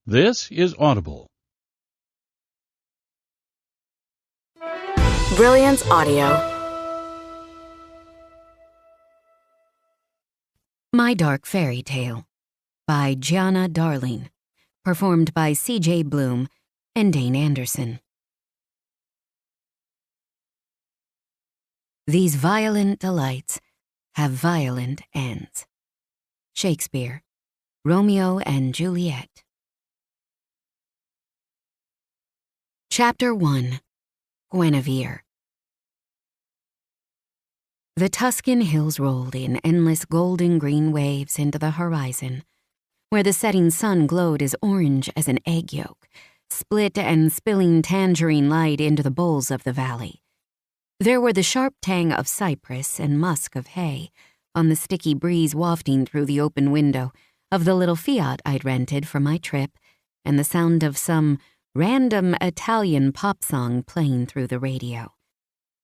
This is Audible. Brilliance Audio. My Dark Fairy Tale by Gianna Darling, performed by C.J. Bloom and Dane Anderson. These violent delights have violent ends. Shakespeare, Romeo and Juliet. Chapter 1. Guinevere. The Tuscan hills rolled in endless golden green waves into the horizon, where the setting sun glowed as orange as an egg yolk, split and spilling tangerine light into the bowls of the valley. There were the sharp tang of cypress and musk of hay on the sticky breeze wafting through the open window of the little Fiat I'd rented for my trip, and the sound of some random Italian pop song playing through the radio.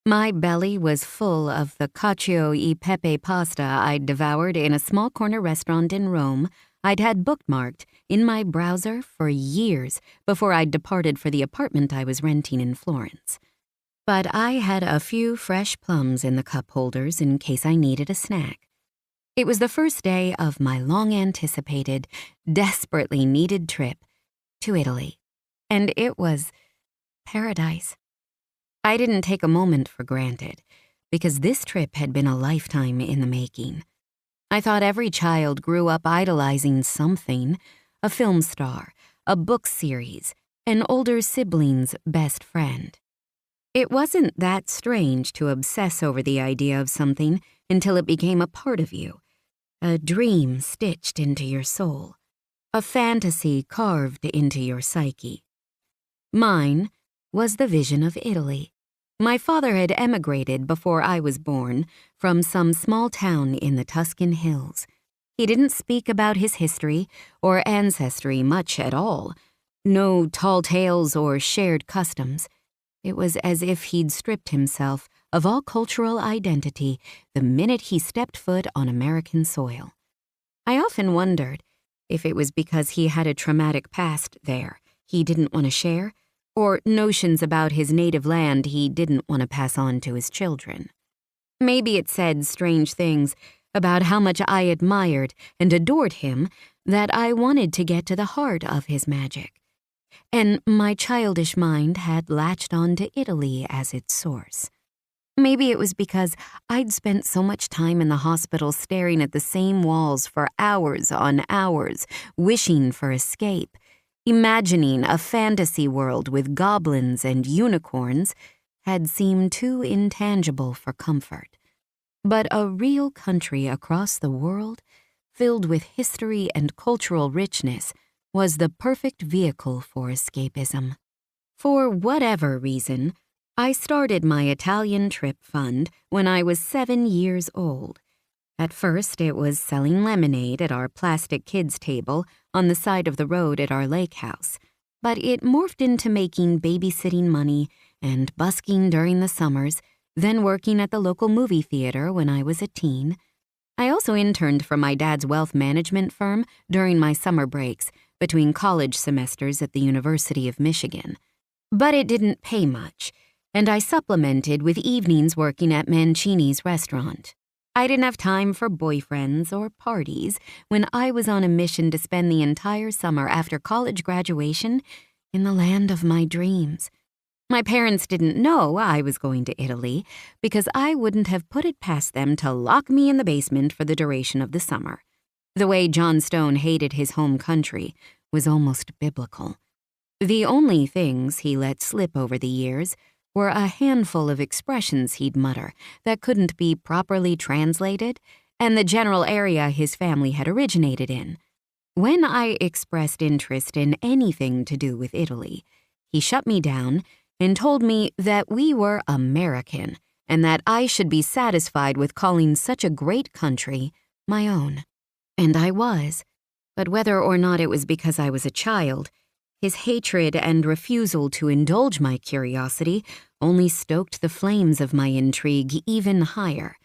My belly was full of the cacio e pepe pasta I'd devoured in a small corner restaurant in Rome I'd had bookmarked in my browser for years before I'd departed for the apartment I was renting in Florence. But I had a few fresh plums in the cup holders in case I needed a snack. It was the first day of my long-anticipated, desperately needed trip to Italy. And it was paradise. I didn't take a moment for granted, because this trip had been a lifetime in the making. I thought every child grew up idolizing something, a film star, a book series, an older sibling's best friend. It wasn't that strange to obsess over the idea of something until it became a part of you, a dream stitched into your soul, a fantasy carved into your psyche. Mine was the vision of Italy. My father had emigrated before I was born from some small town in the Tuscan hills. He didn't speak about his history or ancestry much at all. No tall tales or shared customs. It was as if he'd stripped himself of all cultural identity the minute he stepped foot on American soil. I often wondered if it was because he had a traumatic past there he didn't want to share, or notions about his native land he didn't want to pass on to his children. Maybe it said strange things about how much I admired and adored him that I wanted to get to the heart of his magic. And my childish mind had latched on to Italy as its source. Maybe it was because I'd spent so much time in the hospital staring at the same walls for hours on hours, wishing for escape, imagining a fantasy world with goblins and unicorns had seemed too intangible for comfort. But a real country across the world, filled with history and cultural richness, was the perfect vehicle for escapism. For whatever reason, I started my Italian trip fund when I was 7 years old. At first, it was selling lemonade at our plastic kids' table on the side of the road at our lake house, but it morphed into making babysitting money and busking during the summers, then working at the local movie theater when I was a teen. I also interned for my dad's wealth management firm during my summer breaks between college semesters at the University of Michigan. But it didn't pay much, and I supplemented with evenings working at Mancini's restaurant. I didn't have time for boyfriends or parties when I was on a mission to spend the entire summer after college graduation in the land of my dreams. My parents didn't know I was going to Italy because I wouldn't have put it past them to lock me in the basement for the duration of the summer. The way John Stone hated his home country was almost biblical. The only things he let slip over the years were a handful of expressions he'd mutter that couldn't be properly translated, and the general area his family had originated in. When I expressed interest in anything to do with Italy, he shut me down and told me that we were American and that I should be satisfied with calling such a great country my own. And I was, but whether or not it was because I was a child, his hatred and refusal to indulge my curiosity only stoked the flames of my intrigue even higher.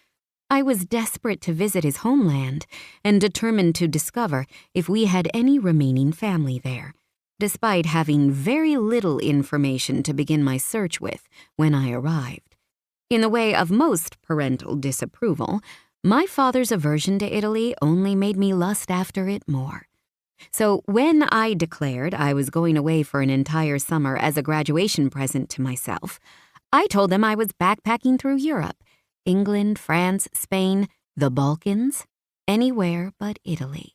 I was desperate to visit his homeland and determined to discover if we had any remaining family there. despite having very little information to begin my search with when I arrived. In the way of most parental disapproval, my father's aversion to Italy only made me lust after it more. So when I declared I was going away for an entire summer as a graduation present to myself, I told them I was backpacking through Europe, England, France, Spain, the Balkans, anywhere but Italy.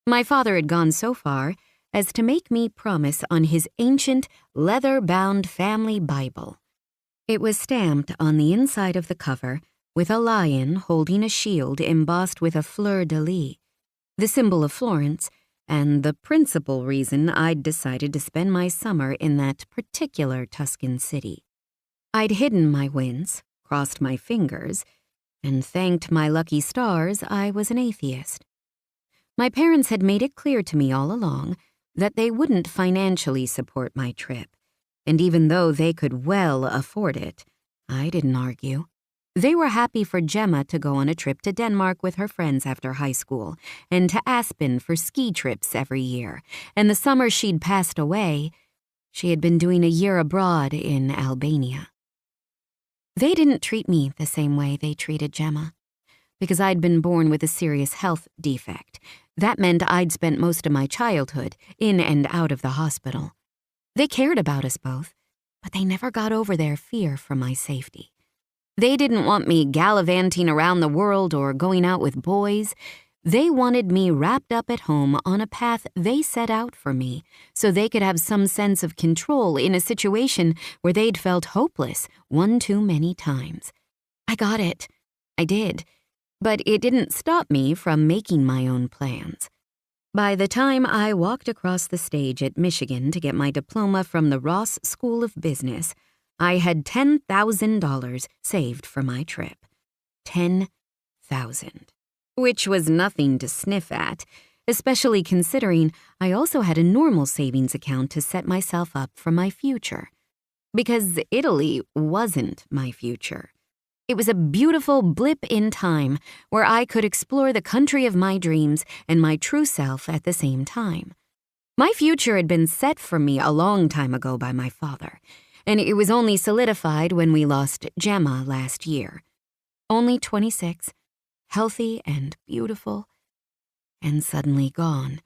My father had gone so far as to make me promise on his ancient, leather-bound family Bible. It was stamped on the inside of the cover with a lion holding a shield embossed with a fleur-de-lis, the symbol of Florence, and the principal reason I'd decided to spend my summer in that particular Tuscan city. I'd hidden my wins, crossed my fingers, and thanked my lucky stars I was an atheist. My parents had made it clear to me all along that they wouldn't financially support my trip, and even though they could well afford it, I didn't argue. They were happy for Gemma to go on a trip to Denmark with her friends after high school, and to Aspen for ski trips every year, and the summer she'd passed away, she had been doing a year abroad in Albania. They didn't treat me the same way they treated Gemma. Because I'd been born with a serious health defect, that meant I'd spent most of my childhood in and out of the hospital. They cared about us both, but they never got over their fear for my safety. They didn't want me gallivanting around the world or going out with boys. They wanted me wrapped up at home on a path they set out for me so they could have some sense of control in a situation where they'd felt hopeless one too many times. I got it. I did. But it didn't stop me from making my own plans. By the time I walked across the stage at Michigan to get my diploma from the Ross School of Business, I had $10,000 saved for my trip. $10,000. Which was nothing to sniff at, especially considering I also had a normal savings account to set myself up for my future. Because Italy wasn't my future. It was a beautiful blip in time where I could explore the country of my dreams and my true self at the same time. My future had been set for me a long time ago by my father, and it was only solidified when we lost Gemma last year. Only 26, healthy and beautiful, and suddenly gone,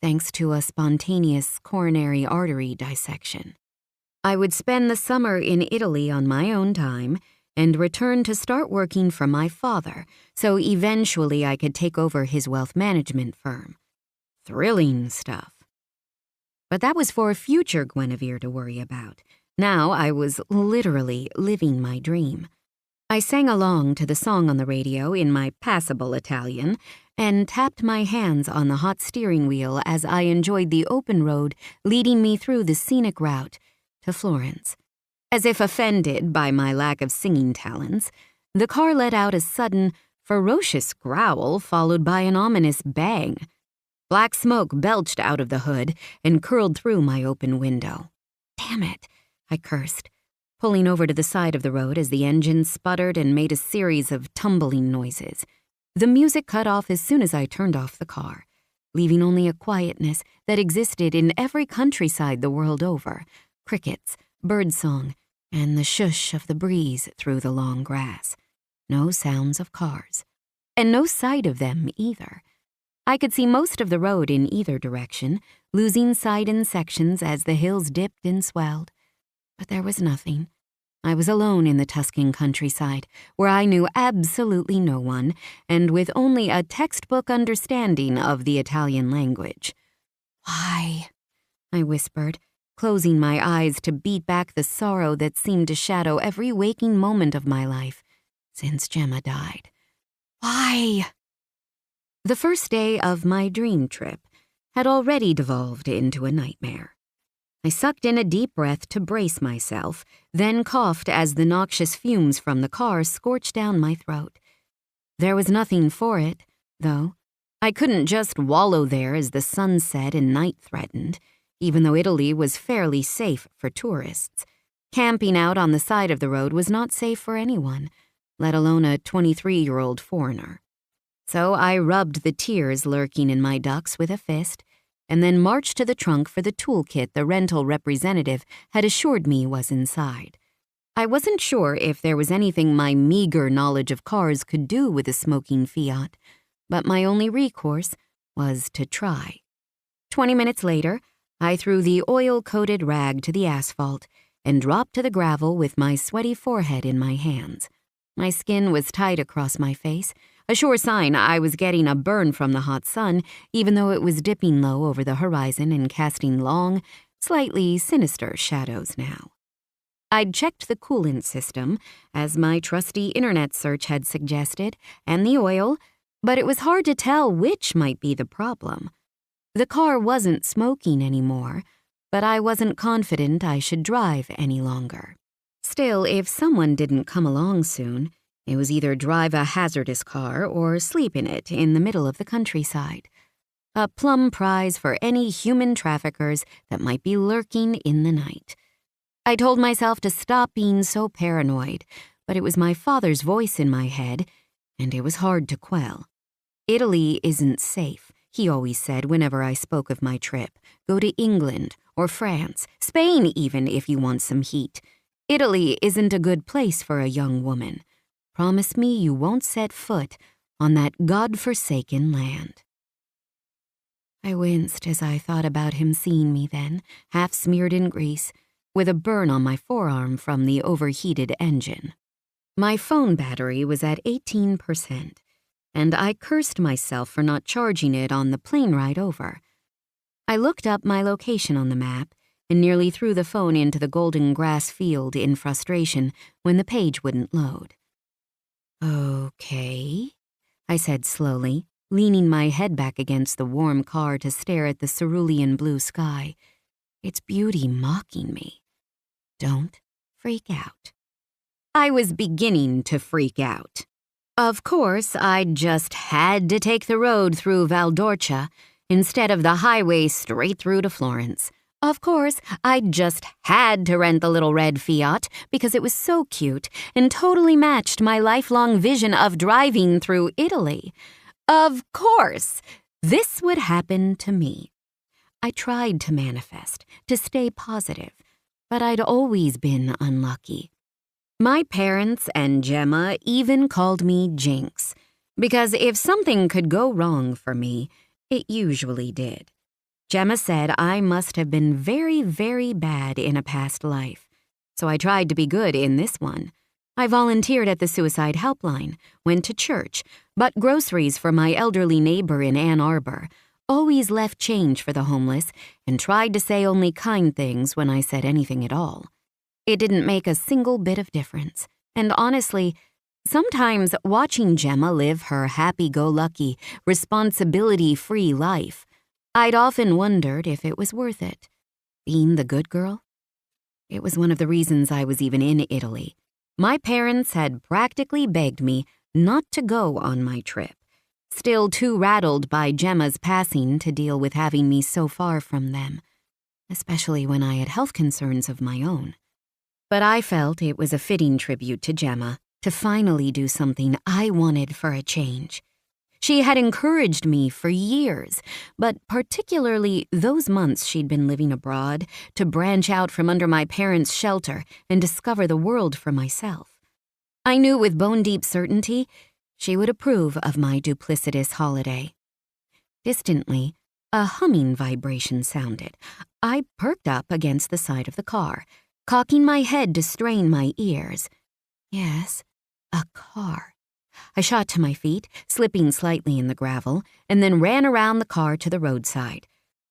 thanks to a spontaneous coronary artery dissection. I would spend the summer in Italy on my own time and return to start working for my father, so eventually I could take over his wealth management firm. Thrilling stuff. But that was for future Guinevere to worry about. Now I was literally living my dream. I sang along to the song on the radio in my passable Italian and tapped my hands on the hot steering wheel as I enjoyed the open road leading me through the scenic route to Florence. As if offended by my lack of singing talents, the car let out a sudden, ferocious growl followed by an ominous bang. Black smoke belched out of the hood and curled through my open window. Damn it, I cursed, pulling over to the side of the road as the engine sputtered and made a series of tumbling noises. The music cut off as soon as I turned off the car, leaving only a quietness that existed in every countryside the world over, crickets, birdsong, and the shush of the breeze through the long grass. No sounds of cars, and no sight of them either. I could see most of the road in either direction, losing sight in sections as the hills dipped and swelled. But there was nothing. I was alone in the Tuscan countryside, where I knew absolutely no one, and with only a textbook understanding of the Italian language. "Why?" I whispered, closing my eyes to beat back the sorrow that seemed to shadow every waking moment of my life since Gemma died. "Why?" The first day of my dream trip had already devolved into a nightmare. I sucked in a deep breath to brace myself, then coughed as the noxious fumes from the car scorched down my throat. There was nothing for it, though. I couldn't just wallow there as the sun set and night threatened, even though Italy was fairly safe for tourists. Camping out on the side of the road was not safe for anyone, let alone a 23-year-old foreigner. So I rubbed the tears lurking in my ducts with a fist and then marched to the trunk for the toolkit the rental representative had assured me was inside. I wasn't sure if there was anything my meager knowledge of cars could do with a smoking Fiat, but my only recourse was to try. 20 minutes later, I threw the oil-coated rag to the asphalt and dropped to the gravel with my sweaty forehead in my hands. My skin was tight across my face, a sure sign I was getting a burn from the hot sun, even though it was dipping low over the horizon and casting long, slightly sinister shadows now. I'd checked the coolant system, as my trusty internet search had suggested, and the oil, but it was hard to tell which might be the problem. The car wasn't smoking anymore, but I wasn't confident I should drive any longer. Still, if someone didn't come along soon, it was either drive a hazardous car or sleep in it in the middle of the countryside. A plum prize for any human traffickers that might be lurking in the night. I told myself to stop being so paranoid, but it was my father's voice in my head, and it was hard to quell. Italy isn't safe, he always said whenever I spoke of my trip. Go to England or France, Spain even if you want some heat. Italy isn't a good place for a young woman. Promise me you won't set foot on that God-forsaken land. I winced as I thought about him seeing me then, half smeared in grease, with a burn on my forearm from the overheated engine. My phone battery was at 18%, and I cursed myself for not charging it on the plane ride over. I looked up my location on the map and nearly threw the phone into the golden grass field in frustration when the page wouldn't load. "Okay," I said slowly, leaning my head back against the warm car to stare at the cerulean blue sky, its beauty mocking me. "Don't freak out." I was beginning to freak out. Of course, I'd just had to take the road through Valdorcia instead of the highway straight through to Florence. Of course, I'd just had to rent the little red Fiat because it was so cute and totally matched my lifelong vision of driving through Italy. Of course, this would happen to me. I tried to manifest, to stay positive, but I'd always been unlucky. My parents and Gemma even called me Jinx, because if something could go wrong for me, it usually did. Gemma said I must have been very, very bad in a past life, so I tried to be good in this one. I volunteered at the suicide helpline, went to church, bought groceries for my elderly neighbor in Ann Arbor, always left change for the homeless, and tried to say only kind things when I said anything at all. It didn't make a single bit of difference, and honestly, sometimes watching Gemma live her happy-go-lucky, responsibility-free life, I'd often wondered if it was worth it. Being the good girl? It was one of the reasons I was even in Italy. My parents had practically begged me not to go on my trip, still too rattled by Gemma's passing to deal with having me so far from them, especially when I had health concerns of my own. But I felt it was a fitting tribute to Gemma to finally do something I wanted for a change. She had encouraged me for years, but particularly those months she'd been living abroad, to branch out from under my parents' shelter and discover the world for myself. I knew with bone-deep certainty she would approve of my duplicitous holiday. Distantly, a humming vibration sounded. I perked up against the side of the car, cocking my head to strain my ears. Yes, a car. I shot to my feet, slipping slightly in the gravel, and then ran around the car to the roadside.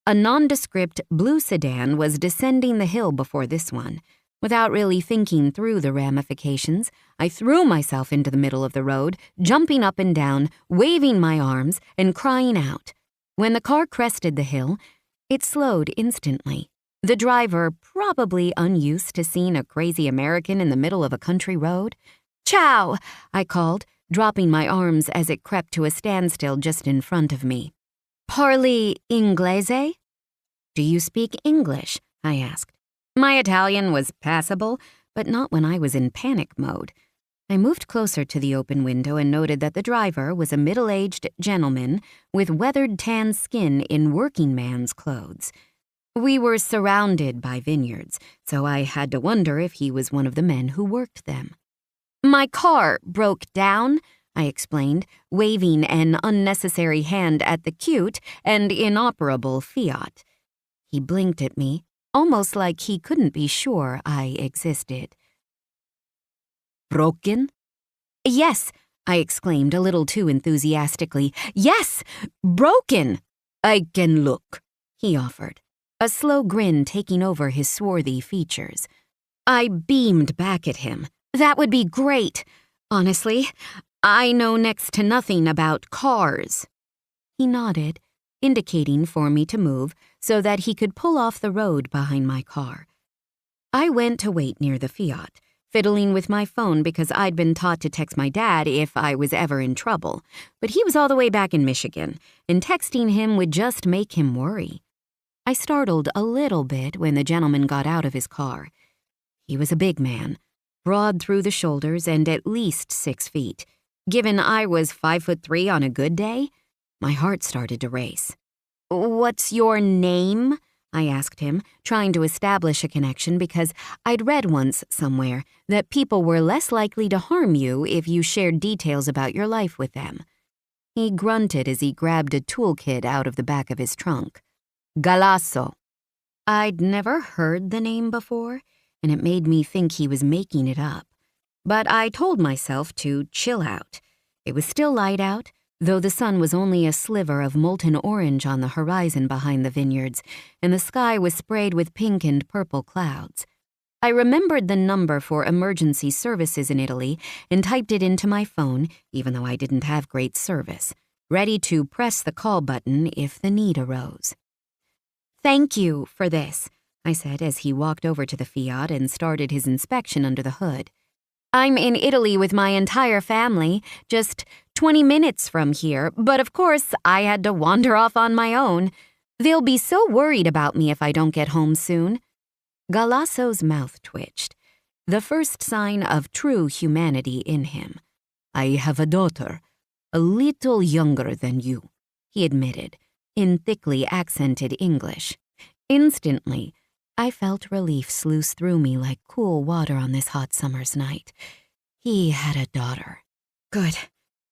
A nondescript blue sedan was descending the hill before this one. Without really thinking through the ramifications, I threw myself into the middle of the road, jumping up and down, waving my arms, and crying out. When the car crested the hill, it slowed instantly. The driver, probably unused to seeing a crazy American in the middle of a country road. "Ciao!" I called, dropping my arms as it crept to a standstill just in front of me. "Parli inglese?" "Do you speak English?" I asked. My Italian was passable, but not when I was in panic mode. I moved closer to the open window and noted that the driver was a middle-aged gentleman with weathered tan skin in working man's clothes. We were surrounded by vineyards, so I had to wonder if he was one of the men who worked them. "My car broke down," I explained, waving an unnecessary hand at the cute and inoperable Fiat. He blinked at me, almost like he couldn't be sure I existed. "Broken?" "Yes," I exclaimed a little too enthusiastically. "Yes, broken!" "I can look," he offered, a slow grin taking over his swarthy features. I beamed back at him. "That would be great. Honestly, I know next to nothing about cars." He nodded, indicating for me to move so that he could pull off the road behind my car. I went to wait near the Fiat, fiddling with my phone because I'd been taught to text my dad if I was ever in trouble, but he was all the way back in Michigan, and texting him would just make him worry. I startled a little bit when the gentleman got out of his car. He was a big man, broad through the shoulders and at least 6 feet. Given I was 5'3" on a good day, my heart started to race. "What's your name?" I asked him, trying to establish a connection because I'd read once somewhere that people were less likely to harm you if you shared details about your life with them. He grunted as he grabbed a toolkit out of the back of his trunk. "Galasso." I'd never heard the name before, and it made me think he was making it up. But I told myself to chill out. It was still light out, though the sun was only a sliver of molten orange on the horizon behind the vineyards, and the sky was sprayed with pink and purple clouds. I remembered the number for emergency services in Italy and typed it into my phone, even though I didn't have great service, ready to press the call button if the need arose. "Thank you for this," I said as he walked over to the Fiat and started his inspection under the hood. "I'm in Italy with my entire family, just 20 minutes from here, but of course I had to wander off on my own. They'll be so worried about me if I don't get home soon." Galasso's mouth twitched, the first sign of true humanity in him. "I have a daughter, a little younger than you," he admitted, in thickly accented English. Instantly, I felt relief sluice through me like cool water on this hot summer's night. He had a daughter. Good.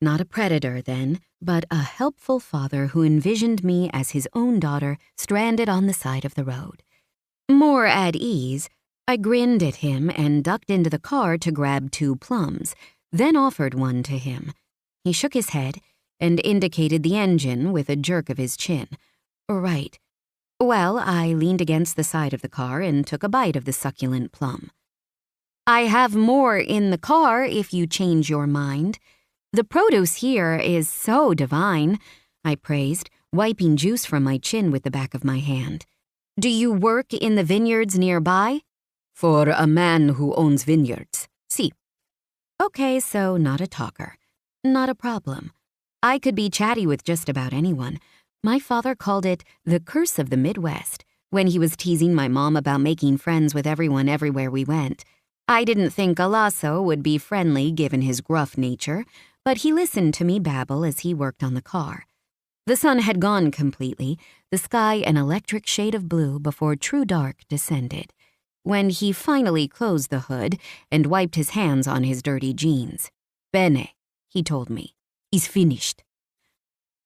Not a predator, then, but a helpful father who envisioned me as his own daughter stranded on the side of the road. More at ease, I grinned at him and ducked into the car to grab 2 plums, then offered one to him. He shook his head and indicated the engine with a jerk of his chin. "Right." Well, I leaned against the side of the car and took a bite of the succulent plum. "I have more in the car if you change your mind. The produce here is so divine," I praised, wiping juice from my chin with the back of my hand. "Do you work in the vineyards nearby?" "For a man who owns vineyards, si." Okay, so not a talker. Not a problem. I could be chatty with just about anyone. My father called it the curse of the Midwest when he was teasing my mom about making friends with everyone everywhere we went. I didn't think Galasso would be friendly given his gruff nature, but he listened to me babble as he worked on the car. The sun had gone completely, the sky an electric shade of blue before true dark descended, when he finally closed the hood and wiped his hands on his dirty jeans. "Bene," he told me. "He's finished."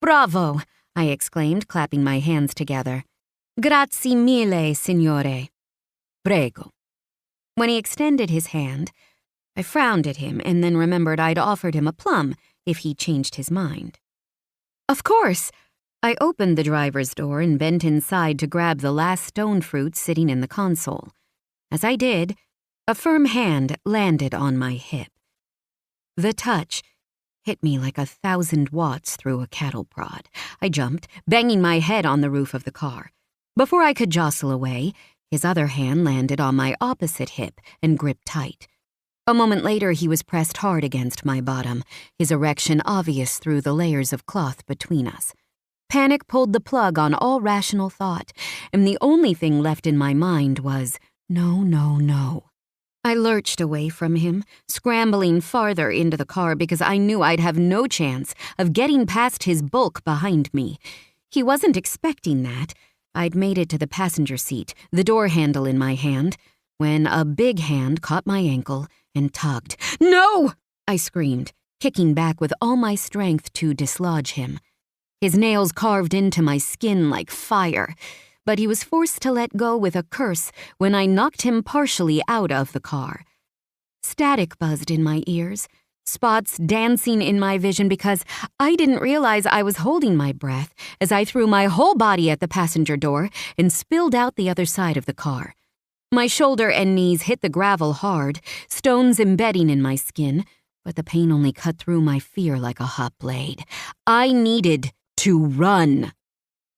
"Bravo!" I exclaimed, clapping my hands together. "Grazie mille, signore." "Prego." When he extended his hand, I frowned at him and then remembered I'd offered him a plum if he changed his mind. "Of course!" I opened the driver's door and bent inside to grab the last stone fruit sitting in the console. As I did, a firm hand landed on my hip. The touch hit me like 1,000 watts through a cattle prod. I jumped, banging my head on the roof of the car. Before I could jostle away, his other hand landed on my opposite hip and gripped tight. A moment later, he was pressed hard against my bottom, his erection obvious through the layers of cloth between us. Panic pulled the plug on all rational thought, and the only thing left in my mind was, no, no, no. I lurched away from him, scrambling farther into the car because I knew I'd have no chance of getting past his bulk behind me. He wasn't expecting that. I'd made it to the passenger seat, the door handle in my hand, when a big hand caught my ankle and tugged. "No!" I screamed, kicking back with all my strength to dislodge him. His nails carved into my skin like fire, but he was forced to let go with a curse when I knocked him partially out of the car. Static buzzed in my ears, spots dancing in my vision because I didn't realize I was holding my breath as I threw my whole body at the passenger door and spilled out the other side of the car. My shoulder and knees hit the gravel hard, stones embedding in my skin, but the pain only cut through my fear like a hot blade. I needed to run.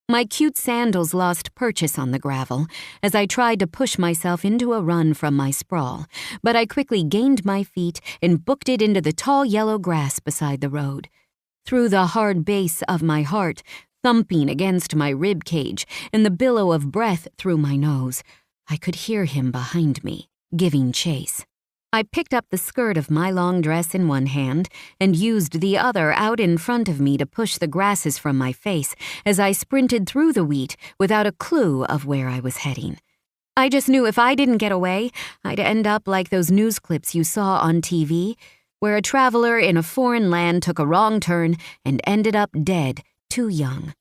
My cute sandals lost purchase on the gravel as I tried to push myself into a run from my sprawl, but I quickly gained my feet and booked it into the tall yellow grass beside the road. Through the hard bass of my heart, thumping against my rib cage, and the billow of breath through my nose, I could hear him behind me, giving chase. I picked up the skirt of my long dress in one hand and used the other out in front of me to push the grasses from my face as I sprinted through the wheat without a clue of where I was heading. I just knew if I didn't get away, I'd end up like those news clips you saw on TV, where a traveler in a foreign land took a wrong turn and ended up dead, too young.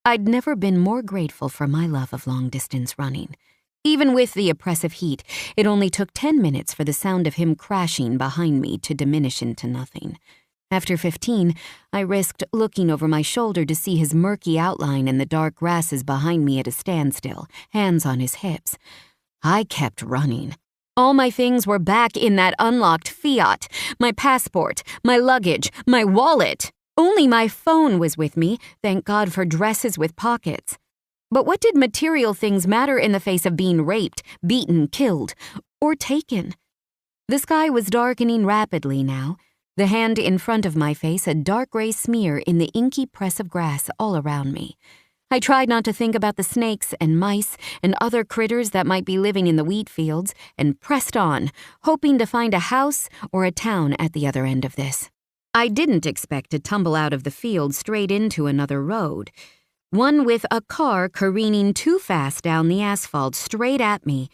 I'd never been more grateful for my love of long-distance running. Even with the oppressive heat, it only took 10 minutes for the sound of him crashing behind me to diminish into nothing. After 15, I risked looking over my shoulder to see his murky outline in the dark grasses behind me at a standstill, hands on his hips. I kept running. All my things were back in that unlocked Fiat, my passport, my luggage, my wallet. Only my phone was with me, thank God for dresses with pockets. But what did material things matter in the face of being raped, beaten, killed, or taken? The sky was darkening rapidly now, the hand in front of my face a dark gray smear in the inky press of grass all around me. I tried not to think about the snakes and mice and other critters that might be living in the wheat fields and pressed on, hoping to find a house or a town at the other end of this. I didn't expect to tumble out of the field straight into another road. One with a car careening too fast down the asphalt straight at me.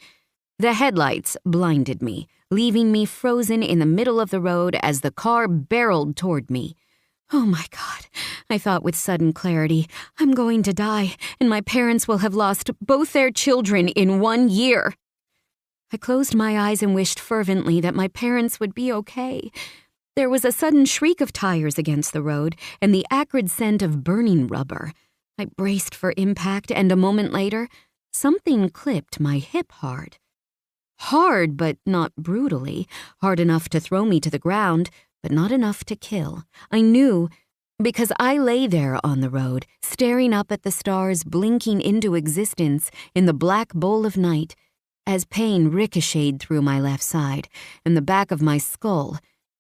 The headlights blinded me, leaving me frozen in the middle of the road as the car barreled toward me. Oh my God, I thought with sudden clarity, I'm going to die, and my parents will have lost both their children in 1 year. I closed my eyes and wished fervently that my parents would be okay. There was a sudden shriek of tires against the road and the acrid scent of burning rubber. I braced for impact, and a moment later, something clipped my hip hard. Hard, but not brutally. Hard enough to throw me to the ground, but not enough to kill. I knew, because I lay there on the road, staring up at the stars blinking into existence in the black bowl of night, as pain ricocheted through my left side and the back of my skull,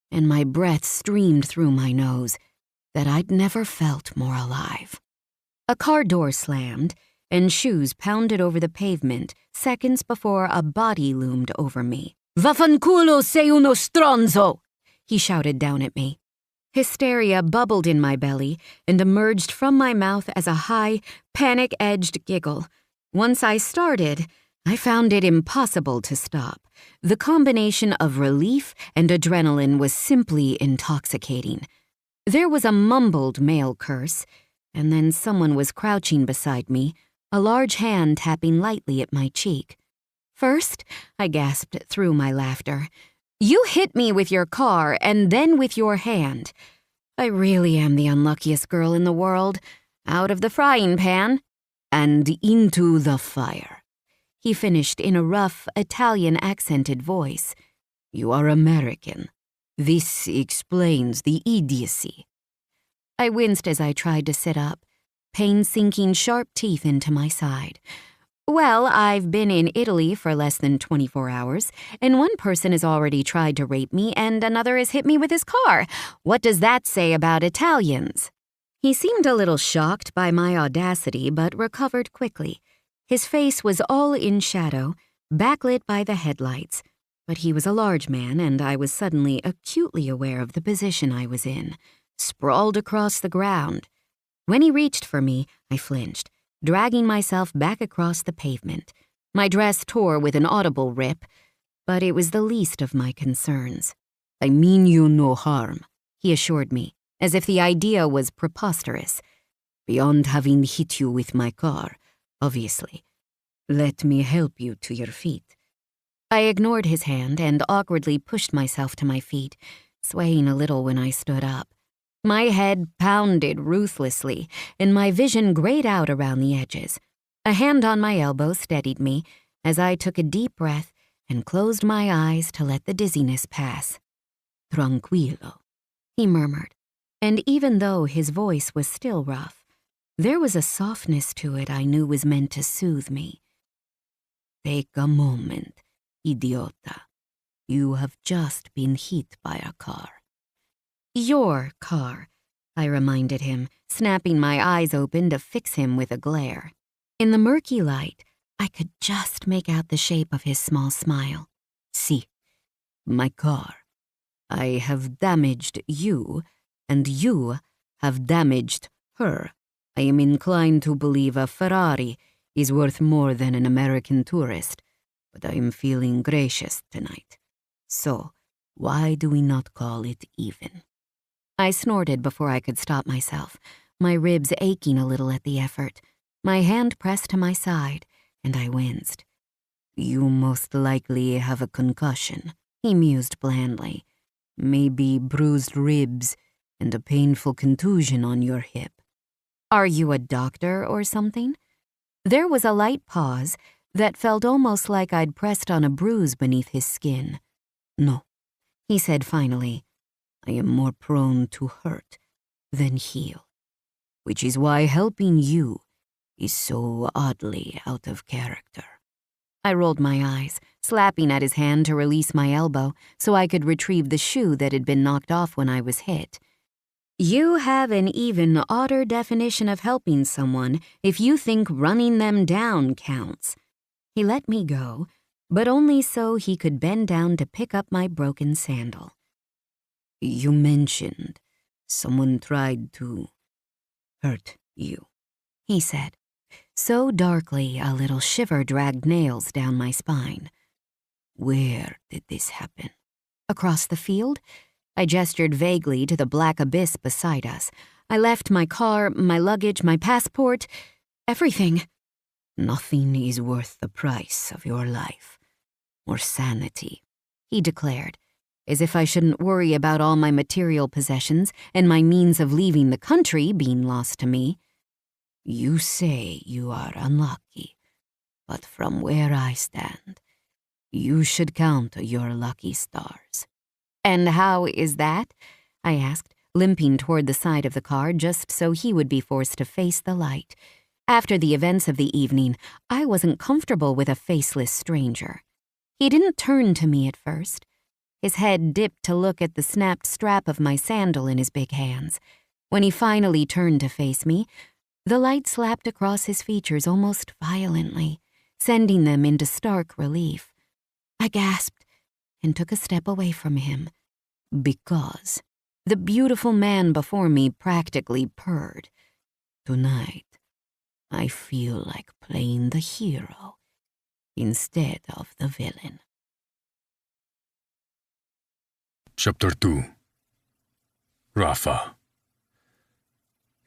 and my breath streamed through my nose, that I'd never felt more alive. A car door slammed, and shoes pounded over the pavement seconds before a body loomed over me. "Vaffanculo sei uno stronzo!" he shouted down at me. Hysteria bubbled in my belly and emerged from my mouth as a high, panic-edged giggle. Once I started, I found it impossible to stop. The combination of relief and adrenaline was simply intoxicating. There was a mumbled male curse, and then someone was crouching beside me, a large hand tapping lightly at my cheek. First, I gasped through my laughter, "You hit me with your car and then with your hand. I really am the unluckiest girl in the world. Out of the frying pan and into the fire," he finished in a rough, Italian-accented voice. "You are American. This explains the idiocy." I winced as I tried to sit up, pain sinking sharp teeth into my side. Well, I've been in Italy for less than 24 hours, and one person has already tried to rape me and another has hit me with his car. What does that say about Italians? He seemed a little shocked by my audacity, but recovered quickly. His face was all in shadow, backlit by the headlights, But he was a large man, and I was suddenly acutely aware of the position I was in, sprawled across the ground. When he reached for me, I flinched, dragging myself back across the pavement. My dress tore with an audible rip, but it was the least of my concerns. "I mean you no harm," he assured me, as if the idea was preposterous. "Beyond having hit you with my car, obviously. Let me help you to your feet." I ignored his hand and awkwardly pushed myself to my feet, swaying a little when I stood up. My head pounded ruthlessly, and my vision grayed out around the edges. A hand on my elbow steadied me as I took a deep breath and closed my eyes to let the dizziness pass. "Tranquilo," he murmured, and even though his voice was still rough, there was a softness to it I knew was meant to soothe me. "Take a moment, idiota. You have just been hit by a car." "Your car," I reminded him, snapping my eyes open to fix him with a glare. In the murky light, I could just make out the shape of his small smile. "See, my car. I have damaged you, and you have damaged her. I am inclined to believe a Ferrari is worth more than an American tourist, but I am feeling gracious tonight. So, why do we not call it even?" I snorted before I could stop myself, my ribs aching a little at the effort. My hand pressed to my side, and I winced. "You most likely have a concussion," he mused blandly. "Maybe bruised ribs and a painful contusion on your hip." "Are you a doctor or something?" There was a light pause that felt almost like I'd pressed on a bruise beneath his skin. "No," he said finally. "I am more prone to hurt than heal, which is why helping you is so oddly out of character." I rolled my eyes, slapping at his hand to release my elbow so I could retrieve the shoe that had been knocked off when I was hit. "You have an even odder definition of helping someone if you think running them down counts." He let me go, but only so he could bend down to pick up my broken sandal. "You mentioned someone tried to hurt you," he said, so darkly a little shiver dragged nails down my spine. "Where did this happen?" "Across the field?" I gestured vaguely to the black abyss beside us. "I left my car, my luggage, my passport, everything." "Nothing is worth the price of your life or sanity," he declared, as if I shouldn't worry about all my material possessions and my means of leaving the country being lost to me. "You say you are unlucky, but from where I stand, you should count your lucky stars." "And how is that?" I asked, limping toward the side of the car just so he would be forced to face the light. After the events of the evening, I wasn't comfortable with a faceless stranger. He didn't turn to me at first. His head dipped to look at the snapped strap of my sandal in his big hands. When he finally turned to face me, the light slapped across his features almost violently, sending them into stark relief. I gasped and took a step away from him, because the beautiful man before me practically purred. "Tonight, I feel like playing the hero instead of the villain." Chapter 2. Rafa.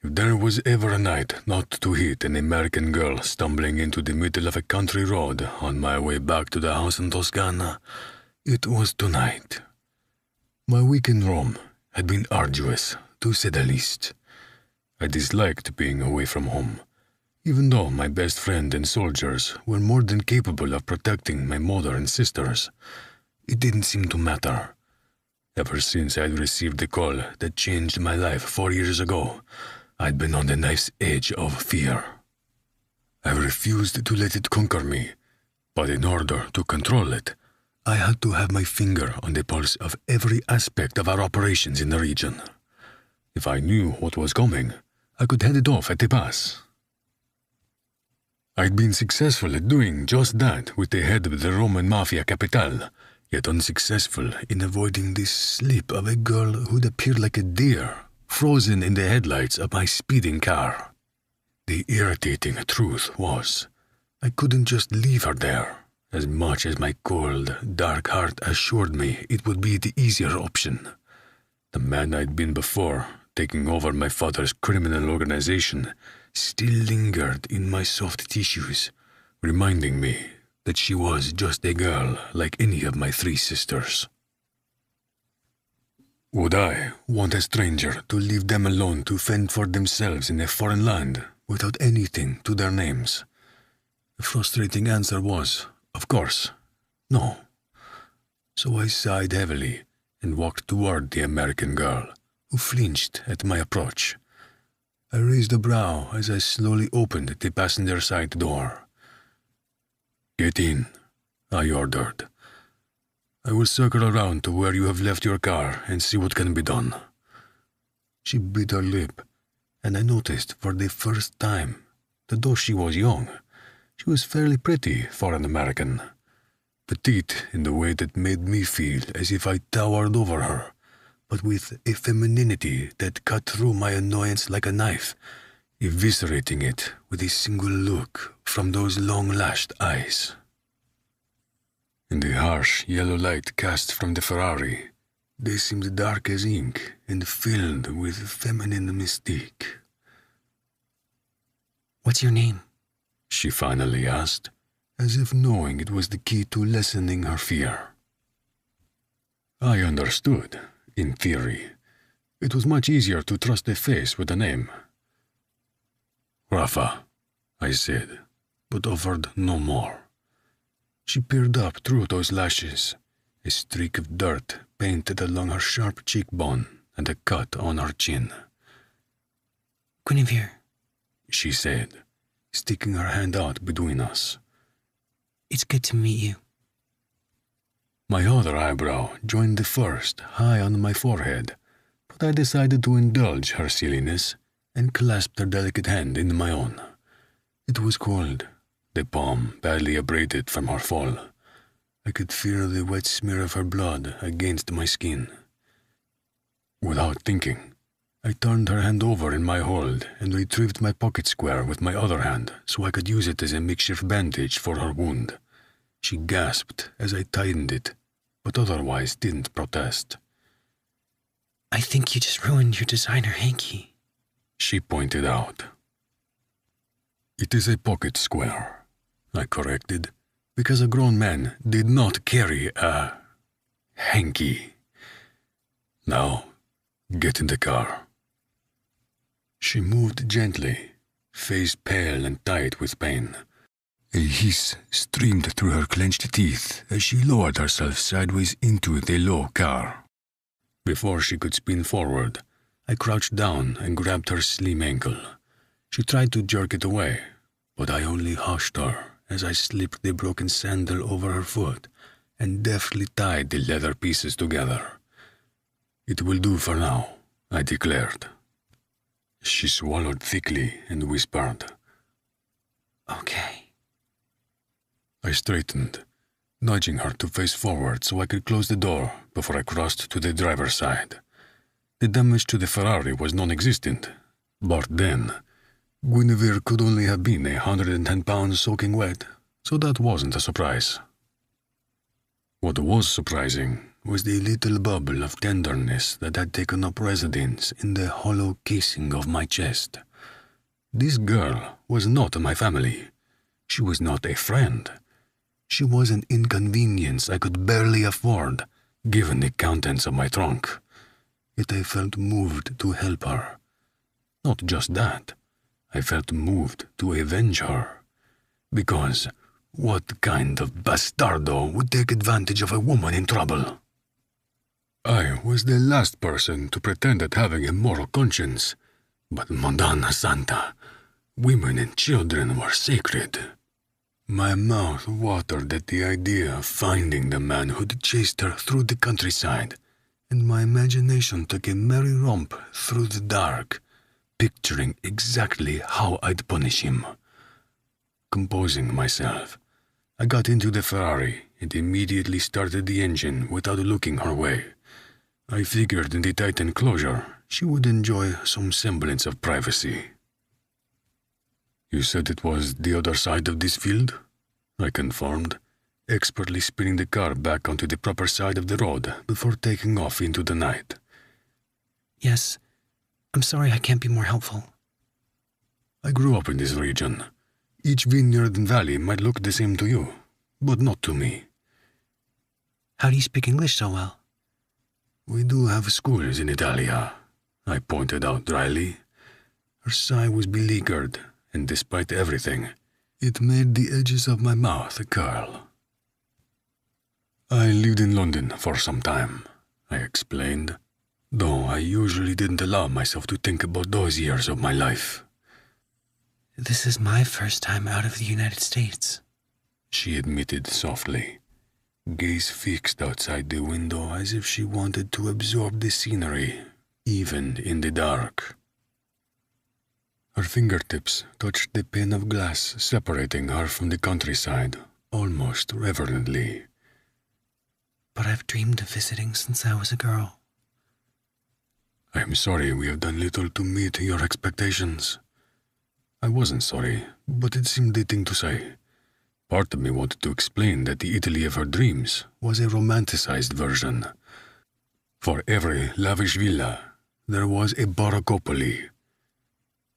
If there was ever a night not to hit an American girl stumbling into the middle of a country road on my way back to the house in Toscana, it was tonight. My week in Rome had been arduous, to say the least. I disliked being away from home, even though my best friend and soldiers were more than capable of protecting my mother and sisters. It didn't seem to matter. Ever since I'd received the call that changed my life 4 years ago, I'd been on the knife's edge of fear. I refused to let it conquer me, but in order to control it, I had to have my finger on the pulse of every aspect of our operations in the region. If I knew what was coming, I could head it off at the pass. I'd been successful at doing just that with the head of the Roman Mafia Capitale, yet unsuccessful in avoiding the slip of a girl who'd appeared like a deer, frozen in the headlights of my speeding car. The irritating truth was, I couldn't just leave her there, as much as my cold, dark heart assured me it would be the easier option. The man I'd been before, taking over my father's criminal organization, still lingered in my soft tissues, reminding me that she was just a girl like any of my 3 sisters. Would I want a stranger to leave them alone to fend for themselves in a foreign land without anything to their names? The frustrating answer was, of course, no. So I sighed heavily and walked toward the American girl, who flinched at my approach. I raised a brow as I slowly opened the passenger side door. "Get in," I ordered. "I will circle around to where you have left your car and see what can be done." She bit her lip, and I noticed for the first time that though she was young, she was fairly pretty for an American. Petite in the way that made me feel as if I towered over her, but with a femininity that cut through my annoyance like a knife, eviscerating it with a single look from those long-lashed eyes. In the harsh yellow light cast from the Ferrari, they seemed dark as ink and filled with feminine mystique. "What's your name?" she finally asked, as if knowing it was the key to lessening her fear. I understood, in theory. It was much easier to trust a face with a name. "Rafa," I said, but offered no more. She peered up through those lashes, a streak of dirt painted along her sharp cheekbone and a cut on her chin. "Guinevere," she said, sticking her hand out between us. "It's good to meet you." My other eyebrow joined the first high on my forehead, but I decided to indulge her silliness and clasped her delicate hand in my own. It was cold, the palm badly abraded from her fall. I could feel the wet smear of her blood against my skin. Without thinking, I turned her hand over in my hold and retrieved my pocket square with my other hand so I could use it as a makeshift bandage for her wound. She gasped as I tightened it, but otherwise didn't protest. "I think you just ruined your designer hanky," she pointed out. "It is a pocket square," I corrected, because a grown man did not carry a hanky. "Now, get in the car." She moved gently, face pale and tight with pain. A hiss streamed through her clenched teeth as she lowered herself sideways into the low car. Before she could spin forward, I crouched down and grabbed her slim ankle. She tried to jerk it away, but I only hushed her as I slipped the broken sandal over her foot and deftly tied the leather pieces together. "It will do for now," I declared. She swallowed thickly and whispered, "Okay." I straightened, nudging her to face forward so I could close the door before I crossed to the driver's side. The damage to the Ferrari was non-existent, but then Guinevere could only have been 110 pounds soaking wet, so that wasn't a surprise. What was surprising was the little bubble of tenderness that had taken up residence in the hollow casing of my chest. This girl was not my family. She was not a friend. She was an inconvenience I could barely afford, given the contents of my trunk. Yet I felt moved to help her. Not just that. I felt moved to avenge her. Because what kind of bastardo would take advantage of a woman in trouble? I was the last person to pretend at having a moral conscience, but Madonna Santa, women and children were sacred. My mouth watered at the idea of finding the man who'd chased her through the countryside, and my imagination took a merry romp through the dark, picturing exactly how I'd punish him. Composing myself, I got into the Ferrari and immediately started the engine without looking her way. I figured in the tight enclosure she would enjoy some semblance of privacy. You said it was the other side of this field? I confirmed, expertly spinning the car back onto the proper side of the road before taking off into the night. Yes. I'm sorry I can't be more helpful. I grew up in this region. Each vineyard and valley might look the same to you, but not to me. How do you speak English so well? We do have schools in Italia, I pointed out dryly. Her sigh was beleaguered, and despite everything, it made the edges of my mouth curl. I lived in London for some time, I explained, though I usually didn't allow myself to think about those years of my life. This is my first time out of the United States, she admitted softly, gaze fixed outside the window as if she wanted to absorb the scenery, even in the dark. Her fingertips touched the pane of glass separating her from the countryside, almost reverently. But I've dreamed of visiting since I was a girl. I am sorry we have done little to meet your expectations. I wasn't sorry, but it seemed the thing to say. Part of me wanted to explain that the Italy of her dreams was a romanticized version. For every lavish villa, there was a baraccopoli.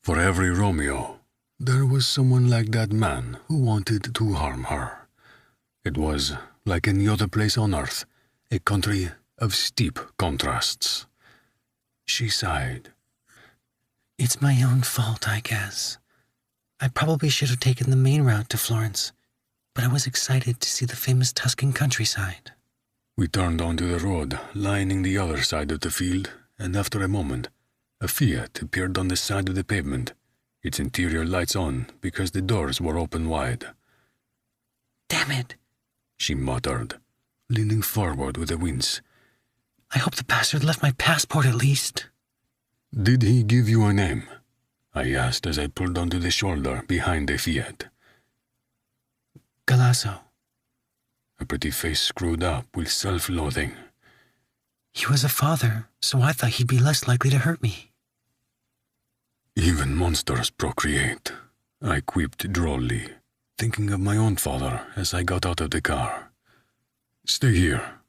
For every Romeo, there was someone like that man who wanted to harm her. It was, like any other place on earth, a country of steep contrasts. She sighed. It's my own fault, I guess. I probably should have taken the main route to Florence, but I was excited to see the famous Tuscan countryside. We turned onto the road, lining the other side of the field, and after a moment, a Fiat appeared on the side of the pavement, its interior lights on because the doors were open wide. Damn it, she muttered, leaning forward with a wince. I hope the bastard left my passport at least. Did he give you a name? I asked as I pulled onto the shoulder behind the Fiat. Galasso. Her pretty face screwed up with self-loathing. He was a father, so I thought he'd be less likely to hurt me. Even monsters procreate, I quipped drolly, thinking of my own father as I got out of the car. Stay here.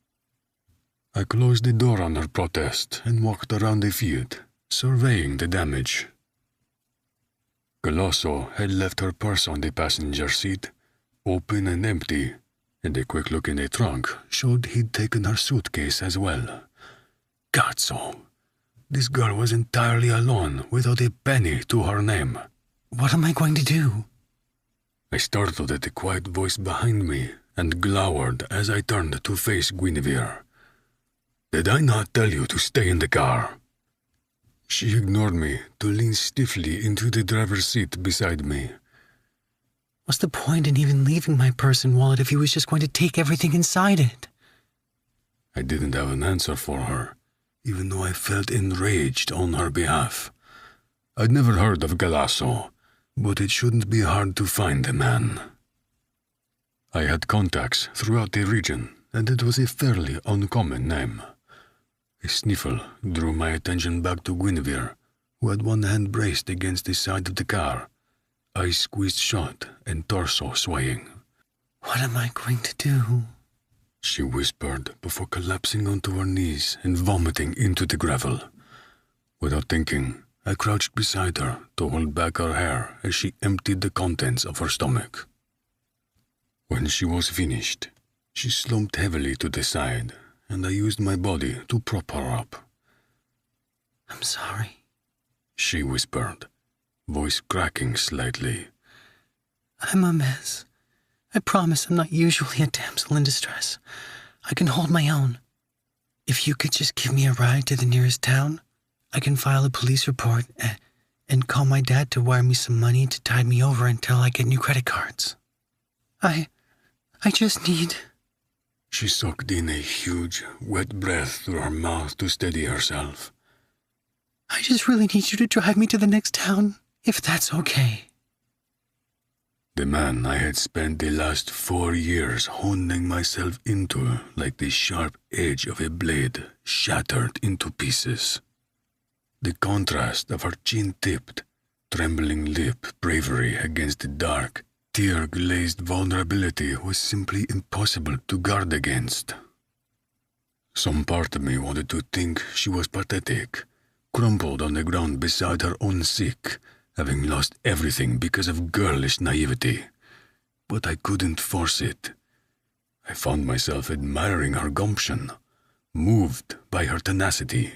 I closed the door on her protest and walked around the Fiat, surveying the damage. Galasso had left her purse on the passenger seat, open and empty, and a quick look in the trunk showed he'd taken her suitcase as well. Cazzo! This girl was entirely alone without a penny to her name. What am I going to do? I startled at the quiet voice behind me and glowered as I turned to face Guinevere. Did I not tell you to stay in the car? She ignored me to lean stiffly into the driver's seat beside me. What's the point in even leaving my purse and wallet if he was just going to take everything inside it? I didn't have an answer for her, even though I felt enraged on her behalf. I'd never heard of Galasso, but it shouldn't be hard to find the man. I had contacts throughout the region, and it was a fairly uncommon name. A sniffle drew my attention back to Guinevere, who had one hand braced against the side of the car, eyes squeezed shut and torso swaying. What am I going to do? She whispered before collapsing onto her knees and vomiting into the gravel. Without thinking, I crouched beside her to hold back her hair as she emptied the contents of her stomach. When she was finished, she slumped heavily to the side, and I used my body to prop her up. I'm sorry, she whispered, voice cracking slightly. I'm a mess. I promise I'm not usually a damsel in distress. I can hold my own. If you could just give me a ride to the nearest town, I can file a police report and call my dad to wire me some money to tide me over until I get new credit cards. I just need... She sucked in a huge, wet breath through her mouth to steady herself. I just really need you to drive me to the next town, if that's okay. The man I had spent the last 4 years honing myself into like the sharp edge of a blade shattered into pieces. The contrast of her chin-tipped, trembling lip bravery against the dark, tear-glazed vulnerability was simply impossible to guard against. Some part of me wanted to think she was pathetic, crumpled on the ground beside her own sick, having lost everything because of girlish naivety. But I couldn't force it. I found myself admiring her gumption, moved by her tenacity.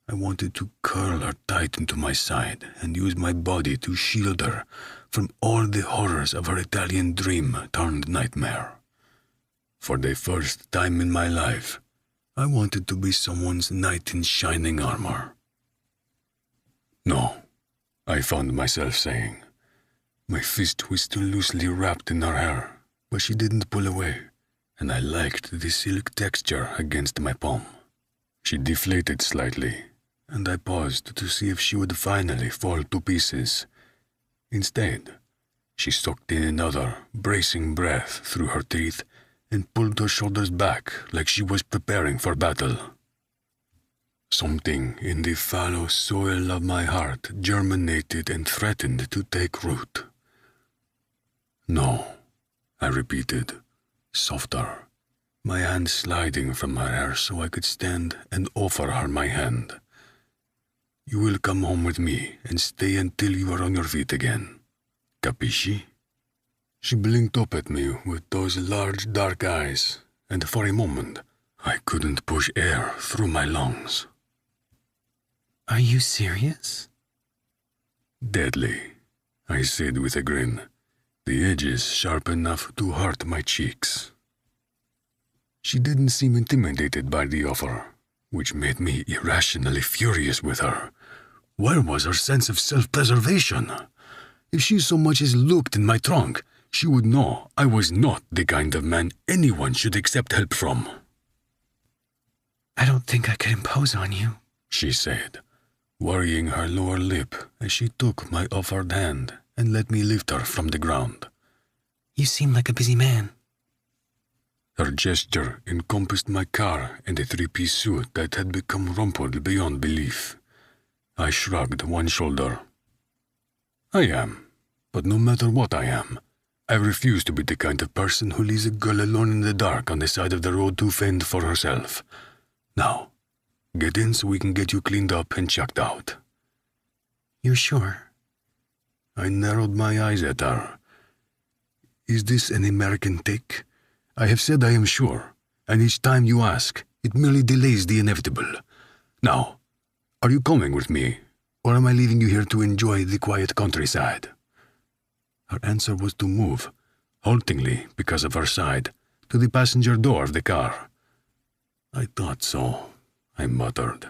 I wanted to curl her tight into my side and use my body to shield her from all the horrors of her Italian dream turned nightmare. For the first time in my life, I wanted to be someone's knight in shining armor. No, I found myself saying. My fist was still loosely wrapped in her hair, but she didn't pull away, and I liked the silk texture against my palm. She deflated slightly, and I paused to see if she would finally fall to pieces. Instead, she sucked in another, bracing breath through her teeth and pulled her shoulders back like she was preparing for battle. Something in the fallow soil of my heart germinated and threatened to take root. No, I repeated, softer, my hand sliding from her hair so I could stand and offer her my hand. You will come home with me and stay until you are on your feet again. Capisci? She blinked up at me with those large dark eyes, and for a moment I couldn't push air through my lungs. Are you serious? Deadly, I said with a grin, the edges sharp enough to hurt my cheeks. She didn't seem intimidated by the offer, which made me irrationally furious with her. Where was her sense of self-preservation? If she so much as looked in my trunk, she would know I was not the kind of man anyone should accept help from. I don't think I could impose on you, she said, worrying her lower lip as she took my offered hand and let me lift her from the ground. You seem like a busy man. Her gesture encompassed my car and a three-piece suit that had become rumpled beyond belief. I shrugged one shoulder. I am, but no matter what I am, I refuse to be the kind of person who leaves a girl alone in the dark on the side of the road to fend for herself. Now, get in so we can get you cleaned up and checked out. You're sure? I narrowed my eyes at her. Is this an American take? I have said I am sure, and each time you ask, it merely delays the inevitable. Now, are you coming with me, or am I leaving you here to enjoy the quiet countryside? Her answer was to move, haltingly because of her side, to the passenger door of the car. I thought so, I muttered.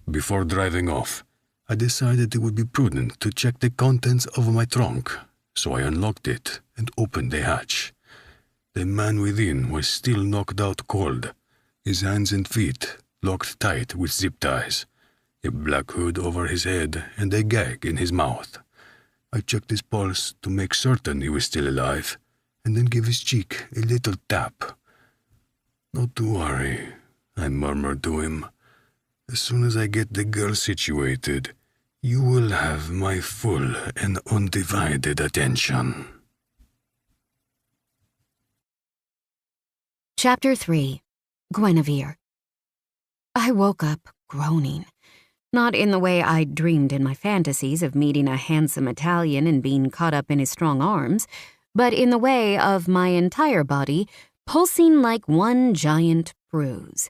Before driving off, I decided it would be prudent to check the contents of my trunk, so I unlocked it and opened the hatch. The man within was still knocked out cold, his hands and feet locked tight with zip ties, a black hood over his head and a gag in his mouth. I checked his pulse to make certain he was still alive, and then gave his cheek a little tap. Not to worry, I murmured to him. As soon as I get the girl situated, you will have my full and undivided attention. Chapter 3. Guinevere. I woke up groaning. Not in the way I'd dreamed in my fantasies of meeting a handsome Italian and being caught up in his strong arms, but in the way of my entire body pulsing like one giant bruise.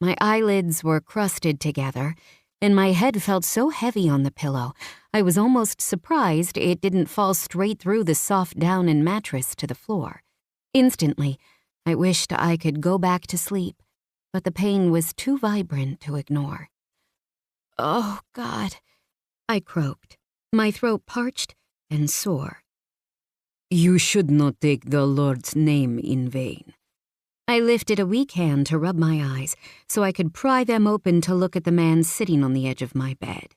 My eyelids were crusted together, and my head felt so heavy on the pillow, I was almost surprised it didn't fall straight through the soft down and mattress to the floor. Instantly, I wished I could go back to sleep, but the pain was too vibrant to ignore. Oh, God, I croaked, my throat parched and sore. You should not take the Lord's name in vain. I lifted a weak hand to rub my eyes so I could pry them open to look at the man sitting on the edge of my bed.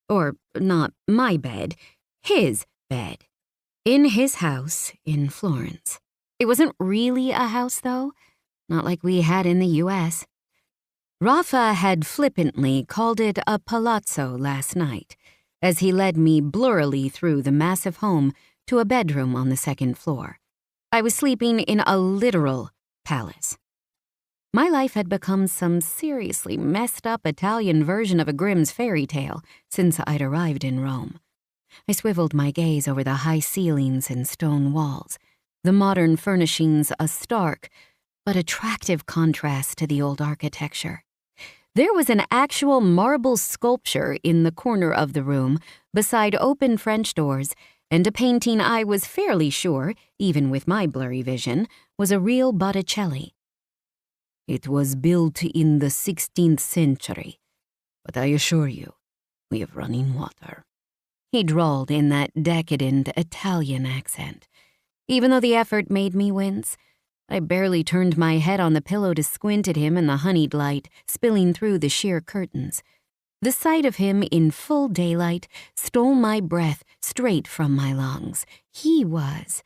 Or not my bed, his bed. In his house in Florence. It wasn't really a house, though, not like we had in the U.S. Rafa had flippantly called it a palazzo last night, as he led me blurrily through the massive home to a bedroom on the second floor. I was sleeping in a literal palace. My life had become some seriously messed up Italian version of a Grimm's fairy tale since I'd arrived in Rome. I swiveled my gaze over the high ceilings and stone walls, the modern furnishings a stark but attractive contrast to the old architecture. There was an actual marble sculpture in the corner of the room beside open French doors, and a painting I was fairly sure, even with my blurry vision, was a real Botticelli. It was built in the 16th century, but I assure you, we have running water. He drawled in that decadent Italian accent. Even though the effort made me wince, I barely turned my head on the pillow to squint at him in the honeyed light spilling through the sheer curtains. The sight of him in full daylight stole my breath straight from my lungs. He was.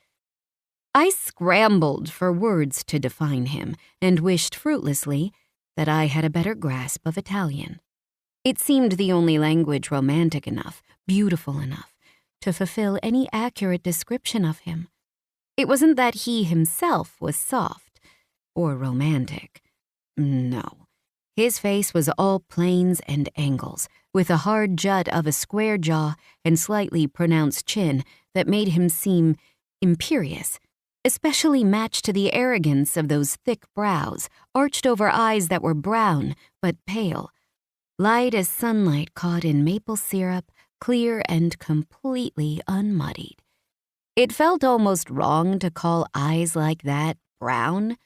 I scrambled for words to define him and wished fruitlessly that I had a better grasp of Italian. It seemed the only language romantic enough, beautiful enough, to fulfill any accurate description of him. It wasn't that he himself was soft or romantic. No. His face was all planes and angles, with a hard jut of a square jaw and slightly pronounced chin that made him seem imperious, especially matched to the arrogance of those thick brows, arched over eyes that were brown but pale, light as sunlight caught in maple syrup, clear and completely unmuddied. It felt almost wrong to call eyes like that brown,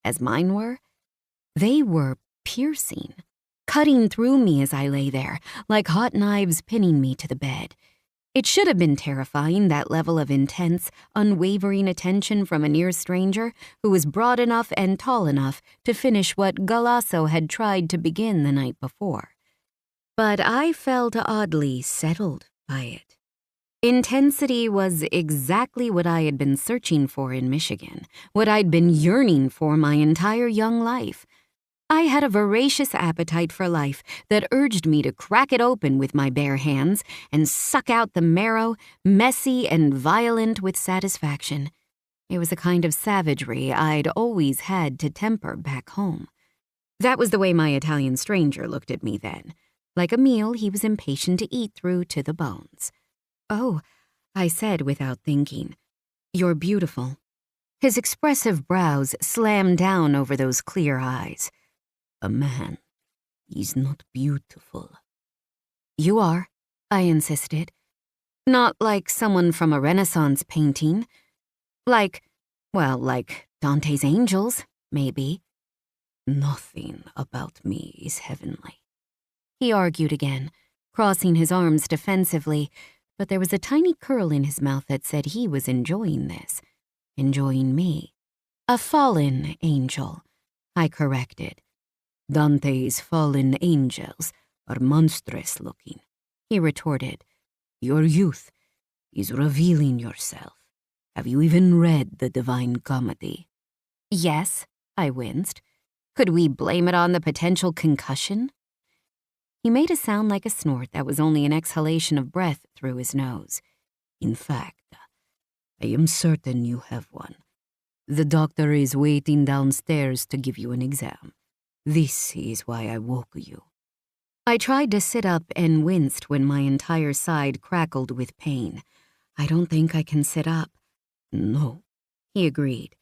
as mine were. They were piercing, cutting through me as I lay there, like hot knives pinning me to the bed. It should have been terrifying, that level of intense, unwavering attention from a near stranger who was broad enough and tall enough to finish what Galasso had tried to begin the night before. But I felt oddly settled by it. Intensity was exactly what I had been searching for in Michigan, what I'd been yearning for my entire young life. I had a voracious appetite for life that urged me to crack it open with my bare hands and suck out the marrow, messy and violent with satisfaction. It was a kind of savagery I'd always had to temper back home. That was the way my Italian stranger looked at me then, like a meal he was impatient to eat through to the bones. "Oh," I said without thinking, "you're beautiful." His expressive brows slammed down over those clear eyes. "A man is not beautiful." "You are," I insisted. "Not like someone from a Renaissance painting. Like Dante's angels, maybe." "Nothing about me is heavenly," he argued again, crossing his arms defensively, but there was a tiny curl in his mouth that said he was enjoying this, enjoying me. "A fallen angel," I corrected. "Dante's fallen angels are monstrous looking," he retorted. "Your youth is revealing yourself. Have you even read the Divine Comedy?" "Yes," I winced. Could we blame it on the potential concussion? He made a sound like a snort that was only an exhalation of breath through his nose. "In fact, I am certain you have one. The doctor is waiting downstairs to give you an exam. This is why I woke you." I tried to sit up and winced when my entire side crackled with pain. "I don't think I can sit up." "No," he agreed.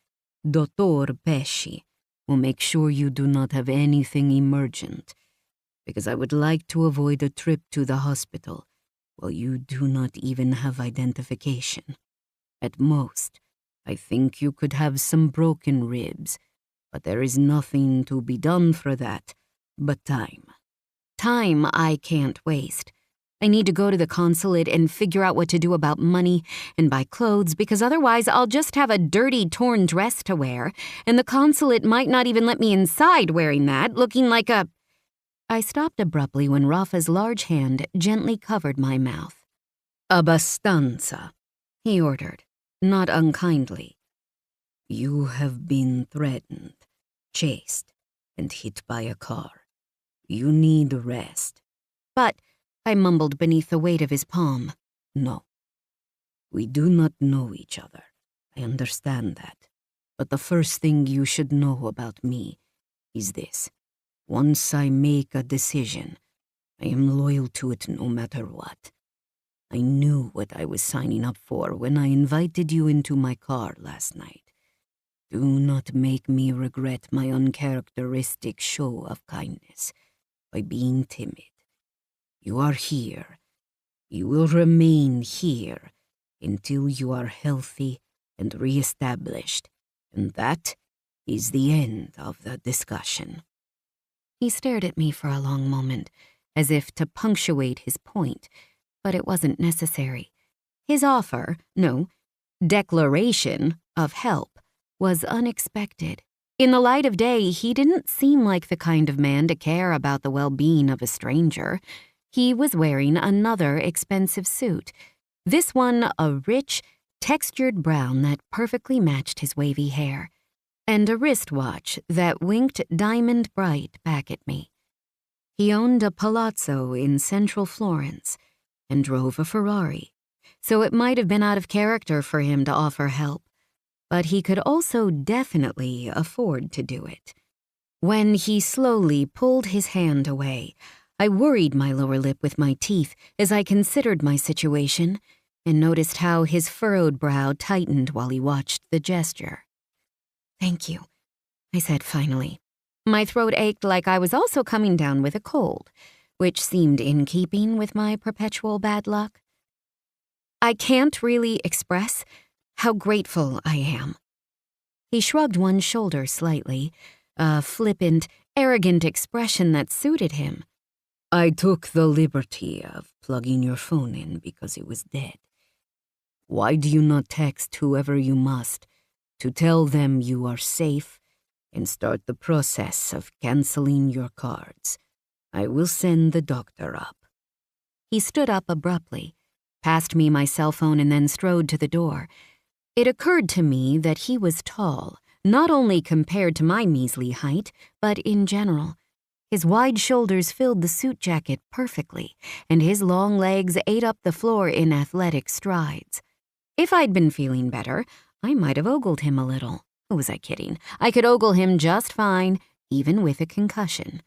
"Dottor Pesci will make sure you do not have anything emergent, because I would like to avoid a trip to the hospital while you do not even have identification. At most, I think you could have some broken ribs, but there is nothing to be done for that but time. Time I can't waste. I need to go to the consulate and figure out what to do about money and buy clothes, because otherwise I'll just have a dirty, torn dress to wear, and the consulate might not even let me inside wearing that, looking like a... I stopped abruptly when Rafa's large hand gently covered my mouth. "Abbastanza," he ordered, not unkindly. You have been threatened, chased, and hit by a car. You need rest. But, I mumbled beneath the weight of his palm, no. We do not know each other. I understand that. But the first thing you should know about me is this. Once I make a decision, I am loyal to it no matter what. I knew what I was signing up for when I invited you into my car last night. Do not make me regret my uncharacteristic show of kindness by being timid. You are here. You will remain here until you are healthy and reestablished, and that is the end of the discussion. He stared at me for a long moment, as if to punctuate his point, but it wasn't necessary. His offer, no, declaration of help was unexpected. In the light of day, he didn't seem like the kind of man to care about the well-being of a stranger. He was wearing another expensive suit, this one a rich, textured brown that perfectly matched his wavy hair, and a wristwatch that winked diamond bright back at me. He owned a palazzo in central Florence and drove a Ferrari, so it might have been out of character for him to offer help, but he could also definitely afford to do it. When he slowly pulled his hand away, I worried my lower lip with my teeth as I considered my situation and noticed how his furrowed brow tightened while he watched the gesture. "Thank you," I said finally. My throat ached like I was also coming down with a cold, which seemed in keeping with my perpetual bad luck. "I can't really express how grateful I am." He shrugged one shoulder slightly, a flippant, arrogant expression that suited him. "I took the liberty of plugging your phone in because it was dead. Why do you not text whoever you must to tell them you are safe and start the process of canceling your cards? I will send the doctor up." He stood up abruptly, passed me my cell phone, and then strode to the door. It occurred to me that he was tall, not only compared to my measly height, but in general. His wide shoulders filled the suit jacket perfectly, and his long legs ate up the floor in athletic strides. If I'd been feeling better, I might have ogled him a little. Who was I kidding? I could ogle him just fine, even with a concussion.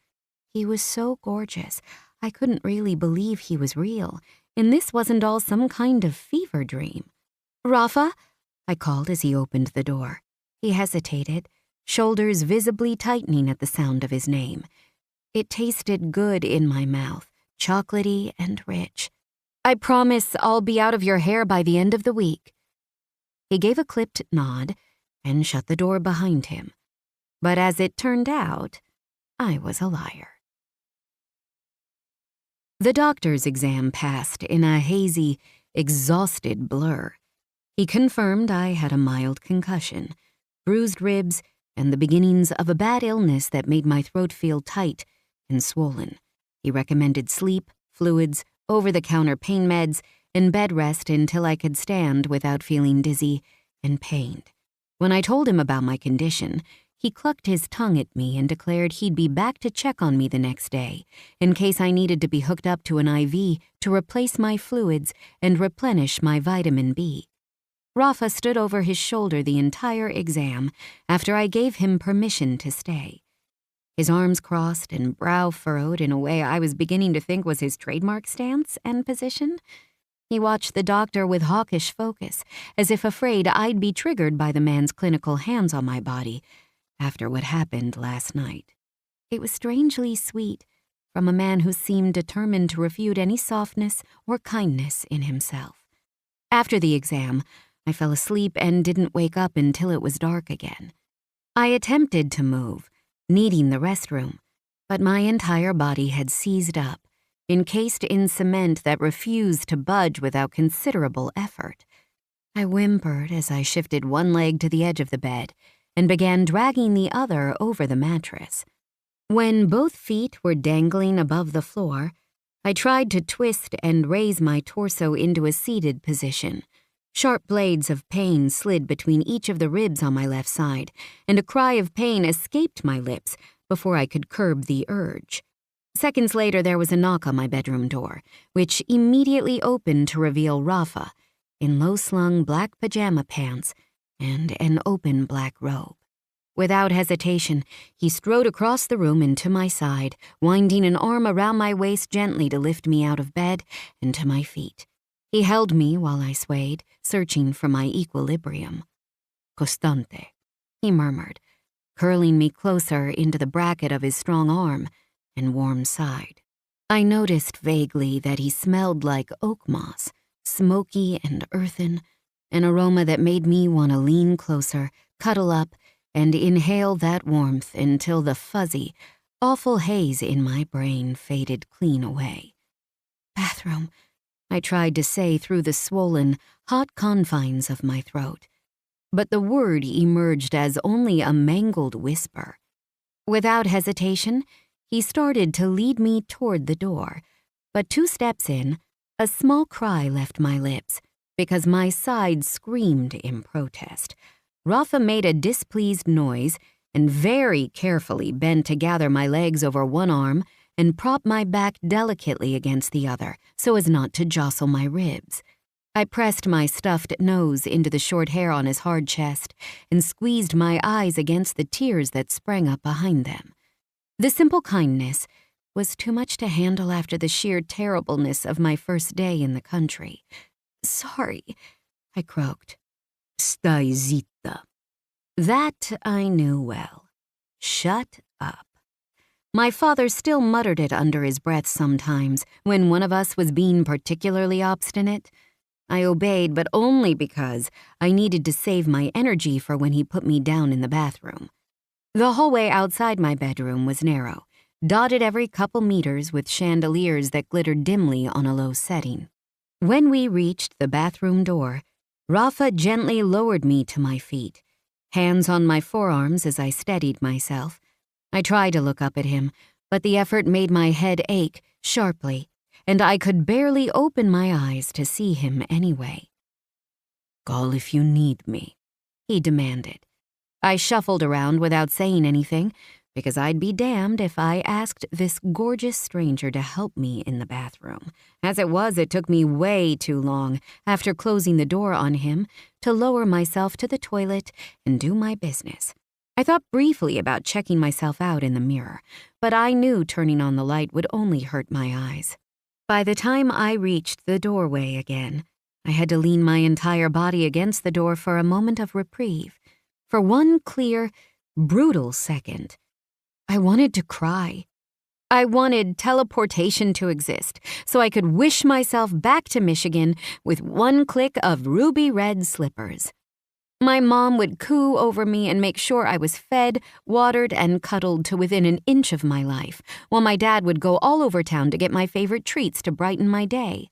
He was so gorgeous, I couldn't really believe he was real, and this wasn't all some kind of fever dream. "Rafa?" I called as he opened the door. He hesitated, shoulders visibly tightening at the sound of his name. It tasted good in my mouth, chocolatey and rich. "I promise I'll be out of your hair by the end of the week." He gave a clipped nod and shut the door behind him. But as it turned out, I was a liar. The doctor's exam passed in a hazy, exhausted blur. He confirmed I had a mild concussion, bruised ribs, and the beginnings of a bad illness that made my throat feel tight and swollen. He recommended sleep, fluids, over-the-counter pain meds, and bed rest until I could stand without feeling dizzy and pained. When I told him about my condition, he clucked his tongue at me and declared he'd be back to check on me the next day, in case I needed to be hooked up to an IV to replace my fluids and replenish my vitamin B. Rafa stood over his shoulder the entire exam after I gave him permission to stay. His arms crossed and brow furrowed in a way I was beginning to think was his trademark stance and position. He watched the doctor with hawkish focus, as if afraid I'd be triggered by the man's clinical hands on my body after what happened last night. It was strangely sweet from a man who seemed determined to refute any softness or kindness in himself. After the exam, I fell asleep and didn't wake up until it was dark again. I attempted to move, needing the restroom, but my entire body had seized up, encased in cement that refused to budge without considerable effort. I whimpered as I shifted one leg to the edge of the bed and began dragging the other over the mattress. When both feet were dangling above the floor, I tried to twist and raise my torso into a seated position, Sharp blades of pain slid between each of the ribs on my left side, and a cry of pain escaped my lips before I could curb the urge. Seconds later, there was a knock on my bedroom door, which immediately opened to reveal Rafa in low-slung black pajama pants and an open black robe. Without hesitation, he strode across the room and to my side, winding an arm around my waist gently to lift me out of bed and to my feet. He held me while I swayed, searching for my equilibrium. "Costante," he murmured, curling me closer into the bracket of his strong arm and warm side. I noticed vaguely that he smelled like oak moss, smoky and earthen, an aroma that made me want to lean closer, cuddle up, and inhale that warmth until the fuzzy, awful haze in my brain faded clean away. "Bathroom," I tried to say through the swollen, hot confines of my throat, but the word emerged as only a mangled whisper. Without hesitation, he started to lead me toward the door, but 2 steps in, a small cry left my lips because my side screamed in protest. Rafa made a displeased noise and very carefully bent to gather my legs over one arm and prop my back delicately against the other so as not to jostle my ribs. I pressed my stuffed nose into the short hair on his hard chest and squeezed my eyes against the tears that sprang up behind them. The simple kindness was too much to handle after the sheer terribleness of my first day in the country. "Sorry," I croaked. "Stai zitta." That I knew well. Shut up. My father still muttered it under his breath sometimes when one of us was being particularly obstinate. I obeyed, but only because I needed to save my energy for when he put me down in the bathroom. The hallway outside my bedroom was narrow, dotted every couple meters with chandeliers that glittered dimly on a low setting. When we reached the bathroom door, Rafa gently lowered me to my feet, hands on my forearms as I steadied myself. I tried to look up at him, but the effort made my head ache sharply, and I could barely open my eyes to see him anyway. "Call if you need me," he demanded. I shuffled around without saying anything, because I'd be damned if I asked this gorgeous stranger to help me in the bathroom. As it was, it took me way too long, after closing the door on him, to lower myself to the toilet and do my business. I thought briefly about checking myself out in the mirror, but I knew turning on the light would only hurt my eyes. By the time I reached the doorway again, I had to lean my entire body against the door for a moment of reprieve. For one clear, brutal second, I wanted to cry. I wanted teleportation to exist so I could wish myself back to Michigan with one click of ruby red slippers. My mom would coo over me and make sure I was fed, watered, and cuddled to within an inch of my life, while my dad would go all over town to get my favorite treats to brighten my day.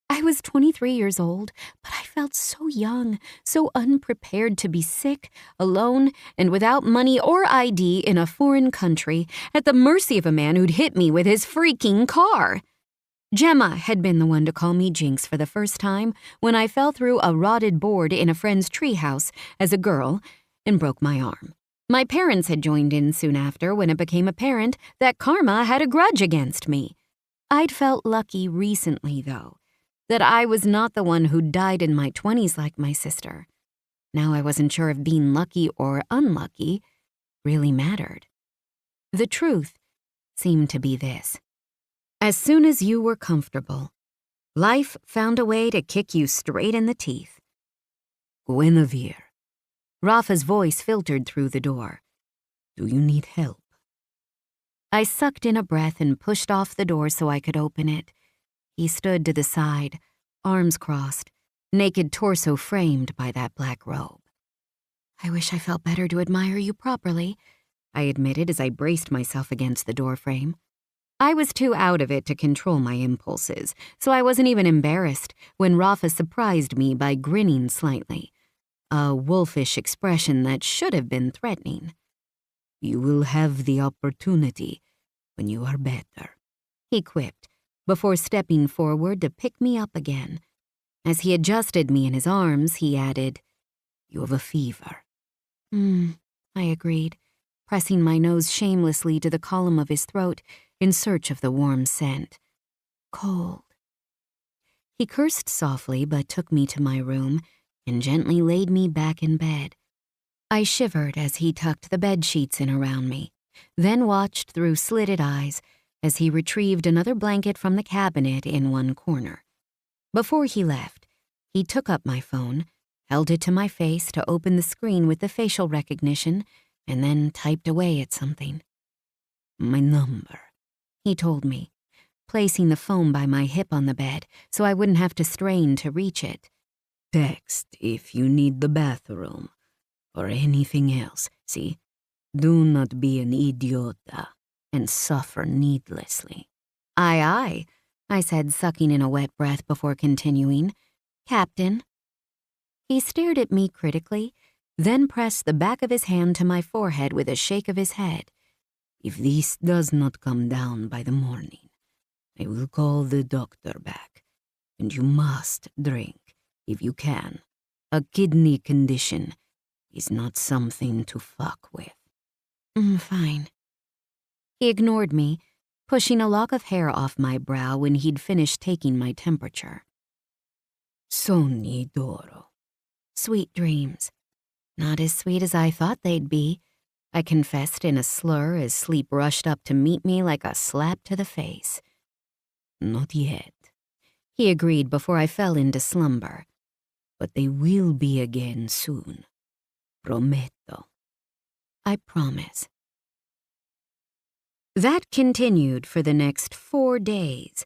I was 23 years old, but I felt so young, so unprepared to be sick, alone, and without money or ID in a foreign country, at the mercy of a man who'd hit me with his freaking car. Gemma had been the one to call me Jinx for the first time when I fell through a rotted board in a friend's treehouse as a girl and broke my arm. My parents had joined in soon after when it became apparent that karma had a grudge against me. I'd felt lucky recently, though, that I was not the one who died in my 20s like my sister. Now I wasn't sure if being lucky or unlucky really mattered. The truth seemed to be this. As soon as you were comfortable, life found a way to kick you straight in the teeth. Guinevere. Rafa's voice filtered through the door. Do you need help? I sucked in a breath and pushed off the door so I could open it. He stood to the side, arms crossed, naked torso framed by that black robe. I wish I felt better to admire you properly, I admitted as I braced myself against the doorframe. I was too out of it to control my impulses, so I wasn't even embarrassed when Rafa surprised me by grinning slightly, a wolfish expression that should have been threatening. You will have the opportunity when you are better, he quipped, before stepping forward to pick me up again. As he adjusted me in his arms, he added, "You have a fever." I agreed, pressing my nose shamelessly to the column of his throat in search of the warm scent. Cold. He cursed softly but took me to my room and gently laid me back in bed. I shivered as he tucked the bed sheets in around me, then watched through slitted eyes as he retrieved another blanket from the cabinet in one corner. Before he left, he took up my phone, held it to my face to open the screen with the facial recognition, and then typed away at something. "My number," he told me, placing the phone by my hip on the bed so I wouldn't have to strain to reach it. "Text if you need the bathroom or anything else. See, do not be an idiota and suffer needlessly." "Aye, aye," I said, sucking in a wet breath before continuing. "Captain." He stared at me critically, then pressed the back of his hand to my forehead with a shake of his head. "If this does not come down by the morning, I will call the doctor back, and you must drink, if you can. A kidney condition is not something to fuck with." Fine." He ignored me, pushing a lock of hair off my brow when he'd finished taking my temperature. "Sogni d'oro." Sweet dreams. Not as sweet as I thought they'd be, I confessed in a slur as sleep rushed up to meet me like a slap to the face. "Not yet," he agreed before I fell into slumber. "But they will be again soon. Prometto." I promise. That continued for the next 4 days.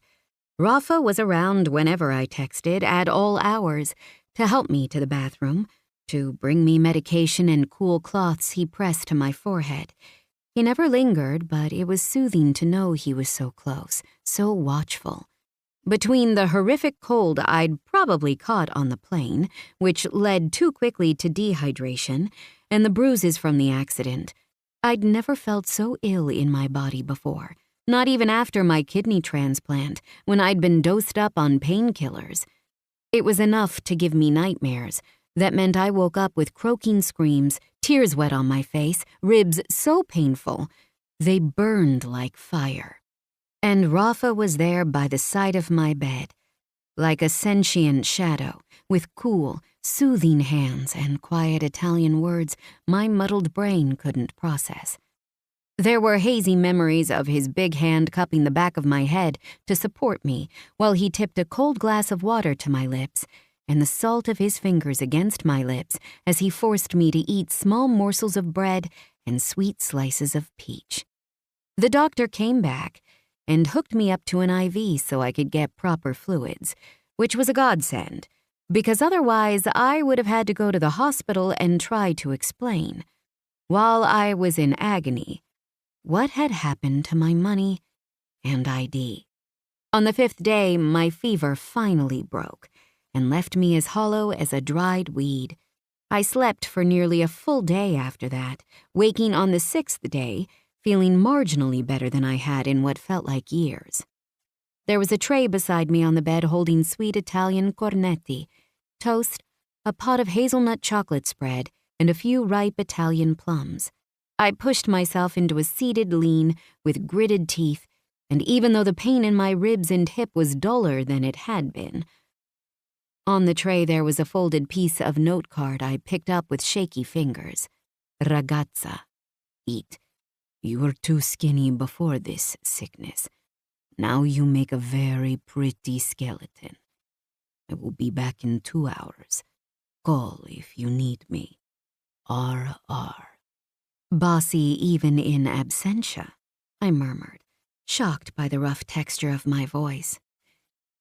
Rafa was around whenever I texted at all hours to help me to the bathroom, to bring me medication and cool cloths he pressed to my forehead. He never lingered, but it was soothing to know he was so close, so watchful. Between the horrific cold I'd probably caught on the plane, which led too quickly to dehydration, and the bruises from the accident, I'd never felt so ill in my body before, not even after my kidney transplant, when I'd been dosed up on painkillers. It was enough to give me nightmares. That meant I woke up with croaking screams, tears wet on my face, ribs so painful, they burned like fire. And Rafa was there by the side of my bed, like a sentient shadow, with cool, soothing hands and quiet Italian words my muddled brain couldn't process. There were hazy memories of his big hand cupping the back of my head to support me while he tipped a cold glass of water to my lips, and the salt of his fingers against my lips as he forced me to eat small morsels of bread and sweet slices of peach. The doctor came back and hooked me up to an IV so I could get proper fluids, which was a godsend, because otherwise I would have had to go to the hospital and try to explain, while I was in agony, what had happened to my money and ID. On the 5th day, my fever finally broke and left me as hollow as a dried weed. I slept for nearly a full day after that, waking on the 6th day, feeling marginally better than I had in what felt like years. There was a tray beside me on the bed holding sweet Italian cornetti, toast, a pot of hazelnut chocolate spread, and a few ripe Italian plums. I pushed myself into a seated lean with gritted teeth, and even though the pain in my ribs and hip was duller than it had been, on the tray there was a folded piece of note card I picked up with shaky fingers. "Ragazza, eat. You were too skinny before this sickness. Now you make a very pretty skeleton. I will be back in 2 hours. Call if you need me. R.R." "Bossy even in absentia," I murmured, shocked by the rough texture of my voice.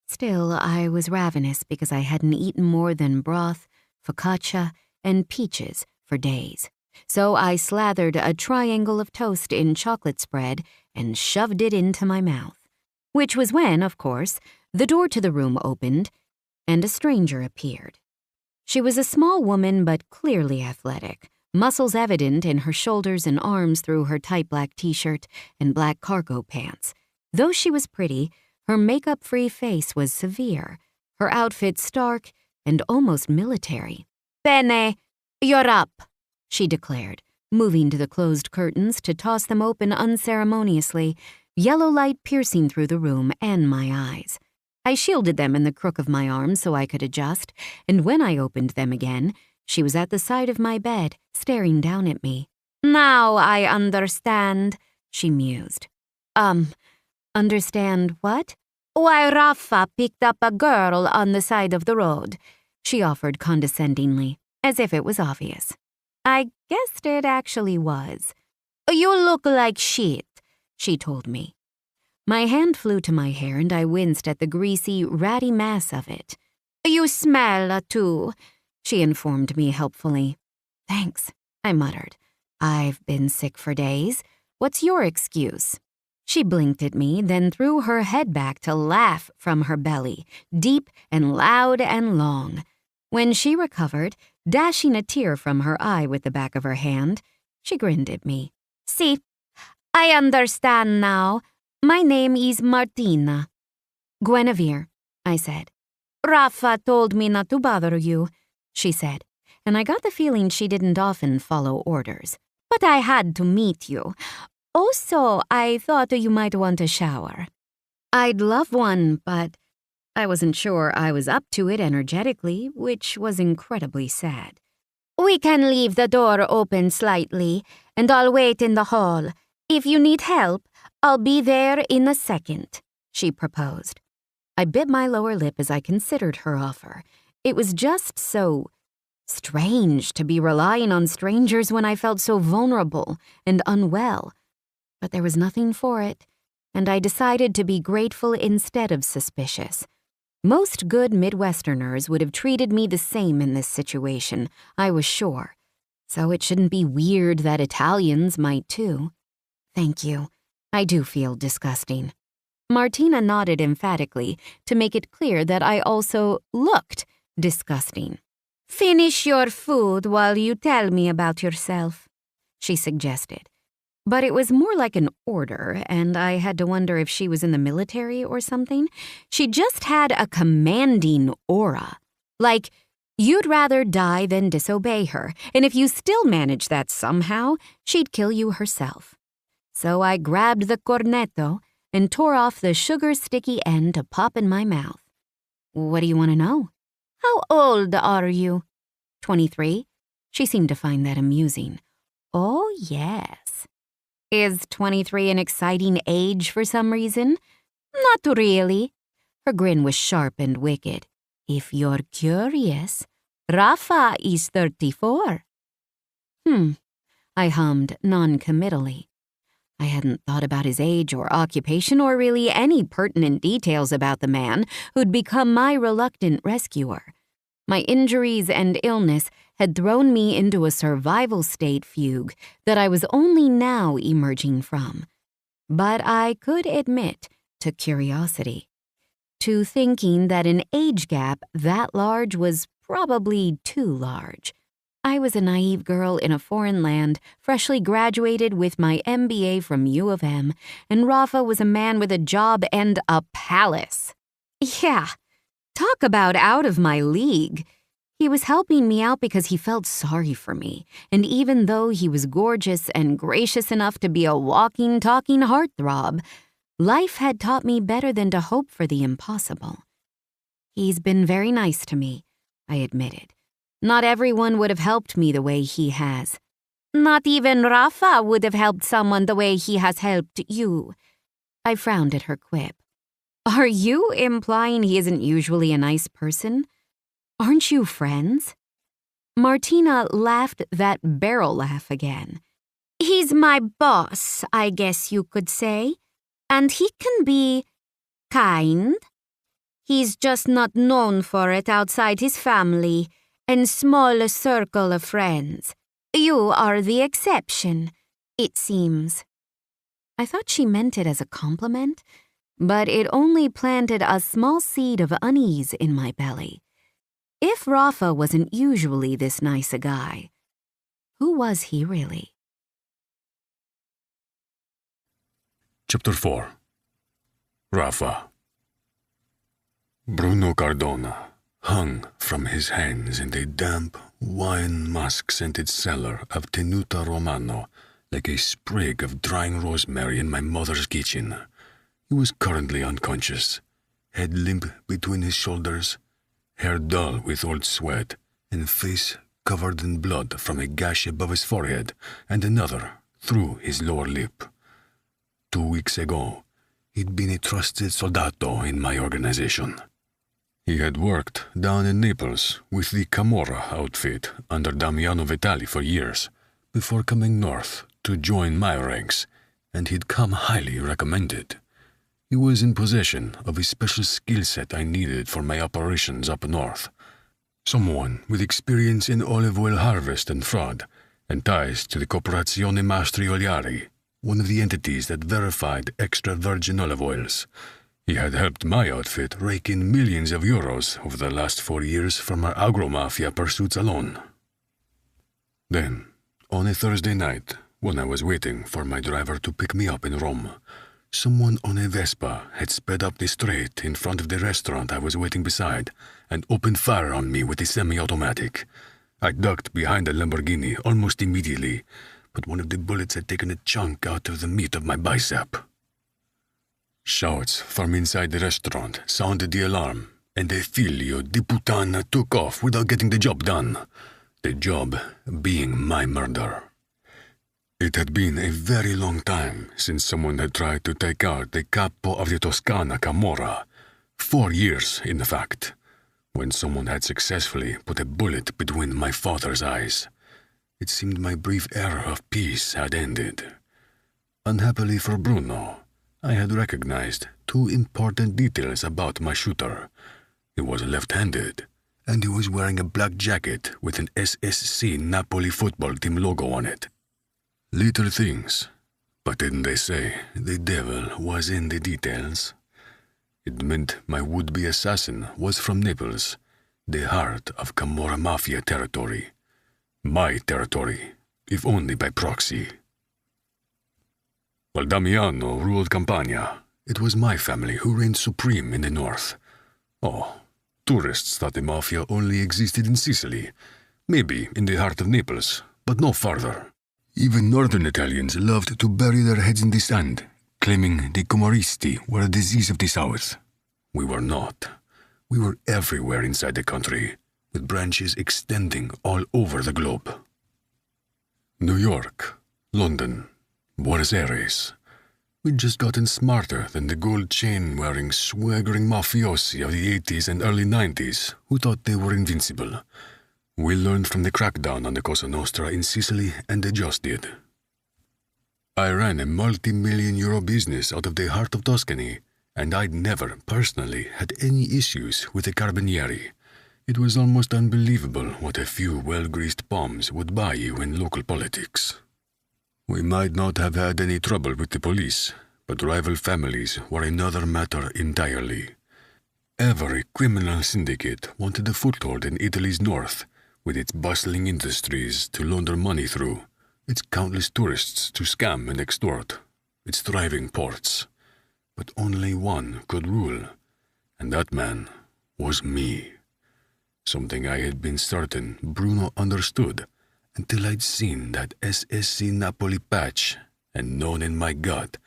Still, I was ravenous because I hadn't eaten more than broth, focaccia, and peaches for days. So I slathered a triangle of toast in chocolate spread and shoved it into my mouth, which was when, of course, the door to the room opened and a stranger appeared. She was a small woman but clearly athletic, muscles evident in her shoulders and arms through her tight black t-shirt and black cargo pants. Though she was pretty, her makeup-free face was severe, her outfit stark and almost military. "Bene, you're up," she declared, moving to the closed curtains to toss them open unceremoniously, yellow light piercing through the room and my eyes. I shielded them in the crook of my arm so I could adjust, and when I opened them again, she was at the side of my bed, staring down at me. "Now I understand," she mused. Understand what?" "Why Rafa picked up a girl on the side of the road," she offered condescendingly, as if it was obvious. I guessed it actually was. "You look like shit," she told me. My hand flew to my hair and I winced at the greasy, ratty mass of it. "You smell, too," she informed me helpfully. "Thanks," I muttered. "I've been sick for days. What's your excuse?" She blinked at me, then threw her head back to laugh from her belly, deep and loud and long. When she recovered, dashing a tear from her eye with the back of her hand, she grinned at me. "See, I understand now. My name is Martina." "Guinevere," I said. "Rafa told me not to bother you," she said, and I got the feeling she didn't often follow orders. "But I had to meet you. Also, I thought you might want a shower." I'd love one, but I wasn't sure I was up to it energetically, which was incredibly sad. "We can leave the door open slightly, and I'll wait in the hall. If you need help, I'll be there in a second," she proposed. I bit my lower lip as I considered her offer. It was just so strange to be relying on strangers when I felt so vulnerable and unwell. But there was nothing for it, and I decided to be grateful instead of suspicious. Most good Midwesterners would have treated me the same in this situation, I was sure. So it shouldn't be weird that Italians might too. "Thank you. I do feel disgusting." Martina nodded emphatically to make it clear that I also looked disgusting. "Finish your food while you tell me about yourself," she suggested. But it was more like an order, and I had to wonder if she was in the military or something. She just had a commanding aura. Like, you'd rather die than disobey her, and if you still managed that somehow, she'd kill you herself. So I grabbed the cornetto and tore off the sugar-sticky end to pop in my mouth. "What do you want to know?" "How old are you?" 23. She seemed to find that amusing. "Oh, yes." "Is 23 an exciting age for some reason?" "Not really." Her grin was sharp and wicked. "If you're curious, Rafa is 34. I hummed non-committally. I hadn't thought about his age or occupation or really any pertinent details about the man who'd become my reluctant rescuer. My injuries and illness had thrown me into a survival state fugue that I was only now emerging from. But I could admit to curiosity, to thinking that an age gap that large was probably too large. I was a naive girl in a foreign land, freshly graduated with my MBA from U of M, and Rafa was a man with a job and a palace. Yeah. Talk about out of my league. He was helping me out because he felt sorry for me, and even though he was gorgeous and gracious enough to be a walking, talking heartthrob, life had taught me better than to hope for the impossible. He's been very nice to me, I admitted. Not everyone would have helped me the way he has. Not even Rafa would have helped someone the way he has helped you. I frowned at her quip. Are you implying he isn't usually a nice person? Aren't you friends? Martina laughed that barrel laugh again. He's my boss, I guess you could say. And he can be kind. He's just not known for it outside his family and small circle of friends. You are the exception, it seems. I thought she meant it as a compliment, but it only planted a small seed of unease in my belly. If Rafa wasn't usually this nice a guy, who was he really? Chapter 4. Rafa. Bruno Cardona hung from his hands in the damp, wine musk-scented cellar of Tenuta Romano like a sprig of drying rosemary in my mother's kitchen. He was currently unconscious, head limp between his shoulders, hair dull with old sweat, and face covered in blood from a gash above his forehead and another through his lower lip. 2 weeks ago, he'd been a trusted soldato in my organization. He had worked down in Naples with the Camorra outfit under Damiano Vitali for years, before coming north to join my ranks, and he'd come highly recommended. He was in possession of a special skill set I needed for my operations up north. Someone with experience in olive oil harvest and fraud, and ties to the Corporazione Mastri Oliari, one of the entities that verified extra virgin olive oils. He had helped my outfit rake in millions of euros over the last 4 years from our agro-mafia pursuits alone. Then, on a Thursday night, when I was waiting for my driver to pick me up in Rome, someone on a Vespa had sped up the street in front of the restaurant I was waiting beside and opened fire on me with a semi-automatic. I ducked behind a Lamborghini almost immediately, but one of the bullets had taken a chunk out of the meat of my bicep. Shouts from inside the restaurant sounded the alarm, and a figlio di puttana took off without getting the job done. The job being my murder. It had been a very long time since someone had tried to take out the capo of the Toscana Camorra. 4 years, in fact, when someone had successfully put a bullet between my father's eyes. It seemed my brief era of peace had ended. Unhappily for Bruno, I had recognized 2 important details about my shooter. He was left-handed, and he was wearing a black jacket with an SSC Napoli football team logo on it. Little things, but didn't they say the devil was in the details? It meant my would-be assassin was from Naples, the heart of Camorra Mafia territory. My territory, if only by proxy. While Damiano ruled Campania, it was my family who reigned supreme in the north. Oh, tourists thought the Mafia only existed in Sicily, maybe in the heart of Naples, but no farther. Even northern Italians loved to bury their heads in the sand, claiming the Comoristi were a disease of the south. We were not. We were everywhere inside the country, with branches extending all over the globe. New York, London, Buenos Aires. We'd just gotten smarter than the gold chain-wearing, swaggering mafiosi of the 80s and early 90s who thought they were invincible. We learned from the crackdown on the Cosa Nostra in Sicily and adjusted. I ran a multi-million-euro business out of the heart of Tuscany, and I'd never, personally, had any issues with the Carabinieri. It was almost unbelievable what a few well-greased palms would buy you in local politics. We might not have had any trouble with the police, but rival families were another matter entirely. Every criminal syndicate wanted a foothold in Italy's north, with its bustling industries to launder money through, its countless tourists to scam and extort, its thriving ports. But only one could rule, and that man was me. Something I had been certain Bruno understood until I'd seen that SSC Napoli patch and known in my gut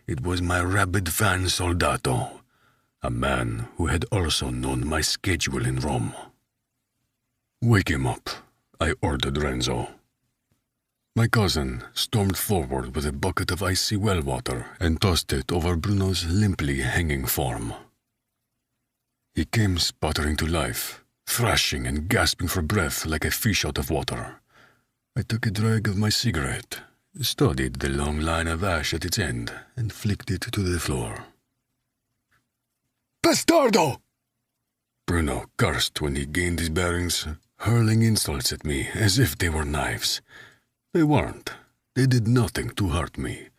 it was my rabid fan Soldato, a man who had also known my schedule in Rome. "Wake him up," I ordered Renzo. My cousin stormed forward with a bucket of icy well water and tossed it over Bruno's limply hanging form. He came sputtering to life, thrashing and gasping for breath like a fish out of water. I took a drag of my cigarette, studied the long line of ash at its end, and flicked it to the floor. "Bastardo!" Bruno cursed when he gained his bearings, hurling insults at me as if they were knives. They weren't. They did nothing to hurt me.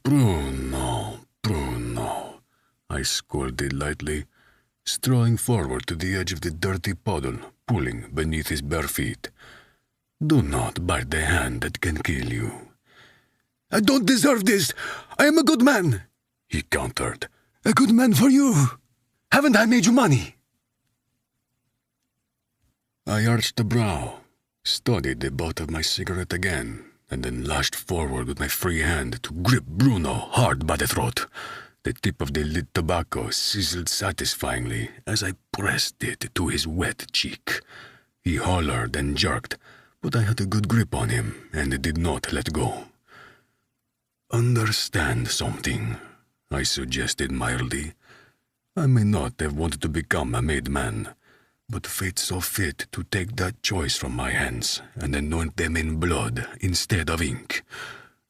"Bruno, Bruno," I scolded lightly, strolling forward to the edge of the dirty puddle, pulling beneath his bare feet. "Do not bite the hand that can kill you." "I don't deserve this! I am a good man!" he countered. "A good man for you!" Haven't I made you money? I arched a brow, studied the butt of my cigarette again, and then lashed forward with my free hand to grip Bruno hard by the throat. The tip of the lit tobacco sizzled satisfyingly as I pressed it to his wet cheek. He hollered and jerked, but I had a good grip on him and did not let go. Understand something, I suggested mildly. I may not have wanted to become a made man, but fate saw fit to take that choice from my hands and anoint them in blood instead of ink.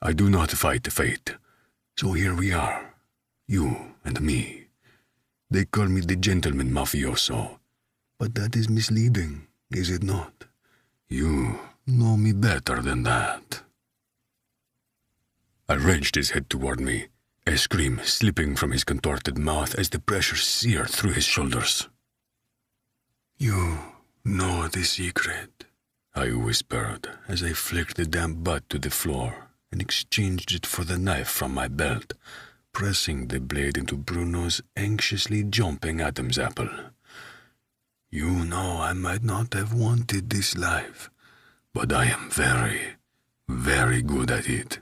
I do not fight fate, so here we are, you and me. They call me the gentleman mafioso, but that is misleading, is it not? You know me better than that. I wrenched his head toward me, a scream slipping from his contorted mouth as the pressure seared through his shoulders. You know the secret, I whispered as I flicked the damp butt to the floor and exchanged it for the knife from my belt, pressing the blade into Bruno's anxiously jumping Adam's apple. You know I might not have wanted this life, but I am very, very good at it.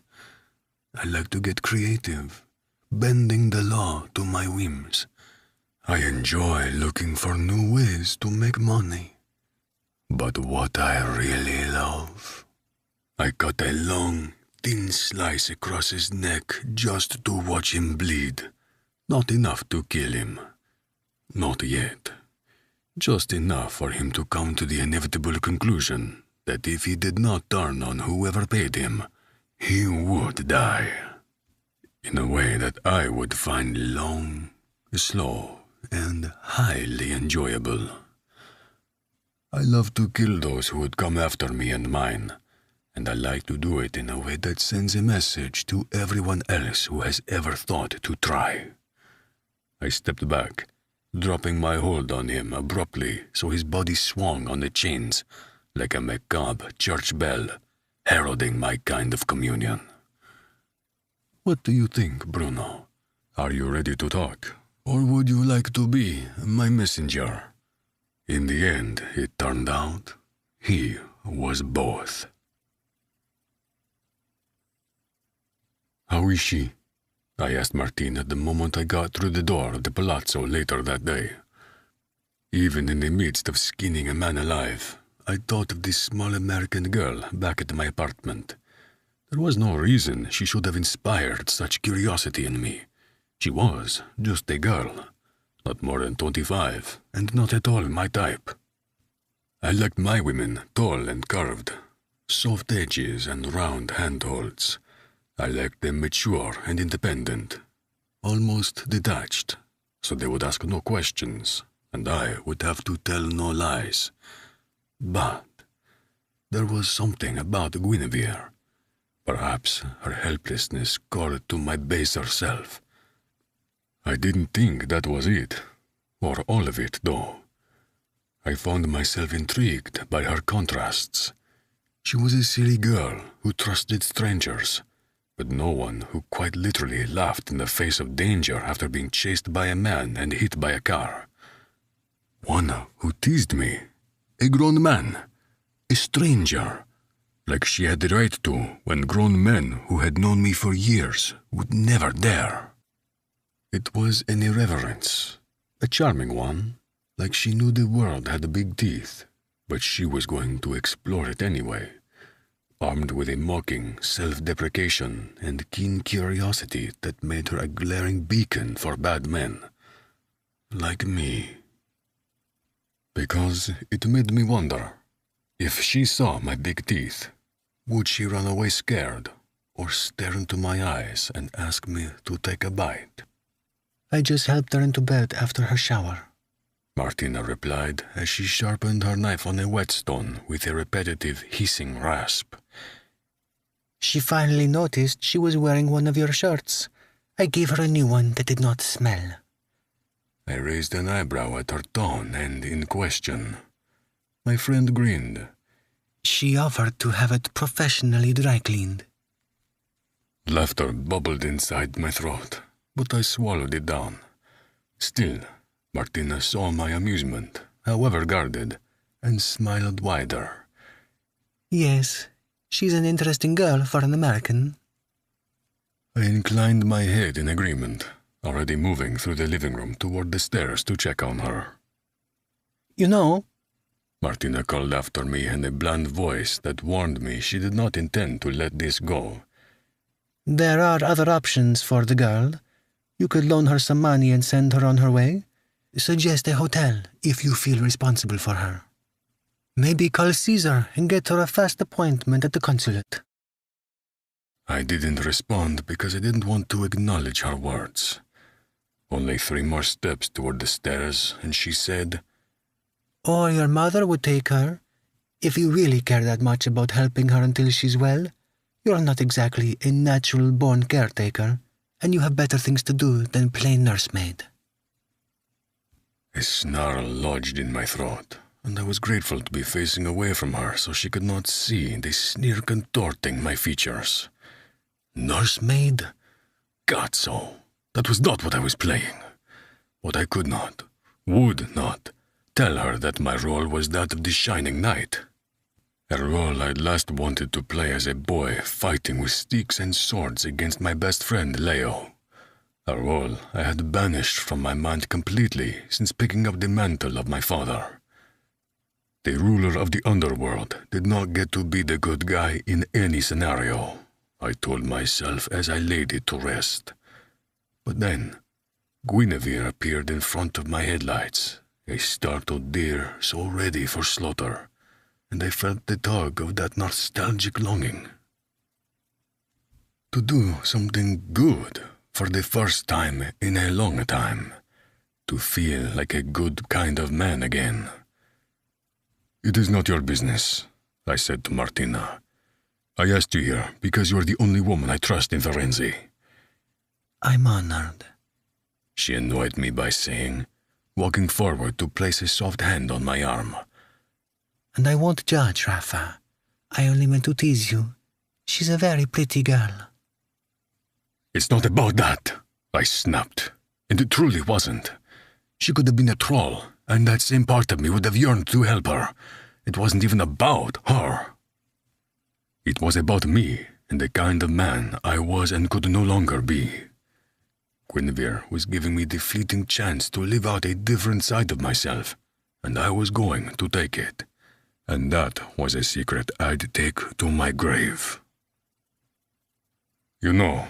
I like to get creative, bending the law to my whims. I enjoy looking for new ways to make money. But what I really love... I cut a long, thin slice across his neck just to watch him bleed. Not enough to kill him. Not yet. Just enough for him to come to the inevitable conclusion that if he did not turn on whoever paid him, he would die. In a way that I would find long, slow, and highly enjoyable. I love to kill those who would come after me and mine, and I like to do it in a way that sends a message to everyone else who has ever thought to try. I stepped back, dropping my hold on him abruptly so his body swung on the chains like a macabre church bell, heralding my kind of communion. What do you think, Bruno? Are you ready to talk? Or would you like to be my messenger? In the end, it turned out he was both. How is she? I asked Martina the moment I got through the door of the palazzo later that day. Even in the midst of skinning a man alive, I thought of this small American girl back at my apartment. There was no reason she should have inspired such curiosity in me. She was just a girl, not more than 25, and not at all my type. I liked my women tall and curved, soft edges and round handholds. I liked them mature and independent, almost detached, so they would ask no questions, and I would have to tell no lies. But there was something about Guinevere. Perhaps her helplessness called to my baser self. I didn't think that was it, or all of it, though. I found myself intrigued by her contrasts. She was a silly girl who trusted strangers, but no one who quite literally laughed in the face of danger after being chased by a man and hit by a car. One who teased me, a grown man, a stranger, like she had the right to when grown men who had known me for years would never dare. It was an irreverence, a charming one, like she knew the world had big teeth, but she was going to explore it anyway, armed with a mocking self-deprecation and keen curiosity that made her a glaring beacon for bad men, like me. Because it made me wonder, if she saw my big teeth, would she run away scared, or stare into my eyes and ask me to take a bite? I just helped her into bed after her shower, Martina replied as she sharpened her knife on a whetstone with a repetitive hissing rasp. She finally noticed she was wearing one of your shirts. I gave her a new one that did not smell. I raised an eyebrow at her tone and in question. My friend grinned. She offered to have it professionally dry cleaned. Laughter bubbled inside my throat, but I swallowed it down. Still, Martina saw my amusement, however guarded, and smiled wider. Yes, she's an interesting girl for an American. I inclined my head in agreement, already moving through the living room toward the stairs to check on her. You know, Martina called after me in a bland voice that warned me she did not intend to let this go. there are other options for the girl. You could loan her some money and send her on her way. Suggest a hotel if you feel responsible for her. Maybe call Caesar and get her a fast appointment at the consulate. I didn't respond because I didn't want to acknowledge her words. Only 3 more steps toward the stairs, and she said, Or your mother would take her. If you really care that much about helping her until she's well, you're not exactly a natural-born caretaker, and you have better things to do than play nursemaid. A snarl lodged in my throat, and I was grateful to be facing away from her so she could not see the sneer contorting my features. Nursemaid? God, so. That was not what I was playing. What I could not, would not, tell her that my role was that of the Shining Knight. A role I'd last wanted to play as a boy fighting with sticks and swords against my best friend Leo. A role I had banished from my mind completely since picking up the mantle of my father. The ruler of the underworld did not get to be the good guy in any scenario, I told myself as I laid it to rest. But then, Guinevere appeared in front of my headlights, a startled deer so ready for slaughter, and I felt the tug of that nostalgic longing. To do something good for the first time in a long time, to feel like a good kind of man again. It is not your business, I said to Martina. I asked you here because you are the only woman I trust in Firenze. I'm honored, she annoyed me by saying, walking forward to place a soft hand on my arm. And I won't judge, Rafa. I only meant to tease you. She's a very pretty girl. It's not about that, I snapped, and it truly wasn't. She could have been a troll, and that same part of me would have yearned to help her. It wasn't even about her. It was about me and the kind of man I was and could no longer be. Guinevere was giving me the fleeting chance to live out a different side of myself, and I was going to take it. And that was a secret I'd take to my grave. You know,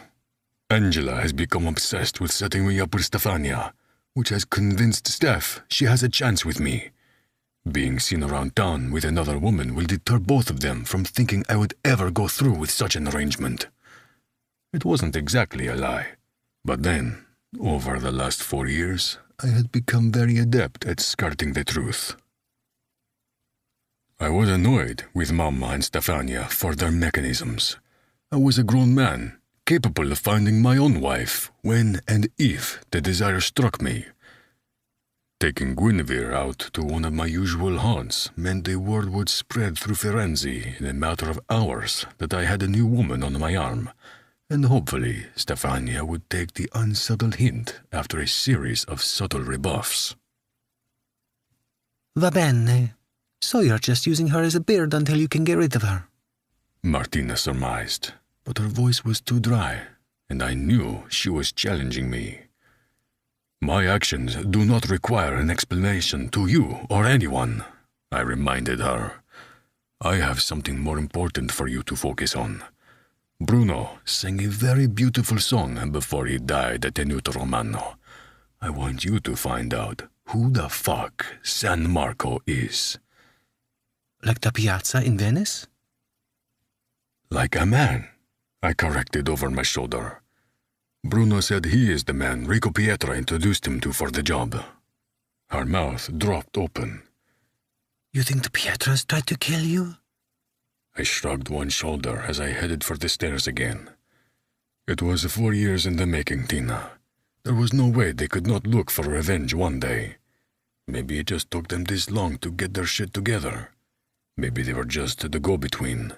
Angela has become obsessed with setting me up with Stefania, which has convinced Steph she has a chance with me. Being seen around town with another woman will deter both of them from thinking I would ever go through with such an arrangement. It wasn't exactly a lie, but then, over the last 4 years, I had become very adept at skirting the truth. I was annoyed with Mama and Stefania for their mechanisms. I was a grown man, capable of finding my own wife when and if the desire struck me. Taking Guinevere out to one of my usual haunts meant the word would spread through Firenze in a matter of hours that I had a new woman on my arm, and hopefully Stefania would take the unsubtle hint after a series of subtle rebuffs. Va bene. So you're just using her as a beard until you can get rid of her. Martina surmised, but her voice was too dry, and I knew she was challenging me. My actions do not require an explanation to you or anyone, I reminded her. I have something more important for you to focus on. Bruno sang a very beautiful song before he died at Tenuto Romano. I want you to find out who the fuck San Marco is. Like the piazza in Venice? Like a man, I corrected over my shoulder. Bruno said he is the man Rico Pietra introduced him to for the job. Her mouth dropped open. You think the Pietras tried to kill you? I shrugged one shoulder as I headed for the stairs again. It was 4 years in the making, Tina. There was no way they could not look for revenge one day. Maybe it just took them this long to get their shit together. Maybe they were just the go-between.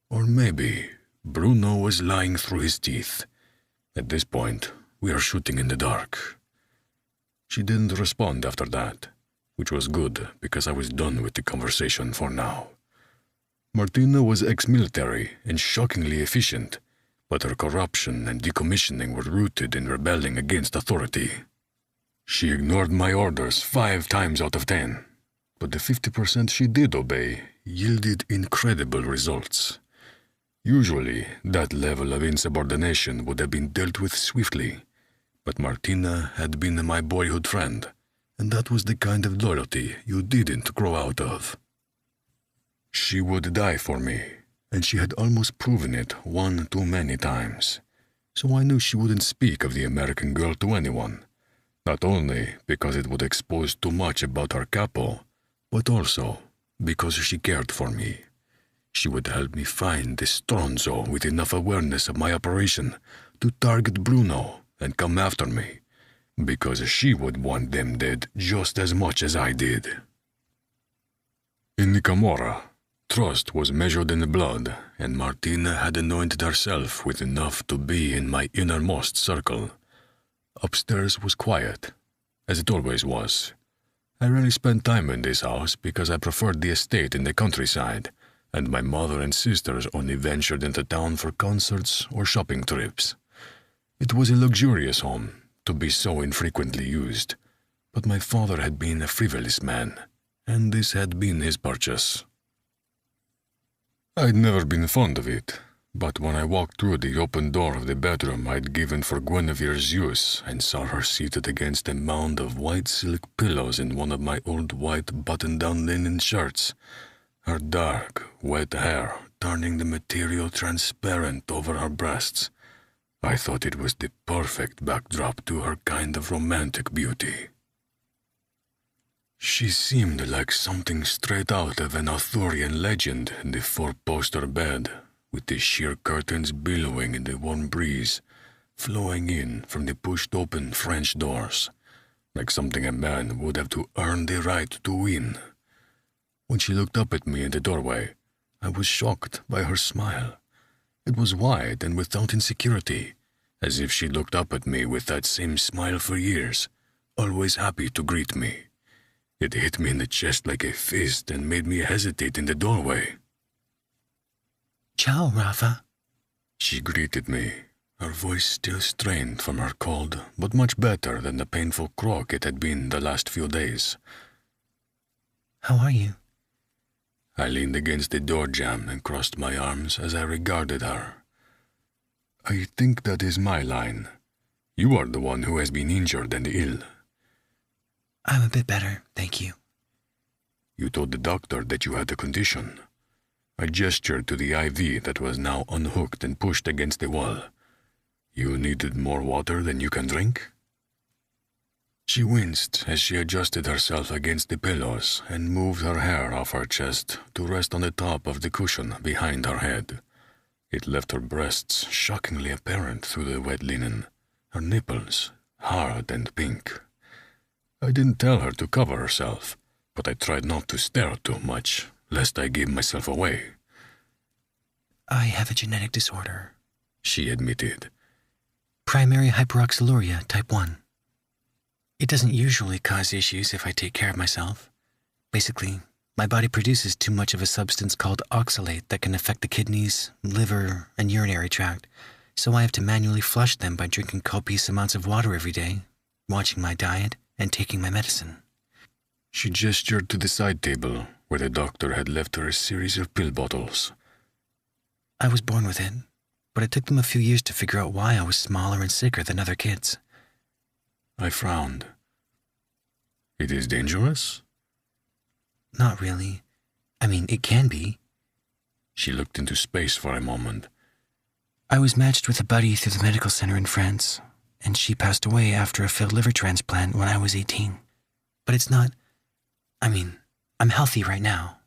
Or maybe Bruno was lying through his teeth. At this point, we are shooting in the dark. She didn't respond after that, which was good because I was done with the conversation for now. Martina was ex-military and shockingly efficient, but her corruption and decommissioning were rooted in rebelling against authority. She ignored my orders 5 times out of 10, but the 50% she did obey yielded incredible results. Usually, that level of insubordination would have been dealt with swiftly, but Martina had been my boyhood friend, and that was the kind of loyalty you didn't grow out of. She would die for me, and she had almost proven it 1 too many times, so I knew she wouldn't speak of the American girl to anyone, not only because it would expose too much about her capo, but also because she cared for me. She would help me find the Stronzo with enough awareness of my operation to target Bruno and come after me, because she would want them dead just as much as I did. In the Camorra, trust was measured in blood, and Martina had anointed herself with enough to be in my innermost circle. Upstairs was quiet, as it always was. I rarely spent time in this house because I preferred the estate in the countryside, and my mother and sisters only ventured into town for concerts or shopping trips. It was a luxurious home, to be so infrequently used, but my father had been a frivolous man, and this had been his purchase. I'd never been fond of it, but when I walked through the open door of the bedroom I'd given for Guinevere's use and saw her seated against a mound of white silk pillows in one of my old white button-down linen shirts, her dark, wet hair turning the material transparent over her breasts, I thought it was the perfect backdrop to her kind of romantic beauty. She seemed like something straight out of an Arthurian legend in the 4-poster bed, with the sheer curtains billowing in the warm breeze, flowing in from the pushed-open French doors, like something a man would have to earn the right to win. When she looked up at me in the doorway, I was shocked by her smile. It was wide and without insecurity, as if she looked up at me with that same smile for years, always happy to greet me. It hit me in the chest like a fist and made me hesitate in the doorway. "Ciao, Rafa," She greeted me, her voice still strained from her cold, but much better than the painful croak it had been the last few days. "How are you?" I leaned against the door jamb and crossed my arms as I regarded her. I think that is my line. You are the one who has been injured and ill. "I'm a bit better, thank you." You told the doctor that you had a condition. I gestured to the IV that was now unhooked and pushed against the wall. You needed more water than you can drink? She winced as she adjusted herself against the pillows and moved her hair off her chest to rest on the top of the cushion behind her head. It left her breasts shockingly apparent through the wet linen, her nipples hard and pink. I didn't tell her to cover herself, but I tried not to stare too much, lest I give myself away. "I have a genetic disorder," she admitted. "Primary hyperoxaluria type 1. It doesn't usually cause issues if I take care of myself. Basically, my body produces too much of a substance called oxalate that can affect the kidneys, liver, and urinary tract, so I have to manually flush them by drinking copious amounts of water every day, watching my diet, and taking my medicine." She gestured to the side table, where the doctor had left her a series of pill bottles. "I was born with it, but it took them a few years to figure out why I was smaller and sicker than other kids." I frowned. It is dangerous? "Not really. I mean, it can be." She looked into space for a moment. "I was matched with a buddy through the medical center in France, and she passed away after a failed liver transplant when I was 18. But it's not... I mean, I'm healthy right now."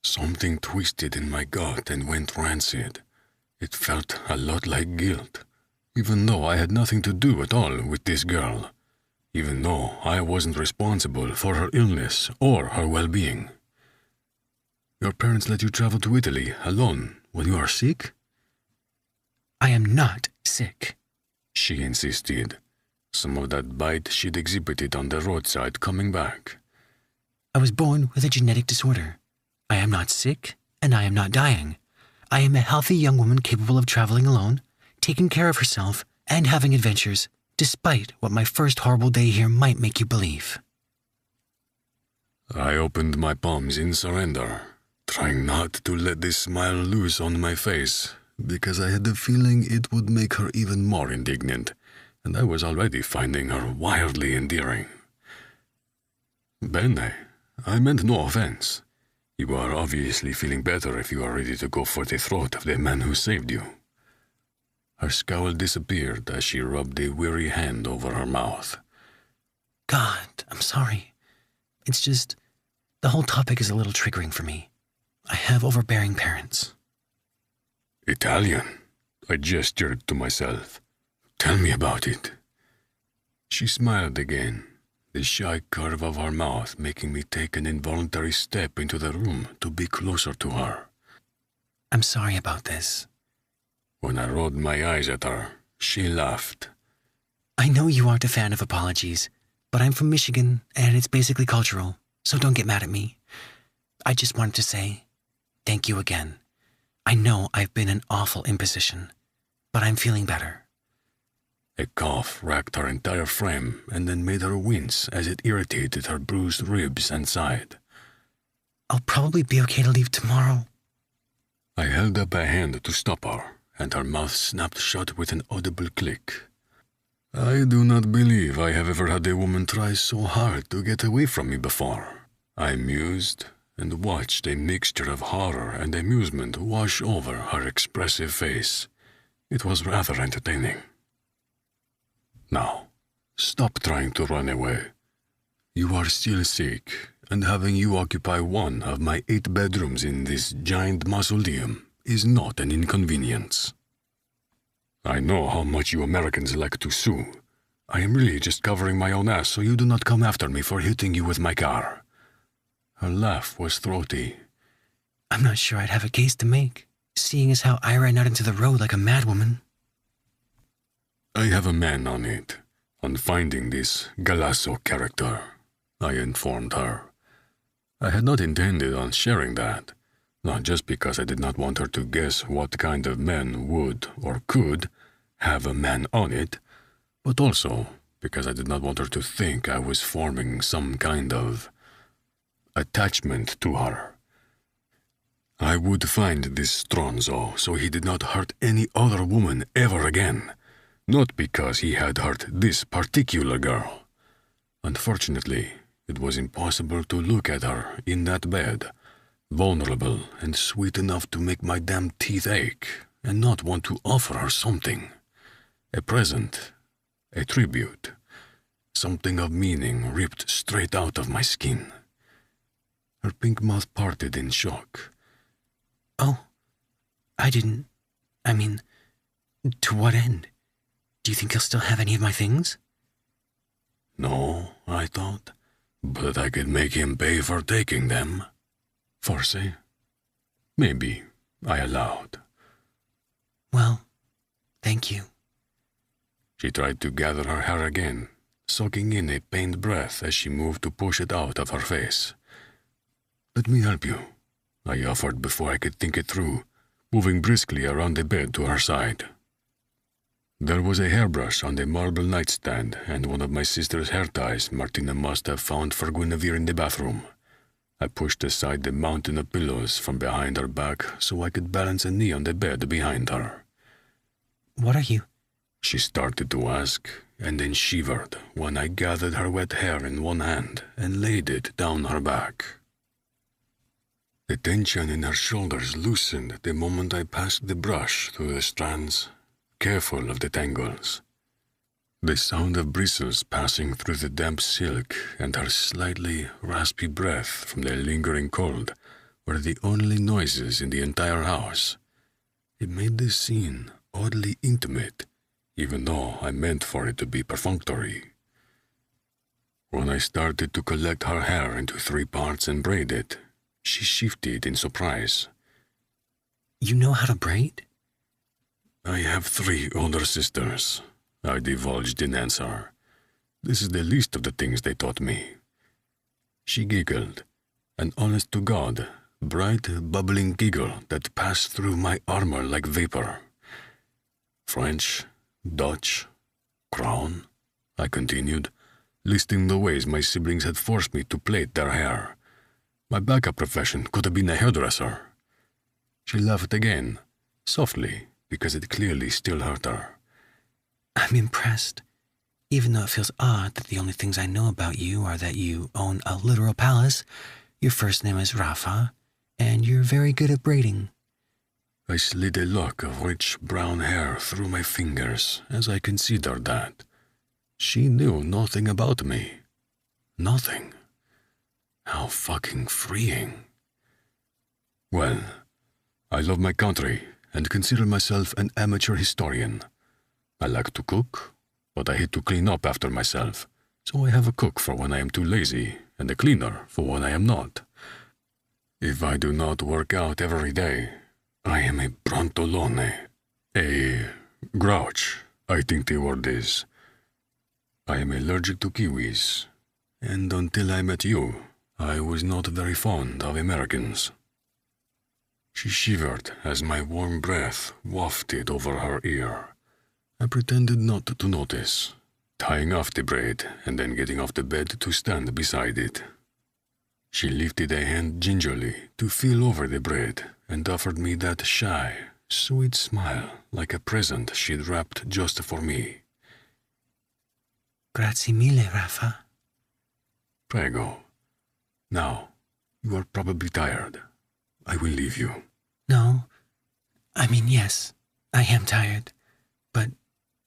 Something twisted in my gut and went rancid. It felt a lot like guilt, even though I had nothing to do at all with this girl, even though I wasn't responsible for her illness or her well-being. Your parents let you travel to Italy alone when you are sick? "I am not sick." She insisted. some of that bite she'd exhibited on the roadside coming back. I was born with a genetic disorder. I am not sick, and I am not dying. I am a healthy young woman capable of traveling alone, taking care of herself, and having adventures, despite what my first horrible day here might make you believe. I opened my palms in surrender, trying not to let this smile loose on my face, because I had the feeling it would make her even more indignant, and I was already finding her wildly endearing. Bene, I meant no offense. You are obviously feeling better if you are ready to go for the throat of the man who saved you. Her scowl disappeared as she rubbed a weary hand over her mouth. God, I'm sorry. It's just, the whole topic is a little triggering for me. I have overbearing parents. Italian? I gestured to myself. Tell me about it. She smiled again, the shy curve of her mouth making me take an involuntary step into the room to be closer to her. I'm sorry about this. When I rolled my eyes at her, she laughed. I know you aren't a fan of apologies, but I'm from Michigan, and it's basically cultural, so don't get mad at me. I just wanted to say, thank you again. I know I've been an awful imposition, but I'm feeling better. A cough racked her entire frame and then made her wince as it irritated her bruised ribs and side. I'll probably be okay to leave tomorrow. I held up a hand to stop her, and her mouth snapped shut with an audible click. I do not believe I have ever had a woman try so hard to get away from me before. I mused and watched a mixture of horror and amusement wash over her expressive face. It was rather entertaining. Now, stop trying to run away. You are still sick, and having you occupy one of my 8 bedrooms in this giant mausoleum is not an inconvenience. I know how much you Americans like to sue. I am really just covering my own ass so you do not come after me for hitting you with my car. Her laugh was throaty. I'm not sure I'd have a case to make, seeing as how I ran out into the road like a madwoman. I have a man on it, on finding this Galasso character, I informed her. I had not intended on sharing that, not just because I did not want her to guess what kind of man would or could have a man on it, but also because I did not want her to think I was forming some kind of attachment to her. I would find this Stronzo so he did not hurt any other woman ever again, not because he had hurt this particular girl. Unfortunately, it was impossible to look at her in that bed, vulnerable and sweet enough to make my damn teeth ache, and not want to offer her something. A present, a tribute, something of meaning ripped straight out of my skin. Her pink mouth parted in shock. Oh, to what end? Do you think he'll still have any of my things? No, I thought, but I could make him pay for taking them. Forse? Maybe, I allowed. Well, thank you. She tried to gather her hair again, soaking in a pained breath as she moved to push it out of her face. Let me help you, I offered before I could think it through, moving briskly around the bed to her side. There was a hairbrush on the marble nightstand and one of my sister's hair ties Martina must have found for Guinevere in the bathroom. I pushed aside the mountain of pillows from behind her back so I could balance a knee on the bed behind her. What are you? She started to ask, and then shivered when I gathered her wet hair in one hand and laid it down her back. The tension in her shoulders loosened the moment I passed the brush through the strands, careful of the tangles. The sound of bristles passing through the damp silk and her slightly raspy breath from the lingering cold were the only noises in the entire house. It made the scene oddly intimate, even though I meant for it to be perfunctory. When I started to collect her hair into 3 parts and braid it, she shifted in surprise. You know how to braid? I have 3 older sisters, I divulged in answer. This is the least of the things they taught me." She giggled, an honest-to-God, bright, bubbling giggle that passed through my armor like vapor. "French, Dutch, Crown," I continued, listing the ways my siblings had forced me to plait their hair. My backup profession could have been a hairdresser. She laughed again, softly, because it clearly still hurt her. I'm impressed, even though it feels odd that the only things I know about you are that you own a literal palace, your first name is Rafa, and you're very good at braiding. I slid a lock of rich brown hair through my fingers as I considered that. She knew nothing about me. Nothing. How fucking freeing. Well, I love my country and consider myself an amateur historian. I like to cook, but I hate to clean up after myself, so I have a cook for when I am too lazy and a cleaner for when I am not. If I do not work out every day, I am a brontolone, a grouch, I think the word is. I am allergic to kiwis, and until I met you, I was not very fond of Americans. She shivered as my warm breath wafted over her ear. I pretended not to notice, tying off the braid and then getting off the bed to stand beside it. She lifted a hand gingerly to feel over the braid and offered me that shy, sweet smile like a present she'd wrapped just for me. Grazie mille, Rafa. Prego. Now, you are probably tired. I will leave you. No, I mean, yes, I am tired, but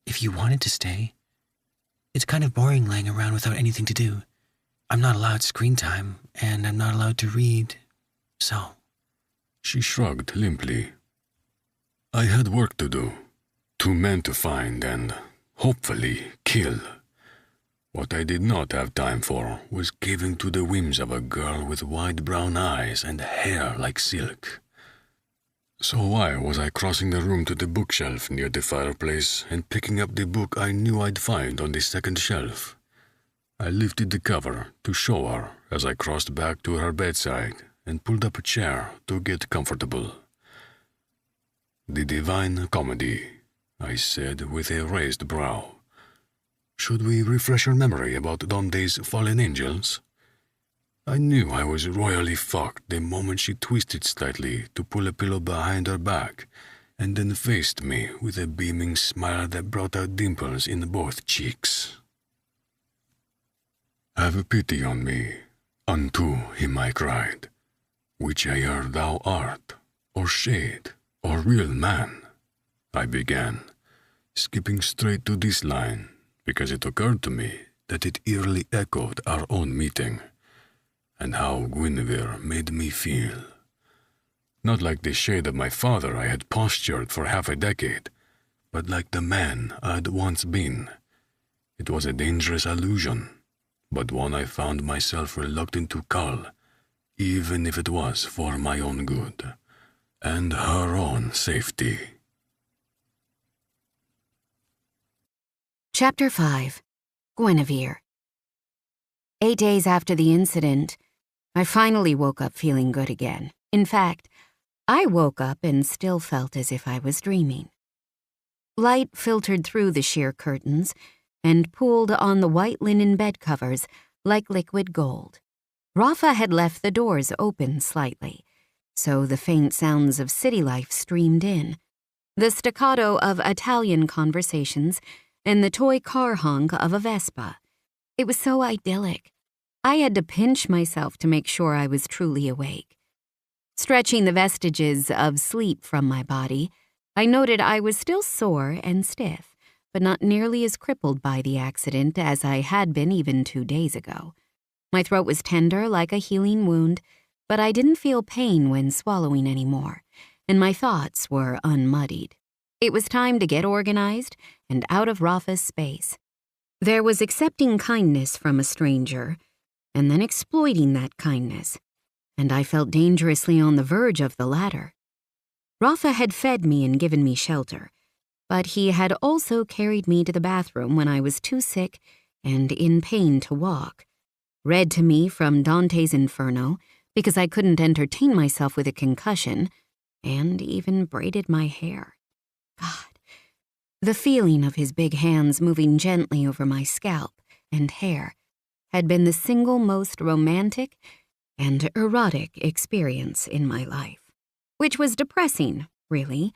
if you wanted to stay, it's kind of boring laying around without anything to do. I'm not allowed screen time, and I'm not allowed to read, so... She shrugged limply. I had work to do, 2 men to find and, hopefully, kill. What I did not have time for was giving to the whims of a girl with wide brown eyes and hair like silk. So why was I crossing the room to the bookshelf near the fireplace and picking up the book I knew I'd find on the second shelf? I lifted the cover to show her as I crossed back to her bedside and pulled up a chair to get comfortable. "The Divine Comedy," I said with a raised brow. "Should we refresh your memory about Dante's Fallen Angels?" I knew I was royally fucked the moment she twisted slightly to pull a pillow behind her back and then faced me with a beaming smile that brought out dimples in both cheeks. "Have pity on me, unto him I cried, whiche'er thou art, or shade, or real man," I began, skipping straight to this line because it occurred to me that it eerily echoed our own meeting, and how Guinevere made me feel. Not like the shade of my father I had postured for half a decade, but like the man I'd once been. It was a dangerous illusion, but one I found myself reluctant to cull, even if it was for my own good, and her own safety. Chapter 5. Guinevere. 8 days after the incident, I finally woke up feeling good again. In fact, I woke up and still felt as if I was dreaming. Light filtered through the sheer curtains and pooled on the white linen bed covers like liquid gold. Rafa had left the doors open slightly, so the faint sounds of city life streamed in. The staccato of Italian conversations and the toy car honk of a Vespa. It was so idyllic. I had to pinch myself to make sure I was truly awake. Stretching the vestiges of sleep from my body, I noted I was still sore and stiff, but not nearly as crippled by the accident as I had been even 2 days ago. My throat was tender like a healing wound, but I didn't feel pain when swallowing anymore, and my thoughts were unmuddied. It was time to get organized and out of Rafa's space. There was accepting kindness from a stranger, and then exploiting that kindness, and I felt dangerously on the verge of the latter. Rafa had fed me and given me shelter, but he had also carried me to the bathroom when I was too sick and in pain to walk, read to me from Dante's Inferno because I couldn't entertain myself with a concussion, and even braided my hair. God, the feeling of his big hands moving gently over my scalp and hair had been the single most romantic and erotic experience in my life, which was depressing, really,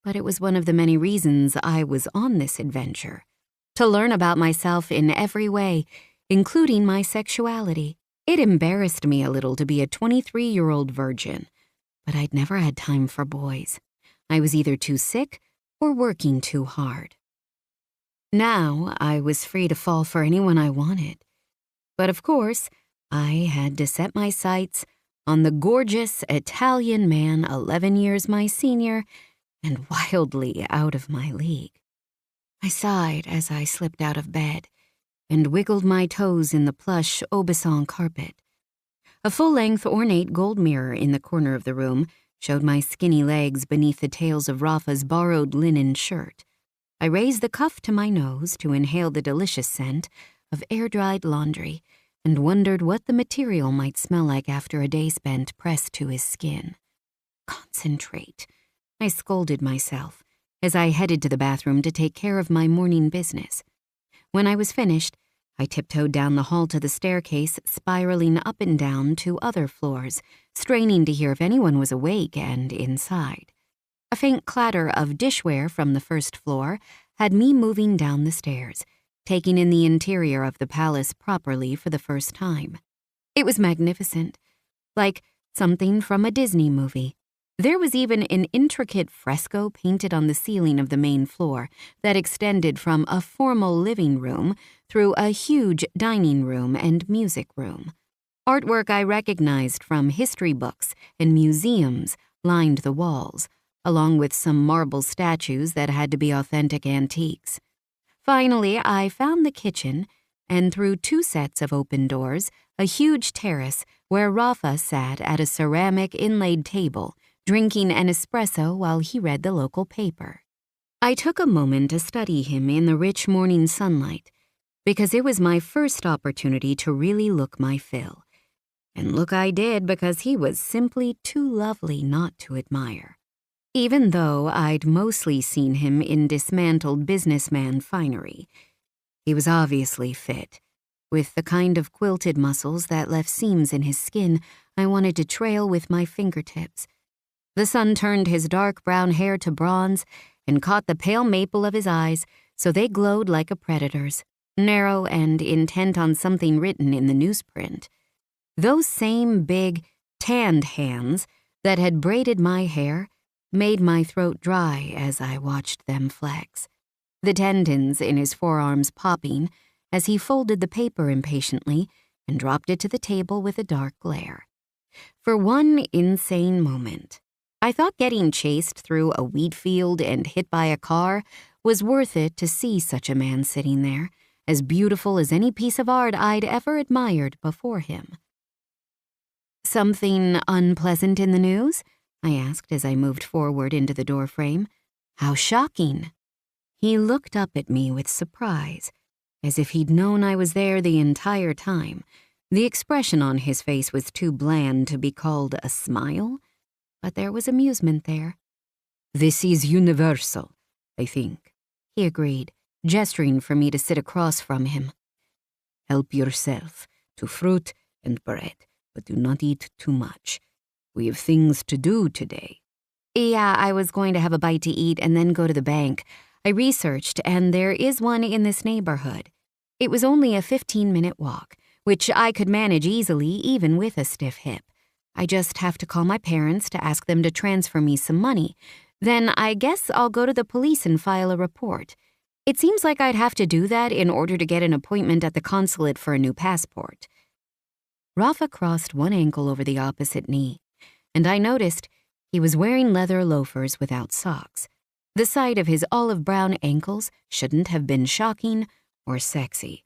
but it was one of the many reasons I was on this adventure, to learn about myself in every way, including my sexuality. It embarrassed me a little to be a 23-year-old virgin, but I'd never had time for boys. I was either too sick or working too hard. Now I was free to fall for anyone I wanted. But of course, I had to set my sights on the gorgeous Italian man 11 years my senior and wildly out of my league. I sighed as I slipped out of bed and wiggled my toes in the plush Aubusson carpet. A full-length ornate gold mirror in the corner of the room showed my skinny legs beneath the tails of Rafa's borrowed linen shirt. I raised the cuff to my nose to inhale the delicious scent of air-dried laundry and wondered what the material might smell like after a day spent pressed to his skin. Concentrate, I scolded myself as I headed to the bathroom to take care of my morning business. When I was finished, I tiptoed down the hall to the staircase, spiraling up and down to other floors, straining to hear if anyone was awake and inside. A faint clatter of dishware from the first floor had me moving down the stairs, taking in the interior of the palace properly for the first time. It was magnificent, like something from a Disney movie. There was even an intricate fresco painted on the ceiling of the main floor that extended from a formal living room through a huge dining room and music room. Artwork I recognized from history books and museums lined the walls, along with some marble statues that had to be authentic antiques. Finally, I found the kitchen, and through 2 sets of open doors, a huge terrace where Rafa sat at a ceramic inlaid table, drinking an espresso while he read the local paper. I took a moment to study him in the rich morning sunlight, because it was my first opportunity to really look my fill. And look I did because he was simply too lovely not to admire. Even though I'd mostly seen him in dismantled businessman finery, he was obviously fit, with the kind of quilted muscles that left seams in his skin I wanted to trail with my fingertips. The sun turned his dark brown hair to bronze and caught the pale maple of his eyes so they glowed like a predator's, narrow and intent on something written in the newsprint. Those same big, tanned hands that had braided my hair made my throat dry as I watched them flex, the tendons in his forearms popping as he folded the paper impatiently and dropped it to the table with a dark glare. For one insane moment, I thought getting chased through a wheat field and hit by a car was worth it to see such a man sitting there, as beautiful as any piece of art I'd ever admired before him. "Something unpleasant in the news?" I asked as I moved forward into the doorframe. "How shocking." He looked up at me with surprise, as if he'd known I was there the entire time. The expression on his face was too bland to be called a smile, but there was amusement there. "This is universal, I think," he agreed, gesturing for me to sit across from him. "Help yourself to fruit and bread, but do not eat too much. We have things to do today." "Yeah, I was going to have a bite to eat and then go to the bank. I researched, and there is one in this neighborhood. It was only a 15-minute walk, which I could manage easily even with a stiff hip. I just have to call my parents to ask them to transfer me some money. Then I guess I'll go to the police and file a report. It seems like I'd have to do that in order to get an appointment at the consulate for a new passport." Rafa crossed one ankle over the opposite knee, and I noticed he was wearing leather loafers without socks. The sight of his olive-brown ankles shouldn't have been shocking or sexy,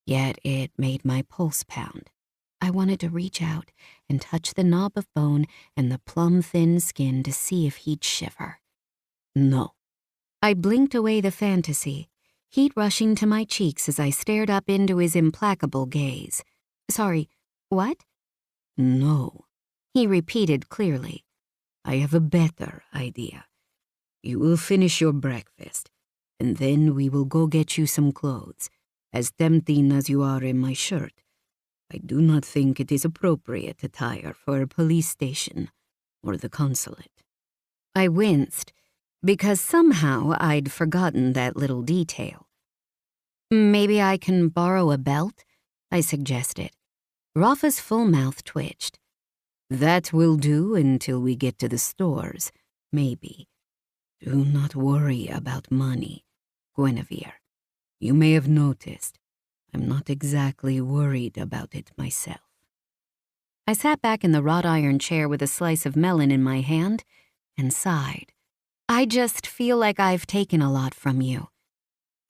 yet it made my pulse pound. I wanted to reach out and touch the knob of bone and the plum-thin skin to see if he'd shiver. No. I blinked away the fantasy heat rushing to my cheeks as I stared up into his implacable gaze. Sorry, what? No, He repeated clearly. I have a better idea. You will finish your breakfast, and then we will go get you some clothes, as tempting as you are in my shirt. I do not think it is appropriate attire for a police station or the consulate. I winced, because somehow I'd forgotten that little detail. Maybe I can borrow a belt? I suggested. Rafa's full mouth twitched. That will do until we get to the stores, maybe. Do not worry about money, Guinevere. You may have noticed, I'm not exactly worried about it myself. I sat back in the wrought iron chair with a slice of melon in my hand and sighed. I just feel like I've taken a lot from you.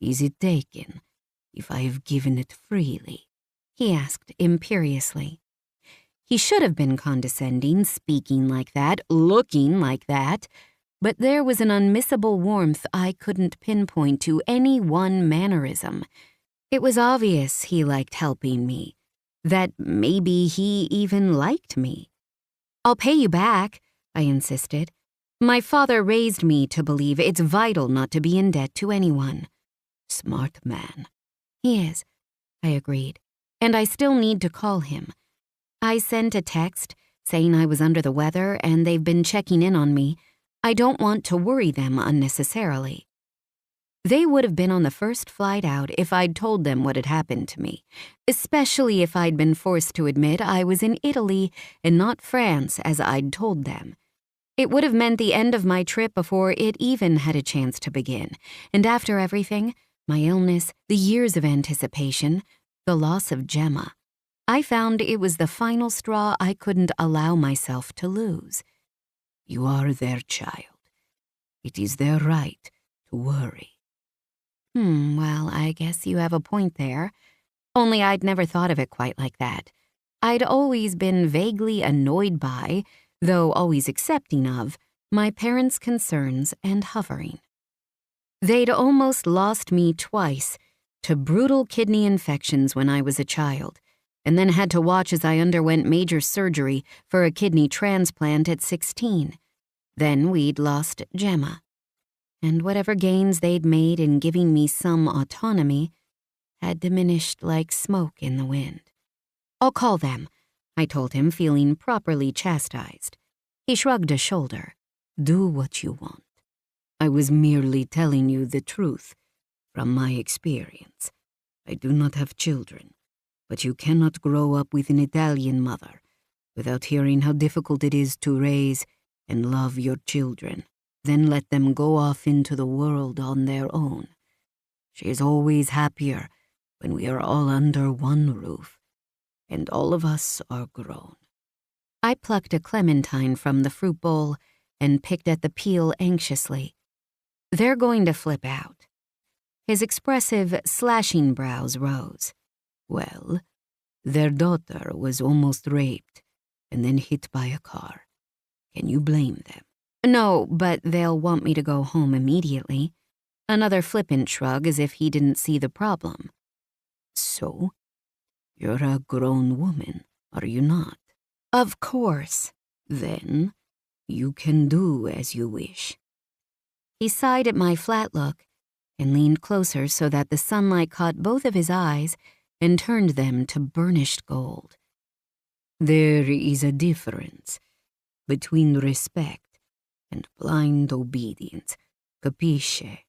Is it taken, if I have given it freely? He asked imperiously. He should have been condescending, speaking like that, looking like that, but there was an unmissable warmth I couldn't pinpoint to any one mannerism. It was obvious he liked helping me, that maybe he even liked me. I'll pay you back, I insisted. My father raised me to believe it's vital not to be in debt to anyone. Smart man. He is, I agreed, and I still need to call him. I sent a text saying I was under the weather and they've been checking in on me. I don't want to worry them unnecessarily. They would have been on the first flight out if I'd told them what had happened to me, especially if I'd been forced to admit I was in Italy and not France as I'd told them. It would have meant the end of my trip before it even had a chance to begin, and after everything, my illness, the years of anticipation, the loss of Gemma, I found it was the final straw I couldn't allow myself to lose. You are their child. It is their right to worry. Well, I guess you have a point there. Only I'd never thought of it quite like that. I'd always been vaguely annoyed by, though always accepting of, my parents' concerns and hovering. They'd almost lost me twice to brutal kidney infections when I was a child, and then had to watch as I underwent major surgery for a kidney transplant at 16. Then we'd lost Gemma, and whatever gains they'd made in giving me some autonomy had diminished like smoke in the wind. I'll call them, I told him, feeling properly chastised. He shrugged a shoulder. Do what you want. I was merely telling you the truth from my experience. I do not have children, but you cannot grow up with an Italian mother without hearing how difficult it is to raise and love your children, then let them go off into the world on their own. She is always happier when we are all under one roof, and all of us are grown. I plucked a clementine from the fruit bowl and picked at the peel anxiously. They're going to flip out. His expressive, slashing brows rose. Well, their daughter was almost raped and then hit by a car. Can you blame them? No, but they'll want me to go home immediately. Another flippant shrug as if he didn't see the problem. So? You're a grown woman, are you not? Of course. Then you can do as you wish. He sighed at my flat look and leaned closer so that the sunlight caught both of his eyes and turned them to burnished gold. There is a difference between respect and blind obedience, capisce?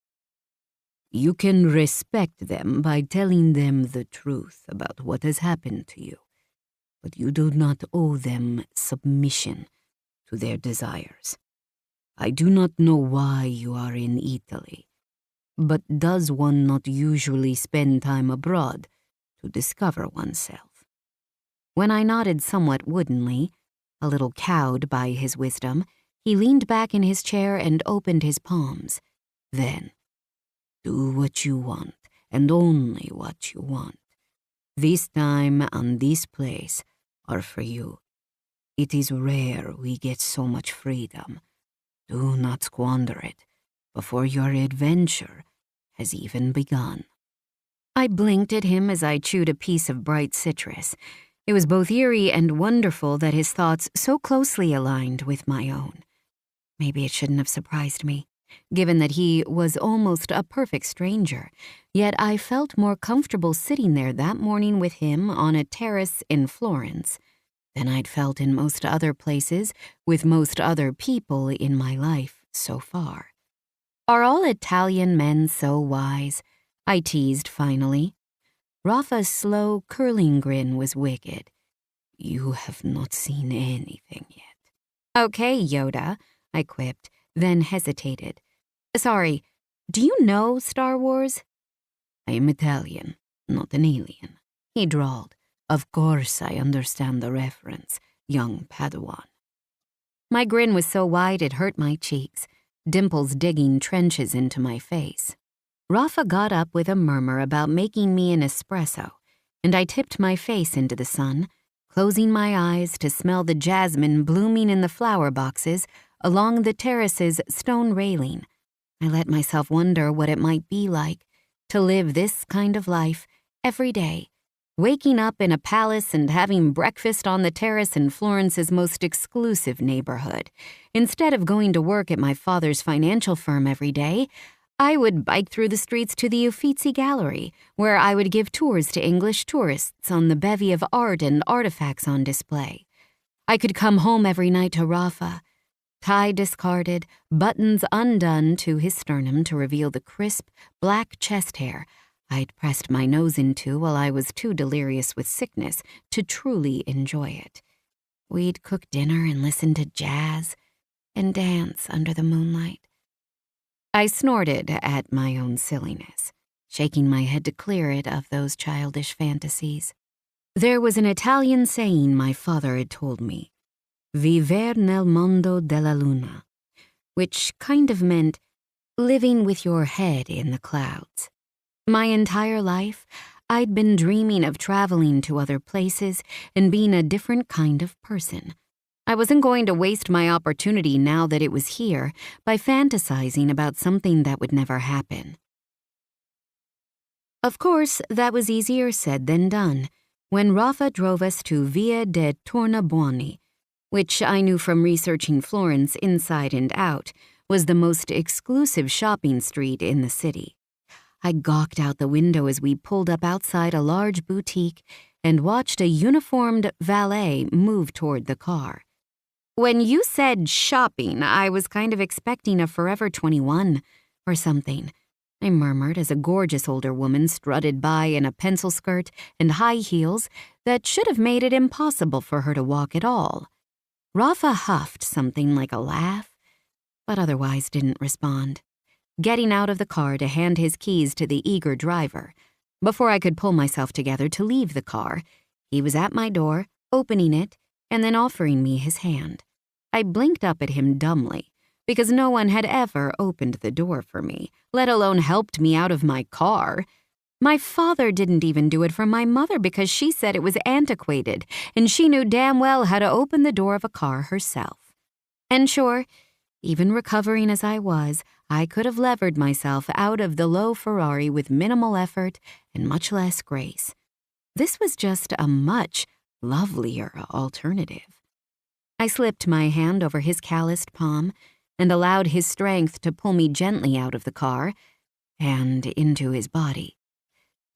You can respect them by telling them the truth about what has happened to you, but you do not owe them submission to their desires. I do not know why you are in Italy, but does one not usually spend time abroad to discover oneself? When I nodded somewhat woodenly, a little cowed by his wisdom, he leaned back in his chair and opened his palms. Then, do what you want, and only what you want. This time and this place are for you. It is rare we get so much freedom. Do not squander it before your adventure has even begun." I blinked at him as I chewed a piece of bright citrus. It was both eerie and wonderful that his thoughts so closely aligned with my own. Maybe it shouldn't have surprised me, given that he was almost a perfect stranger, yet I felt more comfortable sitting there that morning with him on a terrace in Florence than I'd felt in most other places with most other people in my life so far. "Are all Italian men so wise?" I teased finally. Rafa's slow, curling grin was wicked. "You have not seen anything yet." "Okay, Yoda," I quipped, then hesitated. "Sorry, do you know Star Wars?" "I am Italian, not an alien," he drawled. "Of course I understand the reference, young Padawan." My grin was so wide it hurt my cheeks, dimples digging trenches into my face. Rafa got up with a murmur about making me an espresso, and I tipped my face into the sun, closing my eyes to smell the jasmine blooming in the flower boxes along the terrace's stone railing. I let myself wonder what it might be like to live this kind of life every day, waking up in a palace and having breakfast on the terrace in Florence's most exclusive neighborhood. Instead of going to work at my father's financial firm every day, I would bike through the streets to the Uffizi Gallery, where I would give tours to English tourists on the bevy of art and artifacts on display. I could come home every night to Rafa, tie discarded, buttons undone to his sternum to reveal the crisp, black chest hair I'd pressed my nose into while I was too delirious with sickness to truly enjoy it. We'd cook dinner and listen to jazz and dance under the moonlight. I snorted at my own silliness, shaking my head to clear it of those childish fantasies. There was an Italian saying my father had told me, "Viver nel mondo della luna," which kind of meant living with your head in the clouds. My entire life, I'd been dreaming of traveling to other places and being a different kind of person. I wasn't going to waste my opportunity now that it was here by fantasizing about something that would never happen. Of course, that was easier said than done when Rafa drove us to Via de Tornabuoni, which I knew from researching Florence inside and out was the most exclusive shopping street in the city. I gawked out the window as we pulled up outside a large boutique and watched a uniformed valet move toward the car. When you said shopping, I was kind of expecting a Forever 21 or something, I murmured as a gorgeous older woman strutted by in a pencil skirt and high heels that should have made it impossible for her to walk at all. Rafa huffed something like a laugh, but otherwise didn't respond, getting out of the car to hand his keys to the eager driver. Before I could pull myself together to leave the car, he was at my door, opening it, and then offering me his hand. I blinked up at him dumbly, because no one had ever opened the door for me, let alone helped me out of my car. My father didn't even do it for my mother because she said it was antiquated, and she knew damn well how to open the door of a car herself. And sure, even recovering as I was, I could have levered myself out of the low Ferrari with minimal effort and much less grace. This was just a much lovelier alternative. I slipped my hand over his calloused palm and allowed his strength to pull me gently out of the car and into his body.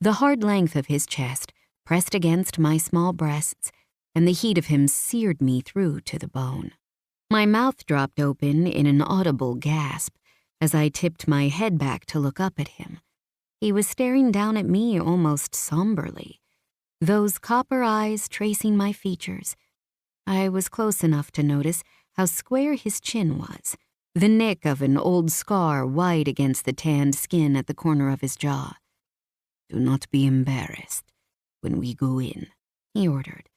The hard length of his chest pressed against my small breasts, and the heat of him seared me through to the bone. My mouth dropped open in an audible gasp as I tipped my head back to look up at him. He was staring down at me almost somberly, those copper eyes tracing my features. I was close enough to notice how square his chin was, the nick of an old scar white against the tanned skin at the corner of his jaw. "Do not be embarrassed when we go in," he ordered.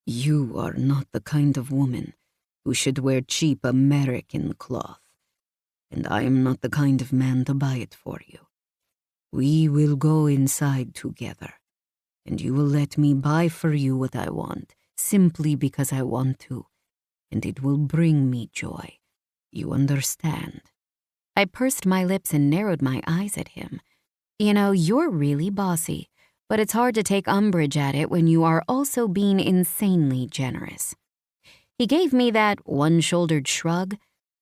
"You are not the kind of woman who should wear cheap American cloth, and I am not the kind of man to buy it for you. We will go inside together, and you will let me buy for you what I want, simply because I want to, and it will bring me joy. You understand?" I pursed my lips and narrowed my eyes at him, You know, you're really bossy, but it's hard to take umbrage at it when you are also being insanely generous. He gave me that one-shouldered shrug,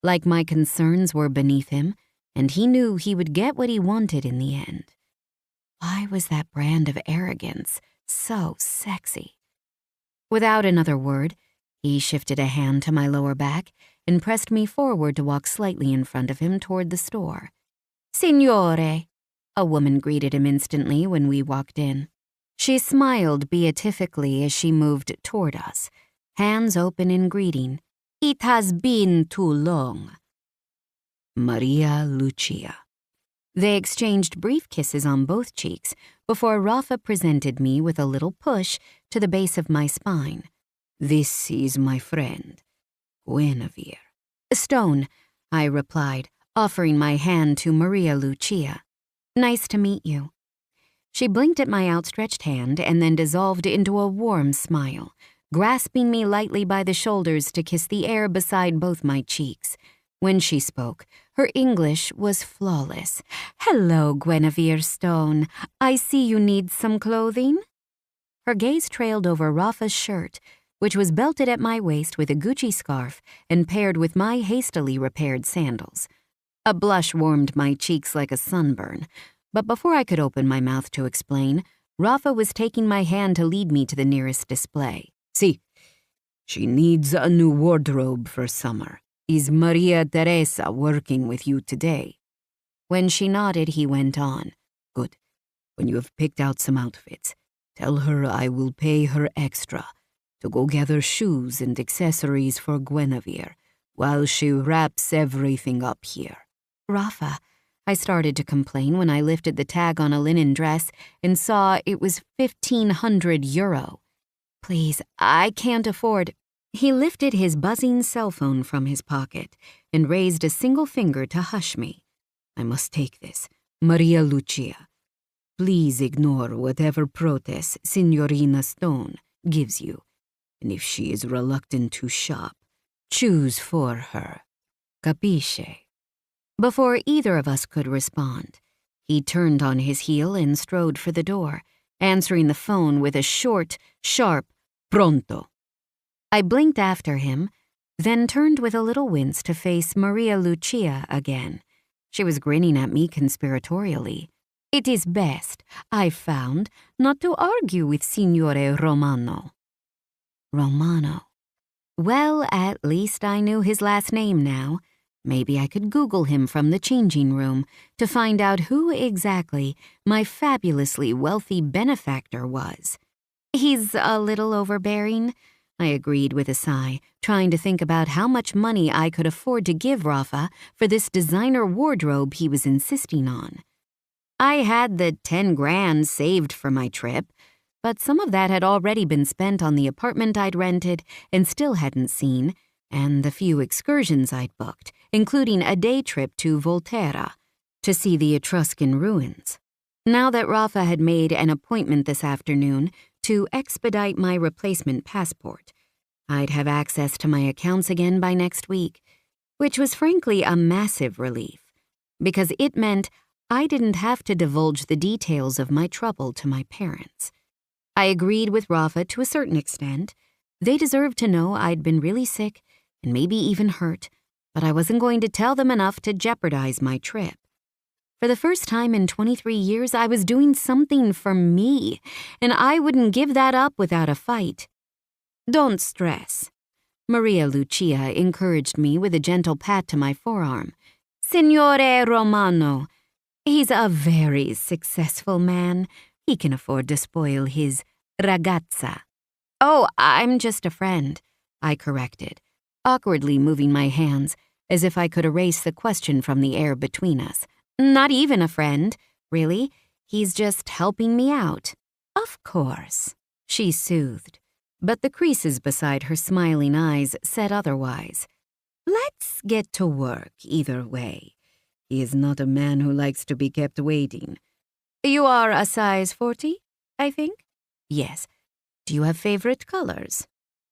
like my concerns were beneath him, and he knew he would get what he wanted in the end. Why was that brand of arrogance so sexy? Without another word, he shifted a hand to my lower back and pressed me forward to walk slightly in front of him toward the store. "Signore," a woman greeted him instantly when we walked in. She smiled beatifically as she moved toward us, hands open in greeting. "It has been too long." Maria Lucia. They exchanged brief kisses on both cheeks before Rafa presented me with a little push to the base of my spine. "This is my friend, Guinevere." "Stone," I replied, offering my hand to Maria Lucia. "Nice to meet you." She blinked at my outstretched hand and then dissolved into a warm smile, grasping me lightly by the shoulders to kiss the air beside both my cheeks. When she spoke, her English was flawless. "Hello, Guinevere Stone. I see you need some clothing." Her gaze trailed over Rafa's shirt, which was belted at my waist with a Gucci scarf and paired with my hastily repaired sandals. A blush warmed my cheeks like a sunburn, but before I could open my mouth to explain, Rafa was taking my hand to lead me to the nearest display. "See, she needs a new wardrobe for summer. Is Maria Teresa working with you today?" When she nodded, he went on. "Good. When you have picked out some outfits, tell her I will pay her extra to go gather shoes and accessories for Guinevere while she wraps everything up here." "Rafa," I started to complain when I lifted the tag on a linen dress and saw it was €1,500. "Please, I can't afford—" He lifted his buzzing cell phone from his pocket and raised a single finger to hush me. "I must take this, Maria Lucia. Please ignore whatever protest Signorina Stone gives you, and if she is reluctant to shop, choose for her. Capisce?" Before either of us could respond, he turned on his heel and strode for the door, answering the phone with a short, sharp "Pronto." I blinked after him, then turned with a little wince to face Maria Lucia again. She was grinning at me conspiratorially. "It is best, I've found, not to argue with Signore Romano." Romano. Well, at least I knew his last name now. Maybe I could Google him from the changing room to find out who exactly my fabulously wealthy benefactor was. "He's a little overbearing," I agreed with a sigh, trying to think about how much money I could afford to give Rafa for this designer wardrobe he was insisting on. I had the 10 grand saved for my trip, but some of that had already been spent on the apartment I'd rented and still hadn't seen, and the few excursions I'd booked, including a day trip to Volterra to see the Etruscan ruins. Now that Rafa had made an appointment this afternoon to expedite my replacement passport, I'd have access to my accounts again by next week, which was frankly a massive relief, because it meant I didn't have to divulge the details of my trouble to my parents. I agreed with Rafa to a certain extent. They deserved to know I'd been really sick and maybe even hurt, but I wasn't going to tell them enough to jeopardize my trip. For the first time in 23 years, I was doing something for me, and I wouldn't give that up without a fight. "Don't stress," Maria Lucia encouraged me with a gentle pat to my forearm. "Signore Romano, he's a very successful man. He can afford to spoil his ragazza." "Oh, I'm just a friend," I corrected, awkwardly moving my hands as if I could erase the question from the air between us. "Not even a friend, really. He's just helping me out." "Of course," she soothed, but the creases beside her smiling eyes said otherwise. "Let's get to work either way. He is not a man who likes to be kept waiting. You are a size 40, I think?" "Yes. Do you have favorite colors?"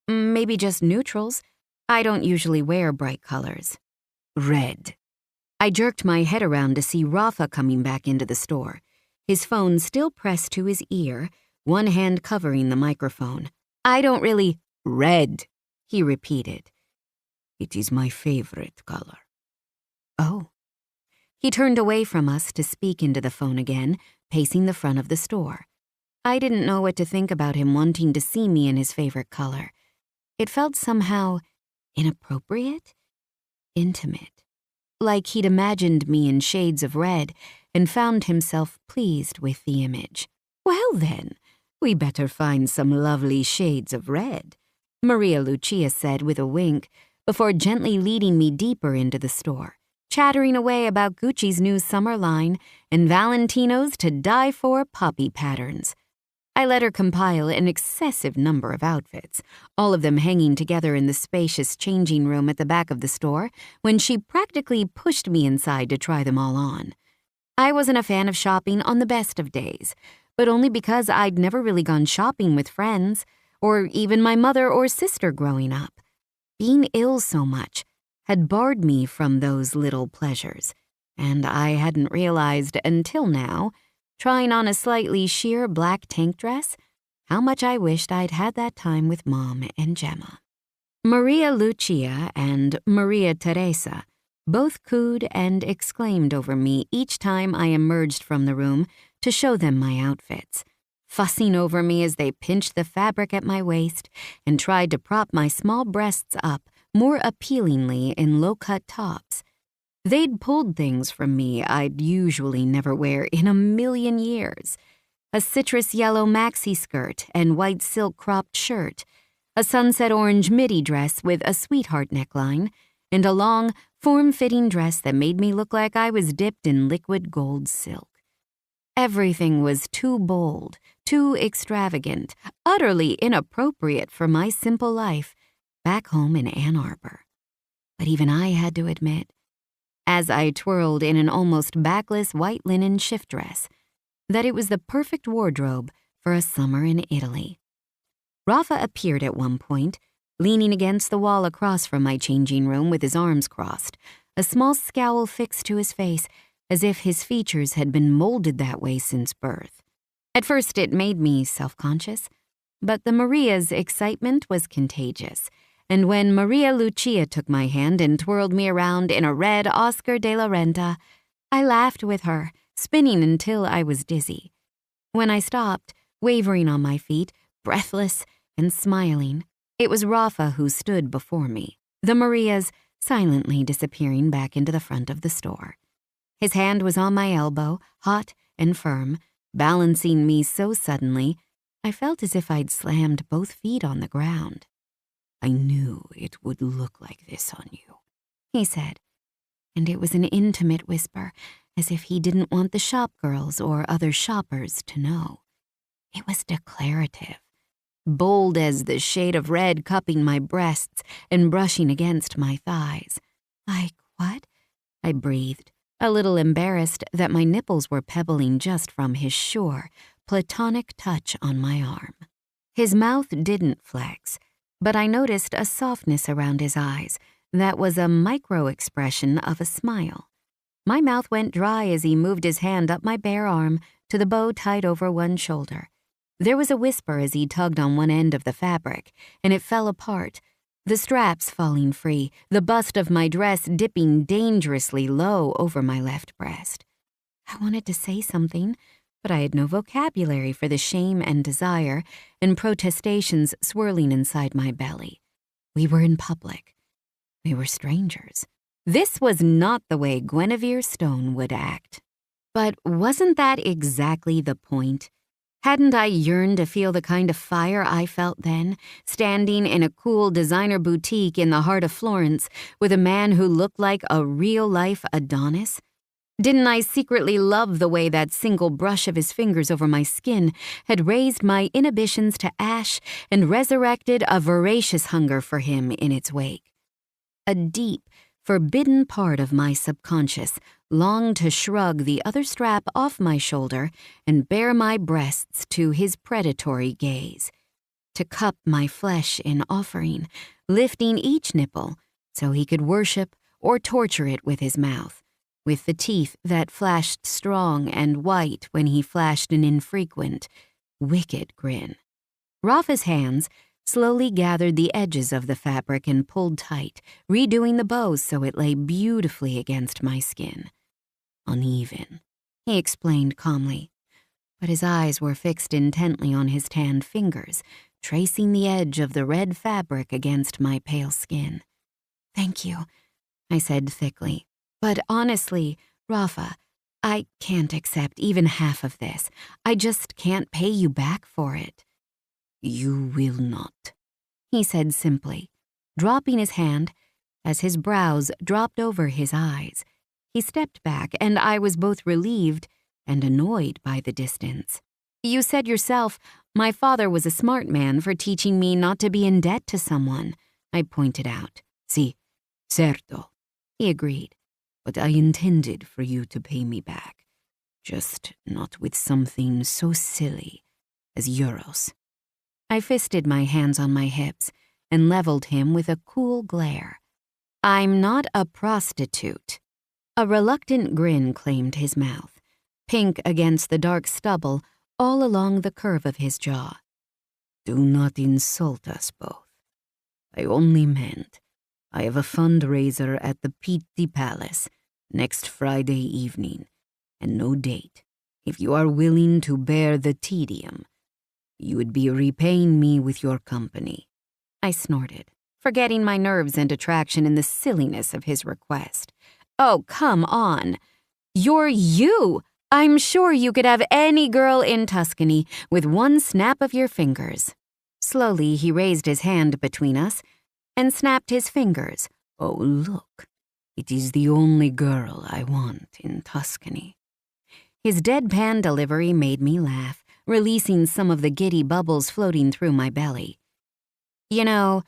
"Maybe just neutrals. I don't usually wear bright colors." "Red." I jerked my head around to see Rafa coming back into the store. his phone still pressed to his ear, one hand covering the microphone. "I don't really—" "Red," he repeated. "It is my favorite color." "Oh." He turned away from us to speak into the phone again, pacing the front of the store. I didn't know what to think about him wanting to see me in his favorite color. It felt somehow inappropriate, intimate, like he'd imagined me in shades of red and found himself pleased with the image. "Well then, we better find some lovely shades of red," Maria Lucia said with a wink, before gently leading me deeper into the store, chattering away about Gucci's new summer line and Valentino's to die for poppy patterns. I let her compile an excessive number of outfits, all of them hanging together in the spacious changing room at the back of the store, when she practically pushed me inside to try them all on. I wasn't a fan of shopping on the best of days, but only because I'd never really gone shopping with friends, or even my mother or sister growing up. Being ill so much had barred me from those little pleasures, and I hadn't realized until now, trying on a slightly sheer black tank dress, how much I wished I'd had that time with Mom and Gemma. Maria Lucia and Maria Teresa both cooed and exclaimed over me each time I emerged from the room to show them my outfits, fussing over me as they pinched the fabric at my waist and tried to prop my small breasts up more appealingly in low-cut tops. They'd pulled things from me I'd usually never wear in a million years. A citrus yellow maxi skirt and white silk cropped shirt, a sunset orange midi dress with a sweetheart neckline, and a long, form-fitting dress that made me look like I was dipped in liquid gold silk. Everything was too bold, too extravagant, utterly inappropriate for my simple life back home in Ann Arbor. But even I had to admit, as I twirled in an almost backless white linen shift dress, that it was the perfect wardrobe for a summer in Italy. Rafa appeared at one point, leaning against the wall across from my changing room with his arms crossed, a small scowl fixed to his face, as if his features had been molded that way since birth. At first it made me self-conscious, but the Maria's excitement was contagious, and when Maria Lucia took my hand and twirled me around in a red Oscar de la Renta, I laughed with her, spinning until I was dizzy. When I stopped, wavering on my feet, breathless and smiling, it was Rafa who stood before me, the Marias silently disappearing back into the front of the store. His hand was on my elbow, hot and firm, balancing me so suddenly, I felt as if I'd slammed both feet on the ground. "I knew it would look like this on you," he said, and it was an intimate whisper, as if he didn't want the shop girls or other shoppers to know. It was declarative, bold as the shade of red cupping my breasts and brushing against my thighs. "Like what?" I breathed, a little embarrassed that my nipples were pebbling just from his sure, platonic touch on my arm. His mouth didn't flex, but I noticed a softness around his eyes that was a micro-expression of a smile. My mouth went dry as he moved his hand up my bare arm to the bow tied over one shoulder. There was a whisper as he tugged on one end of the fabric, and it fell apart, the straps falling free, the bust of my dress dipping dangerously low over my left breast. I wanted to say something, but I had no vocabulary for the shame and desire and protestations swirling inside my belly. We were in public. We were strangers. This was not the way Guinevere Stone would act. But wasn't that exactly the point? Hadn't I yearned to feel the kind of fire I felt then, standing in a cool designer boutique in the heart of Florence with a man who looked like a real-life Adonis? Didn't I secretly love the way that single brush of his fingers over my skin had raised my inhibitions to ash and resurrected a voracious hunger for him in its wake? A deep, forbidden part of my subconscious longed to shrug the other strap off my shoulder and bare my breasts to his predatory gaze, to cup my flesh in offering, lifting each nipple so he could worship or torture it with his mouth, with the teeth that flashed strong and white when he flashed an infrequent, wicked grin. Rafa's hands slowly gathered the edges of the fabric and pulled tight, redoing the bow so it lay beautifully against my skin. Uneven, he explained calmly, but his eyes were fixed intently on his tanned fingers, tracing the edge of the red fabric against my pale skin. "Thank you," I said thickly. "But honestly, Rafa, I can't accept even half of this. I just can't pay you back for it." "You will not," he said simply, dropping his hand as his brows dropped over his eyes. He stepped back, and I was both relieved and annoyed by the distance. "You said yourself, my father was a smart man for teaching me not to be in debt to someone," I pointed out. "Si, certo," he agreed. "But I intended for you to pay me back, just not with something so silly as euros." I fisted my hands on my hips and leveled him with a cool glare. "I'm not a prostitute." A reluctant grin claimed his mouth, pink against the dark stubble all along the curve of his jaw. "Do not insult us both. I only meant I have a fundraiser at the Pitti Palace next Friday evening, and no date. If you are willing to bear the tedium, you would be repaying me with your company." I snorted, forgetting my nerves and attraction in the silliness of his request. "Oh, come on. You're you. I'm sure you could have any girl in Tuscany with one snap of your fingers." Slowly, he raised his hand between us and snapped his fingers. "Oh, look, it is the only girl I want in Tuscany." His deadpan delivery made me laugh, releasing some of the giddy bubbles floating through my belly. "You know,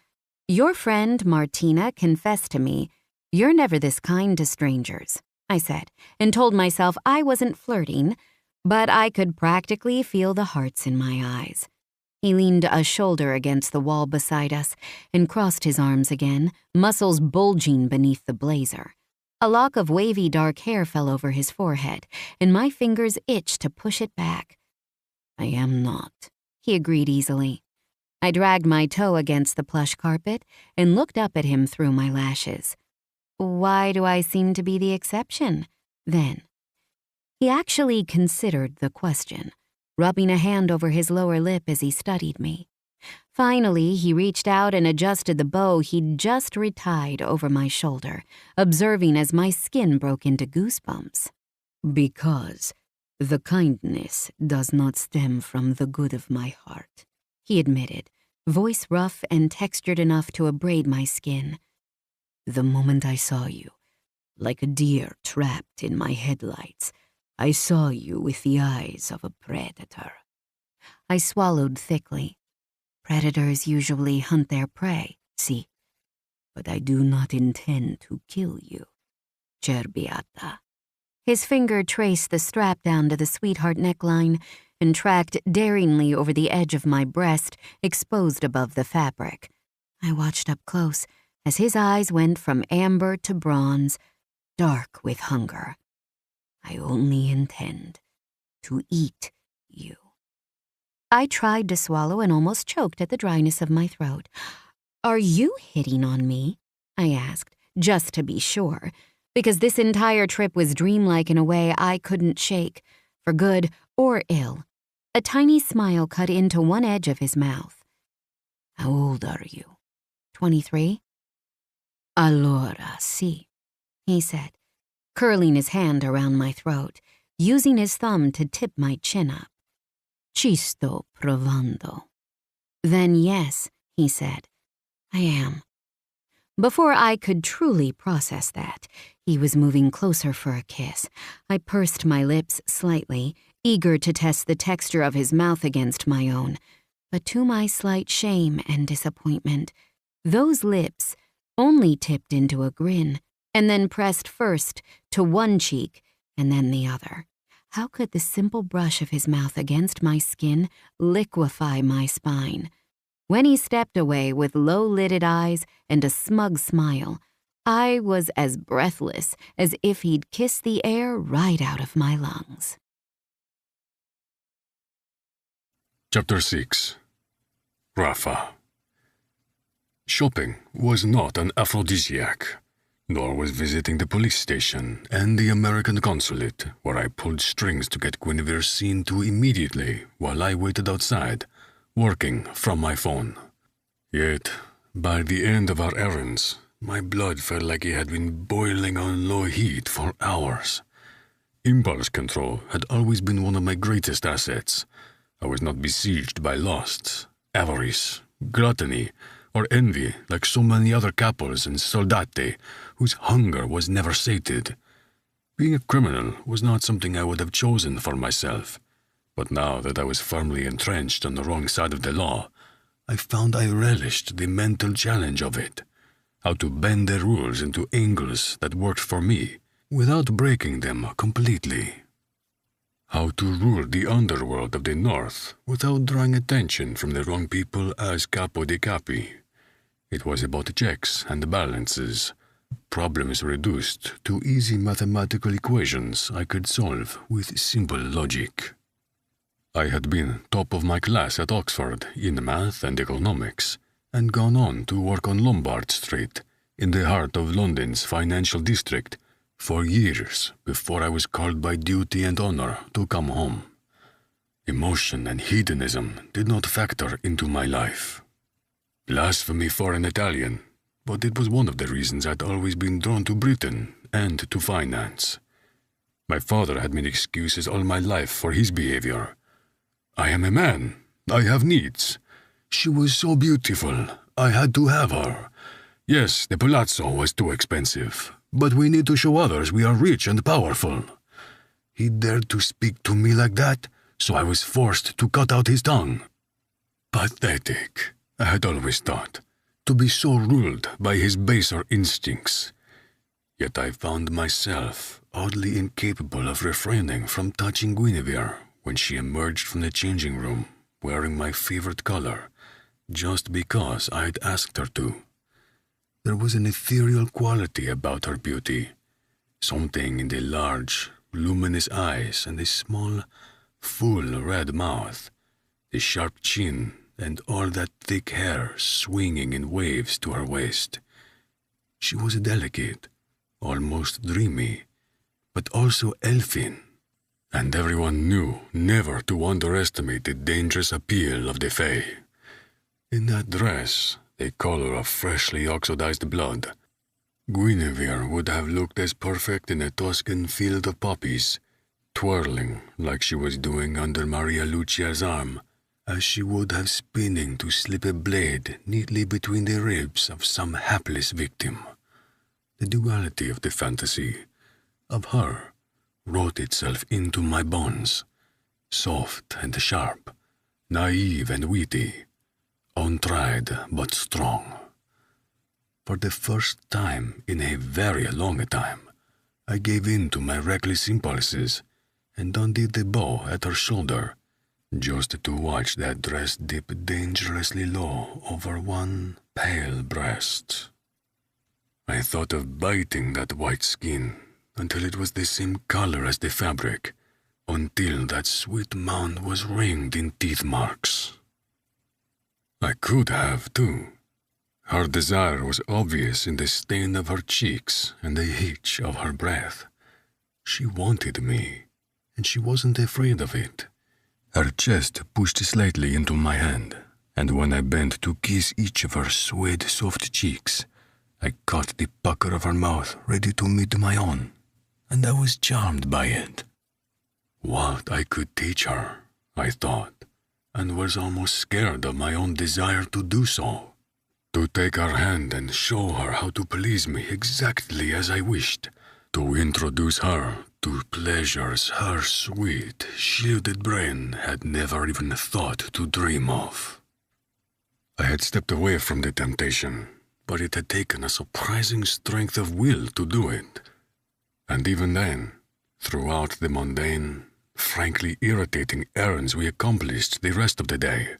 your friend Martina confessed to me you're never this kind to strangers," I said, and told myself I wasn't flirting, but I could practically feel the hearts in my eyes. He leaned a shoulder against the wall beside us and crossed his arms again, muscles bulging beneath the blazer. A lock of wavy dark hair fell over his forehead, and my fingers itched to push it back. "I am not," he agreed easily. I dragged my toe against the plush carpet and looked up at him through my lashes. Why do I seem to be the exception, then? He actually considered the question, rubbing a hand over his lower lip as he studied me. Finally, he reached out and adjusted the bow he'd just retied over my shoulder, observing as my skin broke into goosebumps. "Because the kindness does not stem from the good of my heart," he admitted, voice rough and textured enough to abrade my skin. "The moment I saw you, like a deer trapped in my headlights, I saw you with the eyes of a predator." I swallowed thickly. Predators usually hunt their prey, "Si, but I do not intend to kill you, Cerbiata." His finger traced the strap down to the sweetheart neckline and tracked daringly over the edge of my breast, exposed above the fabric. I watched up close as his eyes went from amber to bronze, dark with hunger. "I only intend to eat you." I tried to swallow and almost choked at the dryness of my throat. "Are you hitting on me?" I asked, just to be sure, because this entire trip was dreamlike in a way I couldn't shake, for good or ill. A tiny smile cut into one edge of his mouth. "How old are you?" 23. "Allora, sì," he said, curling his hand around my throat, using his thumb to tip my chin up. "Ci sto provando." "Then yes," he said, "I am." Before I could truly process that, he was moving closer for a kiss. I pursed my lips slightly, eager to test the texture of his mouth against my own. But to my slight shame and disappointment, those lips only tipped into a grin, and then pressed first to one cheek and then the other. How could the simple brush of his mouth against my skin liquefy my spine? When he stepped away with low-lidded eyes and a smug smile, I was as breathless as if he'd kissed the air right out of my lungs. Chapter 6. Rafa. Shopping was not an aphrodisiac, nor was visiting the police station and the American consulate, where I pulled strings to get Guinevere seen to immediately while I waited outside, working from my phone. Yet, by the end of our errands, my blood felt like it had been boiling on low heat for hours. Impulse control had always been one of my greatest assets. I was not besieged by lusts, avarice, gluttony, or envy like so many other capos and soldati whose hunger was never sated. Being a criminal was not something I would have chosen for myself, but now that I was firmly entrenched on the wrong side of the law, I found I relished the mental challenge of it, how to bend the rules into angles that worked for me without breaking them completely. How to rule the underworld of the North without drawing attention from the wrong people as capo di capi. It was about checks and balances, problems reduced to easy mathematical equations I could solve with simple logic. I had been top of my class at Oxford in math and economics, and gone on to work on Lombard Street, in the heart of London's financial district, for years before I was called by duty and honor to come home. Emotion and hedonism did not factor into my life. Blasphemy for an Italian, but it was one of the reasons I'd always been drawn to Britain and to finance. My father had made excuses all my life for his behavior. I am a man. I have needs. She was so beautiful. I had to have her. Yes, the palazzo was too expensive, but we need to show others we are rich and powerful. He dared to speak to me like that, so I was forced to cut out his tongue. Pathetic, I had always thought, to be so ruled by his baser instincts. Yet I found myself oddly incapable of refraining from touching Guinevere when she emerged from the changing room, wearing my favorite color, just because I had asked her to. There was an ethereal quality about her beauty, something in the large, luminous eyes and the small, full red mouth, the sharp chin, and all that thick hair swinging in waves to her waist. She was delicate, almost dreamy, but also elfin, and everyone knew never to underestimate the dangerous appeal of the Fae. In that dress, the color of freshly oxidized blood, Guinevere would have looked as perfect in a Tuscan field of poppies, twirling like she was doing under Maria Lucia's arm, as she would have spinning to slip a blade neatly between the ribs of some hapless victim. The duality of the fantasy, of her, wrote itself into my bones, soft and sharp, naive and witty, untried but strong. For the first time in a very long time, I gave in to my reckless impulses and undid the bow at her shoulder, just to watch that dress dip dangerously low over one pale breast. I thought of biting that white skin until it was the same color as the fabric, until that sweet mound was ringed in teeth marks. I could have, too. Her desire was obvious in the stain of her cheeks and the hitch of her breath. She wanted me, and she wasn't afraid of it. Her chest pushed slightly into my hand, and when I bent to kiss each of her suede soft cheeks, I caught the pucker of her mouth ready to meet my own, and I was charmed by it. What I could teach her, I thought, and was almost scared of my own desire to do so. To take her hand and show her how to please me exactly as I wished, to introduce her to pleasures her sweet, shielded brain had never even thought to dream of. I had stepped away from the temptation, but it had taken a surprising strength of will to do it. And even then, throughout the mundane, frankly irritating errands we accomplished the rest of the day,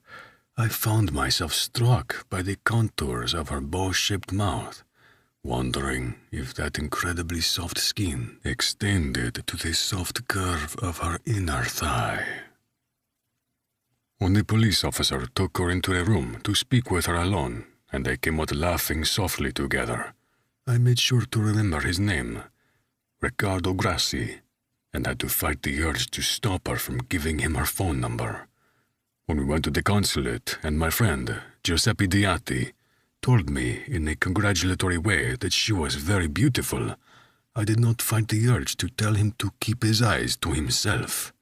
I found myself struck by the contours of her bow-shaped mouth, wondering if that incredibly soft skin extended to the soft curve of her inner thigh. When the police officer took her into a room to speak with her alone, and they came out laughing softly together, I made sure to remember his name, Riccardo Grassi, and had to fight the urge to stop her from giving him her phone number. When we went to the consulate, and my friend, Giuseppe Diatti, told me in a congratulatory way that she was very beautiful, I did not fight the urge to tell him to keep his eyes to himself.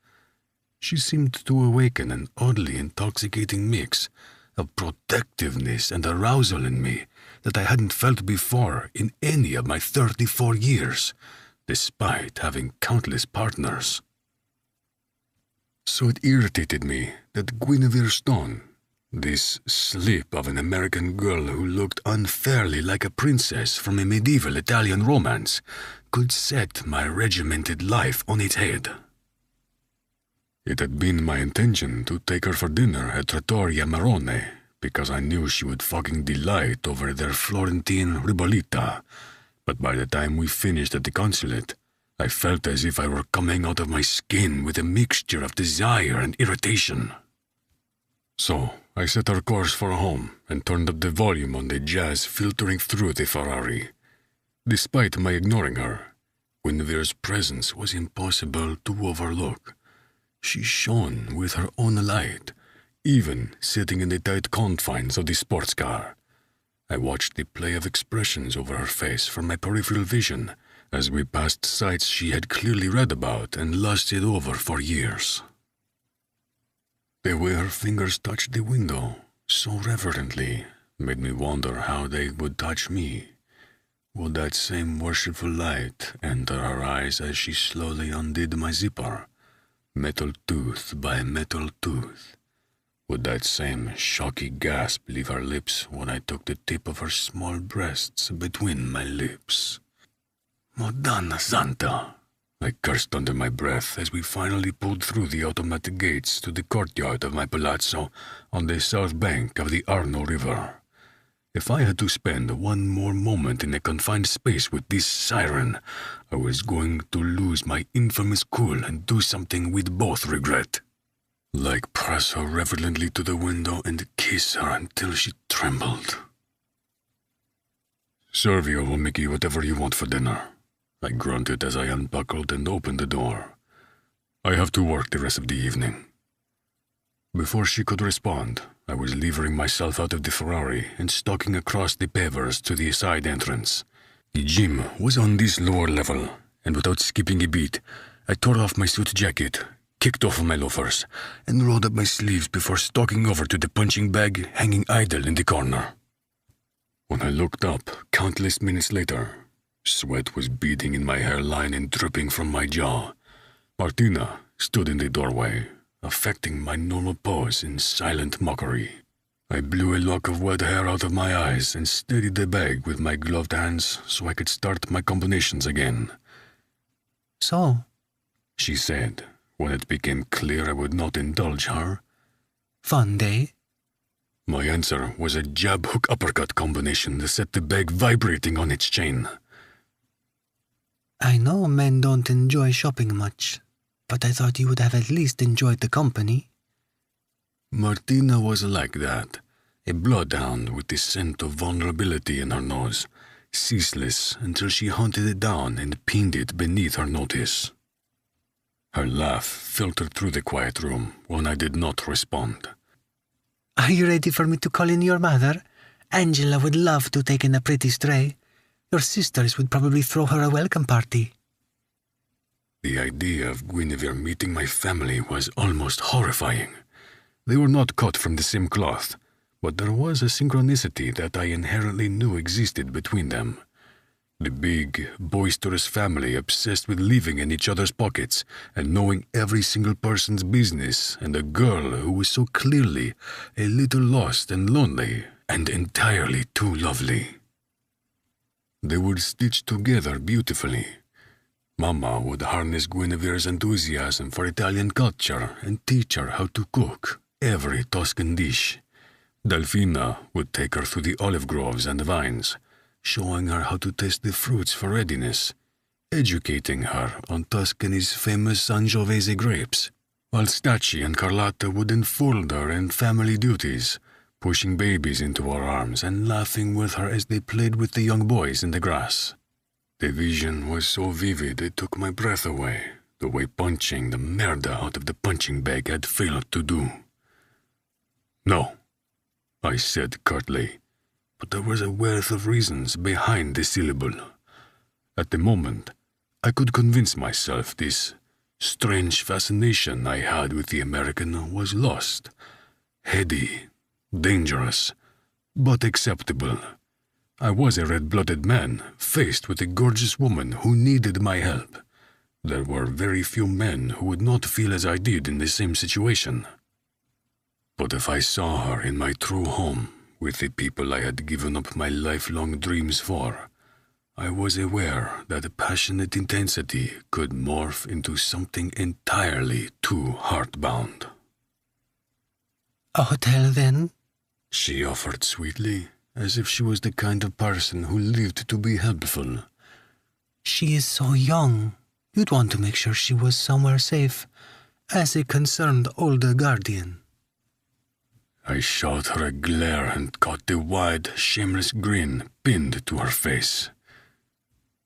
She seemed to awaken an oddly intoxicating mix of protectiveness and arousal in me that I hadn't felt before in any of my 34 years, despite having countless partners. So it irritated me that Guinevere Stone, this slip of an American girl who looked unfairly like a princess from a medieval Italian romance, could set my regimented life on its head. It had been my intention to take her for dinner at Trattoria Marrone, because I knew she would fucking delight over their Florentine ribollita, but by the time we finished at the consulate, I felt as if I were coming out of my skin with a mixture of desire and irritation. So I set our course for home and turned up the volume on the jazz filtering through the Ferrari. Despite my ignoring her, Guinevere's presence was impossible to overlook. She shone with her own light, even sitting in the tight confines of the sports car. I watched the play of expressions over her face from my peripheral vision as we passed sights she had clearly read about and lusted over for years. The way her fingers touched the window, so reverently, made me wonder how they would touch me. Would that same worshipful light enter her eyes as she slowly undid my zipper, metal tooth by metal tooth? Would that same shocky gasp leave her lips when I took the tip of her small breasts between my lips? Madonna Santa! I cursed under my breath as we finally pulled through the automatic gates to the courtyard of my palazzo on the south bank of the Arno River. If I had to spend one more moment in a confined space with this siren, I was going to lose my infamous cool and do something we'd both regret. Like press her reverently to the window and kiss her until she trembled. Servio will make you whatever you want for dinner, I grunted as I unbuckled and opened the door. I have to work the rest of the evening. Before she could respond, I was levering myself out of the Ferrari and stalking across the pavers to the side entrance. The gym was on this lower level, and without skipping a beat, I tore off my suit jacket, kicked off my loafers, and rolled up my sleeves before stalking over to the punching bag hanging idle in the corner. When I looked up, countless minutes later, sweat was beading in my hairline and dripping from my jaw. Martina stood in the doorway, affecting my normal pose in silent mockery. I blew a lock of wet hair out of my eyes and steadied the bag with my gloved hands so I could start my combinations again. So, She said, when it became clear I would not indulge her. fun day? My answer was a jab-hook-uppercut combination that set the bag vibrating on its chain. I know men don't enjoy shopping much, but I thought you would have at least enjoyed the company. Martina was like that, a bloodhound with the scent of vulnerability in her nose, ceaseless until she hunted it down and pinned it beneath her notice. Her laugh filtered through the quiet room when I did not respond. Are you ready for me to call in your mother? Angela would love to take in a pretty stray. Your sisters would probably throw her a welcome party. The idea of Guinevere meeting my family was almost horrifying. They were not cut from the same cloth, but there was a synchronicity that I inherently knew existed between them. The big, boisterous family obsessed with living in each other's pockets and knowing every single person's business, and a girl who was so clearly a little lost and lonely and entirely too lovely. They would stitch together beautifully. Mama would harness Guinevere's enthusiasm for Italian culture and teach her how to cook every Tuscan dish. Delfina would take her through the olive groves and vines, showing her how to taste the fruits for readiness, educating her on Tuscany's famous Sangiovese grapes, while Stacci and Carlotta would enfold her in family duties, pushing babies into her arms and laughing with her as they played with the young boys in the grass. The vision was so vivid it took my breath away, the way punching the merda out of the punching bag had failed to do. "No," I said curtly, but there was a wealth of reasons behind the syllable. At the moment, I could convince myself this strange fascination I had with the American was lost, heady, dangerous, but acceptable. I was a red-blooded man, faced with a gorgeous woman who needed my help. There were very few men who would not feel as I did in the same situation. But if I saw her in my true home, with the people I had given up my lifelong dreams for, I was aware that a passionate intensity could morph into something entirely too heart-bound. A hotel, then? She offered sweetly, as if she was the kind of person who lived to be helpful. She is so young. You'd want to make sure she was somewhere safe, as a concerned older guardian. I shot her a glare and caught the wide, shameless grin pinned to her face.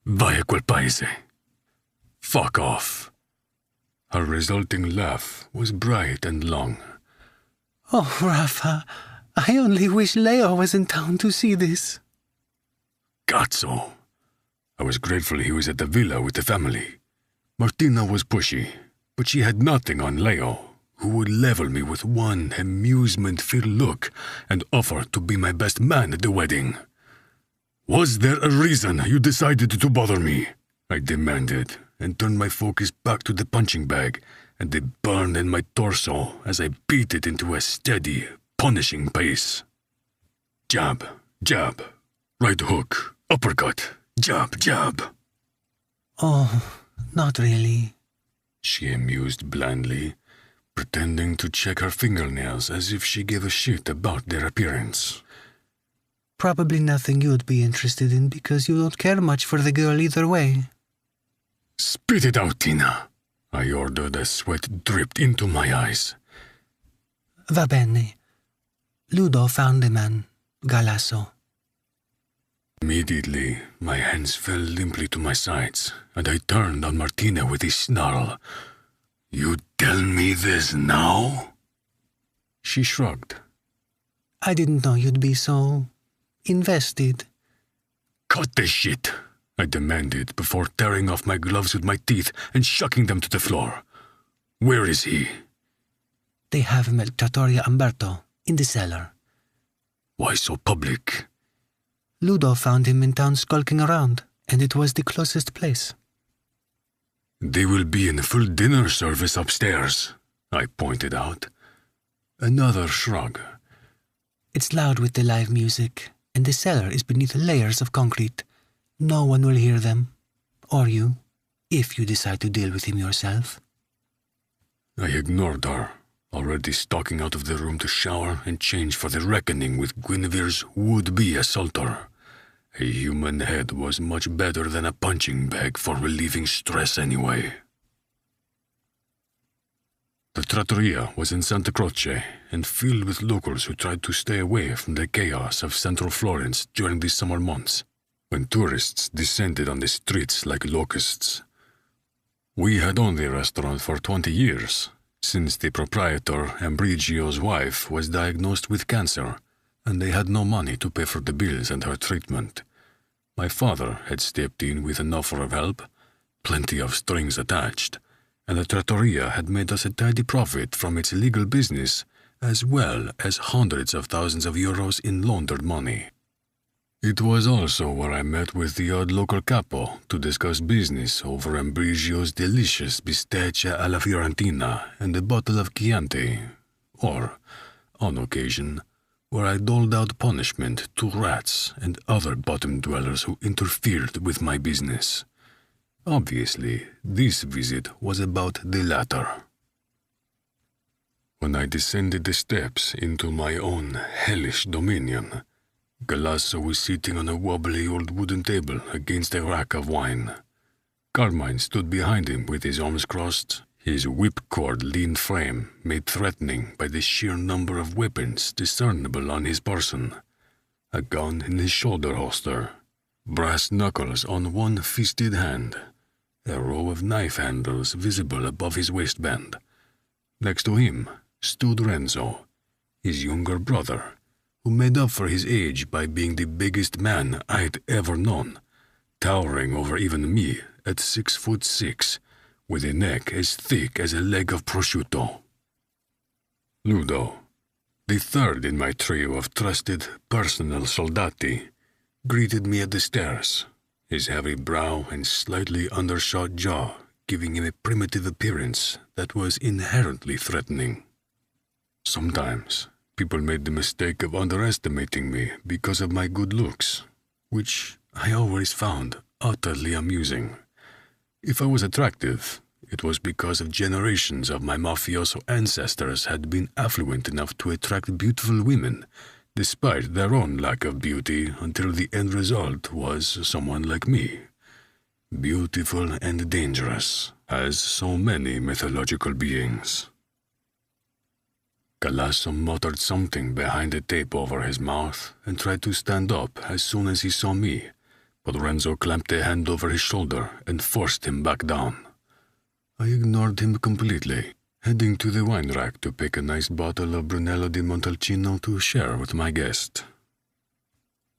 "Vai a quel paese." "Fuck off." Her resulting laugh was bright and long. Oh, Rafa, I only wish Leo was in town to see this. Cazzo. I was grateful he was at the villa with the family. Martina was pushy, but she had nothing on Leo, who would level me with one amusement-filled look and offer to be my best man at the wedding. "Was there a reason you decided to bother me?" I demanded, and turned my focus back to the punching bag and the burn in my torso as I beat it into a steady, punishing pace. Jab, jab, right hook, uppercut, jab, jab. Oh, not really. She amused blandly, pretending to check her fingernails as if she gave a shit about their appearance. Probably nothing you'd be interested in because you don't care much for the girl either way. "Spit it out, Tina," I ordered as sweat dripped into my eyes. Va bene. Ludo found the man, Galasso. Immediately, my hands fell limply to my sides, and I turned on Martina with a snarl. "You tell me this now?" She shrugged. I didn't know you'd be so invested. "Cut the shit," I demanded before tearing off my gloves with my teeth and shucking them to the floor. "Where is he?" They have him at Trattoria Umberto, in the cellar. "Why so public?" Ludo found him in town skulking around, and it was the closest place. "They will be in full dinner service upstairs," I pointed out. Another shrug. It's loud with the live music, and the cellar is beneath layers of concrete. No one will hear them, or you, if you decide to deal with him yourself. I ignored her, already stalking out of the room to shower and change for the reckoning with Guinevere's would-be assaulter. A human head was much better than a punching bag for relieving stress anyway. The trattoria was in Santa Croce and filled with locals who tried to stay away from the chaos of central Florence during the summer months, when tourists descended on the streets like locusts. We had owned the restaurant for 20 years, since the proprietor, Ambrigio's wife, was diagnosed with cancer, and they had no money to pay for the bills and her treatment. My father had stepped in with an offer of help, plenty of strings attached, and the trattoria had made us a tidy profit from its legal business, as well as hundreds of thousands of euros in laundered money. It was also where I met with the odd local capo to discuss business over Ambrigio's delicious bistecca alla Fiorentina and a bottle of Chianti, or, on occasion, where I doled out punishment to rats and other bottom dwellers who interfered with my business. Obviously, this visit was about the latter. When I descended the steps into my own hellish dominion, Galasso was sitting on a wobbly old wooden table against a rack of wine. Carmine stood behind him with his arms crossed, his whipcord lean frame made threatening by the sheer number of weapons discernible on his person. A gun in his shoulder holster, brass knuckles on one fisted hand, a row of knife handles visible above his waistband. Next to him stood Renzo, his younger brother, who made up for his age by being the biggest man I'd ever known, towering over even me at 6'6", with a neck as thick as a leg of prosciutto. Ludo, the third in my trio of trusted personal soldati, greeted me at the stairs, his heavy brow and slightly undershot jaw giving him a primitive appearance that was inherently threatening. Sometimes people made the mistake of underestimating me because of my good looks, which I always found utterly amusing. If I was attractive, it was because of generations of my mafioso ancestors had been affluent enough to attract beautiful women, despite their own lack of beauty, until the end result was someone like me. Beautiful and dangerous, as so many mythological beings. Galasso muttered something behind the tape over his mouth and tried to stand up as soon as he saw me, but Renzo clamped a hand over his shoulder and forced him back down. I ignored him completely, heading to the wine rack to pick a nice bottle of Brunello di Montalcino to share with my guest.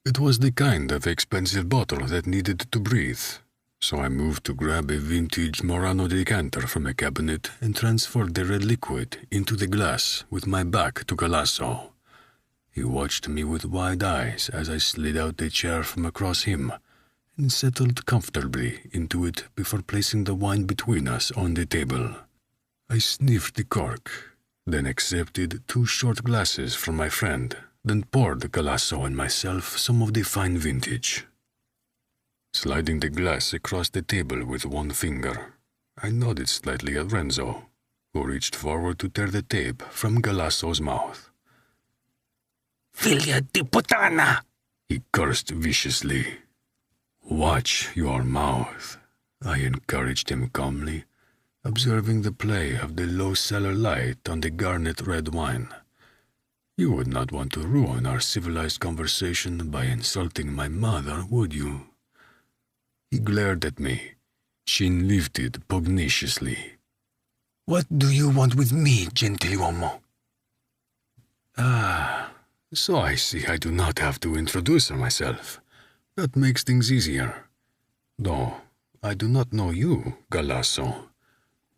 It was the kind of expensive bottle that needed to breathe, so I moved to grab a vintage Murano decanter from a cabinet and transferred the red liquid into the glass with my back to Galasso. He watched me with wide eyes as I slid out the chair from across him and settled comfortably into it before placing the wine between us on the table. I sniffed the cork, then accepted 2 short glasses from my friend, then poured Galasso and myself some of the fine vintage. Sliding the glass across the table with one finger, I nodded slightly at Renzo, who reached forward to tear the tape from Galasso's mouth. Figlia di puttana! He cursed viciously. Watch your mouth, I encouraged him calmly, observing the play of the low cellar light on the garnet red wine. You would not want to ruin our civilized conversation by insulting my mother, would you? He glared at me, chin lifted pugnaciously. What do you want with me, gentiluomo? Ah, so I see I do not have to introduce myself. That makes things easier. Though I do not know you, Galasso.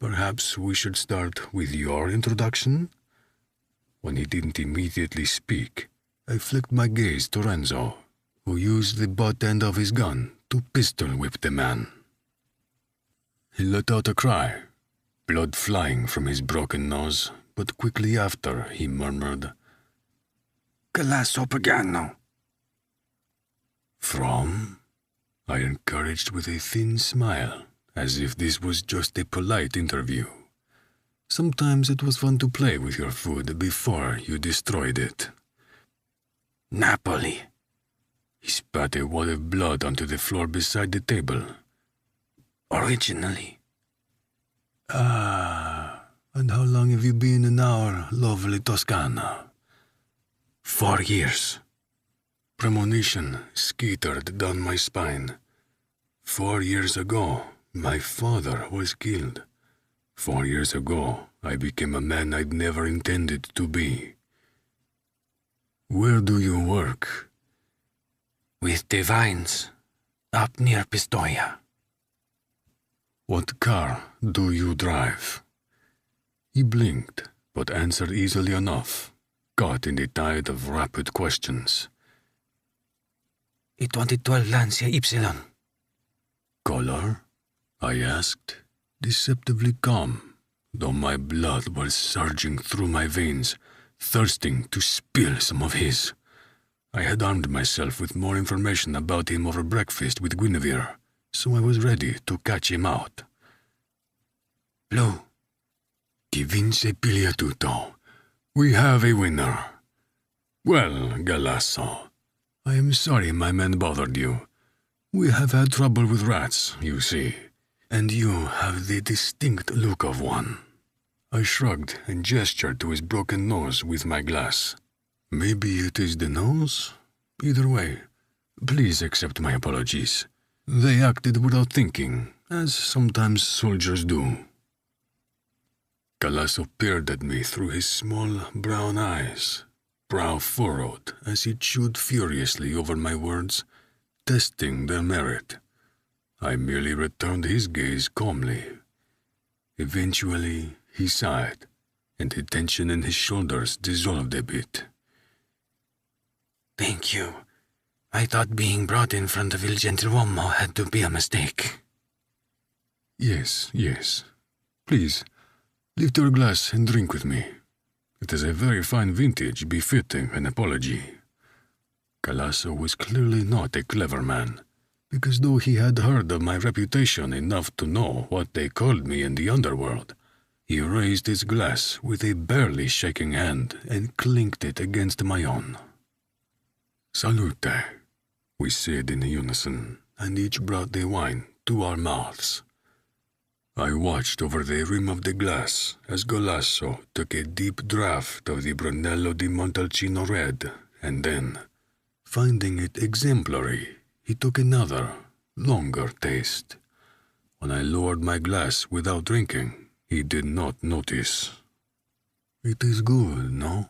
Perhaps we should start with your introduction? When he didn't immediately speak, I flicked my gaze to Renzo, who used the butt end of his gun to pistol whip the man. He let out a cry, blood flying from his broken nose, but quickly after he murmured, Galasso Pagano. From? I encouraged with a thin smile, as if this was just a polite interview. Sometimes it was fun to play with your food before you destroyed it. Napoli. He spat a wad of blood onto the floor beside the table. Originally. Ah, and how long have you been in our lovely Toscana? 4 years. Premonition skittered down my spine. 4 years ago, my father was killed. 4 years ago, I became a man I'd never intended to be. Where do you work? With the vines, up near Pistoia. What car do you drive? He blinked, but answered easily enough, caught in the tide of rapid questions. A 2012 Lancia Y. Color? I asked, deceptively calm, though my blood was surging through my veins, thirsting to spill some of his. I had armed myself with more information about him over breakfast with Guinevere, so I was ready to catch him out. Blue. Chi vince piglia tutto. We have a winner. Well, Galasso, I am sorry my men bothered you. We have had trouble with rats, you see, and you have the distinct look of one." I shrugged and gestured to his broken nose with my glass. "Maybe it is the nose? Either way, please accept my apologies. They acted without thinking, as sometimes soldiers do." Galasso peered at me through his small brown eyes, brow furrowed as he chewed furiously over my words, testing their merit. I merely returned his gaze calmly. Eventually, he sighed, and the tension in his shoulders dissolved a bit. "Thank you. I thought being brought in front of Il Gentiluomo had to be a mistake." Yes. Please, lift your glass and drink with me. It is a very fine vintage befitting an apology." Galasso was clearly not a clever man, because though he had heard of my reputation enough to know what they called me in the underworld, he raised his glass with a barely shaking hand and clinked it against my own. "Salute," we said in unison, and each brought the wine to our mouths. I watched over the rim of the glass as Galasso took a deep draught of the Brunello di Montalcino Red, and then, finding it exemplary, he took another, longer taste. When I lowered my glass without drinking, he did not notice. "It is good, no?"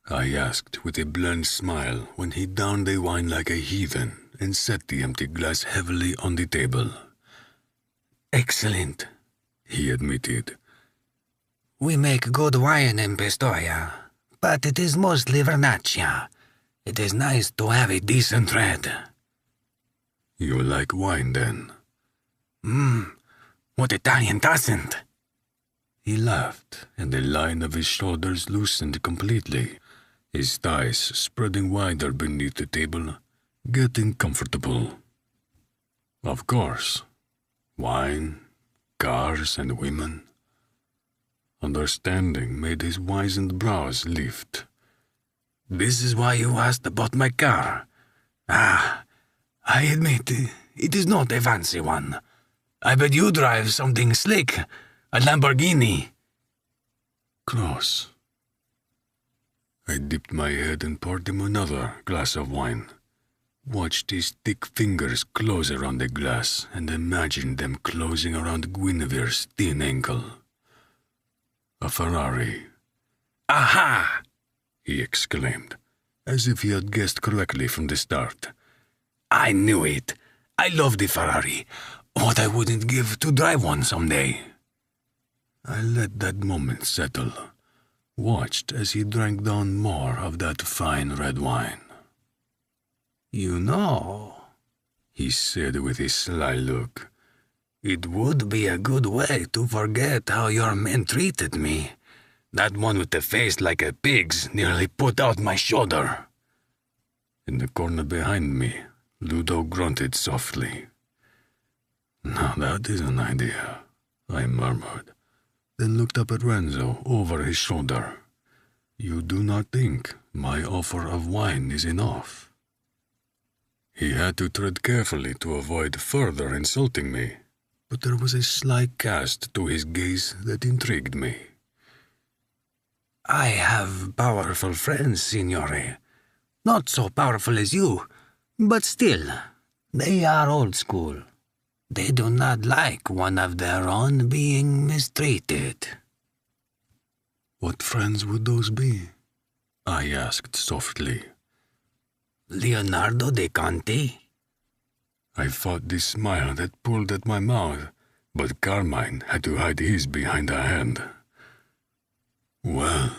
I asked with a bland smile when he downed the wine like a heathen and set the empty glass heavily on the table. "Excellent," he admitted. "We make good wine in Pistoia, but it is mostly Vernaccia. It is nice to have a decent red." "You like wine, then?" What Italian doesn't?" He laughed, and the line of his shoulders loosened completely, his thighs spreading wider beneath the table, getting comfortable. "Of course. Wine, cars, and women." Understanding made his wizened brows lift. "This is why you asked about my car. I admit, it is not a fancy one. I bet you drive something slick, a Lamborghini." "Close." I dipped my head and poured him another glass of wine, watched his thick fingers close around the glass, and imagined them closing around Guinevere's thin ankle. "A Ferrari." "Aha!" he exclaimed, as if he had guessed correctly from the start. "I knew it. I love the Ferrari. What I wouldn't give to drive one someday." I let that moment settle, watched as he drank down more of that fine red wine. "You know," he said with a sly look, "it would be a good way to forget how your men treated me. That one with the face like a pig's nearly put out my shoulder." In the corner behind me, Ludo grunted softly. "Now that is an idea," I murmured, then looked up at Renzo over his shoulder. "You do not think my offer of wine is enough?" He had to tread carefully to avoid further insulting me, but there was a sly cast to his gaze that intrigued me. "I have powerful friends, Signore. Not so powerful as you, but still, they are old school. They do not like one of their own being mistreated." "What friends would those be?" I asked softly. "Leonardo de Conti." I fought the smile that pulled at my mouth, but Carmine had to hide his behind a hand. "Well,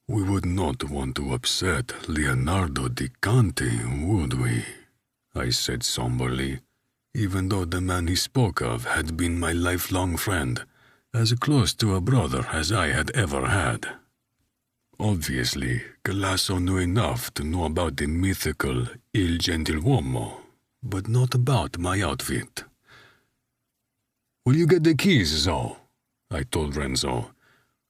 we would not want to upset Leonardo di Conti, would we?" I said somberly, even though the man he spoke of had been my lifelong friend, as close to a brother as I had ever had. Obviously, Galasso knew enough to know about the mythical Il Gentiluomo, but not about my outfit. "Will you get the keys, Zo?" I told Renzo.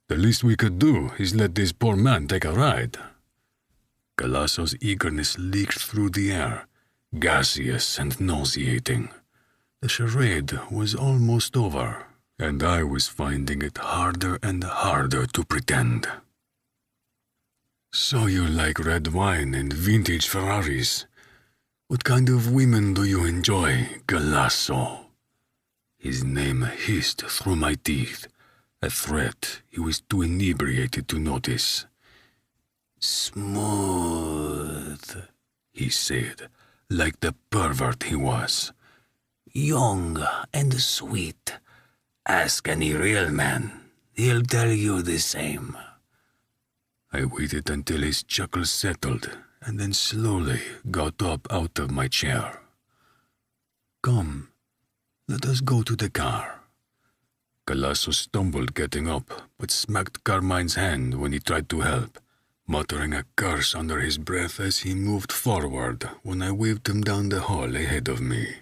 "The least we could do is let this poor man take a ride." Galasso's eagerness leaked through the air, gaseous and nauseating. The charade was almost over, and I was finding it harder and harder to pretend. So you like red wine and vintage Ferraris. What kind of women do you enjoy, Galasso? His name hissed through my teeth, a threat he was too inebriated to notice. Smooth, he said, like the pervert he was. Young and sweet. Ask any real man. He'll tell you the same. I waited until his chuckle settled, and then slowly got up out of my chair. Come, let us go to the car. Galasso stumbled getting up, but smacked Carmine's hand when he tried to help, muttering a curse under his breath as he moved forward when I waved him down the hall ahead of me.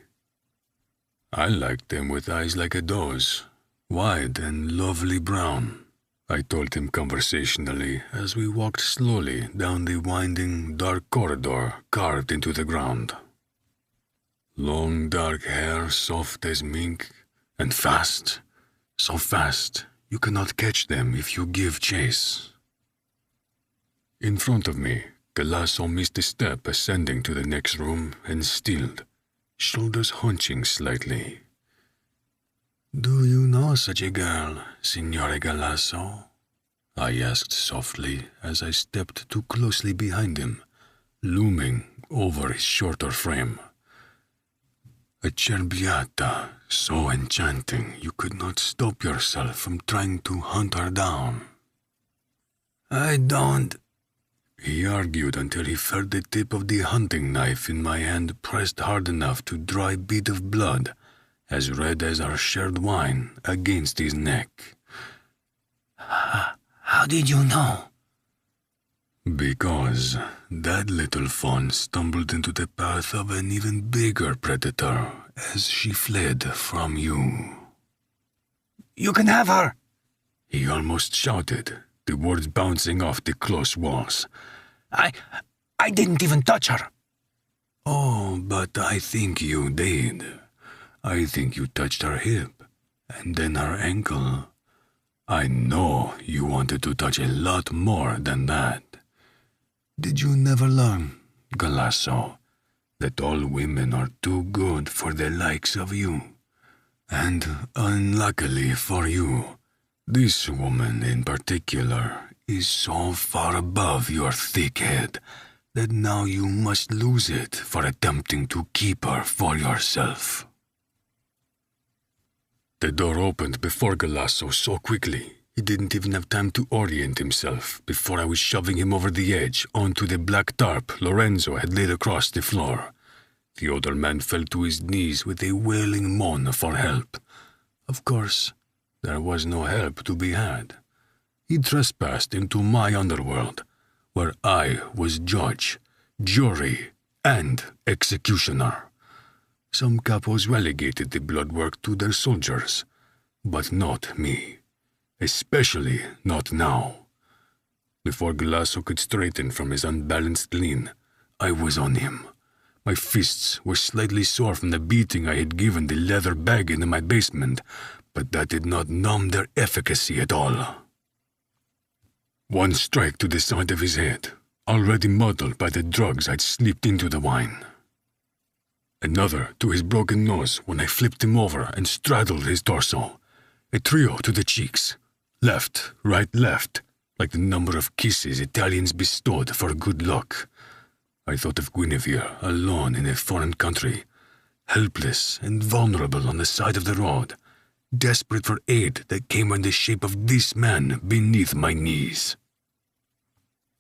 I liked him with eyes like a doe's, wide and lovely brown, I told him conversationally as we walked slowly down the winding, dark corridor carved into the ground. Long dark hair, soft as mink, and fast, so fast you cannot catch them if you give chase. In front of me, Galasso missed a step ascending to the next room and stilled, shoulders hunching slightly. Do you know such a girl, Signore Galasso? I asked softly as I stepped too closely behind him, looming over his shorter frame. A cerbiata so enchanting you could not stop yourself from trying to hunt her down. I don't... He argued until he felt the tip of the hunting knife in my hand pressed hard enough to draw a bead of blood, as red as our shared wine, against his neck. How did you know? Because that little fawn stumbled into the path of an even bigger predator as she fled from you. You can have her! He almost shouted, the words bouncing off the close walls. I didn't even touch her. Oh, but I think you did. I think you touched her hip, and then her ankle. I know you wanted to touch a lot more than that. Did you never learn, Galasso, that all women are too good for the likes of you? And unluckily for you, this woman in particular is so far above your thick head that now you must lose it for attempting to keep her for yourself. The door opened before Galasso so quickly he didn't even have time to orient himself before I was shoving him over the edge onto the black tarp Lorenzo had laid across the floor. The older man fell to his knees with a wailing moan for help. Of course, there was no help to be had. He trespassed into my underworld, where I was judge, jury, and executioner. Some capos relegated the blood work to their soldiers, but not me. Especially not now. Before Galasso could straighten from his unbalanced lean, I was on him. My fists were slightly sore from the beating I had given the leather bag in my basement, but that did not numb their efficacy at all. One strike to the side of his head, already muddled by the drugs I'd slipped into the wine. Another to his broken nose when I flipped him over and straddled his torso. A trio to the cheeks. Left, right, left, like the number of kisses Italians bestowed for good luck. I thought of Guinevere alone in a foreign country, helpless and vulnerable on the side of the road, desperate for aid that came in the shape of this man beneath my knees.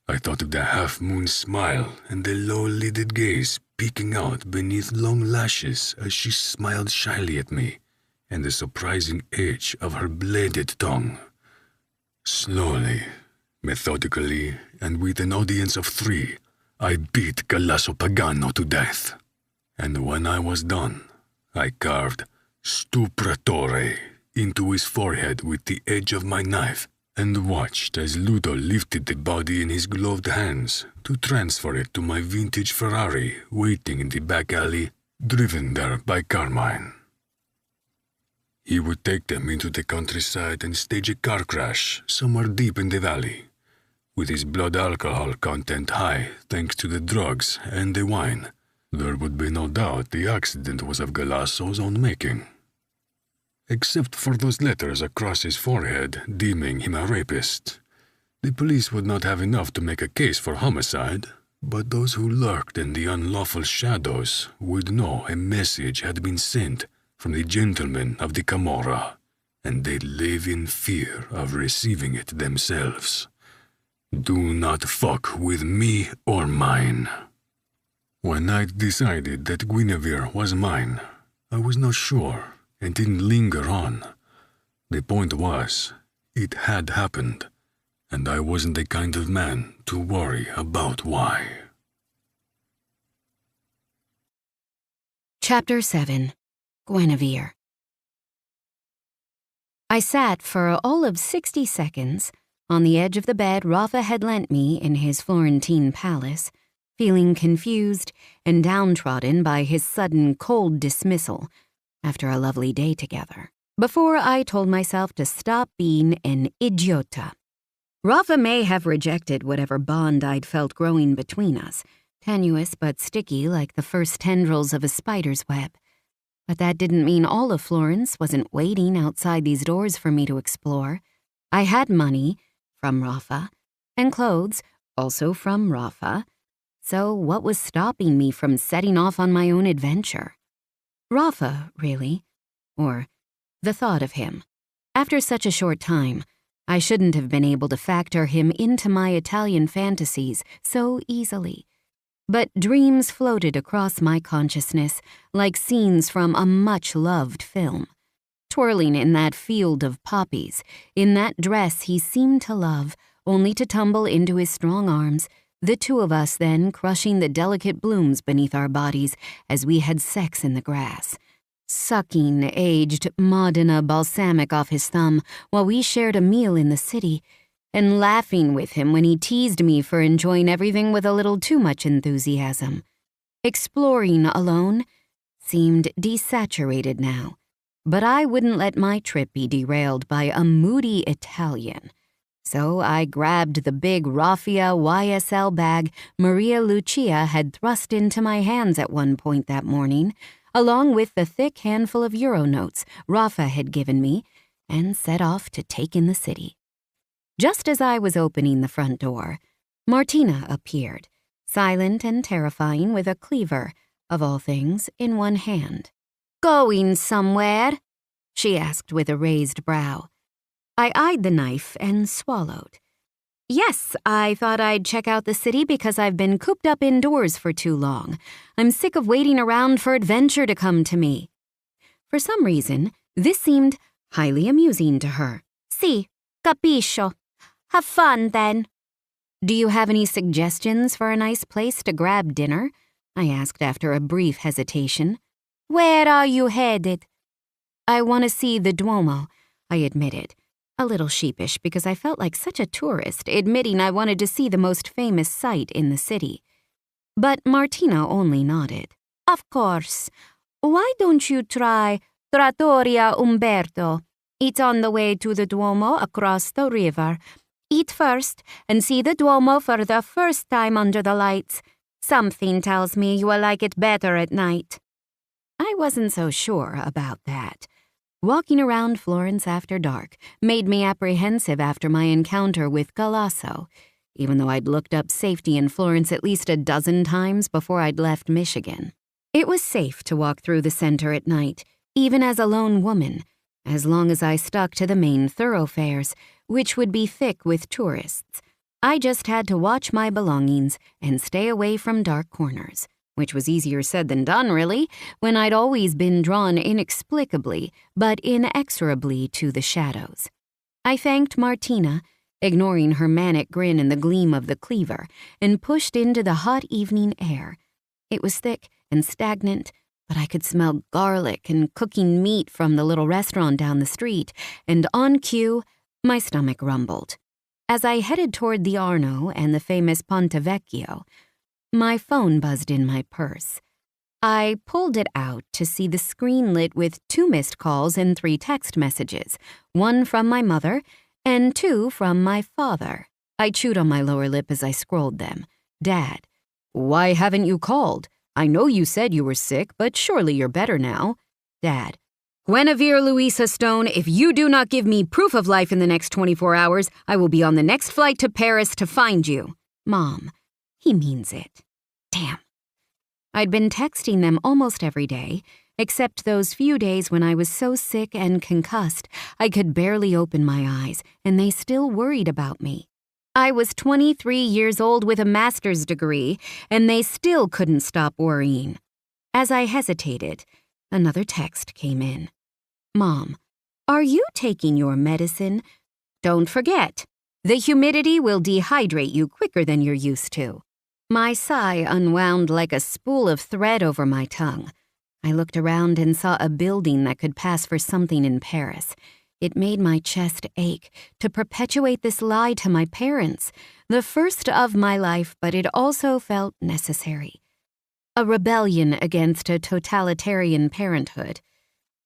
I thought of the half-moon smile and the low-lidded gaze peeking out beneath long lashes as she smiled shyly at me, and the surprising edge of her bladed tongue. Slowly, methodically, and with an audience of 3, I beat Galasso Pagano to death. And when I was done, I carved Stupratore into his forehead with the edge of my knife and watched as Ludo lifted the body in his gloved hands to transfer it to my vintage Ferrari waiting in the back alley, driven there by Carmine. He would take them into the countryside and stage a car crash somewhere deep in the valley, with his blood alcohol content high thanks to the drugs and the wine. There would be no doubt the accident was of Galasso's own making. Except for those letters across his forehead deeming him a rapist. The police would not have enough to make a case for homicide, but those who lurked in the unlawful shadows would know a message had been sent from the gentlemen of the Camorra, and they'd live in fear of receiving it themselves. Do not fuck with me or mine. When I'd decided that Guinevere was mine, I was not sure and didn't linger on. The point was, it had happened, and I wasn't the kind of man to worry about why. Chapter 7. Guinevere. I sat for all of 60 seconds on the edge of the bed Rafa had lent me in his Florentine palace, feeling confused and downtrodden by his sudden cold dismissal after a lovely day together, before I told myself to stop being an idiota. Rafa may have rejected whatever bond I'd felt growing between us, tenuous but sticky like the first tendrils of a spider's web. But that didn't mean all of Florence wasn't waiting outside these doors for me to explore. I had money, from Rafa, and clothes, also from Rafa. So what was stopping me from setting off on my own adventure? Rafa, really, or the thought of him. After such a short time, I shouldn't have been able to factor him into my Italian fantasies so easily. But dreams floated across my consciousness like scenes from a much-loved film. Twirling in that field of poppies, in that dress he seemed to love, only to tumble into his strong arms, the two of us then crushing the delicate blooms beneath our bodies as we had sex in the grass, sucking aged Modena balsamic off his thumb while we shared a meal in the city, and laughing with him when he teased me for enjoying everything with a little too much enthusiasm. Exploring alone seemed desaturated now, but I wouldn't let my trip be derailed by a moody Italian. So I grabbed the big raffia YSL bag Maria Lucia had thrust into my hands at one point that morning, along with the thick handful of euro notes Rafa had given me, and set off to take in the city. Just as I was opening the front door, Martina appeared, silent and terrifying with a cleaver, of all things, in one hand. "Going somewhere?" she asked with a raised brow. I eyed the knife and swallowed. "Yes, I thought I'd check out the city because I've been cooped up indoors for too long. I'm sick of waiting around for adventure to come to me." For some reason, this seemed highly amusing to her. "Si, capisco. Have fun, then." "Do you have any suggestions for a nice place to grab dinner?" I asked after a brief hesitation. "Where are you headed?" "I want to see the Duomo," I admitted, a little sheepish because I felt like such a tourist admitting I wanted to see the most famous sight in the city. But Martina only nodded. "Of course. Why don't you try Trattoria Umberto? It's on the way to the Duomo across the river. Eat first and see the Duomo for the first time under the lights. Something tells me you will like it better at night." I wasn't so sure about that. Walking around Florence after dark made me apprehensive after my encounter with Galasso, even though I'd looked up safety in Florence at least a dozen times before I'd left Michigan. It was safe to walk through the center at night, even as a lone woman, as long as I stuck to the main thoroughfares, which would be thick with tourists. I just had to watch my belongings and stay away from dark corners, which was easier said than done, really, when I'd always been drawn inexplicably but inexorably to the shadows. I thanked Martina, ignoring her manic grin and the gleam of the cleaver, and pushed into the hot evening air. It was thick and stagnant, but I could smell garlic and cooking meat from the little restaurant down the street, and on cue, My stomach rumbled. As I headed toward the Arno and the famous Ponte Vecchio, my phone buzzed in my purse. I pulled it out to see the screen lit with 2 missed calls and 3 text messages, 1 from my mother and 2 from my father. I chewed on my lower lip as I scrolled them. Dad: "Why haven't you called? I know you said you were sick, but surely you're better now." Dad: "Guinevere Louisa Stone, if you do not give me proof of life in the next 24 hours, I will be on the next flight to Paris to find you." Mom: "He means it." Damn. I'd been texting them almost every day, except those few days when I was so sick and concussed I could barely open my eyes, and they still worried about me. I was 23 years old with a master's degree, and they still couldn't stop worrying. As I hesitated, another text came in. Mom: "Are you taking your medicine? Don't forget, the humidity will dehydrate you quicker than you're used to." My sigh unwound like a spool of thread over my tongue. I looked around and saw a building that could pass for something in Paris. It made my chest ache to perpetuate this lie to my parents, the first of my life, but it also felt necessary. A rebellion against a totalitarian parenthood.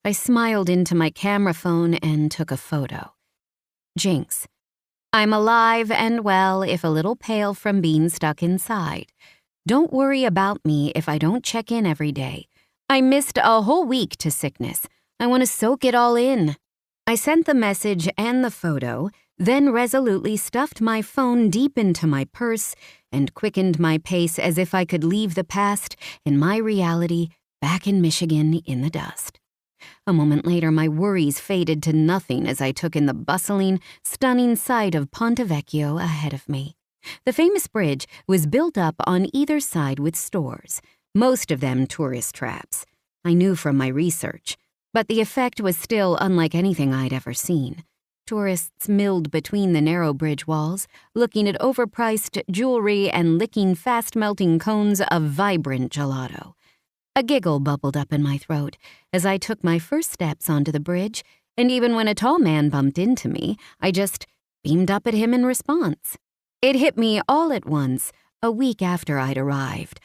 I smiled into my camera phone and took a photo. Jinx: "I'm alive and well, if a little pale from being stuck inside. Don't worry about me if I don't check in every day. I missed a whole week to sickness. I want to soak it all in." I sent the message and the photo, then resolutely stuffed my phone deep into my purse and quickened my pace as if I could leave the past and my reality back in Michigan in the dust. A moment later, my worries faded to nothing as I took in the bustling, stunning sight of Ponte Vecchio ahead of me. The famous bridge was built up on either side with stores, most of them tourist traps. I knew from my research, but the effect was still unlike anything I'd ever seen. Tourists milled between the narrow bridge walls, looking at overpriced jewelry and licking fast-melting cones of vibrant gelato. A giggle bubbled up in my throat as I took my first steps onto the bridge, and even when a tall man bumped into me, I just beamed up at him in response. It hit me all at once, a week after I'd arrived.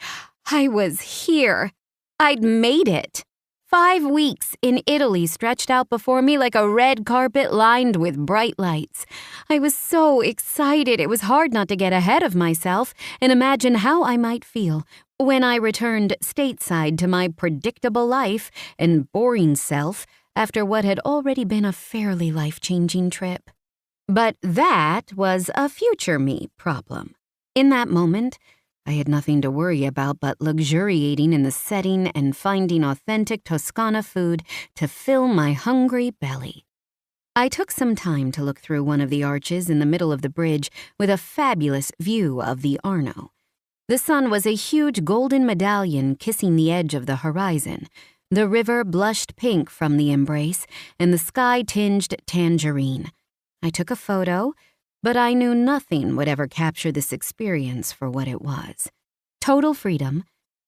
I was here. I'd made it. 5 weeks in Italy stretched out before me like a red carpet lined with bright lights. I was so excited it was hard not to get ahead of myself and imagine how I might feel when I returned stateside to my predictable life and boring self after what had already been a fairly life-changing trip. But that was a future me problem. In that moment, I had nothing to worry about but luxuriating in the setting and finding authentic Toscana food to fill my hungry belly. I took some time to look through one of the arches in the middle of the bridge with a fabulous view of the Arno. The sun was a huge golden medallion kissing the edge of the horizon. The river blushed pink from the embrace, and the sky tinged tangerine. I took a photo, but I knew nothing would ever capture this experience for what it was. Total freedom,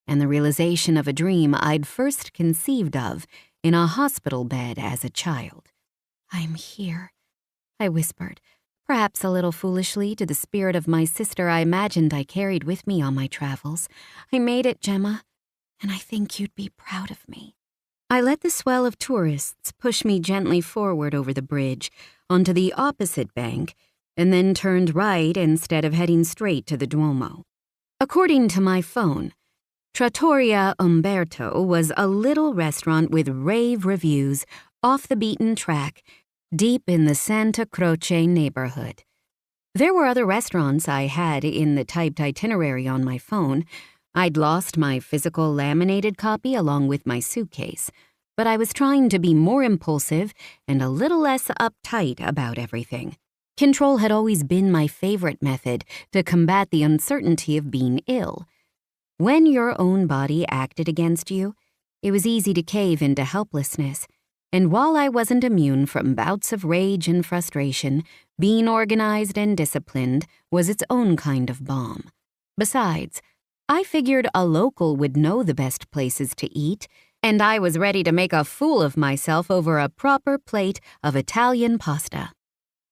and the realization of a dream I'd first conceived of in a hospital bed as a child. "I'm here," I whispered, perhaps a little foolishly to the spirit of my sister I imagined I carried with me on my travels. "I made it, Gemma, and I think you'd be proud of me." I let the swell of tourists push me gently forward over the bridge onto the opposite bank, and then turned right instead of heading straight to the Duomo. According to my phone, Trattoria Umberto was a little restaurant with rave reviews off the beaten track, deep in the Santa Croce neighborhood. There were other restaurants I had in the typed itinerary on my phone. I'd lost my physical laminated copy along with my suitcase, but I was trying to be more impulsive and a little less uptight about everything. Control had always been my favorite method to combat the uncertainty of being ill. When your own body acted against you, it was easy to cave into helplessness. And while I wasn't immune from bouts of rage and frustration, being organized and disciplined was its own kind of balm. Besides, I figured a local would know the best places to eat, and I was ready to make a fool of myself over a proper plate of Italian pasta.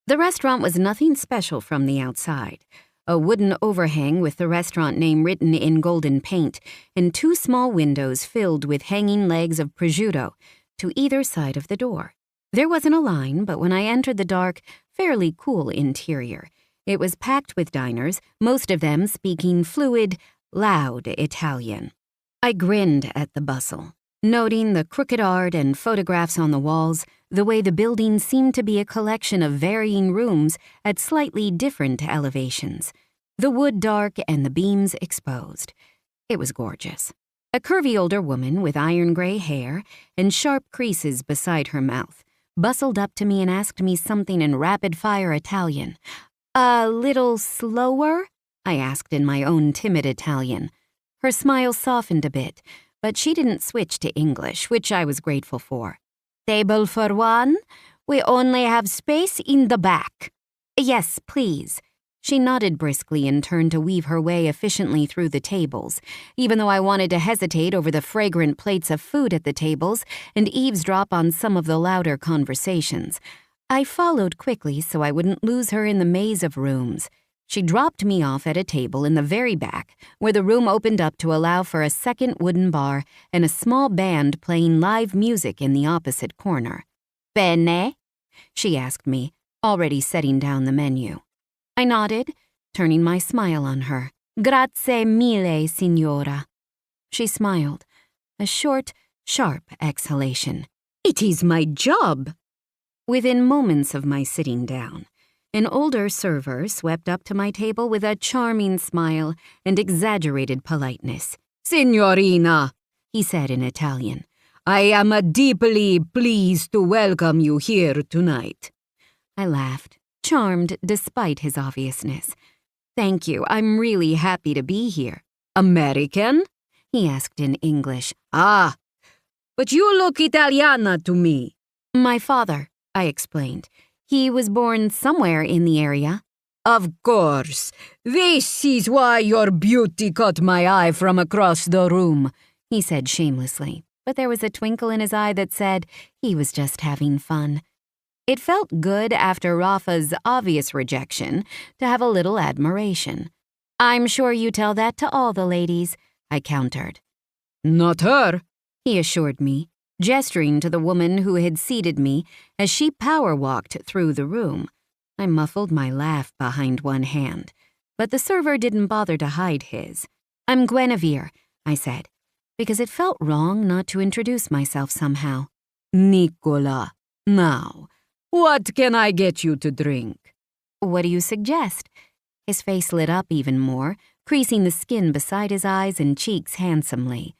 The restaurant was nothing special from the outside. A wooden overhang with the restaurant name written in golden paint, and 2 small windows filled with hanging legs of prosciutto to either side of the door. There wasn't a line, but when I entered the dark, fairly cool interior, it was packed with diners, most of them speaking fluid, loud Italian. I grinned at the bustle, noting the crooked art and photographs on the walls, the way the building seemed to be a collection of varying rooms at slightly different elevations, the wood dark and the beams exposed. It was gorgeous. A curvy older woman with iron gray hair and sharp creases beside her mouth bustled up to me and asked me something in rapid-fire Italian. "A little slower?" I asked in my own timid Italian. Her smile softened a bit, but she didn't switch to English, which I was grateful for. "Table for one? We only have space in the back." "Yes, please." She nodded briskly and turned to weave her way efficiently through the tables, even though I wanted to hesitate over the fragrant plates of food at the tables and eavesdrop on some of the louder conversations. I followed quickly so I wouldn't lose her in the maze of rooms. She dropped me off at a table in the very back, where the room opened up to allow for a second wooden bar and a small band playing live music in the opposite corner. "Bene?" she asked me, already setting down the menu. I nodded, turning my smile on her. "Grazie mille, signora." She smiled, a short, sharp exhalation. "It is my job." Within moments of my sitting down, an older server swept up to my table with a charming smile and exaggerated politeness. "Signorina," he said in Italian, "I am deeply pleased to welcome you here tonight." I laughed, charmed despite his obviousness. "Thank you, I'm really happy to be here." "American?" he asked in English. "Ah, but you look Italiana to me." "My father," I explained. "He was born somewhere in the area." "Of course. This is why your beauty caught my eye from across the room," he said shamelessly, but there was a twinkle in his eye that said he was just having fun. It felt good after Rafa's obvious rejection to have a little admiration. "I'm sure you tell that to all the ladies," I countered. "Not her," he assured me, gesturing to the woman who had seated me as she power-walked through the room. I muffled my laugh behind one hand, but the server didn't bother to hide his. "I'm Guinevere," I said, because it felt wrong not to introduce myself somehow. "Nicola, now, what can I get you to drink?" "What do you suggest?" His face lit up even more, creasing the skin beside his eyes and cheeks handsomely.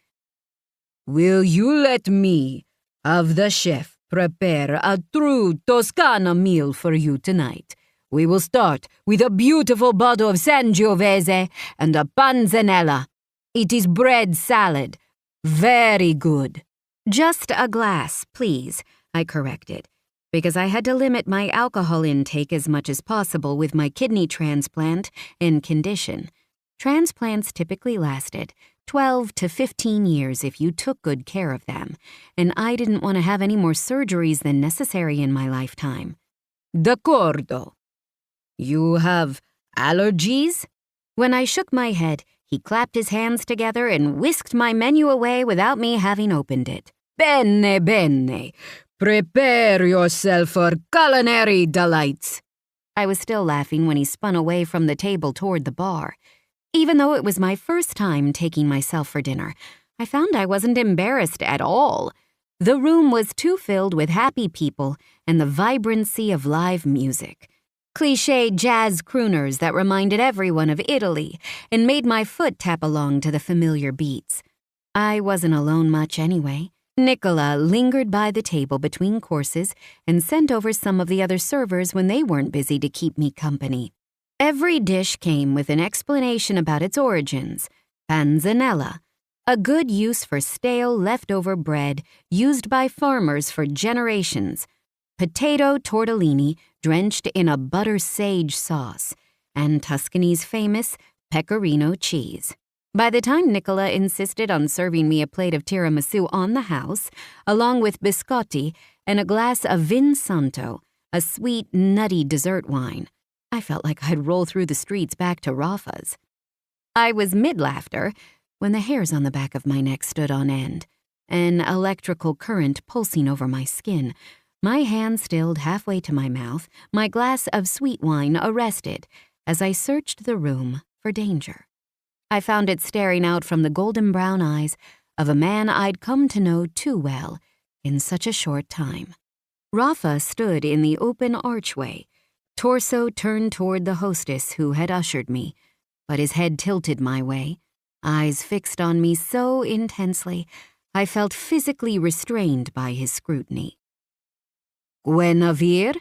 "Will you let me have the chef prepare a true Toscana meal for you tonight? We will start with a beautiful bottle of Sangiovese and a panzanella. It is bread salad. Very good." "Just a glass, please," I corrected, because I had to limit my alcohol intake as much as possible with my kidney transplant and condition. Transplants typically lasted 12 to 15 years if you took good care of them, and I didn't want to have any more surgeries than necessary in my lifetime. "D'accordo. You have allergies?" When I shook my head, he clapped his hands together and whisked my menu away without me having opened it. "Bene, bene. Prepare yourself for culinary delights." I was still laughing when he spun away from the table toward the bar. Even though it was my first time taking myself for dinner, I found I wasn't embarrassed at all. The room was too filled with happy people and the vibrancy of live music. Cliché jazz crooners that reminded everyone of Italy and made my foot tap along to the familiar beats. I wasn't alone much anyway. Nicola lingered by the table between courses and sent over some of the other servers when they weren't busy to keep me company. Every dish came with an explanation about its origins. Panzanella, a good use for stale leftover bread used by farmers for generations. Potato tortellini drenched in a butter sage sauce, and Tuscany's famous pecorino cheese. By the time Nicola insisted on serving me a plate of tiramisu on the house, along with biscotti and a glass of vin santo, a sweet, nutty dessert wine. I felt like I'd roll through the streets back to Rafa's. I was mid-laughter when the hairs on the back of my neck stood on end, an electrical current pulsing over my skin, my hand stilled halfway to my mouth, my glass of sweet wine arrested as I searched the room for danger. I found it staring out from the golden brown eyes of a man I'd come to know too well in such a short time. Rafa stood in the open archway, torso turned toward the hostess who had ushered me, but his head tilted my way, eyes fixed on me so intensely I felt physically restrained by his scrutiny. "Guinevere,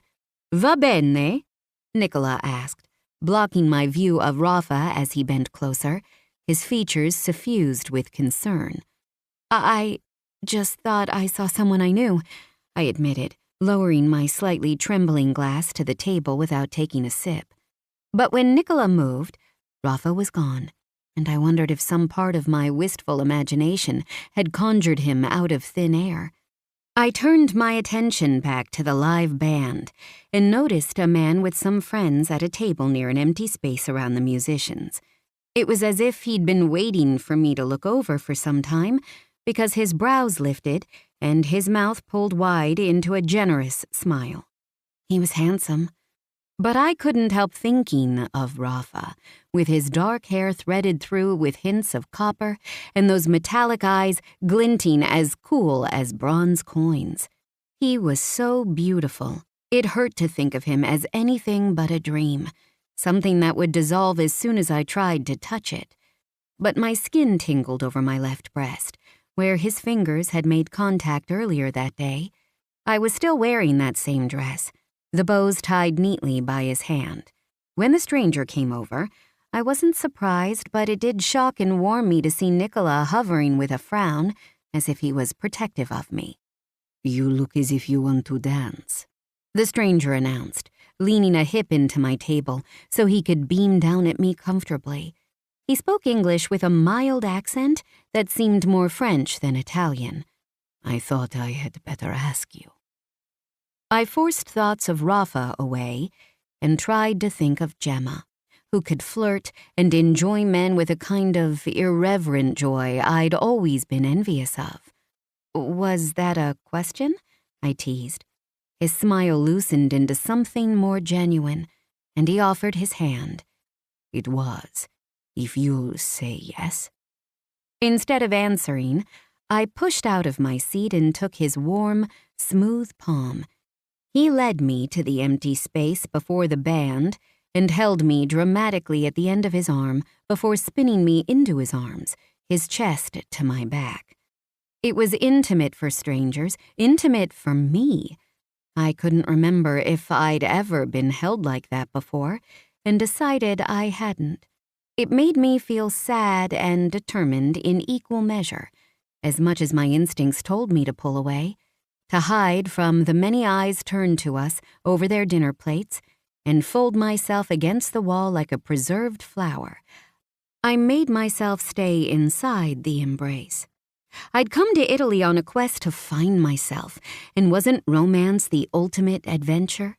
va bene?" Nicola asked, blocking my view of Rafa as he bent closer, his features suffused with concern. I just thought I saw someone I knew," I admitted, lowering my slightly trembling glass to the table without taking a sip. But when Nicola moved, Rafa was gone, and I wondered if some part of my wistful imagination had conjured him out of thin air. I turned my attention back to the live band and noticed a man with some friends at a table near an empty space around the musicians. It was as if he'd been waiting for me to look over for some time, because his brows lifted and his mouth pulled wide into a generous smile. He was handsome, but I couldn't help thinking of Rafa, with his dark hair threaded through with hints of copper and those metallic eyes glinting as cool as bronze coins. He was so beautiful, it hurt to think of him as anything but a dream, something that would dissolve as soon as I tried to touch it. But my skin tingled over my left breast, where his fingers had made contact earlier that day. I was still wearing that same dress, the bows tied neatly by his hand. When the stranger came over, I wasn't surprised, but it did shock and warm me to see Nicola hovering with a frown, as if he was protective of me. "You look as if you want to dance," the stranger announced, leaning a hip into my table so he could beam down at me comfortably. He spoke English with a mild accent that seemed more French than Italian. "I thought I had better ask you." I forced thoughts of Rafa away and tried to think of Gemma, who could flirt and enjoy men with a kind of irreverent joy I'd always been envious of. "Was that a question?" I teased. His smile loosened into something more genuine, and he offered his hand. "It was, if you'll say yes." Instead of answering, I pushed out of my seat and took his warm, smooth palm. He led me to the empty space before the band and held me dramatically at the end of his arm before spinning me into his arms, his chest to my back. It was intimate for strangers, intimate for me. I couldn't remember if I'd ever been held like that before, and decided I hadn't. It made me feel sad and determined in equal measure, as much as my instincts told me to pull away, to hide from the many eyes turned to us over their dinner plates, and fold myself against the wall like a preserved flower. I made myself stay inside the embrace. I'd come to Italy on a quest to find myself, and wasn't romance the ultimate adventure?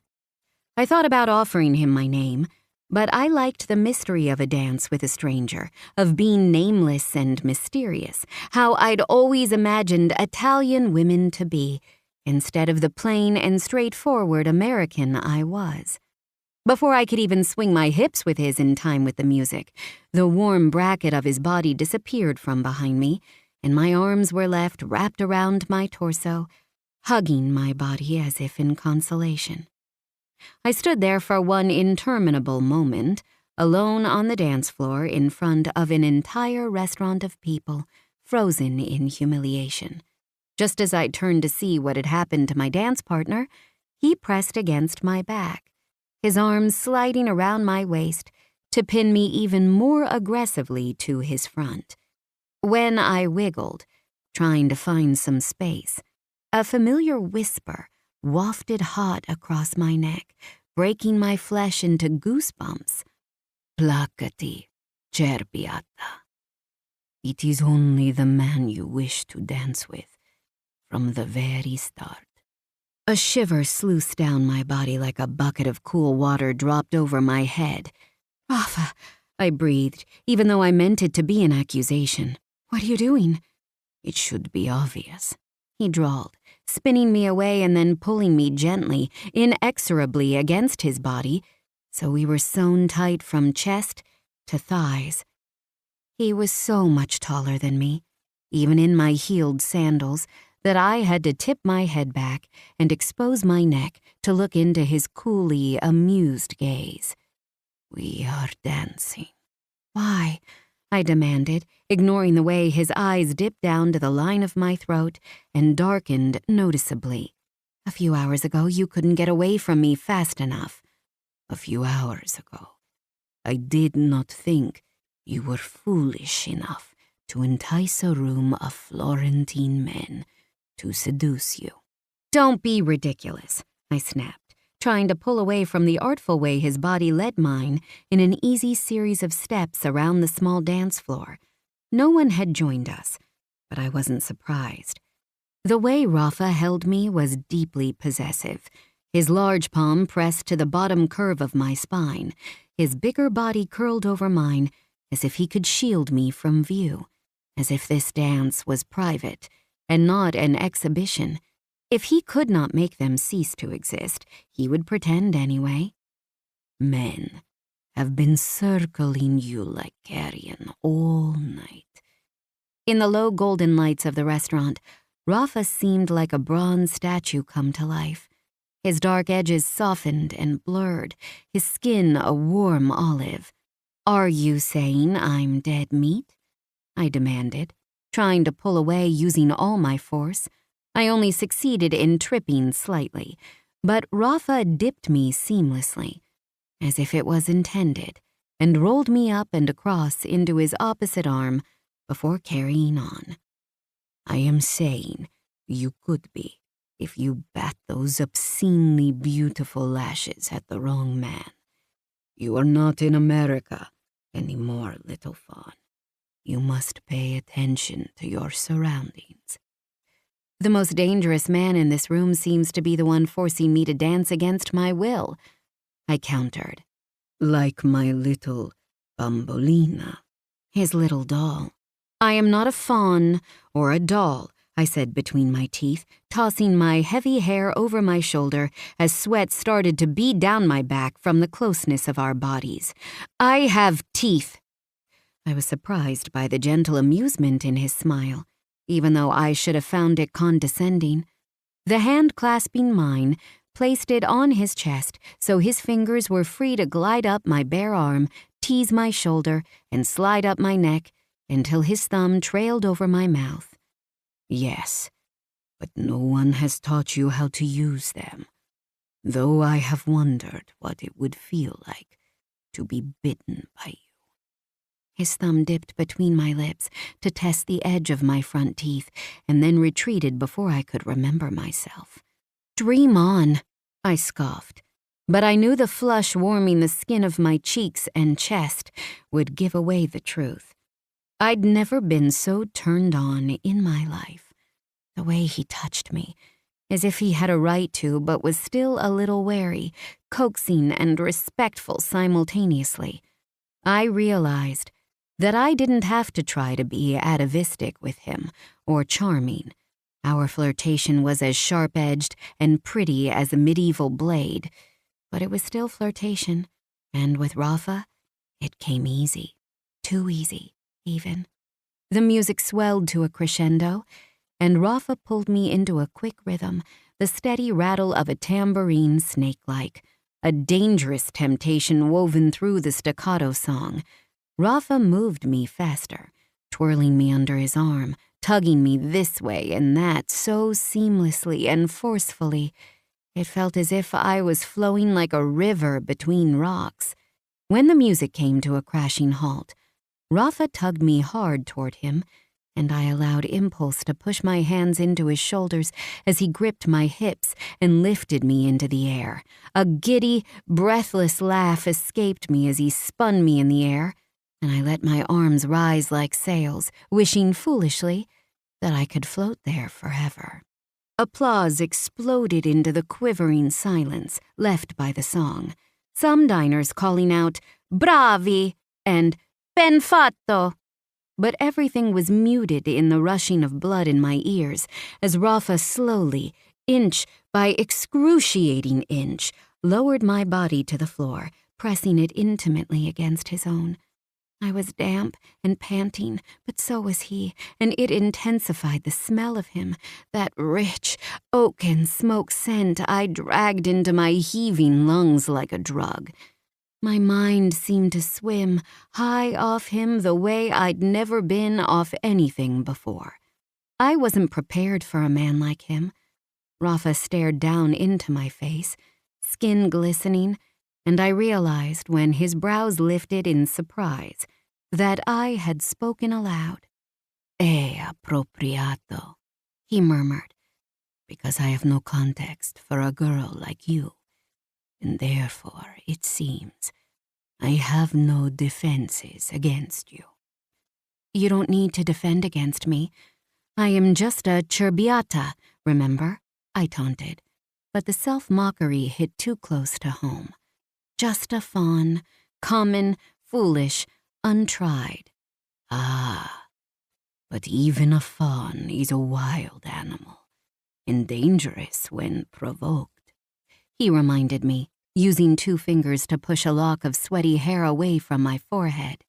I thought about offering him my name, but I liked the mystery of a dance with a stranger, of being nameless and mysterious, how I'd always imagined Italian women to be, instead of the plain and straightforward American I was. Before I could even swing my hips with his in time with the music, the warm bracket of his body disappeared from behind me, and my arms were left wrapped around my torso, hugging my body as if in consolation. I stood there for one interminable moment, alone on the dance floor in front of an entire restaurant of people, frozen in humiliation. Just as I turned to see what had happened to my dance partner, he pressed against my back, his arms sliding around my waist to pin me even more aggressively to his front. When I wiggled, trying to find some space, a familiar whisper wafted hot across my neck, breaking my flesh into goosebumps. "Placati, cerbiata. It is only the man you wish to dance with, from the very start." A shiver sluiced down my body like a bucket of cool water dropped over my head. "Rafa," I breathed, even though I meant it to be an accusation. "What are you doing?" "It should be obvious," he drawled, spinning me away and then pulling me gently, inexorably against his body, so we were sewn tight from chest to thighs. He was so much taller than me, even in my heeled sandals, that I had to tip my head back and expose my neck to look into his coolly amused gaze. "We are dancing." "Why?" I demanded, ignoring the way his eyes dipped down to the line of my throat and darkened noticeably. "A few hours ago, you couldn't get away from me fast enough." "A few hours ago, I did not think you were foolish enough to entice a room of Florentine men to seduce you." "Don't be ridiculous," I snapped, trying to pull away from the artful way his body led mine in an easy series of steps around the small dance floor. No one had joined us, but I wasn't surprised. The way Rafa held me was deeply possessive, his large palm pressed to the bottom curve of my spine, his bigger body curled over mine as if he could shield me from view, as if this dance was private and not an exhibition. If he could not make them cease to exist, he would pretend anyway. "Men have been circling you like carrion all night." In the low golden lights of the restaurant, Rafa seemed like a bronze statue come to life. His dark edges softened and blurred, his skin a warm olive. "Are you saying I'm dead meat?" I demanded, trying to pull away using all my force. I only succeeded in tripping slightly, but Rafa dipped me seamlessly, as if it was intended, and rolled me up and across into his opposite arm before carrying on. "I am saying you could be if you bat those obscenely beautiful lashes at the wrong man. You are not in America anymore, little fawn. You must pay attention to your surroundings." "The most dangerous man in this room seems to be the one forcing me to dance against my will," I countered. "Like my little Bambolina." "His little doll." "I am not a fawn or a doll," I said between my teeth, tossing my heavy hair over my shoulder as sweat started to bead down my back from the closeness of our bodies. "I have teeth." I was surprised by the gentle amusement in his smile, even though I should have found it condescending. The hand clasping mine placed it on his chest so his fingers were free to glide up my bare arm, tease my shoulder, and slide up my neck until his thumb trailed over my mouth. "Yes, but no one has taught you how to use them, though I have wondered what it would feel like to be bitten by you." His thumb dipped between my lips to test the edge of my front teeth and then retreated before I could remember myself. "Dream on," I scoffed, but I knew the flush warming the skin of my cheeks and chest would give away the truth. I'd never been so turned on in my life. The way he touched me, as if he had a right to but was still a little wary, coaxing and respectful simultaneously. I realized that I didn't have to try to be atavistic with him or charming. Our flirtation was as sharp-edged and pretty as a medieval blade, but it was still flirtation, and with Rafa, it came easy. Too easy, even. The music swelled to a crescendo, and Rafa pulled me into a quick rhythm, the steady rattle of a tambourine snake-like, a dangerous temptation woven through the staccato song. Rafa moved me faster, twirling me under his arm, tugging me this way and that so seamlessly and forcefully. It felt as if I was flowing like a river between rocks. When the music came to a crashing halt, Rafa tugged me hard toward him, and I allowed impulse to push my hands into his shoulders as he gripped my hips and lifted me into the air. A giddy, breathless laugh escaped me as he spun me in the air, and I let my arms rise like sails, wishing foolishly that I could float there forever. Applause exploded into the quivering silence left by the song, some diners calling out, "Bravi!" and "Ben fatto!" But everything was muted in the rushing of blood in my ears as Rafa slowly, inch by excruciating inch, lowered my body to the floor, pressing it intimately against his own. I was damp and panting, but so was he, and it intensified the smell of him, that rich oak and smoke scent I dragged into my heaving lungs like a drug. My mind seemed to swim high off him the way I'd never been off anything before. I wasn't prepared for a man like him. Rafa stared down into my face, skin glistening, and I realized when his brows lifted in surprise that I had spoken aloud. "È appropriato," he murmured, "because I have no context for a girl like you, and therefore, it seems, I have no defenses against you." "You don't need to defend against me. I am just a ciurbiata, remember?" I taunted, but the self-mockery hit too close to home. Just a fawn, common, foolish, untried. Ah, but even a fawn is a wild animal, and dangerous when provoked, he reminded me, using 2 fingers to push a lock of sweaty hair away from my forehead.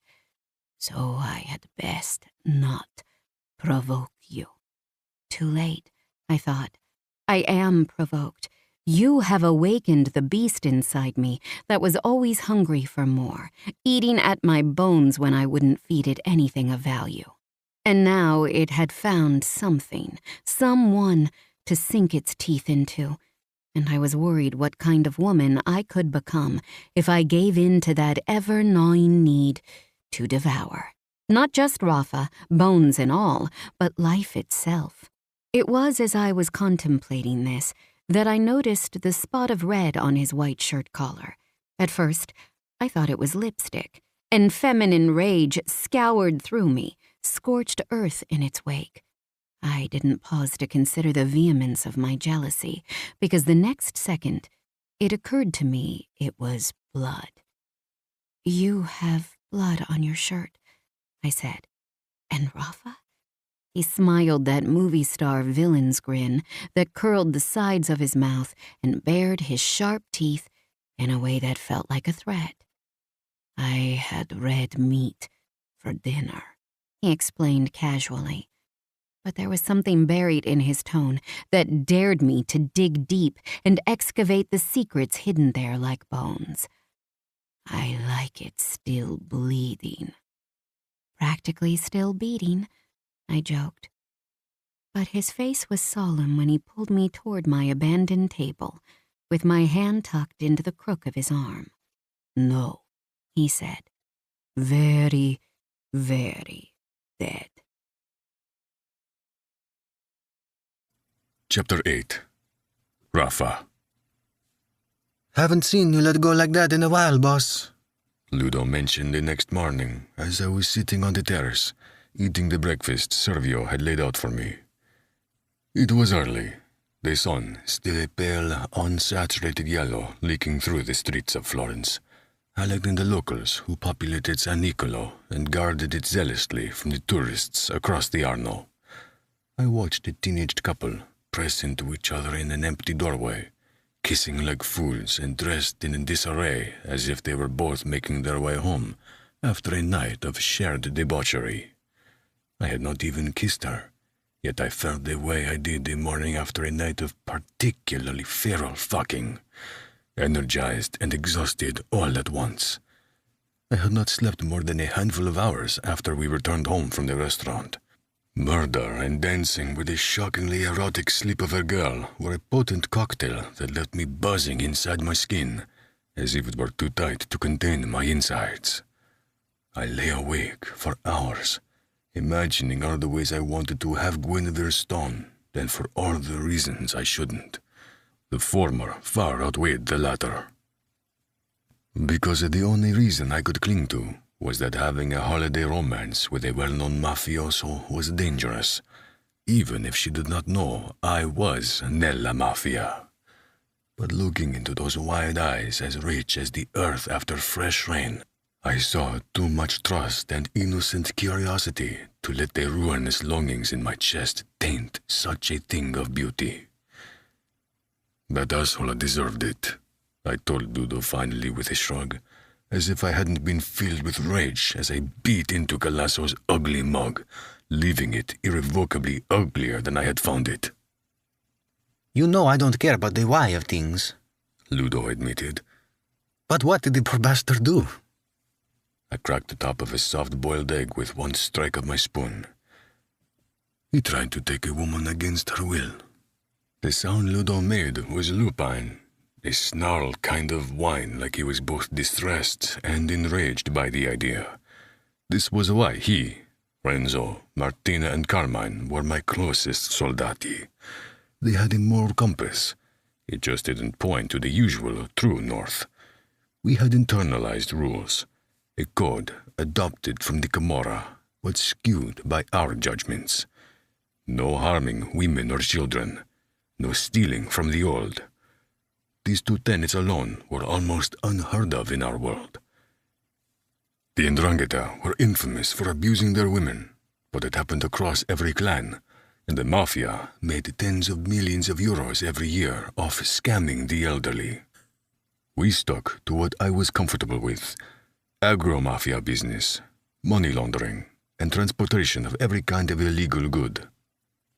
So I had best not provoke you. Too late, I thought. I am provoked. You have awakened the beast inside me that was always hungry for more, eating at my bones when I wouldn't feed it anything of value. And now it had found something, someone to sink its teeth into, and I was worried what kind of woman I could become if I gave in to that ever-gnawing need to devour. Not just Rafa, bones and all, but life itself. It was as I was contemplating this that I noticed the spot of red on his white shirt collar. At first, I thought it was lipstick, and feminine rage scoured through me, scorched earth in its wake. I didn't pause to consider the vehemence of my jealousy, because the next second, it occurred to me it was blood. "You have blood on your shirt," I said. "And Rafa?" He smiled that movie star villain's grin that curled the sides of his mouth and bared his sharp teeth in a way that felt like a threat. "I had red meat for dinner," he explained casually. But there was something buried in his tone that dared me to dig deep and excavate the secrets hidden there like bones. "I like it still bleeding." "Practically still beating," I joked. But his face was solemn when he pulled me toward my abandoned table, with my hand tucked into the crook of his arm. "No," he said. "Very, very dead." Chapter 8. Rafa. "Haven't seen you let go like that in a while, boss," Ludo mentioned the next morning as I was sitting on the terrace, eating the breakfast Servio had laid out for me. It was early, the sun still a pale, unsaturated yellow leaking through the streets of Florence, highlighting the locals who populated San Nicolo and guarded it zealously from the tourists across the Arno. I watched a teenaged couple press into each other in an empty doorway, kissing like fools and dressed in disarray as if they were both making their way home after a night of shared debauchery. I had not even kissed her, yet I felt the way I did the morning after a night of particularly feral fucking, energized and exhausted all at once. I had not slept more than a handful of hours after we returned home from the restaurant. Murder and dancing with a shockingly erotic sleep of a girl were a potent cocktail that left me buzzing inside my skin, as if it were too tight to contain my insides. I lay awake for hours, imagining all the ways I wanted to have Guinevere's stone, and for all the reasons I shouldn't. The former far outweighed the latter. Because the only reason I could cling to was that having a holiday romance with a well-known mafioso was dangerous, even if she did not know I was Nella Mafia. But looking into those wide eyes as rich as the earth after fresh rain, I saw too much trust and innocent curiosity to let the ruinous longings in my chest taint such a thing of beauty. That asshole deserved it, I told Ludo finally with a shrug, as if I hadn't been filled with rage as I beat into Galasso's ugly mug, leaving it irrevocably uglier than I had found it. You know I don't care about the why of things, Ludo admitted. But what did the poor bastard do? I cracked the top of a soft-boiled egg with one strike of my spoon. He tried to take a woman against her will. The sound Ludo made was lupine, a snarled kind of whine like he was both distressed and enraged by the idea. This was why he, Renzo, Martina, and Carmine were my closest soldati. They had a moral compass. It just didn't point to the usual true north. We had internalized rules, a code adopted from the Camorra, but skewed by our judgments. No harming women or children, no stealing from the old. These two tenets alone were almost unheard of in our world. The 'Ndrangheta were infamous for abusing their women, but it happened across every clan, and the Mafia made tens of millions of euros every year off scamming the elderly. We stuck to what I was comfortable with: agro-mafia business, money laundering, and transportation of every kind of illegal good.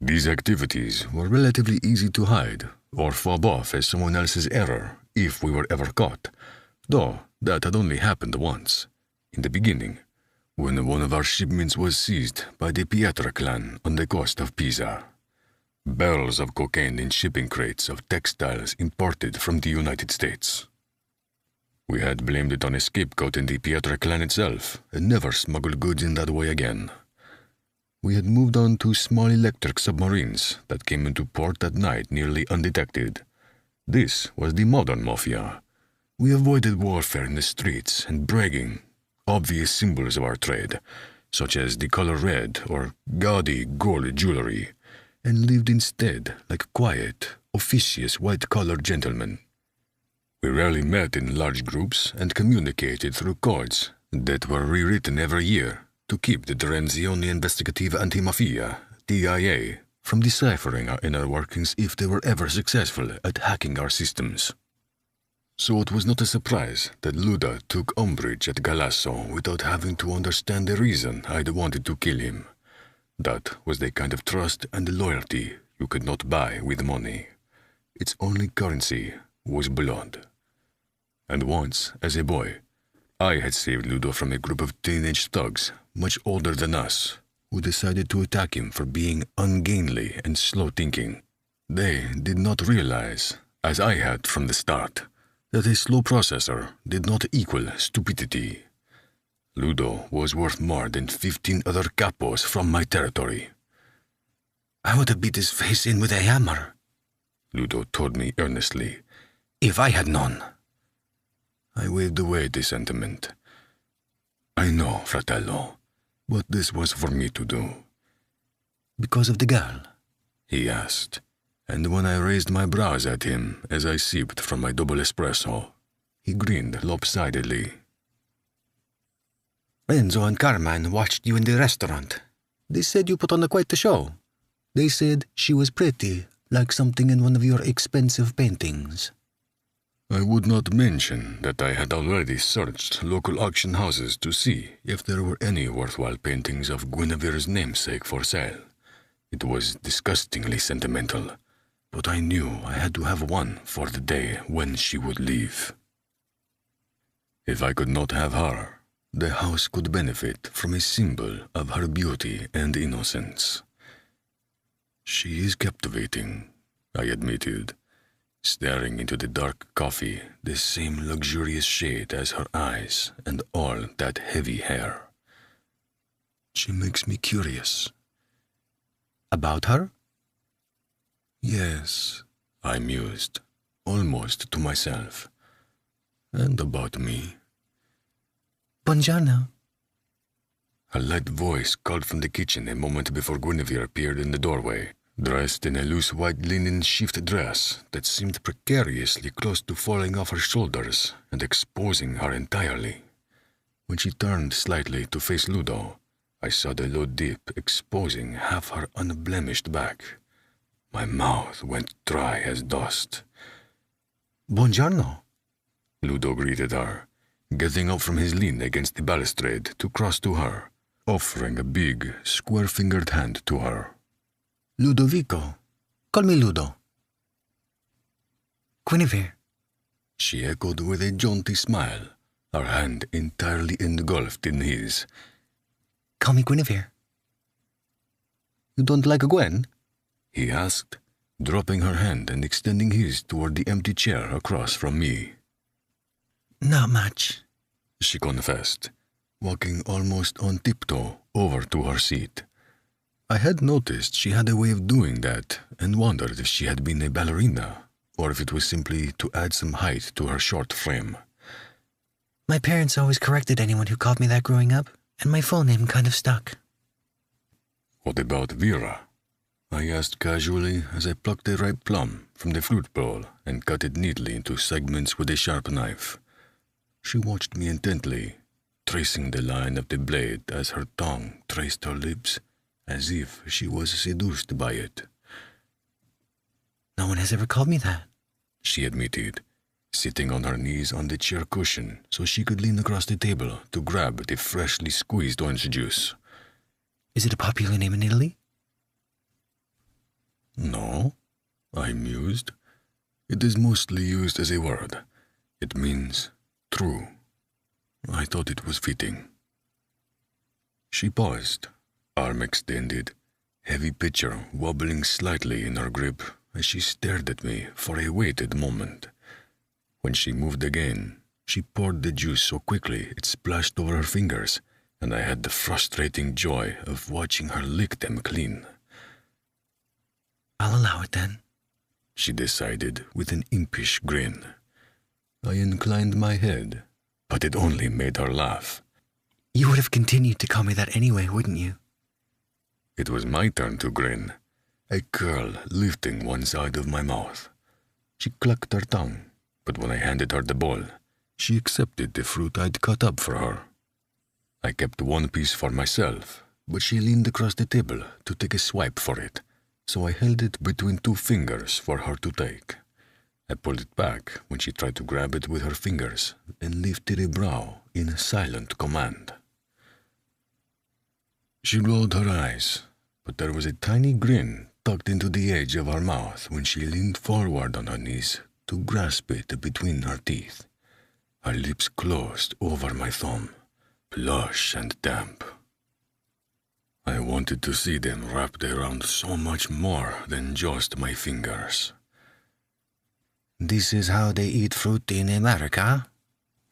These activities were relatively easy to hide or fob off as someone else's error if we were ever caught, though that had only happened once, in the beginning, when one of our shipments was seized by the Pietra clan on the coast of Pisa. Barrels of cocaine in shipping crates of textiles imported from the United States. We had blamed it on a scapegoat in the Pietra clan itself, and never smuggled goods in that way again. We had moved on to small electric submarines that came into port at night nearly undetected. This was the modern mafia. We avoided warfare in the streets and bragging, obvious symbols of our trade, such as the color red or gaudy gold jewelry, and lived instead like quiet, officious white-collar gentlemen. We rarely met in large groups and communicated through codes that were rewritten every year to keep the Transione Investigativa Antimafia, TIA, from deciphering our inner workings if they were ever successful at hacking our systems. So it was not a surprise that Luda took umbrage at Galasso without having to understand the reason I'd wanted to kill him. That was the kind of trust and loyalty you could not buy with money. Its only currency was blood. And once, as a boy, I had saved Ludo from a group of teenage thugs much older than us, who decided to attack him for being ungainly and slow-thinking. They did not realize, as I had from the start, that a slow processor did not equal stupidity. Ludo was worth more than 15 other capos from my territory. I would have beat his face in with a hammer, Ludo told me earnestly, if I had known. I waved away the sentiment. I know, fratello, but this was for me to do. Because of the girl? He asked, and when I raised my brows at him as I sipped from my double espresso, he grinned lopsidedly. Renzo and Carmine watched you in the restaurant. They said you put on quite a show. They said she was pretty, like something in one of your expensive paintings. I would not mention that I had already searched local auction houses to see if there were any worthwhile paintings of Guinevere's namesake for sale. It was disgustingly sentimental, but I knew I had to have one for the day when she would leave. If I could not have her, the house could benefit from a symbol of her beauty and innocence. She is captivating, I admitted, staring into the dark coffee, the same luxurious shade as her eyes and all that heavy hair. She makes me curious. About her? Yes, I mused, almost to myself. And about me. Buongiorno. A light voice called from the kitchen a moment before Guinevere appeared in the doorway, dressed in a loose white linen shift dress that seemed precariously close to falling off her shoulders and exposing her entirely. When she turned slightly to face Ludo, I saw the low dip exposing half her unblemished back. My mouth went dry as dust. Buongiorno. Ludo greeted her, getting up from his lean against the balustrade to cross to her, offering a big, square-fingered hand to her. Ludovico. Call me Ludo. Guinevere. She echoed with a jaunty smile, her hand entirely engulfed in his. Call me Guinevere. You don't like Gwen? He asked, dropping her hand and extending his toward the empty chair across from me. Not much, she confessed, walking almost on tiptoe over to her seat. I had noticed she had a way of doing that and wondered if she had been a ballerina or if it was simply to add some height to her short frame. My parents always corrected anyone who called me that growing up, and my full name kind of stuck. What about Vera? I asked casually as I plucked a ripe plum from the fruit bowl and cut it neatly into segments with a sharp knife. She watched me intently, tracing the line of the blade as her tongue traced her lips, as if she was seduced by it. No one has ever called me that, she admitted, sitting on her knees on the chair cushion so she could lean across the table to grab the freshly squeezed orange juice. Is it a popular name in Italy? No, I mused. It is mostly used as a word. It means true. I thought it was fitting. She paused, arm extended, heavy pitcher wobbling slightly in her grip as she stared at me for a weighted moment. When she moved again, she poured the juice so quickly it splashed over her fingers, and I had the frustrating joy of watching her lick them clean. I'll allow it then, she decided with an impish grin. I inclined my head, but it only made her laugh. You would have continued to call me that anyway, wouldn't you? It was my turn to grin, a curl lifting one side of my mouth. She clucked her tongue, but when I handed her the bowl, she accepted the fruit I'd cut up for her. I kept one piece for myself, but she leaned across the table to take a swipe for it, so I held it between two fingers for her to take. I pulled it back when she tried to grab it with her fingers and lifted a brow in silent command. She rolled her eyes, but there was a tiny grin tucked into the edge of her mouth when she leaned forward on her knees to grasp it between her teeth. Her lips closed over my thumb, plush and damp. I wanted to see them wrapped around so much more than just my fingers. This is how they eat fruit in America?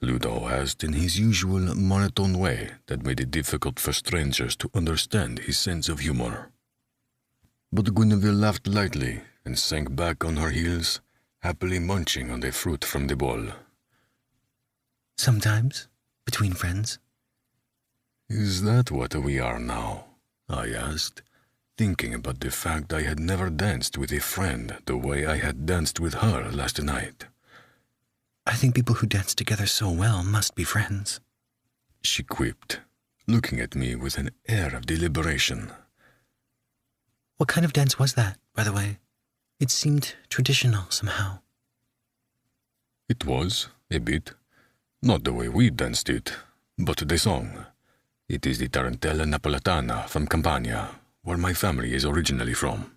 Ludo asked in his usual monotone way that made it difficult for strangers to understand his sense of humor. But Guinevere laughed lightly and sank back on her heels, happily munching on the fruit from the bowl. Sometimes, between friends. Is that what we are now? I asked, thinking about the fact I had never danced with a friend the way I had danced with her last night. I think people who dance together so well must be friends, she quipped, looking at me with an air of deliberation. What kind of dance was that, by the way? It seemed traditional somehow. It was, a bit. Not the way we danced it, but the song. It is the Tarantella Napoletana from Campania, where my family is originally from.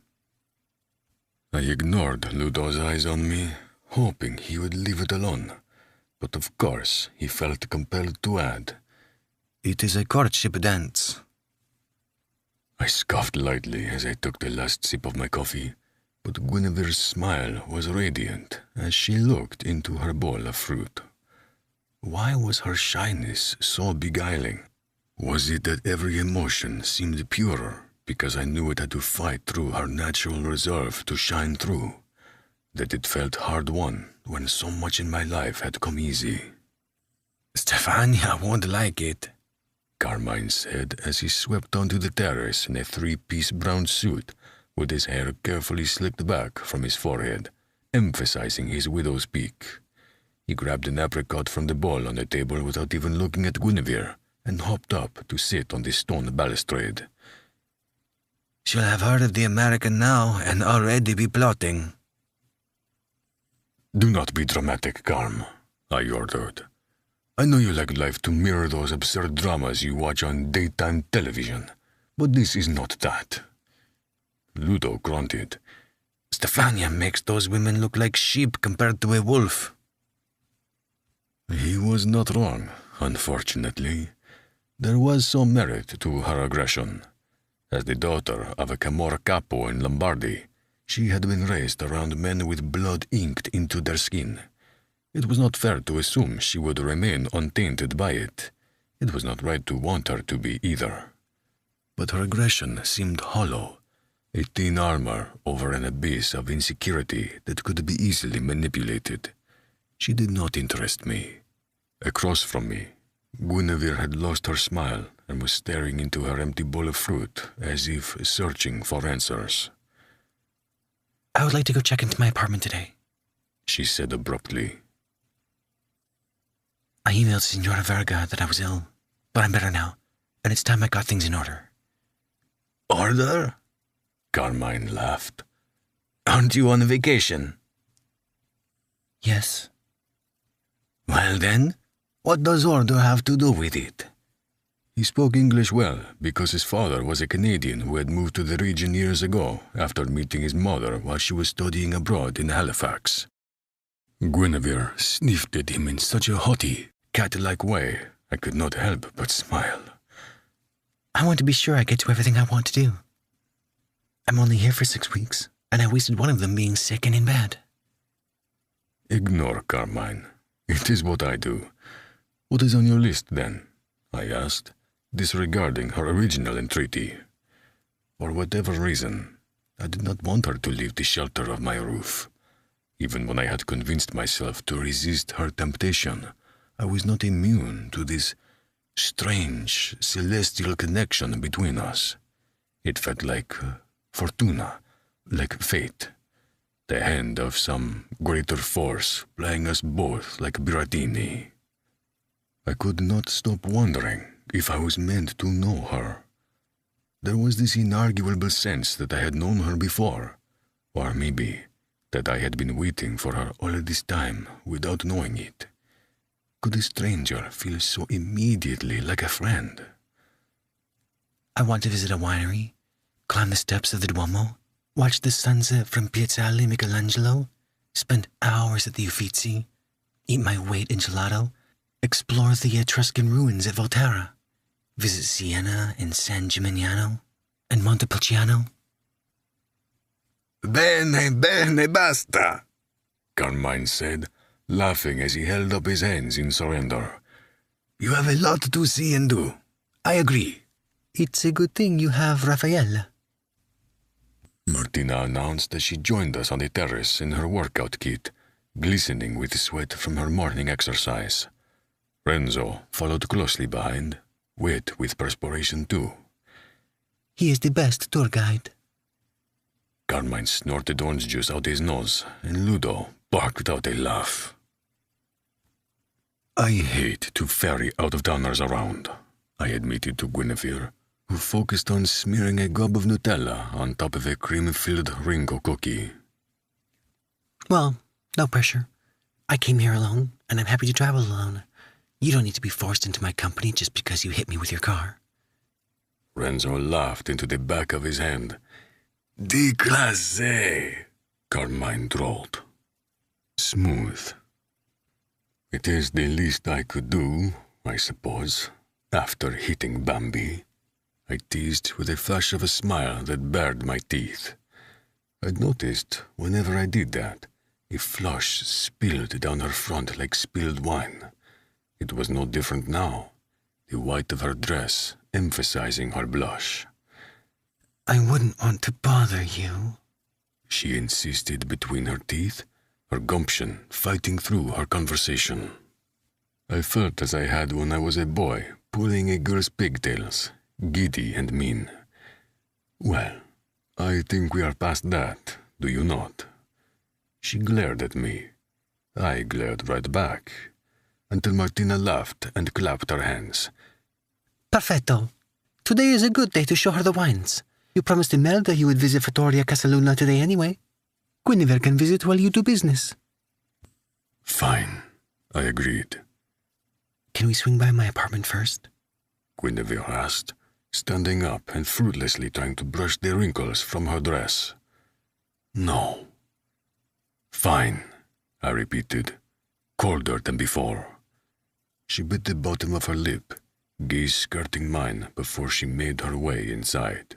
I ignored Ludo's eyes on me, hoping he would leave it alone, but of course he felt compelled to add, It is a courtship dance. I scoffed lightly as I took the last sip of my coffee, but Guinevere's smile was radiant as she looked into her bowl of fruit. Why was her shyness so beguiling? Was it that every emotion seemed purer because I knew it had to fight through her natural reserve to shine through? That it felt hard-won when so much in my life had come easy? Stefania won't like it, Carmine said as he swept onto the terrace in a three-piece brown suit with his hair carefully slicked back from his forehead, emphasizing his widow's peak. He grabbed an apricot from the bowl on the table without even looking at Guinevere and hopped up to sit on the stone balustrade. She'll have heard of the American now and already be plotting. Do not be dramatic, Carm, I ordered. I know you like life to mirror those absurd dramas you watch on daytime television, but this is not that. Ludo grunted. Stefania makes those women look like sheep compared to a wolf. He was not wrong, unfortunately. There was some merit to her aggression. As the daughter of a Camorra capo in Lombardy, she had been raised around men with blood inked into their skin. It was not fair to assume she would remain untainted by it. It was not right to want her to be either. But her aggression seemed hollow, a thin armor over an abyss of insecurity that could be easily manipulated. She did not interest me. Across from me, Guinevere had lost her smile and was staring into her empty bowl of fruit as if searching for answers. I would like to go check into my apartment today, she said abruptly. I emailed Signora Verga that I was ill, but I'm better now, and it's time I got things in order. Order? Carmine laughed. Aren't you on vacation? Yes. Well then, what does order have to do with it? He spoke English well because his father was a Canadian who had moved to the region years ago after meeting his mother while she was studying abroad in Halifax. Guinevere sniffed at him in such a haughty, cat-like way I could not help but smile. I want to be sure I get to everything I want to do. I'm only here for 6 weeks, and I wasted one of them being sick and in bed. Ignore Carmine. It is what I do. What is on your list, then? I asked, disregarding her original entreaty. For whatever reason, I did not want her to leave the shelter of my roof. Even when I had convinced myself to resist her temptation, I was not immune to this strange, celestial connection between us. It felt like fortuna, like fate, the hand of some greater force playing us both like Biratini. I could not stop wondering if I was meant to know her. There was this inarguable sense that I had known her before, or maybe that I had been waiting for her all this time without knowing it. Could a stranger feel so immediately like a friend? I want to visit a winery, climb the steps of the Duomo, watch the sunset from Piazzale Michelangelo, spend hours at the Uffizi, eat my weight in gelato, explore the Etruscan ruins at Volterra, visit Siena and San Gimignano, and Montepulciano. Bene, bene, basta, Carmine said, laughing as he held up his hands in surrender. You have a lot to see and do. I agree. It's a good thing you have Raphael. Martina announced as she joined us on the terrace in her workout kit, glistening with sweat from her morning exercise. Renzo followed closely behind, wet with perspiration too. He is the best tour guide. Carmine snorted orange juice out his nose, and Ludo barked out a laugh. I hate to ferry out-of-towners around, I admitted to Guinevere, who focused on smearing a gob of Nutella on top of a cream-filled Ringo cookie. Well, no pressure. I came here alone, and I'm happy to travel alone. You don't need to be forced into my company just because you hit me with your car. Renzo laughed into the back of his hand. Déclassé, Carmine drawled. Smooth. It is the least I could do, I suppose, after hitting Bambi. I teased with a flash of a smile that bared my teeth. I'd noticed, whenever I did that, a flush spilled down her front like spilled wine. It was no different now, the white of her dress emphasizing her blush. I wouldn't want to bother you, she insisted between her teeth, her gumption fighting through her conversation. I felt as I had when I was a boy, pulling a girl's pigtails, giddy and mean. Well, I think we are past that, do you not? She glared at me. I glared right back, until Martina laughed and clapped her hands. Perfetto. Today is a good day to show her the wines. You promised Imelda you would visit Vittoria Casaluna today anyway. Guinevere can visit while you do business. Fine, I agreed. Can we swing by my apartment first? Guinevere asked, standing up and fruitlessly trying to brush the wrinkles from her dress. No. Fine, I repeated, colder than before. She bit the bottom of her lip, gaze skirting mine before she made her way inside.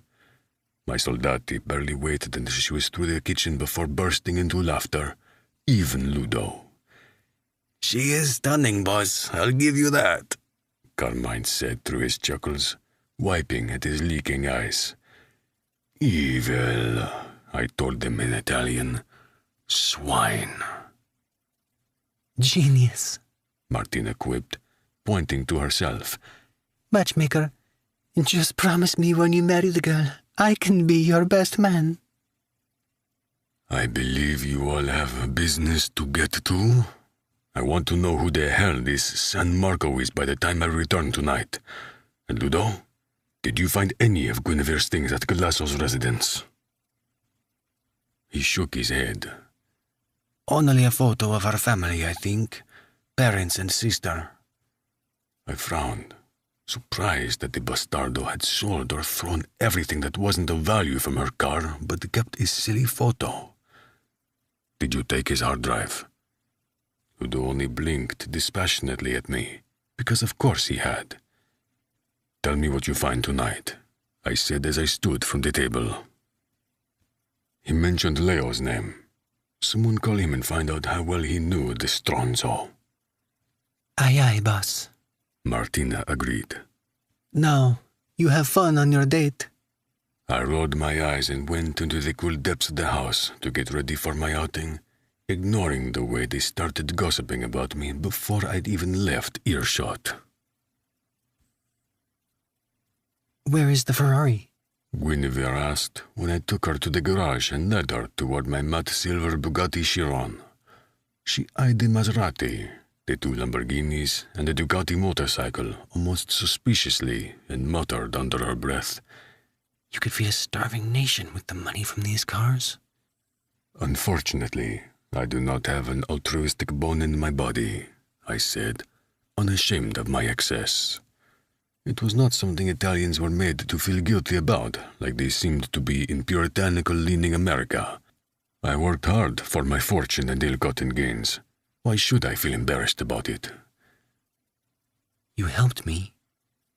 My soldati barely waited until she was through the kitchen before bursting into laughter, even Ludo. She is stunning, boss. I'll give you that. Carmine said through his chuckles, wiping at his leaking eyes. Evil, I told them in Italian. Swine. Genius, Martina quipped, pointing to herself. Matchmaker, just promise me when you marry the girl, I can be your best man. I believe you all have business to get to. I want to know who the hell this San Marco is by the time I return tonight. And Ludo, did you find any of Guinevere's things at Galasso's residence? He shook his head. Only a photo of her family, I think. Parents and sister. I frowned, surprised that the bastardo had sold or thrown everything that wasn't of value from her car, but kept his silly photo. Did you take his hard drive? Ludo only blinked dispassionately at me, because of course he had. Tell me what you find tonight, I said as I stood from the table. He mentioned Leo's name. Someone call him and find out how well he knew the Stronzo. Aye, aye, boss. Martina agreed. Now, you have fun on your date. I rolled my eyes and went into the cool depths of the house to get ready for my outing, ignoring the way they started gossiping about me before I'd even left earshot. Where is the Ferrari? Guinevere asked when I took her to the garage and led her toward my matte silver Bugatti Chiron. She eyed the Maserati, the two Lamborghinis, and the Ducati motorcycle almost suspiciously and muttered under her breath, You could feed a starving nation with the money from these cars. Unfortunately, I do not have an altruistic bone in my body, I said, unashamed of my excess. It was not something Italians were made to feel guilty about, like they seemed to be in puritanical-leaning America. I worked hard for my fortune and ill-gotten gains. Why should I feel embarrassed about it? You helped me,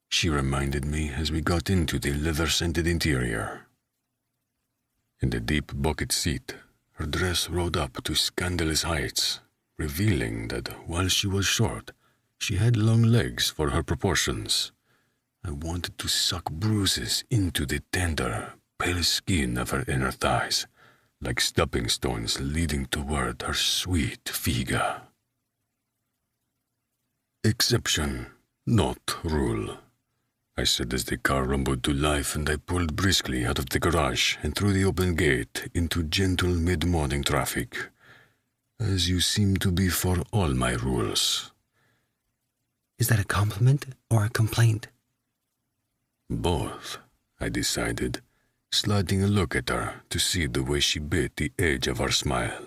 she reminded me as we got into the leather-scented interior. In the deep bucket seat, her dress rode up to scandalous heights, revealing that while she was short, she had long legs for her proportions. I wanted to suck bruises into the tender, pale skin of her inner thighs, like stepping stones leading toward her sweet figa. Exception, not rule, I said as the car rumbled to life and I pulled briskly out of the garage and through the open gate into gentle mid-morning traffic, as you seem to be for all my rules. Is that a compliment or a complaint? Both, I decided, sliding a look at her to see the way she bit the edge of her smile.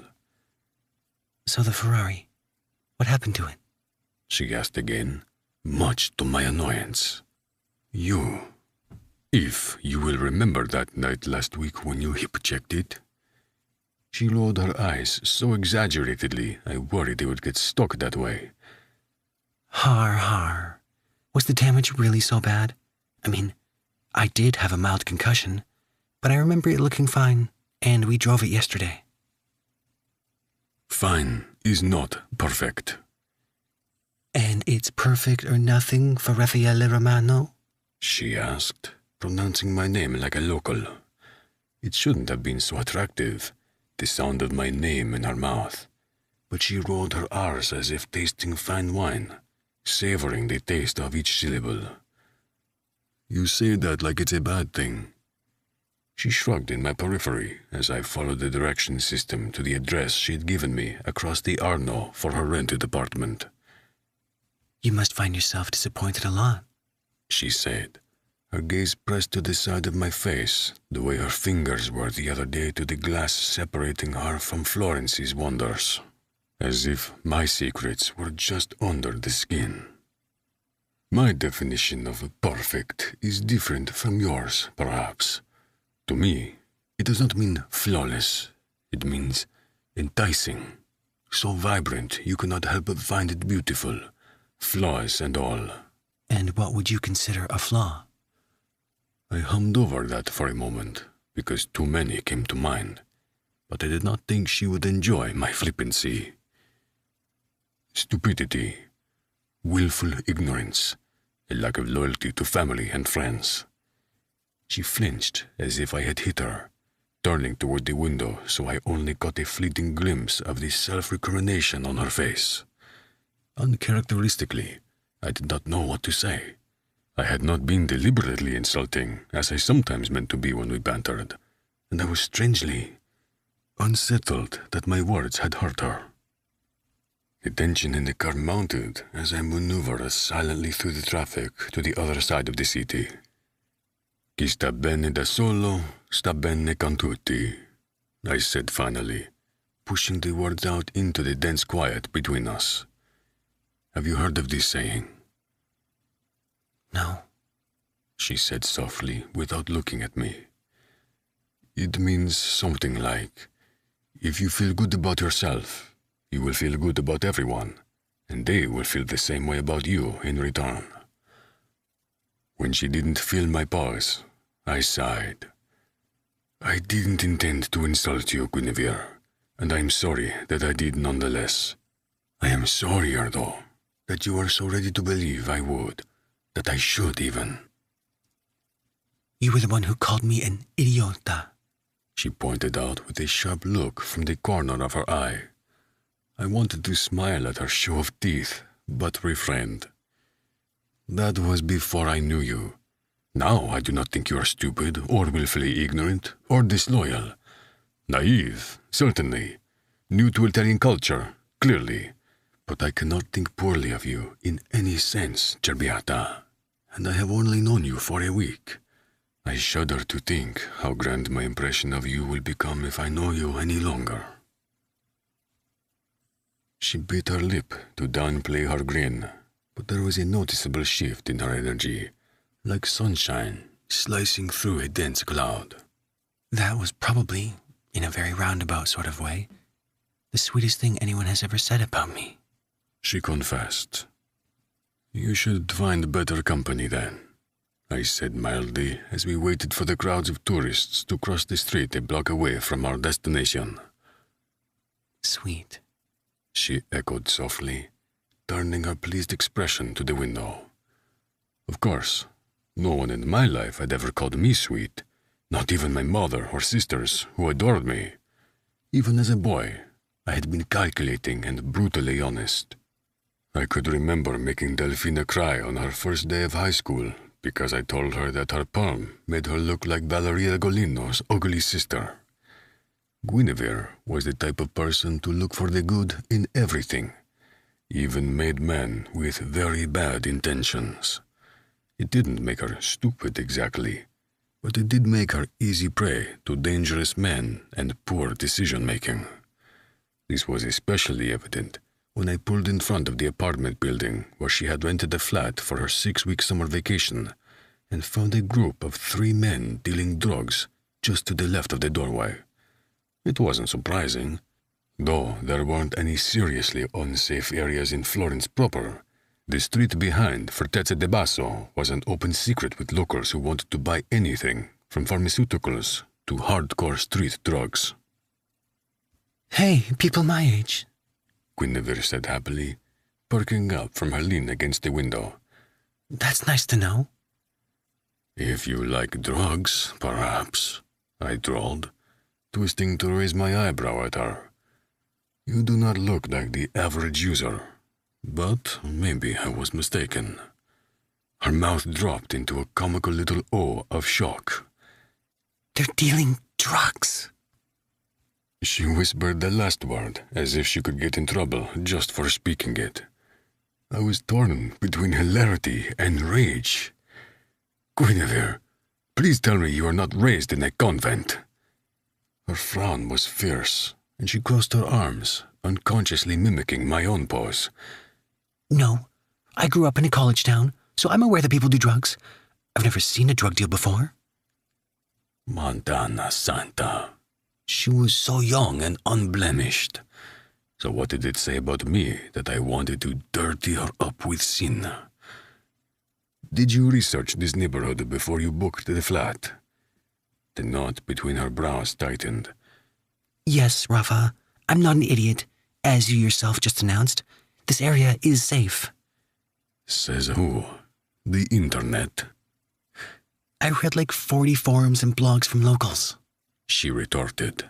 So the Ferrari, what happened to it? She asked again, much to my annoyance. If you will remember that night last week when you hip-checked it. She rolled her eyes so exaggeratedly I worried they would get stuck that way. Har. Was the damage really so bad? I mean, I did have a mild concussion, but I remember it looking fine, and we drove it yesterday. Fine is not perfect. And it's perfect or nothing for Raffaele Romano? She asked, pronouncing my name like a local. It shouldn't have been so attractive, the sound of my name in her mouth, but she rolled her R's as if tasting fine wine, savoring the taste of each syllable, You say that like it's a bad thing." She shrugged in my periphery as I followed the direction system to the address she'd given me across the Arno for her rented apartment. "You must find yourself disappointed a lot," she said, her gaze pressed to the side of my face, the way her fingers were the other day to the glass separating her from Florence's wonders, as if my secrets were just under the skin. My definition of perfect is different from yours, perhaps. To me, it does not mean flawless. It means enticing, so vibrant you cannot help but find it beautiful, flaws and all. "And what would you consider a flaw?" I hummed over that for a moment, because too many came to mind, but I did not think she would enjoy my flippancy. Stupidity, willful ignorance, a lack of loyalty to family and friends. She flinched as if I had hit her, turning toward the window so I only caught a fleeting glimpse of the self-recrimination on her face. Uncharacteristically, I did not know what to say. I had not been deliberately insulting, as I sometimes meant to be when we bantered, and I was strangely unsettled that my words had hurt her. The tension in the car mounted as I maneuvered us silently through the traffic to the other side of the city. Chi sta bene da solo, sta bene con tutti, I said finally, pushing the words out into the dense quiet between us. Have you heard of this saying? "No," she said softly without looking at me. It means something like, if you feel good about yourself, you will feel good about everyone, and they will feel the same way about you in return. When she didn't feel my pause, I sighed. I didn't intend to insult you, Guinevere, and I am sorry that I did nonetheless. I am sorrier, though, that you are so ready to believe I would, that I should even. "You were the one who called me an idiota," she pointed out with a sharp look from the corner of her eye. I wanted to smile at her show of teeth, but refrained. That was before I knew you. Now I do not think you are stupid, or willfully ignorant, or disloyal. Naive, certainly. New to Italian culture, clearly. But I cannot think poorly of you in any sense, Cerbiata. And I have only known you for a week. I shudder to think how grand my impression of you will become if I know you any longer. She bit her lip to downplay her grin, but there was a noticeable shift in her energy, like sunshine slicing through a dense cloud. "That was probably, in a very roundabout sort of way, the sweetest thing anyone has ever said about me," she confessed. You should find better company then, I said mildly as we waited for the crowds of tourists to cross the street a block away from our destination. "Sweet," she echoed softly, turning her pleased expression to the window. Of course, no one in my life had ever called me sweet, not even my mother or sisters, who adored me. Even as a boy, I had been calculating and brutally honest. I could remember making Delfina cry on her first day of high school because I told her that her perm made her look like Valeria Golino's ugly sister. Guinevere was the type of person to look for the good in everything, even made men with very bad intentions. It didn't make her stupid exactly, but it did make her easy prey to dangerous men and poor decision-making. This was especially evident when I pulled in front of the apartment building where she had rented a flat for her 6-week summer vacation and found a group of 3 men dealing drugs just to the left of the doorway. It wasn't surprising, though there weren't any seriously unsafe areas in Florence proper. The street behind Fortezza de Basso was an open secret with locals who wanted to buy anything, from pharmaceuticals to hardcore street drugs. "Hey, people my age," Guinevere said happily, perking up from her lean against the window. "That's nice to know." If you like drugs, perhaps, I drawled, twisting to raise my eyebrow at her. You do not look like the average user, but maybe I was mistaken. Her mouth dropped into a comical little O of shock. They're dealing drugs. She whispered the last word, as if she could get in trouble just for speaking it. I was torn between hilarity and rage. Guinevere, please tell me you are not raised in a convent. Her frown was fierce, and she crossed her arms, unconsciously mimicking my own pose. No, I grew up in a college town, so I'm aware that people do drugs. I've never seen a drug deal before. Montana Santa. She was so young and unblemished. So what did it say about me that I wanted to dirty her up with sin? Did you research this neighborhood before you booked the flat? The knot between her brows tightened. Yes, Rafa. I'm not an idiot. As you yourself just announced, this area is safe. Says who? The internet. I read like 40 forums and blogs from locals. She retorted.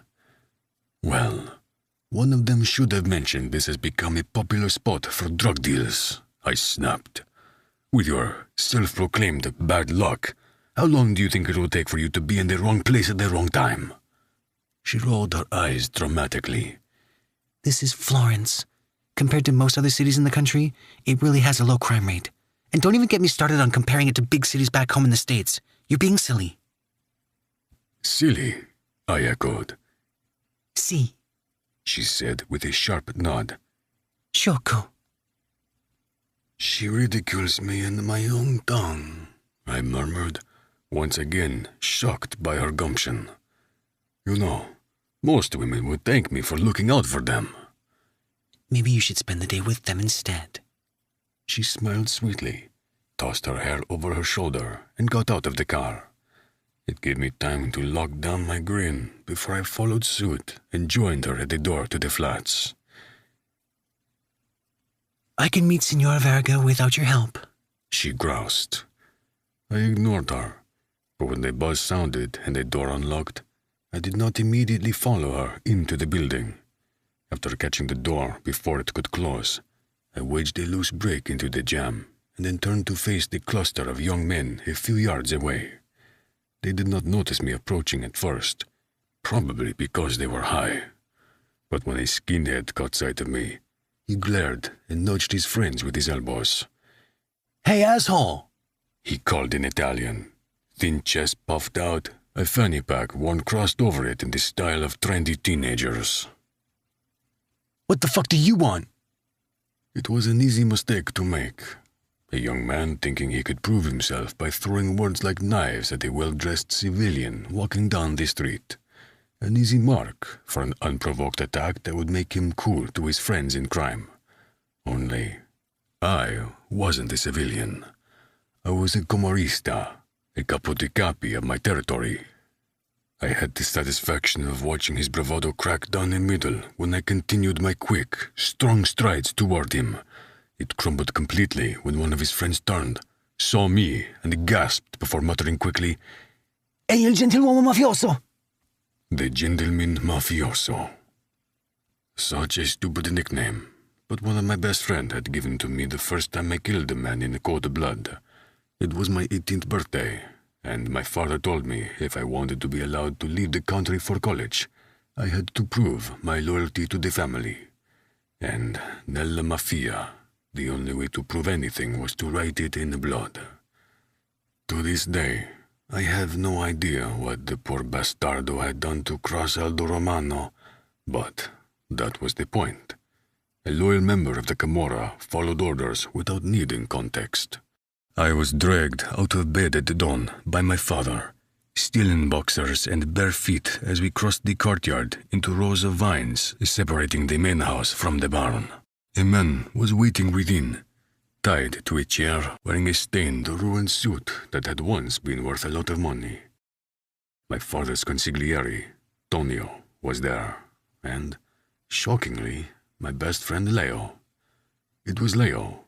Well, one of them should have mentioned this has become a popular spot for drug deals, I snapped. With your self-proclaimed bad luck, how long do you think it will take for you to be in the wrong place at the wrong time? She rolled her eyes dramatically. This is Florence. Compared to most other cities in the country, it really has a low crime rate. And don't even get me started on comparing it to big cities back home in the States. You're being silly. Silly, I echoed. Si, She said with a sharp nod. Shoko. She ridicules me in my own tongue, I murmured, once again shocked by her gumption. You know, most women would thank me for looking out for them. Maybe you should spend the day with them instead. She smiled sweetly, tossed her hair over her shoulder, and got out of the car. It gave me time to lock down my grin before I followed suit and joined her at the door to the flats. I can meet Senora Verga without your help, She groused. I ignored her, but when the buzz sounded and the door unlocked, I did not immediately follow her into the building. After catching the door before it could close, I wedged a loose brick into the jamb and then turned to face the cluster of young men a few yards away. They did not notice me approaching at first, probably because they were high. But when a skinhead caught sight of me, he glared and nudged his friends with his elbows. Hey, asshole! He called in Italian. Thin chest puffed out, a fanny pack worn crossed over it in the style of trendy teenagers. What the fuck do you want? It was an easy mistake to make. A young man thinking he could prove himself by throwing words like knives at a well-dressed civilian walking down the street. An easy mark for an unprovoked attack that would make him cool to his friends in crime. Only, I wasn't a civilian. I was a comorista, a capo di capi of my territory. I had the satisfaction of watching his bravado crack down the middle when I continued my quick, strong strides toward him. It crumbled completely when one of his friends turned, saw me, and gasped before muttering quickly, È il gentiluomo mafioso! The Gentleman Mafioso. Such a stupid nickname, but one of my best friends had given to me the first time I killed a man in cold blood. It was my 18th birthday, and my father told me if I wanted to be allowed to leave the country for college, I had to prove my loyalty to the family. And nella mafia, the only way to prove anything was to write it in blood. To this day, I have no idea what the poor bastardo had done to cross Aldo Romano, but that was the point. A loyal member of the Camorra followed orders without needing context. I was dragged out of bed at dawn by my father, still in boxers and bare feet as we crossed the courtyard into rows of vines separating the main house from the barn. A man was waiting within, tied to a chair, wearing a stained, ruined suit that had once been worth a lot of money. My father's consigliere, Tonio, was there, and, shockingly, my best friend Leo. It was Leo,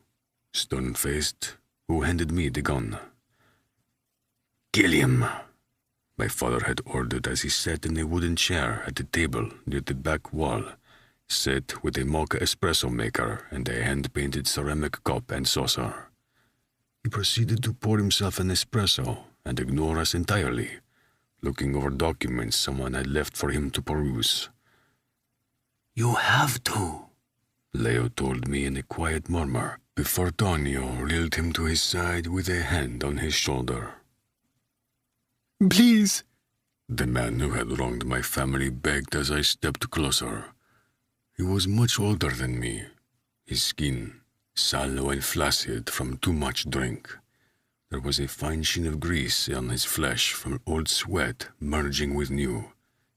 stone-faced, who handed me the gun. "Kill him," my father had ordered as he sat in a wooden chair at the table near the back wall, set with a mocha espresso maker and a hand-painted ceramic cup and saucer. He proceeded to pour himself an espresso and ignore us entirely, looking over documents someone had left for him to peruse. You have to, Leo told me in a quiet murmur, before Tonio reeled him to his side with a hand on his shoulder. Please. The man who had wronged my family begged as I stepped closer. He was much older than me, his skin sallow and flaccid from too much drink. There was a fine sheen of grease on his flesh from old sweat merging with new,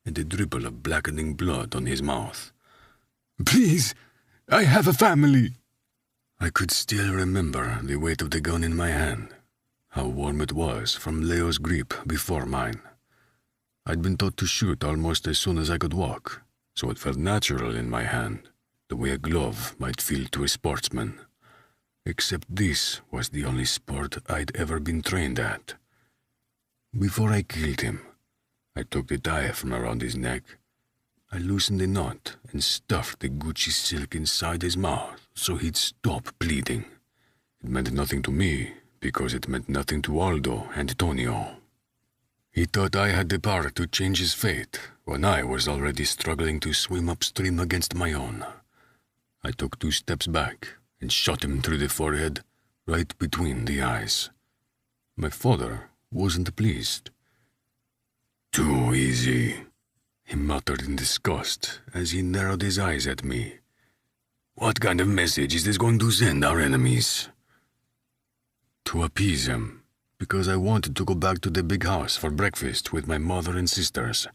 and a dribble of blackening blood on his mouth. Please, I have a family. I could still remember the weight of the gun in my hand, how warm it was from Leo's grip before mine. I'd been taught to shoot almost as soon as I could walk, so it felt natural in my hand, the way a glove might feel to a sportsman. Except this was the only sport I'd ever been trained at. Before I killed him, I took the tie from around his neck. I loosened the knot and stuffed the Gucci silk inside his mouth so he'd stop bleeding. It meant nothing to me because it meant nothing to Aldo and Tonio. He thought I had the power to change his fate when I was already struggling to swim upstream against my own. I took 2 steps back and shot him through the forehead, right between the eyes. My father wasn't pleased. "Too easy," he muttered in disgust as he narrowed his eyes at me. "What kind of message is this going to send our enemies?" To appease him, because I wanted to go back to the big house for breakfast with my mother and sisters,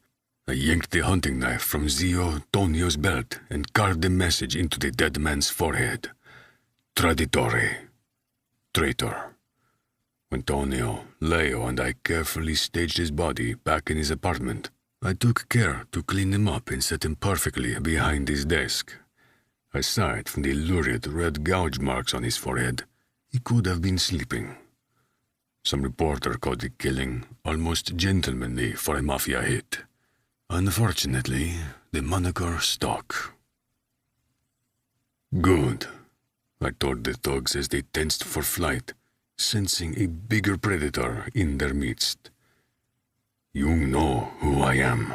I yanked the hunting knife from Zio Tonio's belt and carved the message into the dead man's forehead. Traditore. Traitor. When Tonio, Leo, and I carefully staged his body back in his apartment, I took care to clean him up and set him perfectly behind his desk. Aside from the lurid red gouge marks on his forehead, he could have been sleeping. Some reporter called the killing almost gentlemanly for a mafia hit. Unfortunately, the moniker stuck. "Good," I told the thugs as they tensed for flight, sensing a bigger predator in their midst. "You know who I am,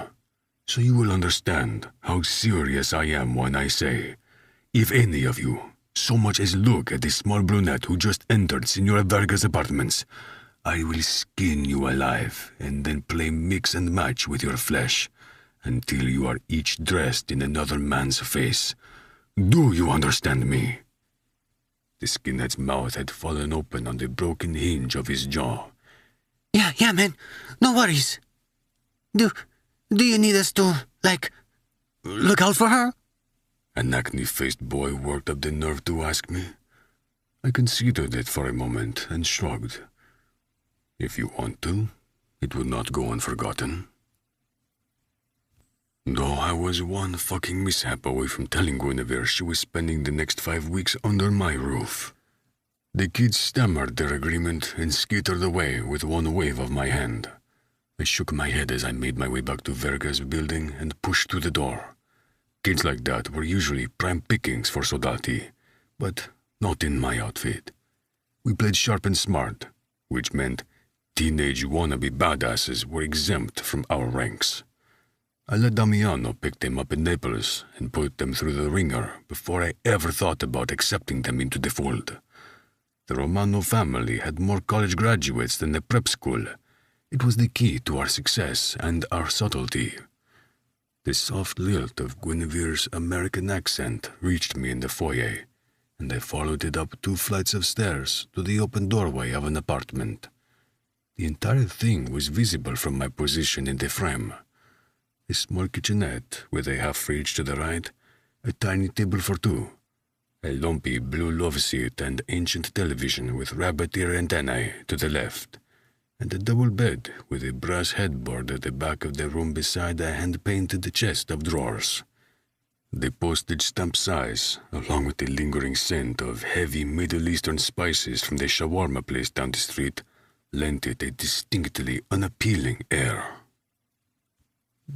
so you will understand how serious I am when I say, if any of you so much as look at the small brunette who just entered Senora Verga's apartments, I will skin you alive and then play mix and match with your flesh until you are each dressed in another man's face. Do you understand me?" The skinhead's mouth had fallen open on the broken hinge of his jaw. Yeah, man. No worries. Do you need us to, look out for her? An acne-faced boy worked up the nerve to ask me. I considered it for a moment and shrugged. If you want to, it would not go unforgotten. Though I was one fucking mishap away from telling Guinevere she was spending the next 5 weeks under my roof. The kids stammered their agreement and skittered away with one wave of my hand. I shook my head as I made my way back to Verga's building and pushed through the door. Kids like that were usually prime pickings for soldati, but not in my outfit. We played sharp and smart, which meant teenage wannabe badasses were exempt from our ranks. I let Damiano pick them up in Naples and put them through the ringer before I ever thought about accepting them into the fold. The Romano family had more college graduates than the prep school. It was the key to our success and our subtlety. The soft lilt of Guinevere's American accent reached me in the foyer, and I followed it up 2 flights of stairs to the open doorway of an apartment. The entire thing was visible from my position in the frame. A small kitchenette with a half-fridge to the right, a tiny table for 2, a lumpy blue love seat and ancient television with rabbit ear antennae to the left, and a double bed with a brass headboard at the back of the room beside a hand-painted chest of drawers. The postage stamp size, along with the lingering scent of heavy Middle Eastern spices from the shawarma place down the street, lent it a distinctly unappealing air.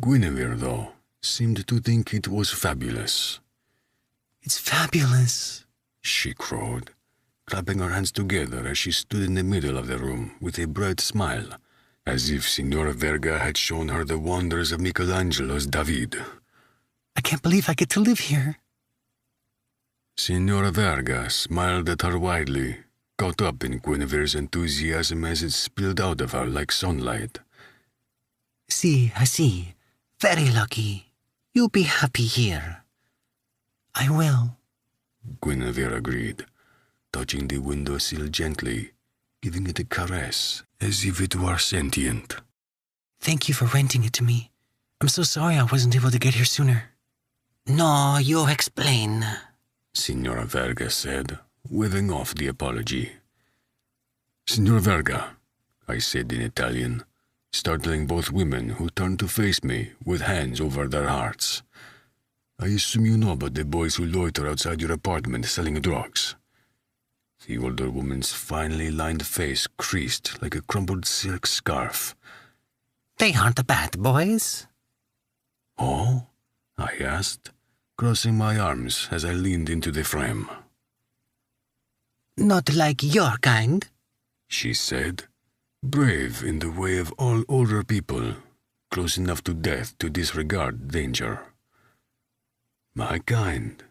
Guinevere, though, seemed to think it was fabulous. It's fabulous, she crowed. clapping her hands together as she stood in the middle of the room with a bright smile, as if Signora Verga had shown her the wonders of Michelangelo's David. I can't believe I get to live here. Signora Verga smiled at her widely, caught up in Guinevere's enthusiasm as it spilled out of her like sunlight. Si, I see. Very lucky. You'll be happy here. I will. Guinevere agreed, touching the windowsill gently, giving it a caress, as if it were sentient. Thank you for renting it to me. I'm so sorry I wasn't able to get here sooner. No, you explain, Signora Verga said, waving off the apology. Signora Verga, I said in Italian, startling both women who turned to face me with hands over their hearts. I assume you know about the boys who loiter outside your apartment selling drugs. The older woman's finely lined face creased like a crumpled silk scarf. They aren't the bad boys. Oh? I asked, crossing my arms as I leaned into the frame. Not like your kind, she said, brave in the way of all older people, close enough to death to disregard danger. My kind.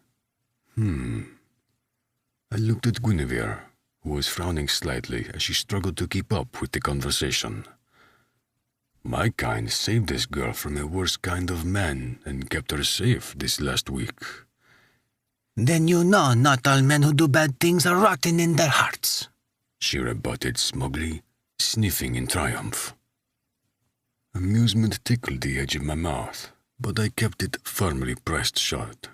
I looked at Guinevere, who was frowning slightly as she struggled to keep up with the conversation. My kind saved this girl from a worse kind of man and kept her safe this last week. Then you know not all men who do bad things are rotten in their hearts, she rebutted smugly, sniffing in triumph. Amusement tickled the edge of my mouth, but I kept it firmly pressed shut.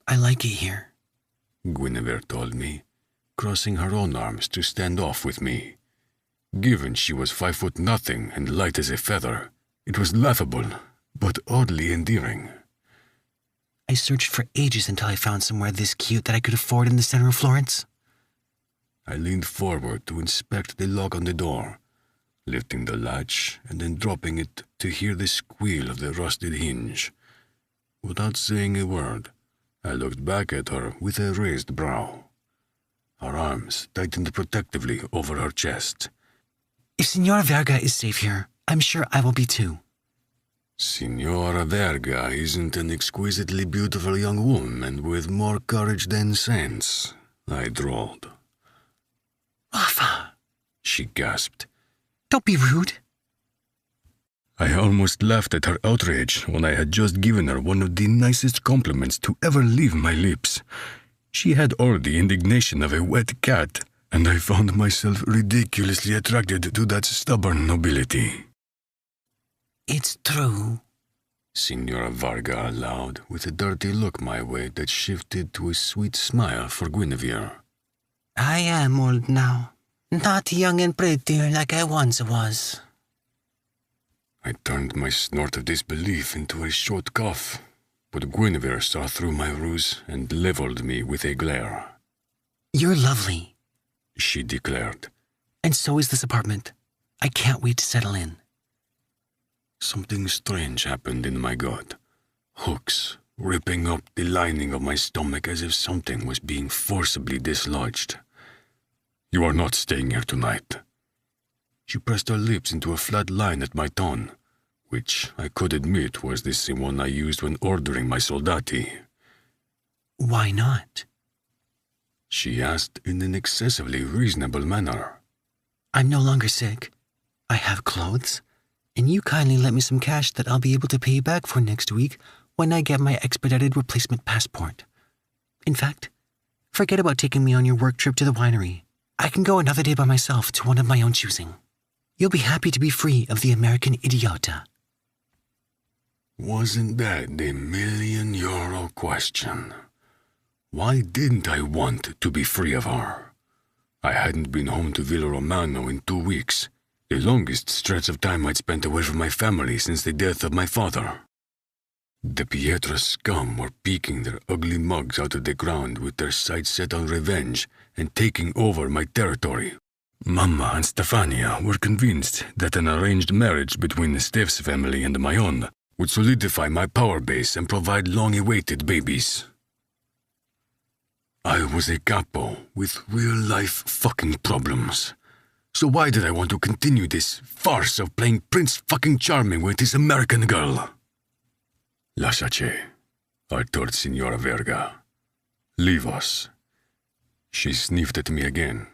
I like it here, Guinevere told me, crossing her own arms to stand off with me. Given she was 5'0" and light as a feather, it was laughable, but oddly endearing. I searched for ages until I found somewhere this cute that I could afford in the center of Florence. I leaned forward to inspect the lock on the door, lifting the latch and then dropping it to hear the squeal of the rusted hinge. Without saying a word, I looked back at her with a raised brow. Her arms tightened protectively over her chest. If Signora Verga is safe here, I'm sure I will be too. Signora Verga isn't an exquisitely beautiful young woman with more courage than sense, I drawled. Rafa, she gasped. Don't be rude. I almost laughed at her outrage when I had just given her one of the nicest compliments to ever leave my lips. She had all the indignation of a wet cat, and I found myself ridiculously attracted to that stubborn nobility. It's true, Signora Verga allowed, with a dirty look my way that shifted to a sweet smile for Guinevere. I am old now, not young and pretty like I once was. I turned my snort of disbelief into a short cough, but Guinevere saw through my ruse and leveled me with a glare. You're lovely, she declared. And so is this apartment. I can't wait to settle in. Something strange happened in my gut. Hooks ripping up the lining of my stomach as if something was being forcibly dislodged. You are not staying here tonight. She pressed her lips into a flat line at my tone, which I could admit was the same one I used when ordering my soldati. Why not? She asked in an excessively reasonable manner. I'm no longer sick. I have clothes, and you kindly lent me some cash that I'll be able to pay you back for next week when I get my expedited replacement passport. In fact, forget about taking me on your work trip to the winery. I can go another day by myself to one of my own choosing. You'll be happy to be free of the American idiota. Wasn't that the €1,000,000 question? Why didn't I want to be free of her? I hadn't been home to Villa Romano in 2 weeks, the longest stretch of time I'd spent away from my family since the death of my father. The Pietra scum were peeking their ugly mugs out of the ground with their sights set on revenge and taking over my territory. Mamma and Stefania were convinced that an arranged marriage between Steph's family and my own would solidify my power base and provide long-awaited babies. I was a capo with real-life fucking problems. So why did I want to continue this farce of playing Prince fucking Charming with this American girl? Lasciaci, I told Signora Verga. Leave us. She sniffed at me again,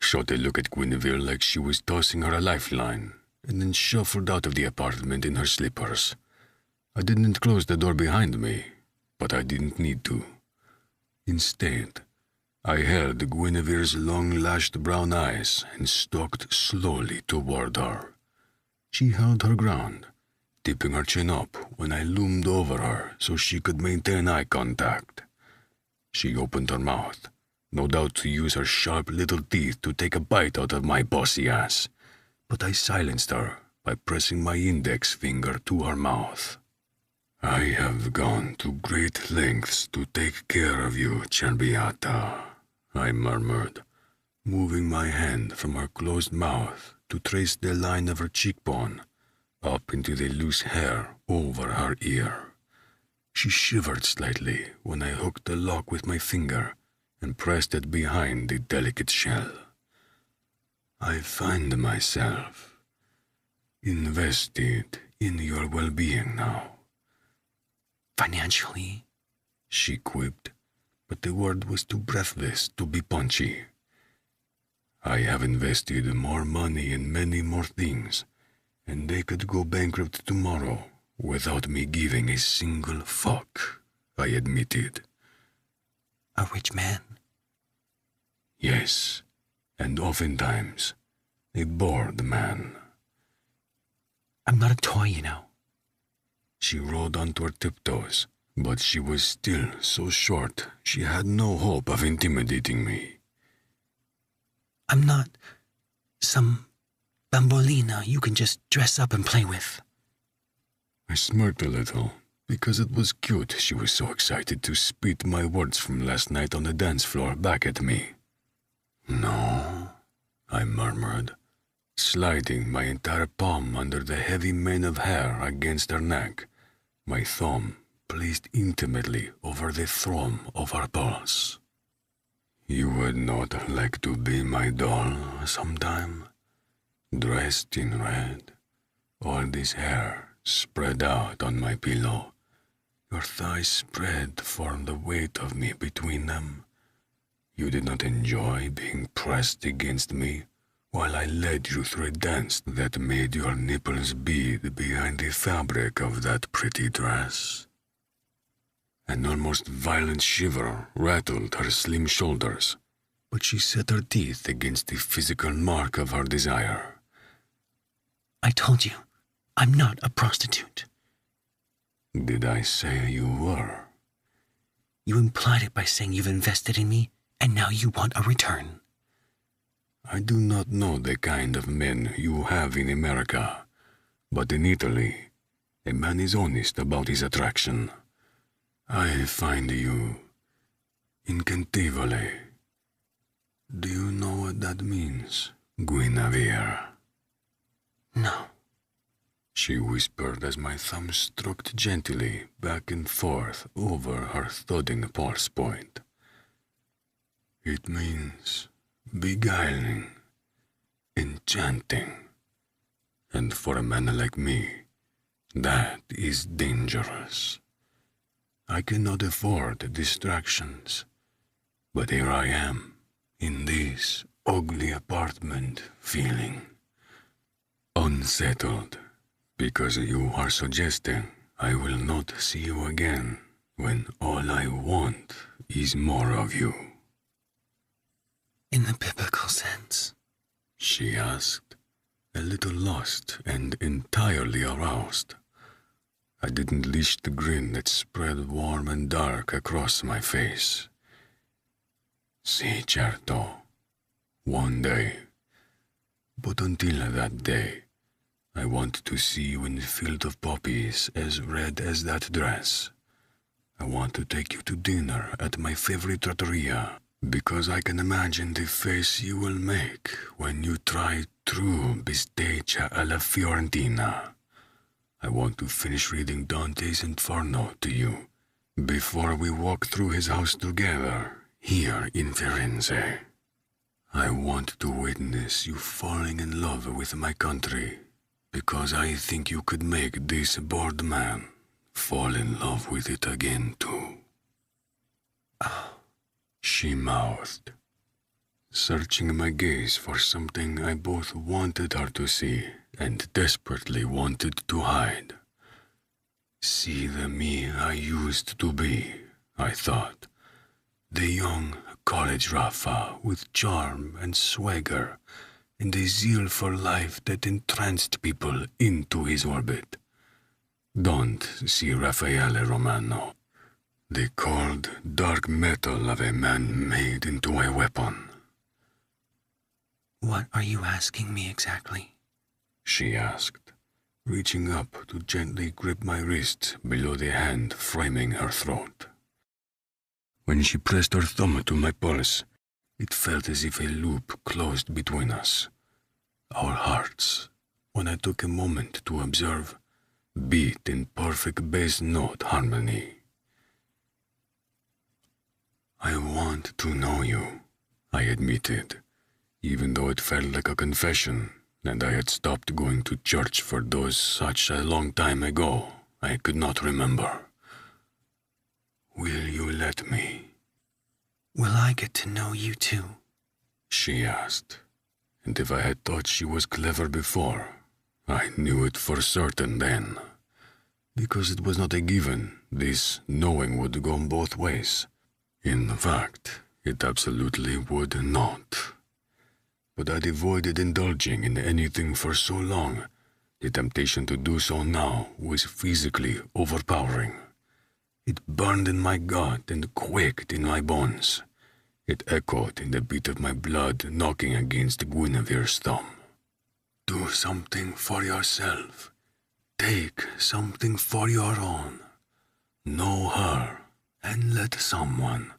shot a look at Guinevere like she was tossing her a lifeline, and then shuffled out of the apartment in her slippers. I didn't close the door behind me, but I didn't need to. Instead, I held Guinevere's long-lashed brown eyes and stalked slowly toward her. She held her ground, tipping her chin up when I loomed over her so she could maintain eye contact. She opened her mouth, no doubt to use her sharp little teeth to take a bite out of my bossy ass, but I silenced her by pressing my index finger to her mouth. I have gone to great lengths to take care of you, Cerbiata, I murmured, moving my hand from her closed mouth to trace the line of her cheekbone up into the loose hair over her ear. She shivered slightly when I hooked the lock with my finger and pressed it behind the delicate shell. I find myself invested in your well-being now. Financially? She quipped, but the word was too breathless to be punchy. I have invested more money in many more things, and they could go bankrupt tomorrow without me giving a single fuck, I admitted. A rich man? Yes, and oftentimes a bored man. I'm not a toy, you know. She rolled onto her tiptoes, but she was still so short she had no hope of intimidating me. I'm not some bambolina you can just dress up and play with. I smirked a little, because it was cute she was so excited to spit my words from last night on the dance floor back at me. No, I murmured, sliding my entire palm under the heavy mane of hair against her neck, my thumb placed intimately over the thrum of her pulse. You would not like to be my doll sometime? Dressed in red, all this hair spread out on my pillow, your thighs spread for the weight of me between them. You did not enjoy being pressed against me while I led you through a dance that made your nipples bead behind the fabric of that pretty dress. An almost violent shiver rattled her slim shoulders, but she set her teeth against the physical mark of her desire. I told you, I'm not a prostitute. Did I say you were? You implied it by saying you've invested in me, and now you want a return. I do not know the kind of men you have in America, but in Italy, a man is honest about his attraction. I find you incantevole. Do you know what that means, Guinevere? No. She whispered as my thumb stroked gently back and forth over her thudding pulse point. It means beguiling, enchanting, and for a man like me, that is dangerous. I cannot afford distractions, but here I am, in this ugly apartment, feeling unsettled, because you are suggesting I will not see you again when all I want is more of you. In the biblical sense? She asked, a little lost and entirely aroused. I didn't leash the grin that spread warm and dark across my face. Si, certo. One day. But until that day, I want to see you in a field of poppies as red as that dress. I want to take you to dinner at my favorite trattoria, because I can imagine the face you will make when you try true bistecca alla Fiorentina. I want to finish reading Dante's Inferno to you before we walk through his house together here in Firenze. I want to witness you falling in love with my country, because I think you could make this bored man fall in love with it again too. She mouthed, searching my gaze for something I both wanted her to see and desperately wanted to hide. See the me I used to be, I thought. The young college Rafa with charm and swagger and a zeal for life that entranced people into his orbit. Don't see Raffaele Romano, the cold, dark metal of a man made into a weapon. What are you asking me exactly? She asked, reaching up to gently grip my wrist below the hand framing her throat. When she pressed her thumb to my pulse, it felt as if a loop closed between us. Our hearts, when I took a moment to observe, beat in perfect bass note harmony. I want to know you, I admitted, even though it felt like a confession, and I had stopped going to church for those such a long time ago, I could not remember. Will you let me? Will I get to know you too? She asked, and if I had thought she was clever before, I knew it for certain then. Because it was not a given, this knowing would go both ways. In fact, it absolutely would not. But I'd avoided indulging in anything for so long, the temptation to do so now was physically overpowering. It burned in my gut and quaked in my bones. It echoed in the beat of my blood knocking against Guinevere's thumb. Do something for yourself. Take something for your own. Know her, and let someone,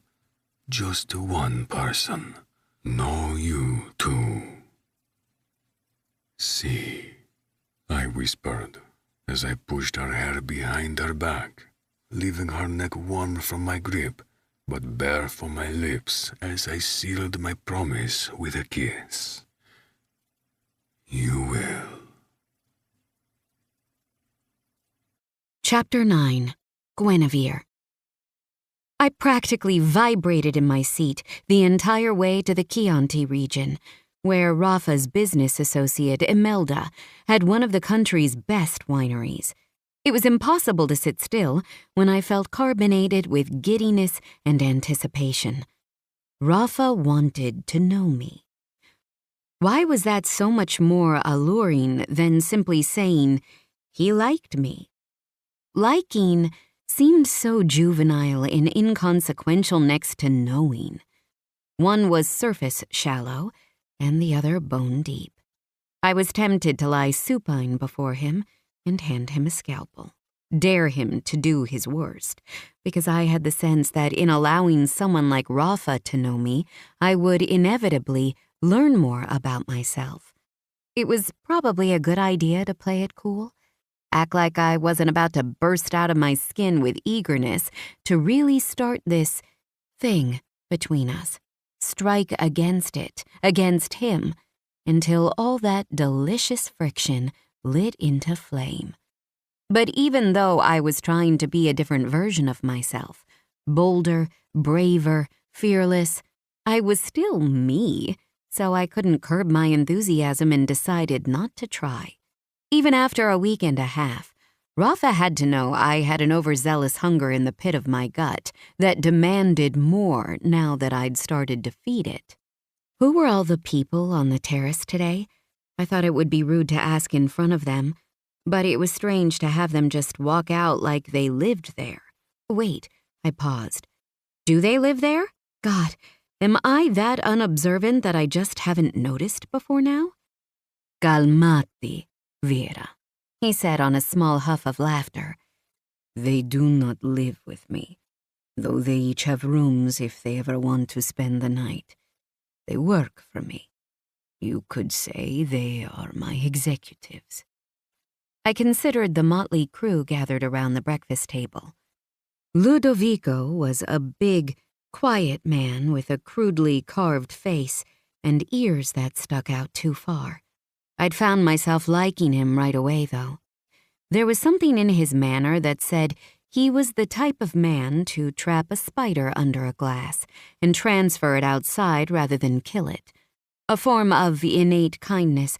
just one person, know you too. See, I whispered as I pushed her hair behind her back, leaving her neck warm from my grip, but bare for my lips as I sealed my promise with a kiss. You will. Chapter 9. Guinevere. I practically vibrated in my seat the entire way to the Chianti region, where Rafa's business associate, Imelda, had one of the country's best wineries. It was impossible to sit still when I felt carbonated with giddiness and anticipation. Rafa wanted to know me. Why was that so much more alluring than simply saying he liked me? Liking seemed so juvenile and inconsequential next to knowing. One was surface shallow, and the other bone deep. I was tempted to lie supine before him and hand him a scalpel, dare him to do his worst, because I had the sense that in allowing someone like Rafa to know me, I would inevitably learn more about myself. It was probably a good idea to play it cool, act like I wasn't about to burst out of my skin with eagerness to really start this thing between us, strike against it, against him, until all that delicious friction lit into flame. But even though I was trying to be a different version of myself, bolder, braver, fearless, I was still me, so I couldn't curb my enthusiasm and decided not to try. Even after a week and a half, Rafa had to know I had an overzealous hunger in the pit of my gut that demanded more now that I'd started to feed it. Who were all the people on the terrace today? I thought it would be rude to ask in front of them, but it was strange to have them just walk out like they lived there. Wait, I paused. Do they live there? God, am I that unobservant that I just haven't noticed before now? Calmati, Vera, he said on a small huff of laughter. They do not live with me, though they each have rooms if they ever want to spend the night. They work for me. You could say they are my executives. I considered the motley crew gathered around the breakfast table. Ludovico was a big, quiet man with a crudely carved face and ears that stuck out too far. I'd found myself liking him right away, though. There was something in his manner that said he was the type of man to trap a spider under a glass and transfer it outside rather than kill it, a form of innate kindness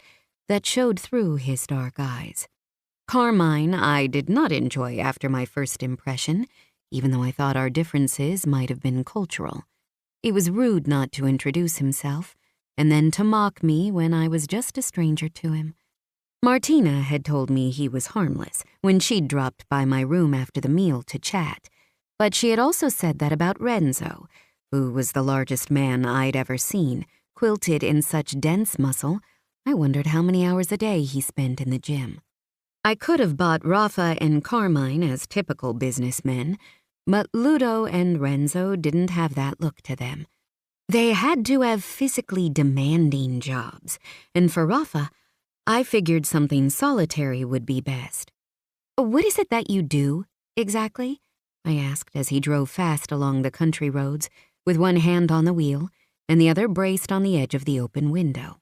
that showed through his dark eyes. Carmine I did not enjoy after my first impression, even though I thought our differences might have been cultural. It was rude not to introduce himself, and then to mock me when I was just a stranger to him. Martina had told me he was harmless when she'd dropped by my room after the meal to chat, but she had also said that about Renzo, who was the largest man I'd ever seen, quilted in such dense muscle, I wondered how many hours a day he spent in the gym. I could have bought Rafa and Carmine as typical businessmen, but Ludo and Renzo didn't have that look to them. They had to have physically demanding jobs, and for Rafa, I figured something solitary would be best. "What is it that you do, exactly?" I asked as he drove fast along the country roads, with one hand on the wheel and the other braced on the edge of the open window.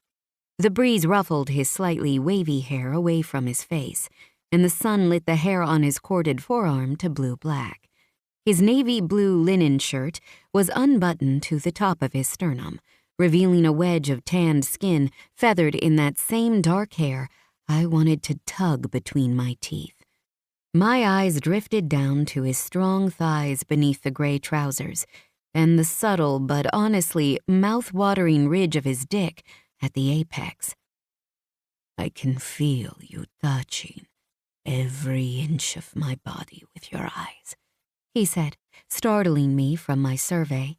The breeze ruffled his slightly wavy hair away from his face, and the sun lit the hair on his corded forearm to blue-black. His navy blue linen shirt was unbuttoned to the top of his sternum, revealing a wedge of tanned skin feathered in that same dark hair I wanted to tug between my teeth. My eyes drifted down to his strong thighs beneath the gray trousers, and the subtle but honestly mouth-watering ridge of his dick at the apex. "I can feel you touching every inch of my body with your eyes," he said, startling me from my survey.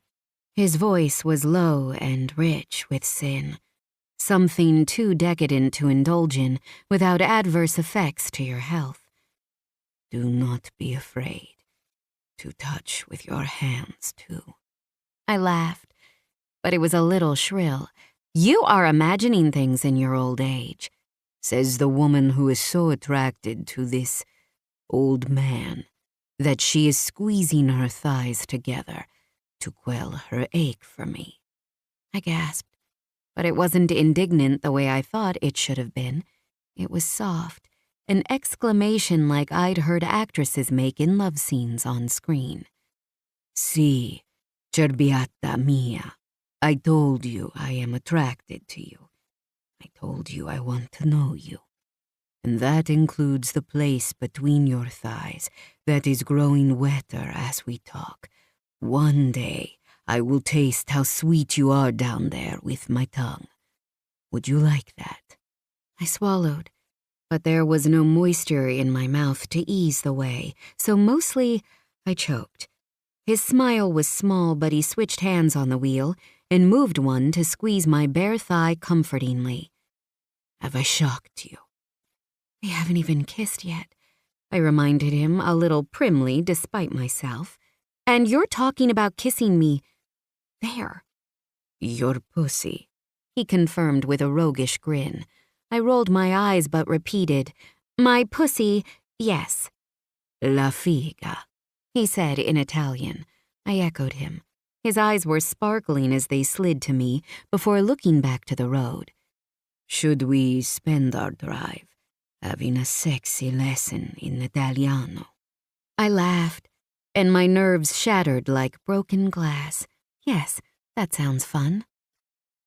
His voice was low and rich with sin, something too decadent to indulge in without adverse effects to your health. "Do not be afraid to touch with your hands, too." I laughed, but it was a little shrill. "You are imagining things in your old age," says the woman who is so attracted to this old man that she is squeezing her thighs together to quell her ache for me. I gasped, but it wasn't indignant the way I thought it should have been. It was soft, an exclamation like I'd heard actresses make in love scenes on screen. "Si, cerbiata mia, I told you I am attracted to you. I told you I want to know you. And that includes the place between your thighs that is growing wetter as we talk. One day, I will taste how sweet you are down there with my tongue. Would you like that?" I swallowed, but there was no moisture in my mouth to ease the way, so mostly I choked. His smile was small, but he switched hands on the wheel and moved one to squeeze my bare thigh comfortingly. "Have I shocked you?" "We haven't even kissed yet," I reminded him a little primly despite myself. "And you're talking about kissing me there." "Your pussy," he confirmed with a roguish grin. I rolled my eyes but repeated, "My pussy, yes." "La figa," he said in Italian. I echoed him. His eyes were sparkling as they slid to me before looking back to the road. "Should we spend our drive having a sexy lesson in Italiano?" I laughed, and my nerves shattered like broken glass. "Yes, that sounds fun."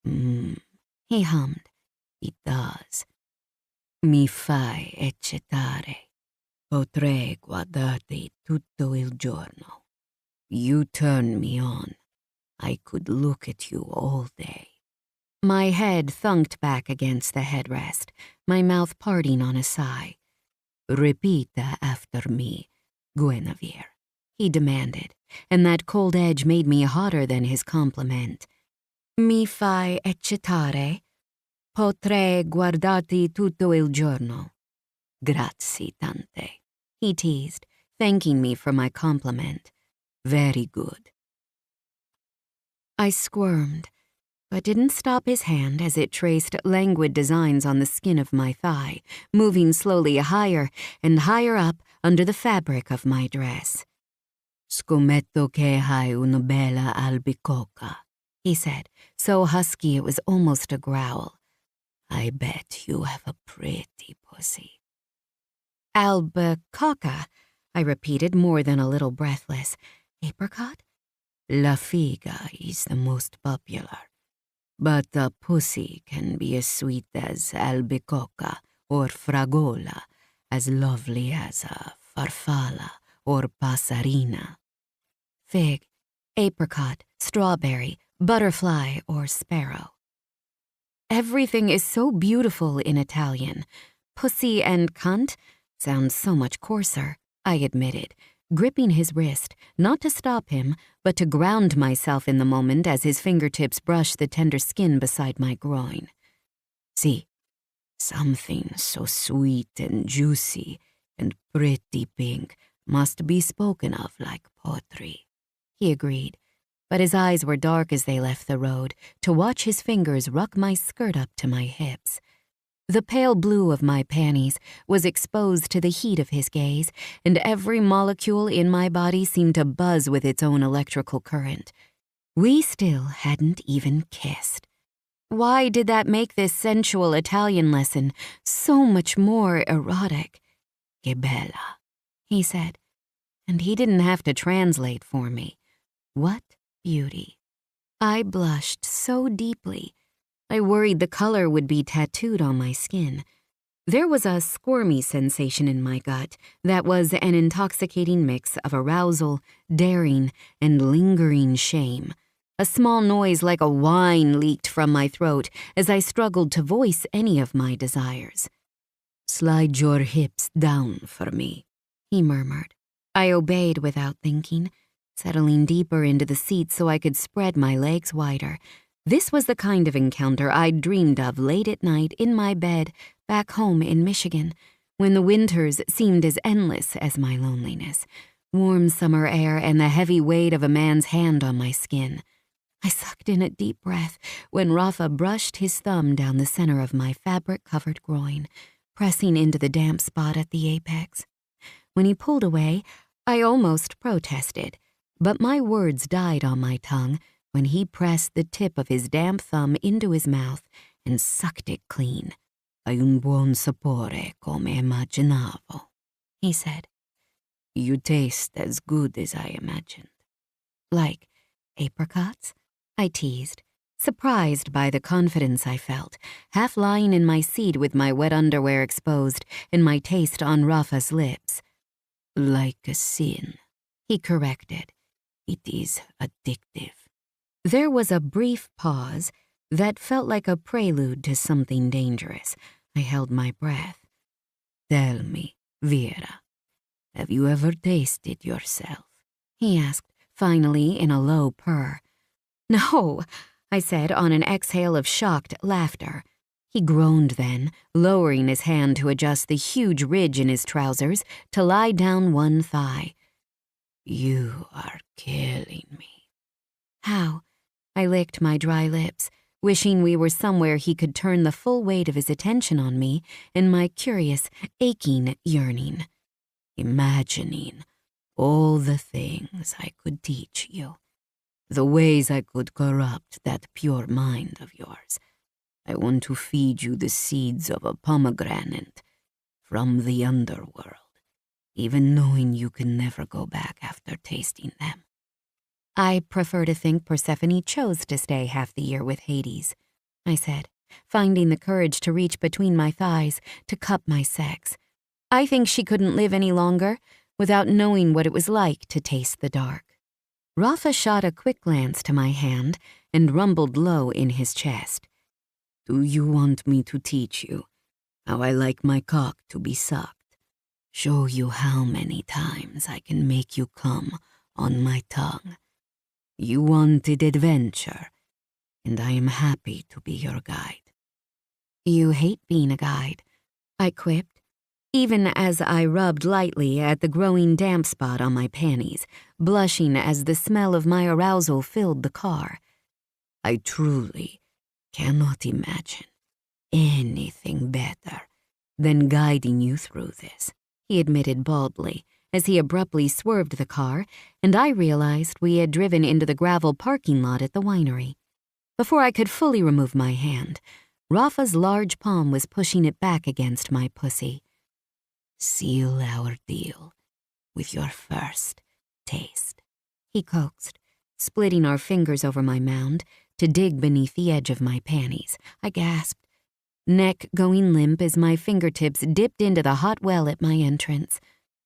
He hummed. "It does. Mi fai eccitare. Potrei guardarti tutto il giorno. You turn me on. I could look at you all day." My head thunked back against the headrest, my mouth parting on a sigh. "Repita after me, Guinevere," he demanded, and that cold edge made me hotter than his compliment. "Mi fai eccitare. Potrei guardarti tutto il giorno. Grazie tante," he teased, thanking me for my compliment. "Very good." I squirmed, but didn't stop his hand as it traced languid designs on the skin of my thigh, moving slowly higher and higher up under the fabric of my dress. Scommetto che hai una bella albicocca, he said, so husky it was almost a growl. I bet you have a pretty pussy. Albicocca, I repeated, more than a little breathless. Apricot? La figa is the most popular, but the pussy can be as sweet as albicocca or fragola, as lovely as a farfalla or passarina. Fig, apricot, strawberry, butterfly, or sparrow. Everything is so beautiful in Italian. Pussy and cunt sounds so much coarser, I admitted, gripping his wrist, not to stop him, but to ground myself in the moment as his fingertips brushed the tender skin beside my groin. See, something so sweet and juicy and pretty pink must be spoken of like poetry, he agreed, but his eyes were dark as they left the road to watch his fingers ruck my skirt up to my hips. The pale blue of my panties was exposed to the heat of his gaze, and every molecule in my body seemed to buzz with its own electrical current. We still hadn't even kissed. Why did that make this sensual Italian lesson so much more erotic? Che bella, he said, and he didn't have to translate for me. What beauty. I blushed so deeply. I worried the color would be tattooed on my skin. There was a squirmy sensation in my gut that was an intoxicating mix of arousal, daring, and lingering shame. A small noise like a whine leaked from my throat as I struggled to voice any of my desires. Slide your hips down for me, he murmured. I obeyed without thinking, settling deeper into the seat so I could spread my legs wider. This was the kind of encounter I'd dreamed of late at night in my bed back home in Michigan, when the winters seemed as endless as my loneliness. Warm summer air and the heavy weight of a man's hand on my skin. I sucked in a deep breath when Rafa brushed his thumb down the center of my fabric-covered groin, pressing into the damp spot at the apex. When he pulled away, I almost protested, but my words died on my tongue when he pressed the tip of his damp thumb into his mouth and sucked it clean. Hai un buon sapore come immaginavo, he said. You taste as good as I imagined. Like apricots? I teased, surprised by the confidence I felt, half lying in my seat with my wet underwear exposed and my taste on Rafa's lips. Like a sin, he corrected. It is addictive. There was a brief pause that felt like a prelude to something dangerous. I held my breath. Tell me, Vera, have you ever tasted yourself? He asked, finally, in a low purr. No, I said on an exhale of shocked laughter. He groaned then, lowering his hand to adjust the huge ridge in his trousers to lie down one thigh. You are killing me. How? I licked my dry lips, wishing we were somewhere he could turn the full weight of his attention on me in my curious, aching yearning. Imagining all the things I could teach you, the ways I could corrupt that pure mind of yours. I want to feed you the seeds of a pomegranate from the underworld, even knowing you can never go back after tasting them. I prefer to think Persephone chose to stay half the year with Hades, I said, finding the courage to reach between my thighs to cup my sex. I think she couldn't live any longer without knowing what it was like to taste the dark. Rafa shot a quick glance to my hand and rumbled low in his chest. Do you want me to teach you how I like my cock to be sucked? Show you how many times I can make you come on my tongue? You wanted adventure, and I am happy to be your guide. You hate being a guide, I quipped, even as I rubbed lightly at the growing damp spot on my panties, blushing as the smell of my arousal filled the car. I truly cannot imagine anything better than guiding you through this, he admitted baldly, as he abruptly swerved the car, and I realized we had driven into the gravel parking lot at the winery. Before I could fully remove my hand, Rafa's large palm was pushing it back against my pussy. "Seal our deal with your first taste," he coaxed, splitting our fingers over my mound to dig beneath the edge of my panties. I gasped, neck going limp as my fingertips dipped into the hot well at my entrance.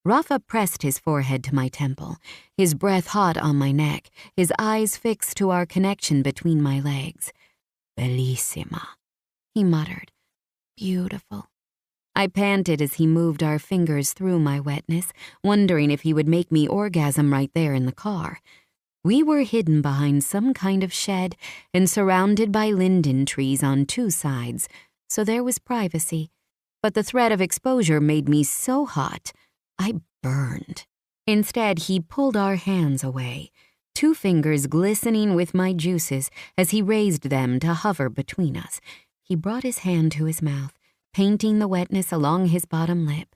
Rafa pressed his forehead to my temple, his breath hot on my neck, his eyes fixed to our connection between my legs. "Bellissima," he muttered. Beautiful. I panted as he moved our fingers through my wetness, wondering if he would make me orgasm right there in the car. We were hidden behind some kind of shed and surrounded by linden trees on two sides, so there was privacy. But the threat of exposure made me so hot, I burned. Instead, he pulled our hands away, two fingers glistening with my juices as he raised them to hover between us. He brought his hand to his mouth, painting the wetness along his bottom lip.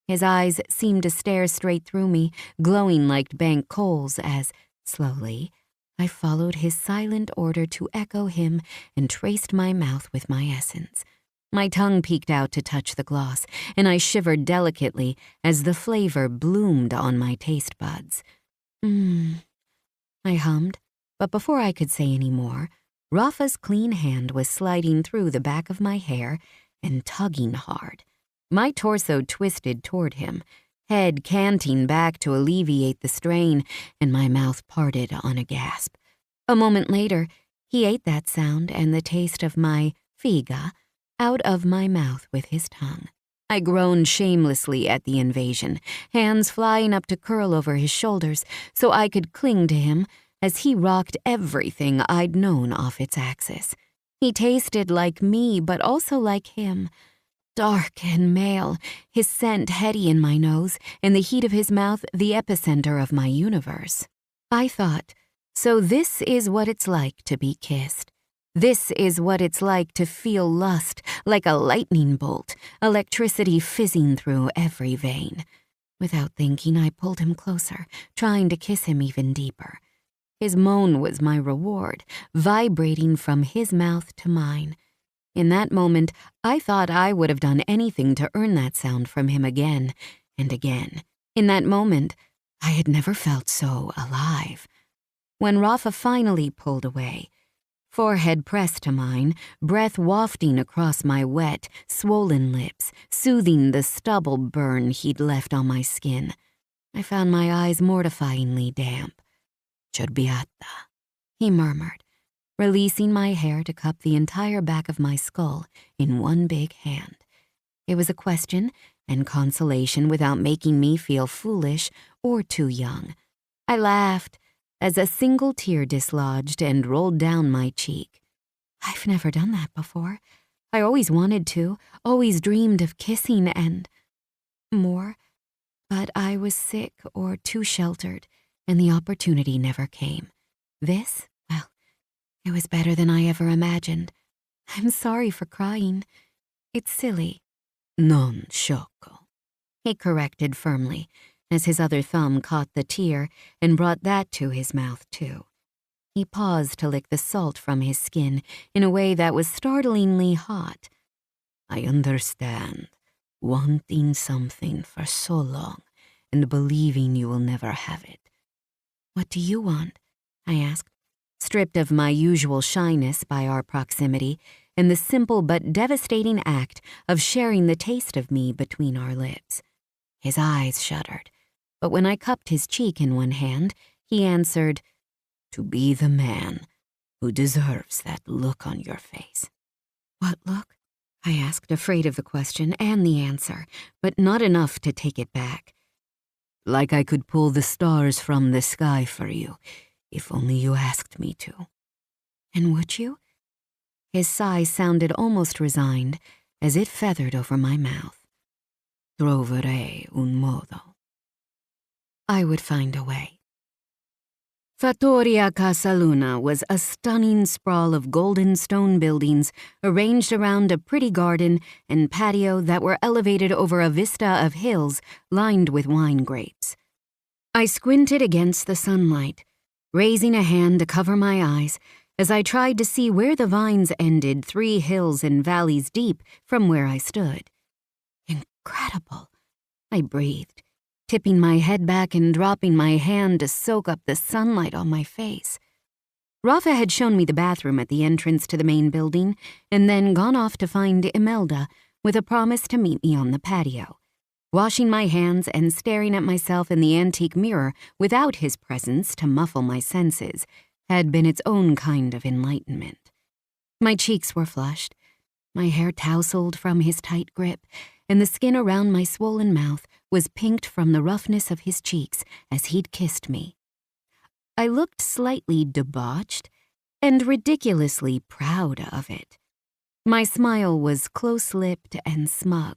His eyes seemed to stare straight through me, glowing like bank coals as, slowly, I followed his silent order to echo him and traced my mouth with my essence. My tongue peeked out to touch the gloss, and I shivered delicately as the flavor bloomed on my taste buds. I hummed, but before I could say any more, Rafa's clean hand was sliding through the back of my hair and tugging hard. My torso twisted toward him, head canting back to alleviate the strain, and my mouth parted on a gasp. A moment later, he ate that sound and the taste of my figa out of my mouth with his tongue. I groaned shamelessly at the invasion, hands flying up to curl over his shoulders so I could cling to him as he rocked everything I'd known off its axis. He tasted like me, but also like him. Dark and male, his scent heady in my nose, and the heat of his mouth the epicenter of my universe. I thought, so this is what it's like to be kissed. This is what it's like to feel lust like a lightning bolt, electricity fizzing through every vein. Without thinking, I pulled him closer, trying to kiss him even deeper. His moan was my reward, vibrating from his mouth to mine. In that moment, I thought I would have done anything to earn that sound from him again and again. In that moment, I had never felt so alive. When Rafa finally pulled away, forehead pressed to mine, breath wafting across my wet, swollen lips, soothing the stubble burn he'd left on my skin, I found my eyes mortifyingly damp. "Ciorbiata," he murmured, releasing my hair to cup the entire back of my skull in one big hand. It was a question and consolation without making me feel foolish or too young. I laughed as a single tear dislodged and rolled down my cheek. I've never done that before. I always wanted to, always dreamed of kissing and more, but I was sick or too sheltered, and the opportunity never came. This, well, it was better than I ever imagined. I'm sorry for crying. It's silly. "Non sciocco," he corrected firmly, as his other thumb caught the tear and brought that to his mouth too. He paused to lick the salt from his skin in a way that was startlingly hot. "I understand wanting something for so long and believing you will never have it." What do you want? I asked, stripped of my usual shyness by our proximity and the simple but devastating act of sharing the taste of me between our lips. His eyes shuddered, but when I cupped his cheek in one hand, he answered, "To be the man who deserves that look on your face." What look? I asked, afraid of the question and the answer, but not enough to take it back. "Like I could pull the stars from the sky for you, if only you asked me to." And would you? His sigh sounded almost resigned as it feathered over my mouth. "Troverei un modo." I would find a way. Fattoria Casaluna was a stunning sprawl of golden stone buildings arranged around a pretty garden and patio that were elevated over a vista of hills lined with wine grapes. I squinted against the sunlight, raising a hand to cover my eyes as I tried to see where the vines ended 3 hills and valleys deep from where I stood. Incredible, I breathed, tipping my head back and dropping my hand to soak up the sunlight on my face. Rafa had shown me the bathroom at the entrance to the main building and then gone off to find Imelda with a promise to meet me on the patio. Washing my hands and staring at myself in the antique mirror without his presence to muffle my senses had been its own kind of enlightenment. My cheeks were flushed, my hair tousled from his tight grip, and the skin around my swollen mouth was pinked from the roughness of his cheeks as he'd kissed me. I looked slightly debauched and ridiculously proud of it. My smile was close-lipped and smug,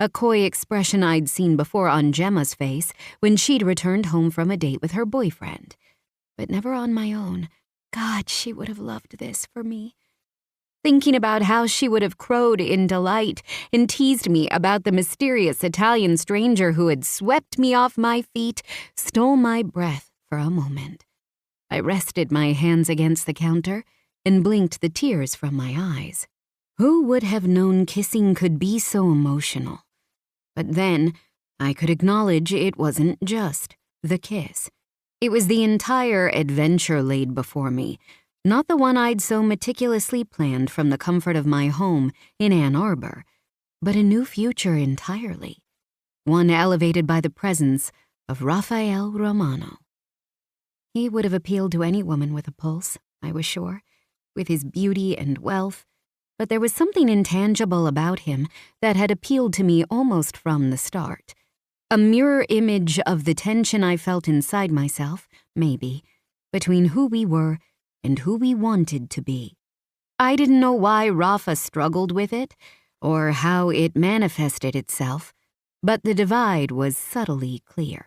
a coy expression I'd seen before on Gemma's face when she'd returned home from a date with her boyfriend. But never on my own. God, she would have loved this for me. Thinking about how she would have crowed in delight and teased me about the mysterious Italian stranger who had swept me off my feet stole my breath for a moment. I rested my hands against the counter and blinked the tears from my eyes. Who would have known kissing could be so emotional? But then, I could acknowledge it wasn't just the kiss. It was the entire adventure laid before me, not the one I'd so meticulously planned from the comfort of my home in Ann Arbor, but a new future entirely, one elevated by the presence of Raphael Romano. He would have appealed to any woman with a pulse, I was sure, with his beauty and wealth, but there was something intangible about him that had appealed to me almost from the start. A mirror image of the tension I felt inside myself, maybe, between who we were and who we wanted to be. I didn't know why Rafa struggled with it, or how it manifested itself, but the divide was subtly clear.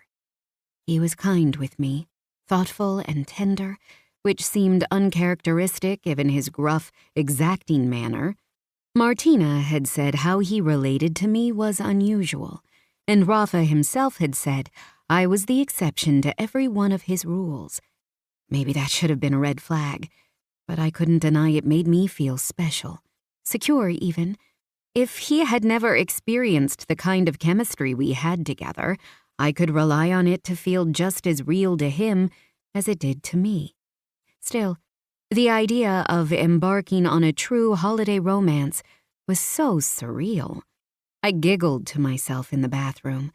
He was kind with me, thoughtful and tender, which seemed uncharacteristic given his gruff, exacting manner. Martina had said how he related to me was unusual, and Rafa himself had said I was the exception to every one of his rules. Maybe that should have been a red flag, but I couldn't deny it made me feel special, secure even. If he had never experienced the kind of chemistry we had together, I could rely on it to feel just as real to him as it did to me. Still, the idea of embarking on a true holiday romance was so surreal. I giggled to myself in the bathroom.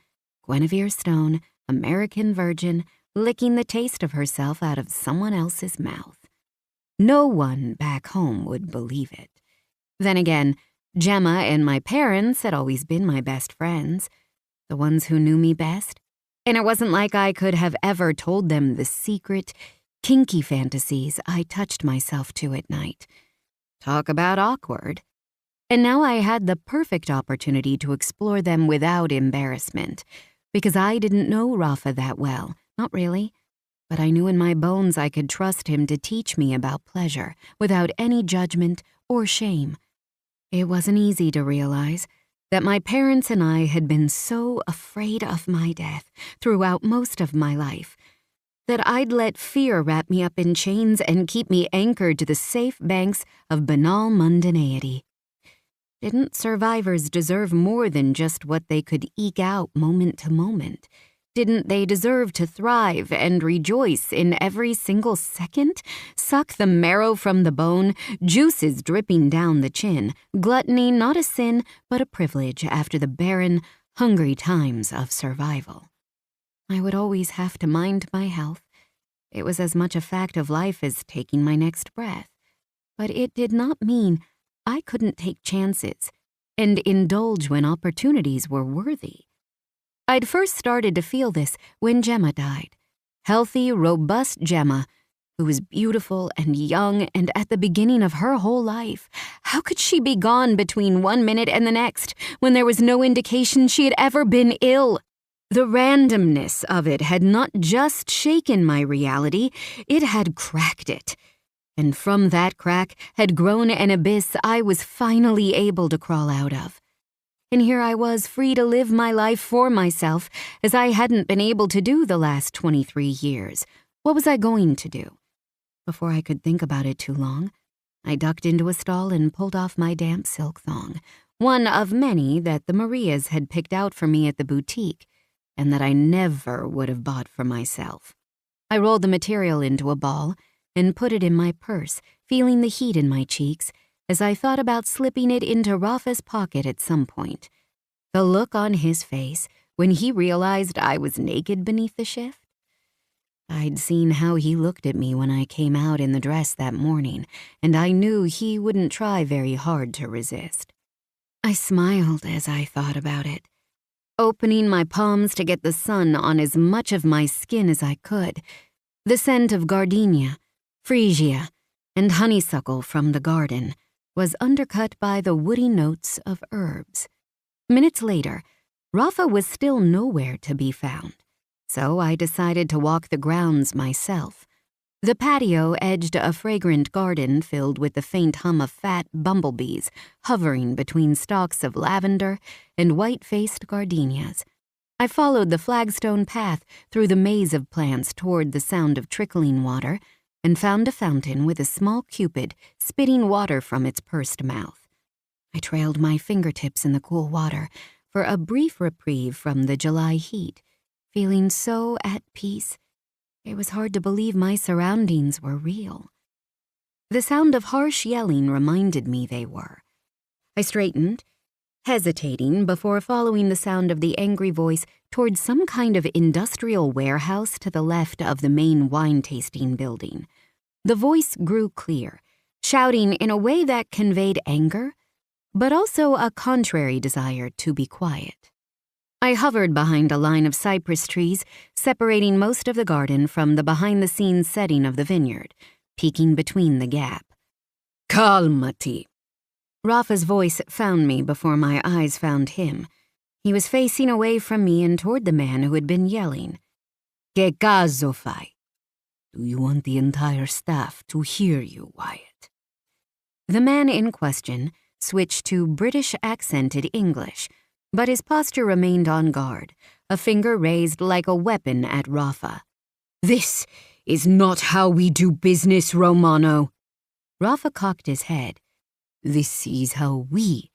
Guinevere Stone, American virgin, licking the taste of herself out of someone else's mouth. No one back home would believe it. Then again, Gemma and my parents had always been my best friends, the ones who knew me best, and it wasn't like I could have ever told them the secret, kinky fantasies I touched myself to at night. Talk about awkward. And now I had the perfect opportunity to explore them without embarrassment, because I didn't know Rafa that well, not really, but I knew in my bones I could trust him to teach me about pleasure without any judgment or shame. It wasn't easy to realize that my parents and I had been so afraid of my death throughout most of my life that I'd let fear wrap me up in chains and keep me anchored to the safe banks of banal mundanity. Didn't survivors deserve more than just what they could eke out moment to moment? Didn't they deserve to thrive and rejoice in every single second? Suck the marrow from the bone, juices dripping down the chin, gluttony not a sin but a privilege after the barren, hungry times of survival. I would always have to mind my health. It was as much a fact of life as taking my next breath. But it did not mean I couldn't take chances and indulge when opportunities were worthy. I'd first started to feel this when Gemma died. Healthy, robust Gemma, who was beautiful and young and at the beginning of her whole life. How could she be gone between 1 minute and the next when there was no indication she had ever been ill? The randomness of it had not just shaken my reality, it had cracked it. And from that crack had grown an abyss I was finally able to crawl out of. and here I was free to live my life for myself as I hadn't been able to do the last 23 years. What was I going to do? Before I could think about it too long, I ducked into a stall and pulled off my damp silk thong, one of many that the Marias had picked out for me at the boutique, and that I never would have bought for myself. I rolled the material into a ball and put it in my purse, feeling the heat in my cheeks as I thought about slipping it into Rafa's pocket at some point. The look on his face when he realized I was naked beneath the shift? I'd seen how he looked at me when I came out in the dress that morning, and I knew he wouldn't try very hard to resist. I smiled as I thought about it, opening my palms to get the sun on as much of my skin as I could. The scent of gardenia, freesia, and honeysuckle from the garden was undercut by the woody notes of herbs. Minutes later, Rafa was still nowhere to be found, so I decided to walk the grounds myself. The patio edged a fragrant garden filled with the faint hum of fat bumblebees hovering between stalks of lavender and white-faced gardenias. I followed the flagstone path through the maze of plants toward the sound of trickling water and found a fountain with a small cupid spitting water from its pursed mouth. I trailed my fingertips in the cool water for a brief reprieve from the July heat, feeling so at peace. It was hard to believe my surroundings were real. The sound of harsh yelling reminded me they were. I straightened, hesitating before following the sound of the angry voice towards some kind of industrial warehouse to the left of the main wine-tasting building. The voice grew clear, shouting in a way that conveyed anger, but also a contrary desire to be quiet. I hovered behind a line of cypress trees, separating most of the garden from the behind-the-scenes setting of the vineyard, peeking between the gap. "Calmati." Rafa's voice found me before my eyes found him. He was facing away from me and toward the man who had been yelling. "Que caso fai?" "Do you want the entire staff to hear you, Wyatt?" The man in question switched to British-accented English, but his posture remained on guard, a finger raised like a weapon at Rafa. "This is not how we do business, Romano." Rafa cocked his head. "This is how we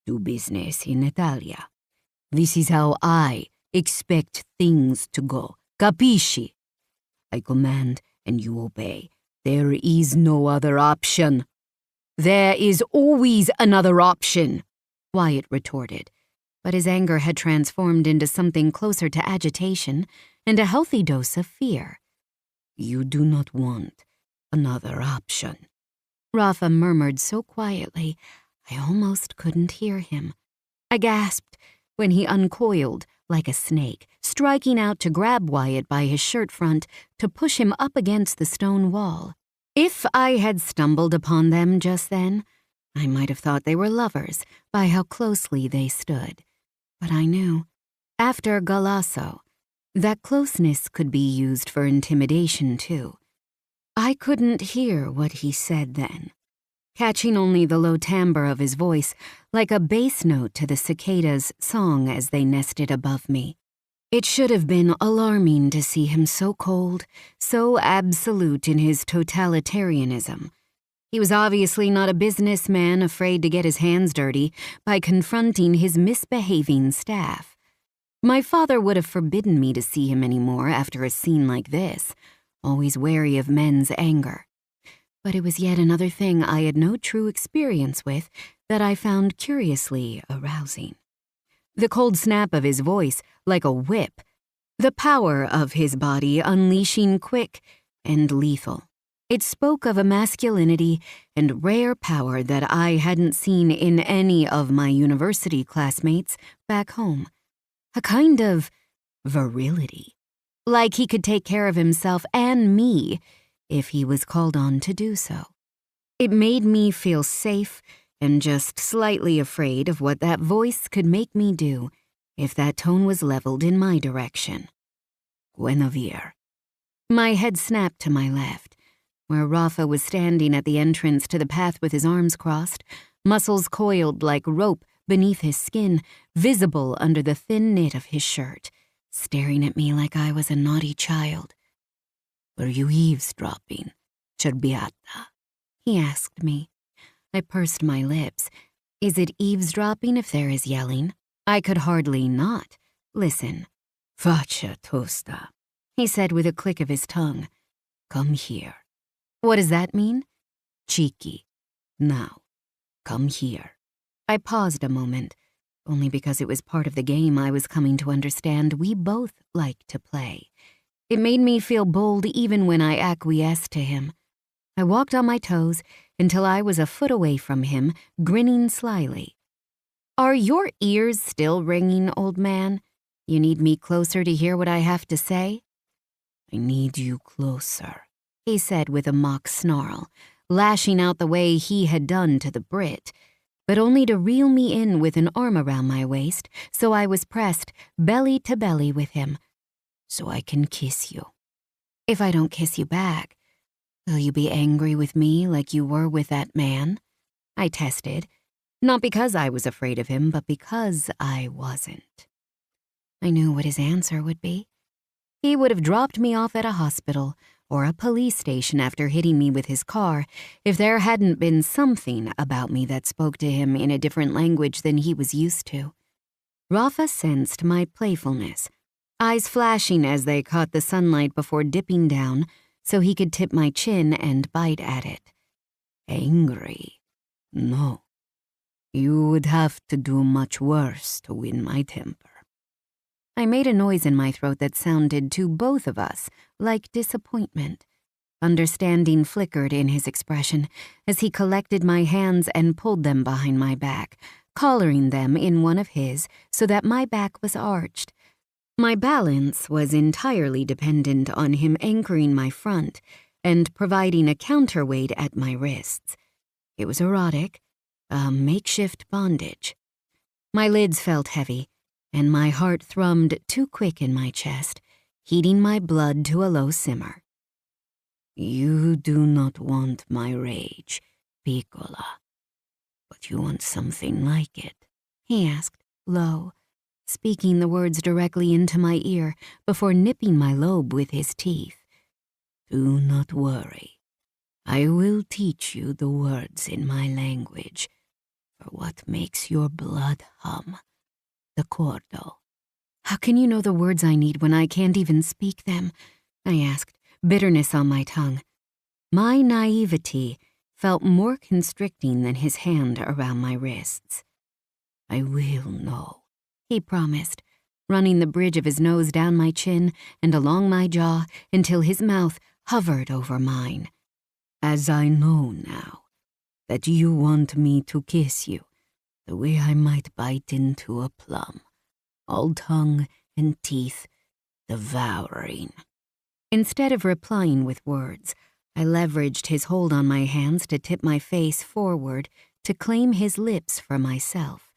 do business in Italia. This is how I expect things to go. Capisci? I command and you obey. There is no other option." "There is always another option," Wyatt retorted, but his anger had transformed into something closer to agitation and a healthy dose of fear. "You do not want another option," Rafa murmured so quietly I almost couldn't hear him. I gasped when he uncoiled like a snake, striking out to grab Wyatt by his shirt front to push him up against the stone wall. If I had stumbled upon them just then, I might have thought they were lovers by how closely they stood. But I knew, after Galasso, that closeness could be used for intimidation too. I couldn't hear what he said then, catching only the low timbre of his voice like a bass note to the cicadas' song as they nested above me. It should have been alarming to see him so cold, so absolute in his totalitarianism. He was obviously not a businessman afraid to get his hands dirty by confronting his misbehaving staff. My father would have forbidden me to see him anymore after a scene like this, always wary of men's anger. But it was yet another thing I had no true experience with that I found curiously arousing. The cold snap of his voice like a whip, the power of his body unleashing quick and lethal. It spoke of a masculinity and rare power that I hadn't seen in any of my university classmates back home. A kind of virility, like he could take care of himself and me if he was called on to do so. It made me feel safe and just slightly afraid of what that voice could make me do if that tone was leveled in my direction. Guinevere. My head snapped to my left, where Rafa was standing at the entrance to the path with his arms crossed, muscles coiled like rope beneath his skin, visible under the thin knit of his shirt, staring at me like I was a naughty child. "Were you eavesdropping, Cerbiata?" he asked me. I pursed my lips. Is it eavesdropping if there is yelling? I could hardly not listen. "Faccia tosta," he said with a click of his tongue. "Come here." What does that mean? "Cheeky. Now, come here." I paused a moment, only because it was part of the game I was coming to understand we both like to play. It made me feel bold even when I acquiesced to him. I walked on my toes until I was a foot away from him, grinning slyly. Are your ears still ringing, old man? You need me closer to hear what I have to say? "I need you closer," he said with a mock snarl, lashing out the way he had done to the Brit, but only to reel me in with an arm around my waist, so I was pressed belly to belly with him. "So I can kiss you." If I don't kiss you back, will you be angry with me like you were with that man? I tested, not because I was afraid of him, but because I wasn't. I knew what his answer would be. He would have dropped me off at a hospital or a police station after hitting me with his car if there hadn't been something about me that spoke to him in a different language than he was used to. Rafa sensed my playfulness, eyes flashing as they caught the sunlight before dipping down so he could tip my chin and bite at it. "Angry? No. You would have to do much worse to win my temper." I made a noise in my throat that sounded to both of us like disappointment. Understanding flickered in his expression as he collected my hands and pulled them behind my back, collaring them in one of his so that my back was arched. My balance was entirely dependent on him anchoring my front and providing a counterweight at my wrists. It was erotic, a makeshift bondage. My lids felt heavy, and my heart thrummed too quick in my chest, heating my blood to a low simmer. "You do not want my rage, Piccola, but you want something like it?" he asked, low, speaking the words directly into my ear before nipping my lobe with his teeth. "Do not worry. I will teach you the words in my language, for what makes your blood hum. The cordo." How can you know the words I need when I can't even speak them? I asked, bitterness on my tongue. My naivety felt more constricting than his hand around my wrists. "I will know," he promised, running the bridge of his nose down my chin and along my jaw until his mouth hovered over mine. "As I know now that you want me to kiss you the way I might bite into a plum, all tongue and teeth, devouring." Instead of replying with words, I leveraged his hold on my hands to tip my face forward to claim his lips for myself.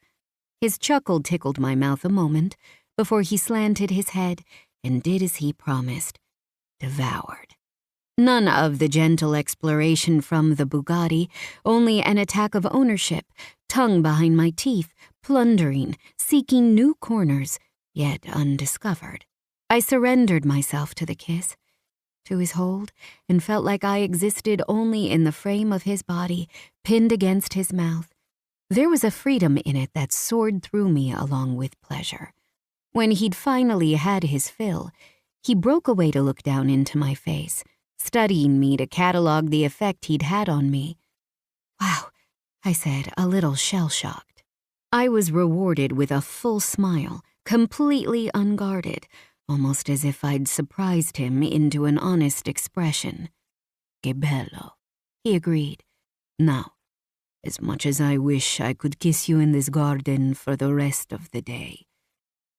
His chuckle tickled my mouth a moment before he slanted his head and did as he promised, devoured. None of the gentle exploration from the Bugatti, only an attack of ownership, tongue behind my teeth, plundering, seeking new corners, yet undiscovered. I surrendered myself to the kiss, to his hold, and felt like I existed only in the frame of his body, pinned against his mouth. There was a freedom in it that soared through me along with pleasure. When he'd finally had his fill, he broke away to look down into my face, studying me to catalog the effect he'd had on me. "Wow," I said, a little shell-shocked. I was rewarded with a full smile, completely unguarded, almost as if I'd surprised him into an honest expression. "Che bello," he agreed. "Now, as much as I wish I could kiss you in this garden for the rest of the day,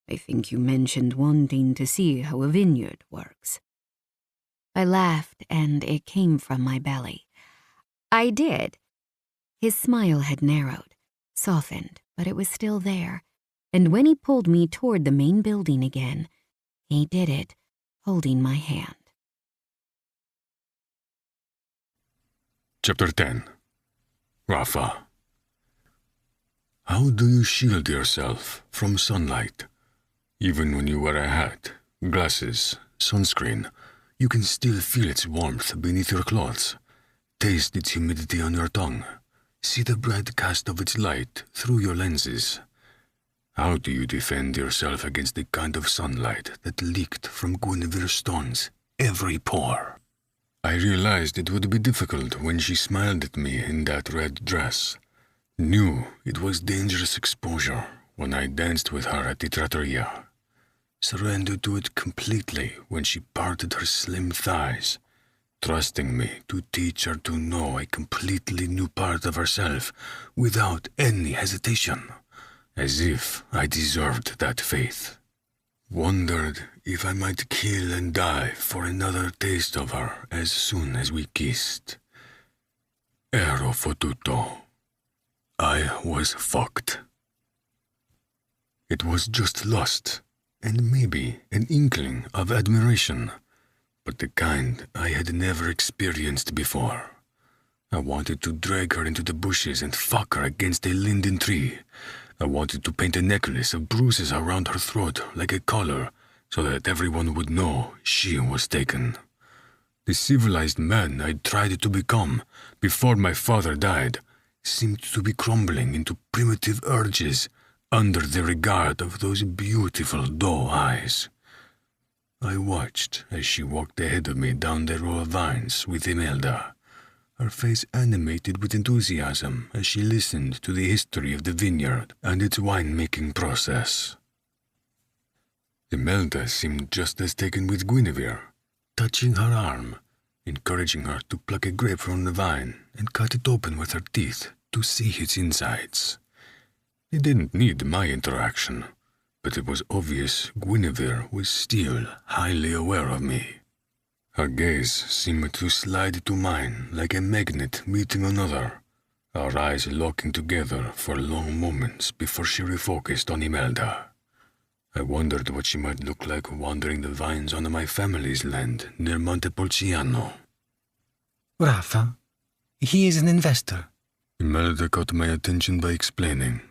I think you mentioned wanting to see how a vineyard works." I laughed, and it came from my belly. I did. His smile had narrowed, softened, but it was still there, and when he pulled me toward the main building again, he did it, holding my hand. Chapter 10. Rafa. How do you shield yourself from sunlight? Even when you wear a hat, glasses, sunscreen, you can still feel its warmth beneath your clothes. Taste its humidity on your tongue. See the bright cast of its light through your lenses. How do you defend yourself against the kind of sunlight that leaked from Guinevere Stone's every pore? I realized it would be difficult when she smiled at me in that red dress. Knew it was dangerous exposure when I danced with her at the trattoria. Surrendered to it completely when she parted her slim thighs, trusting me to teach her to know a completely new part of herself without any hesitation, as if I deserved that faith. Wondered if I might kill and die for another taste of her as soon as we kissed. Ero fottuto. I was fucked. It was just lust, and maybe an inkling of admiration, but the kind I had never experienced before. I wanted to drag her into the bushes and fuck her against a linden tree. I wanted to paint a necklace of bruises around her throat like a collar, so that everyone would know she was taken. The civilized man I'd tried to become before my father died seemed to be crumbling into primitive urges under the regard of those beautiful doe eyes. I watched as she walked ahead of me down the row of vines with Imelda, her face animated with enthusiasm as she listened to the history of the vineyard and its wine-making process. Imelda seemed just as taken with Guinevere, touching her arm, encouraging her to pluck a grape from the vine and cut it open with her teeth to see its insides. They didn't need my interaction, but it was obvious Guinevere was still highly aware of me. Her gaze seemed to slide to mine like a magnet meeting another, our eyes locking together for long moments before she refocused on Imelda. I wondered what she might look like wandering the vines on my family's land near Montepulciano. Rafa, he is an investor. Imelda caught my attention by explaining.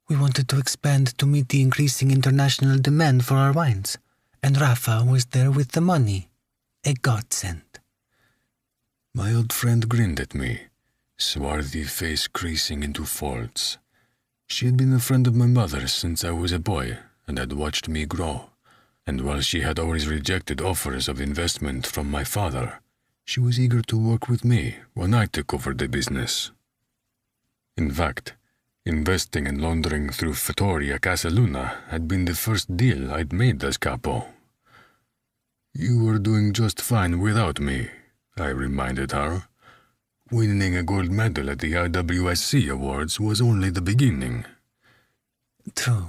We wanted to expand to meet the increasing international demand for our wines, and Rafa was there with the money. A godsend. My old friend grinned at me, swarthy face creasing into folds. She had been a friend of my mother's since I was a boy and had watched me grow, and while she had always rejected offers of investment from my father, she was eager to work with me when I took over the business. In fact, investing and laundering through Fattoria Casaluna had been the first deal I'd made as capo. You were doing just fine without me, I reminded her. Winning a gold medal at the IWSC Awards was only the beginning. True,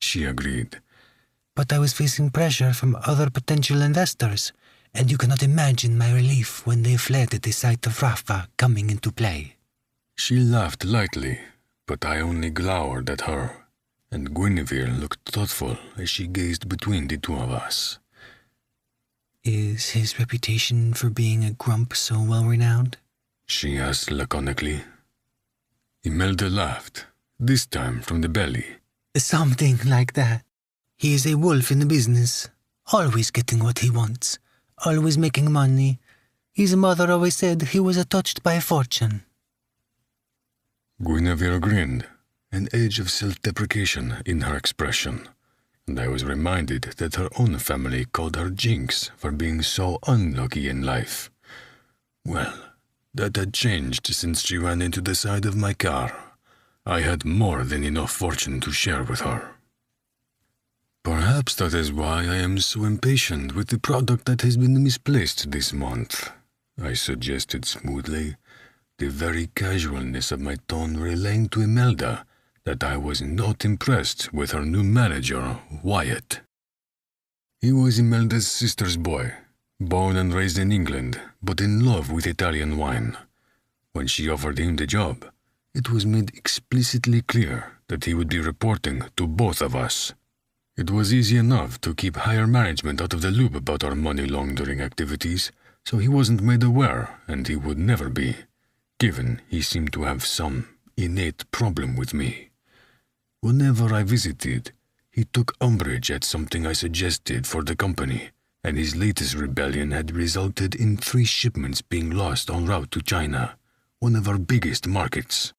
she agreed. but I was facing pressure from other potential investors, and you cannot imagine my relief when they fled at the sight of Rafa coming into play. She laughed lightly, but I only glowered at her, and Guinevere looked thoughtful as she gazed between the two of us. Is his reputation for being a grump so well-renowned? She asked laconically. Imelda laughed, this time from the belly. Something like that. He is a wolf in the business, always getting what he wants, always making money. His mother always said he was touched by fortune. Guinevere grinned, an edge of self-deprecation in her expression, and I was reminded that her own family called her Jinx for being so unlucky in life. Well, that had changed since she ran into the side of my car. I had more than enough fortune to share with her. Perhaps that is why I am so impatient with the product that has been misplaced this month, I suggested smoothly, the very casualness of my tone relaying to Imelda that I was not impressed with her new manager, Wyatt. He was Imelda's sister's boy, born and raised in England, but in love with Italian wine. When she offered him the job, it was made explicitly clear that he would be reporting to both of us. It was easy enough to keep higher management out of the loop about our money laundering activities, so he wasn't made aware, and he would never be, given he seemed to have some innate problem with me. Whenever I visited, he took umbrage at something I suggested for the company, and his latest rebellion had resulted in 3 shipments being lost en route to China, one of our biggest markets.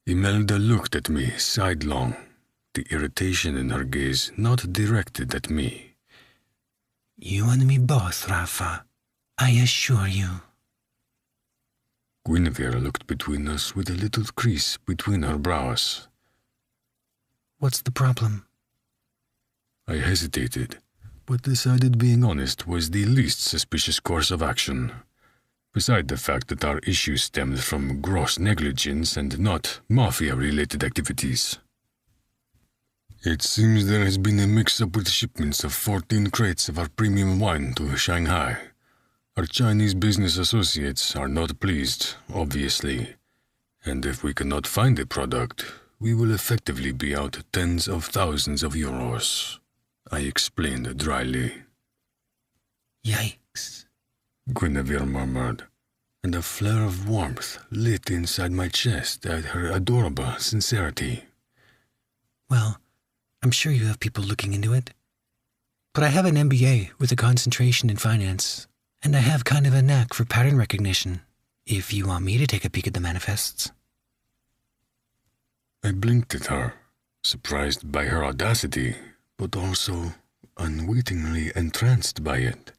Imelda looked at me sidelong, the irritation in her gaze not directed at me. You and me both, Rafa. I assure you. Guinevere looked between us with a little crease between her brows. What's the problem? I hesitated, but decided being honest was the least suspicious course of action. Beside the fact that our issues stemmed from gross negligence and not mafia-related activities. It seems there has been a mix-up with shipments of 14 crates of our premium wine to Shanghai. Our Chinese business associates are not pleased, obviously, and if we cannot find the product, we will effectively be out tens of thousands of euros, I explained dryly. Yikes, Guinevere murmured, and a flare of warmth lit inside my chest at her adorable sincerity. Well, I'm sure you have people looking into it. But I have an MBA with a concentration in finance, and I have kind of a knack for pattern recognition, if you want me to take a peek at the manifests. I blinked at her, surprised by her audacity, but also unwittingly entranced by it.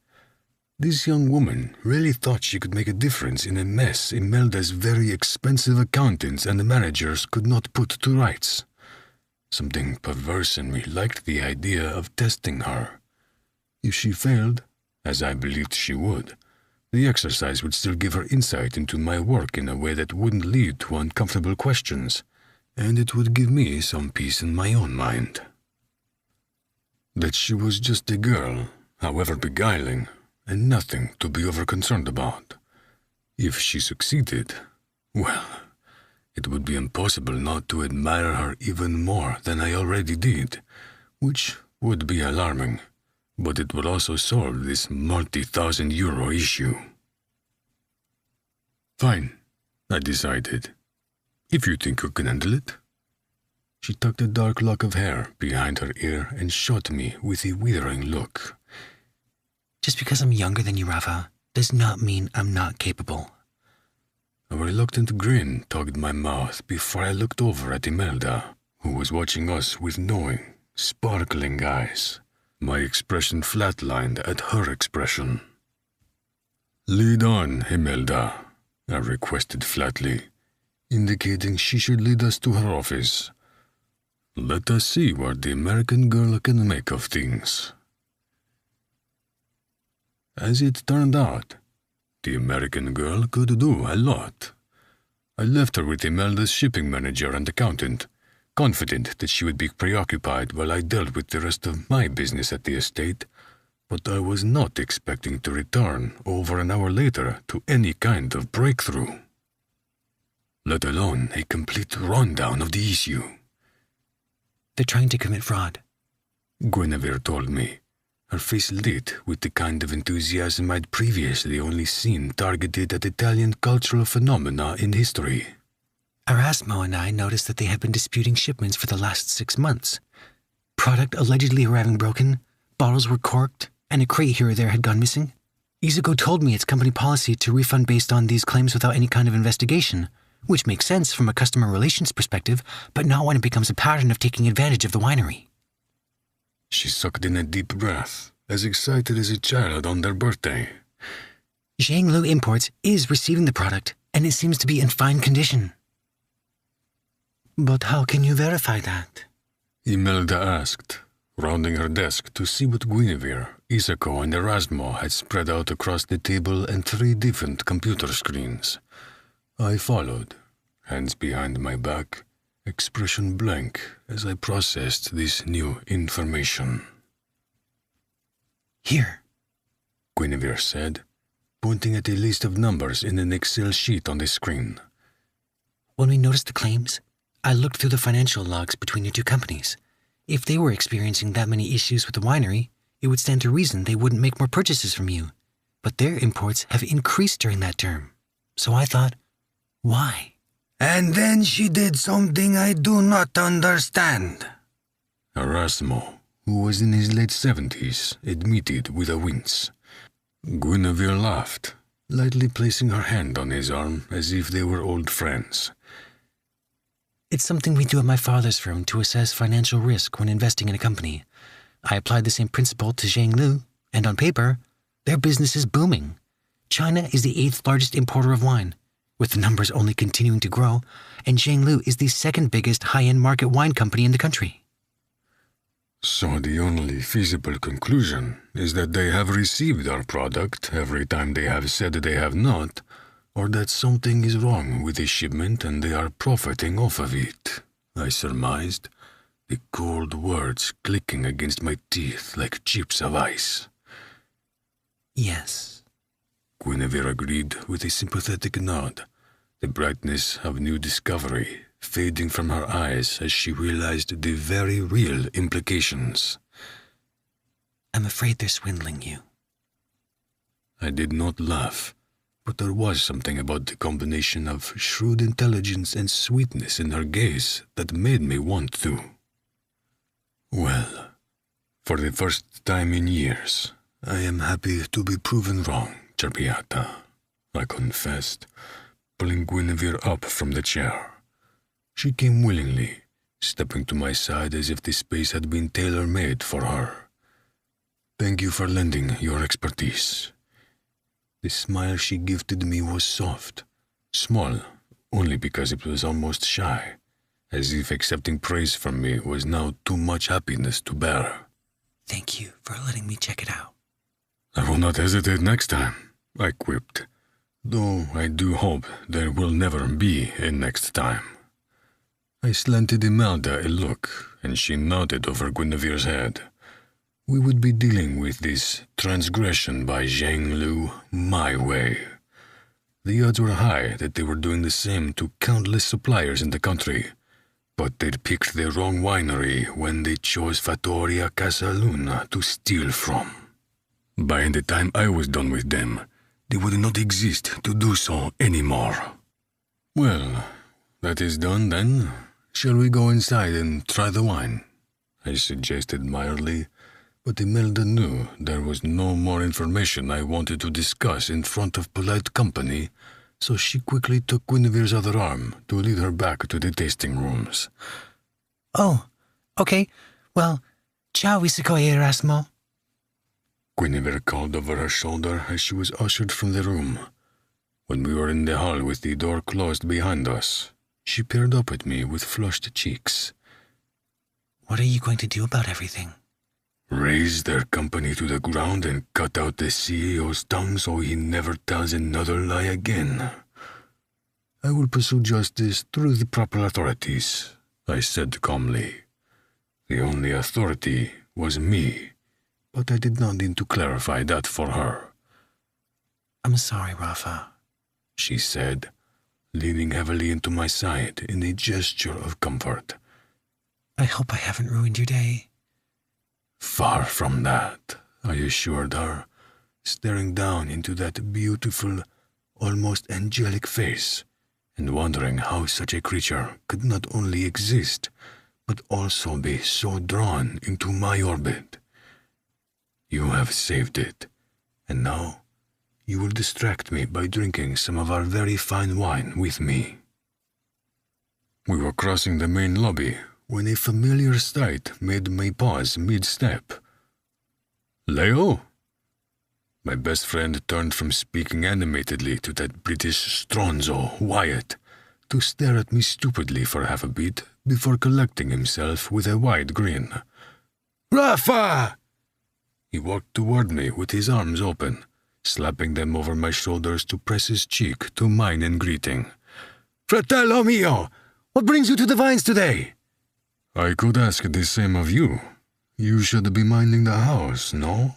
This young woman really thought she could make a difference in a mess Imelda's very expensive accountants and managers could not put to rights. Something perverse in me liked the idea of testing her. If she failed, as I believed she would, the exercise would still give her insight into my work in a way that wouldn't lead to uncomfortable questions, and it would give me some peace in my own mind. That she was just a girl, however beguiling, and nothing to be over-concerned about. If she succeeded, well, it would be impossible not to admire her even more than I already did, which would be alarming, but it would also solve this multi-thousand-euro issue. Fine, I decided. If you think you can handle it. She tucked a dark lock of hair behind her ear and shot me with a withering look. Just because I'm younger than you, Rafa, does not mean I'm not capable. A reluctant grin tugged my mouth before I looked over at Imelda, who was watching us with knowing, sparkling eyes. My expression flatlined at her expression. Lead on, Imelda, I requested flatly, indicating she should lead us to her office. Let us see what the American girl can make of things. As it turned out, the American girl could do a lot. I left her with Imelda's shipping manager and accountant, confident that she would be preoccupied while I dealt with the rest of my business at the estate, but I was not expecting to return over an hour later to any kind of breakthrough, let alone a complete rundown of the issue. They're trying to commit fraud, Guinevere told me, her face lit with the kind of enthusiasm I'd previously only seen targeted at Italian cultural phenomena in history. Erasmo and I noticed that they had been disputing shipments for the last 6 months. Product allegedly arriving broken, bottles were corked, and a crate here or there had gone missing. Izuko told me it's company policy to refund based on these claims without any kind of investigation, which makes sense from a customer relations perspective, but not when it becomes a pattern of taking advantage of the winery. She sucked in a deep breath, as excited as a child on their birthday. Zhanglu Imports is receiving the product, and it seems to be in fine condition. But how can you verify that? Imelda asked, rounding her desk to see what Guinevere, Izuko, and Erasmo had spread out across the table and 3 different computer screens. I followed, hands behind my back, expression blank as I processed this new information. Here, Guinevere said, pointing at a list of numbers in an Excel sheet on the screen. When we noticed the claims, I looked through the financial logs between your 2 companies. If they were experiencing that many issues with the winery, it would stand to reason they wouldn't make more purchases from you. But their imports have increased during that term. So I thought, why? And then she did something I do not understand. Erasmo, who was in his late 70s, admitted with a wince. Guinevere laughed, lightly placing her hand on his arm as if they were old friends. It's something we do at my father's firm to assess financial risk when investing in a company. I applied the same principle to Zhang-Lu, and on paper, their business is booming. China is the 8th largest importer of wine, with the numbers only continuing to grow, and Zhang-Lu is the 2nd biggest high-end market wine company in the country. So the only feasible conclusion is that they have received our product every time they have said they have not, or that something is wrong with the shipment and they are profiting off of it, I surmised, the cold words clicking against my teeth like chips of ice. Yes, Guinevere agreed with a sympathetic nod, the brightness of new discovery fading from her eyes as she realized the very real implications. I'm afraid they're swindling you. I did not laugh, but there was something about the combination of shrewd intelligence and sweetness in her gaze that made me want to. Well, for the first time in years, I am happy to be proven wrong, Cerbiata, I confessed, pulling Guinevere up from the chair. She came willingly, stepping to my side as if the space had been tailor-made for her. Thank you for lending your expertise. The smile she gifted me was soft, small, only because it was almost shy, as if accepting praise from me was now too much happiness to bear. Thank you for letting me check it out. I will not hesitate next time, I quipped, though I do hope there will never be a next time. I slanted Imelda a look, and she nodded over Guinevere's head. We would be dealing with this transgression by Zhang-Lu my way. The odds were high that they were doing the same to countless suppliers in the country, but they'd picked the wrong winery when they chose Fattoria Casaluna to steal from. By the time I was done with them, they would not exist to do so anymore. Well, that is done then. Shall we go inside and try the wine? I suggested mildly, but Imelda knew there was no more information I wanted to discuss in front of polite company, so she quickly took Guinevere's other arm to lead her back to the tasting rooms. Oh, okay. Well, ciao, Isikoe Erasmo. Guinevere called over her shoulder as she was ushered from the room. When we were in the hall with the door closed behind us, she peered up at me with flushed cheeks. What are you going to do about everything? Raise their company to the ground and cut out the CEO's tongue so he never tells another lie again. I will pursue justice through the proper authorities, I said calmly. The only authority was me, but I did not need to clarify that for her. I'm sorry, Rafa, she said, leaning heavily into my side in a gesture of comfort. I hope I haven't ruined your day. Far from that, I assured her, staring down into that beautiful, almost angelic face, and wondering how such a creature could not only exist, but also be so drawn into my orbit. You have saved it, and now you will distract me by drinking some of our very fine wine with me. We were crossing the main lobby when a familiar sight made me pause mid-step. Leo? My best friend turned from speaking animatedly to that British stronzo, Wyatt, to stare at me stupidly for half a beat before collecting himself with a wide grin. Rafa! He walked toward me with his arms open, slapping them over my shoulders to press his cheek to mine in greeting. Fratello mio! What brings you to the vines today? I could ask the same of you. You should be minding the house, no?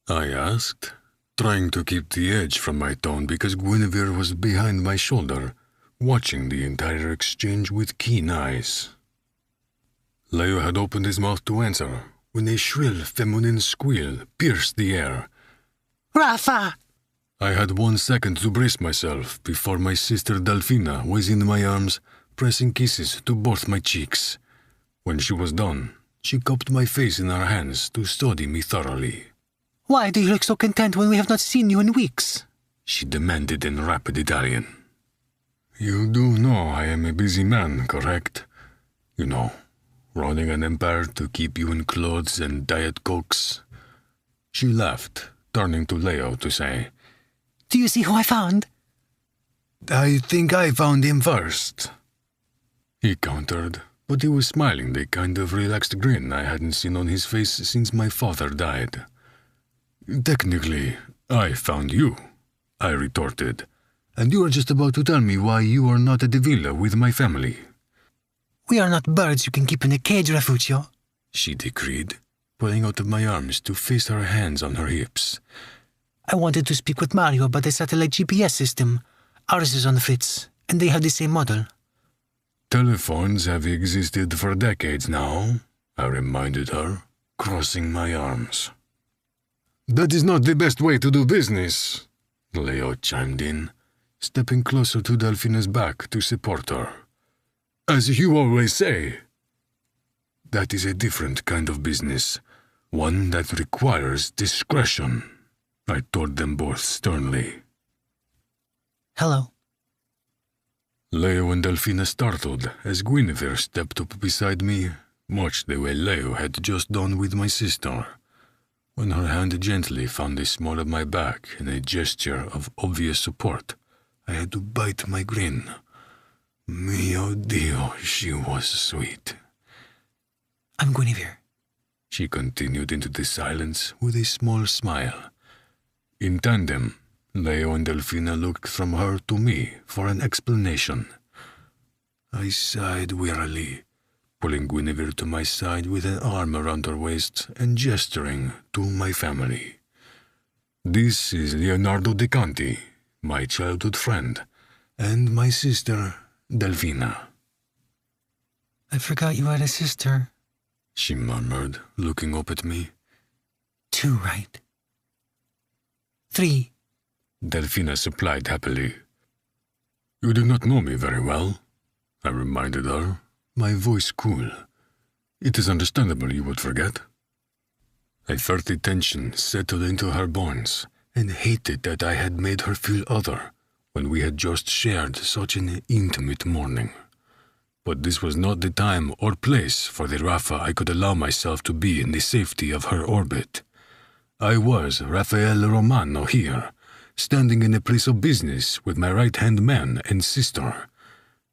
I asked, trying to keep the edge from my tone because Guinevere was behind my shoulder, watching the entire exchange with keen eyes. Leo had opened his mouth to answer when a shrill feminine squeal pierced the air. Rafa! I had 1 second to brace myself before my sister Delphina was in my arms, pressing kisses to both my cheeks. When she was done, she cupped my face in her hands to study me thoroughly. Why do you look so content when we have not seen you in weeks? She demanded in rapid Italian. You do know I am a busy man, correct? You know, running an empire to keep you in clothes and Diet Cokes. She laughed, turning to Leo to say, Do you see who I found? I think I found him first. He countered, but he was smiling the kind of relaxed grin I hadn't seen on his face since my father died. Technically, I found you, I retorted, and you are just about to tell me why you are not at the villa with my family. We are not birds you can keep in a cage, Refugio, She decreed, pulling out of my arms to face her hands on her hips. I wanted to speak with Mario about the satellite GPS system. Ours is on the fritz, and they have the same model. Telephones have existed for decades now, I reminded her, crossing my arms. That is not the best way to do business, Leo chimed in, stepping closer to Delphina's back to support her. As you always say. That is a different kind of business, one that requires discretion, I told them both sternly. Hello. Leo and Delphina startled as Guinevere stepped up beside me, much the way Leo had just done with my sister. When her hand gently found the small of my back in a gesture of obvious support, I had to bite my grin. Mio Dio, she was sweet. I'm Guinevere, She continued into the silence with a small smile. In tandem, Leo and Delphina looked from her to me for an explanation. I sighed wearily, pulling Guinevere to my side with an arm around her waist and gesturing to my family. This is Leonardo De Conti, my childhood friend, and my sister, Delphina. I forgot you had a sister. She murmured, looking up at me. 2, right? 3. Delphina supplied happily. You do not know me very well, I reminded her, my voice cool. It is understandable you would forget. I felt the tension settle into her bones and hated that I had made her feel other when we had just shared such an intimate morning. But this was not the time or place for the Rafa I could allow myself to be in the safety of her orbit. I was Raffaele Romano here, standing in a place of business with my right-hand man and sister.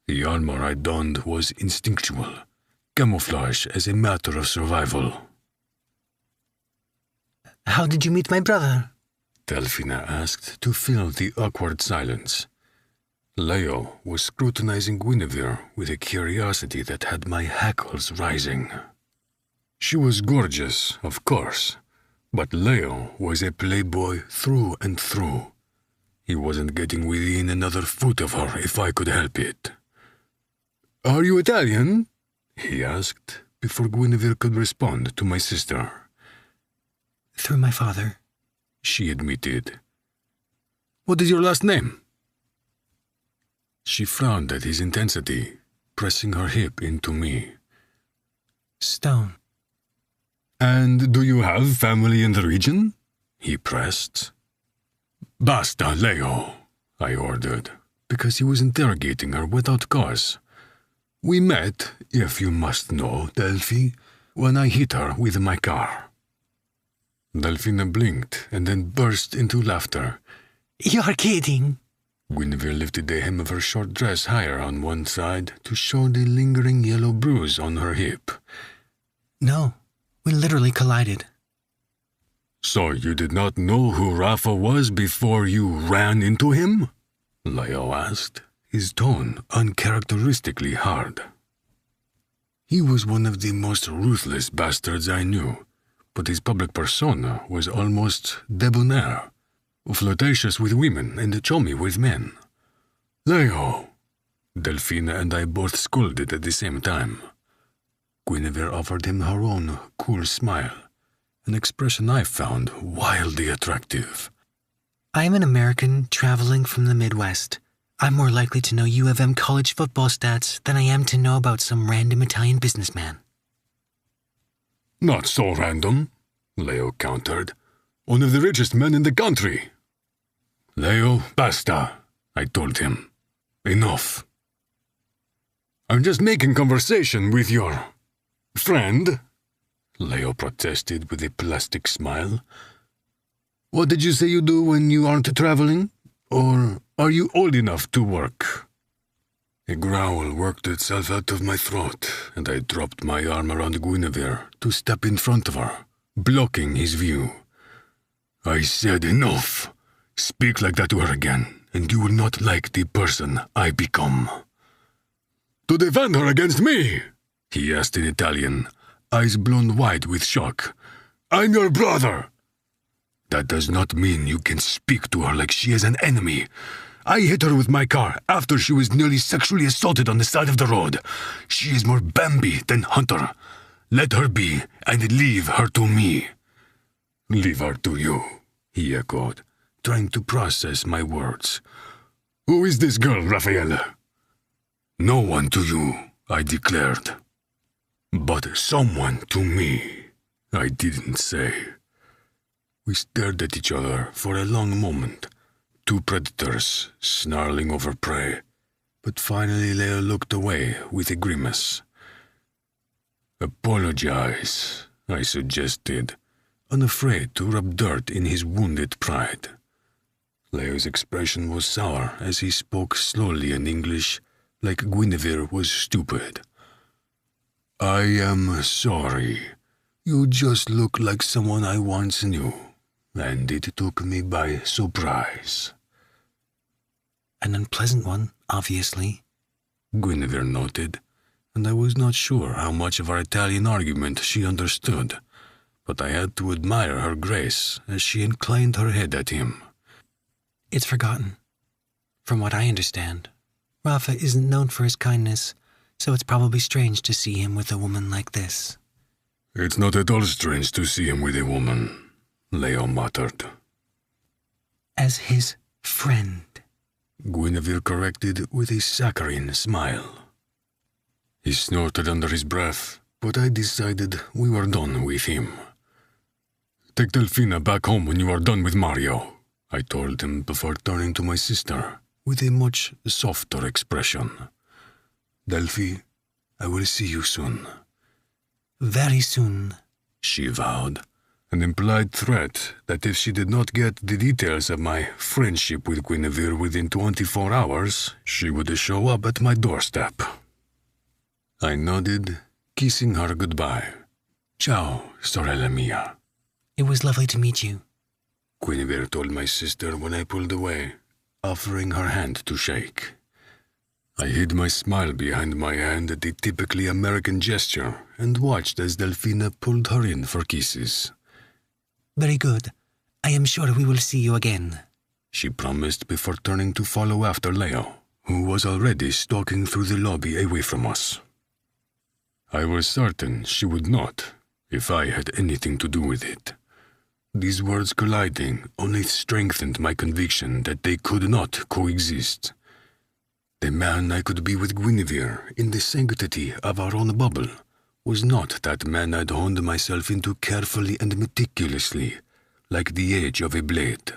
The armor I donned was instinctual, camouflage as a matter of survival. How did you meet my brother? Delphina asked to fill the awkward silence. Leo was scrutinizing Guinevere with a curiosity that had my hackles rising. She was gorgeous, of course, but Leo was a playboy through and through. He wasn't getting within another foot of her if I could help it. Are you Italian? He asked, before Guinevere could respond to my sister. Through my father. She admitted. What is your last name? She frowned at his intensity, pressing her hip into me. Stone. And do you have family in the region? He pressed. Basta, Leo, I ordered, because he was interrogating her without cause. We met, if you must know, Delphi, when I hit her with my car. Delphina blinked and then burst into laughter. You're kidding. Guinevere lifted the hem of her short dress higher on one side to show the lingering yellow bruise on her hip. No, we literally collided. So you did not know who Rafa was before you ran into him? Leo asked, his tone uncharacteristically hard. He was one of the most ruthless bastards I knew, but his public persona was almost debonair, flirtatious with women and chummy with men. Leo! Delphina and I both scolded at the same time. Guinevere offered him her own cool smile, an expression I found wildly attractive. I am an American traveling from the Midwest. I'm more likely to know U of M college football stats than I am to know about some random Italian businessman. Not so random, Leo countered. One of the richest men in the country. Leo, basta, I told him. Enough. I'm just making conversation with your friend, Leo protested with a plastic smile. What did you say you do when you aren't traveling? Or are you old enough to work? A growl worked itself out of my throat, and I dropped my arm around Guinevere to step in front of her, blocking his view. I said enough. Speak like that to her again, and you will not like the person I become. To defend her against me? He asked in Italian, eyes blown wide with shock. I'm your brother. That does not mean you can speak to her like she is an enemy. I hit her with my car after she was nearly sexually assaulted on the side of the road. She is more Bambi than Hunter. Let her be, and leave her to me. Leave her to you, he echoed, trying to process my words. Who is this girl, Raphael? No one to you, I declared. But someone to me, I didn't say. We stared at each other for a long moment, two predators snarling over prey, but finally Leo looked away with a grimace. Apologize, I suggested, unafraid to rub dirt in his wounded pride. Leo's expression was sour as he spoke slowly in English, like Guinevere was stupid. I am sorry. You just look like someone I once knew, and it took me by surprise. An unpleasant one, obviously, Guinevere noted, and I was not sure how much of our Italian argument she understood, but I had to admire her grace as she inclined her head at him. It's forgotten. From what I understand, Rafa isn't known for his kindness, so it's probably strange to see him with a woman like this. It's not at all strange to see him with a woman, Leo muttered. As his friend, Guinevere corrected with a saccharine smile. He snorted under his breath, but I decided we were done with him. Take Delfina back home when you are done with Mario, I told him before turning to my sister with a much softer expression. Delphi, I will see you soon. Very soon, she vowed, an implied threat that if she did not get the details of my friendship with Guinevere within 24 hours, she would show up at my doorstep. I nodded, kissing her goodbye. Ciao, sorella mia. It was lovely to meet you, Guinevere told my sister when I pulled away, offering her hand to shake. I hid my smile behind my hand at the typically American gesture and watched as Delfina pulled her in for kisses. Very good. I am sure we will see you again, she promised before turning to follow after Leo, who was already stalking through the lobby away from us. I was certain she would not, if I had anything to do with it. These words colliding only strengthened my conviction that they could not coexist. The man I could be with Guinevere in the sanctity of our own bubble was not that man I'd honed myself into carefully and meticulously, like the edge of a blade.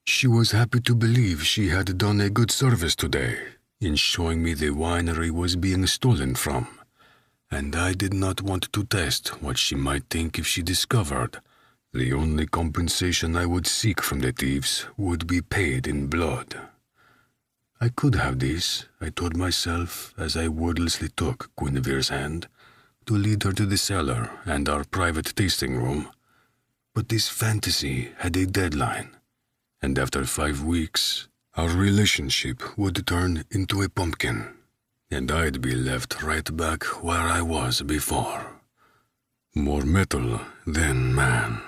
She was happy to believe she had done a good service today in showing me the winery was being stolen from, and I did not want to test what she might think if she discovered the only compensation I would seek from the thieves would be paid in blood. I could have this, I told myself as I wordlessly took Guinevere's hand to lead her to the cellar and our private tasting room. But this fantasy had a deadline, and after 5 weeks, our relationship would turn into a pumpkin, and I'd be left right back where I was before. More metal than man.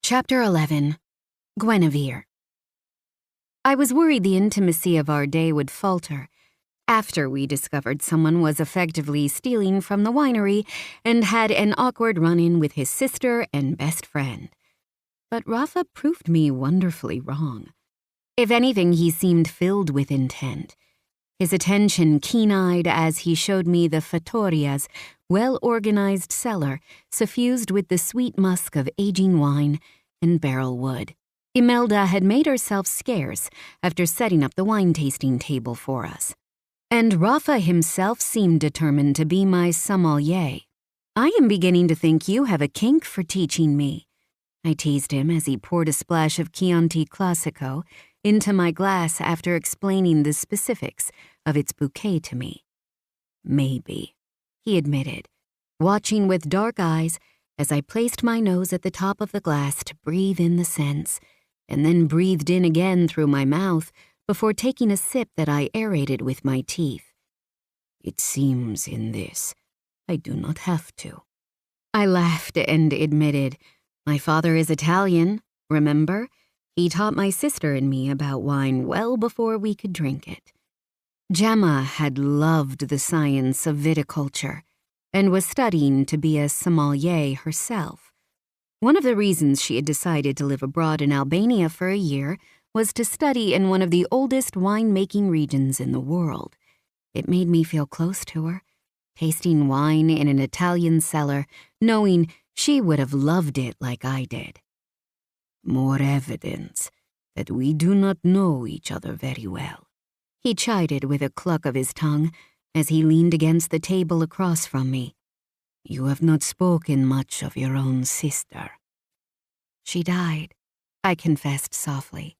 Chapter 11. Guinevere. I was worried the intimacy of our day would falter after we discovered someone was effectively stealing from the winery and had an awkward run-in with his sister and best friend. But Rafa proved me wonderfully wrong. If anything, he seemed filled with intent. His attention keen-eyed as he showed me the fattoria's well-organized cellar suffused with the sweet musk of aging wine and barrel wood. Imelda had made herself scarce after setting up the wine-tasting table for us. And Rafa himself seemed determined to be my sommelier. I am beginning to think you have a kink for teaching me, I teased him as he poured a splash of Chianti Classico into my glass after explaining the specifics of its bouquet to me. Maybe, he admitted, watching with dark eyes as I placed my nose at the top of the glass to breathe in the scents, and then breathed in again through my mouth before taking a sip that I aerated with my teeth. It seems in this, I do not have to. I laughed and admitted, my father is Italian, remember? He taught my sister and me about wine well before we could drink it. Gemma had loved the science of viticulture and was studying to be a sommelier herself. One of the reasons she had decided to live abroad in Albania for a year was to study in one of the oldest wine-making regions in the world. It made me feel close to her, tasting wine in an Italian cellar, knowing she would have loved it like I did. More evidence that we do not know each other very well, he chided with a cluck of his tongue as he leaned against the table across from me. You have not spoken much of your own sister. She died, I confessed softly,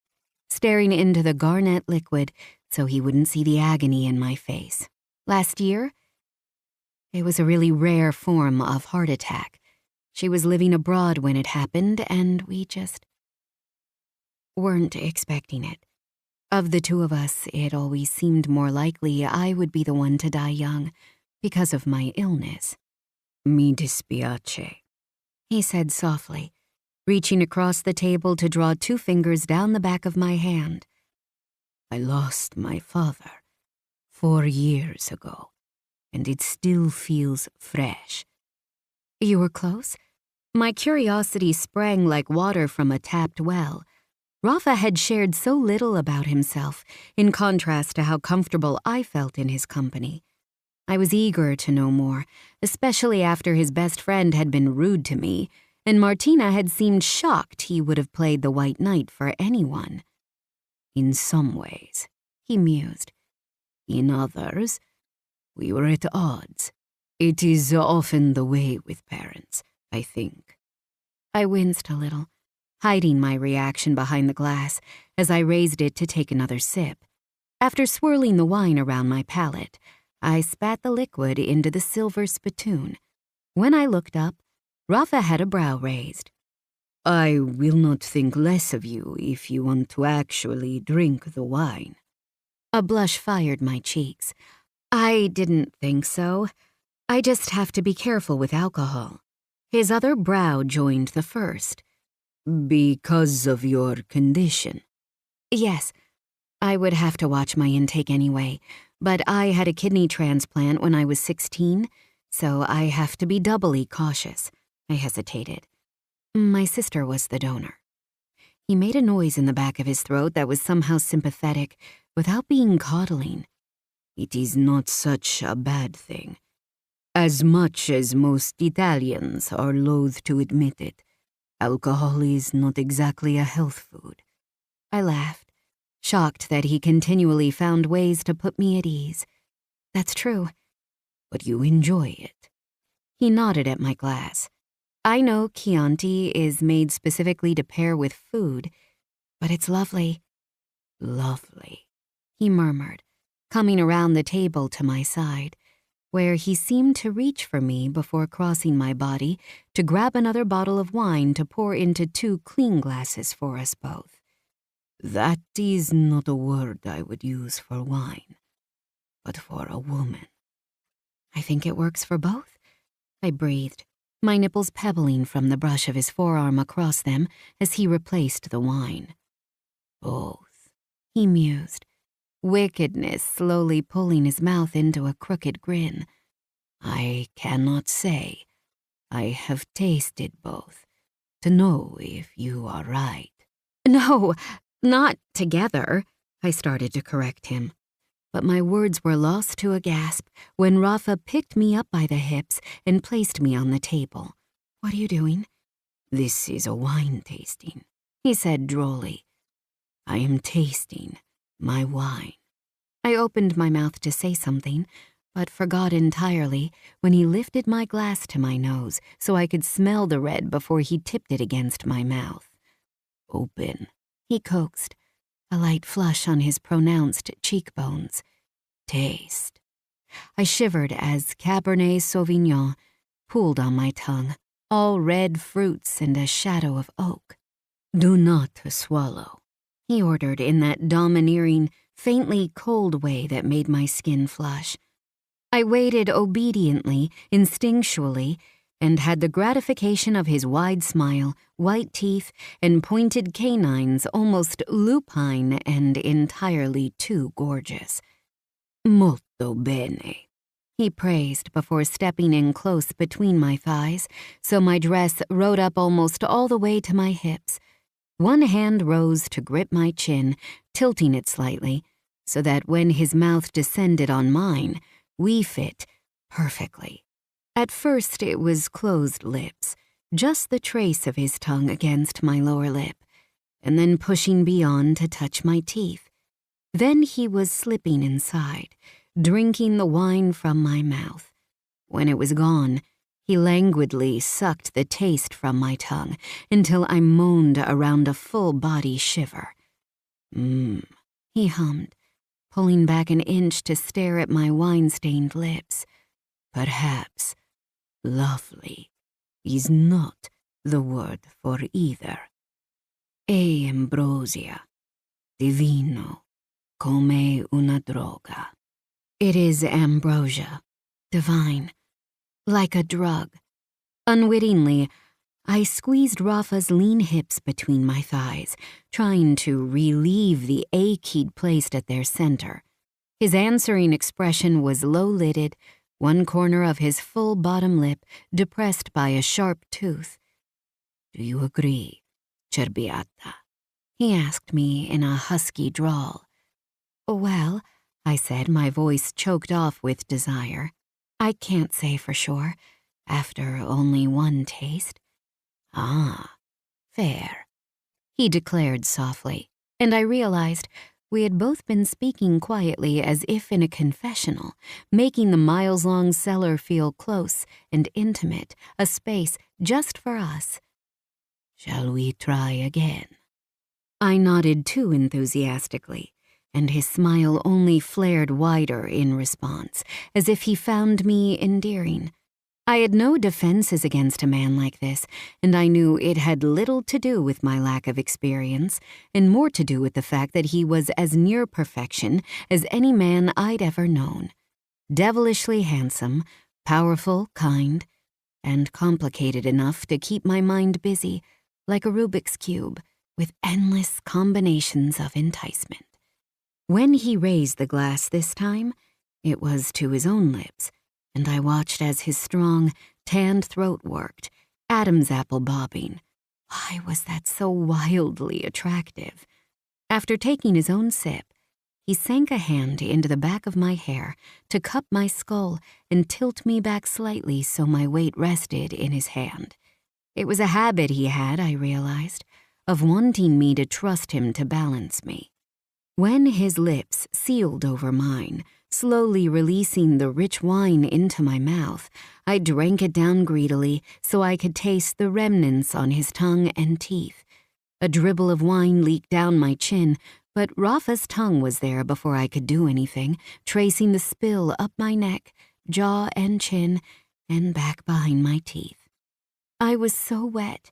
staring into the garnet liquid so he wouldn't see the agony in my face. Last year? It was a really rare form of heart attack. She was living abroad when it happened, and we just weren't expecting it. Of the two of us, it always seemed more likely I would be the one to die young because of my illness. Mi dispiace, he said softly, reaching across the table to draw 2 fingers down the back of my hand. I lost my father 4 years ago, and it still feels fresh. You were close? My curiosity sprang like water from a tapped well. Rafa had shared so little about himself, in contrast to how comfortable I felt in his company. I was eager to know more, especially after his best friend had been rude to me, and Martina had seemed shocked he would have played the White Knight for anyone. In some ways, he mused. In others, we were at odds. It is often the way with parents, I think. I winced a little, hiding my reaction behind the glass as I raised it to take another sip. After swirling the wine around my palate, I spat the liquid into the silver spittoon. When I looked up, Rafa had a brow raised. I will not think less of you if you want to actually drink the wine. A blush fired my cheeks. I didn't think so. I just have to be careful with alcohol. His other brow joined the first. Because of your condition? Yes. I would have to watch my intake anyway, but I had a kidney transplant when I was 16, so I have to be doubly cautious. I hesitated. My sister was the donor. He made a noise in the back of his throat that was somehow sympathetic, without being coddling. It is not such a bad thing. As much as most Italians are loath to admit it, alcohol is not exactly a health food. I laughed, shocked that he continually found ways to put me at ease. That's true. But you enjoy it. He nodded at my glass. I know Chianti is made specifically to pair with food, but it's lovely. Lovely, he murmured, coming around the table to my side, where he seemed to reach for me before crossing my body to grab another bottle of wine to pour into 2 clean glasses for us both. That is not a word I would use for wine, but for a woman. I think it works for both, I breathed, my nipples pebbling from the brush of his forearm across them as he replaced the wine. Both, he mused, wickedness slowly pulling his mouth into a crooked grin. I cannot say. I have tasted both, to know if you are right. No, not together, I started to correct him. But my words were lost to a gasp when Rafa picked me up by the hips and placed me on the table. What are you doing? This is a wine tasting, he said drolly. I am tasting my wine. I opened my mouth to say something, but forgot entirely when he lifted my glass to my nose so I could smell the red before he tipped it against my mouth. Open, he coaxed, a light flush on his pronounced cheekbones. Taste. I shivered as Cabernet Sauvignon pooled on my tongue, all red fruits and a shadow of oak. Do not swallow, he ordered in that domineering, faintly cold way that made my skin flush. I waited obediently, instinctually, and had the gratification of his wide smile, white teeth, and pointed canines almost lupine and entirely too gorgeous. Molto bene, he praised before stepping in close between my thighs, so my dress rode up almost all the way to my hips. One hand rose to grip my chin, tilting it slightly, so that when his mouth descended on mine, we fit perfectly. At first it was closed lips, just the trace of his tongue against my lower lip, and then pushing beyond to touch my teeth. Then he was slipping inside, drinking the wine from my mouth. When it was gone, he languidly sucked the taste from my tongue until I moaned around a full-body shiver. He hummed, pulling back an inch to stare at my wine-stained lips. Perhaps lovely is not the word for either. E ambrosia, divino, come una droga. It is ambrosia, divine, like a drug. Unwittingly, I squeezed Rafa's lean hips between my thighs, trying to relieve the ache he'd placed at their center. His answering expression was low-lidded, one corner of his full bottom lip depressed by a sharp tooth. Do you agree, Cerbiata? He asked me in a husky drawl. Well, I said, my voice choked off with desire. I can't say for sure, after only one taste. Ah, fair, he declared softly, and I realized we had both been speaking quietly as if in a confessional, making the miles-long cellar feel close and intimate, a space just for us. Shall we try again? I nodded too enthusiastically, and his smile only flared wider in response, as if he found me endearing. I had no defenses against a man like this, and I knew it had little to do with my lack of experience, and more to do with the fact that he was as near perfection as any man I'd ever known. Devilishly handsome, powerful, kind, and complicated enough to keep my mind busy, like a Rubik's Cube, with endless combinations of enticement. When he raised the glass this time, it was to his own lips, and I watched as his strong, tanned throat worked, Adam's apple bobbing. Why was that so wildly attractive? After taking his own sip, he sank a hand into the back of my hair to cup my skull and tilt me back slightly so my weight rested in his hand. It was a habit he had, I realized, of wanting me to trust him to balance me. When his lips sealed over mine, slowly releasing the rich wine into my mouth, I drank it down greedily so I could taste the remnants on his tongue and teeth. A dribble of wine leaked down my chin, but Rafa's tongue was there before I could do anything, tracing the spill up my neck, jaw and chin, and back behind my teeth. I was so wet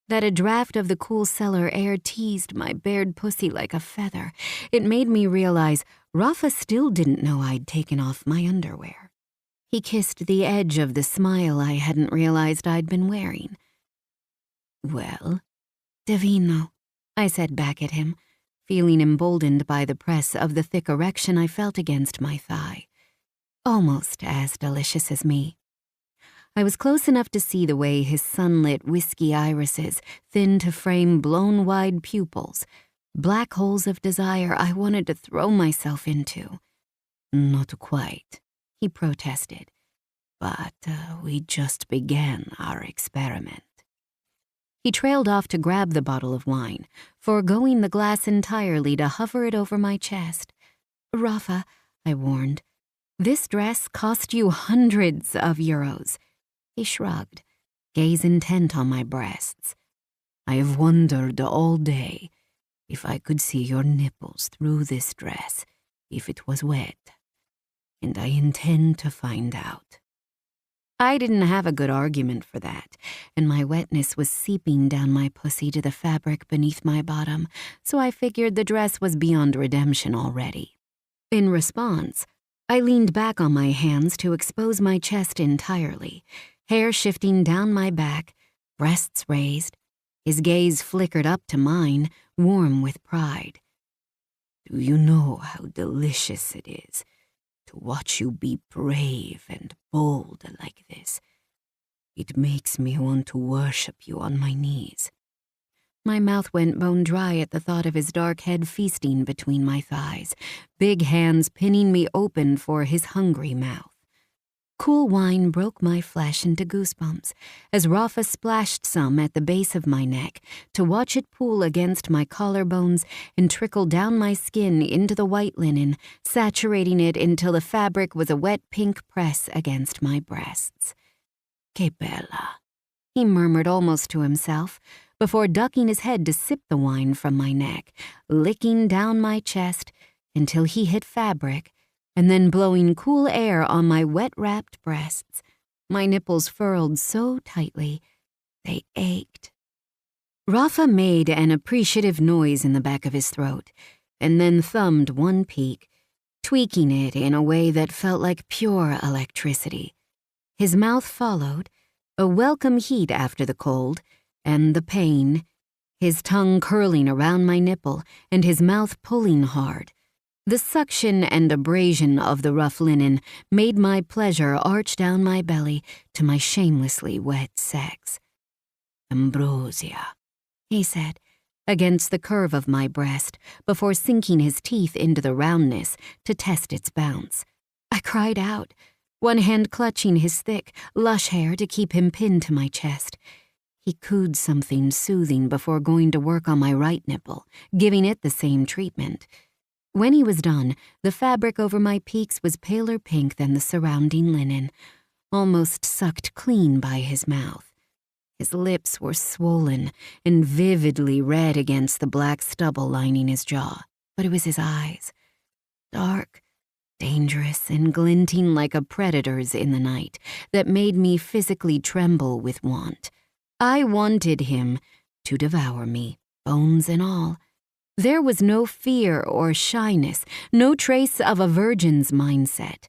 that a draft of the cool cellar air teased my bared pussy like a feather. It made me realize Rafa still didn't know I'd taken off my underwear. He kissed the edge of the smile I hadn't realized I'd been wearing. Well, Divino, I said back at him, feeling emboldened by the press of the thick erection I felt against my thigh. Almost as delicious as me. I was close enough to see the way his sunlit whiskey irises thinned to frame blown-wide pupils, black holes of desire I wanted to throw myself into. "Not quite," he protested, "but we just began our experiment." He trailed off to grab the bottle of wine, foregoing the glass entirely to hover it over my chest. "Rafa," I warned, "this dress cost you hundreds of euros." He shrugged, gaze intent on my breasts. "I have wondered all day if I could see your nipples through this dress if it was wet, and I intend to find out." I didn't have a good argument for that, and my wetness was seeping down my pussy to the fabric beneath my bottom, so I figured the dress was beyond redemption already. In response, I leaned back on my hands to expose my chest entirely, hair shifting down my back, breasts raised. His gaze flickered up to mine, warm with pride. "Do you know how delicious it is to watch you be brave and bold like this? It makes me want to worship you on my knees." My mouth went bone dry at the thought of his dark head feasting between my thighs, big hands pinning me open for his hungry mouth. Cool wine broke my flesh into goosebumps as Rafa splashed some at the base of my neck to watch it pool against my collarbones and trickle down my skin into the white linen, saturating it until the fabric was a wet pink press against my breasts. "Que bella," he murmured almost to himself before ducking his head to sip the wine from my neck, licking down my chest until he hit fabric, and then blowing cool air on my wet-wrapped breasts. My nipples furled so tightly, they ached. Rafa made an appreciative noise in the back of his throat, and then thumbed one peak, tweaking it in a way that felt like pure electricity. His mouth followed, a welcome heat after the cold, and the pain, his tongue curling around my nipple and his mouth pulling hard. The suction and abrasion of the rough linen made my pleasure arch down my belly to my shamelessly wet sex. "Ambrosia," he said, against the curve of my breast before sinking his teeth into the roundness to test its bounce. I cried out, one hand clutching his thick, lush hair to keep him pinned to my chest. He cooed something soothing before going to work on my right nipple, giving it the same treatment. When he was done, the fabric over my peaks was paler pink than the surrounding linen, almost sucked clean by his mouth. His lips were swollen and vividly red against the black stubble lining his jaw, but it was his eyes. Dark, dangerous, and glinting like a predator's in the night that made me physically tremble with want. I wanted him to devour me, bones and all. There was no fear or shyness, no trace of a virgin's mindset.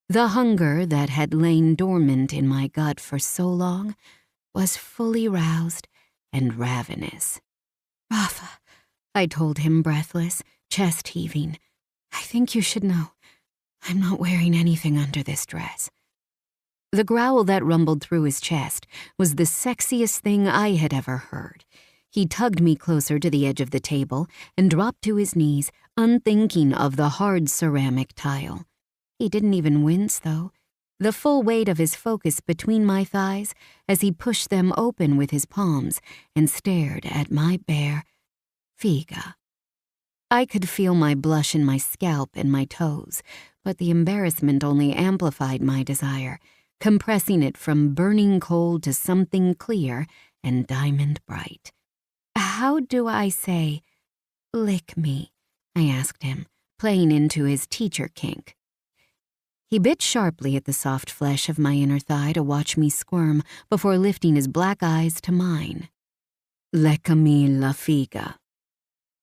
The hunger that had lain dormant in my gut for so long was fully roused and ravenous. "Rafa," I told him, breathless, chest heaving, "I think you should know. I'm not wearing anything under this dress." The growl that rumbled through his chest was the sexiest thing I had ever heard. He tugged me closer to the edge of the table and dropped to his knees, unthinking of the hard ceramic tile. He didn't even wince, though, the full weight of his focus between my thighs as he pushed them open with his palms and stared at my bare figa. I could feel my blush in my scalp and my toes, but the embarrassment only amplified my desire, compressing it from burning cold to something clear and diamond bright. "How do I say, 'lick me'?" I asked him, playing into his teacher kink. He bit sharply at the soft flesh of my inner thigh to watch me squirm before lifting his black eyes to mine. "Leccami la figa."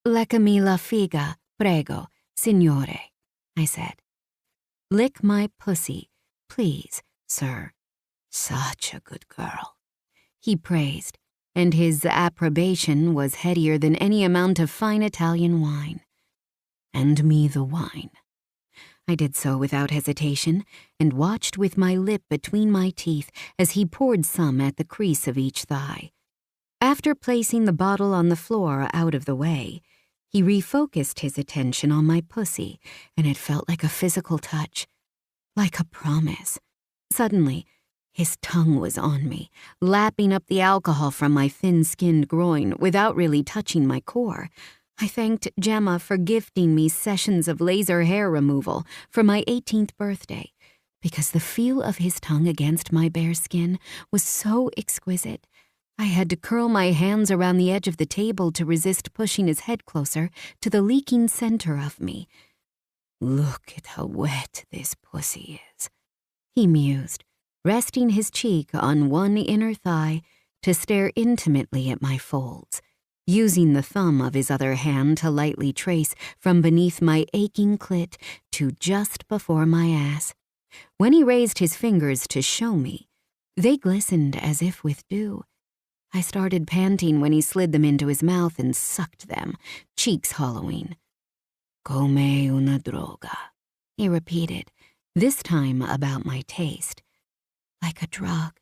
"Leccami la figa, prego, signore," I said. "Lick my pussy, please, sir." "Such a good girl," he praised, and his approbation was headier than any amount of fine Italian wine. "And me the wine." I did so without hesitation and watched with my lip between my teeth as he poured some at the crease of each thigh. After placing the bottle on the floor out of the way, he refocused his attention on my pussy, and it felt like a physical touch, like a promise. Suddenly, his tongue was on me, lapping up the alcohol from my thin-skinned groin without really touching my core. I thanked Gemma for gifting me sessions of laser hair removal for my 18th birthday, because the feel of his tongue against my bare skin was so exquisite. I had to curl my hands around the edge of the table to resist pushing his head closer to the leaking center of me. "Look at how wet this pussy is," he mused, resting his cheek on one inner thigh to stare intimately at my folds, using the thumb of his other hand to lightly trace from beneath my aching clit to just before my ass. When he raised his fingers to show me, they glistened as if with dew. I started panting when he slid them into his mouth and sucked them, cheeks hollowing. "Come una droga," he repeated, this time about my taste. Like a drug.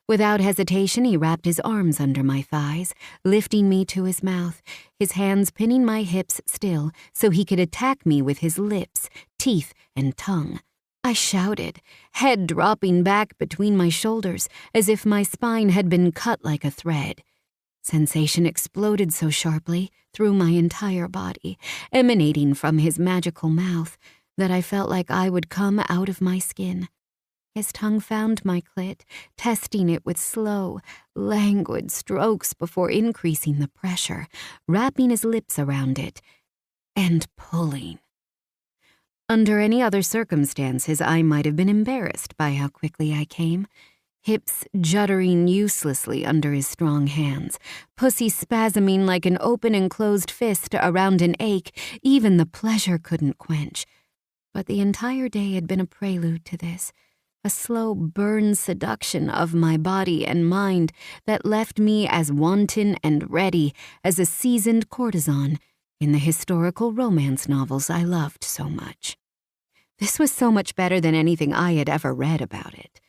Without hesitation, he wrapped his arms under my thighs, lifting me to his mouth, his hands pinning my hips still so he could attack me with his lips, teeth, and tongue. I shouted, head dropping back between my shoulders as if my spine had been cut like a thread. Sensation exploded so sharply through my entire body, emanating from his magical mouth, that I felt like I would come out of my skin. His tongue found my clit, testing it with slow, languid strokes before increasing the pressure, wrapping his lips around it, and pulling. Under any other circumstances, I might have been embarrassed by how quickly I came, hips juddering uselessly under his strong hands, pussy spasming like an open and closed fist around an ache even the pleasure couldn't quench. But the entire day had been a prelude to this, a slow burn seduction of my body and mind that left me as wanton and ready as a seasoned courtesan in the historical romance novels I loved so much. This was so much better than anything I had ever read about it.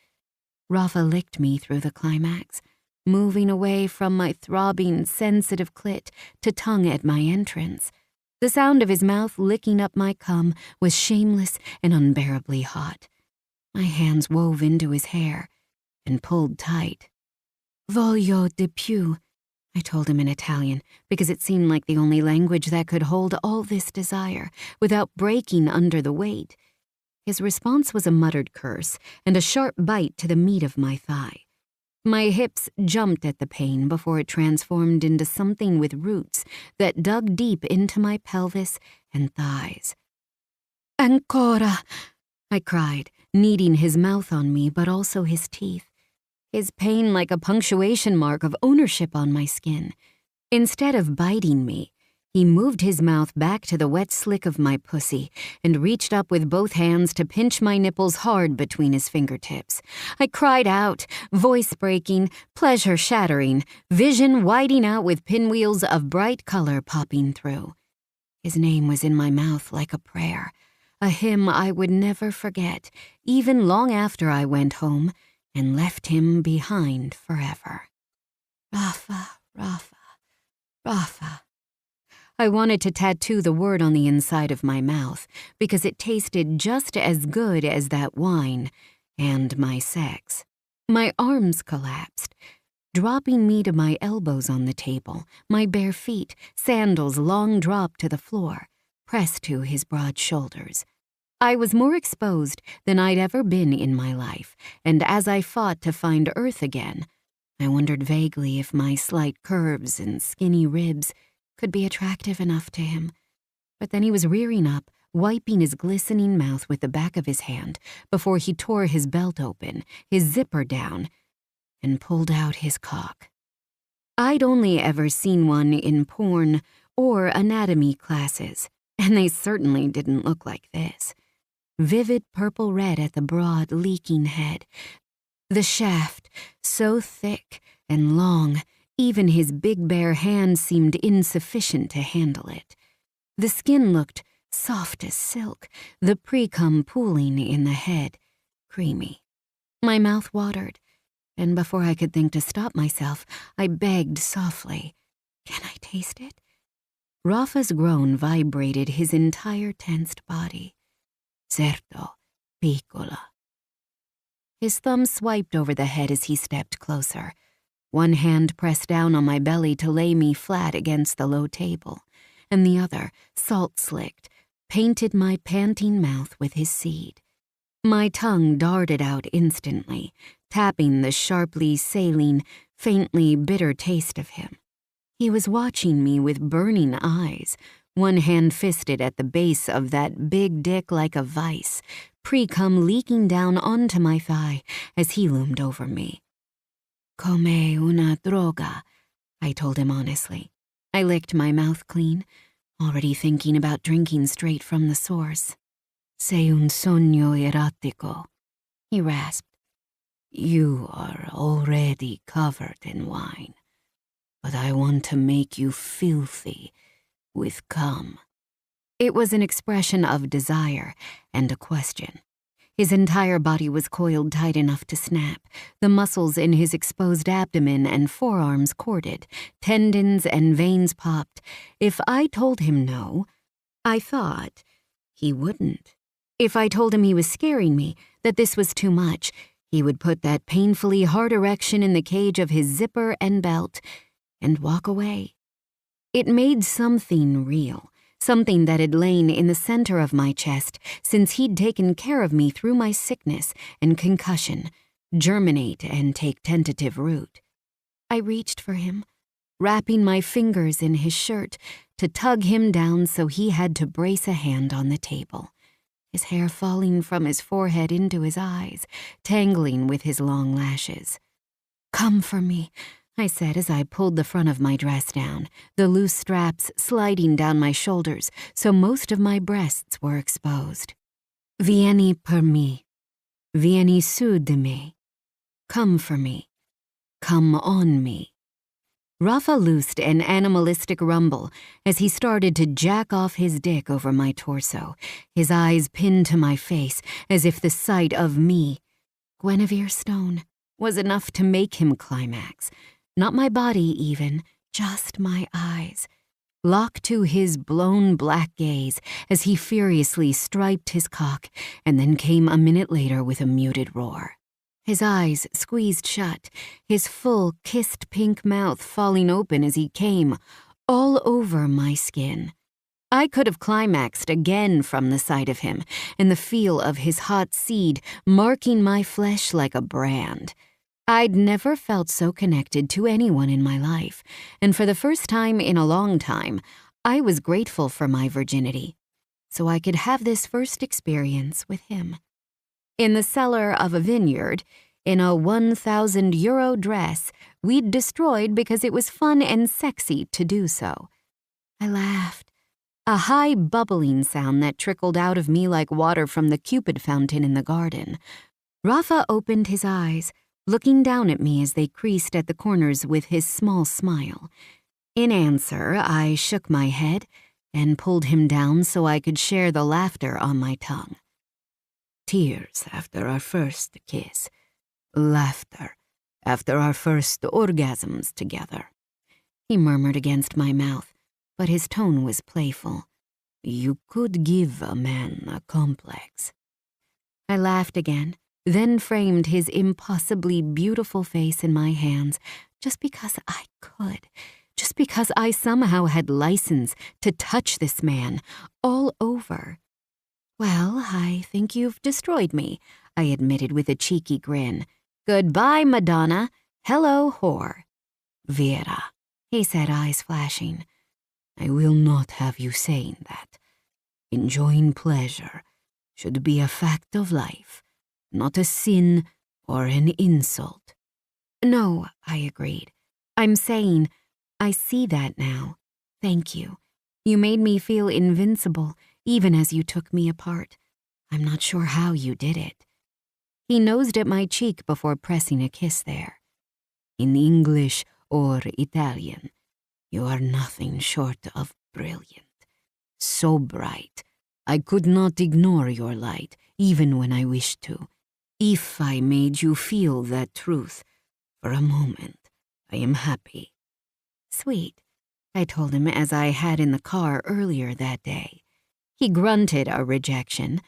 Rafa licked me through the climax, moving away from my throbbing, sensitive clit to tongue at my entrance. The sound of his mouth licking up my cum was shameless and unbearably hot. My hands wove into his hair and pulled tight. "Voglio di più," I told him in Italian, because it seemed like the only language that could hold all this desire without breaking under the weight. His response was a muttered curse and a sharp bite to the meat of my thigh. My hips jumped at the pain before it transformed into something with roots that dug deep into my pelvis and thighs. "Ancora!" I cried, kneading his mouth on me but also his teeth, his pain like a punctuation mark of ownership on my skin. Instead of biting me, he moved his mouth back to the wet slick of my pussy and reached up with both hands to pinch my nipples hard between his fingertips. I cried out, voice breaking, pleasure shattering, vision widening out with pinwheels of bright color popping through. His name was in my mouth like a prayer, a hymn I would never forget, even long after I went home and left him behind forever. Rafa, Rafa, Rafa. I wanted to tattoo the word on the inside of my mouth because it tasted just as good as that wine and my sex. My arms collapsed, dropping me to my elbows on the table, my bare feet, sandals long dropped to the floor, pressed to his broad shoulders. I was more exposed than I'd ever been in my life, and as I fought to find earth again, I wondered vaguely if my slight curves and skinny ribs could be attractive enough to him. But then he was rearing up, wiping his glistening mouth with the back of his hand before he tore his belt open, his zipper down, and pulled out his cock. I'd only ever seen one in porn or anatomy classes, and they certainly didn't look like this. Vivid purple-red at the broad, leaking head. The shaft, so thick and long, even his big bare hand seemed insufficient to handle it. The skin looked soft as silk, the pre-cum pooling in the head, creamy. My mouth watered, and before I could think to stop myself, I begged softly, "Can I taste it?" Rafa's groan vibrated his entire tensed body. "Certo, piccola." His thumb swiped over the head as he stepped closer. One hand pressed down on my belly to lay me flat against the low table, and the other, salt-slicked, painted my panting mouth with his seed. My tongue darted out instantly, tapping the sharply saline, faintly bitter taste of him. He was watching me with burning eyes, one hand fisted at the base of that big dick like a vice, pre-cum leaking down onto my thigh as he loomed over me. "Come una droga," I told him honestly. I licked my mouth clean, already thinking about drinking straight from the source. "Sei un sogno erotico," he rasped. "You are already covered in wine, but I want to make you filthy with cum." It was an expression of desire and a question. His entire body was coiled tight enough to snap, the muscles in his exposed abdomen and forearms corded, tendons and veins popped. If I told him no, I thought he wouldn't. If I told him he was scaring me, that this was too much, he would put that painfully hard erection in the cage of his zipper and belt and walk away. It made something real, something that had lain in the center of my chest since he'd taken care of me through my sickness and concussion, germinate and take tentative root. I reached for him, wrapping my fingers in his shirt to tug him down so he had to brace a hand on the table, his hair falling from his forehead into his eyes, tangling with his long lashes. "Come for me," I said as I pulled the front of my dress down, the loose straps sliding down my shoulders so most of my breasts were exposed. "Vieni per me. Vieni su di me. Come for me. Come on me." Rafa loosed an animalistic rumble as he started to jack off his dick over my torso, his eyes pinned to my face as if the sight of me, Guinevere Stone, was enough to make him climax. Not my body even, just my eyes, locked to his blown black gaze as he furiously striped his cock and then came a minute later with a muted roar. His eyes squeezed shut, his full, kissed pink mouth falling open as he came, all over my skin. I could have climaxed again from the sight of him and the feel of his hot seed marking my flesh like a brand. I'd never felt so connected to anyone in my life, and for the first time in a long time, I was grateful for my virginity, so I could have this first experience with him. In the cellar of a vineyard, in a 1,000 euro dress we'd destroyed because it was fun and sexy to do so. I laughed, a high bubbling sound that trickled out of me like water from the Cupid fountain in the garden. Rafa opened his eyes, looking down at me as they creased at the corners with his small smile. In answer, I shook my head and pulled him down so I could share the laughter on my tongue. Tears after our first kiss. Laughter after our first orgasms together. He murmured against my mouth, but his tone was playful. You could give a man a complex. I laughed again, then framed his impossibly beautiful face in my hands just because I could, just because I somehow had license to touch this man all over. Well, I think you've destroyed me, I admitted with a cheeky grin. Goodbye, Madonna. Hello, whore. Vera, he said, eyes flashing. I will not have you saying that. Enjoying pleasure should be a fact of life, not a sin or an insult. No, I agreed. I'm saying, I see that now. Thank you. You made me feel invincible, even as you took me apart. I'm not sure how you did it. He nosed at my cheek before pressing a kiss there. In English or Italian, you are nothing short of brilliant. So bright, I could not ignore your light, even when I wished to. If I made you feel that truth for a moment, I am happy." "Sweet," I told him as I had in the car earlier that day. He grunted a rejection,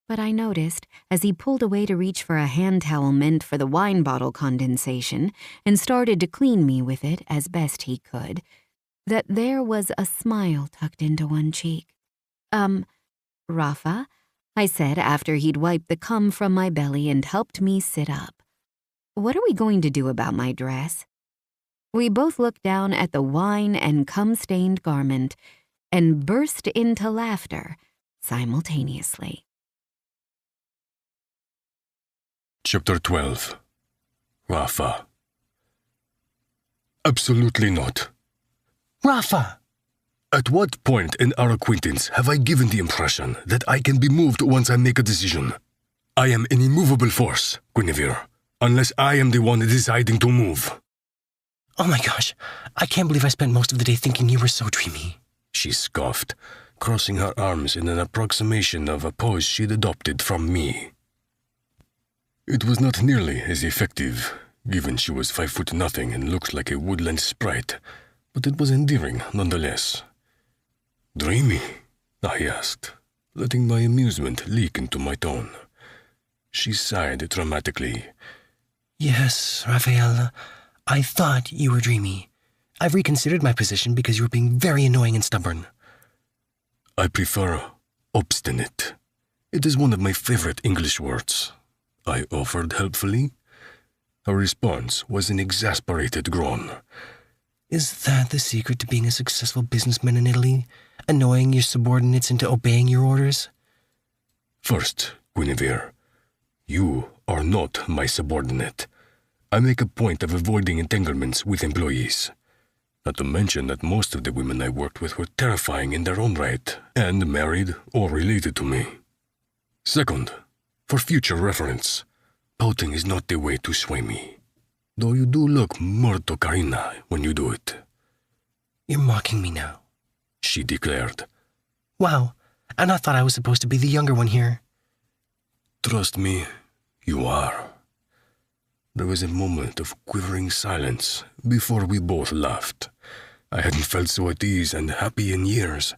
but I noticed, as he pulled away to reach for a hand towel meant for the wine bottle condensation and started to clean me with it as best he could, that there was a smile tucked into one cheek. Rafa," I said after he'd wiped the cum from my belly and helped me sit up. "What are we going to do about my dress?" We both looked down at the wine and cum-stained garment and burst into laughter simultaneously. Chapter 12. Rafa. Absolutely not. Rafa! At what point in our acquaintance have I given the impression that I can be moved once I make a decision? I am an immovable force, Guinevere, unless I am the one deciding to move. Oh my gosh, I can't believe I spent most of the day thinking you were so dreamy. She scoffed, crossing her arms in an approximation of a pose she'd adopted from me. It was not nearly as effective, given she was 5'0" and looked like a woodland sprite, but it was endearing nonetheless. "Dreamy?" I asked, letting my amusement leak into my tone. She sighed dramatically. Yes, Raphael, I thought you were dreamy. I've reconsidered my position because you were being very annoying and stubborn. I prefer obstinate. It is one of my favorite English words. I offered helpfully. Her response was an exasperated groan. Is that the secret to being a successful businessman in Italy? Annoying your subordinates into obeying your orders? First, Guinevere, you are not my subordinate. I make a point of avoiding entanglements with employees. Not to mention that most of the women I worked with were terrifying in their own right, and married or related to me. Second, for future reference, pouting is not the way to sway me, though you do look molto carina when you do it. You're mocking me now, she declared. Wow, and I thought I was supposed to be the younger one here. Trust me, you are. There was a moment of quivering silence before we both laughed. I hadn't felt so at ease and happy in years,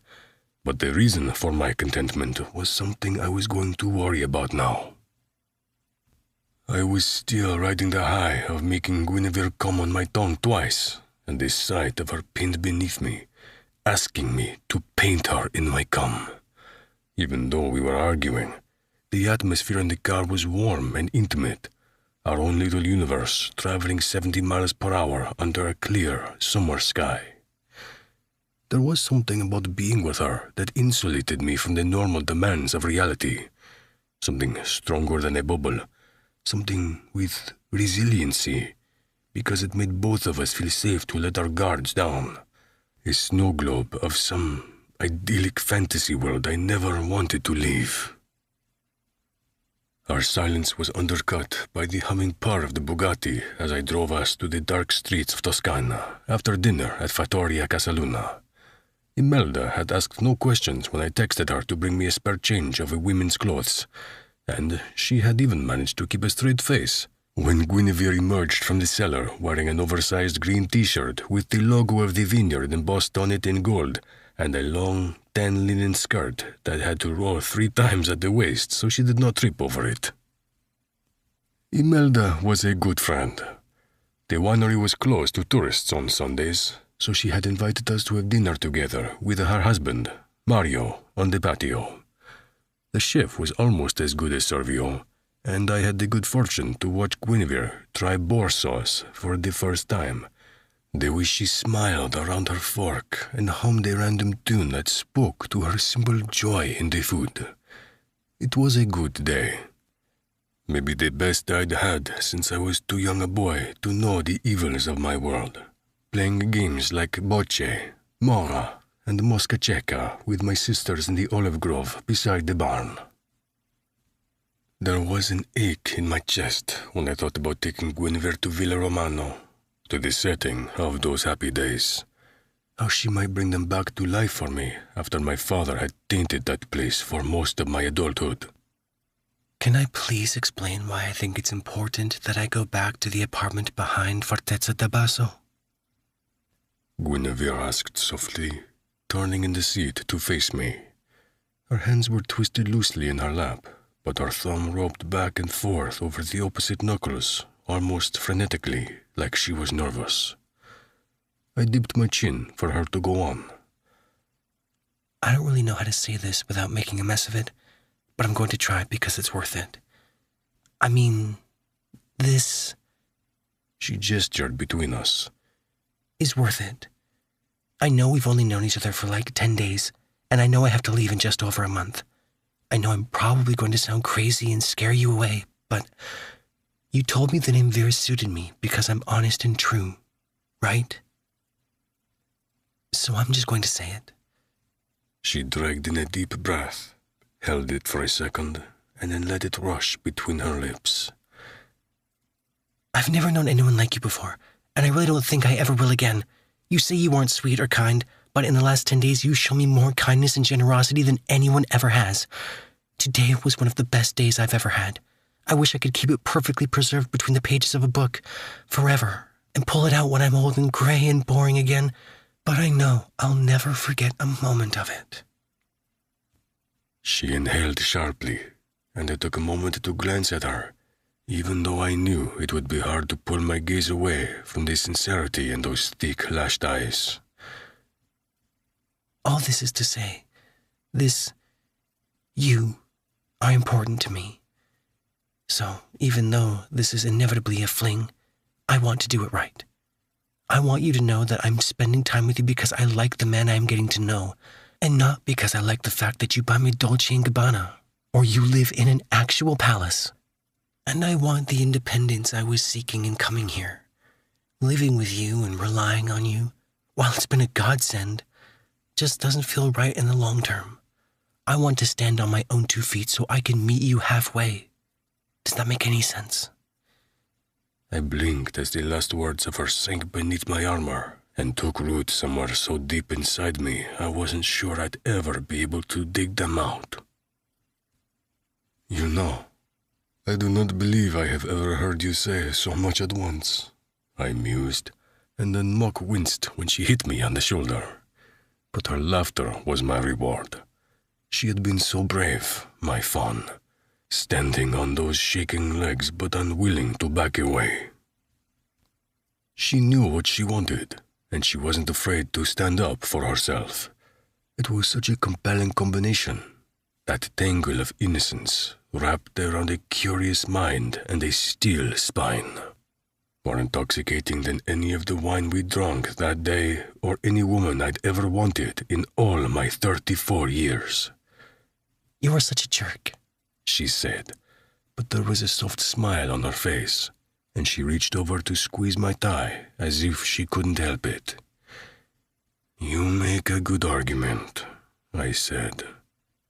but the reason for my contentment was something I was going to worry about now. I was still riding the high of making Guinevere come on my tongue twice, and the sight of her pinned beneath me, asking me to paint her in my cum. Even though we were arguing, the atmosphere in the car was warm and intimate, our own little universe traveling 70 miles per hour under a clear summer sky. There was something about being with her that insulated me from the normal demands of reality, something stronger than a bubble, something with resiliency, because it made both of us feel safe to let our guards down. A snow globe of some idyllic fantasy world I never wanted to leave. Our silence was undercut by the humming purr of the Bugatti as I drove us to the dark streets of Toscana after dinner at Fattoria Casaluna. Imelda had asked no questions when I texted her to bring me a spare change of a women's clothes, and she had even managed to keep a straight face when Guinevere emerged from the cellar wearing an oversized green t-shirt with the logo of the vineyard embossed on it in gold and a long, tan linen skirt that had to roll 3 times at the waist so she did not trip over it. Imelda was a good friend. The winery was closed to tourists on Sundays, so she had invited us to have dinner together with her husband, Mario, on the patio. The chef was almost as good as Servio, and I had the good fortune to watch Guinevere try boar sauce for the first time. The way she smiled around her fork and hummed a random tune that spoke to her simple joy in the food. It was a good day. Maybe the best I'd had since I was too young a boy to know the evils of my world, playing games like bocce, mora, and mosca cieca with my sisters in the olive grove beside the barn. There was an ache in my chest when I thought about taking Guinevere to Villa Romano, to the setting of those happy days. how she might bring them back to life for me after my father had tainted that place for most of my adulthood. Can I please explain why I think it's important that I go back to the apartment behind Fortezza da Basso? Guinevere asked softly, turning in the seat to face me. Her hands were twisted loosely in her lap, but her thumb roped back and forth over the opposite knuckles, almost frenetically, like she was nervous. I dipped my chin for her to go on. I don't really know how to say this without making a mess of it, but I'm going to try because it's worth it. I mean, this... She gestured between us. ...is worth it. I know we've only known each other for like 10 days, and I know I have to leave in just over a month. I know I'm probably going to sound crazy and scare you away, but you told me the name Vera suited me because I'm honest and true, right? So I'm just going to say it. She dragged in a deep breath, held it for a second, and then let it rush between her lips. I've never known anyone like you before, and I really don't think I ever will again. You say you aren't sweet or kind, but in the last 10 days you show me more kindness and generosity than anyone ever has. Today was one of the best days I've ever had. I wish I could keep it perfectly preserved between the pages of a book, forever, and pull it out when I'm old and gray and boring again, but I know I'll never forget a moment of it. She inhaled sharply, and I took a moment to glance at her, even though I knew it would be hard to pull my gaze away from the sincerity in those thick, lashed eyes. All this is to say, you are important to me. So, even though this is inevitably a fling, I want to do it right. I want you to know that I'm spending time with you because I like the man I am getting to know, and not because I like the fact that you buy me Dolce & Gabbana, or you live in an actual palace. And I want the independence I was seeking in coming here. Living with you and relying on you, while it's been a godsend, just doesn't feel right in the long term. I want to stand on my own 2 feet so I can meet you halfway. Does that make any sense? I blinked as the last words of her sank beneath my armor and took root somewhere so deep inside me I wasn't sure I'd ever be able to dig them out. You know, I do not believe I have ever heard you say so much at once, I mused, and then Mock winced when she hit me on the shoulder. But her laughter was my reward. She had been so brave, my fawn, standing on those shaking legs but unwilling to back away. She knew what she wanted, and she wasn't afraid to stand up for herself. It was such a compelling combination, that tangle of innocence wrapped around a curious mind and a steel spine. More intoxicating than any of the wine we drank that day or any woman I'd ever wanted in all my 34 years. You are such a jerk, she said, but there was a soft smile on her face, and she reached over to squeeze my thigh as if she couldn't help it. You make a good argument, I said,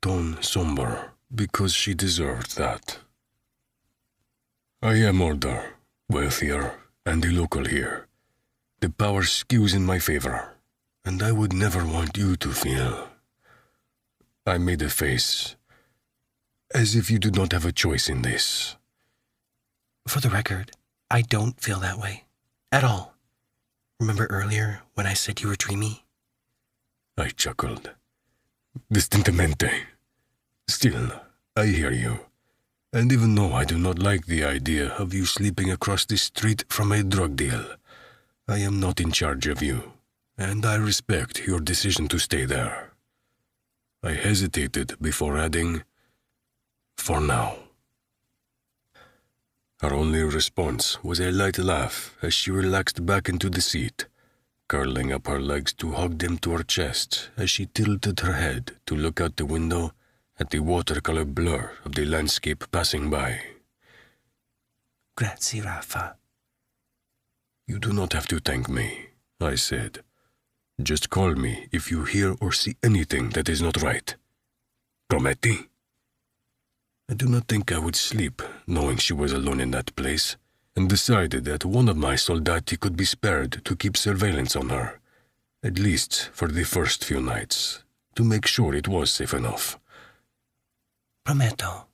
tone somber, because she deserved that. I am older, wealthier, and a local here. The power skews in my favor, and I would never want you to feel... I made a face, as if you do not have a choice in this. For the record, I don't feel that way. At all. Remember earlier when I said you were dreamy? I chuckled. Distintamente. Still, I hear you. And even though I do not like the idea of you sleeping across the street from a drug deal, I am not in charge of you, and I respect your decision to stay there. I hesitated before adding, for now. Her only response was a light laugh as she relaxed back into the seat, curling up her legs to hug them to her chest as she tilted her head to look out the window at the watercolor blur of the landscape passing by. Grazie, Rafa. You do not have to thank me, I said. Just call me if you hear or see anything that is not right. Prometti? I do not think I would sleep knowing she was alone in that place, and decided that one of my soldati could be spared to keep surveillance on her. at least for the first few nights, to make sure it was safe enough. Prometo.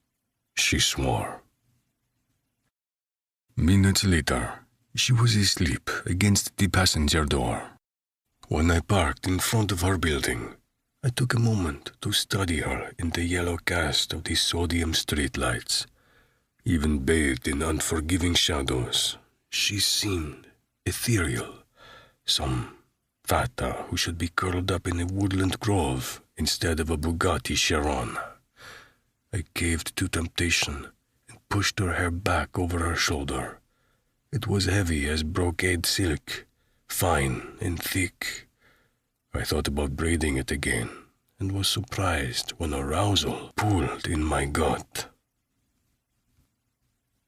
She swore. Minutes later, she was asleep against the passenger door. When I parked in front of her building, I took a moment to study her in the yellow cast of the sodium streetlights. Even bathed in unforgiving shadows, she seemed ethereal, some fata who should be curled up in a woodland grove instead of a Bugatti Chiron. I caved to temptation and pushed her hair back over her shoulder. It was heavy as brocade silk, fine and thick. I thought about braiding it again and was surprised when arousal pulled in my gut.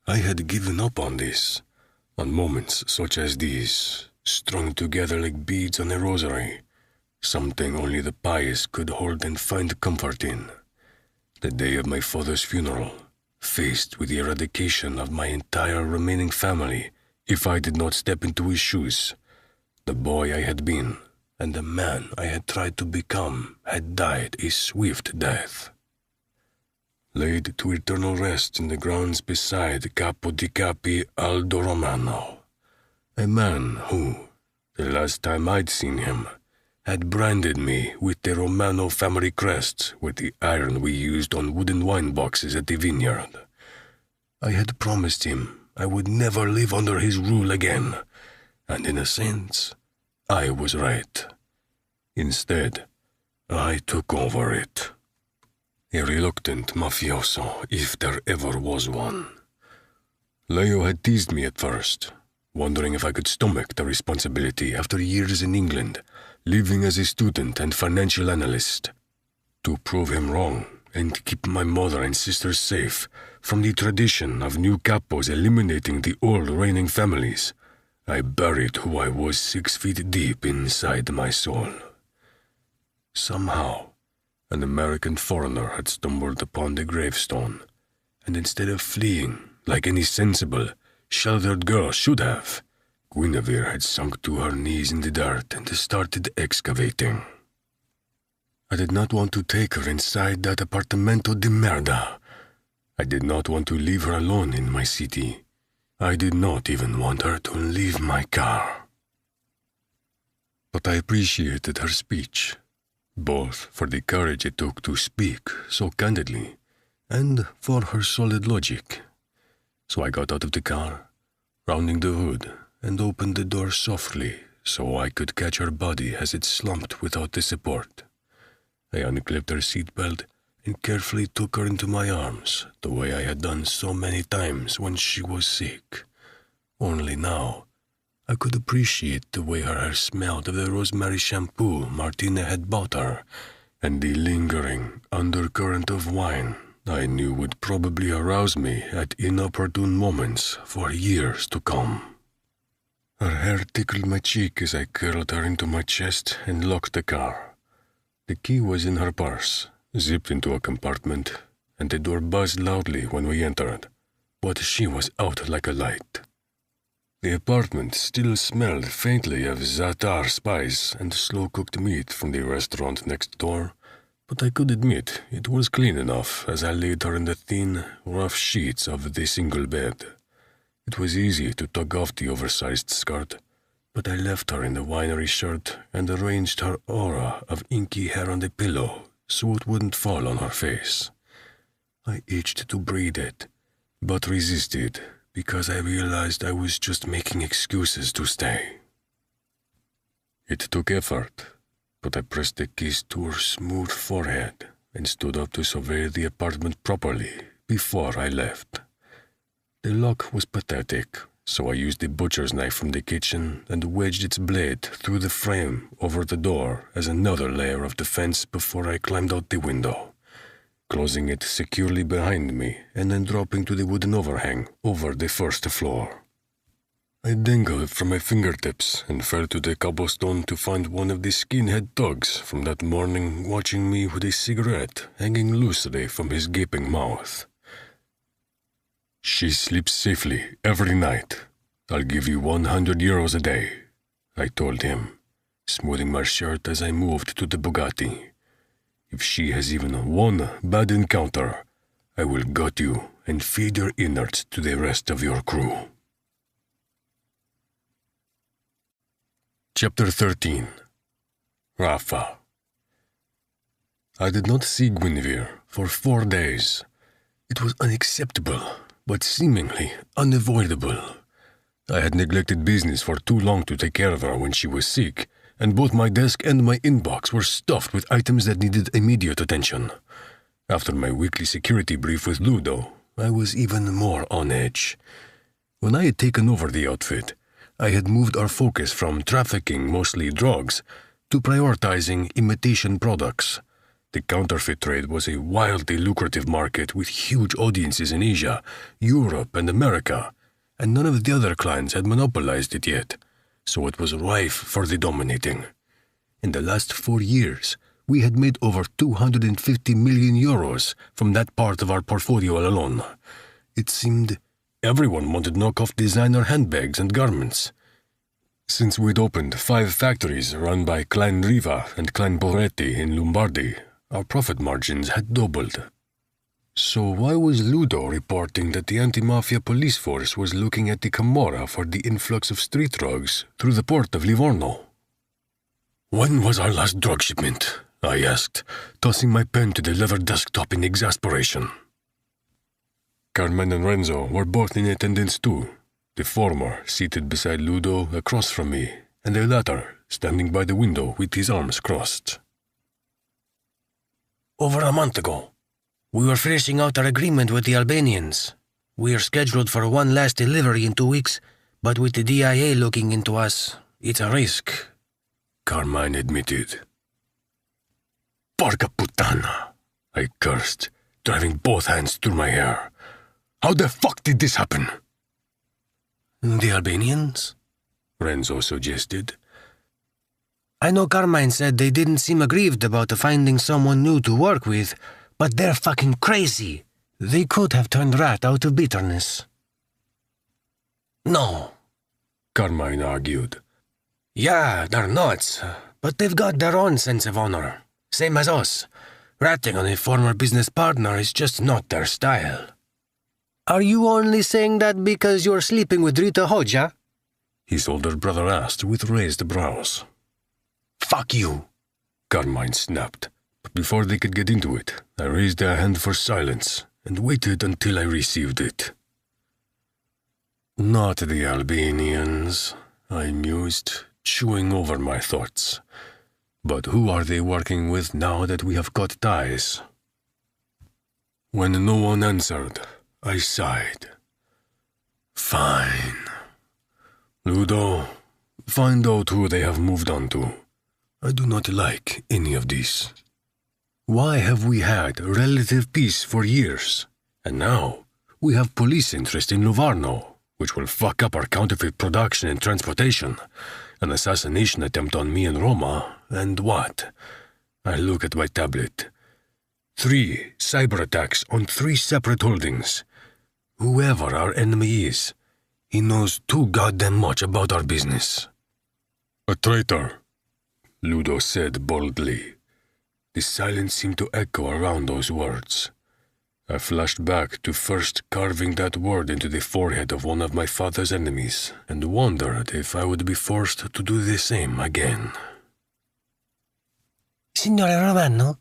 I had given up on this, on moments such as these, strung together like beads on a rosary, something only the pious could hold and find comfort in. The day of my father's funeral, faced with the eradication of my entire remaining family if I did not step into his shoes, the boy I had been and the man I had tried to become had died a swift death. Laid to eternal rest in the grounds beside Capo di Capi Aldo Romano, a man who, the last time I'd seen him, had branded me with the Romano family crest with the iron we used on wooden wine boxes at the vineyard. I had promised him I would never live under his rule again, and in a sense, I was right. Instead, I took over it. A reluctant mafioso, if there ever was one. Leo had teased me at first, wondering if I could stomach the responsibility after years in England, living as a student and financial analyst. To prove him wrong and keep my mother and sisters safe from the tradition of new capos eliminating the old reigning families, I buried who I was 6 feet deep inside my soul. Somehow, an American foreigner had stumbled upon the gravestone, and instead of fleeing like any sensible, sheltered girl should have, Guinevere had sunk to her knees in the dirt and started excavating. I did not want to take her inside that apartamento de merda. I did not want to leave her alone in my city. I did not even want her to leave my car. But I appreciated her speech, both for the courage it took to speak so candidly and for her solid logic. So I got out of the car, rounding the hood, and opened the door softly so I could catch her body as it slumped without the support. I unclipped her seatbelt and carefully took her into my arms the way I had done so many times when she was sick. Only now, I could appreciate the way her hair smelled of the rosemary shampoo Martina had bought her, and the lingering undercurrent of wine I knew would probably arouse me at inopportune moments for years to come. Her hair tickled my cheek as I curled her into my chest and locked the car. The key was in her purse, zipped into a compartment, and the door buzzed loudly when we entered, but she was out like a light. The apartment still smelled faintly of za'atar spice and slow-cooked meat from the restaurant next door, but I could admit it was clean enough as I laid her in the thin, rough sheets of the single bed. It was easy to tug off the oversized skirt, but I left her in the winery shirt and arranged her aura of inky hair on the pillow so it wouldn't fall on her face. I itched to braid it, but resisted because I realized I was just making excuses to stay. It took effort, but I pressed a kiss to her smooth forehead and stood up to survey the apartment properly before I left. The lock was pathetic, so I used the butcher's knife from the kitchen and wedged its blade through the frame over the door as another layer of defense before I climbed out the window, closing it securely behind me and then dropping to the wooden overhang over the first floor. I dangled from my fingertips and fell to the cobblestone to find one of the skinhead thugs from that morning watching me with a cigarette hanging loosely from his gaping mouth. "She sleeps safely every night. I'll give you 100 euros a day," I told him, smoothing my shirt as I moved to the Bugatti. If she has even one bad encounter, I will gut you and feed your innards to the rest of your crew. Chapter 13. Rafa. I did not see Guinevere for 4 days. It was unacceptable, but seemingly unavoidable. I had neglected business for too long to take care of her when she was sick, and both my desk and my inbox were stuffed with items that needed immediate attention. After my weekly security brief with Ludo, I was even more on edge. When I had taken over the outfit, I had moved our focus from trafficking mostly drugs to prioritizing imitation products. The counterfeit trade was a wildly lucrative market with huge audiences in Asia, Europe, and America, and none of the other clans had monopolized it yet, so it was rife for the dominating. In the last 4 years, we had made over 250 million euros from that part of our portfolio alone. It seemed everyone wanted knockoff designer handbags and garments. Since we'd opened 5 factories run by Clan Riva and Clan Boretti in Lombardy, our profit margins had doubled. So why was Ludo reporting that the anti-mafia police force was looking at the Camorra for the influx of street drugs through the port of Livorno? "When was our last drug shipment?" I asked, tossing my pen to the leather desktop in exasperation. Carmen and Renzo were both in attendance too, the former seated beside Ludo across from me, and the latter standing by the window with his arms crossed. Over a month ago. We were finishing out our agreement with the Albanians. We are scheduled for one last delivery in 2 weeks, but with the DIA looking into us, it's a risk, Carmine admitted. Porca puttana, I cursed, driving both hands through my hair. How the fuck did this happen? The Albanians? Renzo suggested. I know Carmine said they didn't seem aggrieved about finding someone new to work with, but they're fucking crazy. They could have turned Rat out of bitterness. No, Carmine argued. Yeah, they're nuts, but they've got their own sense of honor. Same as us. Ratting on a former business partner is just not their style. Are you only saying that because you're sleeping with Rita Hoja? His older brother asked with raised brows. Fuck you, Carmine snapped. But before they could get into it, I raised a hand for silence and waited until I received it. Not the Albanians, I mused, chewing over my thoughts. But who are they working with now that we have cut ties? When no one answered, I sighed. Fine. Ludo, find out who they have moved on to. I do not like any of this. Why have we had relative peace for years, and now we have police interest in Livorno, which will fuck up our counterfeit production and transportation, an assassination attempt on me in Roma, and what? I look at my tablet. 3 cyber attacks on 3 separate holdings. Whoever our enemy is, he knows too goddamn much about our business. A traitor, Ludo said boldly. The silence seemed to echo around those words. I flashed back to first carving that word into the forehead of one of my father's enemies, and wondered if I would be forced to do the same again. Signore Romano?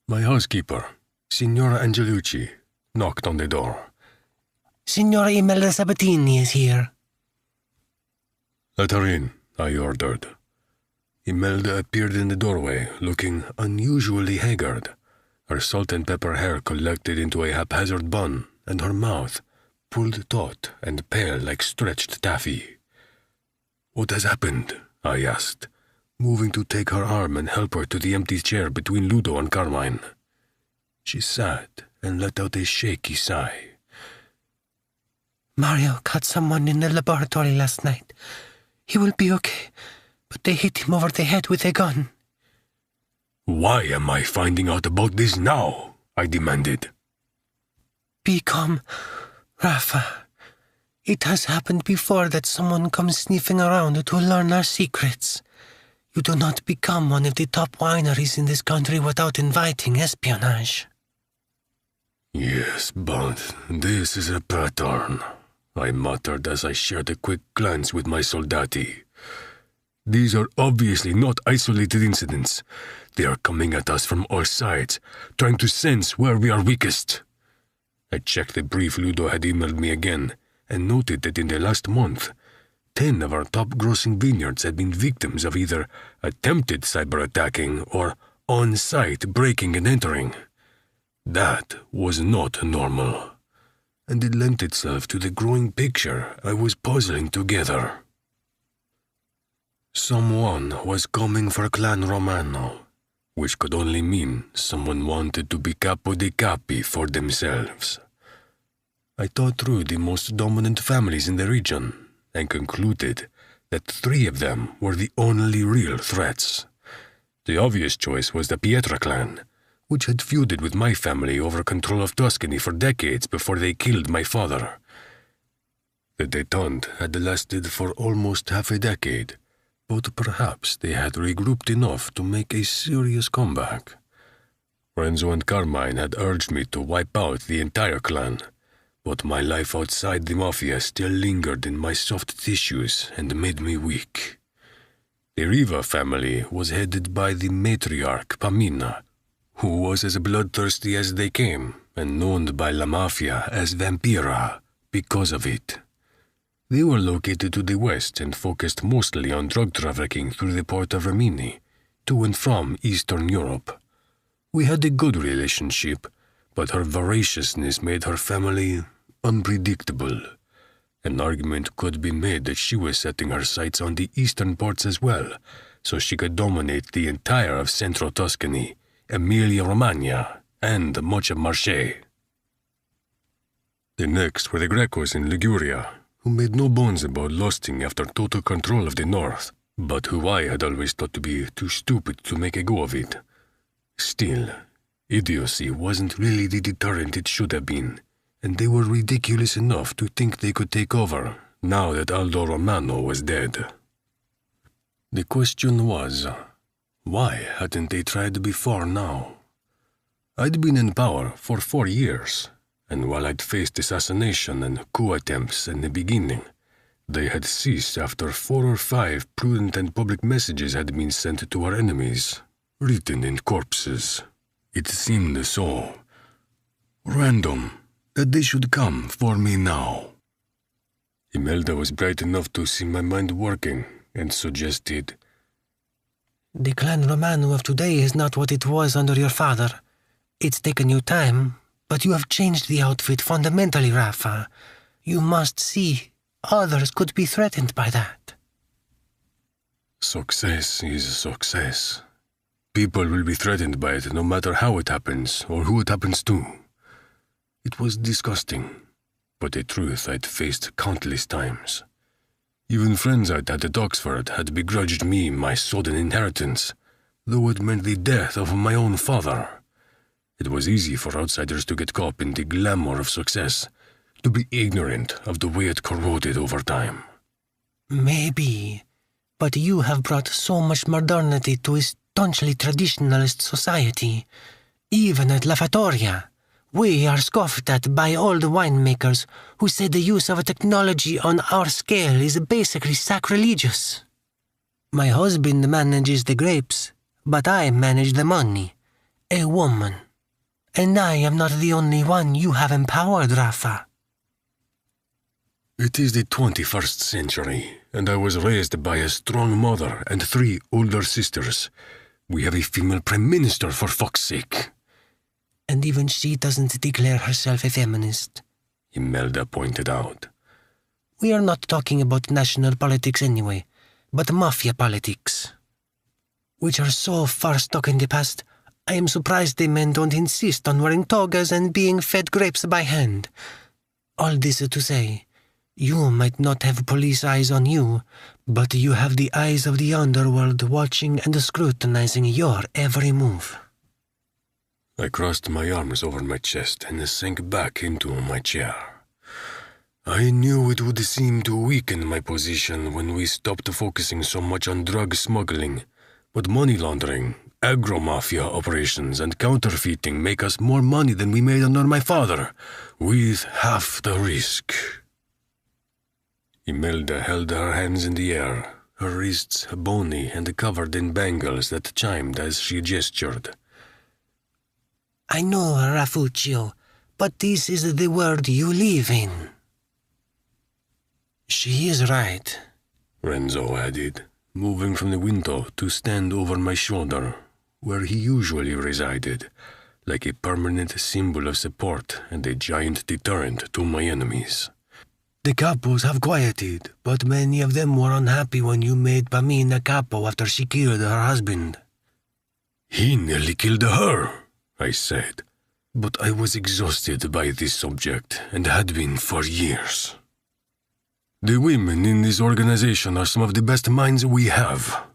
My housekeeper, Signora Angelucci, knocked on the door. Signora Imelda Sabatini is here. Let her in, I ordered. Imelda appeared in the doorway, looking unusually haggard. Her salt and pepper hair collected into a haphazard bun, and her mouth, pulled taut and pale like stretched taffy. What has happened? I asked, moving to take her arm and help her to the empty chair between Ludo and Carmine. She sat and let out a shaky sigh. Mario caught someone in the laboratory last night. He will be okay, but they hit him over the head with a gun. Why am I finding out about this now? I demanded. Be calm, Rafa. It has happened before that someone comes sniffing around to learn our secrets. You do not become one of the top wineries in this country without inviting espionage. Yes, but this is a pattern, I muttered as I shared a quick glance with my soldati. These are obviously not isolated incidents. They are coming at us from all sides, trying to sense where we are weakest. I checked the brief Ludo had emailed me again, and noted that in the last month, 10 of our top-grossing vineyards had been victims of either attempted cyber-attacking or on-site breaking and entering. That was not normal, and it lent itself to the growing picture I was puzzling together. Someone was coming for Clan Romano, which could only mean someone wanted to be capo di capi for themselves. I thought through the most dominant families in the region and concluded that 3 of them were the only real threats. The obvious choice was the Pietra clan, which had feuded with my family over control of Tuscany for decades before they killed my father. The détente had lasted for almost half a decade, but perhaps they had regrouped enough to make a serious comeback. Renzo and Carmine had urged me to wipe out the entire clan, but my life outside the Mafia still lingered in my soft tissues and made me weak. The Riva family was headed by the matriarch Pamina, who was as bloodthirsty as they came and known by La Mafia as Vampira because of it. They were located to the west and focused mostly on drug trafficking through the port of Rimini, to and from Eastern Europe. We had a good relationship, but her voraciousness made her family unpredictable. An argument could be made that she was setting her sights on the eastern ports as well, so she could dominate the entire of Central Tuscany, Emilia-Romagna, and much of Marche. The next were the Grecos in Liguria, who made no bones about lusting after total control of the north, but who I had always thought to be too stupid to make a go of it. Still, idiocy wasn't really the deterrent it should have been, and they were ridiculous enough to think they could take over now that Aldo Romano was dead. The question was, why hadn't they tried before now? I'd been in power for 4 years, and while I'd faced assassination and coup attempts in the beginning, they had ceased after 4 or 5 prudent and public messages had been sent to our enemies, written in corpses. It seemed so random that they should come for me now. Imelda was bright enough to see my mind working and suggested, The Clan Romano of today is not what it was under your father. It's taken you time, but you have changed the outfit fundamentally, Rafa. You must see others could be threatened by that. Success is success. People will be threatened by it no matter how it happens or who it happens to. It was disgusting, but a truth I'd faced countless times. Even friends I'd had at Oxford had begrudged me my sudden inheritance, though it meant the death of my own father. It was easy for outsiders to get caught in the glamour of success, to be ignorant of the way it corroded over time. Maybe, but you have brought so much modernity to a staunchly traditionalist society. Even at La Fattoria, we are scoffed at by old winemakers who say the use of technology on our scale is basically sacrilegious. My husband manages the grapes, but I manage the money. A woman. And I am not the only one you have empowered, Rafa. It is the 21st century, and I was raised by a strong mother and 3 older sisters. We have a female prime minister, for fuck's sake. And even she doesn't declare herself a feminist, Imelda pointed out. We are not talking about national politics anyway, but mafia politics, which are so far stuck in the past. I am surprised the men don't insist on wearing togas and being fed grapes by hand. All this to say, you might not have police eyes on you, but you have the eyes of the underworld watching and scrutinizing your every move. I crossed my arms over my chest and sank back into my chair. I knew it would seem to weaken my position when we stopped focusing so much on drug smuggling, But money laundering, agro-mafia operations, and counterfeiting make us more money than we made under my father, with half the risk. Imelda held her hands in the air, her wrists bony and covered in bangles that chimed as she gestured. I know, Rafuccio, but this is the world you live in. She is right, Renzo added, moving from the window to stand over my shoulder, where he usually resided, like a permanent symbol of support and a giant deterrent to my enemies. The capos have quieted, but many of them were unhappy when you made Pamina capo after she killed her husband. He nearly killed her, I said, but I was exhausted by this subject and had been for years. The women in this organization are some of the best minds we have.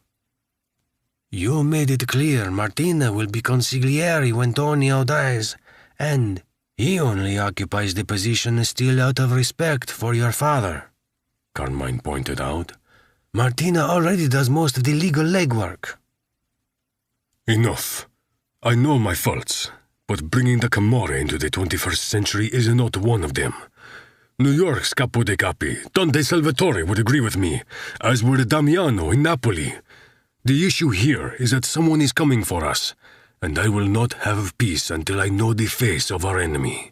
You made it clear Martina will be consigliere when Tonio dies, and he only occupies the position still out of respect for your father, Carmine pointed out. Martina already does most of the legal legwork. Enough. I know my faults, but bringing the Camorra into the 21st century is not one of them. New York's Capo dei Capi, Don De Salvatore, would agree with me, as would Damiano in Napoli. The issue here is that someone is coming for us, and I will not have peace until I know the face of our enemy.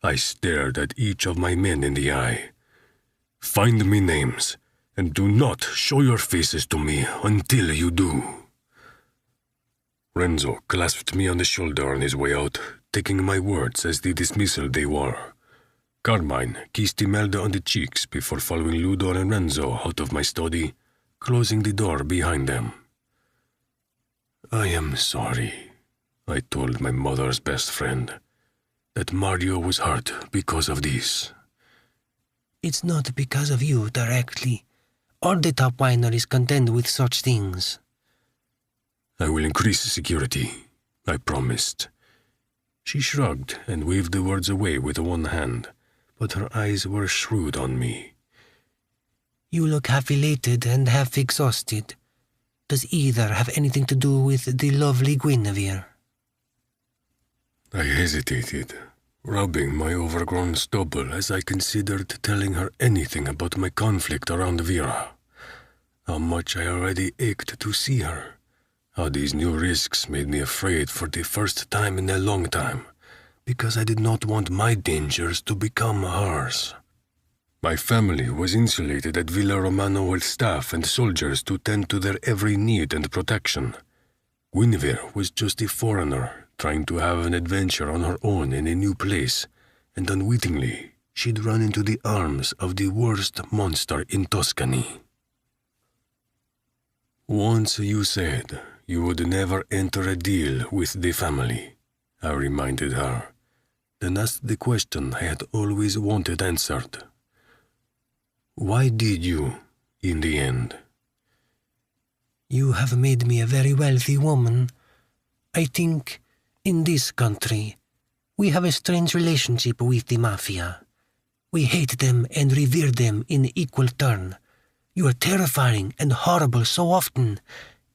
I stared at each of my men in the eye. Find me names, and do not show your faces to me until you do. Renzo clasped me on the shoulder on his way out, taking my words as the dismissal they were. Carmine kissed Imelda on the cheeks before following Ludo and Renzo out of my study, closing the door behind them. I am sorry, I told my mother's best friend, that Mario was hurt because of this. It's not because of you directly. All the top wineries contend with such things. I will increase security, I promised. She shrugged and waved the words away with one hand, but her eyes were shrewd on me. You look half elated and half exhausted. Does either have anything to do with the lovely Guinevere? I hesitated, rubbing my overgrown stubble as I considered telling her anything about my conflict around Vera. How much I already ached to see her. How these new risks made me afraid for the first time in a long time, because I did not want my dangers to become hers. My family was insulated at Villa Romano with staff and soldiers to tend to their every need and protection. Guinevere was just a foreigner, trying to have an adventure on her own in a new place, and unwittingly, she'd run into the arms of the worst monster in Tuscany. Once you said you would never enter a deal with the family, I reminded her, then asked the question I had always wanted answered. Why did you, in the end? You have made me a very wealthy woman. I think, in this country, we have a strange relationship with the mafia. We hate them and revere them in equal turn. You are terrifying and horrible so often,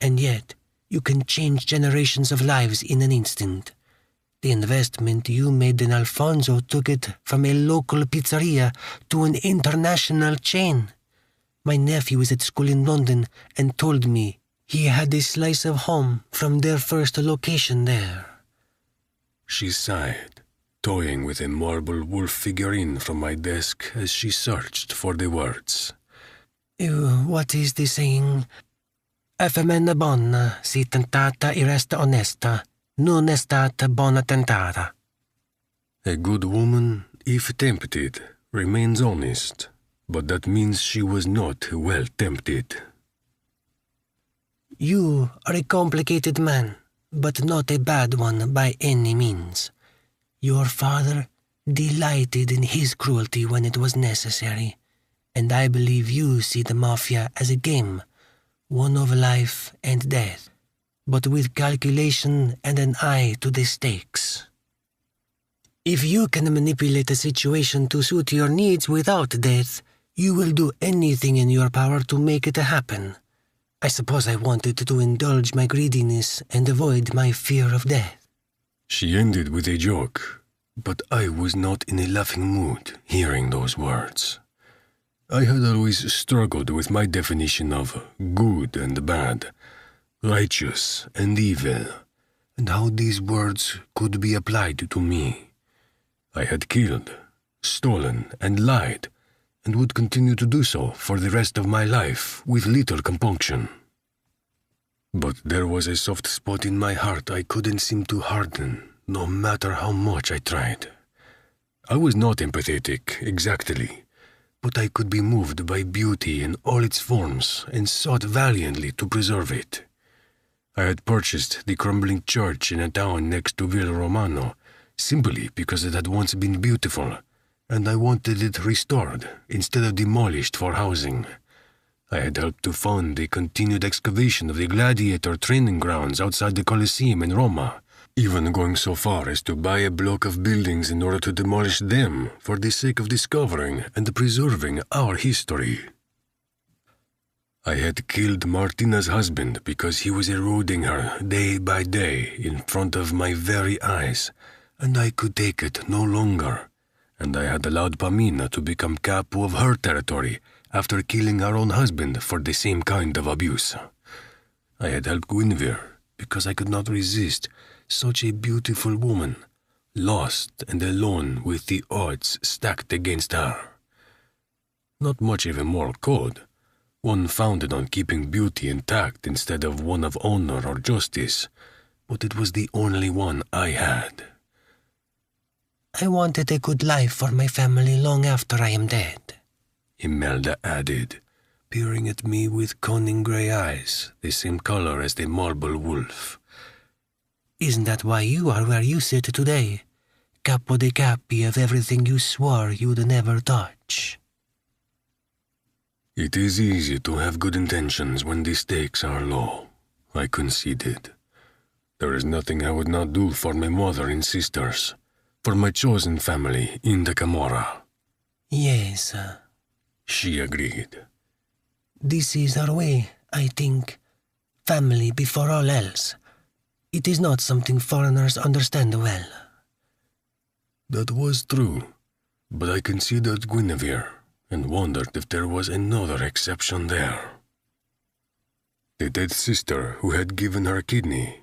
and yet you can change generations of lives in an instant. The investment you made in Alfonso took it from a local pizzeria to an international chain. My nephew is at school in London and told me he had a slice of home from their first location there. She sighed, toying with a marble wolf figurine from my desk as she searched for the words. What is the saying? A femina bona, si tentata e resta onesta, non è stata bona tentata. A good woman, if tempted, remains honest, but that means she was not well tempted. You are a complicated man, but not a bad one by any means. Your father delighted in his cruelty when it was necessary, and I believe you see the mafia as a game, one of life and death, but with calculation and an eye to the stakes. If you can manipulate a situation to suit your needs without death, you will do anything in your power to make it happen. I suppose I wanted to indulge my greediness and avoid my fear of death. She ended with a joke, but I was not in a laughing mood hearing those words. I had always struggled with my definition of good and bad, righteous and evil, and how these words could be applied to me. I had killed, stolen, and lied, and would continue to do so for the rest of my life with little compunction. But there was a soft spot in my heart I couldn't seem to harden, no matter how much I tried. I was not empathetic, exactly, but I could be moved by beauty in all its forms and sought valiantly to preserve it. I had purchased the crumbling church in a town next to Villa Romano simply because it had once been beautiful, and I wanted it restored instead of demolished for housing. I had helped to fund the continued excavation of the gladiator training grounds outside the Colosseum in Roma, even going so far as to buy a block of buildings in order to demolish them for the sake of discovering and preserving our history. I had killed Martina's husband because he was eroding her day by day in front of my very eyes, and I could take it no longer. And I had allowed Pamina to become capo of her territory after killing her own husband for the same kind of abuse. I had helped Guinevere because I could not resist such a beautiful woman, lost and alone with the odds stacked against her. Not much of a moral code, one founded on keeping beauty intact instead of one of honor or justice, but it was the only one I had. I wanted a good life for my family long after I am dead, Imelda added, peering at me with cunning grey eyes, the same color as the marble wolf. Isn't that why you are where you sit today, capo de capi of everything you swore you'd never touch? It is easy to have good intentions when the stakes are low, I conceded. There is nothing I would not do for my mother and sisters, for my chosen family in the Camorra. Yes, She agreed. This is our way, I think. Family before all else. It is not something foreigners understand well. That was true, but I considered Guinevere and wondered if there was another exception there. The dead sister who had given her kidney,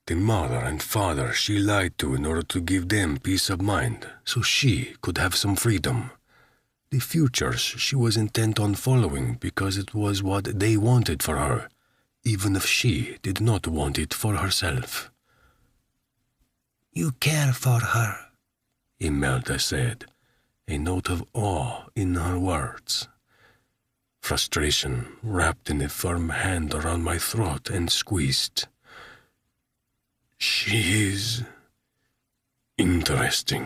the mother and father she lied to in order to give them peace of mind so she could have some freedom. The futures she was intent on following because it was what they wanted for her, even if she did not want it for herself. You care for her, Imelda said, a note of awe in her words. Frustration wrapped in a firm hand around my throat and squeezed. She is interesting.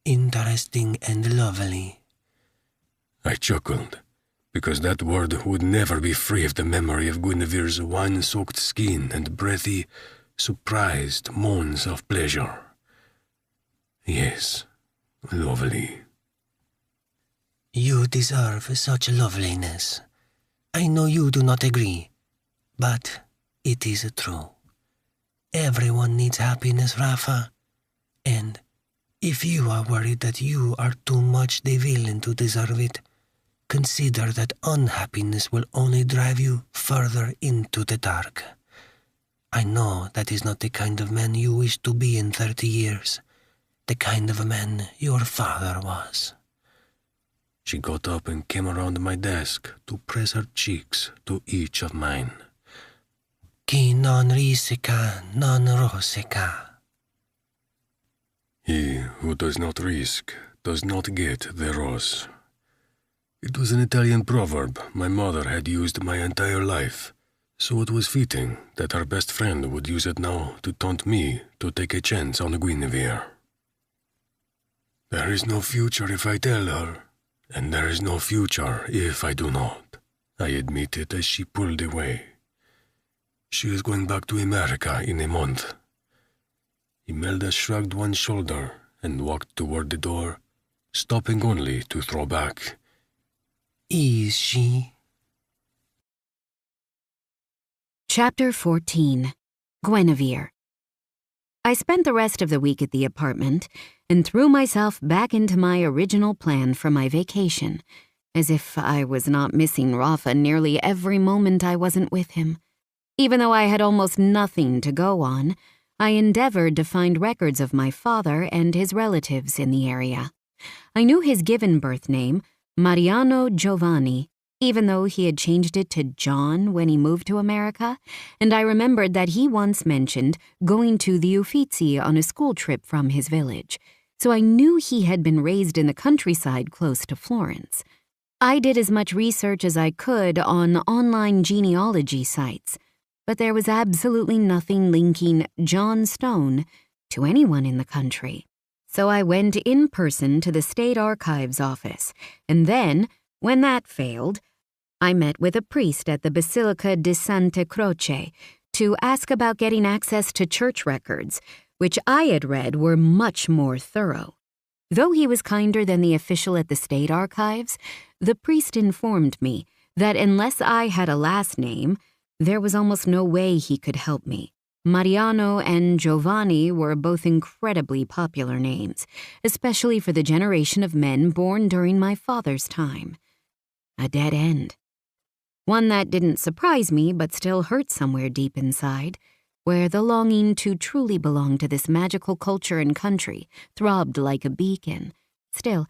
Interesting and lovely. I chuckled, because that word would never be free of the memory of Guinevere's wine-soaked skin and breathy, surprised moans of pleasure. Yes, lovely. You deserve such loveliness. I know you do not agree, but it is true. Everyone needs happiness, Rafa, and if you are worried that you are too much the villain to deserve it, consider that unhappiness will only drive you further into the dark. I know that is not the kind of man you wish to be in 30 years, the kind of a man your father was. She got up and came around my desk to press her cheeks to each of mine. Chi non risica, non rosica. He who does not risk does not get the rose. It was an Italian proverb my mother had used my entire life, so it was fitting that her best friend would use it now to taunt me to take a chance on Guinevere. There is no future if I tell her, and there is no future if I do not, I admitted as she pulled away. She is going back to America in a month. Imelda shrugged one shoulder and walked toward the door, stopping only to throw back. Is she? Chapter 14. Guinevere. I spent the rest of the week at the apartment and threw myself back into my original plan for my vacation, as if I was not missing Rafa nearly every moment I wasn't with him. Even though I had almost nothing to go on, I endeavored to find records of my father and his relatives in the area. I knew his given birth name, Mariano Giovanni, even though he had changed it to John when he moved to America, and I remembered that he once mentioned going to the Uffizi on a school trip from his village, so I knew he had been raised in the countryside close to Florence. I did as much research as I could on online genealogy sites, but there was absolutely nothing linking John Stone to anyone in the country. So I went in person to the State Archives office, and then, when that failed, I met with a priest at the Basilica di Santa Croce to ask about getting access to church records, which I had read were much more thorough. Though he was kinder than the official at the State Archives, the priest informed me that unless I had a last name, there was almost no way he could help me. Mariano and Giovanni were both incredibly popular names, especially for the generation of men born during my father's time. A dead end. One that didn't surprise me but still hurt somewhere deep inside, where the longing to truly belong to this magical culture and country throbbed like a beacon. Still,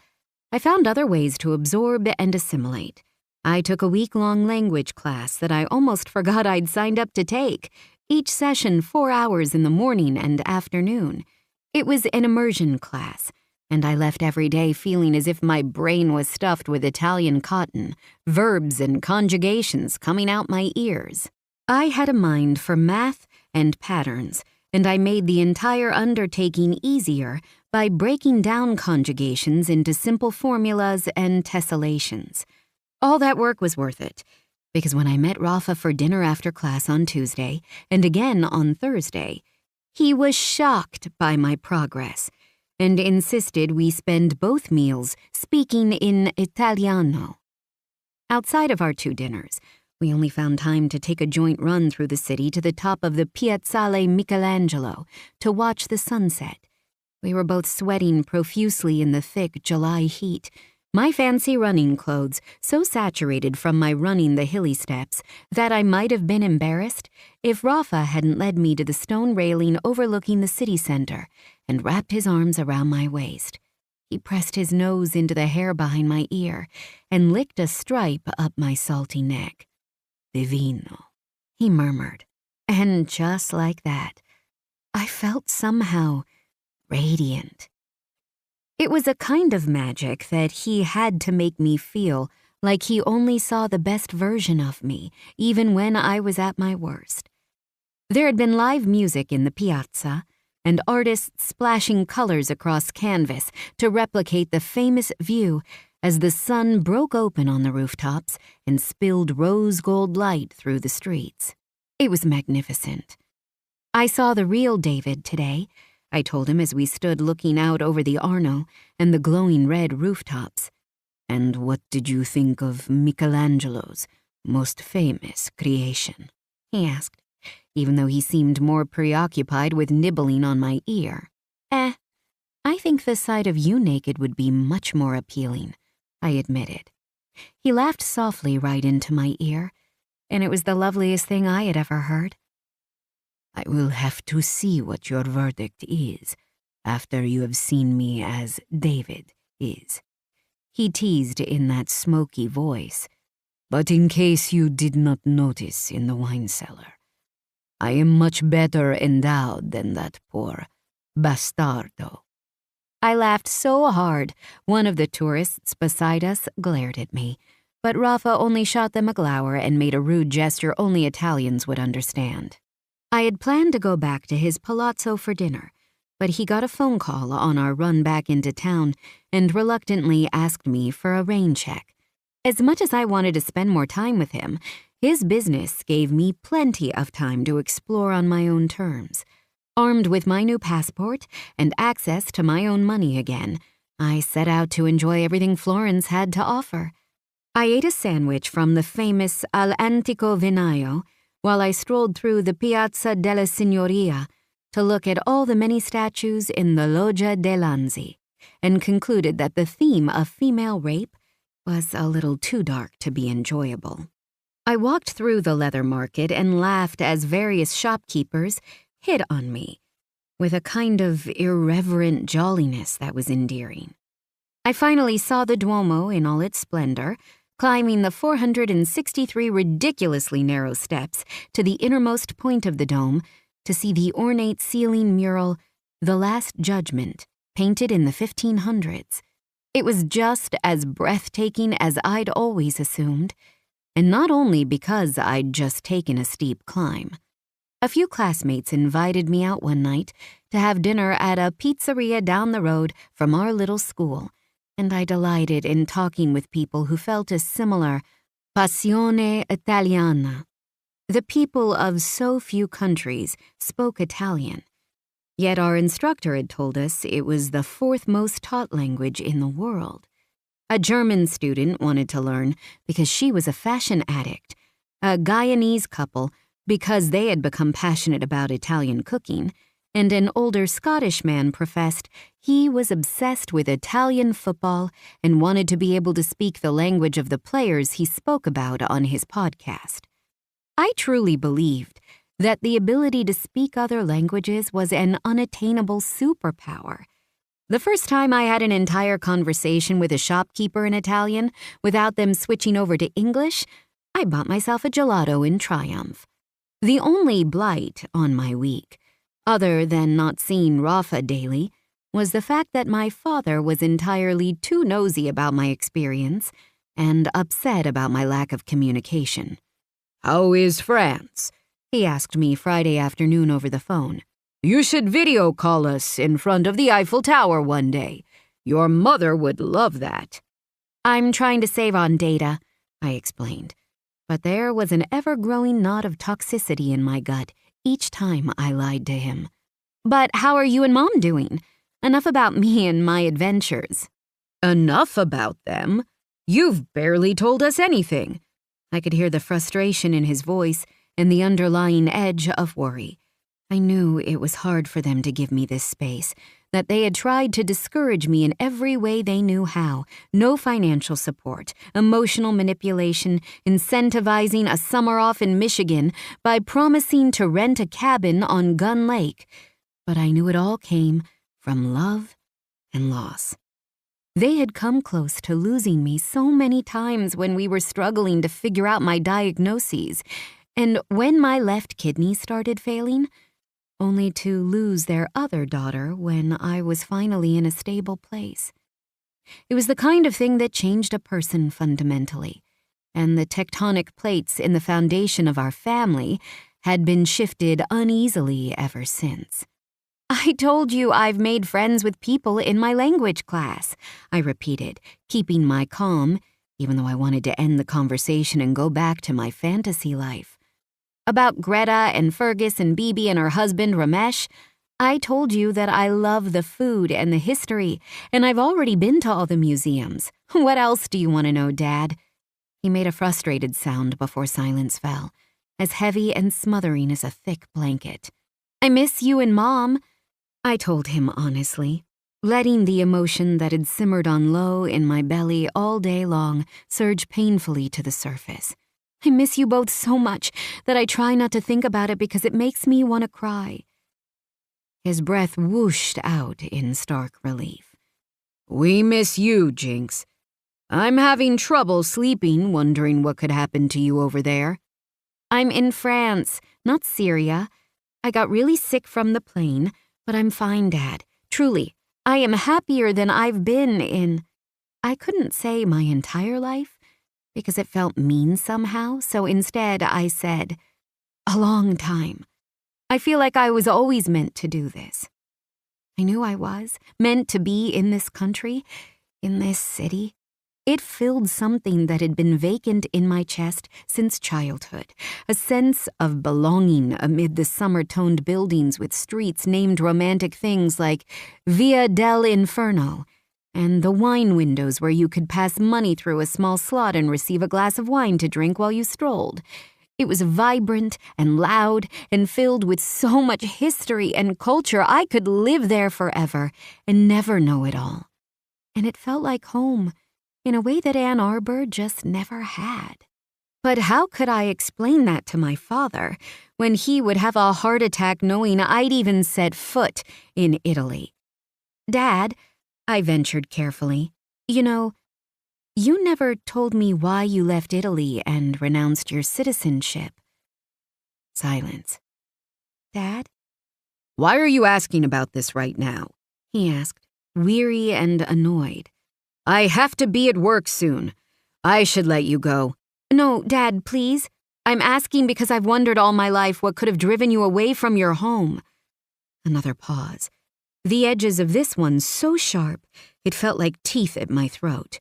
I found other ways to absorb and assimilate. I took a week-long language class that I almost forgot I'd signed up to take, each session 4 hours in the morning and afternoon. It was an immersion class, and I left every day feeling as if my brain was stuffed with Italian cotton, verbs and conjugations coming out my ears. I had a mind for math and patterns, and I made the entire undertaking easier by breaking down conjugations into simple formulas and tessellations. All that work was worth it, because when I met Rafa for dinner after class on Tuesday, and again on Thursday, he was shocked by my progress, and insisted we spend both meals speaking in Italiano. Outside of our 2 dinners, we only found time to take a joint run through the city to the top of the Piazzale Michelangelo to watch the sunset. We were both sweating profusely in the thick July heat, my fancy running clothes so saturated from my running the hilly steps that I might have been embarrassed if Rafa hadn't led me to the stone railing overlooking the city center and wrapped his arms around my waist. He pressed his nose into the hair behind my ear and licked a stripe up my salty neck. "Divino," he murmured, and just like that, I felt somehow radiant. It was a kind of magic that he had to make me feel like he only saw the best version of me, even when I was at my worst. There had been live music in the piazza, and artists splashing colors across canvas to replicate the famous view as the sun broke open on the rooftops and spilled rose gold light through the streets. It was magnificent. I saw the real David today, I told him as we stood looking out over the Arno and the glowing red rooftops. "And what did you think of Michelangelo's most famous creation?" he asked, even though he seemed more preoccupied with nibbling on my ear. I think the sight of you naked would be much more appealing," I admitted. He laughed softly right into my ear, and it was the loveliest thing I had ever heard. "I will have to see what your verdict is after you have seen me as David is," he teased in that smoky voice. "But in case you did not notice in the wine cellar, I am much better endowed than that poor bastardo." I laughed so hard, one of the tourists beside us glared at me, but Rafa only shot them a glower and made a rude gesture only Italians would understand. I had planned to go back to his palazzo for dinner, but he got a phone call on our run back into town and reluctantly asked me for a rain check. As much as I wanted to spend more time with him, his business gave me plenty of time to explore on my own terms. Armed with my new passport and access to my own money again, I set out to enjoy everything Florence had to offer. I ate a sandwich from the famous Al Antico Vinaio, while I strolled through the Piazza della Signoria to look at all the many statues in the Loggia dei Lanzi, and concluded that the theme of female rape was a little too dark to be enjoyable. I walked through the leather market and laughed as various shopkeepers hit on me, with a kind of irreverent jolliness that was endearing. I finally saw the Duomo in all its splendor, climbing the 463 ridiculously narrow steps to the innermost point of the dome to see the ornate ceiling mural, The Last Judgment, painted in the 1500s. It was just as breathtaking as I'd always assumed, and not only because I'd just taken a steep climb. A few classmates invited me out one night to have dinner at a pizzeria down the road from our little school, and I delighted in talking with people who felt a similar passione italiana. The people of so few countries spoke Italian, yet our instructor had told us it was the fourth most taught language in the world. A German student wanted to learn because she was a fashion addict, a Guyanese couple because they had become passionate about Italian cooking, and an older Scottish man professed he was obsessed with Italian football and wanted to be able to speak the language of the players he spoke about on his podcast. I truly believed that the ability to speak other languages was an unattainable superpower. The first time I had an entire conversation with a shopkeeper in Italian without them switching over to English, I bought myself a gelato in triumph. The only blight on my week, other than not seeing Rafa daily, was the fact that my father was entirely too nosy about my experience and upset about my lack of communication. "How is France?" he asked me Friday afternoon over the phone. "You should video call us in front of the Eiffel Tower one day. Your mother would love that." "I'm trying to save on data," I explained, but there was an ever-growing knot of toxicity in my gut each time I lied to him. "But how are you and Mom doing? Enough about me and my adventures." "Enough about them? You've barely told us anything." I could hear the frustration in his voice and the underlying edge of worry. I knew it was hard for them to give me this space, that they had tried to discourage me in every way they knew how. No financial support, emotional manipulation, incentivizing a summer off in Michigan by promising to rent a cabin on Gun Lake. But I knew it all came from love and loss. They had come close to losing me so many times when we were struggling to figure out my diagnoses, and when my left kidney started failing, only to lose their other daughter when I was finally in a stable place. It was the kind of thing that changed a person fundamentally, and the tectonic plates in the foundation of our family had been shifted uneasily ever since. "I told you I've made friends with people in my language class," I repeated, keeping my calm, even though I wanted to end the conversation and go back to my fantasy life. "About Greta and Fergus and Bibi and her husband Ramesh, I told you that I love the food and the history, and I've already been to all the museums. What else do you want to know, Dad?" He made a frustrated sound before silence fell, as heavy and smothering as a thick blanket. "I miss you and Mom," I told him honestly, letting the emotion that had simmered on low in my belly all day long surge painfully to the surface. "I miss you both so much that I try not to think about it because it makes me want to cry." His breath whooshed out in stark relief. "We miss you, Jinx. I'm having trouble sleeping, wondering what could happen to you over there." "I'm in France, not Syria. I got really sick from the plane, but I'm fine, Dad. Truly, I am happier than I've been in—" I couldn't say my entire life, because it felt mean somehow, so instead I said, "a long time. I feel like I was always meant to do this." I knew I was, meant to be in this country, in this city. It filled something that had been vacant in my chest since childhood, a sense of belonging amid the summer-toned buildings with streets named romantic things like Via del Inferno, and the wine windows where you could pass money through a small slot and receive a glass of wine to drink while you strolled. It was vibrant and loud and filled with so much history and culture. I could live there forever and never know it all. And it felt like home in a way that Ann Arbor just never had. But how could I explain that to my father when he would have a heart attack knowing I'd even set foot in Italy? Dad, I ventured carefully, you know, you never told me why you left Italy and renounced your citizenship. Silence. Dad? Why are you asking about this right now? He asked, weary and annoyed. I have to be at work soon. I should let you go. No, Dad, please. I'm asking because I've wondered all my life what could have driven you away from your home. Another pause. The edges of this one so sharp, it felt like teeth at my throat.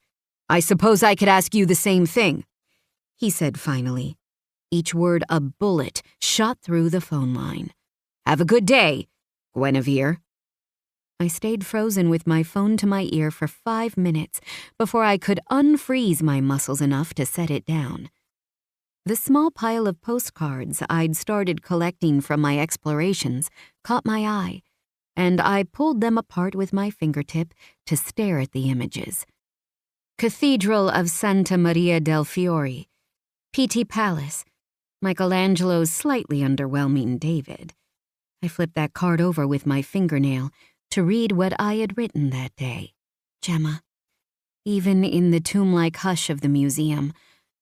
I suppose I could ask you the same thing, he said finally. Each word a bullet shot through the phone line. Have a good day, Guinevere. I stayed frozen with my phone to my ear for 5 minutes before I could unfreeze my muscles enough to set it down. The small pile of postcards I'd started collecting from my explorations caught my eye, and I pulled them apart with my fingertip to stare at the images. Cathedral of Santa Maria del Fiore, Pitti Palace, Michelangelo's slightly underwhelming David. I flipped that card over with my fingernail to read what I had written that day. Gemma, even in the tomb-like hush of the museum,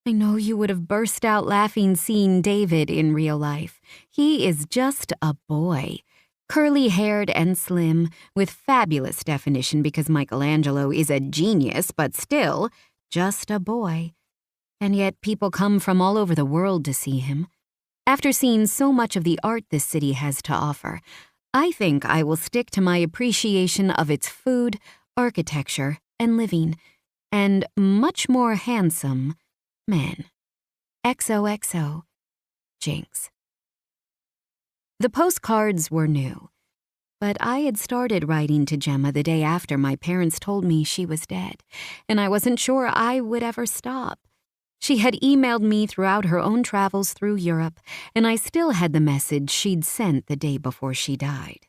I know you would have burst out laughing seeing David in real life. He is just a boy. Curly-haired and slim, with fabulous definition because Michelangelo is a genius, but still, just a boy. And yet people come from all over the world to see him. After seeing so much of the art this city has to offer, I think I will stick to my appreciation of its food, architecture, and living, and much more handsome men. XOXO, Jinx. The postcards were new, but I had started writing to Gemma the day after my parents told me she was dead, and I wasn't sure I would ever stop. She had emailed me throughout her own travels through Europe, and I still had the message she'd sent the day before she died.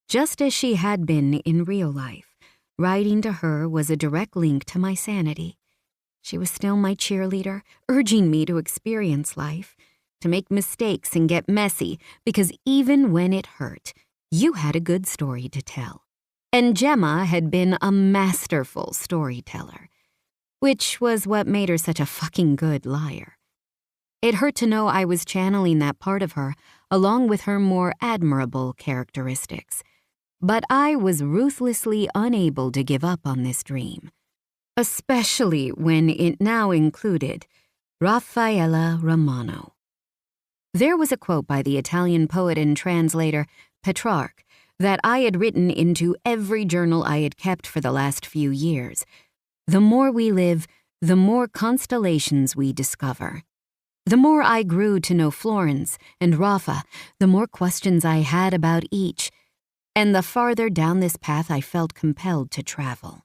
Just as she had been in real life, writing to her was a direct link to my sanity. She was still my cheerleader, urging me to experience life, to make mistakes and get messy, because even when it hurt, you had a good story to tell. And Gemma had been a masterful storyteller, which was what made her such a fucking good liar. It hurt to know I was channeling that part of her, along with her more admirable characteristics. But I was ruthlessly unable to give up on this dream, especially when it now included Raffaella Romano. There was a quote by the Italian poet and translator Petrarch that I had written into every journal I had kept for the last few years. The more we live, the more constellations we discover. The more I grew to know Florence and Rafa, the more questions I had about each, and the farther down this path I felt compelled to travel.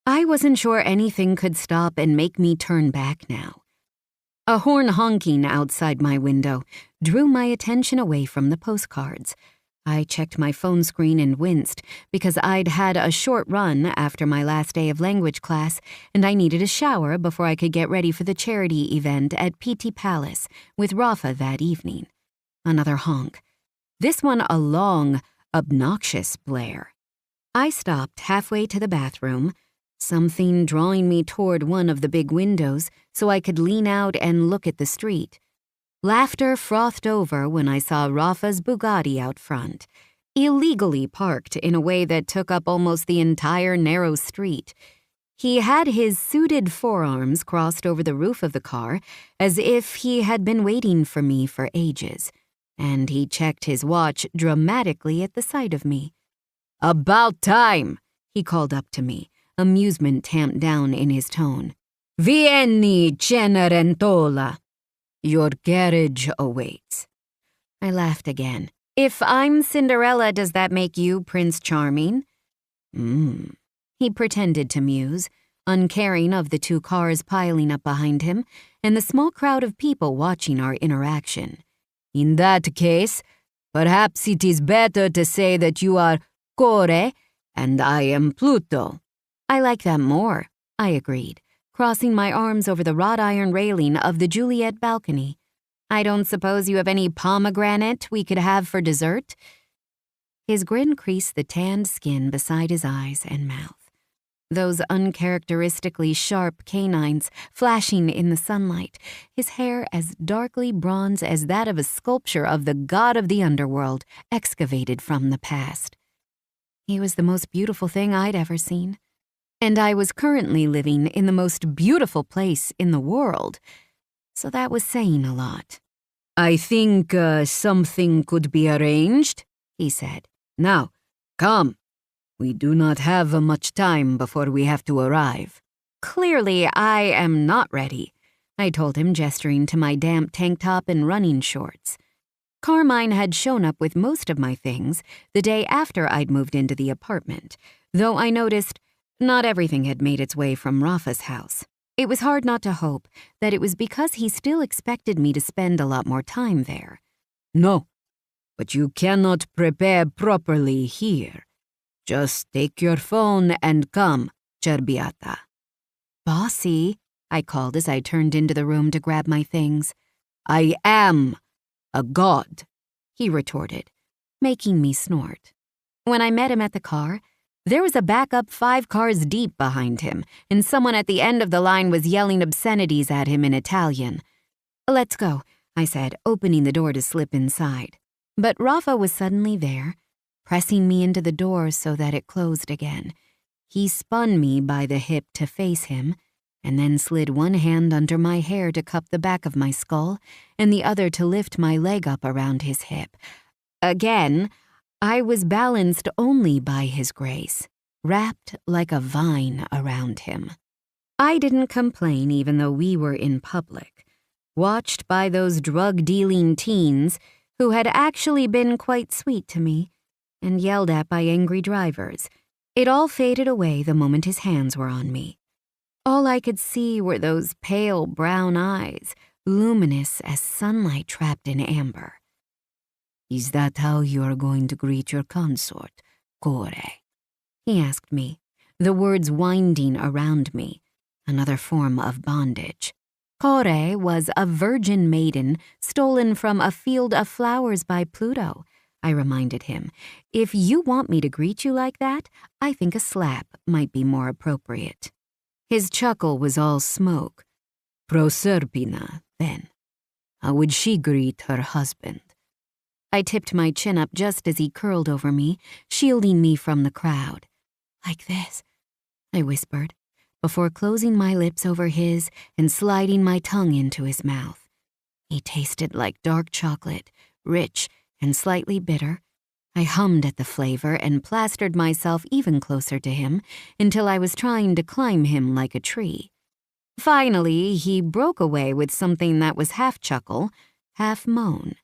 I wasn't sure anything could stop and make me turn back now. A horn honking outside my window drew my attention away from the postcards. I checked my phone screen and winced because I'd had a short run after my last day of language class, and I needed a shower before I could get ready for the charity event at Pitti Palace with Rafa that evening. Another honk. This one a long, obnoxious blare. I stopped halfway to the bathroom, something drawing me toward one of the big windows so I could lean out and look at the street. Laughter frothed over when I saw Rafa's Bugatti out front, illegally parked in a way that took up almost the entire narrow street. He had his suited forearms crossed over the roof of the car as if he had been waiting for me for ages, and he checked his watch dramatically at the sight of me. "About time," he called up to me, amusement tamped down in his tone. "Vieni, Cenerentola. Your carriage awaits." I laughed again. "If I'm Cinderella, does that make you Prince Charming?" He pretended to muse, uncaring of the two cars piling up behind him, and the small crowd of people watching our interaction. "In that case, perhaps it is better to say that you are Kore and I am Pluto." "I like that more," I agreed, crossing my arms over the wrought iron railing of the Juliet balcony. "I don't suppose you have any pomegranate we could have for dessert?" His grin creased the tanned skin beside his eyes and mouth, those uncharacteristically sharp canines flashing in the sunlight, his hair as darkly bronze as that of a sculpture of the god of the underworld excavated from the past. He was the most beautiful thing I'd ever seen, and I was currently living in the most beautiful place in the world, so that was saying a lot. "I think something could be arranged," he said. "Now, come. We do not have much time before we have to arrive." "Clearly, I am not ready," I told him, gesturing to my damp tank top and running shorts. Carmine had shown up with most of my things the day after I'd moved into the apartment, though I noticed not everything had made its way from Rafa's house. It was hard not to hope that it was because he still expected me to spend a lot more time there. "No, but you cannot prepare properly here. Just take your phone and come, Cerbiata." "Bossy," I called as I turned into the room to grab my things. "I am a god," he retorted, making me snort. When I met him at the car, there was a backup 5 cars deep behind him, and someone at the end of the line was yelling obscenities at him in Italian. "Let's go," I said, opening the door to slip inside. But Rafa was suddenly there, pressing me into the door so that it closed again. He spun me by the hip to face him, and then slid one hand under my hair to cup the back of my skull, and the other to lift my leg up around his hip. Again, I was balanced only by his grace, wrapped like a vine around him. I didn't complain even though we were in public, watched by those drug-dealing teens who had actually been quite sweet to me, and yelled at by angry drivers. It all faded away the moment his hands were on me. All I could see were those pale brown eyes, luminous as sunlight trapped in amber. "Is that how you are going to greet your consort, Kore?" he asked me, the words winding around me, another form of bondage. Kore was a virgin maiden stolen from a field of flowers by Pluto, I reminded him. "If you want me to greet you like that, I think a slap might be more appropriate." His chuckle was all smoke. "Proserpina, then. How would she greet her husband?" I tipped my chin up just as he curled over me, shielding me from the crowd. "Like this," I whispered, before closing my lips over his and sliding my tongue into his mouth. He tasted like dark chocolate, rich and slightly bitter. I hummed at the flavor and plastered myself even closer to him until I was trying to climb him like a tree. Finally, he broke away with something that was half chuckle, half moan.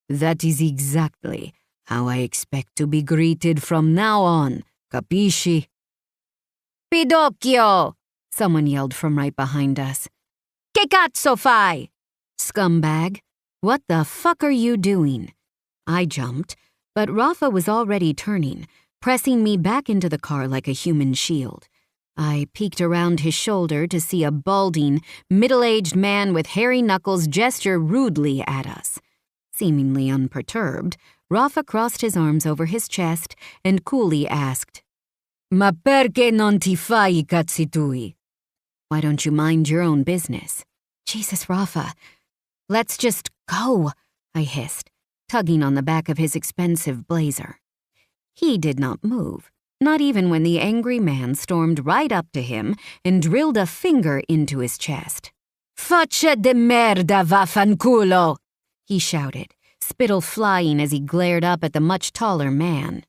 "That is exactly how I expect to be greeted from now on, capisci?" "Pidocchio!" someone yelled from right behind us. "Che cazzo fai?" "Scumbag, what the fuck are you doing?" I jumped, but Rafa was already turning, pressing me back into the car like a human shield. I peeked around his shoulder to see a balding, middle-aged man with hairy knuckles gesture rudely at us. Seemingly unperturbed, Rafa crossed his arms over his chest and coolly asked, "Ma perché non ti fai I cazzi tui?" "Why don't you mind your own business?" "Jesus, Rafa, let's just go," I hissed, tugging on the back of his expensive blazer. He did not move, not even when the angry man stormed right up to him and drilled a finger into his chest. "Faccia de merda, vaffanculo!" he shouted, spittle flying as he glared up at the much taller man.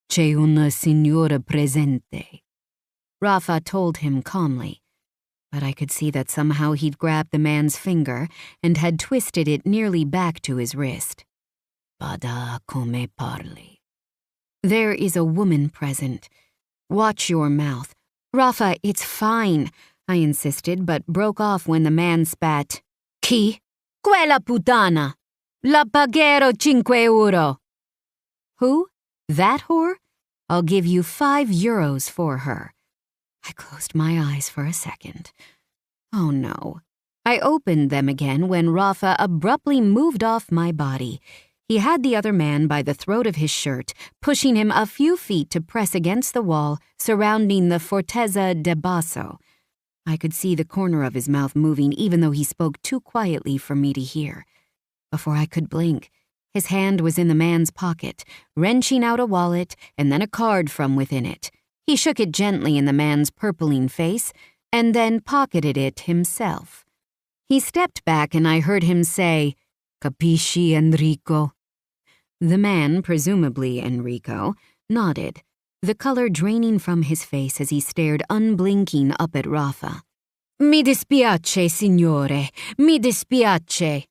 "C'è una signora presente," Rafa told him calmly, but I could see that somehow he'd grabbed the man's finger and had twisted it nearly back to his wrist. "Bada come parli." "There is a woman present. Watch your mouth." "Rafa, it's fine," I insisted, but broke off when the man spat, Chi? Quella puttana! La pagherò 5 euro! Who? That whore? I'll give you 5 euros for her. I closed my eyes for a second. Oh no. I opened them again when Rafa abruptly moved off my body. He had the other man by the throat of his shirt, pushing him a few feet to press against the wall surrounding the Fortezza de Basso. I could see the corner of his mouth moving even though he spoke too quietly for me to hear. Before I could blink, his hand was in the man's pocket, wrenching out a wallet and then a card from within it. He shook it gently in the man's purpling face and then pocketed it himself. He stepped back and I heard him say, "Capisci, Enrico?" The man, presumably Enrico, nodded, the color draining from his face as he stared unblinking up at Rafa. "Mi dispiace, signore, mi dispiace."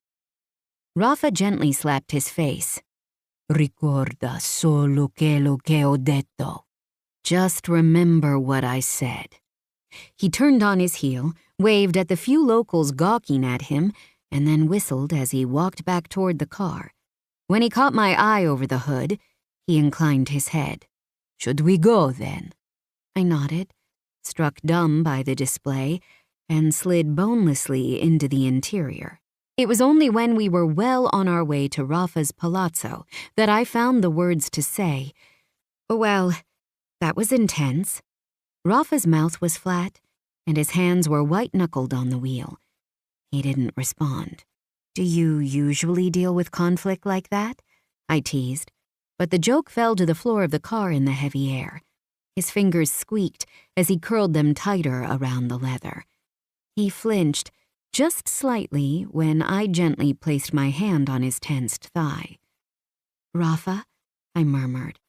Rafa gently slapped his face. "Ricorda solo quello che ho detto." Just remember what I said. He turned on his heel, waved at the few locals gawking at him, and then whistled as he walked back toward the car. When he caught my eye over the hood, he inclined his head. "Should we go, then?" I nodded, struck dumb by the display, and slid bonelessly into the interior. It was only when we were well on our way to Rafa's palazzo that I found the words to say, "Well, that was intense." Rafa's mouth was flat, and his hands were white-knuckled on the wheel. He didn't respond. "Do you usually deal with conflict like that?" I teased, but the joke fell to the floor of the car in the heavy air. His fingers squeaked as he curled them tighter around the leather. He flinched, just slightly, when I gently placed my hand on his tensed thigh. "Rafa," I murmured,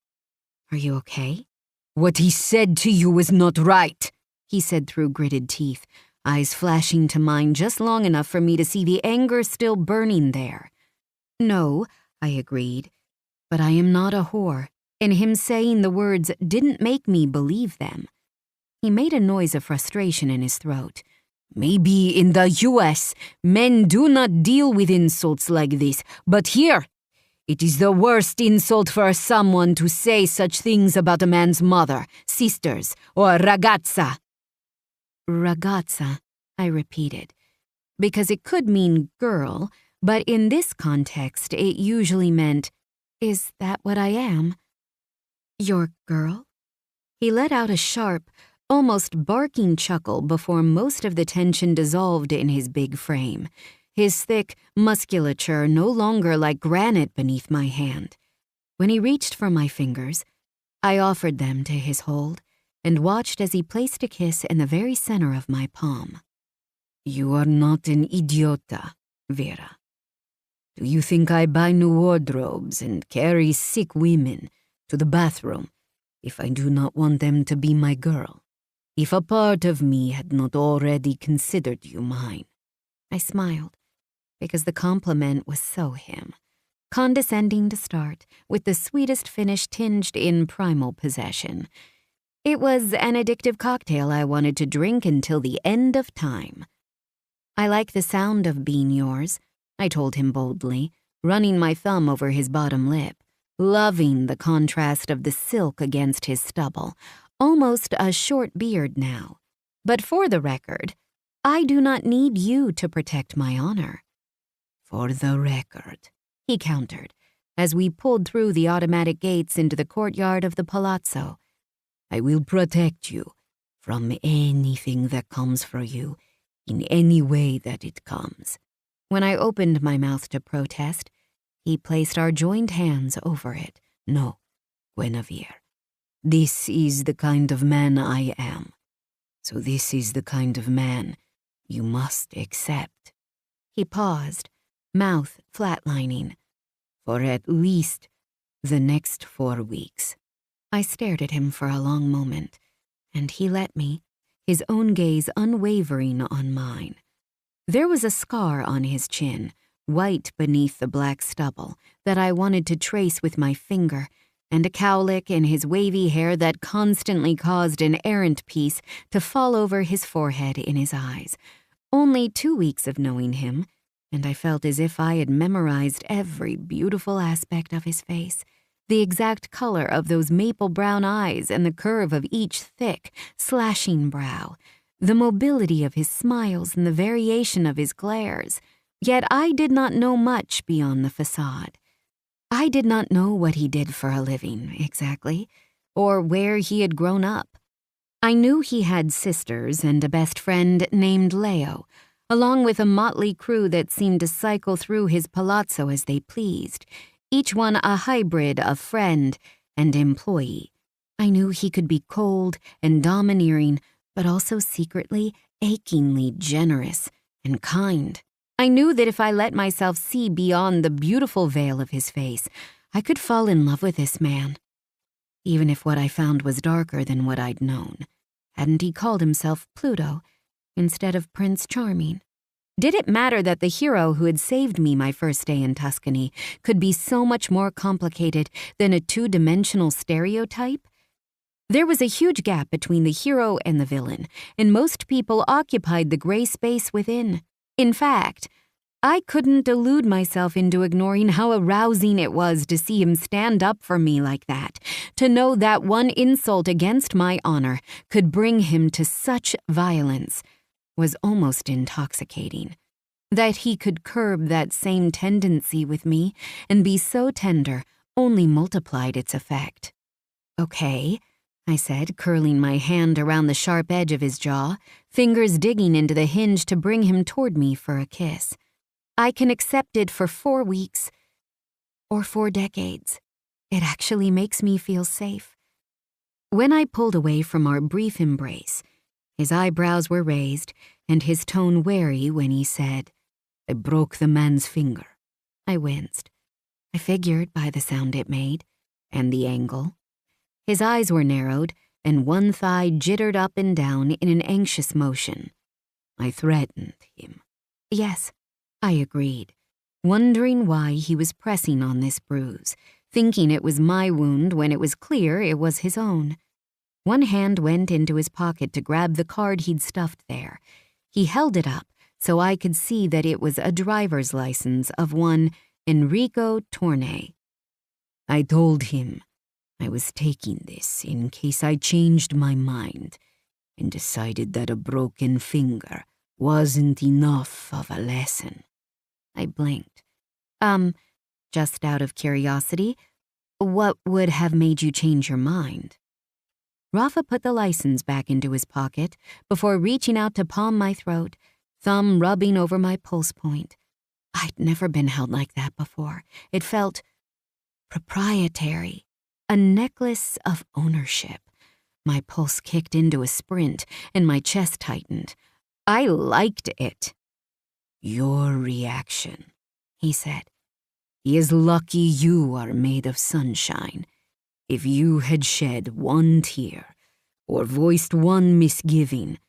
"are you okay?" "What he said to you was not right," he said through gritted teeth, eyes flashing to mine just long enough for me to see the anger still burning there. "No," I agreed, "but I am not a whore, and him saying the words didn't make me believe them." He made a noise of frustration in his throat. "Maybe in the U.S. men do not deal with insults like this, but here, it is the worst insult for someone to say such things about a man's mother, sisters, or ragazza." "Ragazza," I repeated, because it could mean girl, but in this context it usually meant, "Is that what I am?" "Your girl?" He let out a sharp, almost barking chuckle before most of the tension dissolved in his big frame, his thick musculature no longer like granite beneath my hand. When he reached for my fingers, I offered them to his hold and watched as he placed a kiss in the very center of my palm. "You are not an idiota, Vera. Do you think I buy new wardrobes and carry sick women to the bathroom if I do not want them to be my girl? If a part of me had not already considered you mine?" I smiled, because the compliment was so him, condescending to start, with the sweetest finish tinged in primal possession. It was an addictive cocktail I wanted to drink until the end of time. "I like the sound of being yours," I told him boldly, running my thumb over his bottom lip, loving the contrast of the silk against his stubble, almost a short beard now. "But for the record, I do not need you to protect my honor." "For the record," he countered, as we pulled through the automatic gates into the courtyard of the palazzo, "I will protect you from anything that comes for you in any way that it comes." When I opened my mouth to protest, he placed our joined hands over it. "No, Guinevere. This is the kind of man I am. So this is the kind of man you must accept." He paused, mouth flatlining. "For at least the next 4 weeks." I stared at him for a long moment, and he let me, his own gaze unwavering on mine. There was a scar on his chin, white beneath the black stubble, that I wanted to trace with my finger, and a cowlick in his wavy hair that constantly caused an errant piece to fall over his forehead in his eyes. Only 2 weeks of knowing him, and I felt as if I had memorized every beautiful aspect of his face, the exact color of those maple brown eyes and the curve of each thick, slashing brow, the mobility of his smiles and the variation of his glares. Yet I did not know much beyond the facade. I did not know what he did for a living, exactly, or where he had grown up. I knew he had sisters and a best friend named Leo, along with a motley crew that seemed to cycle through his palazzo as they pleased, each one a hybrid of friend and employee. I knew he could be cold and domineering, but also secretly, achingly generous and kind. I knew that if I let myself see beyond the beautiful veil of his face, I could fall in love with this man. Even if what I found was darker than what I'd known. Hadn't he called himself Pluto instead of Prince Charming? Did it matter that the hero who had saved me my first day in Tuscany could be so much more complicated than a two-dimensional stereotype? There was a huge gap between the hero and the villain, and most people occupied the gray space within. In fact, I couldn't delude myself into ignoring how arousing it was to see him stand up for me like that, to know that one insult against my honor could bring him to such violence was almost intoxicating. That he could curb that same tendency with me and be so tender only multiplied its effect. "Okay," I said, curling my hand around the sharp edge of his jaw, fingers digging into the hinge to bring him toward me for a kiss. "I can accept it for 4 weeks or 4 decades. It actually makes me feel safe." When I pulled away from our brief embrace, his eyebrows were raised and his tone wary when he said, "I broke the man's finger." I winced. I figured by the sound it made and the angle. His eyes were narrowed, and one thigh jittered up and down in an anxious motion. "I threatened him." Yes, I agreed, wondering why he was pressing on this bruise, thinking it was my wound when it was clear it was his own. One hand went into his pocket to grab the card he'd stuffed there. He held it up so I could see that it was a driver's license of one Enrico Tornay. "I told him I was taking this in case I changed my mind and decided that a broken finger wasn't enough of a lesson." I blinked. Just out of curiosity, what would have made you change your mind?" Rafa put the license back into his pocket before reaching out to palm my throat, thumb rubbing over my pulse point. I'd never been held like that before. It felt proprietary. A necklace of ownership. My pulse kicked into a sprint, and my chest tightened. I liked it. "Your reaction," he said. "He is lucky you are made of sunshine. If you had shed one tear, or voiced one misgiving,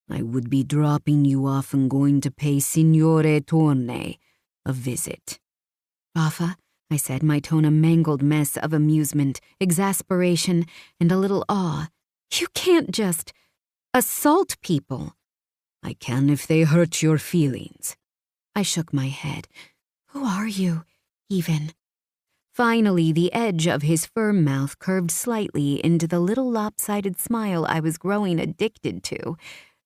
I would be dropping you off and going to pay Signore Tornay a visit." "Rafa," I said, my tone a mangled mess of amusement, exasperation, and a little awe. "You can't just assault people." "I can if they hurt your feelings." I shook my head. "Who are you, even?" Finally, the edge of his firm mouth curved slightly into the little lopsided smile I was growing addicted to,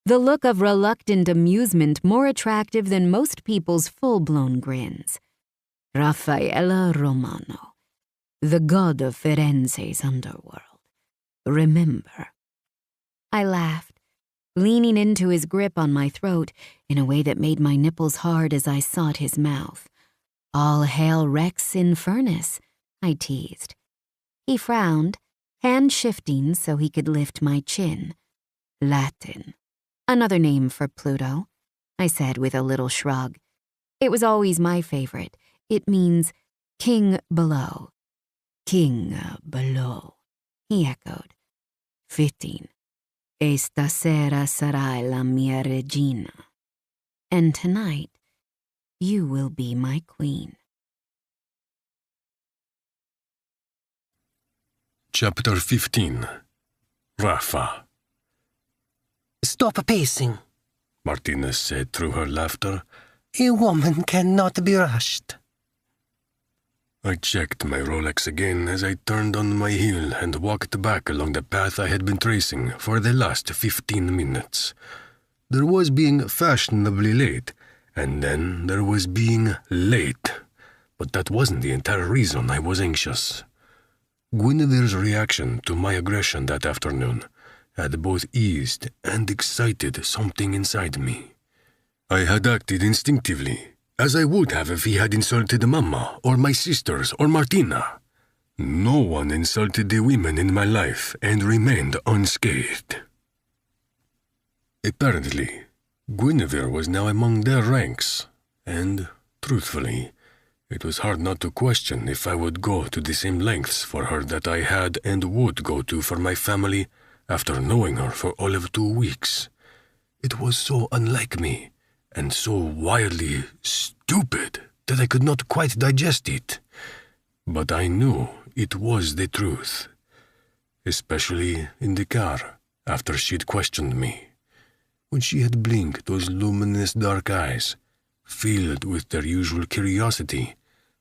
the look of reluctant amusement more attractive than most people's full-blown grins. "Raffaella Romano, the god of Firenze's underworld. Remember?" I laughed, leaning into his grip on my throat in a way that made my nipples hard as I sought his mouth. "All hail Rex Infernus," I teased. He frowned, hand shifting so he could lift my chin. "Latin. Another name for Pluto," I said with a little shrug. It was always my favorite. It means king below. "King below," he echoed. "Fitting. Esta sera sarai la mia regina. And tonight, you will be my queen." Chapter 15. Rafa. "Stop pacing," Martinez said through her laughter, A woman cannot be rushed. I checked my Rolex again as I turned on my heel and walked back along the path I had been tracing for the last 15 minutes. There was being fashionably late, and then there was being late. But that wasn't the entire reason I was anxious. Guinevere's reaction to my aggression that afternoon had both eased and excited something inside me. I had acted instinctively, as I would have if he had insulted Mama, or my sisters, or Martina. No one insulted the women in my life and remained unscathed. Apparently, Guinevere was now among their ranks, and, truthfully, it was hard not to question if I would go to the same lengths for her that I had and would go to for my family after knowing her for all of 2 weeks. It was so unlike me, and so wildly stupid that I could not quite digest it. But I knew it was the truth, especially in the car after she'd questioned me. When she had blinked those luminous dark eyes, filled with their usual curiosity,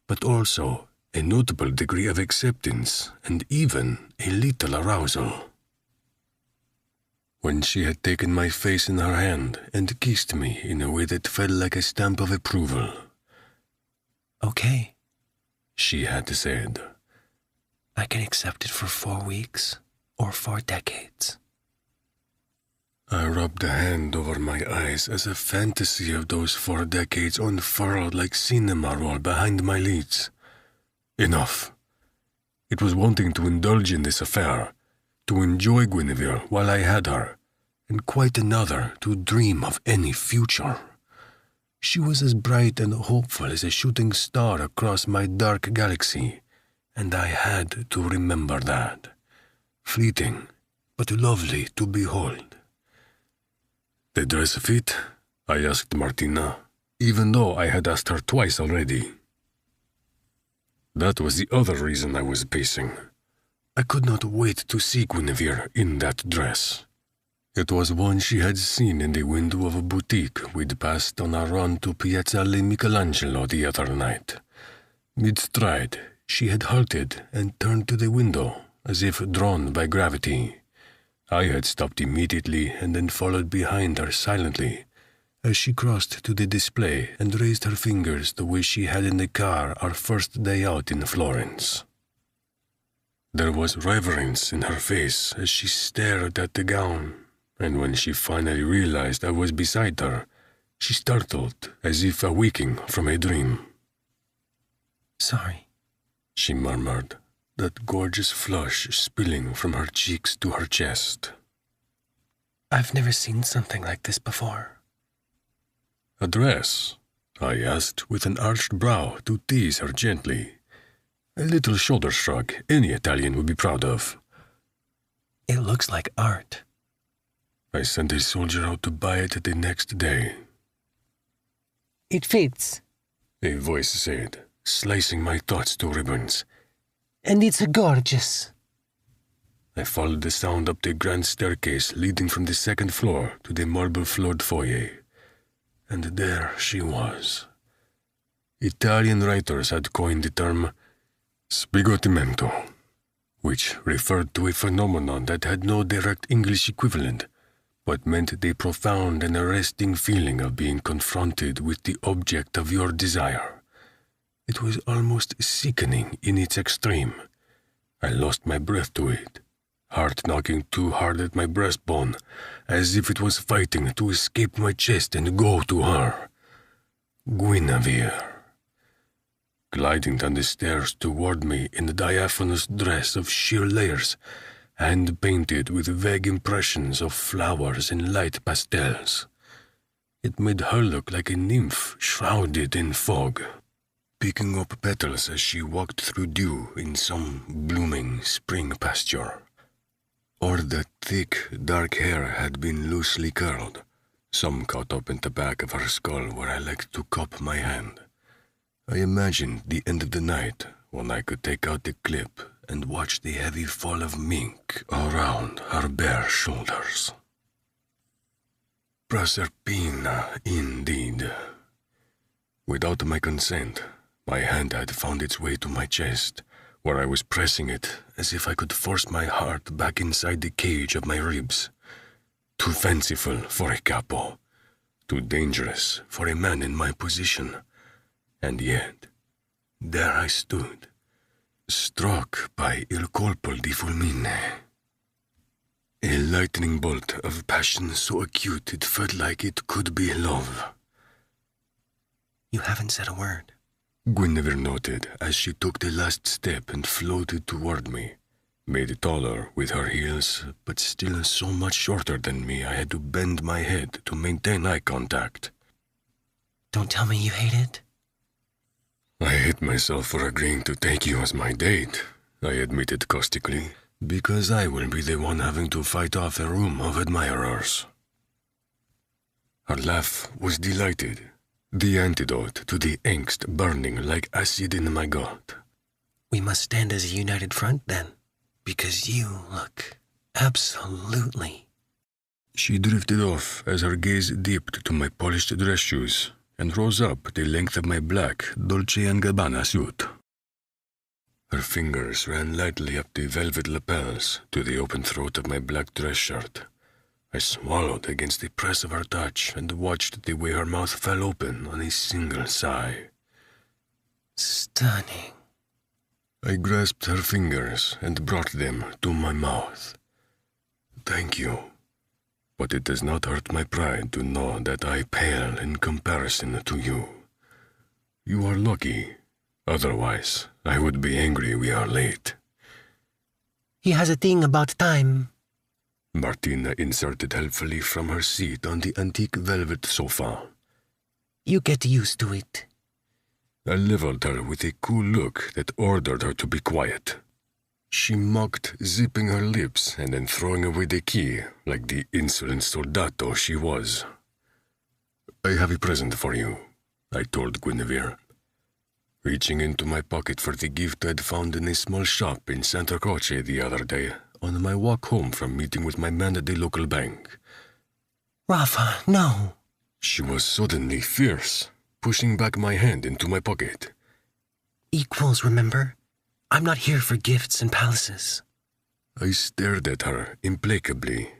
but also a notable degree of acceptance and even a little arousal. When she had taken my face in her hand and kissed me in a way that felt like a stamp of approval. Okay, She had said. I can accept it for 4 weeks or 4 decades. I rubbed a hand over my eyes as a fantasy of those 4 decades unfurled like cinema roll behind my lids. Enough. It was wanting to indulge in this affair, to enjoy Guinevere while I had her, and quite another to dream of any future. She was as bright and hopeful as a shooting star across my dark galaxy, and I had to remember that. Fleeting, but lovely to behold. "The dress fit?" I asked Martina, even though I had asked her twice already. That was the other reason I was pacing. I could not wait to see Guinevere in that dress. It was one she had seen in the window of a boutique we'd passed on our run to Piazzale Michelangelo the other night. Mid-stride, she had halted and turned to the window, as if drawn by gravity. I had stopped immediately and then followed behind her silently, as she crossed to the display and raised her fingers the way she had in the car our first day out in Florence. There was reverence in her face as she stared at the gown, and when she finally realized I was beside her, she startled as if awaking from a dream. Sorry, she murmured, that gorgeous flush spilling from her cheeks to her chest. I've never seen something like this before. "A dress?" I asked with an arched brow to tease her gently. A little shoulder shrug any Italian would be proud of. It looks like art. I sent a soldier out to buy it the next day. It fits. A voice said, slicing my thoughts to ribbons. And it's gorgeous. I followed the sound up the grand staircase leading from the second floor to the marble-floored foyer. And there she was. Italian writers had coined the term sbigottimento, which referred to a phenomenon that had no direct English equivalent, but meant the profound and arresting feeling of being confronted with the object of your desire. It was almost sickening in its extreme. I lost my breath to it, heart knocking too hard at my breastbone, as if it was fighting to escape my chest and go to her. Guinevere. Gliding down the stairs toward me in a diaphanous dress of sheer layers, hand-painted with vague impressions of flowers and light pastels. It made her look like a nymph shrouded in fog, picking up petals as she walked through dew in some blooming spring pasture. Or that thick, dark hair had been loosely curled, some caught up in the back of her skull where I liked to cup my hand. I imagined the end of the night when I could take out the clip and watch the heavy fall of mink around her bare shoulders. Proserpina, indeed. Without my consent, my hand had found its way to my chest, where I was pressing it as if I could force my heart back inside the cage of my ribs. Too fanciful for a capo, too dangerous for a man in my position. And yet, there I stood, struck by Il Colpo di Fulmine. A lightning bolt of passion so acute it felt like it could be love. You haven't said a word. Guinevere noted as she took the last step and floated toward me, made taller with her heels, but still so much shorter than me I had to bend my head to maintain eye contact. Don't tell me you hate it. I hate myself for agreeing to take you as my date, I admitted caustically, because I will be the one having to fight off a room of admirers. Her laugh was delighted, the antidote to the angst burning like acid in my gut. We must stand as a united front, then, because you look absolutely... She drifted off as her gaze dipped to my polished dress shoes and rose up the length of my black Dolce & Gabbana suit. Her fingers ran lightly up the velvet lapels to the open throat of my black dress shirt. I swallowed against the press of her touch and watched the way her mouth fell open on a single sigh. Stunning. I grasped her fingers and brought them to my mouth. Thank you. But it does not hurt my pride to know that I pale in comparison to you. You are lucky. Otherwise, I would be angry we are late. He has a thing about time. Martina inserted helpfully from her seat on the antique velvet sofa. You get used to it. I leveled her with a cool look that ordered her to be quiet. She mocked, zipping her lips and then throwing away the key like the insolent soldato she was. I have a present for you, I told Guinevere, reaching into my pocket for the gift I'd found in a small shop in Santa Croce the other day on my walk home from meeting with my man at the local bank. Rafa, no. She was suddenly fierce, pushing back my hand into my pocket. Equals, remember? I'm not here for gifts and palaces. I stared at her implacably,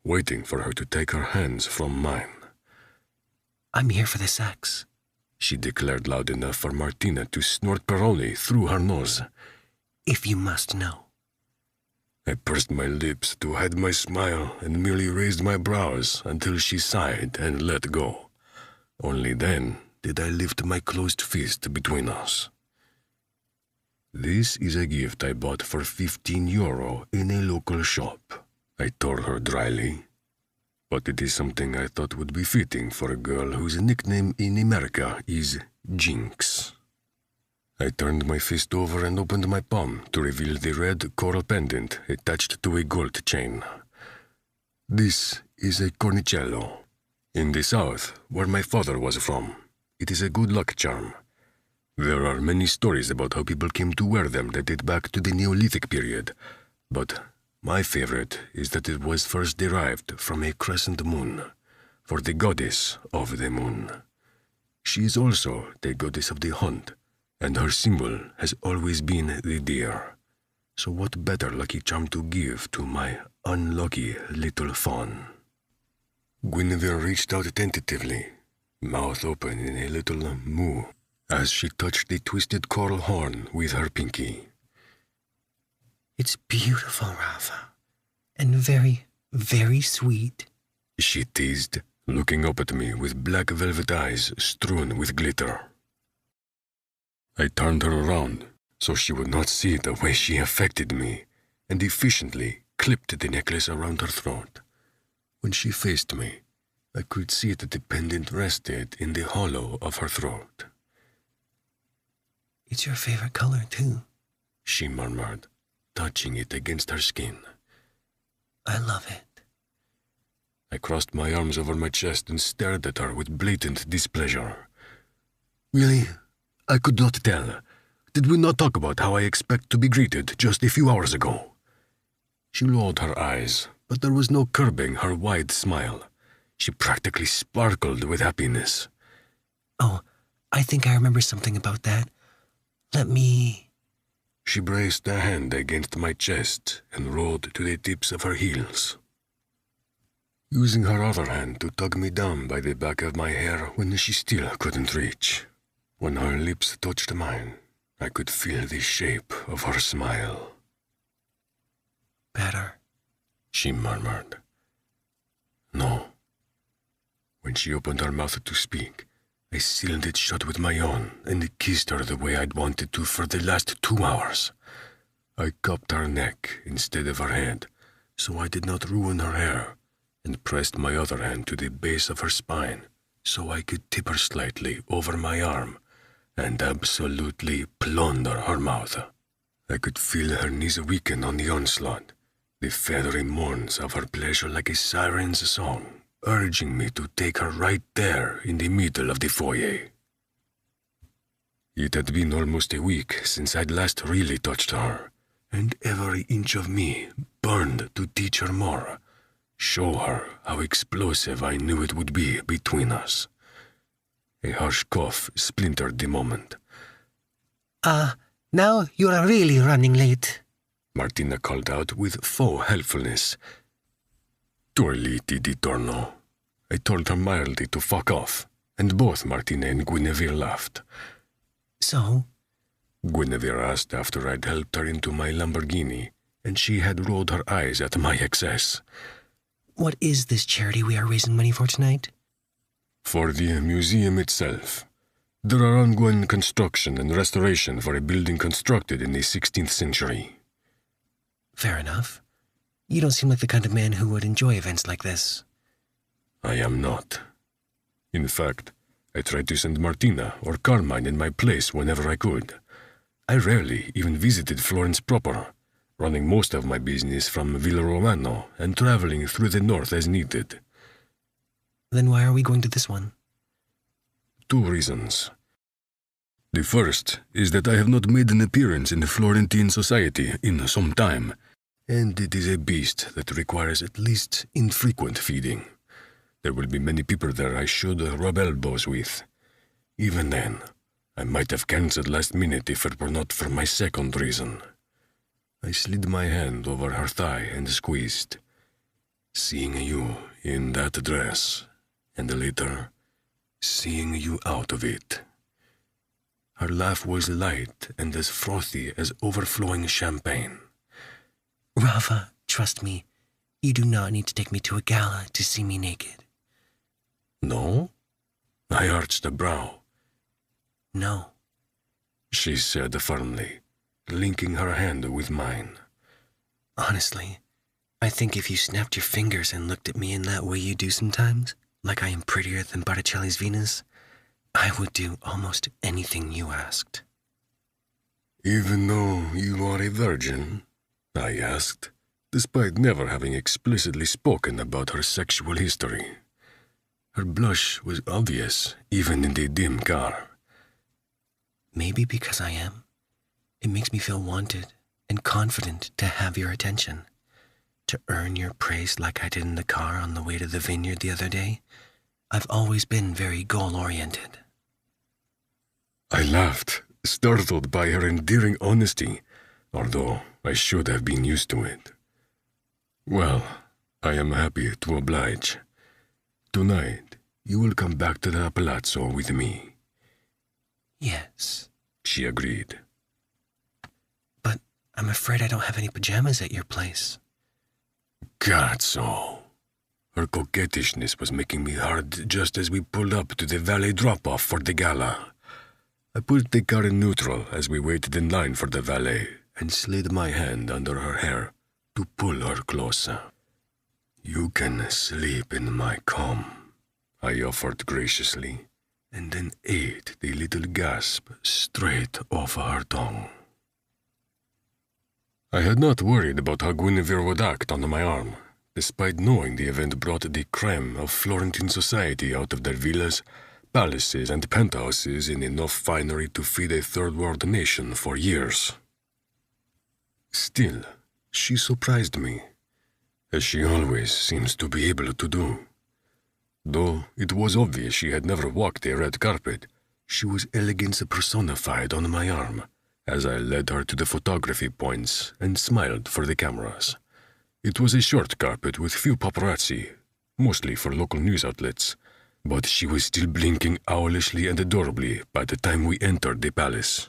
waiting for her to take her hands from mine. I'm here for the sex, she declared loud enough for Martina to snort Peroni through her nose. If you must know. I pursed my lips to hide my smile and merely raised my brows until she sighed and let go. Only then did I lift my closed fist between us. This is a gift I bought for €15 in a local shop, I told her dryly. But it is something I thought would be fitting for a girl whose nickname in America is Jinx. I turned my fist over and opened my palm to reveal the red coral pendant attached to a gold chain. This is a cornicello. In the south, where my father was from, it is a good luck charm. There are many stories about how people came to wear them that date back to the Neolithic period, but my favorite is that it was first derived from a crescent moon, for the goddess of the moon. She is also the goddess of the hunt, and her symbol has always been the deer. So what better lucky charm to give to my unlucky little fawn? Guinevere reached out tentatively, mouth open in a little moo, as she touched the twisted coral horn with her pinky. It's beautiful, Rafa, and very, very sweet, she teased, looking up at me with black velvet eyes strewn with glitter. I turned her around so she would not see the way she affected me, and efficiently clipped the necklace around her throat. When she faced me, I could see that the pendant rested in the hollow of her throat. It's your favorite color, too, she murmured, touching it against her skin. I love it. I crossed my arms over my chest and stared at her with blatant displeasure. Really? I could not tell. Did we not talk about how I expect to be greeted just a few hours ago? She lowered her eyes, but there was no curbing her wide smile. She practically sparkled with happiness. Oh, I think I remember something about that. Let me... She braced a hand against my chest and rolled to the tips of her heels, using her other hand to tug me down by the back of my hair when she still couldn't reach. When her lips touched mine, I could feel the shape of her smile. Better, she murmured. No. When she opened her mouth to speak, I sealed it shut with my own and kissed her the way I'd wanted to for the last 2 hours. I cupped her neck instead of her head, so I did not ruin her hair, and pressed my other hand to the base of her spine so I could tip her slightly over my arm and absolutely plunder her mouth. I could feel her knees weaken on the onslaught, the feathery moans of her pleasure like a siren's song, urging me to take her right there in the middle of the foyer. It had been almost a week since I'd last really touched her, and every inch of me burned to teach her more, show her how explosive I knew it would be between us. A harsh cough splintered the moment. Now you are really running late, Martina called out with faux helpfulness. Torliti di torno. I told her mildly to fuck off, and both Martina and Guinevere laughed. So? Guinevere asked after I'd helped her into my Lamborghini, and she had rolled her eyes at my excess. What is this charity we are raising money for tonight? For the museum itself. There are ongoing construction and restoration for a building constructed in the 16th century. Fair enough. You don't seem like the kind of man who would enjoy events like this. I am not. In fact, I tried to send Martina or Carmine in my place whenever I could. I rarely even visited Florence proper, running most of my business from Villa Romano and traveling through the north as needed. Then why are we going to this one? 2 reasons. The first is that I have not made an appearance in the Florentine society in some time, and it is a beast that requires at least infrequent feeding. There will be many people there I should rub elbows with. Even then, I might have cancelled last minute if it were not for my second reason. I slid my hand over her thigh and squeezed. Seeing you in that dress, and later, seeing you out of it. Her laugh was light and as frothy as overflowing champagne. Rafa, trust me, you do not need to take me to a gala to see me naked. No? I arched a brow. No, she said firmly, linking her hand with mine. Honestly, I think if you snapped your fingers and looked at me in that way you do sometimes, like I am prettier than Botticelli's Venus, I would do almost anything you asked. Even though you are a virgin? I asked, despite never having explicitly spoken about her sexual history. Her blush was obvious, even in the dim car. Maybe because I am. It makes me feel wanted and confident to have your attention. To earn your praise like I did in the car on the way to the vineyard the other day. I've always been very goal-oriented. I laughed, startled by her endearing honesty, although I should have been used to it. Well, I am happy to oblige. Tonight, you will come back to the palazzo with me. Yes, she agreed. But I'm afraid I don't have any pajamas at your place. Cazzo. Her coquettishness was making me hard just as we pulled up to the valet drop-off for the gala. I put the car in neutral as we waited in line for the valet and slid my hand under her hair to pull her closer. You can sleep in my com, I offered graciously, and then ate the little gasp straight off her tongue. I had not worried about how Guinevere would act under my arm, despite knowing the event brought the creme of Florentine society out of their villas, palaces, and penthouses in enough finery to feed a third-world nation for years. Still, she surprised me, as she always seems to be able to do. Though it was obvious she had never walked a red carpet, She was elegance personified on my arm, as I led her to the photography points and smiled for the cameras. It was a short carpet with few paparazzi, mostly for local news outlets, but she was still blinking owlishly and adorably by the time we entered the palace.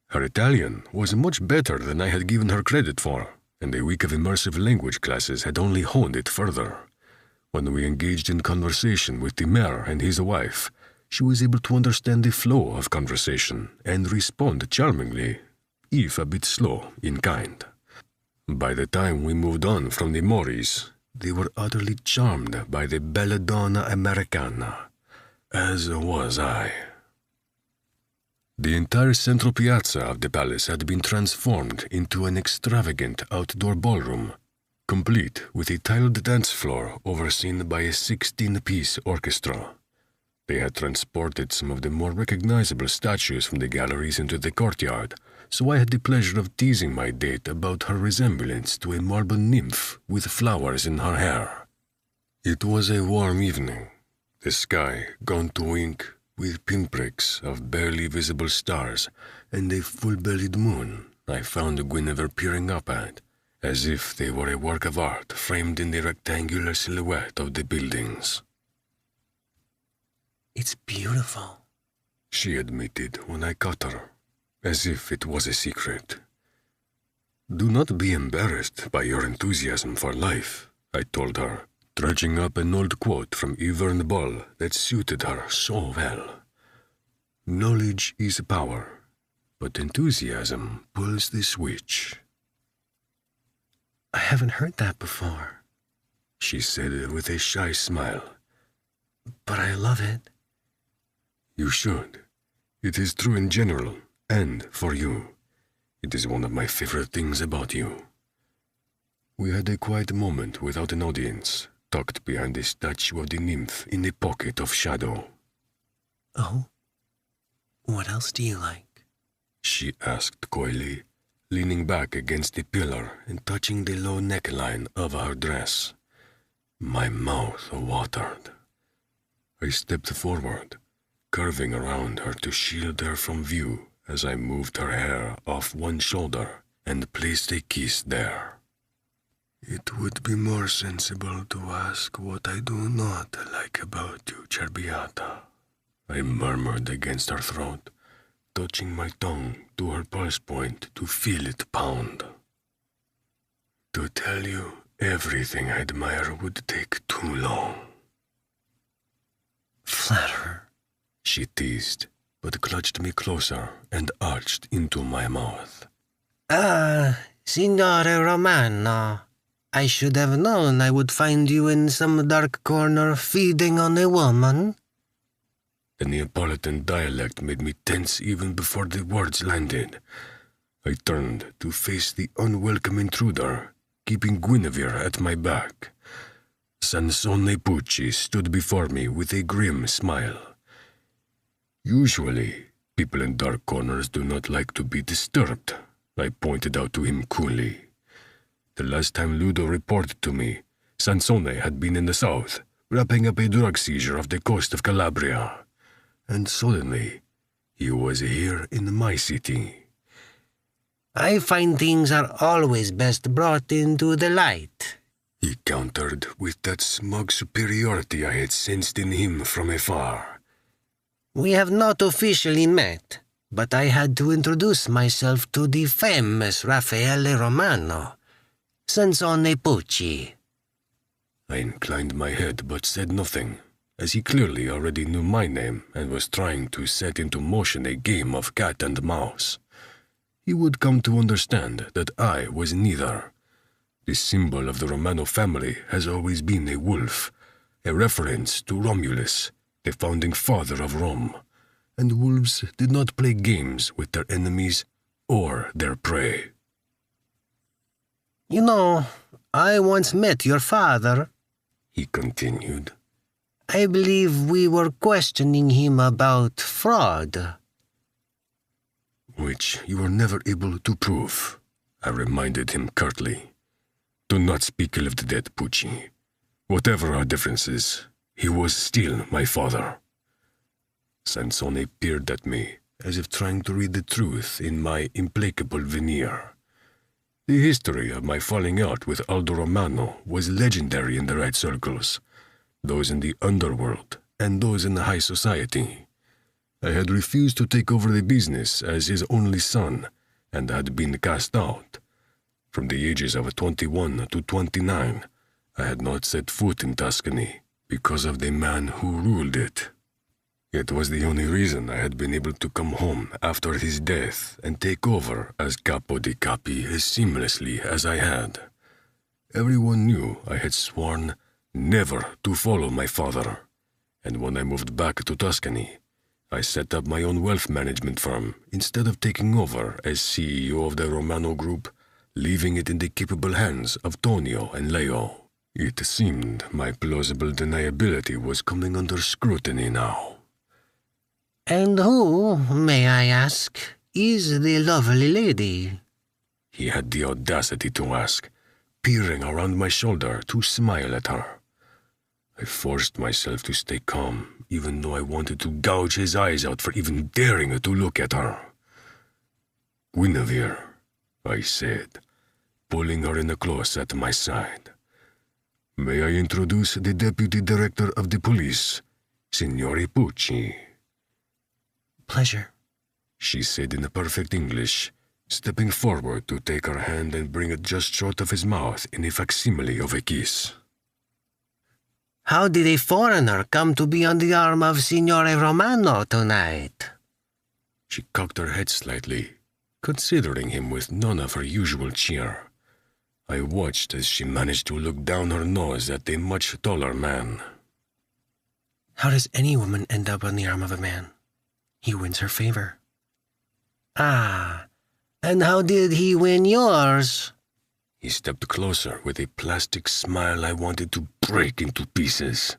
Her Italian was much better than I had given her credit for, and a week of immersive language classes had only honed it further. When we engaged in conversation with the mayor and his wife, she was able to understand the flow of conversation and respond charmingly, if a bit slow in kind. By the time we moved on from the Moris, they were utterly charmed by the belladonna Americana, as was I. The entire central piazza of the palace had been transformed into an extravagant outdoor ballroom, complete with a tiled dance floor overseen by a 16-piece orchestra. They had transported some of the more recognizable statues from the galleries into the courtyard, so I had the pleasure of teasing my date about her resemblance to a marble nymph with flowers in her hair. It was a warm evening, the sky gone to ink with pinpricks of barely visible stars and a full-bellied moon I found Guinevere peering up at, as if they were a work of art framed in the rectangular silhouette of the buildings. It's beautiful, she admitted when I caught her, as if it was a secret. Do not be embarrassed by your enthusiasm for life, I told her, dredging up an old quote from Yvonne Ball that suited her so well. Knowledge is power, but enthusiasm pulls the switch. I haven't heard that before, she said with a shy smile. But I love it. You should. It is true in general, and for you. It is one of my favorite things about you. We had a quiet moment without an audience, tucked behind the statue of the nymph in a pocket of shadow. Oh? What else do you like? She asked coyly, leaning back against the pillar and touching the low neckline of her dress. My mouth watered. I stepped forward, curving around her to shield her from view as I moved her hair off one shoulder and placed a kiss there. It would be more sensible to ask what I do not like about you, Cerbiata, I murmured against her throat, touching my tongue to her pulse point to feel it pound. To tell you everything I admire would take too long. Flatterer, she teased, but clutched me closer and arched into my mouth. Signore Romano, I should have known I would find you in some dark corner feeding on a woman. The Neapolitan dialect made me tense even before the words landed. I turned to face the unwelcome intruder, keeping Guinevere at my back. Sansone Pucci stood before me with a grim smile. Usually, people in dark corners do not like to be disturbed, I pointed out to him coolly. The last time Ludo reported to me, Sansone had been in the south, wrapping up a drug seizure off the coast of Calabria. And suddenly, he was here in my city. I find things are always best brought into the light, he countered with that smug superiority I had sensed in him from afar. We have not officially met, but I had to introduce myself to the famous Raffaele Romano, Sansone Pucci. I inclined my head but said nothing, as he clearly already knew my name and was trying to set into motion a game of cat and mouse. He would come to understand that I was neither. The symbol of the Romano family has always been a wolf, a reference to Romulus, the founding father of Rome, and wolves did not play games with their enemies or their prey. You know, I once met your father, he continued. I believe we were questioning him about fraud. Which you were never able to prove, I reminded him curtly. Do not speak ill of the dead, Pucci. Whatever our differences, he was still my father. Sansone peered at me, as if trying to read the truth in my implacable veneer. The history of my falling out with Aldo Romano was legendary in the right circles, those in the underworld and those in the high society. I had refused to take over the business as his only son, and had been cast out. From the ages of 21 to 29, I had not set foot in Tuscany because of the man who ruled it. It was the only reason I had been able to come home after his death and take over as Capo di Capi as seamlessly as I had. Everyone knew I had sworn never to follow my father, and when I moved back to Tuscany, I set up my own wealth management firm instead of taking over as CEO of the Romano Group, leaving it in the capable hands of Tonio and Leo. It seemed my plausible deniability was coming under scrutiny now. "And who, may I ask, is the lovely lady?" He had the audacity to ask, peering around my shoulder to smile at her. I forced myself to stay calm, even though I wanted to gouge his eyes out for even daring to look at her. "Guinevere," I said, pulling her in close at my side. "May I introduce the Deputy Director of the Police, Signore Pucci?" Pleasure, she said in perfect English, stepping forward to take her hand and bring it just short of his mouth in a facsimile of a kiss. "How did a foreigner come to be on the arm of Signore Romano tonight?" She cocked her head slightly, considering him with none of her usual cheer. I watched as she managed to look down her nose at a much taller man. How does any woman end up on the arm of a man? He wins her favor. "Ah, and how did he win yours?" He stepped closer with a plastic smile I wanted to break into pieces.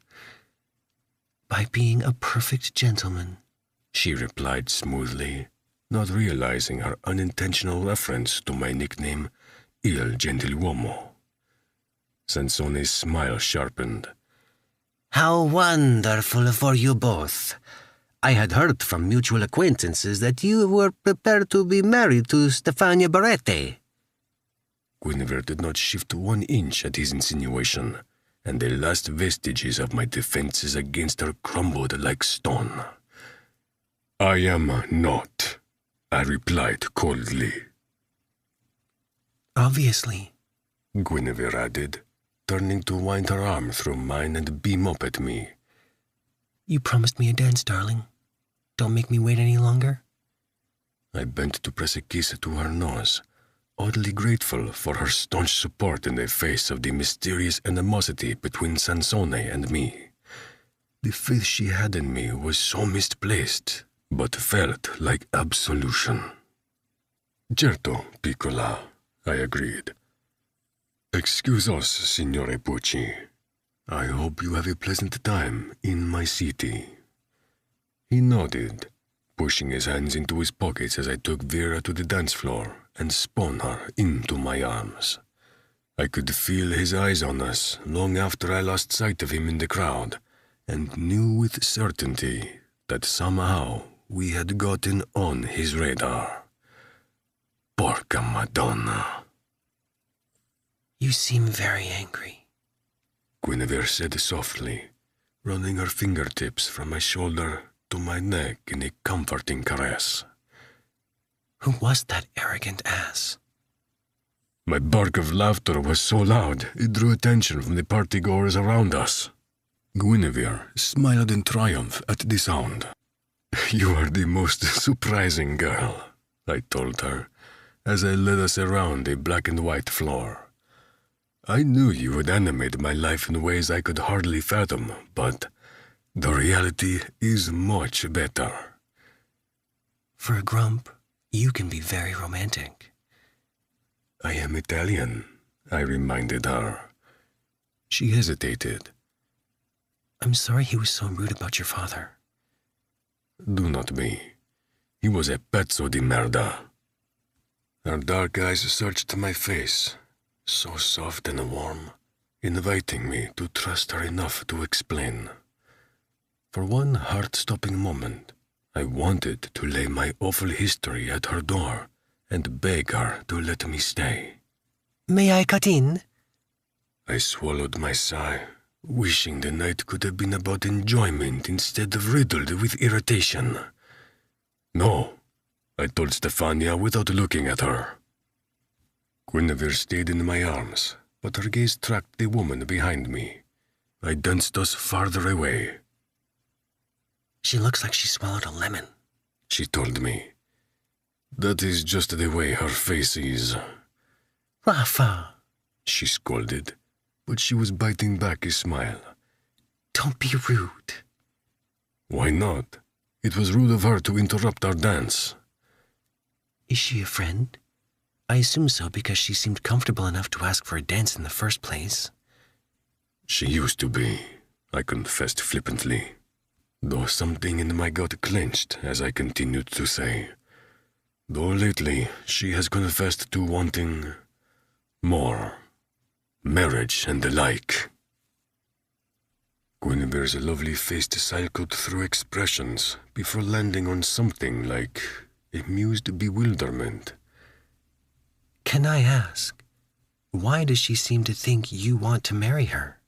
By being a perfect gentleman, she replied smoothly, not realizing her unintentional reference to my nickname, Il Gentiluomo. Sansone's smile sharpened. "How wonderful for you both. I had heard from mutual acquaintances that you were prepared to be married to Stefania Baretti." Guinevere did not shift 1 inch at his insinuation, and the last vestiges of my defenses against her crumbled like stone. "I am not," I replied coldly. obviously. Guinevere added, turning to wind her arm through mine and beam up at me. You promised me a dance, darling. Don't make me wait any longer. I bent to press a kiss to her nose, oddly grateful for her staunch support in the face of the mysterious animosity between Sansone and me. The faith she had in me was so misplaced, but felt like absolution. "Certo, piccola," I agreed. "Excuse us, Signore Pucci. I hope you have a pleasant time in my city." He nodded, pushing his hands into his pockets as I took Vera to the dance floor and spun her into my arms. I could feel his eyes on us long after I lost sight of him in the crowd, and knew with certainty that somehow we had gotten on his radar. Porca Madonna. You seem very angry. Guinevere said softly, running her fingertips from my shoulder to my neck in a comforting caress. Who was that arrogant ass? My bark of laughter was so loud it drew attention from the partygoers around us. Guinevere smiled in triumph at the sound. "You are the most surprising girl," I told her, as I led us around a black and white floor. "I knew you would animate my life in ways I could hardly fathom, but the reality is much better." For a grump, you can be very romantic. "I am Italian," I reminded her. She hesitated. I'm sorry he was so rude about your father. "Do not be. He was a pezzo di merda." Her dark eyes searched my face, so soft and warm, inviting me to trust her enough to explain. For one heart-stopping moment, I wanted to lay my awful history at her door and beg her to let me stay. May I cut in? I swallowed my sigh, wishing the night could have been about enjoyment instead of riddled with irritation. No, I told Stefania without looking at her. Guinevere stayed in my arms, but her gaze tracked the woman behind me. I danced us farther away. She looks like she swallowed a lemon, She told me. That is just the way her face is. Rafa, She scolded, but she was biting back a smile. don't be rude. Why not? It was rude of her to interrupt our dance. Is she a friend? I assume so because she seemed comfortable enough to ask for a dance in the first place. She used to be, I confessed flippantly, though something in my gut clenched as I continued to say. Though lately she has confessed to wanting more. Marriage and the like. Guinevere's lovely face cycled through expressions before landing on something like amused bewilderment. Can I ask, why does she seem to think you want to marry her?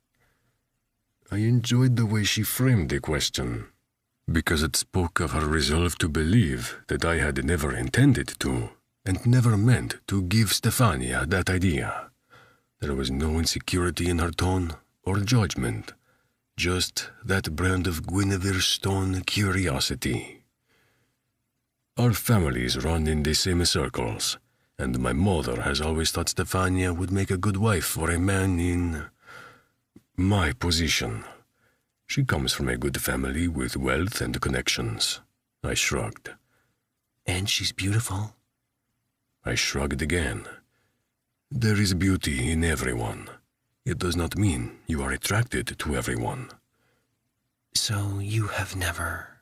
I enjoyed the way she framed the question, because it spoke of her resolve to believe that I had never intended to, and never meant to give Stefania that idea. There was no insecurity in her tone or judgment, just that brand of Guinevere Stone curiosity. Our families run in the same circles, and my mother has always thought Stefania would make a good wife for a man in my position. She comes from a good family with wealth and connections. I shrugged. And she's beautiful. I shrugged again. There is beauty in everyone. It does not mean you are attracted to everyone. So you have never...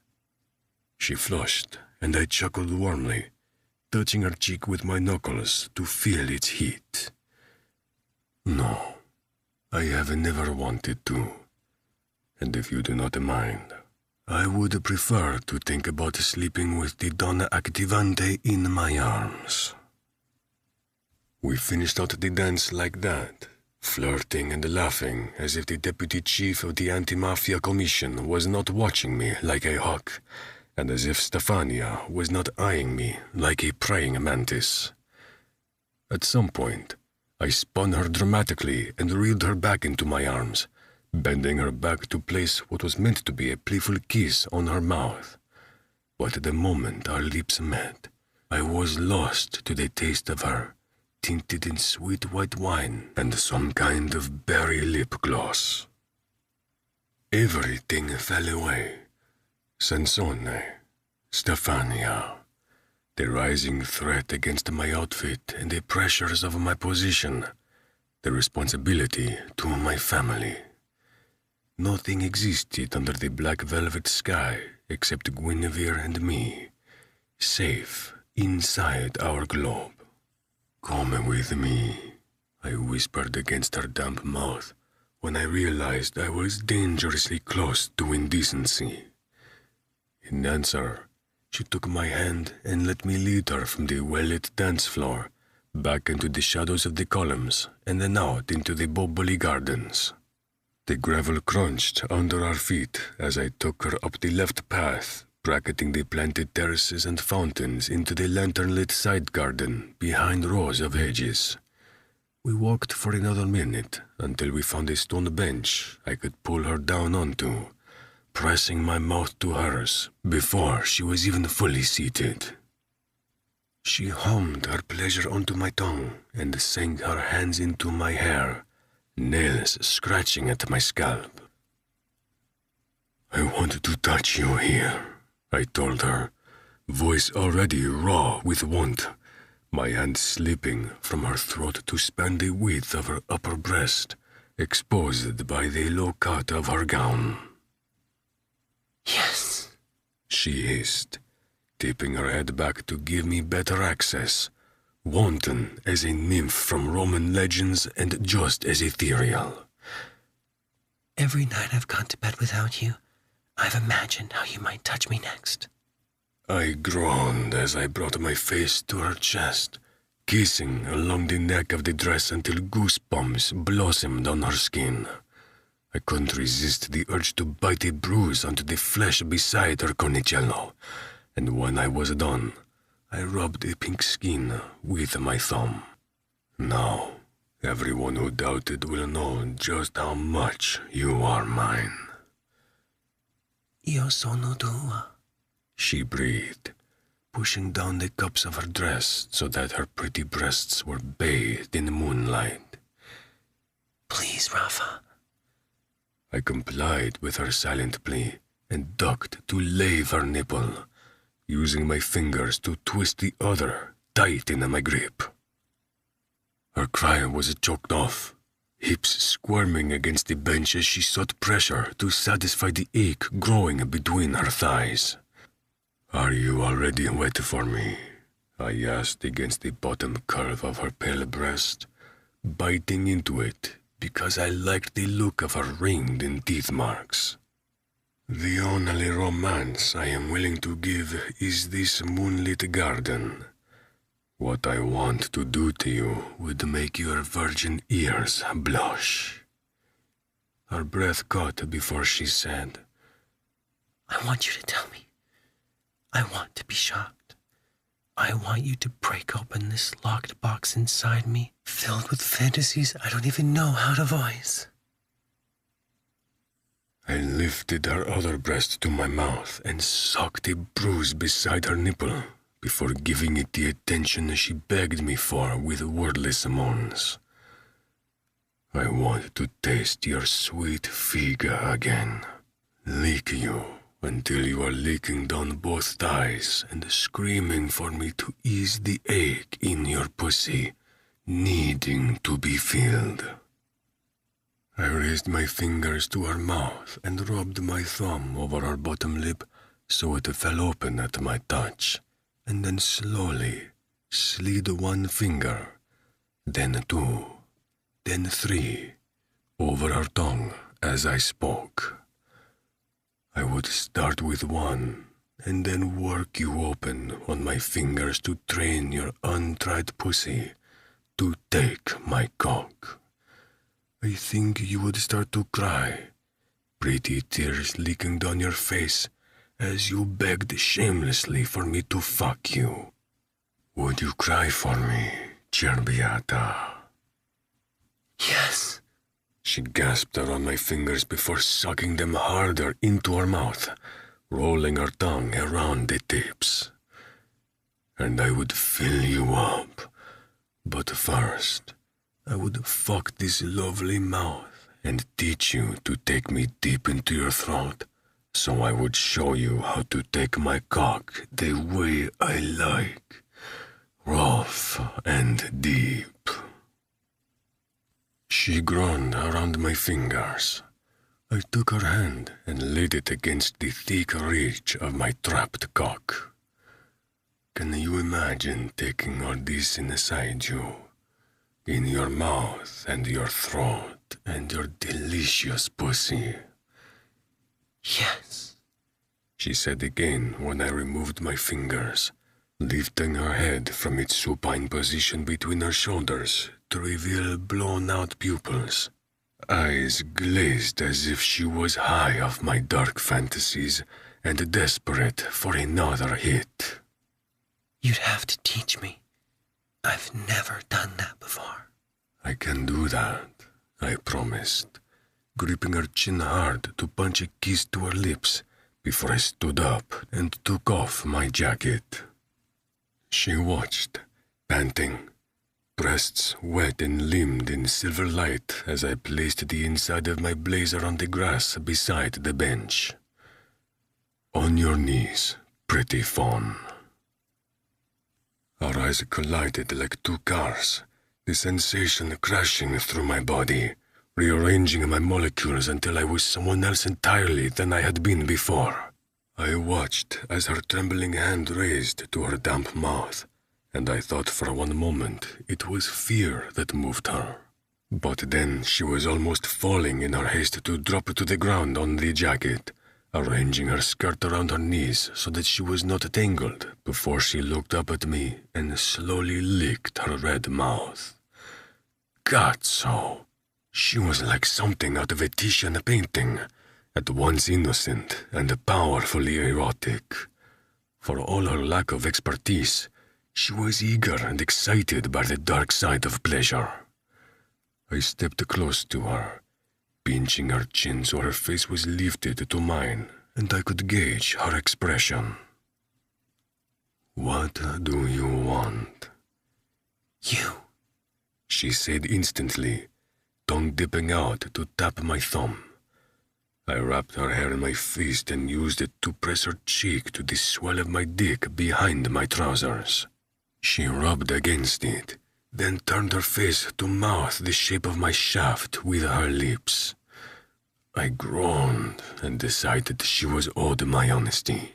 She flushed, and I chuckled warmly, touching her cheek with my knuckles to feel its heat. No, I have never wanted to. And if you do not mind, I would prefer to think about sleeping with the Donna Activante in my arms. We finished out the dance like that, flirting and laughing as if the deputy chief of the Anti-Mafia Commission was not watching me like a hawk, and as if Stefania was not eyeing me like a praying mantis. At some point, I spun her dramatically and reeled her back into my arms, bending her back to place what was meant to be a playful kiss on her mouth. But the moment our lips met, I was lost to the taste of her, tinted in sweet white wine and some kind of berry lip gloss. Everything fell away. Sansone, Stefania, the rising threat against my outfit and the pressures of my position, the responsibility to my family. Nothing existed under the black velvet sky except Guinevere and me, safe inside our globe. Come with me, I whispered against her damp mouth when I realized I was dangerously close to indecency. In answer, she took my hand and let me lead her from the well-lit dance floor back into the shadows of the columns and then out into the bubbly gardens. The gravel crunched under our feet as I took her up the left path, bracketing the planted terraces and fountains into the lantern-lit side garden behind rows of hedges. We walked for another minute until we found a stone bench I could pull her down onto, pressing my mouth to hers before she was even fully seated. She hummed her pleasure onto my tongue and sank her hands into my hair, nails scratching at my scalp. I want to touch you here, I told her, voice already raw with want, my hand slipping from her throat to span the width of her upper breast, exposed by the low cut of her gown. Yes, she hissed, tipping her head back to give me better access, wanton as a nymph from Roman legends and just as ethereal. Every night I've gone to bed without you, I've imagined how you might touch me next. I groaned as I brought my face to her chest, kissing along the neck of the dress until goosebumps blossomed on her skin. I couldn't resist the urge to bite a bruise onto the flesh beside her cornicello, and when I was done, I rubbed the pink skin with my thumb. Now, everyone who doubted will know just how much you are mine. Io sono tua, She breathed, pushing down the cups of her dress so that her pretty breasts were bathed in the moonlight. Please, Rafa. I complied with her silent plea and ducked to lave her nipple, using my fingers to twist the other tight in my grip. Her cry was choked off, hips squirming against the bench as she sought pressure to satisfy the ache growing between her thighs. Are you already wet for me? I asked against the bottom curve of her pale breast, biting into it because I liked the look of her ringed and teeth marks. The only romance I am willing to give is this moonlit garden. What I want to do to you would make your virgin ears blush. Her breath caught before she said, I want you to tell me. I want to be shocked. I want you to break open this locked box inside me, filled with fantasies I don't even know how to voice. I lifted her other breast to my mouth and sucked a bruise beside her nipple before giving it the attention she begged me for with wordless moans. I want to taste your sweet fig again, lick you until you are licking down both thighs and screaming for me to ease the ache in your pussy, needing to be filled. I raised my fingers to her mouth and rubbed my thumb over her bottom lip so it fell open at my touch, and then slowly slid one finger, then two, then three, over her tongue as I spoke. I would start with one, and then work you open on my fingers to train your untried pussy to take my cock. I think you would start to cry, pretty tears leaking down your face as you begged shamelessly for me to fuck you. Would you cry for me, Cerbiata? Yes. She gasped around my fingers before sucking them harder into her mouth, rolling her tongue around the tips. And I would fill you up, but first, I would fuck this lovely mouth and teach you to take me deep into your throat, so I would show you how to take my cock the way I like, rough and deep. She groaned around my fingers. I took her hand and laid it against the thick ridge of my trapped cock. Can you imagine taking all this inside you? In your mouth and your throat and your delicious pussy. Yes, she said again when I removed my fingers, lifting her head from its supine position between her shoulders to reveal blown-out pupils, eyes glazed as if she was high off my dark fantasies and desperate for another hit. You'd have to teach me. I've never done that before. I can do that, I promised, gripping her chin hard to punch a kiss to her lips before I stood up and took off my jacket. She watched, panting, breasts wet and limned in silver light as I placed the inside of my blazer on the grass beside the bench. On your knees, pretty fawn. Our eyes collided like two cars, the sensation crashing through my body, rearranging my molecules until I was someone else entirely than I had been before. I watched as her trembling hand raised to her damp mouth, and I thought for one moment it was fear that moved her. But then she was almost falling in her haste to drop to the ground on the jacket, arranging her skirt around her knees so that she was not tangled before she looked up at me and slowly licked her red mouth. God, so she was like something out of a Titian painting, at once innocent and powerfully erotic. For all her lack of expertise, she was eager and excited by the dark side of pleasure. I stepped close to her, pinching her chin so her face was lifted to mine, and I could gauge her expression. "What do you want?" You. She said instantly, tongue dipping out to tap my thumb. I wrapped her hair in my fist and used it to press her cheek to the swell of my dick behind my trousers. She rubbed against it, then turned her face to mouth the shape of my shaft with her lips. I groaned and decided she was owed my honesty.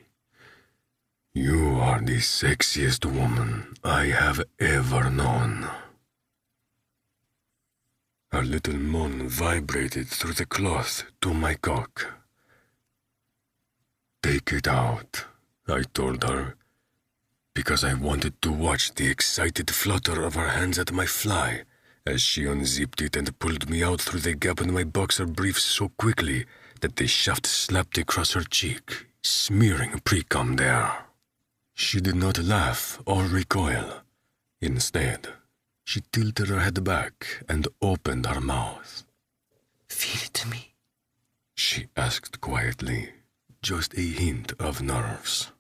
"You are the sexiest woman I have ever known." Her little moan vibrated through the cloth to my cock. "Take it out," I told her, because I wanted to watch the excited flutter of her hands at my fly as she unzipped it and pulled me out through the gap in my boxer briefs so quickly that the shaft slapped across her cheek, smearing pre-cum there. She did not laugh or recoil. Instead, she tilted her head back and opened her mouth. Feed it to me. She asked quietly, just a hint of nerves.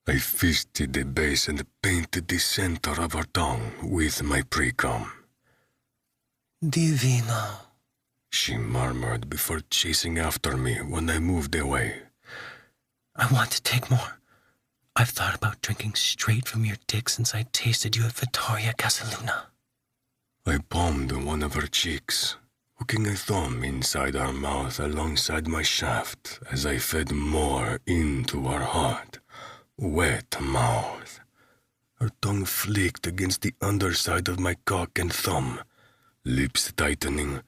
I fisted the base and painted the center of her tongue with my pre-cum. Divino, she murmured before chasing after me when I moved away. I want to take more. I've thought about drinking straight from your dick since I tasted you at Vittoria Casaluna. I palmed one of her cheeks, hooking a thumb inside her mouth alongside my shaft as I fed more into her hot, wet mouth. Her tongue flicked against the underside of my cock and thumb, lips tightening,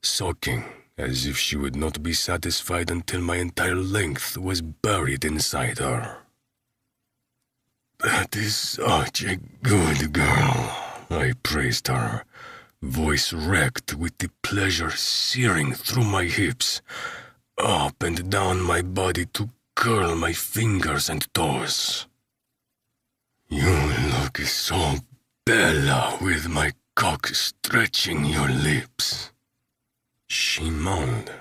sucking as if she would not be satisfied until my entire length was buried inside her. "That is such a good girl," I praised her, voice wrecked with the pleasure searing through my hips, up and down my body to curl my fingers and toes. "You look so bella with my cock stretching your lips," she moaned,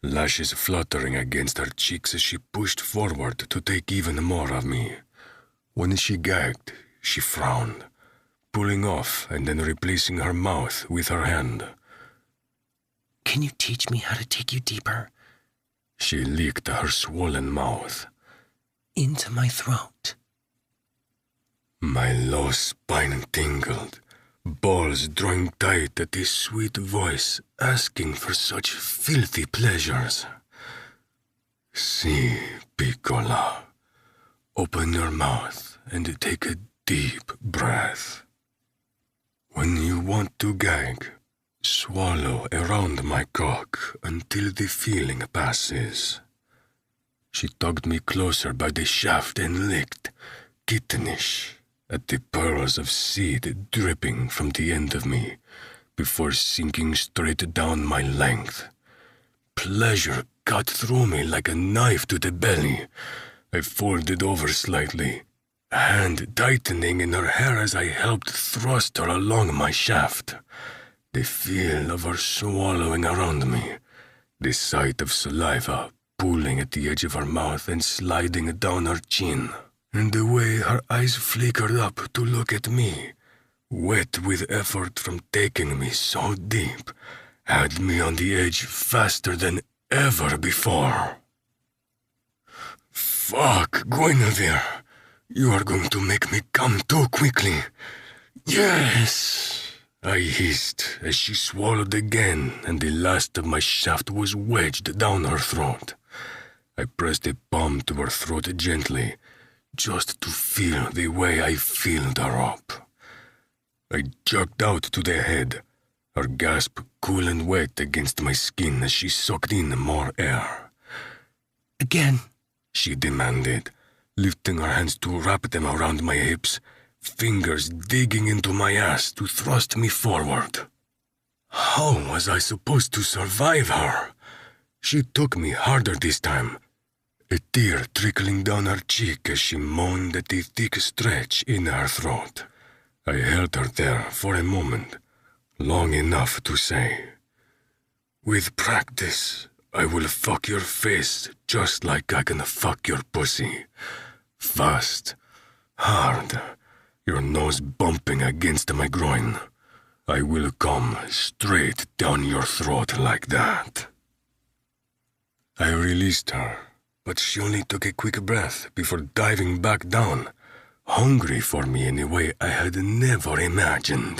lashes fluttering against her cheeks as she pushed forward to take even more of me. When she gagged, she frowned, pulling off and then replacing her mouth with her hand. Can you teach me how to take you deeper? She licked her swollen mouth. Into my throat. My low spine tingled, balls drawing tight at his sweet voice asking for such filthy pleasures. "Si, Piccola. Open your mouth and take a deep breath. When you want to gag, swallow around my cock until the feeling passes." She tugged me closer by the shaft and licked, kittenish, at the pearls of seed dripping from the end of me before sinking straight down my length. Pleasure cut through me like a knife to the belly. I folded over slightly, hand tightening in her hair as I helped thrust her along my shaft. The feel of her swallowing around me, the sight of saliva pooling at the edge of her mouth and sliding down her chin, and the way her eyes flickered up to look at me, wet with effort from taking me so deep, had me on the edge faster than ever before. "Fuck, Guinevere, you are going to make me come too quickly." "Yes," I hissed as she swallowed again and the last of my shaft was wedged down her throat. I pressed a palm to her throat gently, just to feel the way I filled her up. I jerked out to the head, her gasp cool and wet against my skin as she sucked in more air. Again. She demanded, lifting her hands to wrap them around my hips, fingers digging into my ass to thrust me forward. How was I supposed to survive her? She took me harder this time, a tear trickling down her cheek as she moaned at the thick stretch in her throat. I held her there for a moment, long enough to say, "With practice, I will fuck your face just like I can fuck your pussy. Fast, hard, your nose bumping against my groin. I will come straight down your throat like that." I released her, but she only took a quick breath before diving back down, hungry for me in a way I had never imagined.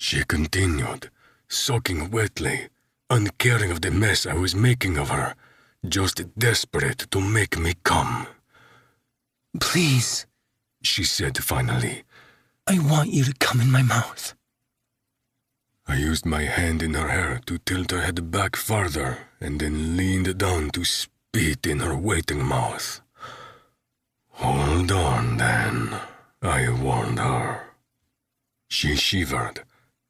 She continued, soaking wetly, uncaring of the mess I was making of her, just desperate to make me come. "Please," she said finally. "I want you to come in my mouth." I used my hand in her hair to tilt her head back farther and then leaned down to spit in her waiting mouth. "Hold on, then," I warned her. She shivered,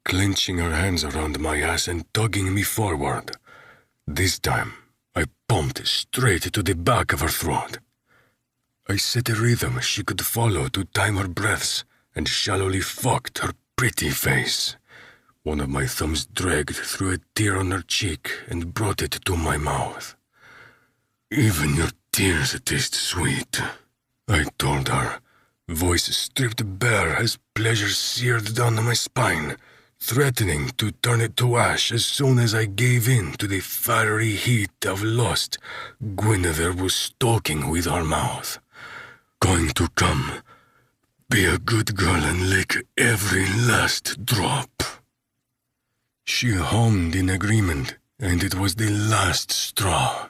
clenching her hands around my ass and tugging me forward. This time, I pumped straight to the back of her throat. I set a rhythm she could follow to time her breaths and shallowly fucked her pretty face. One of my thumbs dragged through a tear on her cheek and brought it to my mouth. "Even your tears taste sweet," I told her, voice stripped bare as pleasure seared down my spine, threatening to turn it to ash as soon as I gave in to the fiery heat of lust Guinevere was stoking with her mouth. "Going to come. Be a good girl and lick every last drop." She hummed in agreement, and it was the last straw.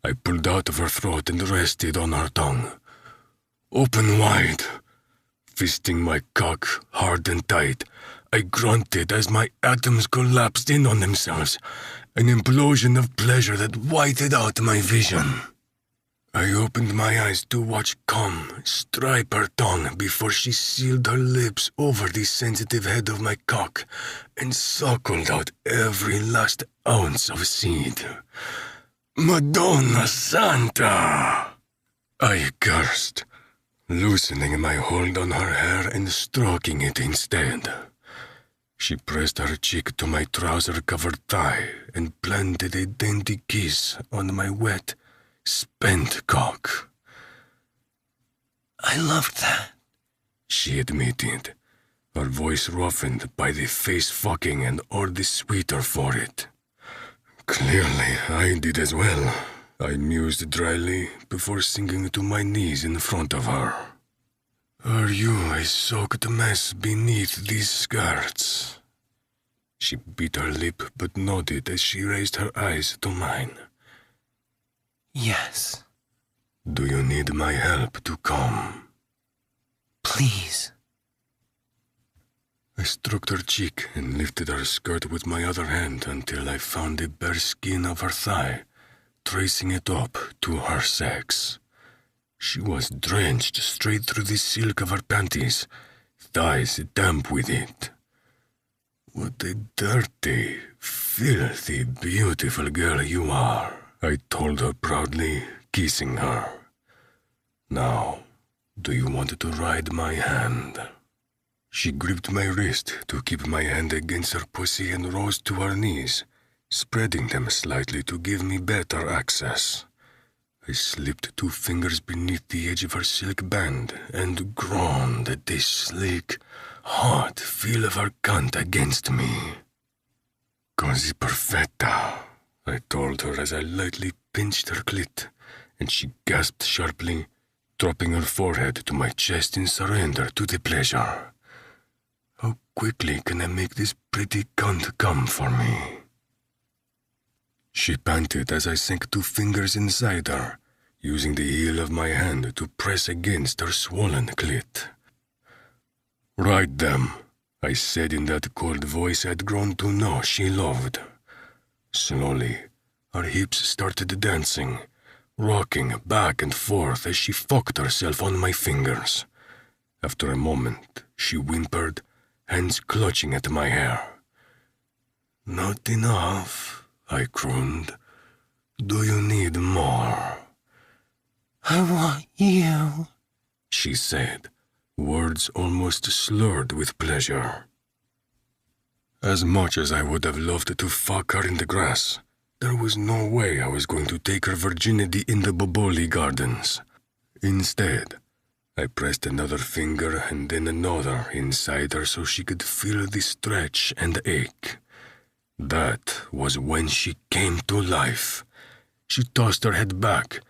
I pulled out of her throat and rested on her tongue. "Open wide." Fisting my cock hard and tight, I grunted as my atoms collapsed in on themselves, an implosion of pleasure that whited out my vision. I opened my eyes to watch cum stripe her tongue before she sealed her lips over the sensitive head of my cock and suckled out every last ounce of seed. "Madonna Santa!" I cursed, loosening my hold on her hair and stroking it instead. She pressed her cheek to my trouser-covered thigh and planted a dainty kiss on my wet, spent cock. "I loved that," she admitted, her voice roughened by the face fucking and all the sweeter for it. "Clearly, I did as well," I mused dryly before sinking to my knees in front of her. "Are you a soaked mess beneath these skirts?" She bit her lip but nodded as she raised her eyes to mine. "Yes." "Do you need my help to come?" "Please." I stroked her cheek and lifted her skirt with my other hand until I found the bare skin of her thigh, tracing it up to her sex. She was drenched straight through the silk of her panties, thighs damp with it. "What a dirty, filthy, beautiful girl you are," I told her proudly, kissing her. "Now, do you want to ride my hand?" She gripped my wrist to keep my hand against her pussy and rose to her knees, spreading them slightly to give me better access. I slipped 2 fingers beneath the edge of her silk band and groaned at the sleek, hot feel of her cunt against me. "Così perfetta," I told her as I lightly pinched her clit, and she gasped sharply, dropping her forehead to my chest in surrender to the pleasure. "How quickly can I make this pretty cunt come for me?" She panted as I sank 2 fingers inside her, using the heel of my hand to press against her swollen clit. "Ride them," I said in that cold voice I'd grown to know she loved. Slowly, her hips started dancing, rocking back and forth as she fucked herself on my fingers. After a moment, she whimpered, hands clutching at my hair. "Not enough," I crooned. "Do you need more?" I want you, she said, words almost slurred with pleasure. As much as I would have loved to fuck her in the grass, there was no way I was going to take her virginity in the Boboli Gardens. Instead, I pressed another finger and then another inside her so she could feel the stretch and ache. That was when she came to life. She tossed her head back,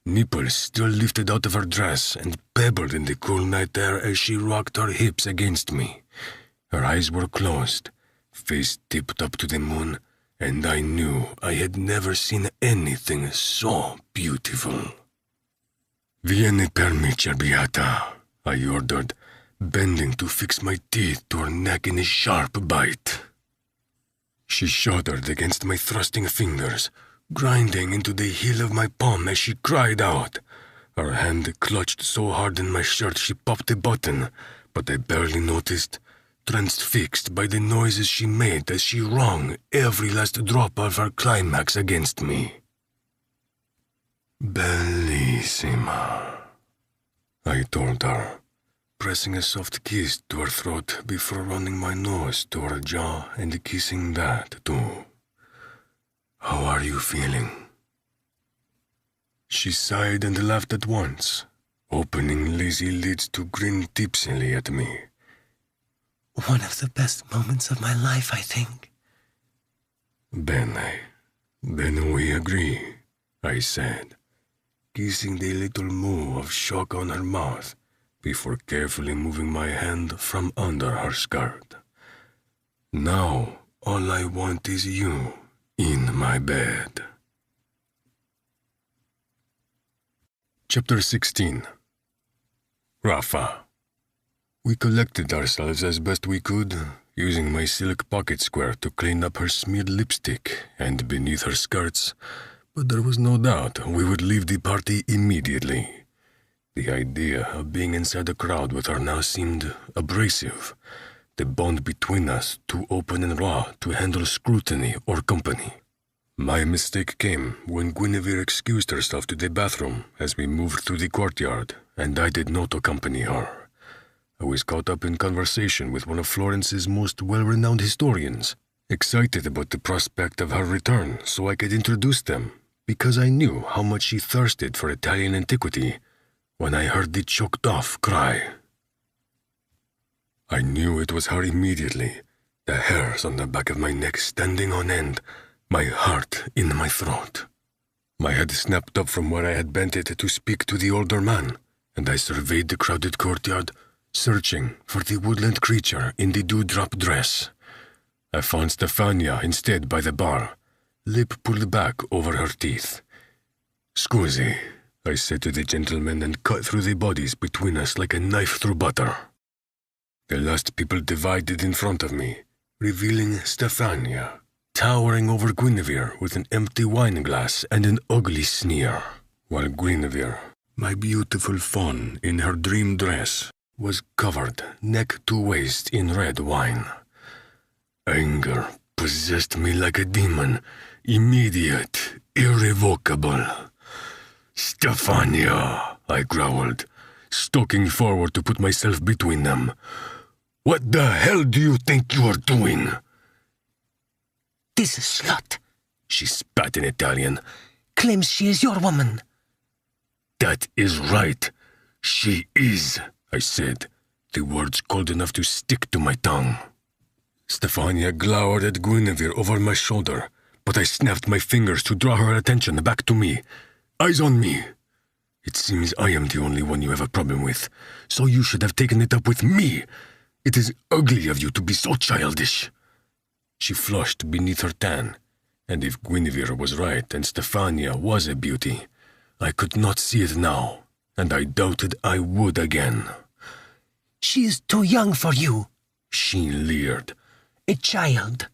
nipples still lifted out of her dress and pebbled in the cool night air as she rocked her hips against me. Her eyes were closed, face tipped up to the moon, and I knew I had never seen anything so beautiful. "Vieni per me, cerbiata," I ordered, bending to fix my teeth to her neck in a sharp bite. She shuddered against my thrusting fingers, grinding into the heel of my palm as she cried out. Her hand clutched so hard in my shirt she popped a button, but I barely noticed, transfixed by the noises she made as she wrung every last drop of her climax against me. "Bellissima," I told her, pressing a soft kiss to her throat before running my nose to her jaw and kissing that too. "How are you feeling?" She sighed and laughed at once, opening lazy lids to grin tipsily at me. One of the best moments of my life, I think. "Bene, then we agree," I said, kissing the little moo of shock on her mouth before carefully moving my hand from under her skirt. "Now all I want is you in my bed." Chapter 16. Rafa. We collected ourselves as best we could, using my silk pocket square to clean up her smeared lipstick and beneath her skirts, but there was no doubt we would leave the party immediately. The idea of being inside a crowd with her now seemed abrasive, the bond between us too open and raw to handle scrutiny or company. My mistake came when Guinevere excused herself to the bathroom as we moved through the courtyard, and I did not accompany her. I was caught up in conversation with one of Florence's most well-renowned historians, excited about the prospect of her return so I could introduce them, because I knew how much she thirsted for Italian antiquity when I heard the choked-off cry. I knew it was her immediately, the hairs on the back of my neck standing on end, my heart in my throat. My head snapped up from where I had bent it to speak to the older man, and I surveyed the crowded courtyard, searching for the woodland creature in the dewdrop dress. I found Stefania instead by the bar, lip pulled back over her teeth. "Scusi," I said to the gentleman and cut through the bodies between us like a knife through butter. The last people divided in front of me, revealing Stefania, towering over Guinevere with an empty wine glass and an ugly sneer, while Guinevere, my beautiful fawn in her dream dress, was covered neck to waist in red wine. Anger possessed me like a demon, immediate, irrevocable. "Stefania," I growled, stalking forward to put myself between them. "What the hell do you think you are doing?" This slut, She spat in Italian. claims she is your woman. "That is right. She is," I said, the words cold enough to stick to my tongue. Stefania glowered at Guinevere over my shoulder, but I snapped my fingers to draw her attention back to me. "Eyes on me. It seems I am the only one you have a problem with, so you should have taken it up with me. It is ugly of you to be so childish." She flushed beneath her tan, and if Guinevere was right and Stefania was a beauty, I could not see it now, and I doubted I would again. She is too young for you. She leered. A child.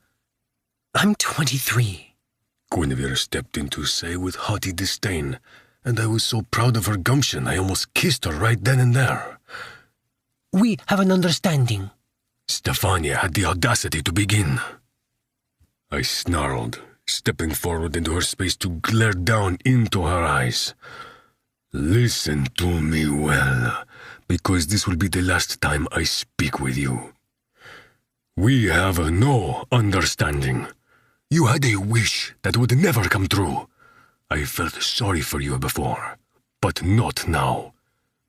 I'm 23. Guinevere stepped in to say with haughty disdain, and I was so proud of her gumption I almost kissed her right then and there. We have an understanding. Stefania had the audacity to begin. I snarled, stepping forward into her space to glare down into her eyes. Listen to me well, because this will be the last time I speak with you. We have no understanding. You had a wish that would never come true. I felt sorry for you before, but not now.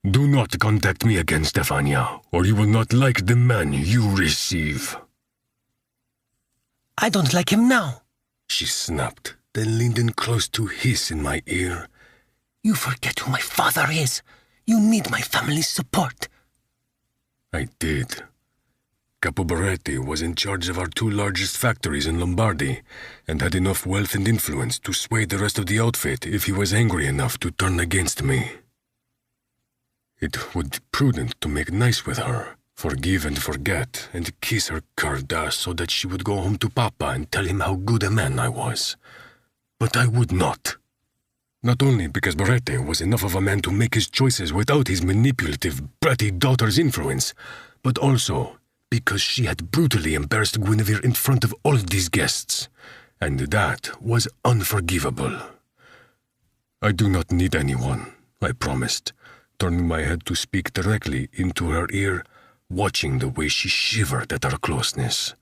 Do not contact me again, Stefania, or you will not like the man you receive. I don't like him now. She snapped, then leaned in close to hiss in my ear. You forget who my father is. You need my family's support. I did. Capo Berretti was in charge of our 2 largest factories in Lombardy and had enough wealth and influence to sway the rest of the outfit if he was angry enough to turn against me. It would be prudent to make nice with her, forgive and forget, and kiss her curved ass so that she would go home to Papa and tell him how good a man I was. But I would not. Not only because Berretti was enough of a man to make his choices without his manipulative, bratty daughter's influence, but also because she had brutally embarrassed Guinevere in front of all of these guests, and that was unforgivable. I do not need anyone, I promised, turning my head to speak directly into her ear, watching the way she shivered at our closeness.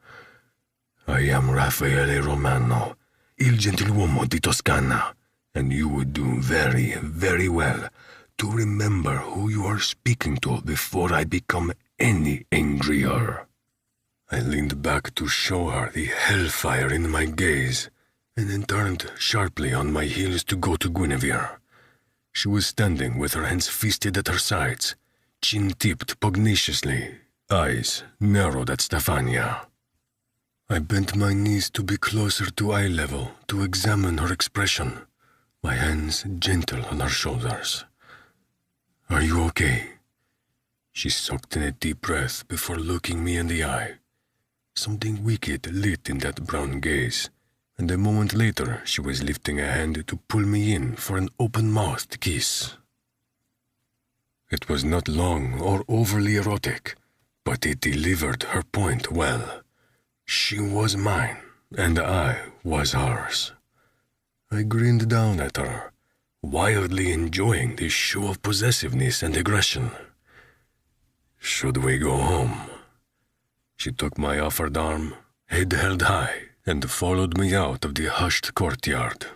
I am Raffaele Romano, il gentiluomo di Toscana, and you would do very, very well to remember who you are speaking to before I become any angrier. I leaned back to show her the hellfire in my gaze, and then turned sharply on my heels to go to Guinevere. She was standing with her hands feasted at her sides, chin tipped pugnaciously, eyes narrowed at Stefania. I bent my knees to be closer to eye level to examine her expression, my hands gentle on her shoulders. Are you okay? She sucked in a deep breath before looking me in the eye. Something wicked lit in that brown gaze, and a moment later she was lifting a hand to pull me in for an open-mouthed kiss. It was not long or overly erotic, but it delivered her point well. She was mine, and I was hers. I grinned down at her, wildly enjoying this show of possessiveness and aggression. Should we go home? She took my offered arm, head held high, and followed me out of the hushed courtyard.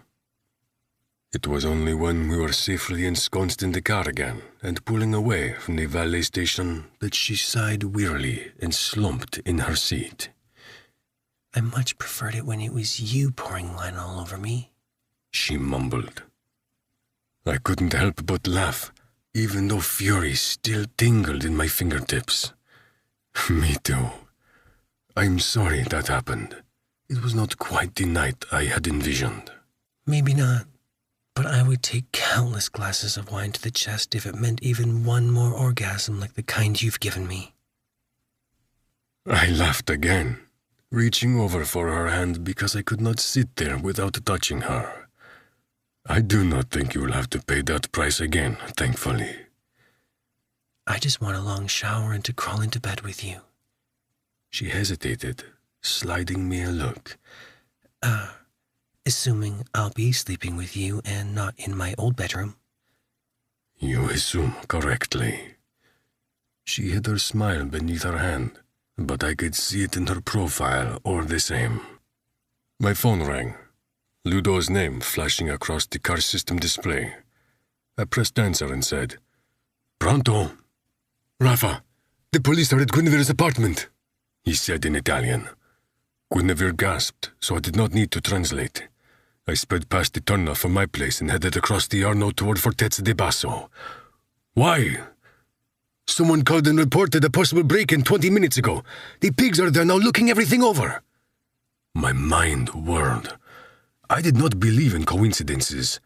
It was only when we were safely ensconced in the car again and pulling away from the valet station that she sighed wearily and slumped in her seat. I much preferred it when it was you pouring wine all over me, she mumbled. I couldn't help but laugh, even though fury still tingled in my fingertips. Me too. I'm sorry that happened. It was not quite the night I had envisioned. Maybe not, but I would take countless glasses of wine to the chest if it meant even one more orgasm like the kind you've given me. I laughed again, reaching over for her hand because I could not sit there without touching her. I do not think you will have to pay that price again, thankfully. I just want a long shower and to crawl into bed with you. She hesitated, sliding me a look. Assuming I'll be sleeping with you and not in my old bedroom. You assume correctly. She hid her smile beneath her hand, but I could see it in her profile or the same. My phone rang, Ludo's name flashing across the car system display. I pressed answer and said, "Pronto? Rafa, the police are at Guinevere's apartment," he said in Italian. Guinevere gasped, so I did not need to translate. I sped past the turnoff from my place and headed across the Arno toward Fortezza de Basso. Why? Someone called and reported a possible break-in 20 minutes ago. The pigs are there now looking everything over. My mind whirled. I did not believe in coincidences.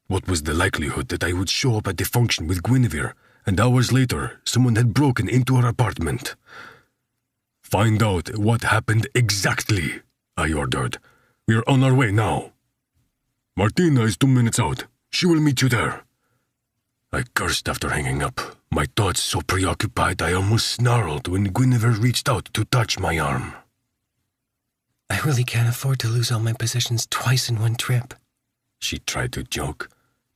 What was the likelihood that I would show up at the function with Guinevere, and hours later someone had broken into her apartment? Find out what happened exactly, I ordered. We are on our way now. Martina is 2 minutes out. She will meet you there. I cursed after hanging up, my thoughts so preoccupied I almost snarled when Guinevere reached out to touch my arm. I really can't afford to lose all my possessions twice in one trip. She tried to joke,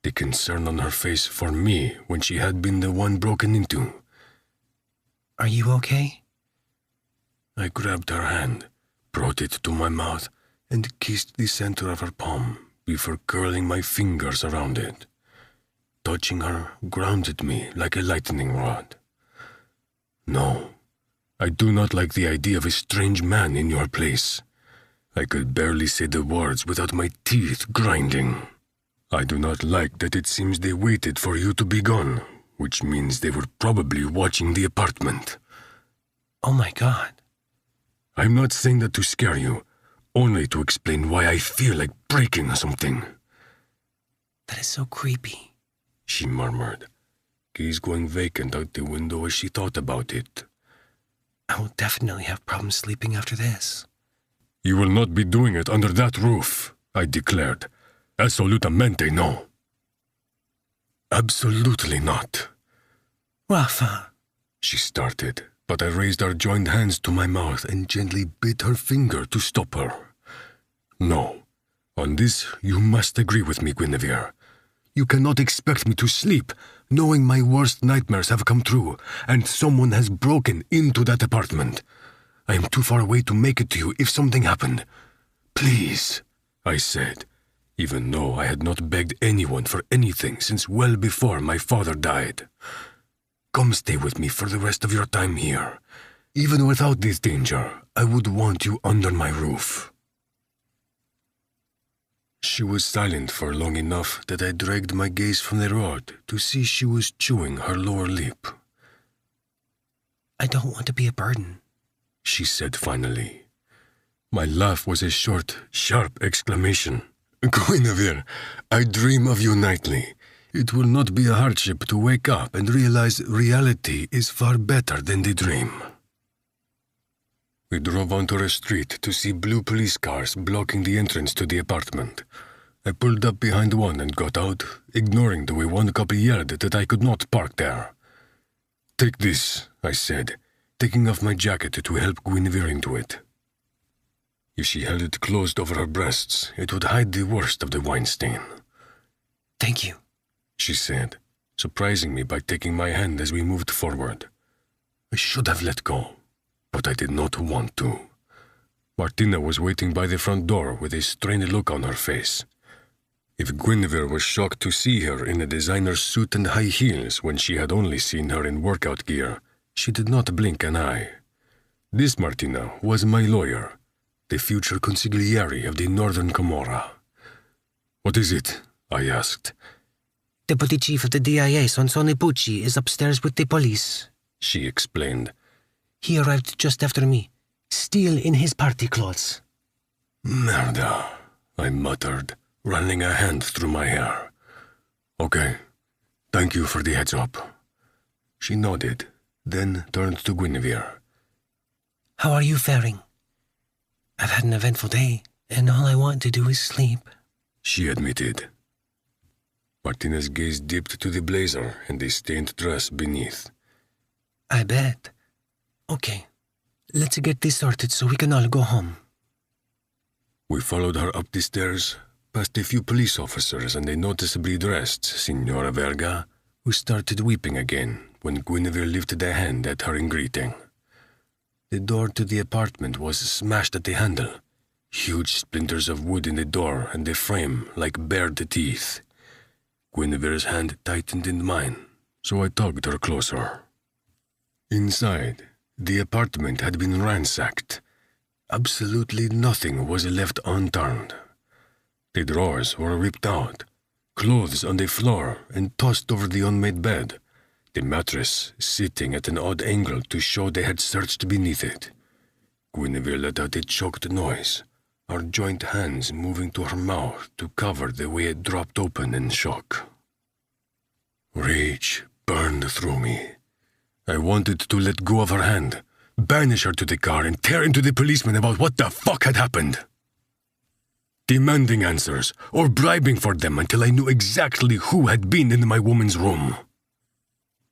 the concern on her face for me when she had been the one broken into. Are you okay? I grabbed her hand, brought it to my mouth, and kissed the center of her palm before curling my fingers around it. Touching her grounded me like a lightning rod. No, I do not like the idea of a strange man in your place. I could barely say the words without my teeth grinding. I do not like that it seems they waited for you to be gone, which means they were probably watching the apartment. Oh my God. I'm not saying that to scare you, only to explain why I feel like breaking something. That is so creepy, she murmured, gaze going vacant out the window as she thought about it. I will definitely have problems sleeping after this. You will not be doing it under that roof, I declared. Absolutamente no. Absolutely not. Rafa, she started, but I raised our joined hands to my mouth and gently bit her finger to stop her. No, on this you must agree with me, Guinevere. You cannot expect me to sleep, knowing my worst nightmares have come true, and someone has broken into that apartment. I am too far away to make it to you if something happened. Please, I said, even though I had not begged anyone for anything since well before my father died. Come stay with me for the rest of your time here. Even without this danger, I would want you under my roof. She was silent for long enough that I dragged my gaze from the rod to see she was chewing her lower lip. I don't want to be a burden, she said finally. My laugh was a short, sharp exclamation. Guinevere, I dream of you nightly. It will not be a hardship to wake up and realize reality is far better than the dream. We drove onto a street to see blue police cars blocking the entrance to the apartment. I pulled up behind one and got out, ignoring the way one cop yelled that I could not park there. Take this, I said, taking off my jacket to help Guinevere into it. If she held it closed over her breasts, it would hide the worst of the wine stain. Thank you, she said, surprising me by taking my hand as we moved forward. I should have let go, but I did not want to. Martina was waiting by the front door with a strained look on her face. If Guinevere was shocked to see her in a designer suit and high heels when she had only seen her in workout gear, she did not blink an eye. This Martina was my lawyer, the future consigliere of the Northern Camorra. What is it? I asked. Deputy Chief of the DIA, Sonsone Pucci, is upstairs with the police, she explained. He arrived just after me, still in his party clothes. Merda, I muttered, running a hand through my hair. Okay, thank you for the heads up. She nodded, then turned to Guinevere. How are you faring? I've had an eventful day, and all I want to do is sleep, she admitted. Martina's gaze dipped to the blazer and the stained dress beneath. I bet. Okay, let's get this sorted so we can all go home. We followed her up the stairs, past a few police officers and a noticeably dressed Signora Verga, who started weeping again when Guinevere lifted a hand at her in greeting. The door to the apartment was smashed at the handle, huge splinters of wood in the door and the frame like bared teeth. Guinevere's hand tightened in mine, so I tugged her closer. Inside, the apartment had been ransacked. Absolutely nothing was left unturned. The drawers were ripped out, clothes on the floor and tossed over the unmade bed, the mattress sitting at an odd angle to show they had searched beneath it. Guinevere let out a choked noise, her joined hands moving to her mouth to cover the way it dropped open in shock. Rage burned through me. I wanted to let go of her hand, banish her to the car, and tear into the policeman about what the fuck had happened. demanding answers or bribing for them until I knew exactly who had been in my woman's room.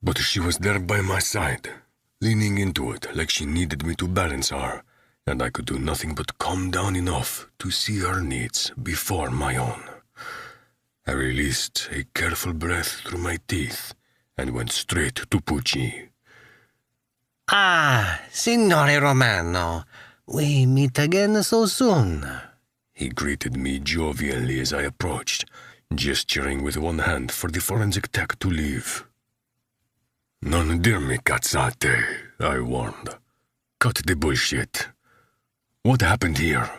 But she was there by my side, leaning into it like she needed me to balance her, and I could do nothing but calm down enough to see her needs before my own. I released a careful breath through my teeth and went straight to Pucci. Ah, Signore Romano, we meet again so soon. He greeted me jovially as I approached, gesturing with one hand for the forensic tech to leave. Non dirmi cazzate, I warned. Cut the bullshit. What happened here?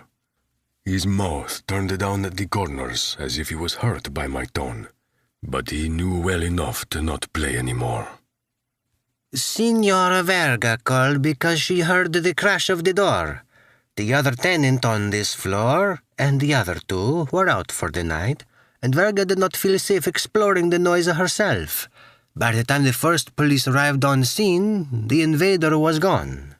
His mouth turned down at the corners as if he was hurt by my tone, but he knew well enough to not play anymore. Signora Verga called because she heard the crash of the door. The other tenant on this floor and the other two were out for the night, and Verga did not feel safe exploring the noise herself. By the time the first police arrived on scene, the invader was gone.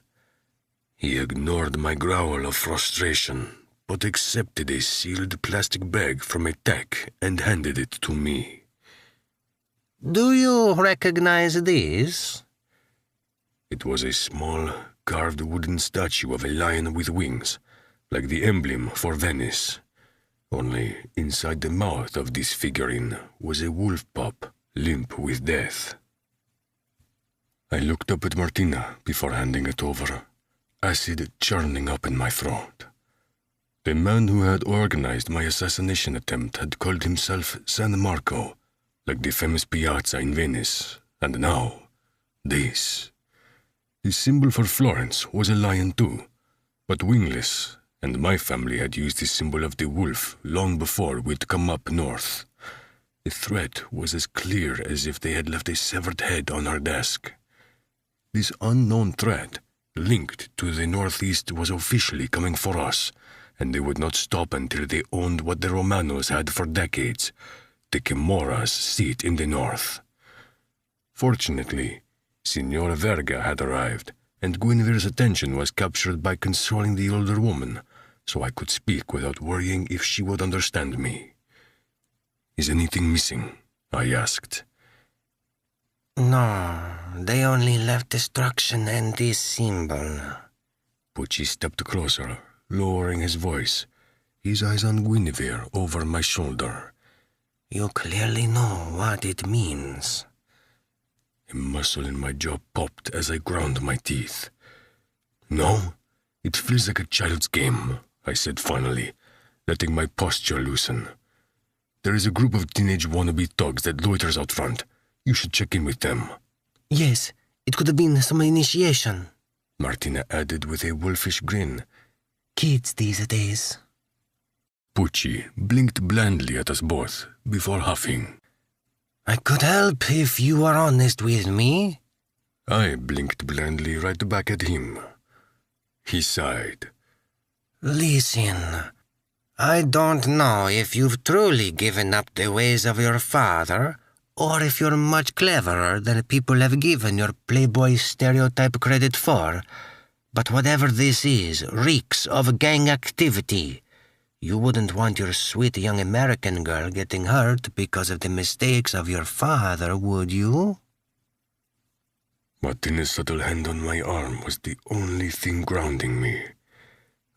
He ignored my growl of frustration, but accepted a sealed plastic bag from a tech and handed it to me. Do you recognize this? It was a small, carved wooden statue of a lion with wings, like the emblem for Venice. Only inside the mouth of this figurine was a wolf pup, limp with death. I looked up at Martina before handing it over, acid churning up in my throat. The man who had organized my assassination attempt had called himself San Marco, like the famous piazza in Venice, and now, this. The symbol for Florence was a lion too, but wingless, and my family had used the symbol of the wolf long before we'd come up north. The threat was as clear as if they had left a severed head on our desk. This unknown threat, linked to the Northeast, was officially coming for us, and they would not stop until they owned what the Romanos had for decades, the Camorra's seat in the north. Fortunately, Signora Verga had arrived, and Guinevere's attention was captured by consoling the older woman, so I could speak without worrying if she would understand me. "Is anything missing?" I asked. No, they only left destruction and this symbol. Pucci stepped closer, lowering his voice, his eyes on Guinevere over my shoulder. You clearly know what it means. A muscle in my jaw popped as I ground my teeth. "No, it feels like a child's game," I said finally, letting my posture loosen. "There is a group of teenage wannabe thugs that loiters out front. You should check in with them." Yes, it could have been some initiation, Martina added with a wolfish grin. Kids these days. Pucci blinked blandly at us both before huffing. I could help if you were honest with me. I blinked blandly right back at him. He sighed. Listen, I don't know if you've truly given up the ways of your father, or if you're much cleverer than people have given your playboy stereotype credit for, but whatever this is reeks of gang activity. You wouldn't want your sweet young American girl getting hurt because of the mistakes of your father, would you? Martina's subtle hand on my arm was the only thing grounding me.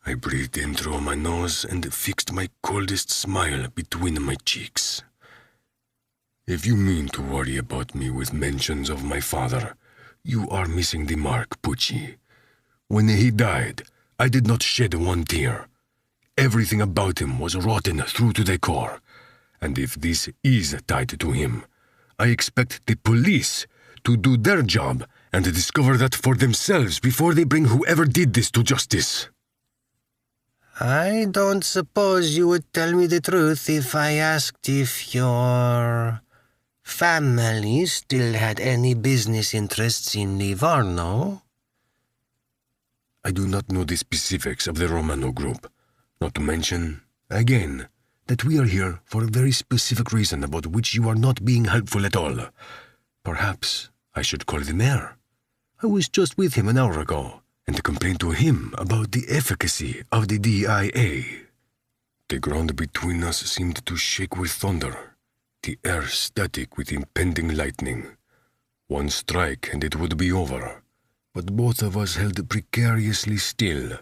I breathed in through my nose and fixed my coldest smile between my cheeks. "If you mean to worry about me with mentions of my father, you are missing the mark, Pucci. When he died, I did not shed one tear. Everything about him was rotten through to the core, and if this is tied to him, I expect the police to do their job and discover that for themselves before they bring whoever did this to justice." I don't suppose you would tell me the truth if I asked if your family still had any business interests in Livorno? I do not know the specifics of the Romano group, not to mention, again, that we are here for a very specific reason about which you are not being helpful at all. Perhaps I should call the mayor. I was just with him an hour ago, and complain to him about the efficacy of the DIA. The ground between us seemed to shake with thunder, the air static with impending lightning. One strike and it would be over, but both of us held precariously still,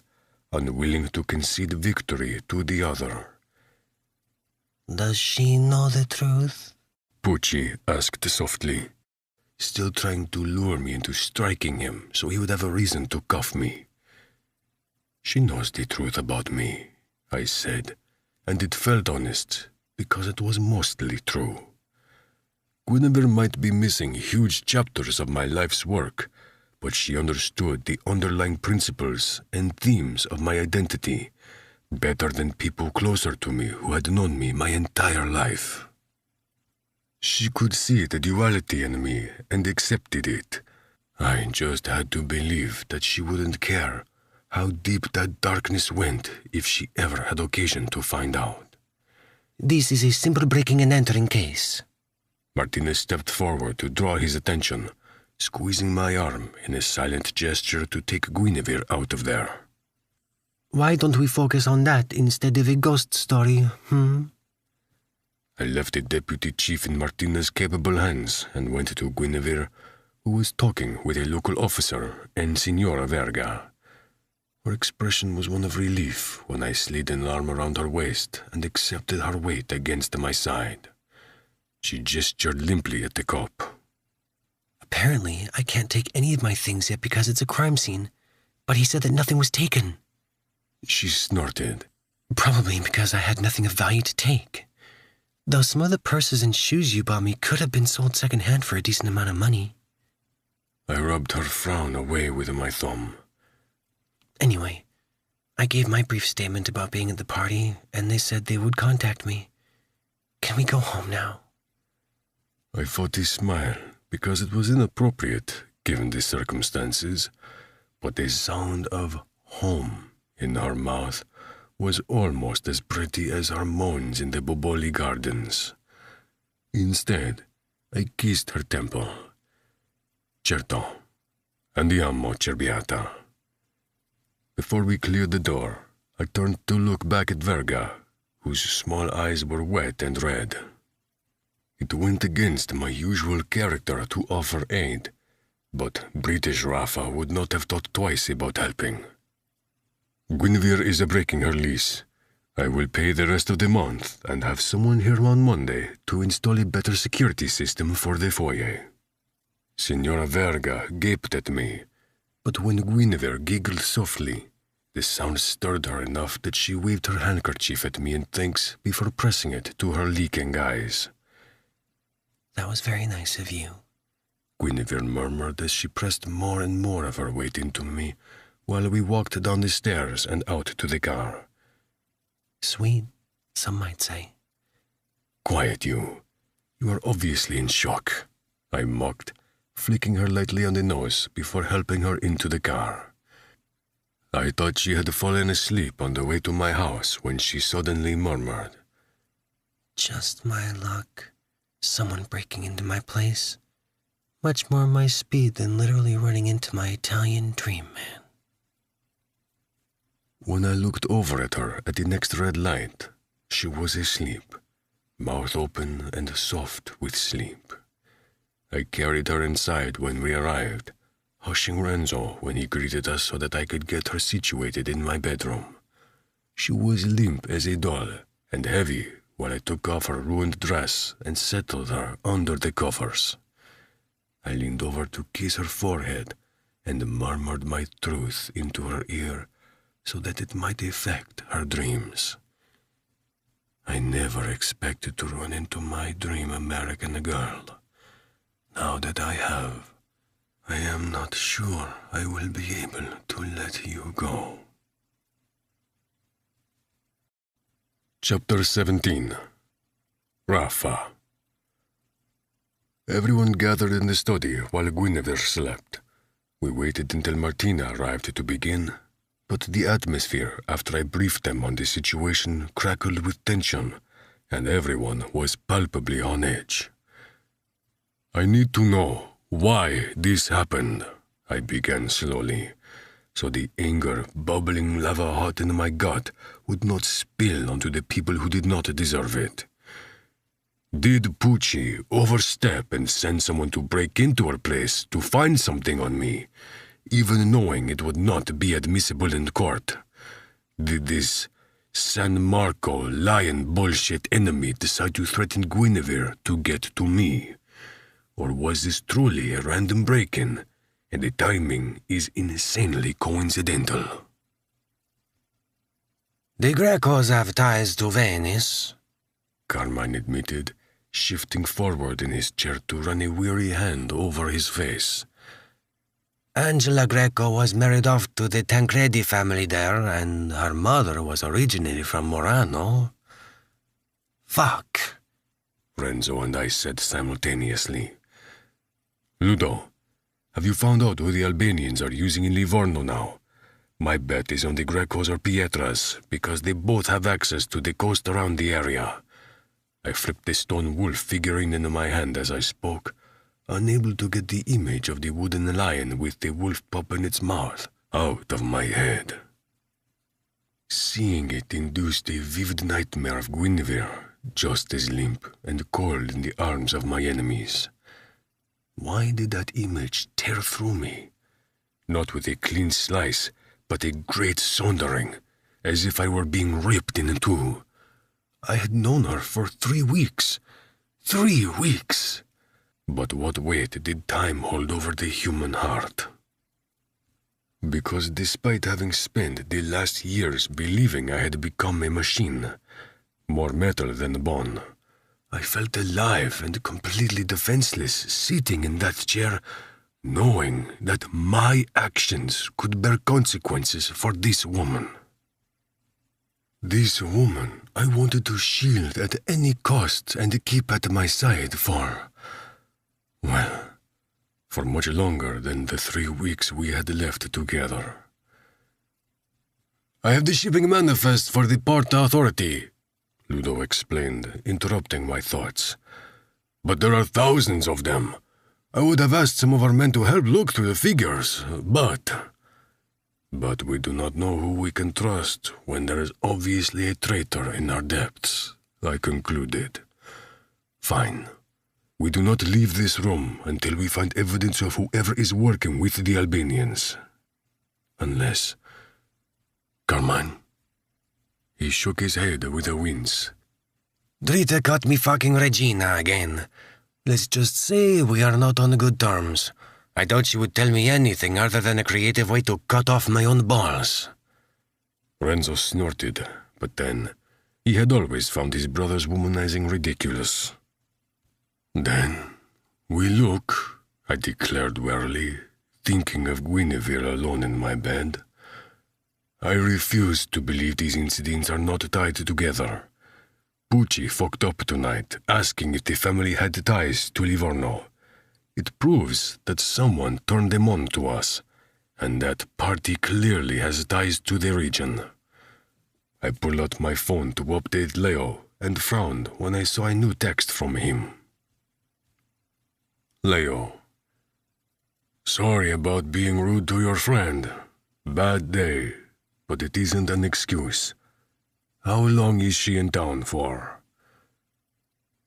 unwilling to concede victory to the other. Does she know the truth? Pucci asked softly, still trying to lure me into striking him so he would have a reason to cuff me. She knows the truth about me, I said, and it felt honest because it was mostly true. Guinevere might be missing huge chapters of my life's work, but she understood the underlying principles and themes of my identity better than people closer to me who had known me my entire life. She could see the duality in me and accepted it. I just had to believe that she wouldn't care how deep that darkness went if she ever had occasion to find out. This is a simple breaking and entering case. Martinez stepped forward to draw his attention, squeezing my arm in a silent gesture to take Guinevere out of there. Why don't we focus on that instead of a ghost story, I left the deputy chief in Martinez's capable hands and went to Guinevere, who was talking with a local officer and Signora Verga. Her expression was one of relief when I slid an arm around her waist and accepted her weight against my side. She gestured limply at the cop. Apparently, I can't take any of my things yet because it's a crime scene, but he said that nothing was taken. She snorted. Probably because I had nothing of value to take. Though some of the purses and shoes you bought me could have been sold secondhand for a decent amount of money. I rubbed her frown away with my thumb. Anyway, I gave my brief statement about being at the party, and they said they would contact me. Can we go home now? I fought a smile because it was inappropriate given the circumstances, but the sound of home in her mouth was almost as pretty as her moans in the Boboli gardens. Instead, I kissed her temple. Certo. Andiamo, Cerbiata. Before we cleared the door, I turned to look back at Verga, whose small eyes were wet and red. It went against my usual character to offer aid, but British Rafa would not have thought twice about helping. Guinevere is breaking her lease. I will pay the rest of the month and have someone here on Monday to install a better security system for the foyer. Signora Verga gaped at me, but when Guinevere giggled softly, the sound stirred her enough that she waved her handkerchief at me in thanks before pressing it to her leaking eyes. That was very nice of you, Guinevere murmured as she pressed more and more of her weight into me while we walked down the stairs and out to the car. Sweet, some might say. Quiet, you. You are obviously in shock, I mocked, flicking her lightly on the nose before helping her into the car. I thought she had fallen asleep on the way to my house when she suddenly murmured, Just my luck. Someone breaking into my place. Much more my speed than literally running into my Italian dream man. When I looked over at her at the next red light, she was asleep, mouth open and soft with sleep. I carried her inside when we arrived, hushing Renzo when he greeted us so that I could get her situated in my bedroom. She was limp as a doll and heavy while I took off her ruined dress and settled her under the covers. I leaned over to kiss her forehead and murmured my truth into her ear so that it might affect her dreams. I never expected to run into my dream American girl. Now that I have, I am not sure I will be able to let you go. Chapter 17. Rafa. Everyone gathered in the study while Guinevere slept. We waited until Martina arrived to begin, but the atmosphere after I briefed them on the situation crackled with tension, and everyone was palpably on edge. I need to know why this happened, I began slowly, so the anger bubbling lava hot in my gut would not spill onto the people who did not deserve it? Did Pucci overstep and send someone to break into our place to find something on me, even knowing it would not be admissible in court? Did this San Marco lion bullshit enemy decide to threaten Guinevere to get to me? Or was this truly a random break-in, and the timing is insanely coincidental? The Grecos have ties to Venice, Carmine admitted, shifting forward in his chair to run a weary hand over his face. Angela Greco was married off to the Tancredi family there, and her mother was originally from Murano. Fuck, Renzo and I said simultaneously. Ludo, have you found out who the Albanians are using in Livorno now? My bet is on the Grecos or Pietras, because they both have access to the coast around the area. I flipped the stone wolf figurine into my hand as I spoke, unable to get the image of the wooden lion with the wolf pup in its mouth out of my head. Seeing it induced a vivid nightmare of Guinevere, just as limp and cold in the arms of my enemies. Why did that image tear through me? Not with a clean slice, but a great sondering, as if I were being ripped in two. I had known her for 3 weeks. 3 weeks! But what weight did time hold over the human heart? Because despite having spent the last years believing I had become a machine, more metal than bone, I felt alive and completely defenseless sitting in that chair, knowing that my actions could bear consequences for this woman. This woman I wanted to shield at any cost and keep at my side for, well, for much longer than the 3 weeks we had left together. I have the shipping manifest for the port authority, Ludo explained, interrupting my thoughts. But there are thousands of them. I would have asked some of our men to help look through the figures, but we do not know who we can trust when there is obviously a traitor in our depths, I concluded. Fine. We do not leave this room until we find evidence of whoever is working with the Albanians. Unless... Carmine? He shook his head with a wince. Drita got me fucking Regina again. Let's just say we are not on good terms. I doubt she would tell me anything other than a creative way to cut off my own balls. Renzo snorted, but then he had always found his brother's womanizing ridiculous. Then we look, I declared wearily, thinking of Guinevere alone in my bed. I refuse to believe these incidents are not tied together. Pucci fucked up tonight, asking if the family had ties to Livorno. It proves that someone turned them on to us, and that party clearly has ties to the region. I pulled out my phone to update Leo and frowned when I saw a new text from him. Leo. Sorry about being rude to your friend. Bad day, but it isn't an excuse. How long is she in town for?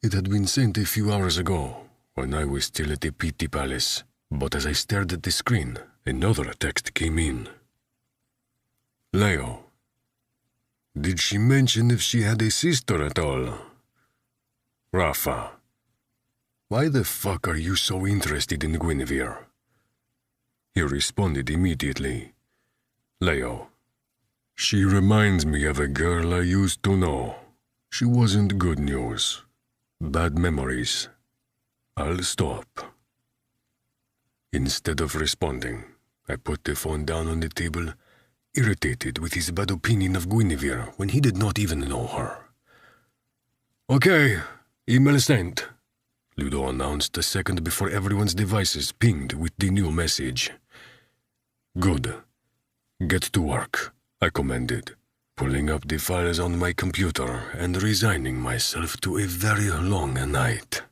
It had been sent a few hours ago, when I was still at the Pitti Palace, but as I stared at the screen, another text came in. Leo. Did she mention if she had a sister at all? Rafa. Why the fuck are you so interested in Guinevere? He responded immediately. Leo. She reminds me of a girl I used to know. She wasn't good news. Bad memories. I'll stop. Instead of responding, I put the phone down on the table, irritated with his bad opinion of Guinevere when he did not even know her. Okay, email sent, Ludo announced a second before everyone's devices pinged with the new message. Good. Get to work, I commanded, pulling up the files on my computer and resigning myself to a very long night.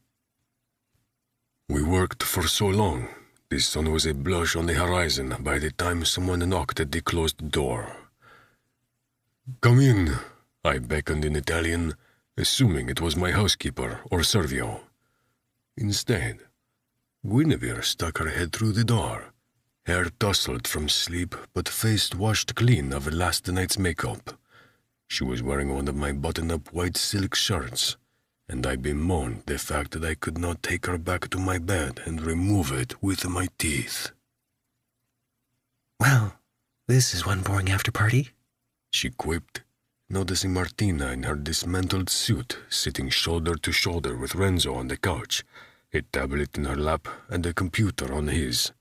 We worked for so long, the sun was a blush on the horizon by the time someone knocked at the closed door. "Come in," I beckoned in Italian, assuming it was my housekeeper or Servio. Instead, Guinevere stuck her head through the door, hair tousled from sleep but face washed clean of last night's makeup. She was wearing one of my button-up white silk shirts, and I bemoaned the fact that I could not take her back to my bed and remove it with my teeth. "Well, this is one boring after-party," she quipped, noticing Martina in her dismantled suit sitting shoulder to shoulder with Renzo on the couch, a tablet in her lap and a computer on his.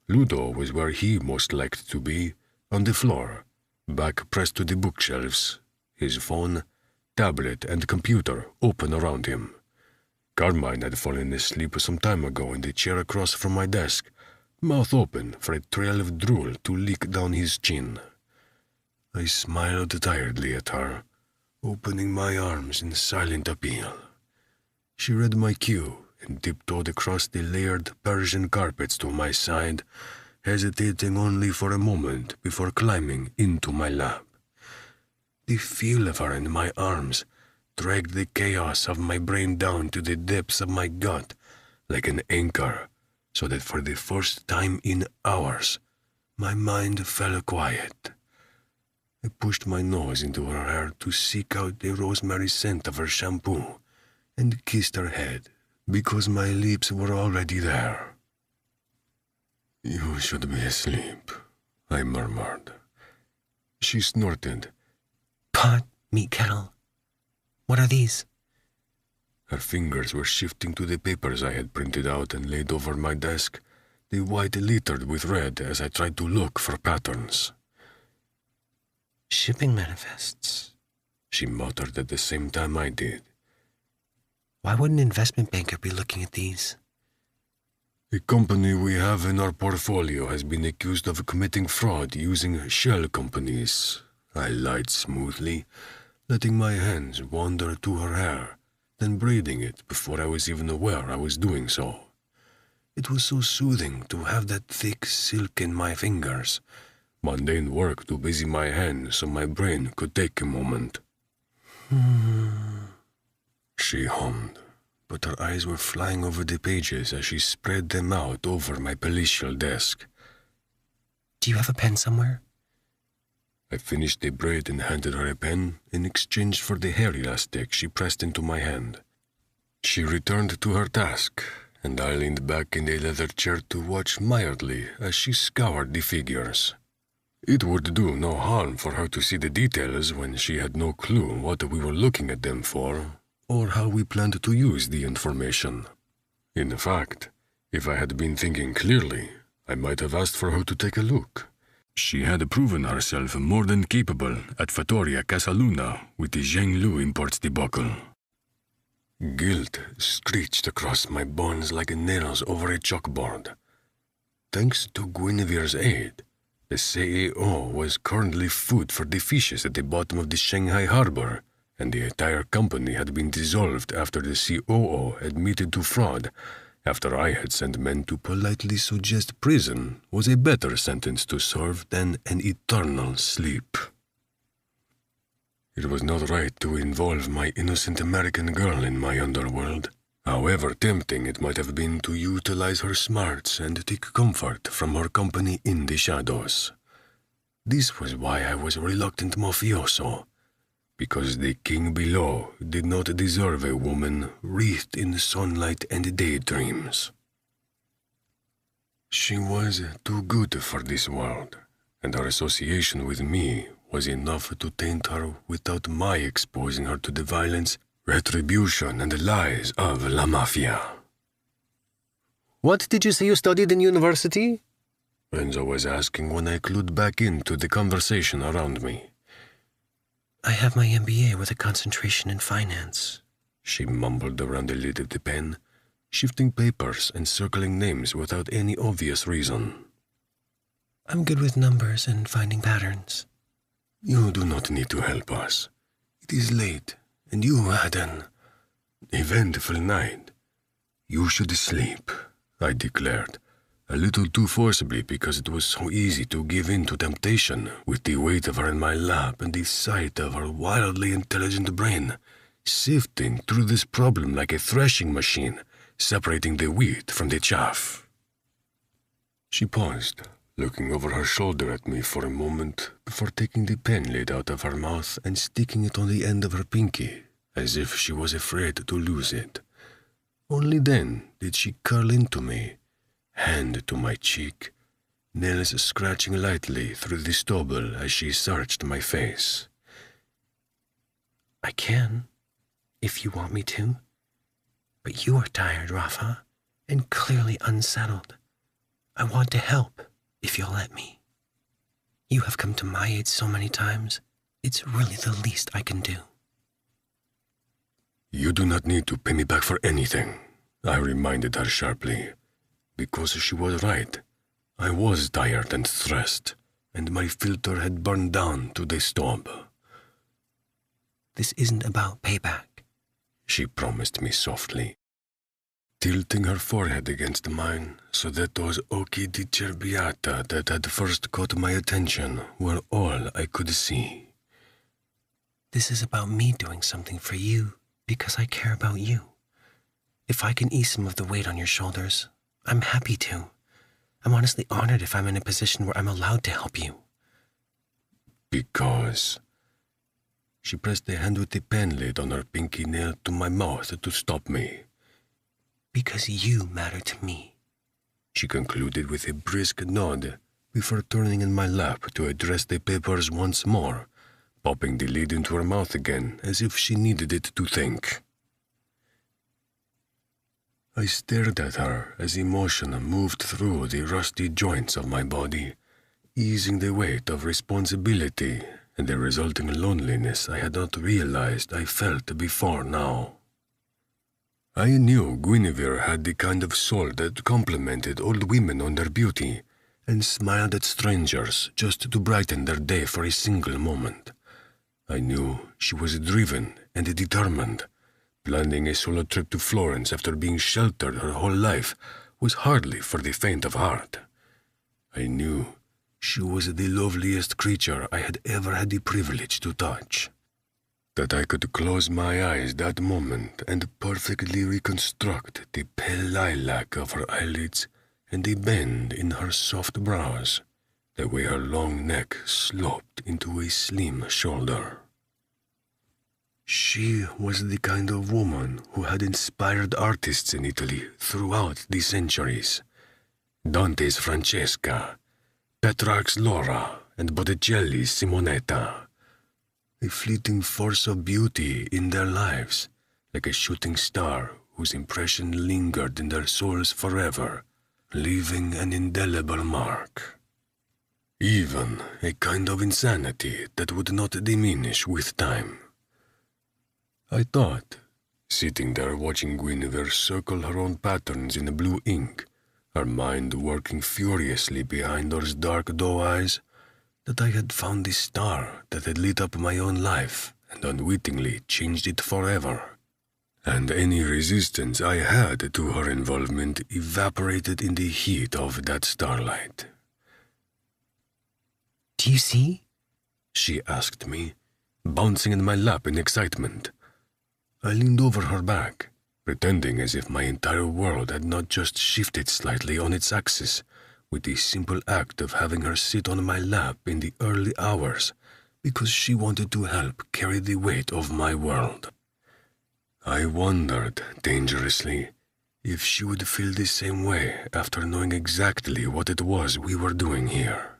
Ludo was where he most liked to be, on the floor, back pressed to the bookshelves, his phone, tablet, and computer open around him. Carmine had fallen asleep some time ago in the chair across from my desk, mouth open for a trail of drool to leak down his chin. I smiled tiredly at her, opening my arms in silent appeal. She read my cue and tiptoed across the layered Persian carpets to my side, hesitating only for a moment before climbing into my lap. The feel of her in my arms dragged the chaos of my brain down to the depths of my gut like an anchor, so that for the first time in hours, my mind fell quiet. I pushed my nose into her hair to seek out the rosemary scent of her shampoo and kissed her head because my lips were already there. "You should be asleep," I murmured. She snorted. "Pot, meat kettle. What are these?" Her fingers were shifting to the papers I had printed out and laid over my desk, the white littered with red as I tried to look for patterns. "Shipping manifests," she muttered at the same time I did. "Why would an investment banker be looking at these?" "A company we have in our portfolio has been accused of committing fraud using shell companies," I lied smoothly, letting my hands wander to her hair, then braiding it before I was even aware I was doing so. It was so soothing to have that thick silk in my fingers, mundane work to busy my hands so my brain could take a moment. She hummed, but her eyes were flying over the pages as she spread them out over my palatial desk. "Do you have a pen somewhere?" I finished the braid and handed her a pen in exchange for the hair elastic she pressed into my hand. She returned to her task, and I leaned back in the leather chair to watch mildly as she scoured the figures. It would do no harm for her to see the details when she had no clue what we were looking at them for, or how we planned to use the information. In fact, if I had been thinking clearly, I might have asked for her to take a look. She had proven herself more than capable at Fattoria Casaluna with the Zheng Lu imports debacle. Guilt screeched across my bones like nails over a chalkboard. Thanks to Guinevere's aid, the CEO was currently food for the fishes at the bottom of the Shanghai harbor, and the entire company had been dissolved after the COO admitted to fraud, after I had sent men to politely suggest prison was a better sentence to serve than an eternal sleep. It was not right to involve my innocent American girl in my underworld, however tempting it might have been to utilize her smarts and take comfort from her company in the shadows. This was why I was a reluctant mafioso, because the king below did not deserve a woman wreathed in sunlight and daydreams. She was too good for this world, and her association with me was enough to taint her without my exposing her to the violence, retribution, and lies of La Mafia. "What did you say you studied in university?" Renzo was asking when I clued back into the conversation around me. "I have my MBA with a concentration in finance," she mumbled around the lid of the pen, shifting papers and circling names without any obvious reason. "I'm good with numbers and finding patterns." "You do not need to help us. It is late, and you had an eventful night. You should sleep," I declared, A little too forcibly because it was so easy to give in to temptation with the weight of her in my lap and the sight of her wildly intelligent brain, sifting through this problem like a threshing machine, separating the wheat from the chaff. She paused, looking over her shoulder at me for a moment before taking the pen lid out of her mouth and sticking it on the end of her pinky, as if she was afraid to lose it. Only then did she curl into me, hand to my cheek, nails scratching lightly through the stubble as she searched my face. I can, if you want me to. But you are tired, Rafa, and clearly unsettled. I want to help, if you'll let me. You have come to my aid so many times, it's really the least I can do. You do not need to pay me back for anything, I reminded her sharply. Because she was right. I was tired and stressed, and my filter had burned down to the stub. This isn't about payback, she promised me softly, tilting her forehead against mine so that those occhi di cerbiata that had first caught my attention were all I could see. This is about me doing something for you because I care about you. If I can ease some of the weight on your shoulders, I'm happy to. I'm honestly honored if I'm in a position where I'm allowed to help you. Because... She pressed a hand with the pen lid on her pinky nail to my mouth to stop me. Because you matter to me, she concluded with a brisk nod before turning in my lap to address the papers once more, popping the lid into her mouth again as if she needed it to think. I stared at her as emotion moved through the rusty joints of my body, easing the weight of responsibility and the resulting loneliness I had not realized I felt before now. I knew Guinevere had the kind of soul that complimented old women on their beauty and smiled at strangers just to brighten their day for a single moment. I knew she was driven and determined. Planning a solo trip to Florence after being sheltered her whole life was hardly for the faint of heart. I knew she was the loveliest creature I had ever had the privilege to touch. That I could close my eyes that moment and perfectly reconstruct the pale lilac of her eyelids and the bend in her soft brows, the way her long neck sloped into a slim shoulder. She was the kind of woman who had inspired artists in Italy throughout the centuries. Dante's Francesca, Petrarch's Laura, and Botticelli's Simonetta. A fleeting force of beauty in their lives, like a shooting star whose impression lingered in their souls forever, leaving an indelible mark. Even a kind of insanity that would not diminish with time. I thought, sitting there watching Guinevere circle her own patterns in blue ink, her mind working furiously behind those dark doe eyes, that I had found the star that had lit up my own life and unwittingly changed it forever. And any resistance I had to her involvement evaporated in the heat of that starlight. Do you see? She asked me, bouncing in my lap in excitement. I leaned over her back, pretending as if my entire world had not just shifted slightly on its axis with the simple act of having her sit on my lap in the early hours because she wanted to help carry the weight of my world. I wondered, dangerously, if she would feel the same way after knowing exactly what it was we were doing here.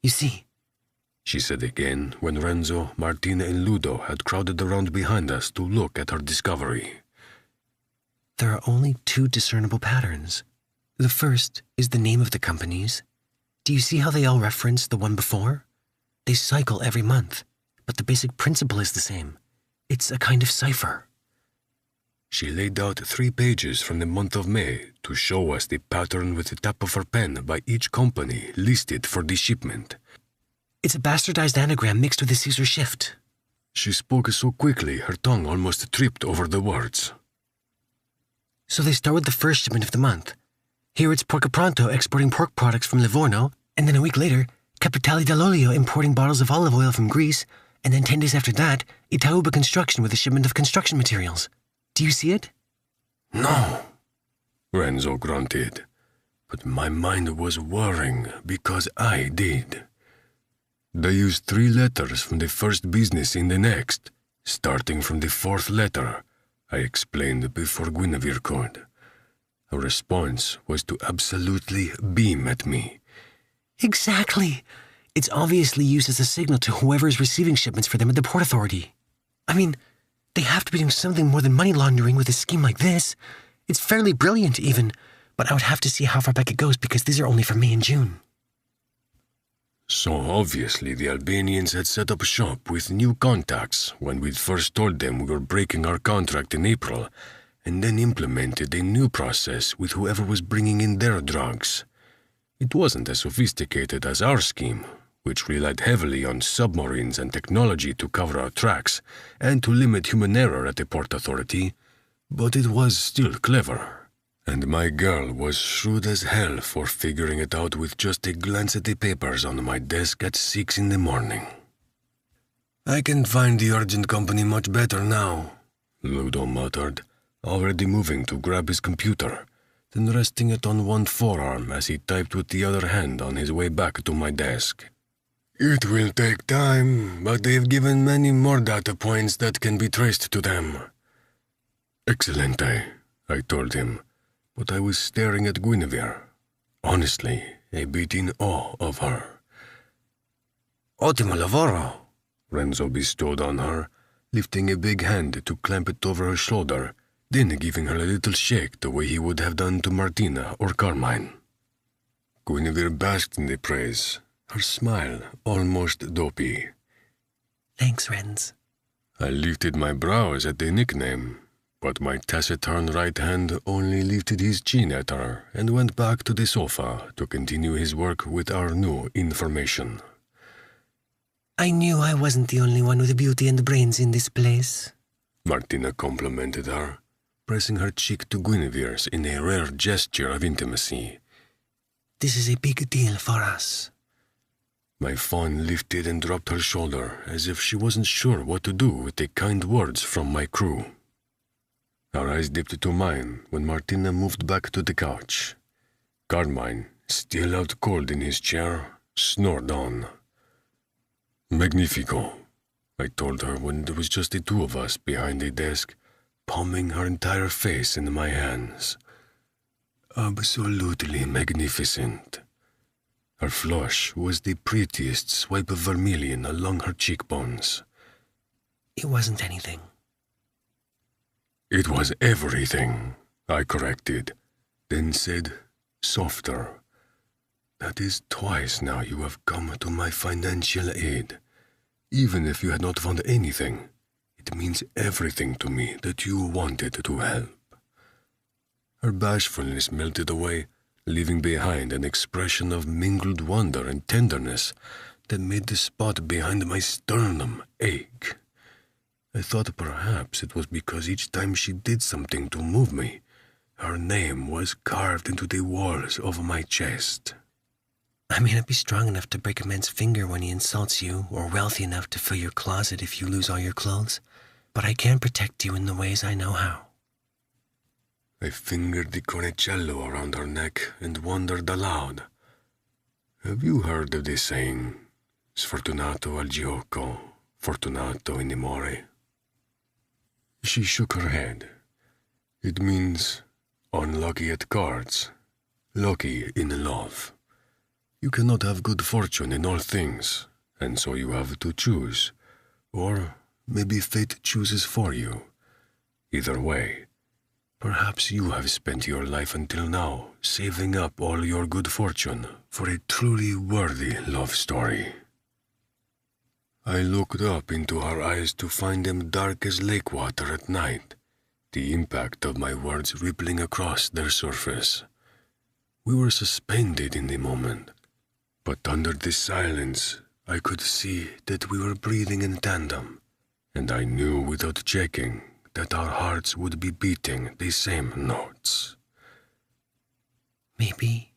You see, she said again when Renzo, Martina, and Ludo had crowded around behind us to look at her discovery. There are only two discernible patterns. The first is the name of the companies. Do you see how they all reference the one before? They cycle every month, but the basic principle is the same. It's a kind of cipher. She laid out 3 pages from the month of May to show us the pattern with the tap of her pen by each company listed for the shipment. It's a bastardized anagram mixed with a Caesar shift. She spoke so quickly her tongue almost tripped over the words. So they start with the first shipment of the month. Here it's Porca Pronto exporting pork products from Livorno, and then a week later, Capitale dell'Olio importing bottles of olive oil from Greece, and then 10 days after that, Itauba Construction with a shipment of construction materials. Do you see it? No, Renzo grunted. But my mind was whirring because I did. They used 3 letters from the first business in the next, starting from the 4th letter, I explained before Guinevere could. Her response was to absolutely beam at me. Exactly. It's obviously used as a signal to whoever is receiving shipments for them at the Port Authority. I mean, they have to be doing something more than money laundering with a scheme like this. It's fairly brilliant, even, but I would have to see how far back it goes because these are only for May and June. So obviously the Albanians had set up shop with new contacts when we'd first told them we were breaking our contract in April, and then implemented a new process with whoever was bringing in their drugs. It wasn't as sophisticated as our scheme, which relied heavily on submarines and technology to cover our tracks and to limit human error at the Port Authority, but it was still clever. And my girl was shrewd as hell for figuring it out with just a glance at the papers on my desk at 6 in the morning. I can find the urgent company much better now, Ludo muttered, already moving to grab his computer, then resting it on one forearm as he typed with the other hand on his way back to my desk. It will take time, but they've given many more data points that can be traced to them. Excelente, I told him, but I was staring at Guinevere, honestly, a bit in awe of her. Ottimo lavoro, Renzo bestowed on her, lifting a big hand to clamp it over her shoulder, then giving her a little shake the way he would have done to Martina or Carmine. Guinevere basked in the praise, her smile almost dopey. Thanks, Renz. I lifted my brows at the nickname, but my taciturn right hand only lifted his chin at her and went back to the sofa to continue his work with our new information. I knew I wasn't the only one with the beauty and the brains in this place, Martina complimented her, pressing her cheek to Guinevere's in a rare gesture of intimacy. This is a big deal for us. My fawn lifted and dropped her shoulder as if she wasn't sure what to do with the kind words from my crew. Our eyes dipped to mine when Martina moved back to the couch. Carmine, still out cold in his chair, snored on. Magnifico, I told her when there was just the 2 of us behind the desk, palming her entire face in my hands. Absolutely magnificent. Her flush was the prettiest swipe of vermilion along her cheekbones. It wasn't anything. It was everything, I corrected, then said, softer. That is twice now you have come to my financial aid. Even if you had not found anything, it means everything to me that you wanted to help. Her bashfulness melted away, leaving behind an expression of mingled wonder and tenderness that made the spot behind my sternum ache. I thought perhaps it was because each time she did something to move me, her name was carved into the walls of my chest. I may not be strong enough to break a man's finger when he insults you, or wealthy enough to fill your closet if you lose all your clothes, but I can protect you in the ways I know how. I fingered the cornicello around her neck and wondered aloud. Have you heard of the saying, Sfortunato al gioco, fortunato in amore? She shook her head. It means unlucky at cards, lucky in love. You cannot have good fortune in all things, and so you have to choose. Or maybe fate chooses for you. Either way, perhaps you have spent your life until now saving up all your good fortune for a truly worthy love story. I looked up into her eyes to find them dark as lake water at night, the impact of my words rippling across their surface. We were suspended in the moment, but under the silence I could see that we were breathing in tandem, and I knew without checking that our hearts would be beating the same notes. Maybe.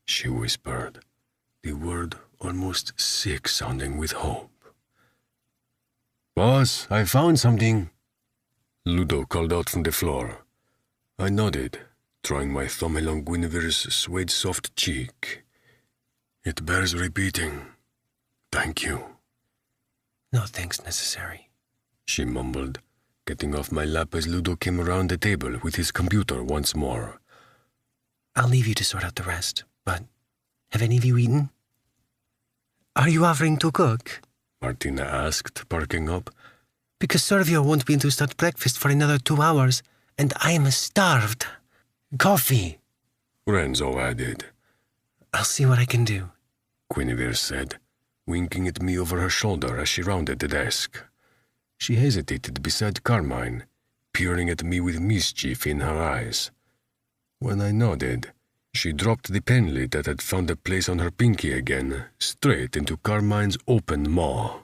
She whispered, the word almost sick sounding with hope. Boss, I found something. Ludo called out from the floor. I nodded, drawing my thumb along Guinevere's suede soft cheek. It bears repeating. Thank you. No thanks necessary, she mumbled, getting off my lap as Ludo came around the table with his computer once more. I'll leave you to sort out the rest, but have any of you eaten? Are you offering to cook? Martina asked, perking up. Because Servio won't be in to start breakfast for another 2 hours, and I am starved. Coffee, Renzo added. I'll see what I can do, Guinevere said, winking at me over her shoulder as she rounded the desk. She hesitated beside Carmine, peering at me with mischief in her eyes. When I nodded, she dropped the pen lid that had found a place on her pinky again, straight into Carmine's open maw.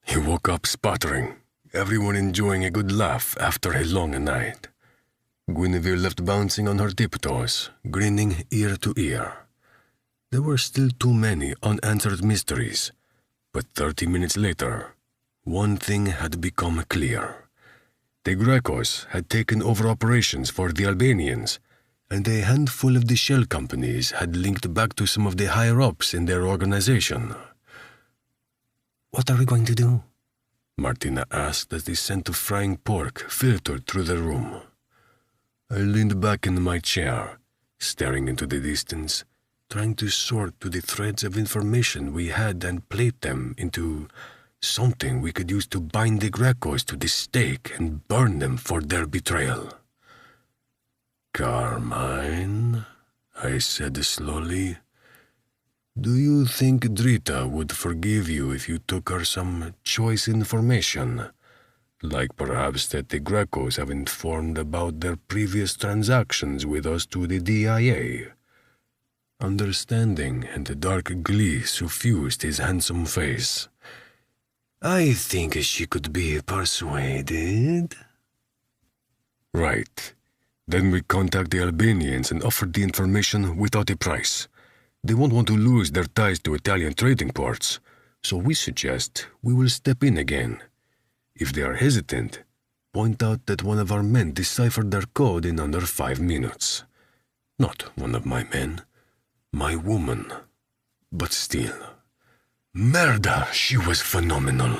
He woke up sputtering, everyone enjoying a good laugh after a long night. Guinevere left bouncing on her tiptoes, grinning ear to ear. There were still too many unanswered mysteries, but 30 minutes later, one thing had become clear. The Grecos had taken over operations for the Albanians, and a handful of the shell companies had linked back to some of the higher-ups in their organization. What are we going to do? Martina asked as the scent of frying pork filtered through the room. I leaned back in my chair, staring into the distance, trying to sort through the threads of information we had and plait them into something we could use to bind the Grecos to the stake and burn them for their betrayal. Carmine, I said slowly, do you think Drita would forgive you if you took her some choice information? Like perhaps that the Grecos have informed about their previous transactions with us to the DIA. Understanding and a dark glee suffused his handsome face. I think she could be persuaded. Right. Then we contact the Albanians and offer the information without a price. They won't want to lose their ties to Italian trading ports, so we suggest we will step in again. If they are hesitant, point out that one of our men deciphered their code in under 5 minutes. Not one of my men, my woman. But still, merda, she was phenomenal.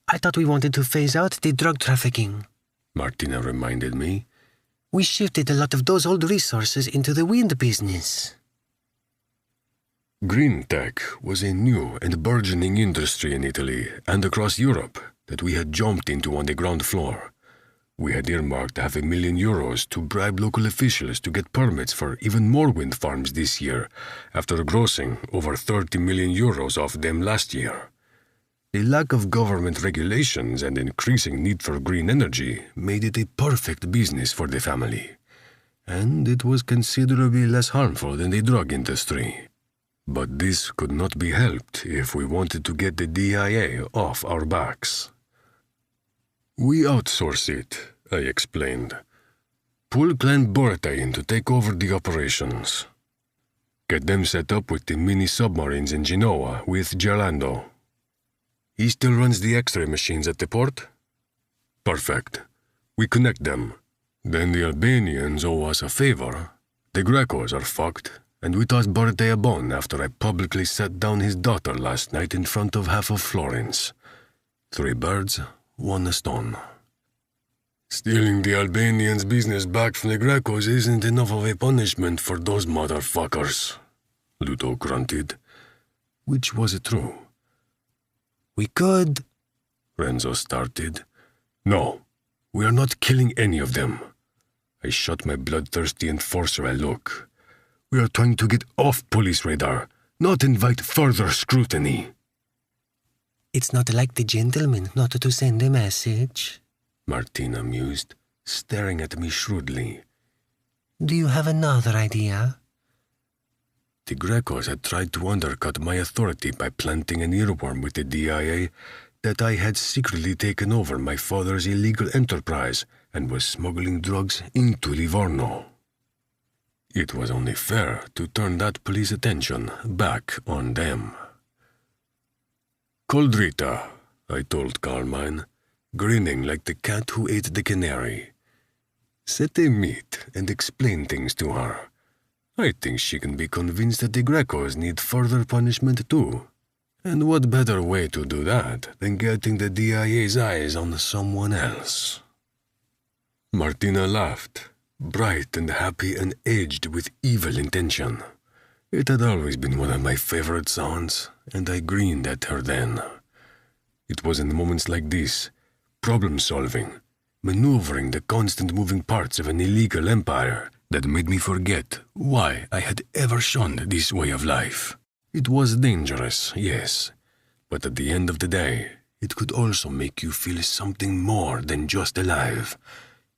I thought we wanted to phase out the drug trafficking, Martina reminded me. We shifted a lot of those old resources into the wind business. Green tech was a new and burgeoning industry in Italy and across Europe that we had jumped into on the ground floor. We had earmarked €500,000 to bribe local officials to get permits for even more wind farms this year, after grossing over €30 million off them last year. The lack of government regulations and increasing need for green energy made it a perfect business for the family. And it was considerably less harmful than the drug industry. But this could not be helped if we wanted to get the DIA off our backs. We outsource it, I explained. Pull Clan Borte in to take over the operations. Get them set up with the mini-submarines in Genoa with Gerlando. He still runs the X-ray machines at the port? Perfect. We connect them. Then the Albanians owe us a favor. The Grecos are fucked, and we tossed Borte a bone after I publicly set down his daughter last night in front of half of Florence. 3 birds, 1 stone. Stealing the Albanians' business back from the Grecos isn't enough of a punishment for those motherfuckers, Ludo grunted. Which was true. We could, Renzo started. No, we are not killing any of them. I shot my bloodthirsty enforcer a look. We are trying to get off police radar, not invite further scrutiny. It's not like the gentleman not to send a message, Martina mused, staring at me shrewdly. Do you have another idea? The Grecos had tried to undercut my authority by planting an earworm with the DIA that I had secretly taken over my father's illegal enterprise and was smuggling drugs into Livorno. It was only fair to turn that police attention back on them. "Cold Rita," I told Carmine, grinning like the cat who ate the canary. "Set a meet and explain things to her. I think she can be convinced that the Grecos need further punishment too. And what better way to do that than getting the DIA's eyes on someone else?" Martina laughed, bright and happy and edged with evil intention. It had always been one of my favorite sounds, and I grinned at her then. It was in moments like this, problem-solving, maneuvering the constant moving parts of an illegal empire, that made me forget why I had ever shunned this way of life. It was dangerous, yes, but at the end of the day, it could also make you feel something more than just alive.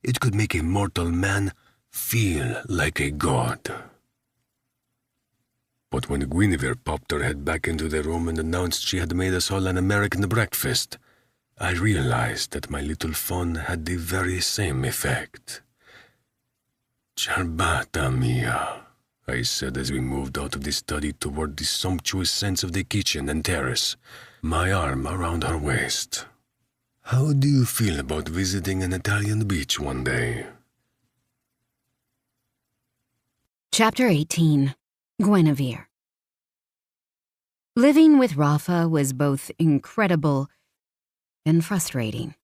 It could make a mortal man feel like a god. But when Guinevere popped her head back into the room and announced she had made us all an American breakfast, I realized that my little fun had the very same effect. "Ciabatta mia," I said as we moved out of the study toward the sumptuous scents of the kitchen and terrace, my arm around her waist. "How do you feel about visiting an Italian beach one day?" Chapter 18. Guinevere. Living with Rafa was both incredible and frustrating.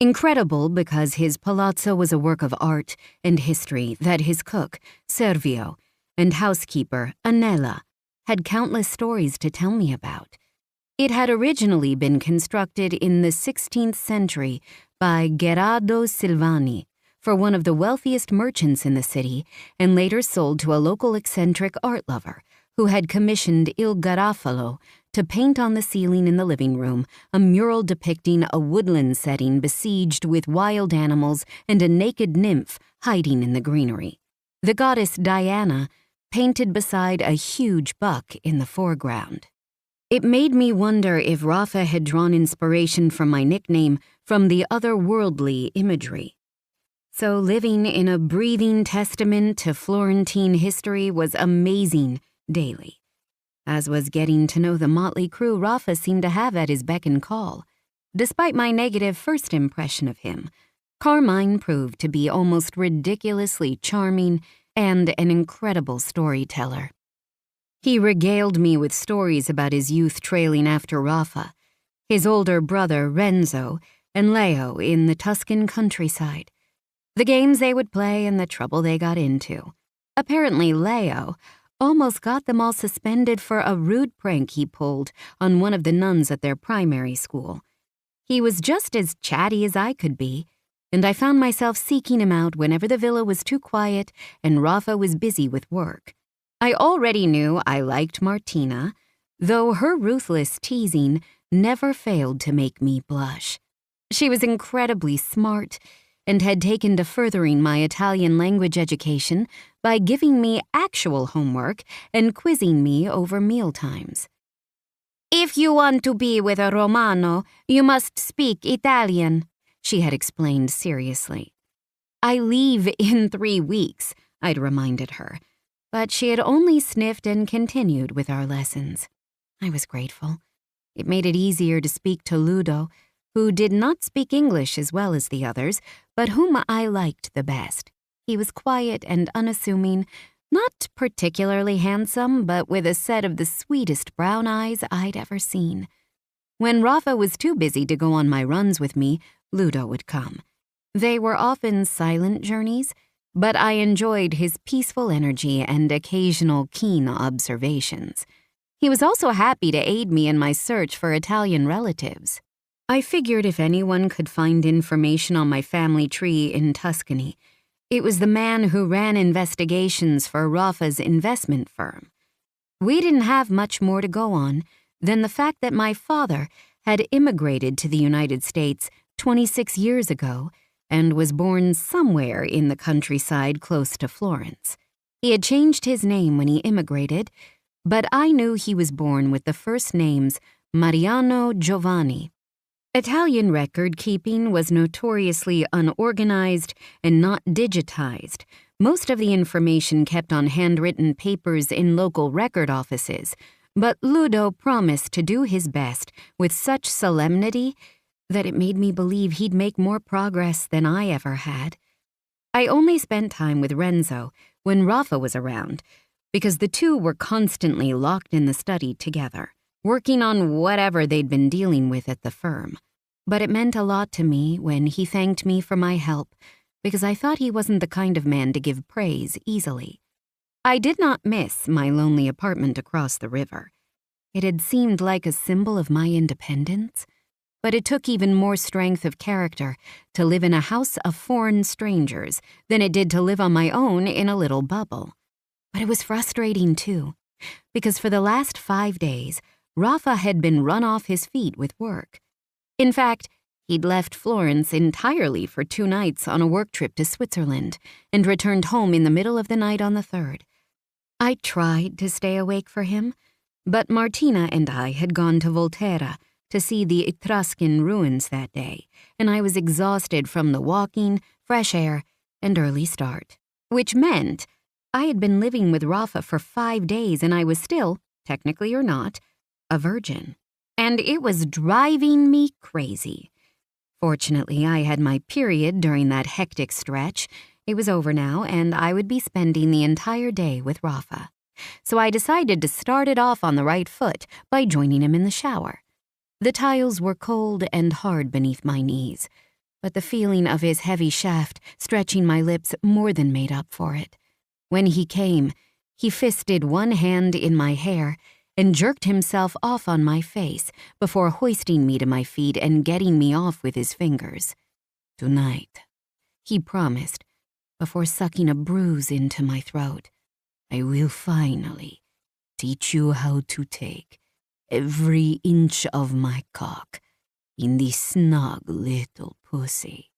Incredible because his palazzo was a work of art and history that his cook, Servio, and housekeeper, Anella, had countless stories to tell me about. It had originally been constructed in the 16th century by Gerardo Silvani for one of the wealthiest merchants in the city, and later sold to a local eccentric art lover who had commissioned Il Garofalo to paint on the ceiling in the living room a mural depicting a woodland setting besieged with wild animals and a naked nymph hiding in the greenery. The goddess Diana painted beside a huge buck in the foreground. It made me wonder if Rafa had drawn inspiration from my nickname from the otherworldly imagery. So living in a breathing testament to Florentine history was amazing daily, as was getting to know the motley crew Rafa seemed to have at his beck and call. Despite my negative first impression of him, Carmine proved to be almost ridiculously charming and an incredible storyteller. He regaled me with stories about his youth trailing after Rafa, his older brother Renzo, and Leo in the Tuscan countryside, the games they would play and the trouble they got into. Apparently Leo almost got them all suspended for a rude prank he pulled on one of the nuns at their primary school. He was just as chatty as I could be, and I found myself seeking him out whenever the villa was too quiet and Rafa was busy with work. I already knew I liked Martina, though her ruthless teasing never failed to make me blush. She was incredibly smart and had taken to furthering my Italian language education by giving me actual homework and quizzing me over mealtimes. "If you want to be with a Romano, you must speak Italian," she had explained seriously. "I leave in 3 weeks," I'd reminded her, but she had only sniffed and continued with our lessons. I was grateful. It made it easier to speak to Ludo, who did not speak English as well as the others, but whom I liked the best. He was quiet and unassuming, not particularly handsome, but with a set of the sweetest brown eyes I'd ever seen. When Rafa was too busy to go on my runs with me, Ludo would come. They were often silent journeys, but I enjoyed his peaceful energy and occasional keen observations. He was also happy to aid me in my search for Italian relatives. I figured if anyone could find information on my family tree in Tuscany, it was the man who ran investigations for Rafa's investment firm. We didn't have much more to go on than the fact that my father had immigrated to the United States 26 years ago and was born somewhere in the countryside close to Florence. He had changed his name when he immigrated, but I knew he was born with the first names Mariano Giovanni. Italian record-keeping was notoriously unorganized and not digitized, Most of the information kept on handwritten papers in local record offices, but Ludo promised to do his best with such solemnity that it made me believe he'd make more progress than I ever had. I only spent time with Renzo when Rafa was around, because the two were constantly locked in the study together, working on whatever they'd been dealing with at the firm. But it meant a lot to me when he thanked me for my help, because I thought he wasn't the kind of man to give praise easily. I did not miss my lonely apartment across the river. It had seemed like a symbol of my independence, but it took even more strength of character to live in a house of foreign strangers than it did to live on my own in a little bubble. But it was frustrating too, because for the last 5 days, Rafa had been run off his feet with work. In fact, he'd left Florence entirely for 2 nights on a work trip to Switzerland and returned home in the middle of the night on the 3rd. I tried to stay awake for him, but Martina and I had gone to Volterra to see the Etruscan ruins that day, and I was exhausted from the walking, fresh air, and early start. Which meant I had been living with Rafa for 5 days and I was still, technically or not, a virgin. And it was driving me crazy. Fortunately, I had my period during that hectic stretch. It was over now, and I would be spending the entire day with Rafa. So I decided to start it off on the right foot by joining him in the shower. The tiles were cold and hard beneath my knees, but the feeling of his heavy shaft stretching my lips more than made up for it. When he came, he fisted one hand in my hair and jerked himself off on my face before hoisting me to my feet and getting me off with his fingers. "Tonight," he promised, before sucking a bruise into my throat, "I will finally teach you how to take every inch of my cock in this snug little pussy."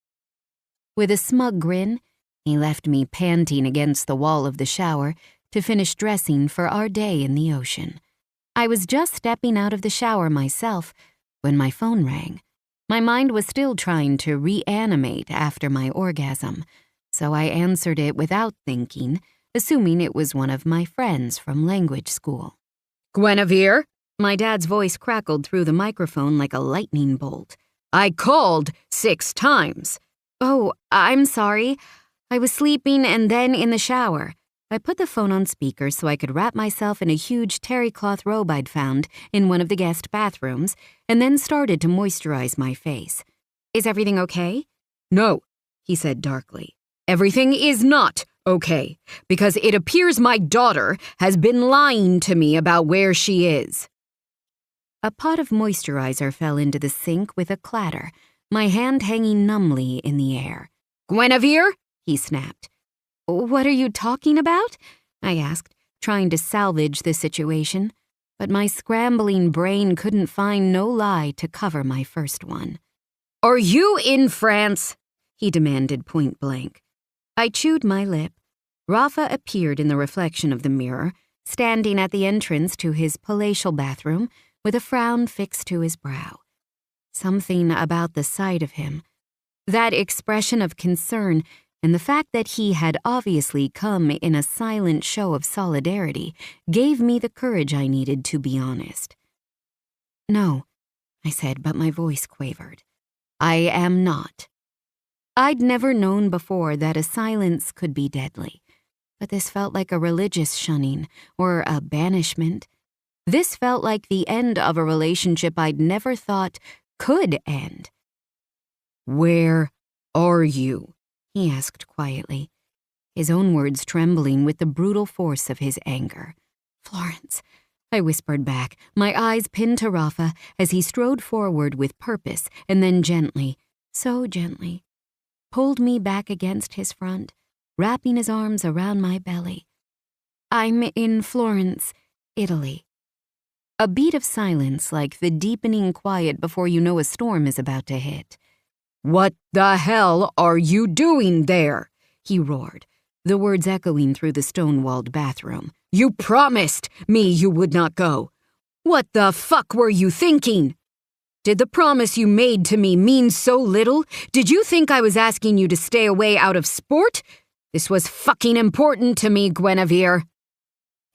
With a smug grin, he left me panting against the wall of the shower to finish dressing for our day in the ocean. I was just stepping out of the shower myself when my phone rang. My mind was still trying to reanimate after my orgasm, so I answered it without thinking, assuming it was one of my friends from language school. "Guinevere?" My dad's voice crackled through the microphone like a lightning bolt. "I called 6 times. "Oh, I'm sorry. I was sleeping and then in the shower." I put the phone on speaker so I could wrap myself in a huge terry cloth robe I'd found in one of the guest bathrooms, and then started to moisturize my face. "Is everything okay?" "No," he said darkly. "Everything is not okay, because it appears my daughter has been lying to me about where she is." A pot of moisturizer fell into the sink with a clatter, my hand hanging numbly in the air. "Guinevere?" he snapped. "What are you talking about?" I asked, trying to salvage the situation, but my scrambling brain couldn't find no lie to cover my first one. "Are you in France?" he demanded point blank. I chewed my lip. Rafa appeared in the reflection of the mirror, standing at the entrance to his palatial bathroom with a frown fixed to his brow. Something about the sight of him, that expression of concern, and the fact that he had obviously come in a silent show of solidarity gave me the courage I needed to be honest. "No," I said, but my voice quavered. "I am not." I'd never known before that a silence could be deadly, but this felt like a religious shunning or a banishment. This felt like the end of a relationship I'd never thought could end. "Where are you?" he asked quietly, his own words trembling with the brutal force of his anger. "Florence," I whispered back, my eyes pinned to Rafa as he strode forward with purpose and then gently, so gently, pulled me back against his front, wrapping his arms around my belly. "I'm in Florence, Italy." A beat of silence like the deepening quiet before you know a storm is about to hit. "What the hell are you doing there?" he roared, the words echoing through the stone-walled bathroom. "You promised me you would not go. What the fuck were you thinking? Did the promise you made to me mean so little? Did you think I was asking you to stay away out of sport? This was fucking important to me, Guinevere.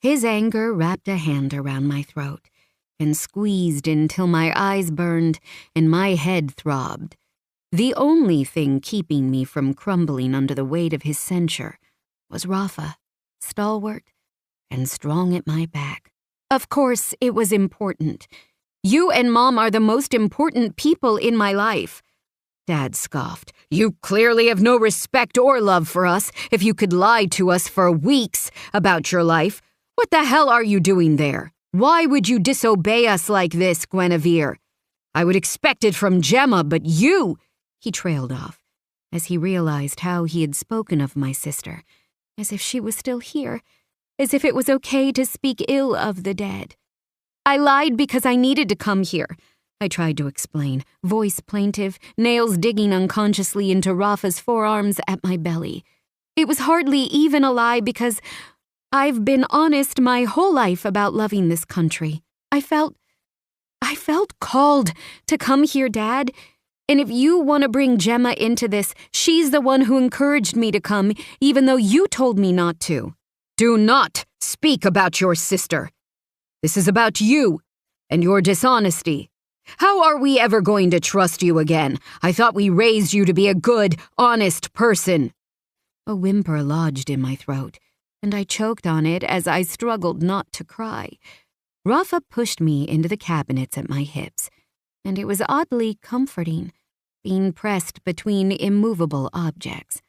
His anger wrapped a hand around my throat and squeezed until my eyes burned and my head throbbed. The only thing keeping me from crumbling under the weight of his censure was Rafa, stalwart and strong at my back. Of course, it was important. You and Mom are the most important people in my life. Dad scoffed. You clearly have no respect or love for us if you could lie to us for weeks about your life. What the hell are you doing there? Why would you disobey us like this, Guinevere? I would expect it from Gemma, but you... He trailed off as he realized how he had spoken of my sister, as if she was still here, as if it was okay to speak ill of the dead. I lied because I needed to come here. I tried to explain, voice plaintive, nails digging unconsciously into Rafa's forearms at my belly. It was hardly even a lie because I've been honest my whole life about loving this country. I felt called to come here, Dad. And if you want to bring Gemma into this, she's the one who encouraged me to come, even though you told me not to. Do not speak about your sister. This is about you and your dishonesty. How are we ever going to trust you again? I thought we raised you to be a good, honest person. A whimper lodged in my throat, and I choked on it as I struggled not to cry. Rafa pushed me into the cabinets at my hips, and it was oddly comforting, being pressed between immovable objects.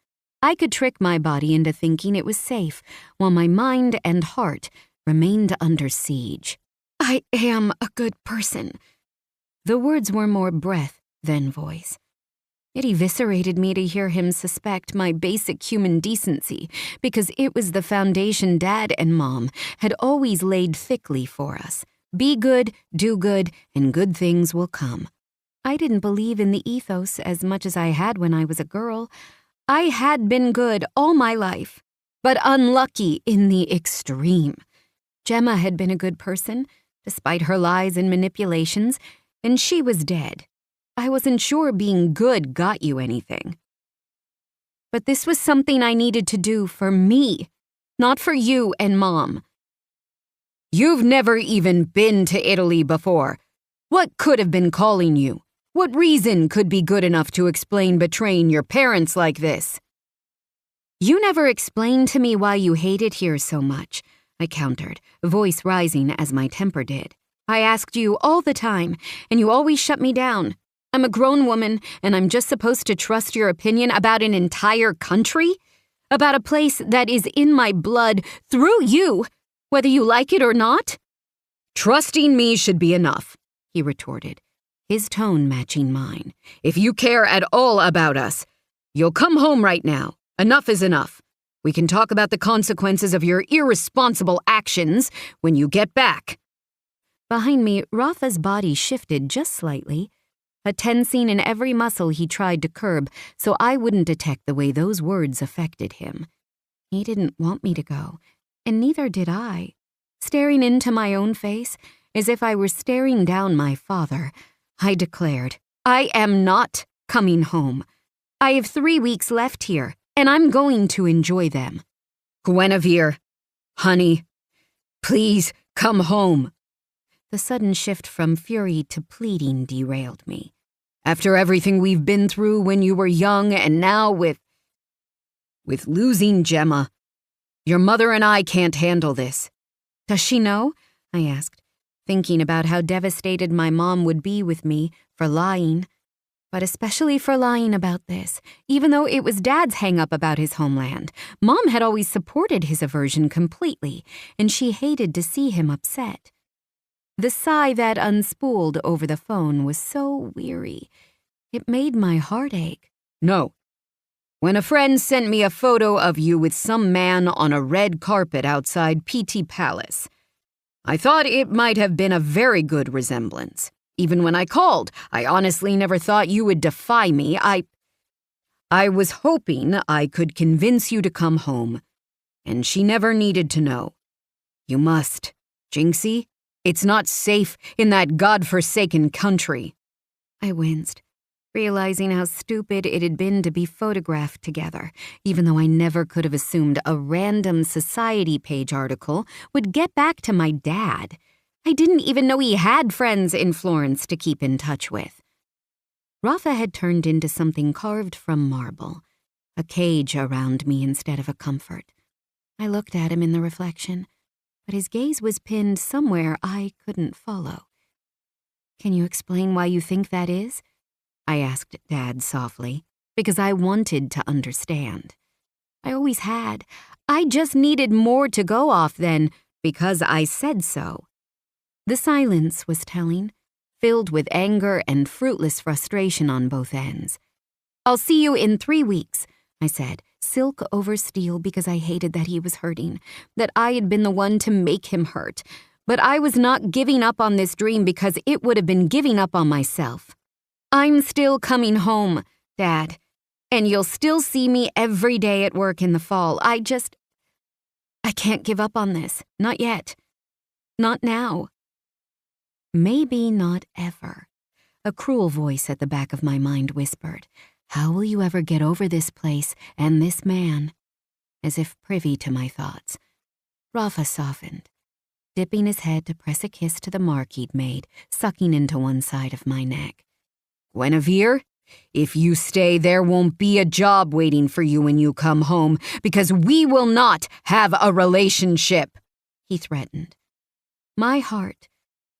I could trick my body into thinking it was safe, while my mind and heart remained under siege. I am a good person. The words were more breath than voice. It eviscerated me to hear him suspect my basic human decency, because it was the foundation Dad and Mom had always laid thickly for us. Be good, do good, and good things will come. I didn't believe in the ethos as much as I had when I was a girl. I had been good all my life, but unlucky in the extreme. Gemma had been a good person, despite her lies and manipulations, and she was dead. I wasn't sure being good got you anything. But this was something I needed to do for me, not for you and Mom. You've never even been to Italy before. What could have been calling you? What reason could be good enough to explain betraying your parents like this? You never explained to me why you hated here so much, I countered, voice rising as my temper did. I asked you all the time, and you always shut me down. I'm a grown woman, and I'm just supposed to trust your opinion about an entire country? About a place that is in my blood through you, whether you like it or not? Trusting me should be enough, he retorted, his tone matching mine. If you care at all about us, you'll come home right now. Enough is enough. We can talk about the consequences of your irresponsible actions when you get back. Behind me, Rafa's body shifted just slightly, a tensing in every muscle he tried to curb so I wouldn't detect the way those words affected him. He didn't want me to go, and neither did I. Staring into my own face, as if I were staring down my father, I declared, I am not coming home. I have 3 weeks left here, and I'm going to enjoy them. Guinevere, honey, please come home. The sudden shift from fury to pleading derailed me. After everything we've been through when you were young and now with losing Gemma, your mother and I can't handle this. Does she know? I asked, thinking about how devastated my mom would be with me for lying, but especially for lying about this, even though it was Dad's hang-up about his homeland. Mom had always supported his aversion completely, and she hated to see him upset. The sigh that unspooled over the phone was so weary. It made my heart ache. No. When a friend sent me a photo of you with some man on a red carpet outside PT Palace, I thought it might have been a very good resemblance. Even when I called, I honestly never thought you would defy me. I was hoping I could convince you to come home, and she never needed to know. You must, Jinxie. It's not safe in that godforsaken country. I winced, realizing how stupid it had been to be photographed together, even though I never could have assumed a random Society page article would get back to my dad. I didn't even know he had friends in Florence to keep in touch with. Rafa had turned into something carved from marble, a cage around me instead of a comfort. I looked at him in the reflection, but his gaze was pinned somewhere I couldn't follow. "Can you explain why you think that is?" I asked Dad softly, because I wanted to understand. I always had. I just needed more to go off than because I said so. The silence was telling, filled with anger and fruitless frustration on both ends. "I'll see you in 3 weeks," I said, silk over steel, because I hated that he was hurting, that I had been the one to make him hurt. But I was not giving up on this dream because it would have been giving up on myself. "I'm still coming home, Dad, and you'll still see me every day at work in the fall. I can't give up on this. Not yet. Not now. Maybe not ever." A cruel voice at the back of my mind whispered, "How will you ever get over this place and this man?" As if privy to my thoughts, Rafa softened, dipping his head to press a kiss to the mark he'd made, sucking into one side of my neck. "Guinevere, if you stay, there won't be a job waiting for you when you come home, because we will not have a relationship," he threatened. My heart,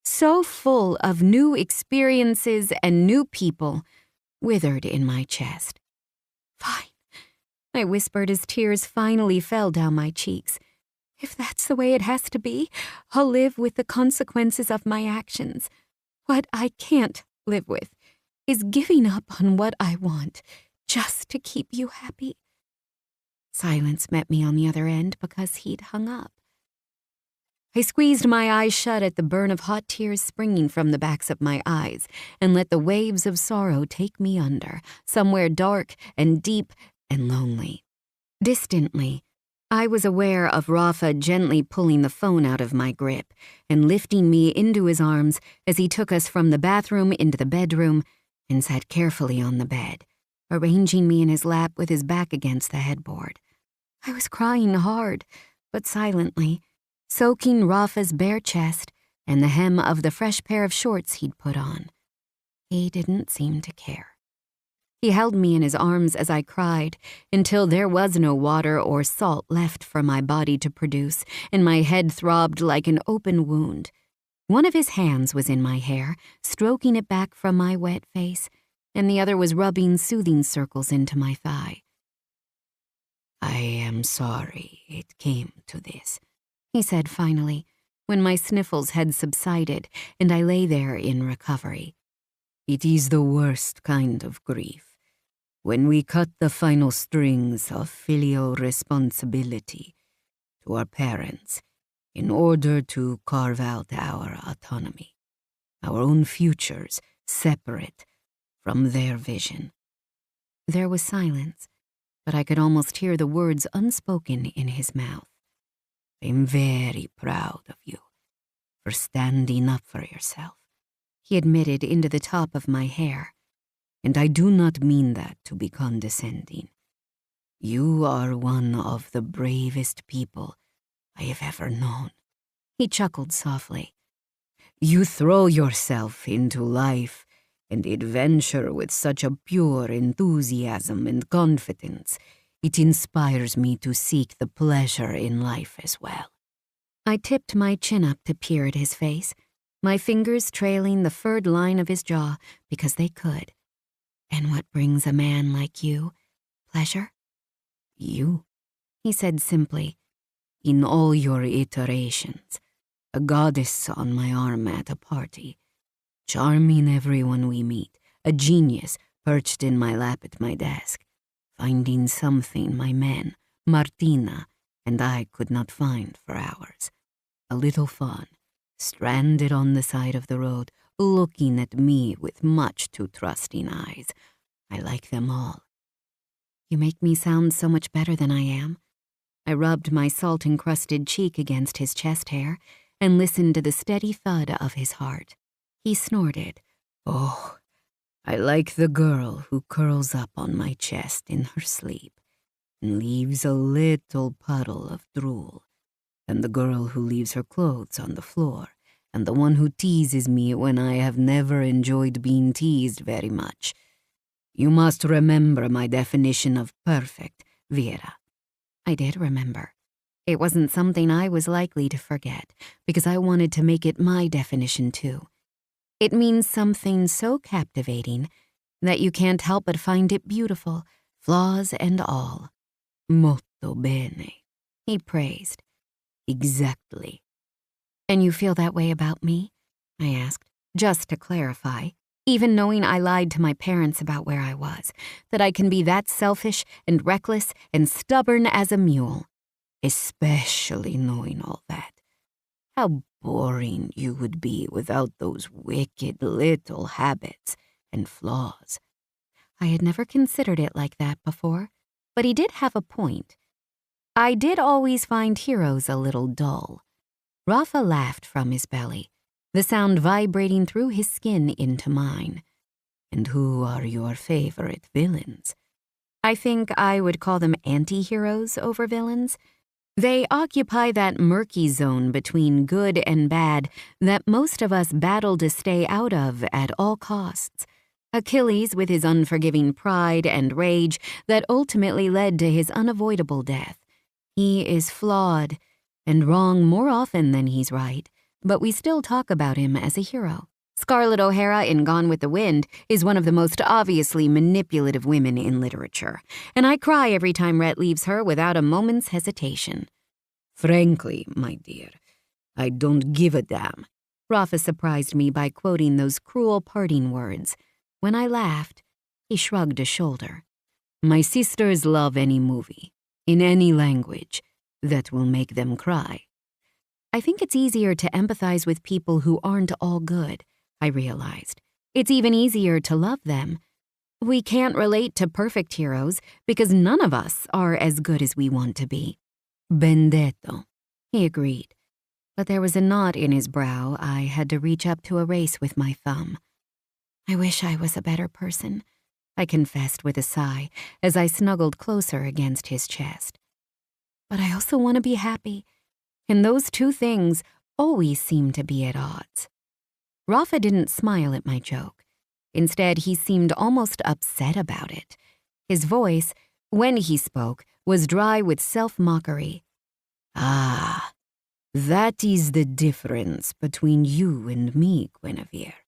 so full of new experiences and new people, withered in my chest. "Fine," I whispered as tears finally fell down my cheeks. "If that's the way it has to be, I'll live with the consequences of my actions. What I can't live with is giving up on what I want just to keep you happy." Silence met me on the other end because he'd hung up. I squeezed my eyes shut at the burn of hot tears springing from the backs of my eyes and let the waves of sorrow take me under, somewhere dark and deep and lonely. Distantly, I was aware of Rafa gently pulling the phone out of my grip and lifting me into his arms as he took us from the bathroom into the bedroom and sat carefully on the bed, arranging me in his lap with his back against the headboard. I was crying hard, but silently, soaking Rafa's bare chest and the hem of the fresh pair of shorts he'd put on. He didn't seem to care. He held me in his arms as I cried until there was no water or salt left for my body to produce, and my head throbbed like an open wound. One of his hands was in my hair, stroking it back from my wet face, and the other was rubbing soothing circles into my thigh. "I am sorry it came to this," he said finally, when my sniffles had subsided and I lay there in recovery. "It is the worst kind of grief, when we cut the final strings of filial responsibility to our parents in order to carve out our autonomy, our own futures separate from their vision." There was silence, but I could almost hear the words unspoken in his mouth. "I'm very proud of you for standing up for yourself," he admitted into the top of my hair. "And I do not mean that to be condescending. You are one of the bravest people I have ever known." He chuckled softly. "You throw yourself into life and adventure with such a pure enthusiasm and confidence. It inspires me to seek the pleasure in life as well." I tipped my chin up to peer at his face, my fingers trailing the furred line of his jaw because they could. "And what brings a man like you pleasure?" "You," he said simply, "in all your iterations, a goddess on my arm at a party, charming everyone we meet, a genius perched in my lap at my desk, finding something my men, Martina, and I could not find for hours. A little fawn, stranded on the side of the road, looking at me with much too trusting eyes. I like them all." "You make me sound so much better than I am." I rubbed my salt-encrusted cheek against his chest hair and listened to the steady thud of his heart. He snorted. "Oh, I like the girl who curls up on my chest in her sleep and leaves a little puddle of drool, and the girl who leaves her clothes on the floor, and the one who teases me when I have never enjoyed being teased very much. You must remember my definition of perfect, Vera." I did remember. It wasn't something I was likely to forget, because I wanted to make it my definition too. It means something so captivating that you can't help but find it beautiful, flaws and all. "Molto bene." He praised. "Exactly." "And you feel that way about me?" I asked, just to clarify, even knowing I lied to my parents about where I was, that I can be that selfish and reckless and stubborn as a mule. "Especially knowing all that. How boring you would be without those wicked little habits and flaws." I had never considered it like that before, but he did have a point. I did always find heroes a little dull. Rafa laughed from his belly, the sound vibrating through his skin into mine. "And who are your favorite villains?" I think I would call them anti-heroes over villains. They occupy that murky zone between good and bad that most of us battle to stay out of at all costs. Achilles with his unforgiving pride and rage that ultimately led to his unavoidable death. He is flawed and wrong more often than he's right, but we still talk about him as a hero. Scarlett O'Hara in Gone with the Wind is one of the most obviously manipulative women in literature, and I cry every time Rhett leaves her without a moment's hesitation. "Frankly, my dear, I don't give a damn." Rafa surprised me by quoting those cruel parting words. When I laughed, he shrugged a shoulder. "My sisters love any movie, in any language, that will make them cry." I think it's easier to empathize with people who aren't all good, I realized. It's even easier to love them. We can't relate to perfect heroes because none of us are as good as we want to be. "Ben detto," he agreed. But there was a knot in his brow I had to reach up to erase with my thumb. I wish I was a better person, I confessed with a sigh as I snuggled closer against his chest. But I also want to be happy, and those two things always seem to be at odds. Rafa didn't smile at my joke. Instead, he seemed almost upset about it. His voice, when he spoke, was dry with self-mockery. "Ah, that is the difference between you and me, Guinevere.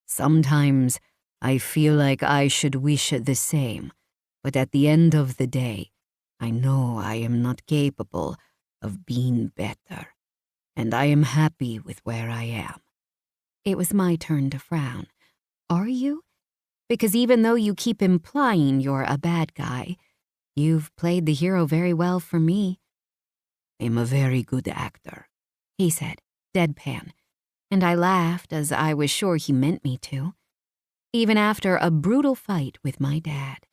Sometimes I feel like I should wish the same, but at the end of the day, I know I am not capable of being better, and I am happy with where I am." It was my turn to frown. Are you? Because even though you keep implying you're a bad guy, you've played the hero very well for me. "I'm a very good actor," he said, deadpan, and I laughed as I was sure he meant me to. Even after a brutal fight with my dad,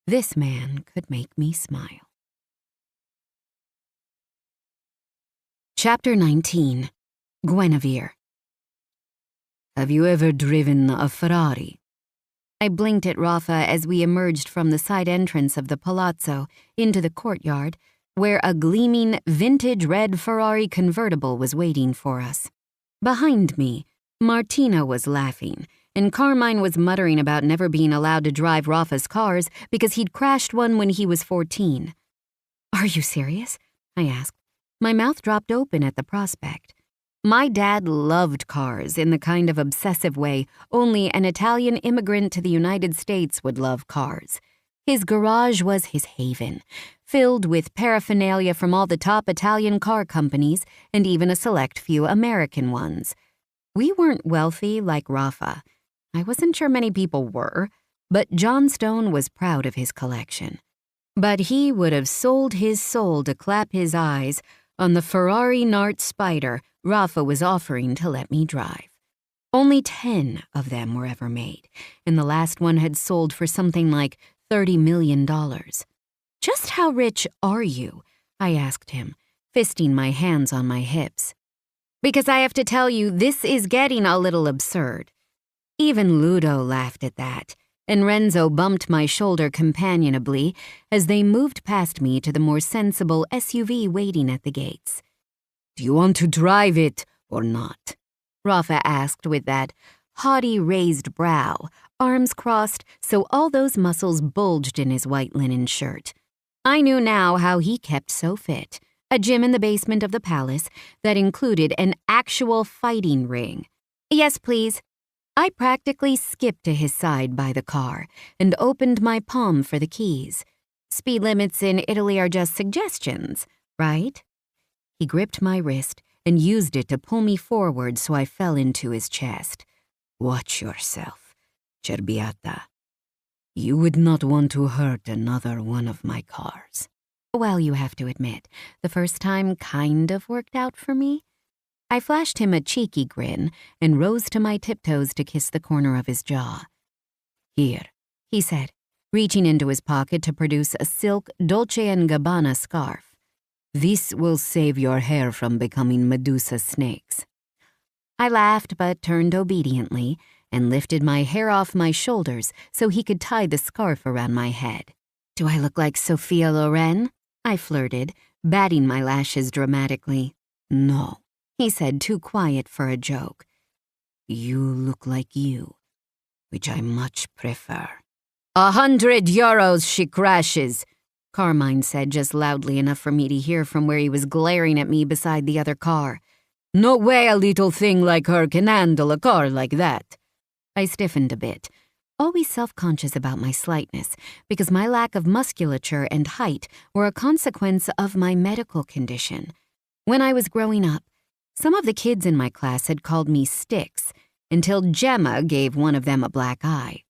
this man could make me smile. Chapter 19. Guinevere. "Have you ever driven a Ferrari?" I blinked at Rafa as we emerged from the side entrance of the palazzo into the courtyard, where a gleaming, vintage red Ferrari convertible was waiting for us. Behind me, Martina was laughing, and Carmine was muttering about never being allowed to drive Rafa's cars because he'd crashed one when he was 14. Are you serious? I asked. My mouth dropped open at the prospect. My dad loved cars in the kind of obsessive way only an Italian immigrant to the United States would love cars. His garage was his haven, filled with paraphernalia from all the top Italian car companies and even a select few American ones. We weren't wealthy like Rafa. I wasn't sure many people were, but John Stone was proud of his collection. But he would have sold his soul to clap his eyes on the Ferrari Nart Spider Rafa was offering to let me drive. Only 10 of them were ever made, and the last one had sold for something like $30 million. Just how rich are you? I asked him, fisting my hands on my hips. Because I have to tell you, this is getting a little absurd. Even Ludo laughed at that, and Renzo bumped my shoulder companionably as they moved past me to the more sensible SUV waiting at the gates. "Do you want to drive it or not?" Rafa asked with that haughty raised brow, arms crossed so all those muscles bulged in his white linen shirt. I knew now how he kept so fit, a gym in the basement of the palace that included an actual fighting ring. "Yes, please." I practically skipped to his side by the car and opened my palm for the keys. Speed limits in Italy are just suggestions, right? He gripped my wrist and used it to pull me forward so I fell into his chest. "Watch yourself, Cerbiata. You would not want to hurt another one of my cars." Well, you have to admit, the first time kind of worked out for me. I flashed him a cheeky grin and rose to my tiptoes to kiss the corner of his jaw. "Here," he said, reaching into his pocket to produce a silk Dolce & Gabbana scarf. "This will save your hair from becoming Medusa snakes." I laughed but turned obediently and lifted my hair off my shoulders so he could tie the scarf around my head. "Do I look like Sophia Loren?" I flirted, batting my lashes dramatically. "No," he said, too quiet for a joke. "You look like you, which I much prefer." €100 she crashes, Carmine said just loudly enough for me to hear from where he was glaring at me beside the other car. "No way a little thing like her can handle a car like that." I stiffened a bit, always self-conscious about my slightness because my lack of musculature and height were a consequence of my medical condition. When I was growing up, some of the kids in my class had called me Sticks until Gemma gave one of them a black eye.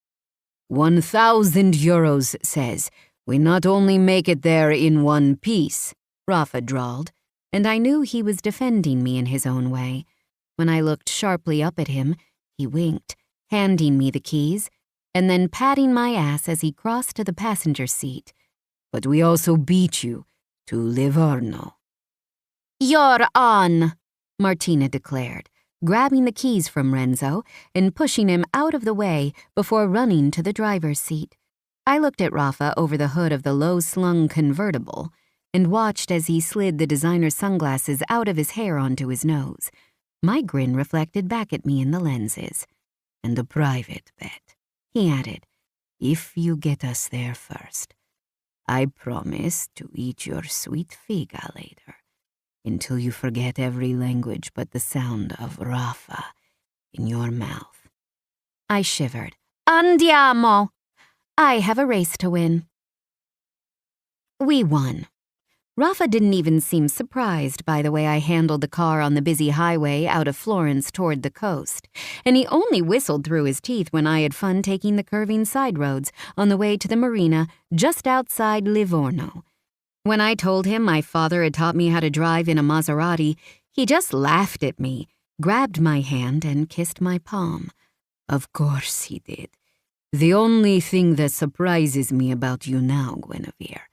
€1,000 says, "We not only make it there in one piece," Rafa drawled, and I knew he was defending me in his own way. When I looked sharply up at him, he winked, handing me the keys, and then patting my ass as he crossed to the passenger seat. "But we also beat you to Livorno." "You're on," Martina declared, grabbing the keys from Renzo and pushing him out of the way before running to the driver's seat. I looked at Rafa over the hood of the low-slung convertible and watched as he slid the designer sunglasses out of his hair onto his nose. My grin reflected back at me in the lenses. "And a private bet," he added. "If you get us there first, I promise to eat your sweet figa later, until you forget every language but the sound of Rafa in your mouth." I shivered. "Andiamo! I have a race to win." We won. Rafa didn't even seem surprised by the way I handled the car on the busy highway out of Florence toward the coast, and he only whistled through his teeth when I had fun taking the curving side roads on the way to the marina just outside Livorno. When I told him my father had taught me how to drive in a Maserati, he just laughed at me, grabbed my hand, and kissed my palm. "Of course he did. The only thing that surprises me about you now, Guinevere,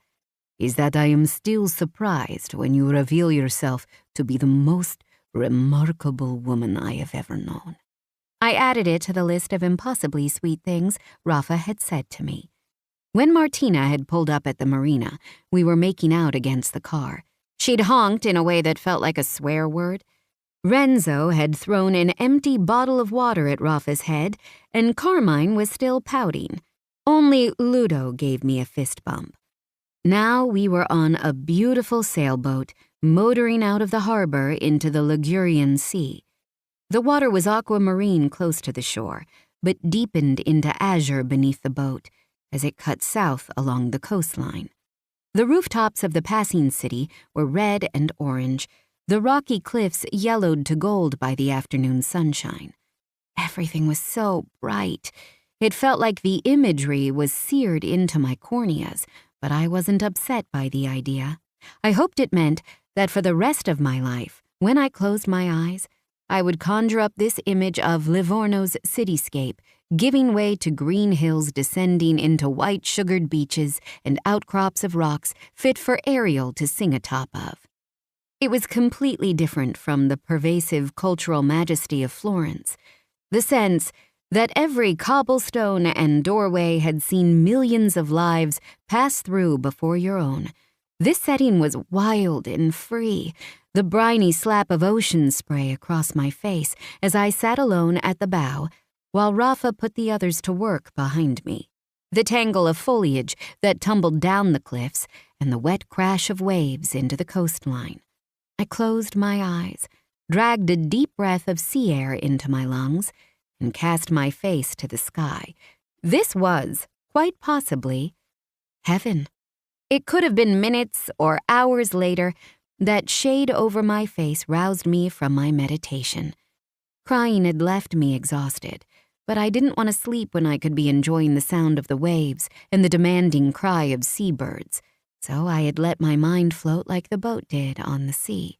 is that I am still surprised when you reveal yourself to be the most remarkable woman I have ever known." I added it to the list of impossibly sweet things Rafa had said to me. When Martina had pulled up at the marina, we were making out against the car. She'd honked in a way that felt like a swear word. Renzo had thrown an empty bottle of water at Rafa's head, and Carmine was still pouting. Only Ludo gave me a fist bump. Now we were on a beautiful sailboat, motoring out of the harbor into the Ligurian Sea. The water was aquamarine close to the shore, but deepened into azure beneath the boat as it cut south along the coastline. The rooftops of the passing city were red and orange, the rocky cliffs yellowed to gold by the afternoon sunshine. Everything was so bright. It felt like the imagery was seared into my corneas, but I wasn't upset by the idea. I hoped it meant that for the rest of my life, when I closed my eyes, I would conjure up this image of Livorno's cityscape, giving way to green hills descending into white sugared beaches and outcrops of rocks fit for Ariel to sing atop of. It was completely different from the pervasive cultural majesty of Florence. The sense that every cobblestone and doorway had seen millions of lives pass through before your own. This setting was wild and free, the briny slap of ocean spray across my face as I sat alone at the bow, while Rafa put the others to work behind me. The tangle of foliage that tumbled down the cliffs and the wet crash of waves into the coastline. I closed my eyes, dragged a deep breath of sea air into my lungs, and cast my face to the sky. This was, quite possibly, heaven. It could have been minutes or hours later that shade over my face roused me from my meditation. Crying had left me exhausted, but I didn't want to sleep when I could be enjoying the sound of the waves and the demanding cry of seabirds, so I had let my mind float like the boat did on the sea.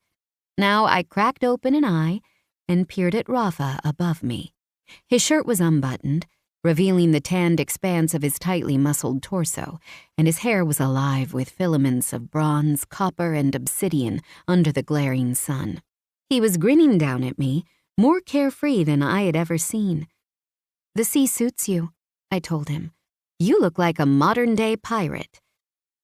Now I cracked open an eye and peered at Rafa above me. His shirt was unbuttoned, revealing the tanned expanse of his tightly muscled torso, and his hair was alive with filaments of bronze, copper, and obsidian under the glaring sun. He was grinning down at me, more carefree than I had ever seen. "The sea suits you," I told him. "You look like a modern-day pirate."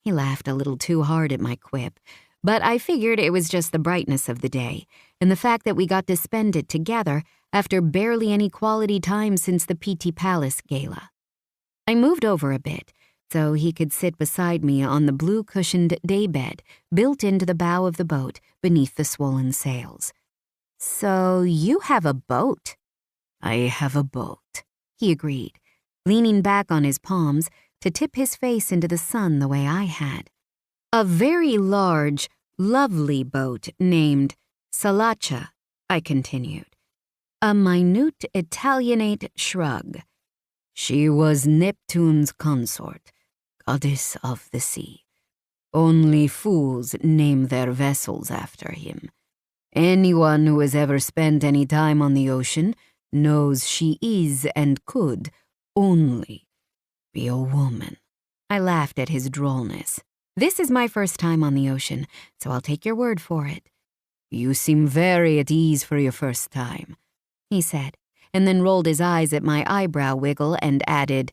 He laughed a little too hard at my quip, but I figured it was just the brightness of the day and the fact that we got to spend it together after barely any quality time since the Pitti Palace gala. I moved over a bit so he could sit beside me on the blue-cushioned daybed built into the bow of the boat beneath the swollen sails. "So you have a boat?" "I have a boat," he agreed, leaning back on his palms to tip his face into the sun the way I had. "A very large, lovely boat named Salacia," I continued. A minute Italianate shrug. "She was Neptune's consort, goddess of the sea. Only fools name their vessels after him. Anyone who has ever spent any time on the ocean knows she is and could only be a woman." I laughed at his drollness. "This is my first time on the ocean, so I'll take your word for it." "You seem very at ease for your first time," he said, and then rolled his eyes at my eyebrow wiggle and added,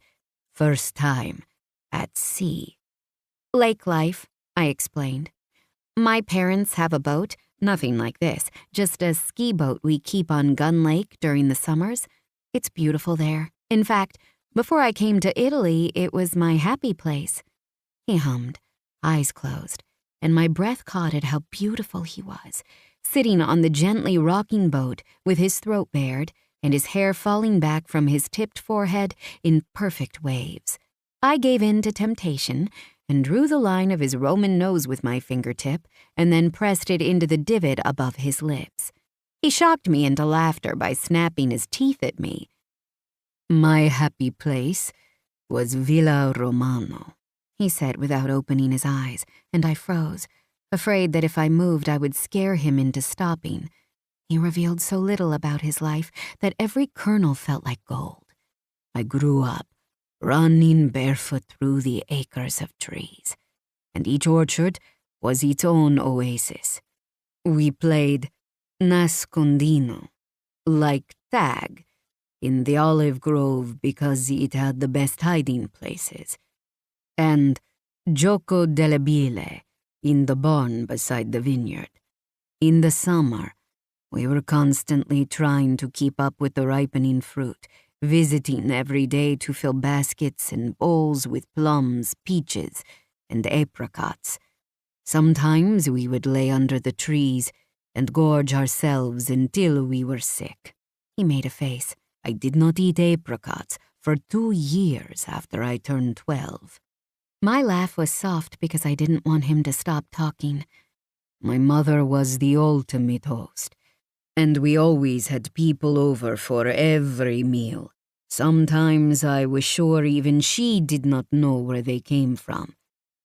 "First time at sea." "Lake life," I explained. "My parents have a boat, nothing like this, just a ski boat we keep on Gun Lake during the summers. It's beautiful there. In fact, before I came to Italy, it was my happy place." He hummed, eyes closed, and my breath caught at how beautiful he was, sitting on the gently rocking boat with his throat bared and his hair falling back from his tipped forehead in perfect waves. I gave in to temptation and drew the line of his Roman nose with my fingertip and then pressed it into the divot above his lips. He shocked me into laughter by snapping his teeth at me. "My happy place was Villa Romano," he said without opening his eyes, and I froze, afraid that if I moved I would scare him into stopping. He revealed so little about his life that every kernel felt like gold. "I grew up running barefoot through the acres of trees, and each orchard was its own oasis. We played nascondino, like tag, in the olive grove because it had the best hiding places, and gioco delle bile in the barn beside the vineyard. In the summer, we were constantly trying to keep up with the ripening fruit, visiting every day to fill baskets and bowls with plums, peaches, and apricots. Sometimes we would lay under the trees and gorge ourselves until we were sick." He made a face. "I did not eat apricots for 2 years after I turned 12. My laugh was soft because I didn't want him to stop talking. "My mother was the ultimate host, and we always had people over for every meal. Sometimes I was sure even she did not know where they came from,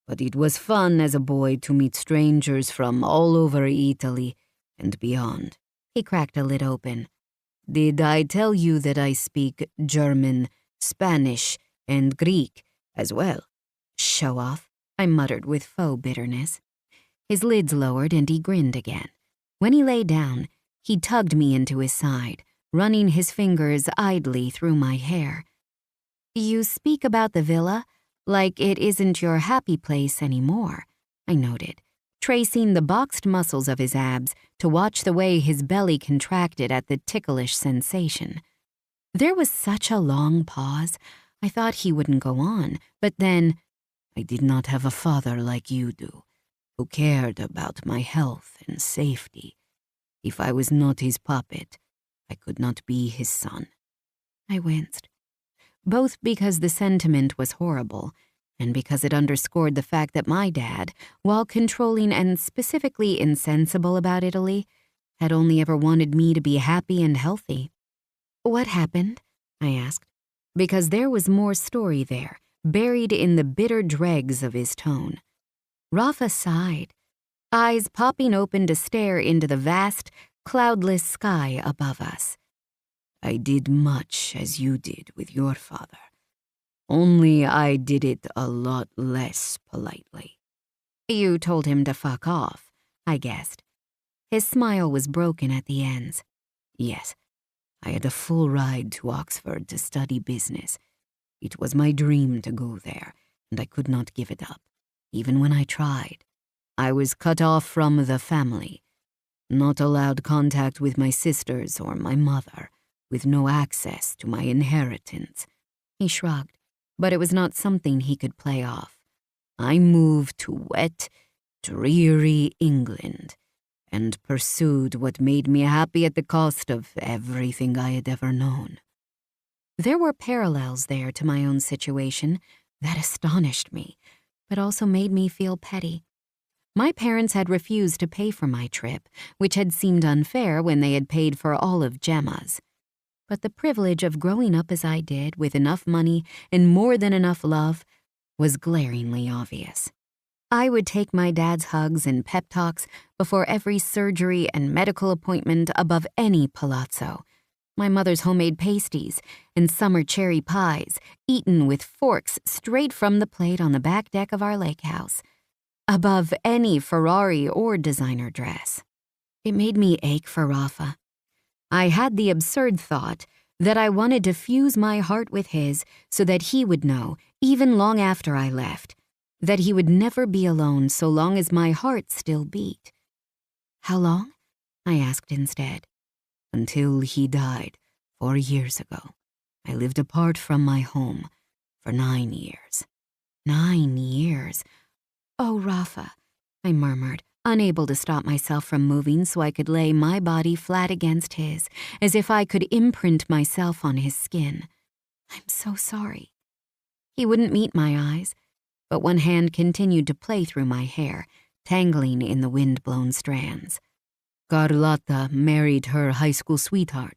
but it was fun as a boy to meet strangers from all over Italy and beyond." He cracked a lid open. "Did I tell you that I speak German, Spanish, and Greek as well?" "Show off," I muttered with faux bitterness. His lids lowered and he grinned again. When he lay down, he tugged me into his side, running his fingers idly through my hair. You speak about the villa like it isn't your happy place anymore, I noted, tracing the boxed muscles of his abs to watch the way his belly contracted at the ticklish sensation. There was such a long pause, I thought he wouldn't go on, but then, I did not have a father like you do, who cared about my health and safety. If I was not his puppet, I could not be his son. I winced, both because the sentiment was horrible and because it underscored the fact that my dad, while controlling and specifically insensible about Italy, had only ever wanted me to be happy and healthy. What happened? I asked, because there was more story there, buried in the bitter dregs of his tone. Rafa sighed, eyes popping open to stare into the vast, cloudless sky above us. I did much as you did with your father. Only I did it a lot less politely. You told him to fuck off, I guessed. His smile was broken at the ends. Yes, I had a full ride to Oxford to study business. It was my dream to go there, and I could not give it up, even when I tried. I was cut off from the family, not allowed contact with my sisters or my mother, with no access to my inheritance. He shrugged, but it was not something he could play off. I moved to wet, dreary England and pursued what made me happy at the cost of everything I had ever known. There were parallels there to my own situation that astonished me, but also made me feel petty. My parents had refused to pay for my trip, which had seemed unfair when they had paid for all of Gemma's. But the privilege of growing up as I did, with enough money and more than enough love, was glaringly obvious. I would take my dad's hugs and pep talks before every surgery and medical appointment above any palazzo. My mother's homemade pasties and summer cherry pies, eaten with forks straight from the plate on the back deck of our lake house, above any Ferrari or designer dress. It made me ache for Rafa. I had the absurd thought that I wanted to fuse my heart with his so that he would know, even long after I left, that he would never be alone so long as my heart still beat. How long? I asked instead. Until he died 4 years ago. I lived apart from my home for 9 years. 9 years. Oh, Rafa, I murmured, unable to stop myself from moving so I could lay my body flat against his, as if I could imprint myself on his skin. I'm so sorry. He wouldn't meet my eyes, but one hand continued to play through my hair, tangling in the wind-blown strands. Carlotta married her high school sweetheart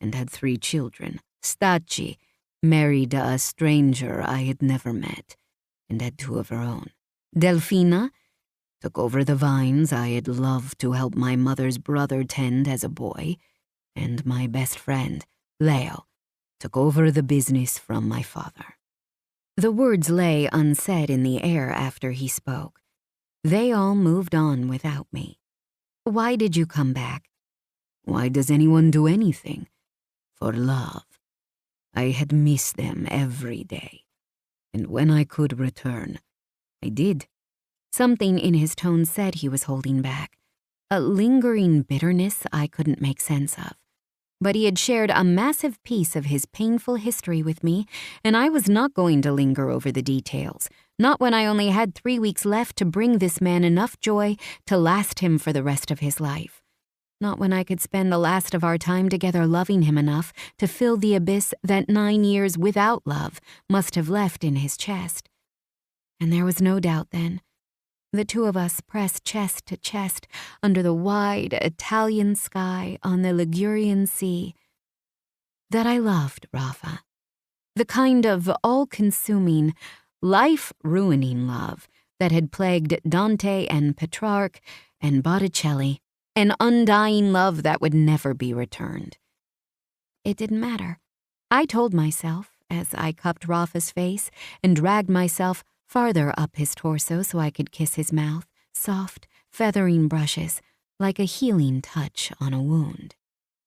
and had 3 children. Stacci married a stranger I had never met and had 2 of her own. Delfina took over the vines I had loved to help my mother's brother tend as a boy, and my best friend, Leo, took over the business from my father. The words lay unsaid in the air after he spoke. They all moved on without me. Why did you come back? Why does anyone do anything? For love. I had missed them every day, and when I could return, I did. Something in his tone said he was holding back, a lingering bitterness I couldn't make sense of. But he had shared a massive piece of his painful history with me, and I was not going to linger over the details, not when I only had 3 weeks left to bring this man enough joy to last him for the rest of his life. Not when I could spend the last of our time together loving him enough to fill the abyss that 9 years without love must have left in his chest. And there was no doubt then. The 2 of us pressed chest to chest under the wide Italian sky on the Ligurian Sea, that I loved Rafa. The kind of all-consuming, life-ruining love that had plagued Dante and Petrarch and Botticelli, an undying love that would never be returned. It didn't matter. I told myself, as I cupped Rafa's face and dragged myself farther up his torso so I could kiss his mouth, soft, feathering brushes, like a healing touch on a wound.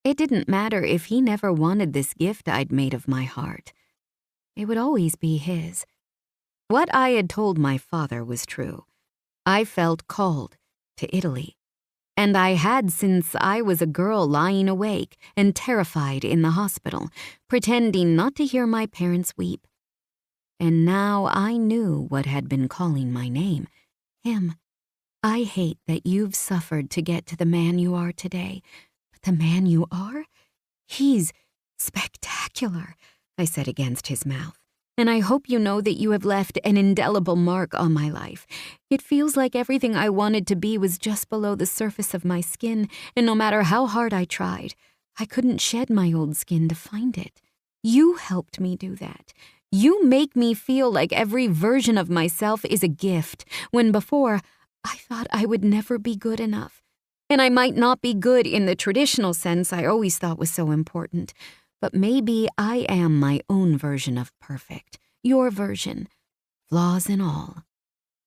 It didn't matter if he never wanted this gift I'd made of my heart. It would always be his. What I had told my father was true. I felt called to Italy. And I had since I was a girl lying awake and terrified in the hospital, pretending not to hear my parents weep. And now I knew what had been calling my name, him. I hate that you've suffered to get to the man you are today. But the man you are? He's spectacular, I said against his mouth. And I hope you know that you have left an indelible mark on my life. It feels like everything I wanted to be was just below the surface of my skin, and no matter how hard I tried, I couldn't shed my old skin to find it. You helped me do that. You make me feel like every version of myself is a gift, when before, I thought I would never be good enough. And I might not be good in the traditional sense I always thought was so important. But maybe I am my own version of perfect, your version, flaws and all.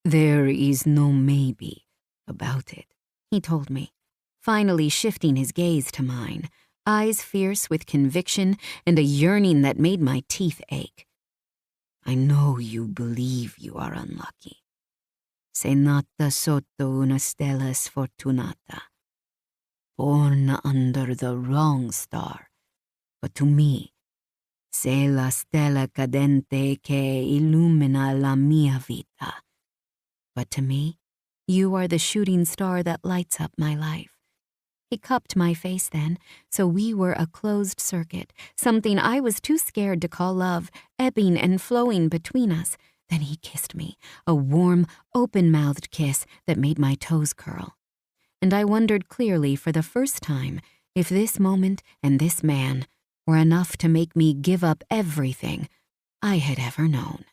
There is no maybe about it, he told me, finally shifting his gaze to mine, eyes fierce with conviction and a yearning that made my teeth ache. I know you believe you are unlucky. Sei nata sotto una stella sfortunata, born under the wrong star. But to me, sei la stella cadente che illumina la mia vita. But to me, you are the shooting star that lights up my life. He cupped my face then, so we were a closed circuit, something I was too scared to call love, ebbing and flowing between us. Then he kissed me, a warm, open-mouthed kiss that made my toes curl. And I wondered clearly for the first time if this moment and this man were enough to make me give up everything I had ever known.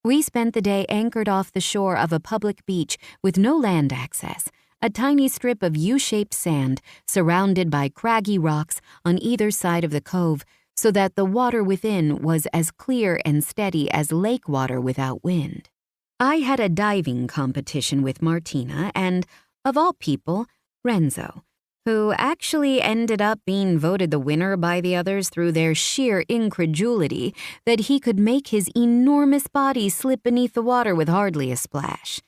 We spent the day anchored off the shore of a public beach with no land access, a tiny strip of U-shaped sand surrounded by craggy rocks on either side of the cove so that the water within was as clear and steady as lake water without wind. I had a diving competition with Martina and, of all people, Renzo, who actually ended up being voted the winner by the others through their sheer incredulity that he could make his enormous body slip beneath the water with hardly a splash.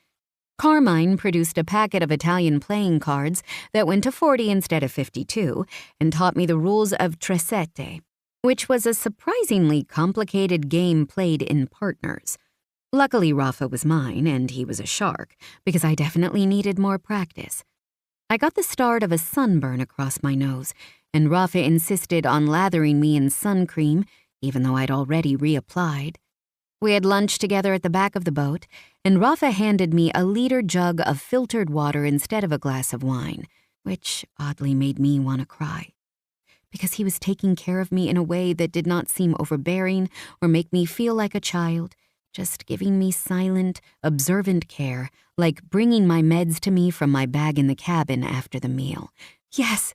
Carmine produced a packet of Italian playing cards that went to 40 instead of 52 and taught me the rules of tresette, which was a surprisingly complicated game played in partners. Luckily, Rafa was mine, and he was a shark, because I definitely needed more practice. I got the start of a sunburn across my nose, and Rafa insisted on lathering me in sun cream, even though I'd already reapplied. We had lunch together at the back of the boat, and Rafa handed me a liter jug of filtered water instead of a glass of wine, which oddly made me want to cry. Because he was taking care of me in a way that did not seem overbearing or make me feel like a child, just giving me silent, observant care, like bringing my meds to me from my bag in the cabin after the meal. Yes,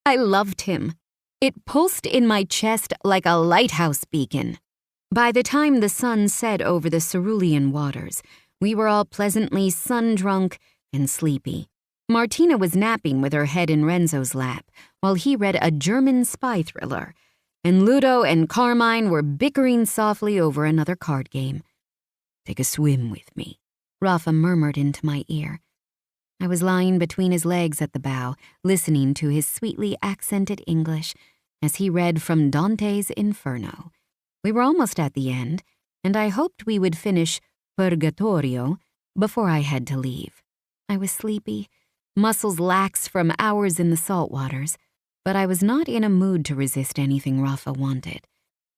I loved him. It pulsed in my chest like a lighthouse beacon. By the time the sun set over the cerulean waters, we were all pleasantly sun-drunk and sleepy. Martina was napping with her head in Renzo's lap, while he read a German spy thriller, and Ludo and Carmine were bickering softly over another card game. Take a swim with me, Rafa murmured into my ear. I was lying between his legs at the bow, listening to his sweetly accented English as he read from Dante's Inferno. We were almost at the end, and I hoped we would finish Purgatorio before I had to leave. I was sleepy, muscles lax from hours in the salt waters, but I was not in a mood to resist anything Rafa wanted,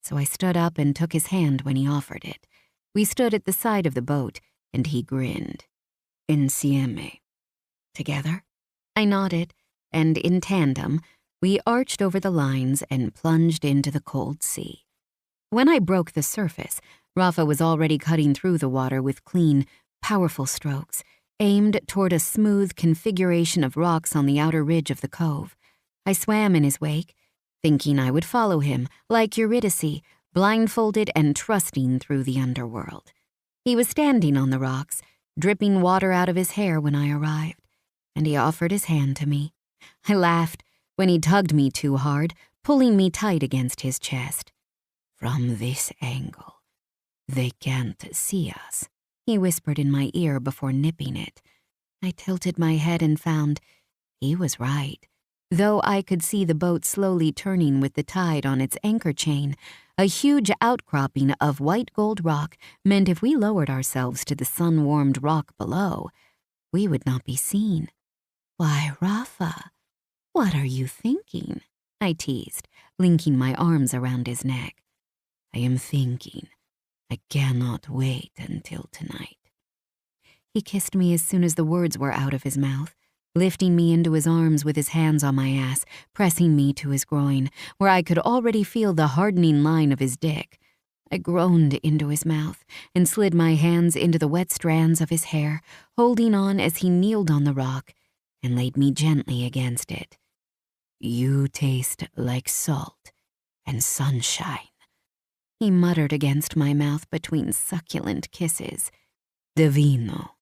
so I stood up and took his hand when he offered it. We stood at the side of the boat, and he grinned. Insieme. Together? I nodded, and in tandem, we arched over the lines and plunged into the cold sea. When I broke the surface, Rafa was already cutting through the water with clean, powerful strokes, aimed toward a smooth configuration of rocks on the outer ridge of the cove. I swam in his wake, thinking I would follow him, like Eurydice, blindfolded and trusting through the underworld. He was standing on the rocks, dripping water out of his hair when I arrived, and he offered his hand to me, I laughed when he tugged me too hard, pulling me tight against his chest. "From this angle, they can't see us," he whispered in my ear before nipping it. I tilted my head and found he was right. Though I could see the boat slowly turning with the tide on its anchor chain, a huge outcropping of white gold rock meant if we lowered ourselves to the sun-warmed rock below, we would not be seen. "Why, Rafa, what are you thinking?" I teased, linking my arms around his neck. "I am thinking I cannot wait until tonight." He kissed me as soon as the words were out of his mouth, lifting me into his arms with his hands on my ass, pressing me to his groin, where I could already feel the hardening line of his dick. I groaned into his mouth and slid my hands into the wet strands of his hair, holding on as he kneeled on the rock and laid me gently against it. "You taste like salt and sunshine," he muttered against my mouth between succulent kisses. "Divino."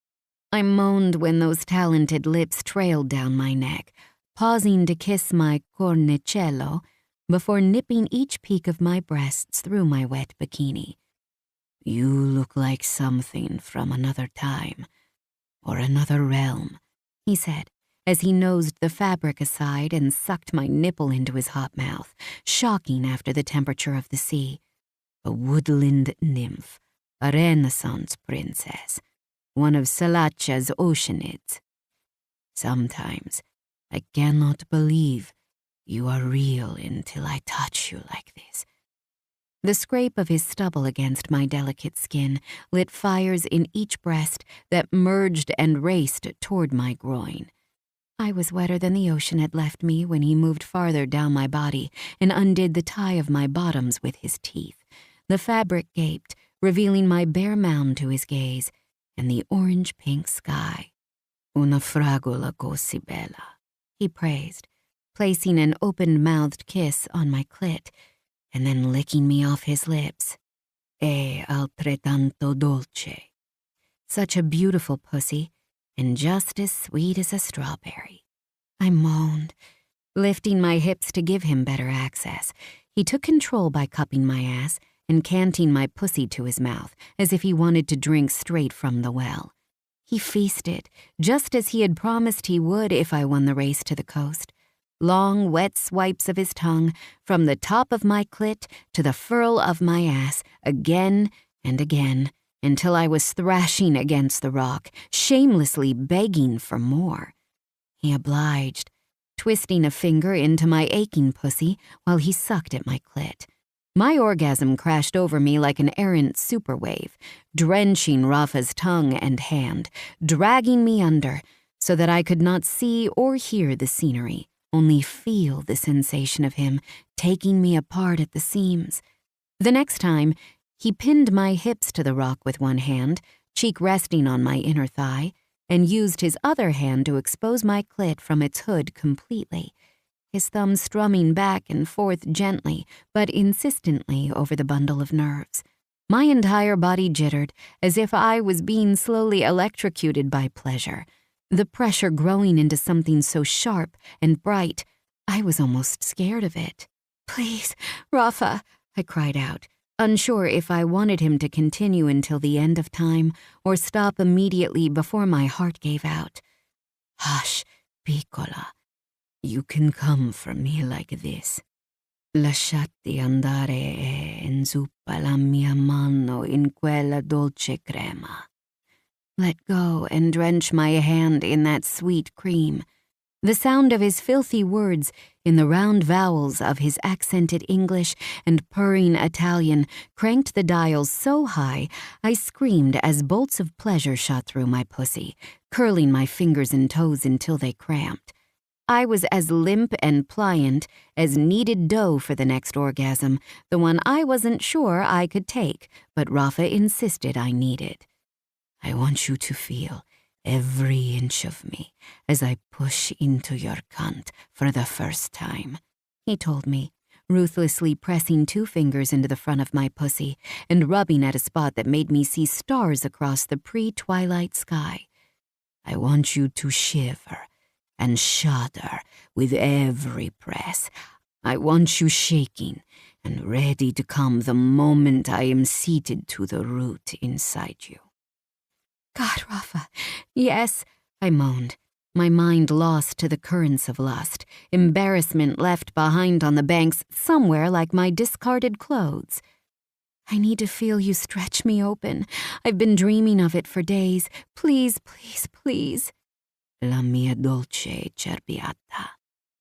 I moaned when those talented lips trailed down my neck, pausing to kiss my cornicello before nipping each peak of my breasts through my wet bikini. "You look like something from another time, or another realm," he said, as he nosed the fabric aside and sucked my nipple into his hot mouth, shocking after the temperature of the sea. "A woodland nymph, a Renaissance princess, one of Salacha's oceanids. Sometimes I cannot believe you are real until I touch you like this." The scrape of his stubble against my delicate skin lit fires in each breast that merged and raced toward my groin. I was wetter than the ocean had left me when he moved farther down my body and undid the tie of my bottoms with his teeth. The fabric gaped, revealing my bare mound to his gaze, and the orange-pink sky. "Una fragola così bella," he praised, placing an open-mouthed kiss on my clit, and then licking me off his lips. "E altrettanto dolce." Such a beautiful pussy, and just as sweet as a strawberry. I moaned, lifting my hips to give him better access. He took control by cupping my ass and canting my pussy to his mouth as if he wanted to drink straight from the well. He feasted, just as he had promised he would if I won the race to the coast. Long, wet swipes of his tongue from the top of my clit to the furl of my ass, again and again, until I was thrashing against the rock, shamelessly begging for more. He obliged, twisting a finger into my aching pussy while he sucked at my clit. My orgasm crashed over me like an errant superwave, drenching Rafa's tongue and hand, dragging me under so that I could not see or hear the scenery, only feel the sensation of him taking me apart at the seams. The next time, he pinned my hips to the rock with one hand, cheek resting on my inner thigh, and used his other hand to expose my clit from its hood completely, his thumb strumming back and forth gently but insistently over the bundle of nerves. My entire body jittered as if I was being slowly electrocuted by pleasure, the pressure growing into something so sharp and bright, I was almost scared of it. "Please, Rafa," I cried out, unsure if I wanted him to continue until the end of time or stop immediately before my heart gave out. "Hush, piccola. You can come from me like this. Lasciati andare e inzuppa la mia mano in quella dolce crema. Let go and drench my hand in that sweet cream." The sound of his filthy words in the round vowels of his accented English and purring Italian cranked the dials so high I screamed as bolts of pleasure shot through my pussy, curling my fingers and toes until they cramped. I was as limp and pliant as kneaded dough for the next orgasm, the one I wasn't sure I could take, but Rafa insisted I needed. "I want you to feel every inch of me as I push into your cunt for the first time," he told me, ruthlessly pressing 2 fingers into the front of my pussy and rubbing at a spot that made me see stars across the pre-twilight sky. "I want you to shiver and shudder with every press. I want you shaking and ready to come the moment I am seated to the root inside you. God, Rafa, yes, I moaned, my mind lost to the currents of lust, embarrassment left behind on the banks somewhere like my discarded clothes. I need to feel you stretch me open. I've been dreaming of it for days. Please, please, please. La mia dolce cerbiata,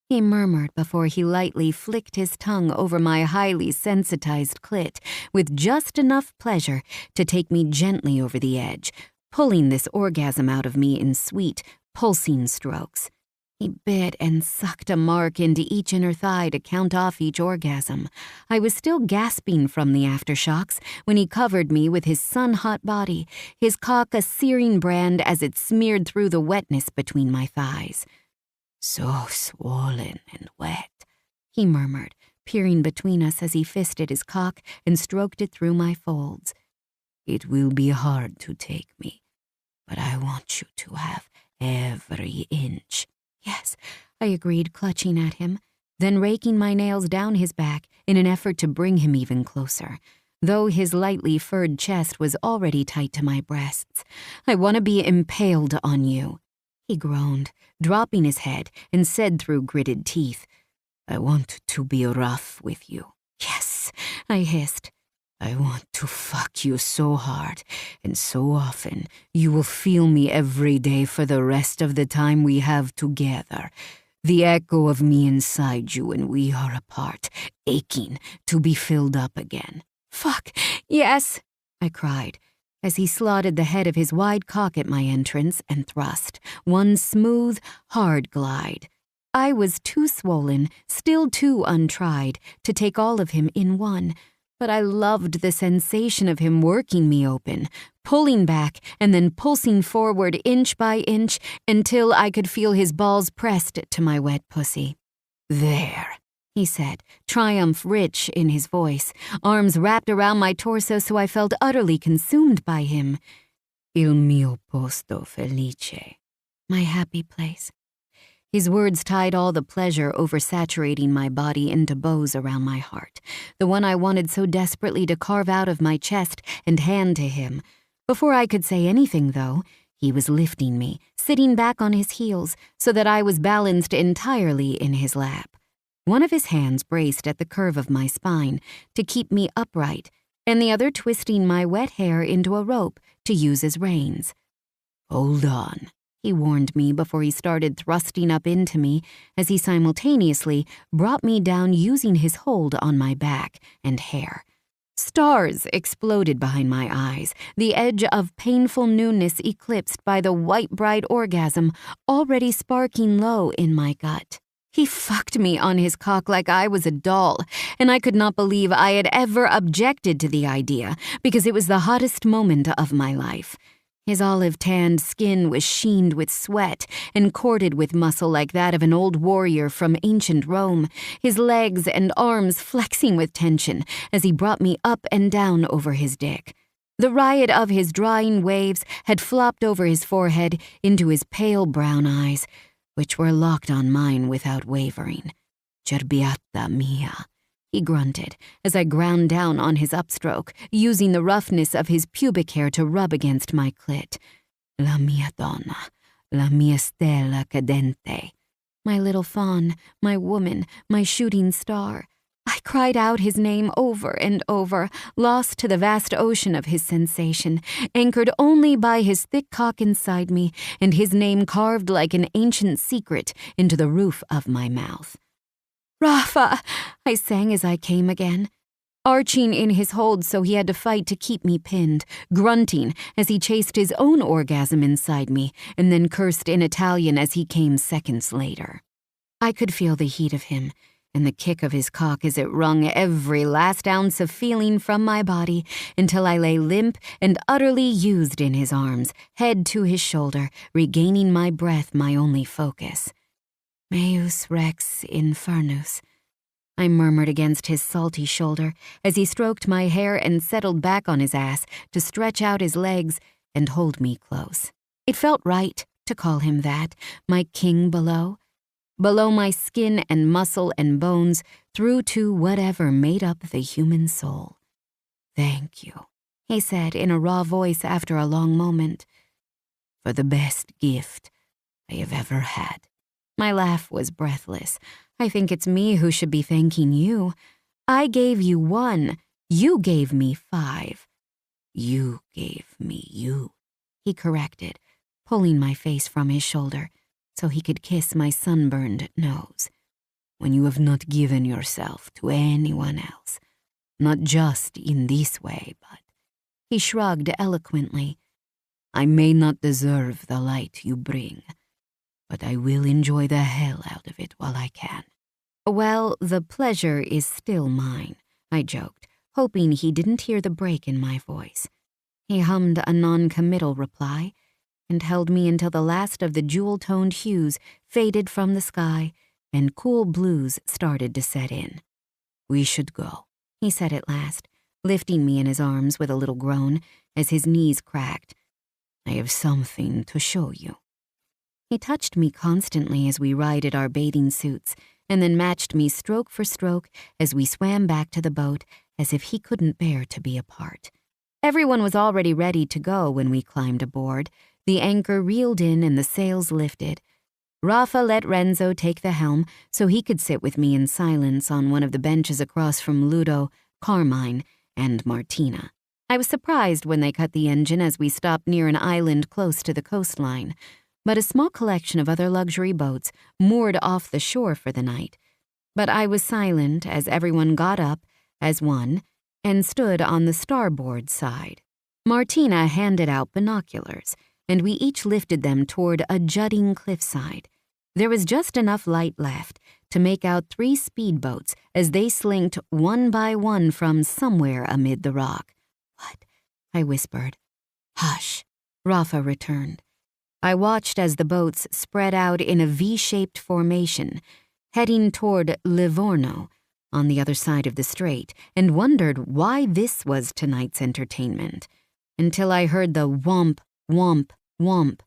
he murmured before he lightly flicked his tongue over my highly sensitized clit with just enough pleasure to take me gently over the edge, pulling this orgasm out of me in sweet, pulsing strokes. He bit and sucked a mark into each inner thigh to count off each orgasm. I was still gasping from the aftershocks when he covered me with his sun-hot body, his cock a searing brand as it smeared through the wetness between my thighs. So swollen and wet, he murmured, peering between us as he fisted his cock and stroked it through my folds. It will be hard to take me, but I want you to have every inch. Yes, I agreed, clutching at him, then raking my nails down his back in an effort to bring him even closer, though his lightly furred chest was already tight to my breasts. I want to be impaled on you, he groaned, dropping his head, and said through gritted teeth, I want to be rough with you. Yes, I hissed. I want to fuck you so hard and so often you will feel me every day for the rest of the time we have together. The echo of me inside you when we are apart, aching to be filled up again. Fuck, yes, I cried, as he slotted the head of his wide cock at my entrance and thrust, one smooth, hard glide. I was too swollen, still too untried, to take all of him in one, but I loved the sensation of him working me open, pulling back and then pulsing forward inch by inch until I could feel his balls pressed to my wet pussy. There, he said, triumph rich in his voice, arms wrapped around my torso so I felt utterly consumed by him. Il mio posto felice, my happy place. His words tied all the pleasure oversaturating my body into bows around my heart, the one I wanted so desperately to carve out of my chest and hand to him. Before I could say anything, though, he was lifting me, sitting back on his heels so that I was balanced entirely in his lap. One of his hands braced at the curve of my spine to keep me upright, and the other twisting my wet hair into a rope to use as reins. Hold on, he warned me before he started thrusting up into me as he simultaneously brought me down using his hold on my back and hair. Stars exploded behind my eyes, the edge of painful newness eclipsed by the white bright orgasm already sparking low in my gut. He fucked me on his cock like I was a doll, and I could not believe I had ever objected to the idea because it was the hottest moment of my life. His olive-tanned skin was sheened with sweat and corded with muscle like that of an old warrior from ancient Rome, his legs and arms flexing with tension as he brought me up and down over his dick. The riot of his drying waves had flopped over his forehead into his pale brown eyes, which were locked on mine without wavering. Cerbiata mia, he grunted as I ground down on his upstroke, using the roughness of his pubic hair to rub against my clit. La mia donna, la mia stella cadente. My little fawn, my woman, my shooting star. I cried out his name over and over, lost to the vast ocean of his sensation, anchored only by his thick cock inside me and his name carved like an ancient secret into the roof of my mouth. Rafa, I sang as I came again, arching in his hold so he had to fight to keep me pinned, grunting as he chased his own orgasm inside me and then cursed in Italian as he came seconds later. I could feel the heat of him and the kick of his cock as it wrung every last ounce of feeling from my body until I lay limp and utterly used in his arms, head to his shoulder, regaining my breath my only focus. Meus rex infernus, I murmured against his salty shoulder as he stroked my hair and settled back on his ass to stretch out his legs and hold me close. It felt right to call him that, my king below. Below my skin and muscle and bones, through to whatever made up the human soul. Thank you, he said in a raw voice after a long moment, for the best gift I have ever had. My laugh was breathless. I think it's me who should be thanking you. I gave you 1. You gave me 5. You gave me you, he corrected, pulling my face from his shoulder so he could kiss my sunburned nose. When you have not given yourself to anyone else, not just in this way, but, he shrugged eloquently, I may not deserve the light you bring, but I will enjoy the hell out of it while I can. Well, the pleasure is still mine, I joked, hoping he didn't hear the break in my voice. He hummed a non-committal reply and held me until the last of the jewel-toned hues faded from the sky and cool blues started to set in. We should go, he said at last, lifting me in his arms with a little groan as his knees cracked. I have something to show you. He touched me constantly as we righted our bathing suits and then matched me stroke for stroke as we swam back to the boat as if he couldn't bear to be apart. Everyone was already ready to go when we climbed aboard. The anchor reeled in and the sails lifted. Rafa let Renzo take the helm so he could sit with me in silence on one of the benches across from Ludo, Carmine, and Martina. I was surprised when they cut the engine as we stopped near an island close to the coastline, but a small collection of other luxury boats moored off the shore for the night. But I was silent as everyone got up, as one, and stood on the starboard side. Martina handed out binoculars, and we each lifted them toward a jutting cliffside. There was just enough light left to make out 3 speedboats as they slinked one by one from somewhere amid the rock. What? I whispered. Hush, Rafa returned. I watched as the boats spread out in a V-shaped formation, heading toward Livorno, on the other side of the strait, and wondered why this was tonight's entertainment, until I heard the whomp, whomp, whomp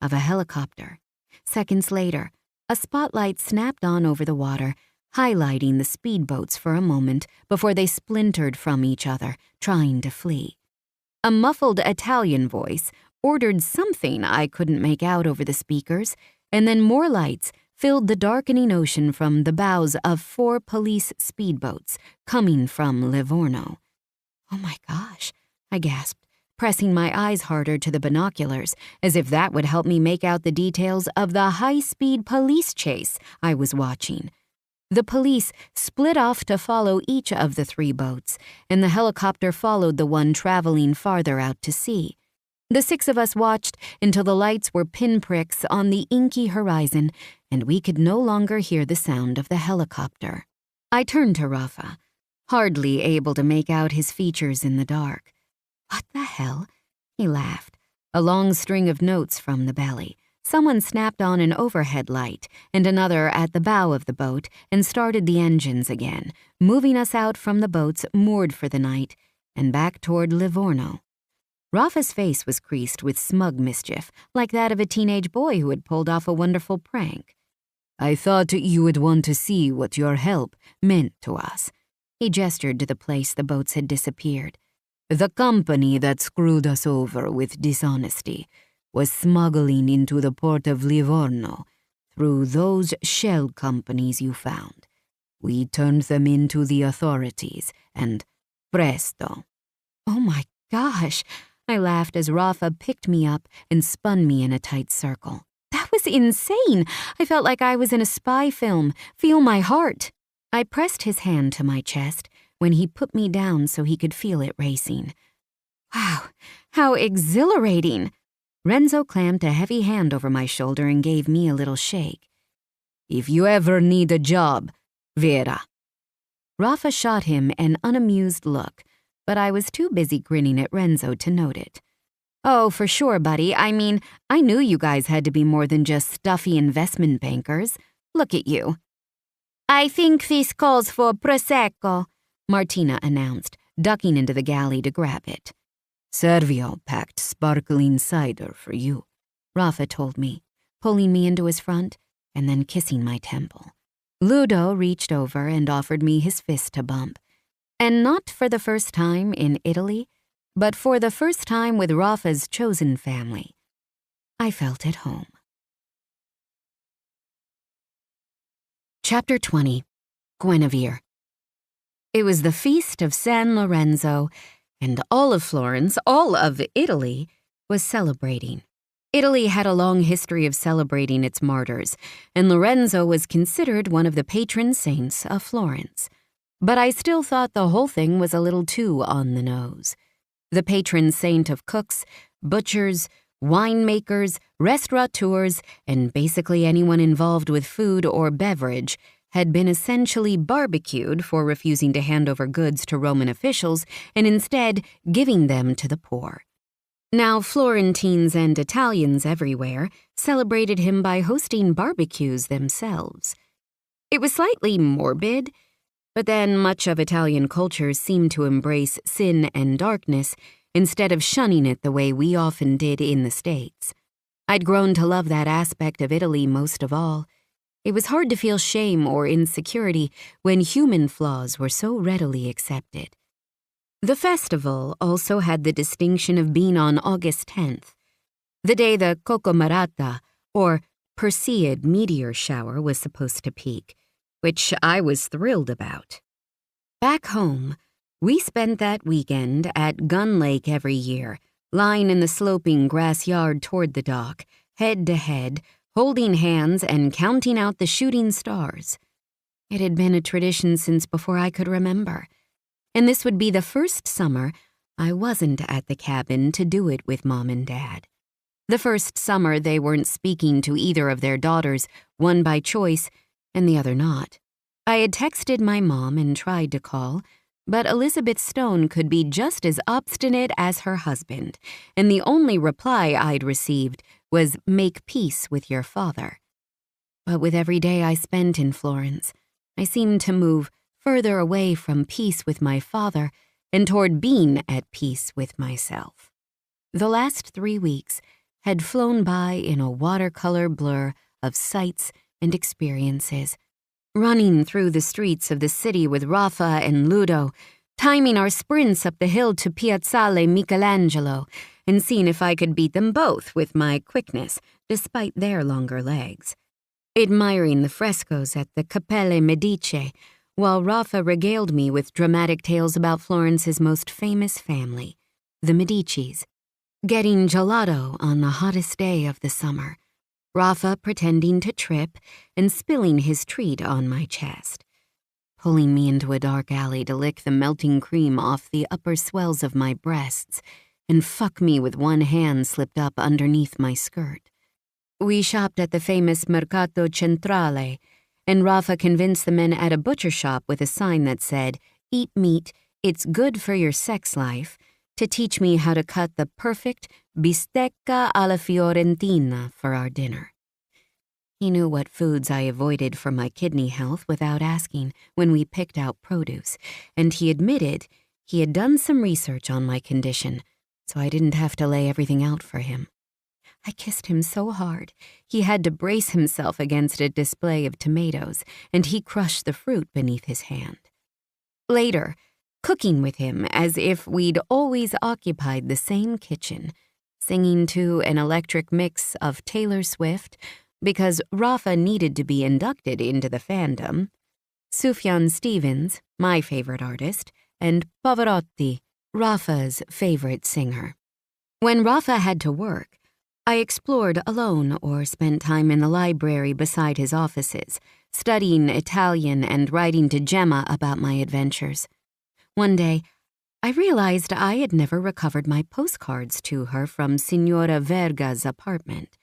of a helicopter. Seconds later, a spotlight snapped on over the water, highlighting the speedboats for a moment before they splintered from each other, trying to flee. A muffled Italian voice ordered something I couldn't make out over the speakers, and then more lights filled the darkening ocean from the bows of 4 police speedboats coming from Livorno. Oh my gosh, I gasped, pressing my eyes harder to the binoculars, as if that would help me make out the details of the high-speed police chase I was watching. The police split off to follow each of the 3 boats, and the helicopter followed the one traveling farther out to sea. The 6 of us watched until the lights were pinpricks on the inky horizon, and we could no longer hear the sound of the helicopter. I turned to Rafa, hardly able to make out his features in the dark. What the hell? He laughed, a long string of notes from the belly. Someone snapped on an overhead light and another at the bow of the boat and started the engines again, moving us out from the boats moored for the night and back toward Livorno. Rafa's face was creased with smug mischief, like that of a teenage boy who had pulled off a wonderful prank. I thought you would want to see what your help meant to us. He gestured to the place the boats had disappeared. The company that screwed us over with dishonesty was smuggling into the port of Livorno through those shell companies you found. We turned them into the authorities, and presto. Oh my gosh, I laughed as Rafa picked me up and spun me in a tight circle. That was insane. I felt like I was in a spy film. Feel my heart. I pressed his hand to my chest when he put me down so he could feel it racing. Wow, how exhilarating. Renzo clamped a heavy hand over my shoulder and gave me a little shake. If you ever need a job, Vera. Rafa shot him an unamused look, but I was too busy grinning at Renzo to note it. Oh, for sure, buddy. I mean, I knew you guys had to be more than just stuffy investment bankers. Look at you. I think this calls for Prosecco, Martina announced, ducking into the galley to grab it. Servio packed sparkling cider for you, Rafa told me, pulling me into his front and then kissing my temple. Ludo reached over and offered me his fist to bump. And not for the first time in Italy, but for the first time with Rafa's chosen family. I felt at home. Chapter 20. Guinevere. It was the feast of San Lorenzo, and all of Florence, all of Italy, was celebrating. Italy had a long history of celebrating its martyrs, and Lorenzo was considered one of the patron saints of Florence. But I still thought the whole thing was a little too on the nose. The patron saint of cooks, butchers, winemakers, restaurateurs, and basically anyone involved with food or beverage had been essentially barbecued for refusing to hand over goods to Roman officials and instead giving them to the poor. Now, Florentines and Italians everywhere celebrated him by hosting barbecues themselves. It was slightly morbid, but then much of Italian culture seemed to embrace sin and darkness instead of shunning it the way we often did in the States. I'd grown to love that aspect of Italy most of all. It was hard to feel shame or insecurity when human flaws were so readily accepted. The festival also had the distinction of being on August 10th, the day the Cocomarata, or Perseid meteor shower, was supposed to peak, which I was thrilled about. Back home, we spent that weekend at Gun Lake every year, lying in the sloping grass yard toward the dock, head to head, holding hands and counting out the shooting stars. It had been a tradition since before I could remember, and this would be the first summer I wasn't at the cabin to do it with Mom and Dad. The first summer they weren't speaking to either of their daughters, one by choice and the other not. I had texted my mom and tried to call, but Elizabeth Stone could be just as obstinate as her husband, and the only reply I'd received was, "Make peace with your father." But with every day I spent in Florence, I seemed to move further away from peace with my father and toward being at peace with myself. The last 3 weeks had flown by in a watercolor blur of sights and experiences, running through the streets of the city with Rafa and Ludo, timing our sprints up the hill to Piazzale Michelangelo, and seeing if I could beat them both with my quickness, despite their longer legs. Admiring the frescoes at the Cappelle Medici, while Rafa regaled me with dramatic tales about Florence's most famous family, the Medicis. Getting gelato on the hottest day of the summer, Rafa pretending to trip and spilling his treat on my chest, pulling me into a dark alley to lick the melting cream off the upper swells of my breasts and fuck me with one hand slipped up underneath my skirt. We shopped at the famous Mercato Centrale, and Rafa convinced the men at a butcher shop with a sign that said, "Eat meat, it's good for your sex life," to teach me how to cut the perfect bistecca alla fiorentina for our dinner. He knew what foods I avoided for my kidney health without asking when we picked out produce, and he admitted he had done some research on my condition, so I didn't have to lay everything out for him. I kissed him so hard, he had to brace himself against a display of tomatoes, and he crushed the fruit beneath his hand. Later, cooking with him as if we'd always occupied the same kitchen, singing to an electric mix of Taylor Swift, because Rafa needed to be inducted into the fandom, Sufjan Stevens, my favorite artist, and Pavarotti, Rafa's favorite singer. When Rafa had to work, I explored alone or spent time in the library beside his offices, studying Italian and writing to Gemma about my adventures. One day, I realized I had never recovered my postcards to her from Signora Verga's apartment.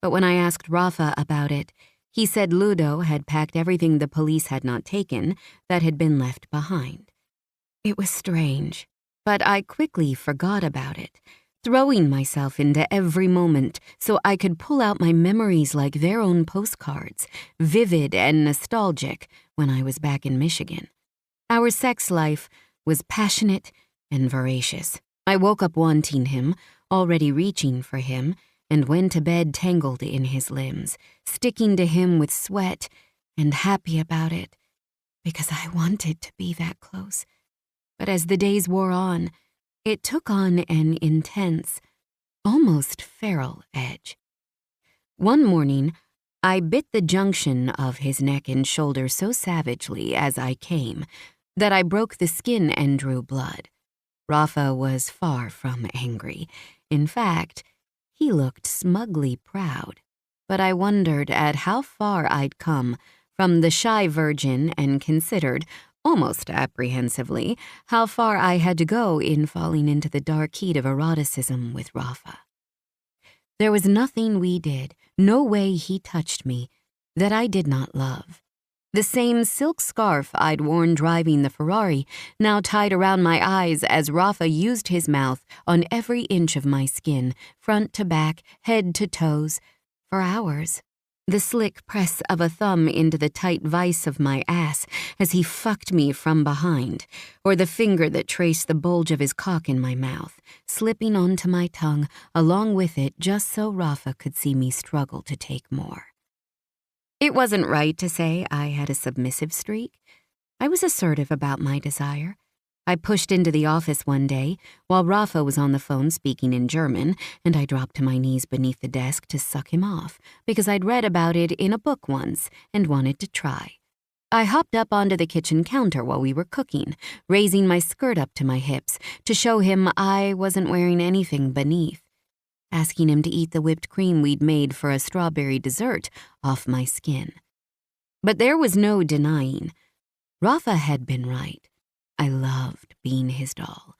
But when I asked Rafa about it, he said Ludo had packed everything the police had not taken that had been left behind. It was strange, but I quickly forgot about it, throwing myself into every moment so I could pull out my memories like their own postcards, vivid and nostalgic, when I was back in Michigan. Our sex life was passionate and voracious. I woke up wanting him, already reaching for him, and went to bed tangled in his limbs, sticking to him with sweat and happy about it, because I wanted to be that close. But as the days wore on, it took on an intense, almost feral edge. One morning, I bit the junction of his neck and shoulder so savagely as I came that I broke the skin and drew blood. Rafa was far from angry. In fact, he looked smugly proud, but I wondered at how far I'd come from the shy virgin and considered, almost apprehensively, how far I had to go in falling into the dark heat of eroticism with Rafa. There was nothing we did, no way he touched me, that I did not love. The same silk scarf I'd worn driving the Ferrari now tied around my eyes as Rafa used his mouth on every inch of my skin, front to back, head to toes, for hours. The slick press of a thumb into the tight vise of my ass as he fucked me from behind, or the finger that traced the bulge of his cock in my mouth, slipping onto my tongue along with it just so Rafa could see me struggle to take more. It wasn't right to say I had a submissive streak. I was assertive about my desire. I pushed into the office one day while Rafa was on the phone speaking in German, and I dropped to my knees beneath the desk to suck him off because I'd read about it in a book once and wanted to try. I hopped up onto the kitchen counter while we were cooking, raising my skirt up to my hips to show him I wasn't wearing anything beneath, asking him to eat the whipped cream we'd made for a strawberry dessert off my skin. But there was no denying. Rafa had been right. I loved being his doll,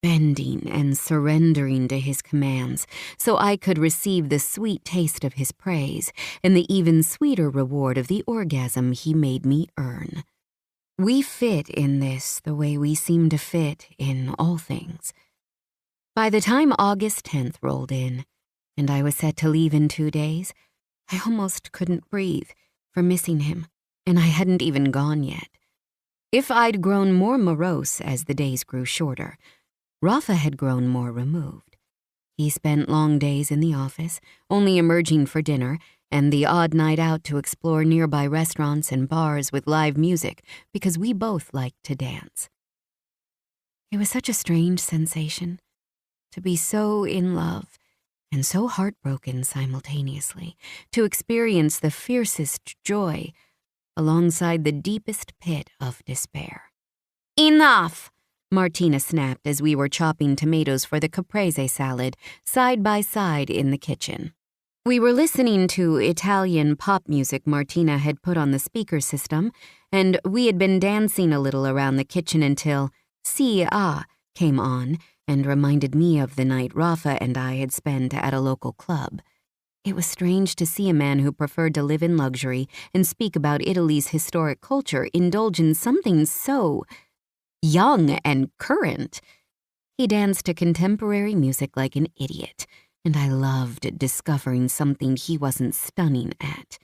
bending and surrendering to his commands so I could receive the sweet taste of his praise and the even sweeter reward of the orgasm he made me earn. We fit in this the way we seem to fit in all things. By the time August 10th rolled in, and I was set to leave in 2 days, I almost couldn't breathe for missing him, and I hadn't even gone yet. If I'd grown more morose as the days grew shorter, Rafa had grown more removed. He spent long days in the office, only emerging for dinner, and the odd night out to explore nearby restaurants and bars with live music because we both liked to dance. It was such a strange sensation to be so in love and so heartbroken simultaneously, to experience the fiercest joy alongside the deepest pit of despair. "Enough!" Martina snapped as we were chopping tomatoes for the caprese salad, side by side in the kitchen. We were listening to Italian pop music Martina had put on the speaker system, and we had been dancing a little around the kitchen until Sia came on and reminded me of the night Rafa and I had spent at a local club. It was strange to see a man who preferred to live in luxury and speak about Italy's historic culture indulge in something so young and current. He danced to contemporary music like an idiot, and I loved discovering something he wasn't stunning at.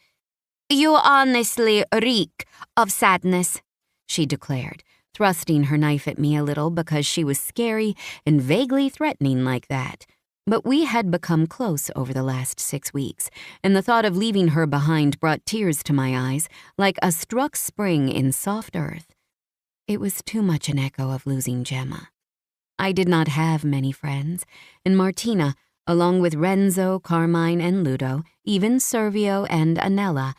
"You honestly reek of sadness," she declared, thrusting her knife at me a little because she was scary and vaguely threatening like that. But we had become close over the last 6 weeks, and the thought of leaving her behind brought tears to my eyes like a struck spring in soft earth. It was too much an echo of losing Gemma. I did not have many friends, and Martina, along with Renzo, Carmine, and Ludo, even Servio and Anella,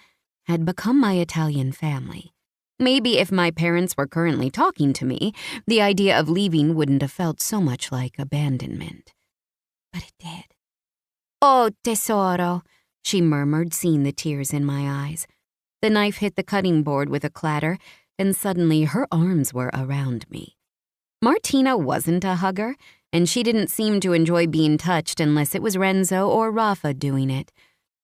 had become my Italian family. Maybe if my parents were currently talking to me, the idea of leaving wouldn't have felt so much like abandonment. But it did. "Oh, tesoro," she murmured, seeing the tears in my eyes. The knife hit the cutting board with a clatter, and suddenly her arms were around me. Martina wasn't a hugger, and she didn't seem to enjoy being touched unless it was Renzo or Rafa doing it.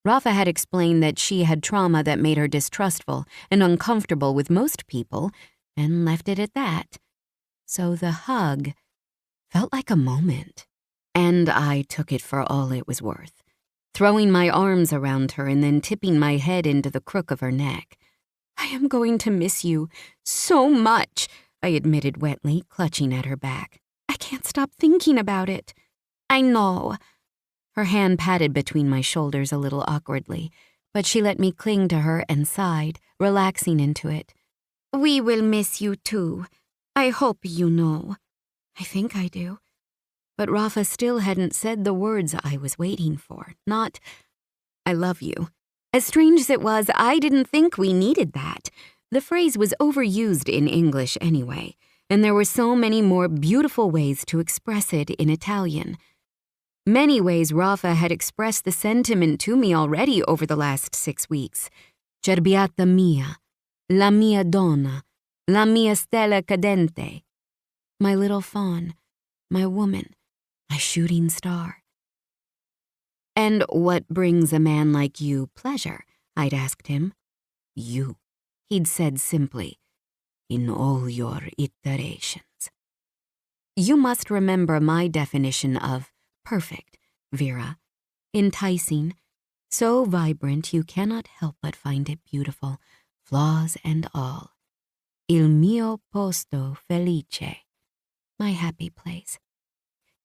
Rafa had explained that she had trauma that made her distrustful and uncomfortable with most people, and left it at that. So the hug felt like a moment. And I took it for all it was worth, throwing my arms around her and then tipping my head into the crook of her neck. "I am going to miss you so much," I admitted wetly, clutching at her back. "I can't stop thinking about it." "I know." Her hand patted between my shoulders a little awkwardly, but she let me cling to her and sighed, relaxing into it. We will miss you too. I hope you know. I think I do. But Rafa still hadn't said the words I was waiting for. Not, I love you. As strange as it was, I didn't think we needed that. The phrase was overused in English anyway, and there were so many more beautiful ways to express it in Italian. Many ways Rafa had expressed the sentiment to me already over the last 6 weeks. Cerbiata mia, la mia donna, la mia stella cadente. My little fawn, my woman, my shooting star. And what brings a man like you pleasure? I'd asked him. You, he'd said simply, in all your iterations. You must remember my definition of perfect, Vera. Enticing, so vibrant you cannot help but find it beautiful, flaws and all. Il mio posto felice. My happy place.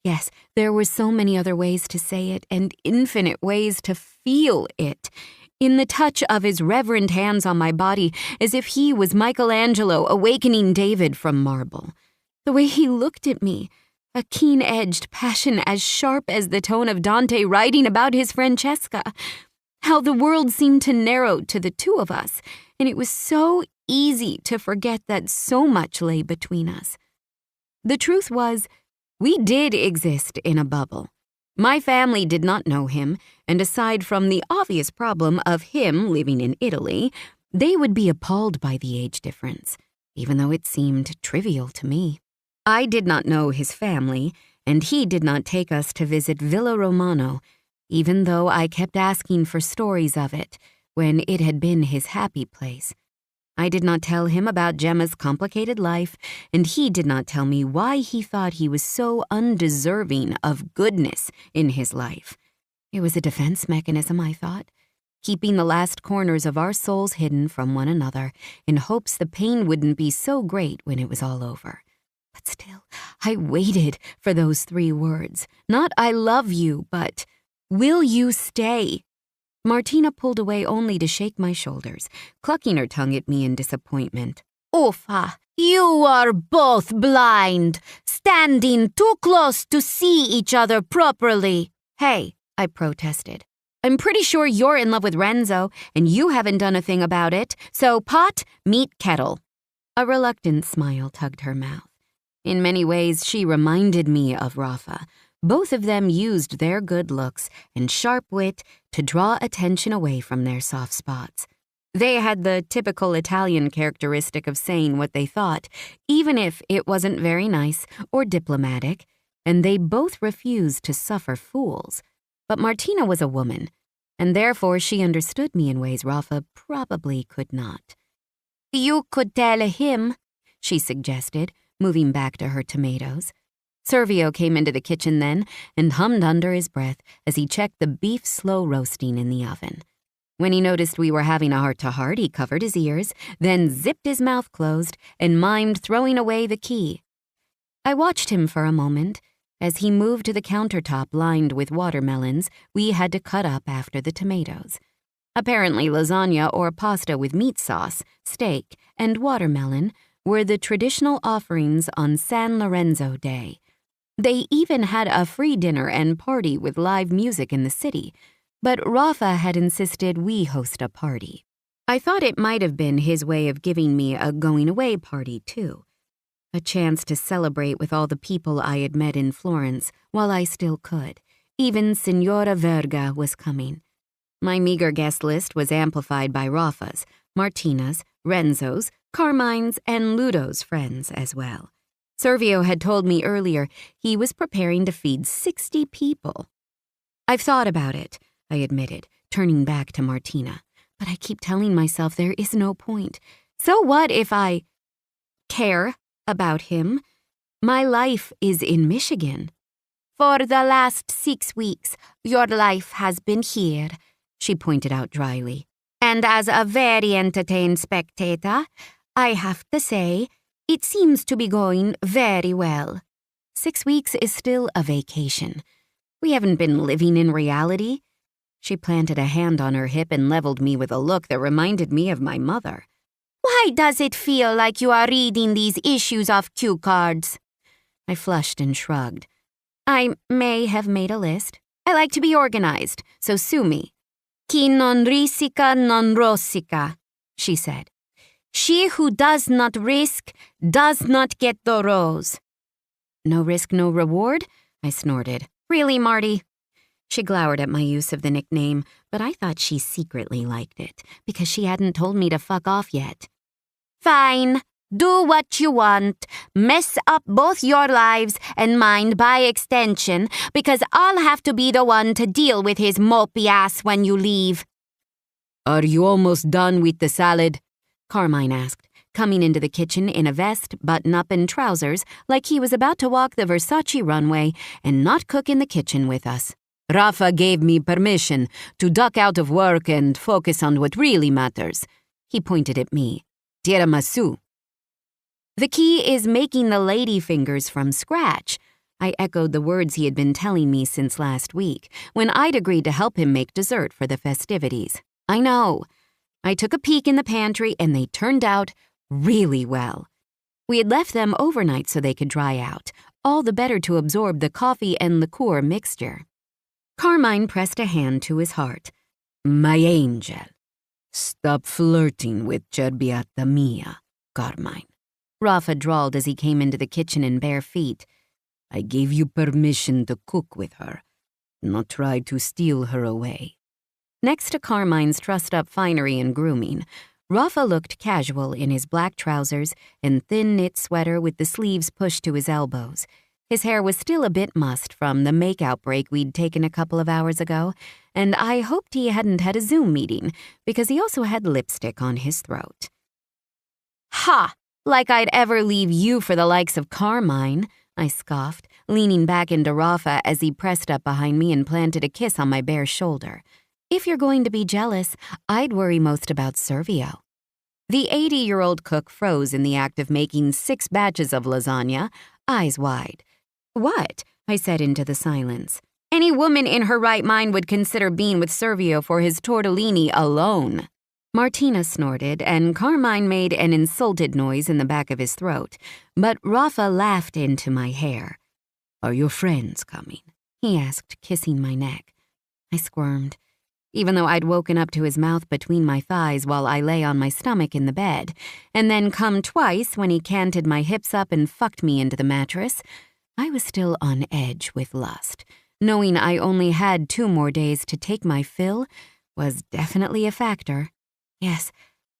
Yes, there were so many other ways to say it and infinite ways to feel it. In the touch of his reverent hands on my body, as if he was Michelangelo awakening David from marble. The way he looked at me, a keen-edged passion as sharp as the tone of Dante writing about his Francesca. How the world seemed to narrow to the two of us, and it was so easy to forget that so much lay between us. The truth was, we did exist in a bubble. My family did not know him, and aside from the obvious problem of him living in Italy, they would be appalled by the age difference, even though it seemed trivial to me. I did not know his family, and he did not take us to visit Villa Romano, even though I kept asking for stories of it when it had been his happy place. I did not tell him about Gemma's complicated life, and he did not tell me why he thought he was so undeserving of goodness in his life. It was a defense mechanism, I thought, keeping the last corners of our souls hidden from one another in hopes the pain wouldn't be so great when it was all over. But still, I waited for those 3 words. Not I love you, but will you stay? Martina pulled away only to shake my shoulders, clucking her tongue at me in disappointment. Uffa, you are both blind, standing too close to see each other properly. Hey, I protested. I'm pretty sure you're in love with Renzo, and you haven't done a thing about it, so pot, meet kettle. A reluctant smile tugged her mouth. In many ways, she reminded me of Rafa. Both of them used their good looks and sharp wit to draw attention away from their soft spots. They had the typical Italian characteristic of saying what they thought, even if it wasn't very nice or diplomatic, and they both refused to suffer fools. But Martina was a woman, and therefore she understood me in ways Rafa probably could not. You could tell him, she suggested, moving back to her tomatoes. Servio came into the kitchen then and hummed under his breath as he checked the beef slow roasting in the oven. When he noticed we were having a heart-to-heart, he covered his ears, then zipped his mouth closed and mimed throwing away the key. I watched him for a moment as he moved to the countertop lined with watermelons we had to cut up after the tomatoes. Apparently lasagna or pasta with meat sauce, steak, and watermelon were the traditional offerings on San Lorenzo Day. They even had a free dinner and party with live music in the city, but Rafa had insisted we host a party. I thought it might have been his way of giving me a going-away party, too. A chance to celebrate with all the people I had met in Florence while I still could. Even Signora Verga was coming. My meager guest list was amplified by Rafa's, Martina's, Renzo's, Carmine's, and Ludo's friends as well. Servio had told me earlier he was preparing to feed 60 people. I've thought about it, I admitted, turning back to Martina. But I keep telling myself there is no point. So what if I care about him? My life is in Michigan. For the last 6 weeks, your life has been here, she pointed out dryly. And as a very entertained spectator, I have to say, it seems to be going very well. 6 weeks is still a vacation. We haven't been living in reality." She planted a hand on her hip and leveled me with a look that reminded me of my mother. "Why does it feel like you are reading these issues of cue cards?" I flushed and shrugged. "I may have made a list. I like to be organized, so sue me." "Qui non risica non rosica," she said. "She who does not risk does not get the rose." "No risk, no reward?" I snorted. "Really, Marty?" She glowered at my use of the nickname, but I thought she secretly liked it, because she hadn't told me to fuck off yet. "Fine. Do what you want. Mess up both your lives and mine by extension, because I'll have to be the one to deal with his mopey ass when you leave." Are you almost done with the salad? Carmine asked, coming into the kitchen in a vest, button-up, and trousers like he was about to walk the Versace runway and not cook in the kitchen with us. Rafa gave me permission to duck out of work and focus on what really matters. He pointed at me. Tiramisu. The key is making the lady fingers from scratch. I echoed the words he had been telling me since last week, when I'd agreed to help him make dessert for the festivities. I know. I took a peek in the pantry and they turned out really well. We had left them overnight so they could dry out, all the better to absorb the coffee and liqueur mixture. Carmine pressed a hand to his heart. My angel. Stop flirting with Cerbiata mia, Carmine. Rafa drawled as he came into the kitchen in bare feet. I gave you permission to cook with her, not try to steal her away. Next to Carmine's trussed-up finery and grooming, Rafa looked casual in his black trousers and thin knit sweater with the sleeves pushed to his elbows. His hair was still a bit mussed from the make-out break we'd taken a couple of hours ago, and I hoped he hadn't had a Zoom meeting because he also had lipstick on his throat. Ha! Like I'd ever leave you for the likes of Carmine, I scoffed, leaning back into Rafa as he pressed up behind me and planted a kiss on my bare shoulder. If you're going to be jealous, I'd worry most about Servio. The 80-year-old cook froze in the act of making 6 batches of lasagna, eyes wide. What? I said into the silence. Any woman in her right mind would consider being with Servio for his tortellini alone. Martina snorted, and Carmine made an insulted noise in the back of his throat, but Rafa laughed into my hair. Are your friends coming? He asked, kissing my neck. I squirmed. Even though I'd woken up to his mouth between my thighs while I lay on my stomach in the bed, and then come twice when he canted my hips up and fucked me into the mattress, I was still on edge with lust. Knowing I only had 2 more days to take my fill was definitely a factor. Yes,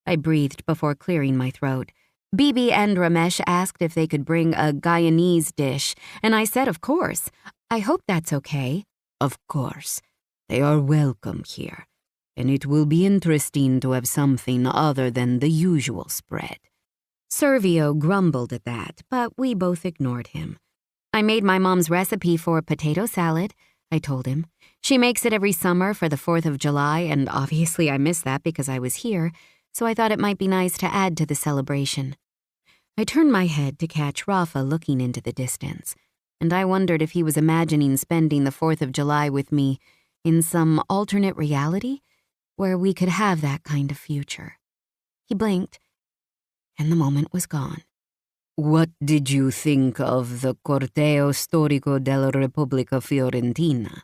I breathed before clearing my throat. Bibi and Ramesh asked if they could bring a Guyanese dish, and I said of course. I hope that's okay. Of course. They are welcome here, and it will be interesting to have something other than the usual spread. Servio grumbled at that, but we both ignored him. I made my mom's recipe for potato salad, I told him. She makes it every summer for the 4th of July, and obviously I missed that because I was here, so I thought it might be nice to add to the celebration. I turned my head to catch Rafa looking into the distance, and I wondered if he was imagining spending the 4th of July with me in some alternate reality where we could have that kind of future. He blinked, and the moment was gone. What did you think of the Corteo Storico della Repubblica Fiorentina?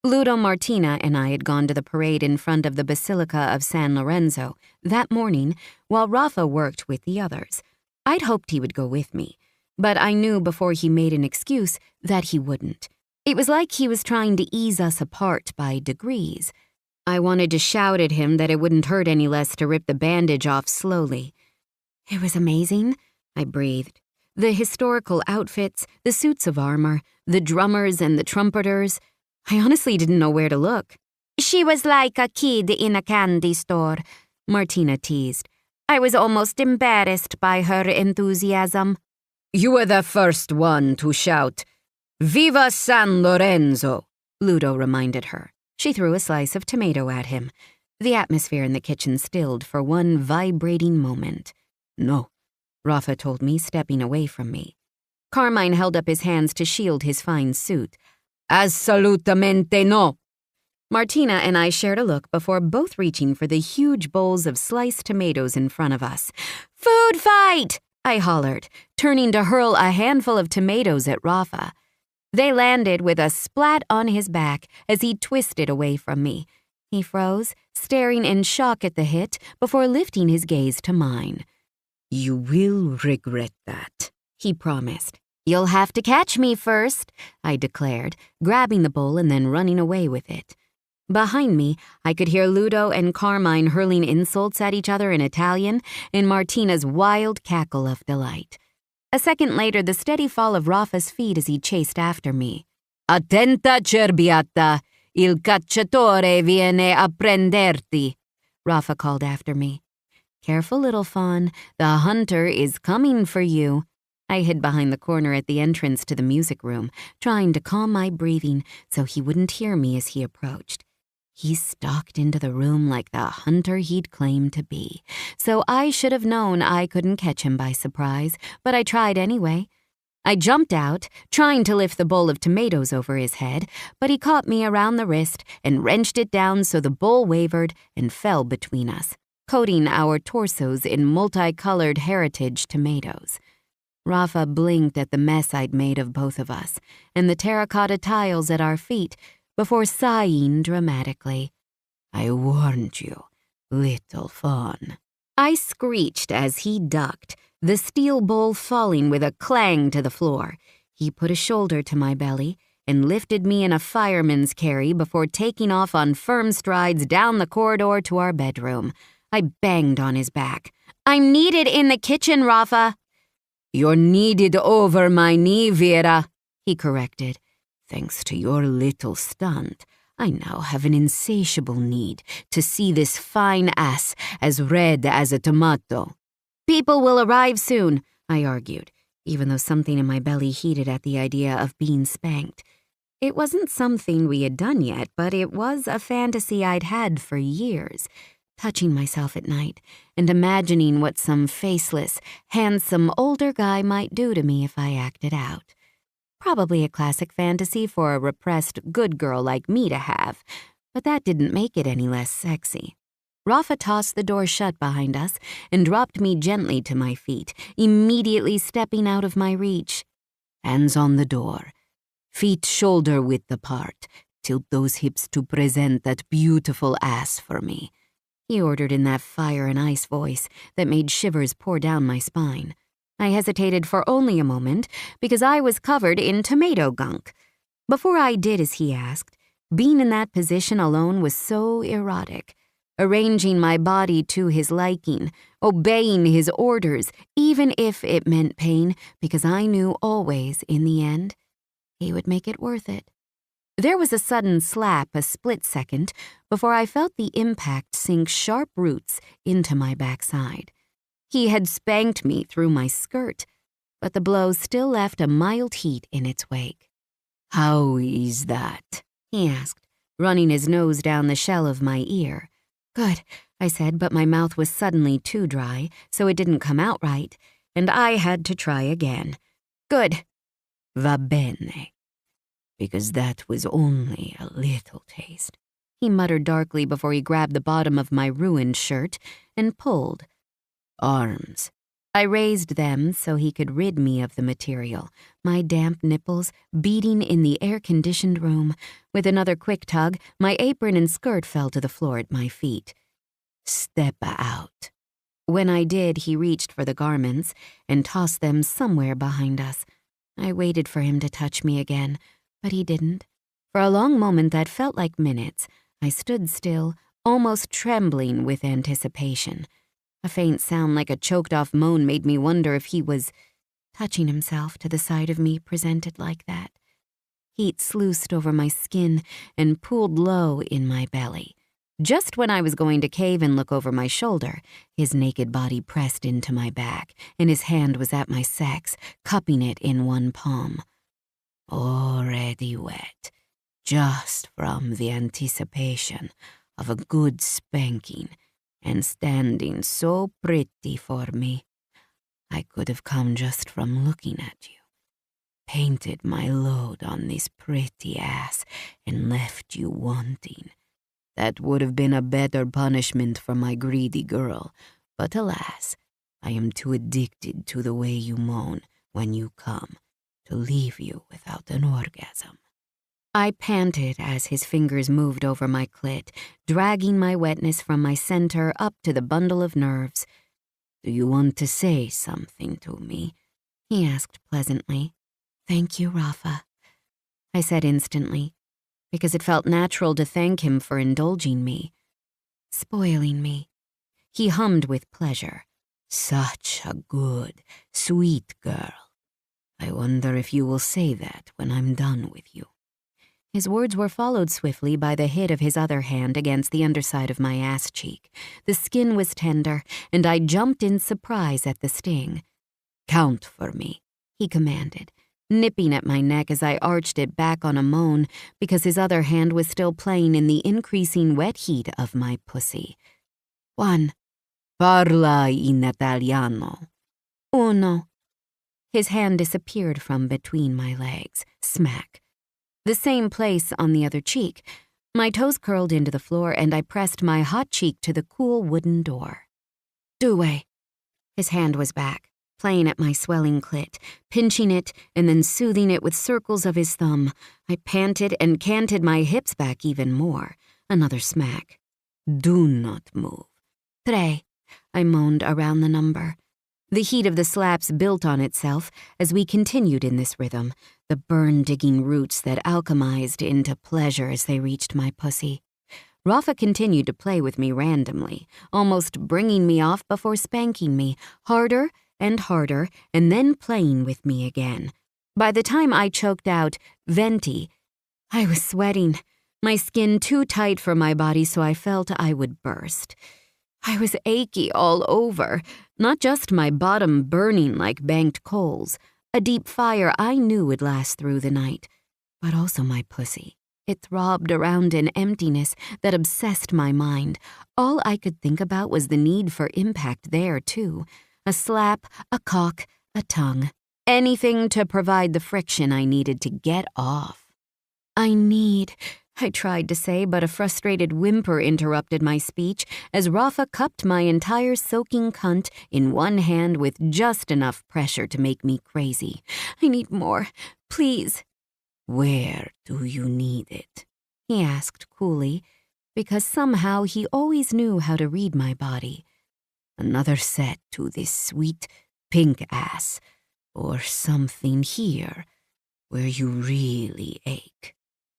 Ludo Martina and I had gone to the parade in front of the Basilica of San Lorenzo that morning while Rafa worked with the others. I'd hoped he would go with me, but I knew before he made an excuse that he wouldn't. It was like he was trying to ease us apart by degrees. I wanted to shout at him that it wouldn't hurt any less to rip the bandage off slowly. It was amazing, I breathed. The historical outfits, the suits of armor, the drummers and the trumpeters. I honestly didn't know where to look. She was like a kid in a candy store, Martina teased. I was almost embarrassed by her enthusiasm. You were the first one to shout, Viva San Lorenzo, Ludo reminded her. She threw a slice of tomato at him. The atmosphere in the kitchen stilled for one vibrating moment. No, Rafa told me, stepping away from me. Carmine held up his hands to shield his fine suit. Assolutamente no. Martina and I shared a look before both reaching for the huge bowls of sliced tomatoes in front of us. Food fight! I hollered, turning to hurl a handful of tomatoes at Rafa. They landed with a splat on his back as he twisted away from me. He froze, staring in shock at the hit before lifting his gaze to mine. You will regret that, he promised. You'll have to catch me first, I declared, grabbing the bowl and then running away with it. Behind me, I could hear Ludo and Carmine hurling insults at each other in Italian and Martina's wild cackle of delight. A second later, the steady fall of Rafa's feet as he chased after me. Attenta, cerbiata! Il cacciatore viene a prenderti, Rafa called after me. Careful, little fawn. The hunter is coming for you. I hid behind the corner at the entrance to the music room, trying to calm my breathing so he wouldn't hear me as he approached. He stalked into the room like the hunter he'd claimed to be, so I should have known I couldn't catch him by surprise, but I tried anyway. I jumped out, trying to lift the bowl of tomatoes over his head, but he caught me around the wrist and wrenched it down so the bowl wavered and fell between us, coating our torsos in multicolored heritage tomatoes. Rafa blinked at the mess I'd made of both of us and the terracotta tiles at our feet before sighing dramatically. I warned you, little fawn. I screeched as he ducked, the steel bowl falling with a clang to the floor. He put a shoulder to my belly and lifted me in a fireman's carry before taking off on firm strides down the corridor to our bedroom. I banged on his back. I'm needed in the kitchen, Rafa. You're needed over my knee, Vera, he corrected. Thanks to your little stunt, I now have an insatiable need to see this fine ass as red as a tomato. People will arrive soon, I argued, even though something in my belly heated at the idea of being spanked. It wasn't something we had done yet, but it was a fantasy I'd had for years, touching myself at night and imagining what some faceless, handsome older guy might do to me if I acted out. Probably a classic fantasy for a repressed good girl like me to have, but that didn't make it any less sexy. Rafa tossed the door shut behind us and dropped me gently to my feet, immediately stepping out of my reach. Hands on the door. Feet shoulder-width apart. Tilt those hips to present that beautiful ass for me, he ordered in that fire and ice voice that made shivers pour down my spine. I hesitated for only a moment because I was covered in tomato gunk. Before I did as he asked, being in that position alone was so erotic. Arranging my body to his liking, obeying his orders, even if it meant pain, because I knew always, in the end, he would make it worth it. There was a sudden slap a split second before I felt the impact sink sharp roots into my backside. He had spanked me through my skirt, but the blow still left a mild heat in its wake. How is that? He asked, running his nose down the shell of my ear. Good, I said, but my mouth was suddenly too dry, so it didn't come out right, and I had to try again. Good. Va bene. Because that was only a little taste, he muttered darkly before he grabbed the bottom of my ruined shirt and pulled. Arms. I raised them so he could rid me of the material, my damp nipples beating in the air-conditioned room. With another quick tug, my apron and skirt fell to the floor at my feet. Step out. When I did, he reached for the garments and tossed them somewhere behind us. I waited for him to touch me again, but he didn't. For a long moment that felt like minutes, I stood still, almost trembling with anticipation. A faint sound like a choked-off moan made me wonder if he was touching himself to the side of me presented like that. Heat sluiced over my skin and pooled low in my belly. Just when I was going to cave and look over my shoulder, his naked body pressed into my back, and his hand was at my sex, cupping it in one palm. Already wet, just from the anticipation of a good spanking, and standing so pretty for me. I could have come just from looking at you. painted my load on this pretty ass and left you wanting. That would have been a better punishment for my greedy girl, but alas, I am too addicted to the way you moan when you come to leave you without an orgasm. I panted as his fingers moved over my clit, dragging my wetness from my center up to the bundle of nerves. Do you want to say something to me? He asked pleasantly. Thank you, Rafa, I said instantly, because it felt natural to thank him for indulging me, spoiling me. He hummed with pleasure. Such a good, sweet girl. I wonder if you will say that when I'm done with you. His words were followed swiftly by the hit of his other hand against the underside of my ass cheek. The skin was tender, and I jumped in surprise at the sting. Count for me, he commanded, nipping at my neck as I arched it back on a moan because his other hand was still playing in the increasing wet heat of my pussy. 1. Parla in Italiano. 1. His hand disappeared from between my legs. Smack. The same place on the other cheek. My toes curled into the floor, and I pressed my hot cheek to the cool wooden door. Due. His hand was back, playing at my swelling clit, pinching it and then soothing it with circles of his thumb. I panted and canted my hips back even more. Another smack. Do not move. 3. I moaned around the number. The heat of the slaps built on itself as we continued in this rhythm, the burn-digging roots that alchemized into pleasure as they reached my pussy. Rafa continued to play with me randomly, almost bringing me off before spanking me, harder and harder, and then playing with me again. By the time I choked out, venti, I was sweating, my skin too tight for my body so I felt I would burst. I was achy all over, not just my bottom burning like banked coals, a deep fire I knew would last through the night, but also my pussy. It throbbed around an emptiness that obsessed my mind. All I could think about was the need for impact there, too. A slap, a cock, a tongue. Anything to provide the friction I needed to get off. I tried to say, but a frustrated whimper interrupted my speech as Rafa cupped my entire soaking cunt in one hand with just enough pressure to make me crazy. I need more, please. Where do you need it? He asked coolly, because somehow he always knew how to read my body. Another set to this sweet pink ass, or something here, where you really ache.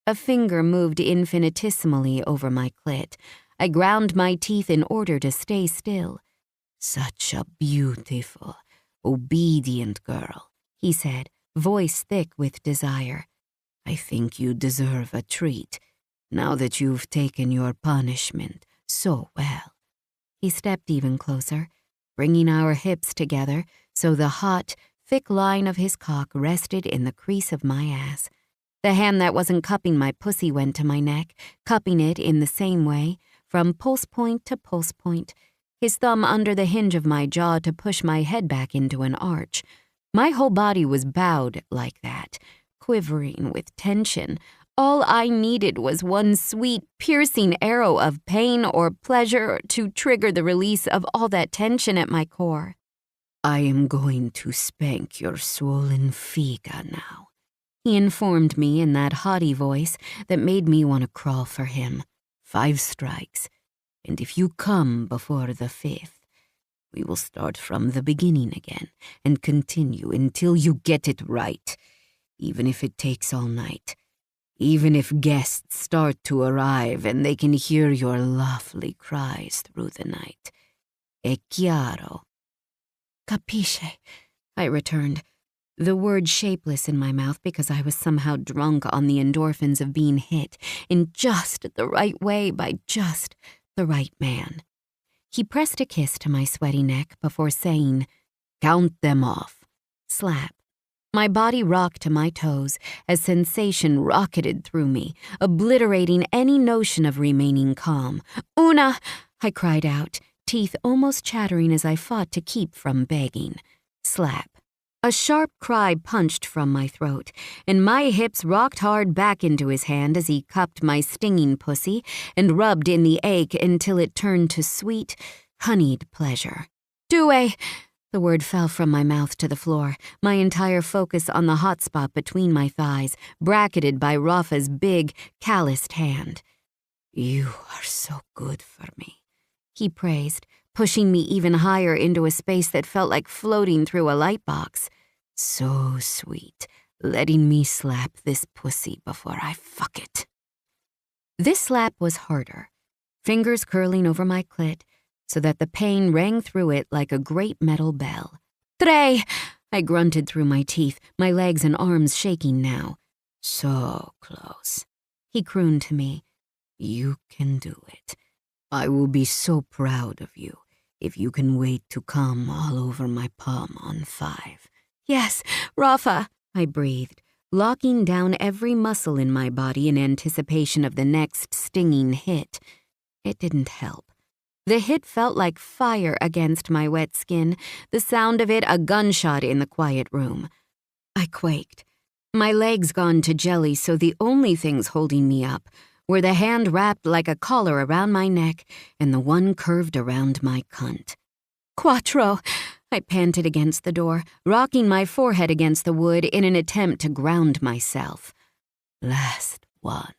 A finger moved infinitesimally over my clit. I ground my teeth in order to stay still. Such a beautiful, obedient girl, he said, voice thick with desire. I think you deserve a treat, now that you've taken your punishment so well. He stepped even closer, bringing our hips together so the hot, thick line of his cock rested in the crease of my ass. The hand that wasn't cupping my pussy went to my neck, cupping it in the same way, from pulse point to pulse point, his thumb under the hinge of my jaw to push my head back into an arch. My whole body was bowed like that, quivering with tension. All I needed was one sweet, piercing arrow of pain or pleasure to trigger the release of all that tension at my core. I am going to spank your swollen fica now, he informed me in that haughty voice that made me want to crawl for him. 5 strikes, and if you come before the 5th, we will start from the beginning again and continue until you get it right, even if it takes all night, even if guests start to arrive and they can hear your lovely cries through the night. È chiaro? Capisce, I returned, the word shapeless in my mouth because I was somehow drunk on the endorphins of being hit in just the right way by just the right man. He pressed a kiss to my sweaty neck before saying, "Count them off." Slap. My body rocked to my toes as sensation rocketed through me, obliterating any notion of remaining calm. "Una!" I cried out, teeth almost chattering as I fought to keep from begging. Slap. A sharp cry punched from my throat, and my hips rocked hard back into his hand as he cupped my stinging pussy and rubbed in the ache until it turned to sweet, honeyed pleasure. Due! The word fell from my mouth to the floor, my entire focus on the hot spot between my thighs, bracketed by Rafa's big, calloused hand. You are so good for me, he praised, pushing me even higher into a space that felt like floating through a light box. So sweet, letting me slap this pussy before I fuck it. This slap was harder, fingers curling over my clit so that the pain rang through it like a great metal bell. Trey! I grunted through my teeth, my legs and arms shaking now. So close. He crooned to me. You can do it. I will be so proud of you if you can wait to come all over my palm on 5. Yes, Rafa, I breathed, locking down every muscle in my body in anticipation of the next stinging hit. It didn't help. The hit felt like fire against my wet skin, the sound of it a gunshot in the quiet room. I quaked, my legs gone to jelly, so the only things holding me up were the hand wrapped like a collar around my neck and the one curved around my cunt. Quattro! I panted against the door, rocking my forehead against the wood in an attempt to ground myself. Last one,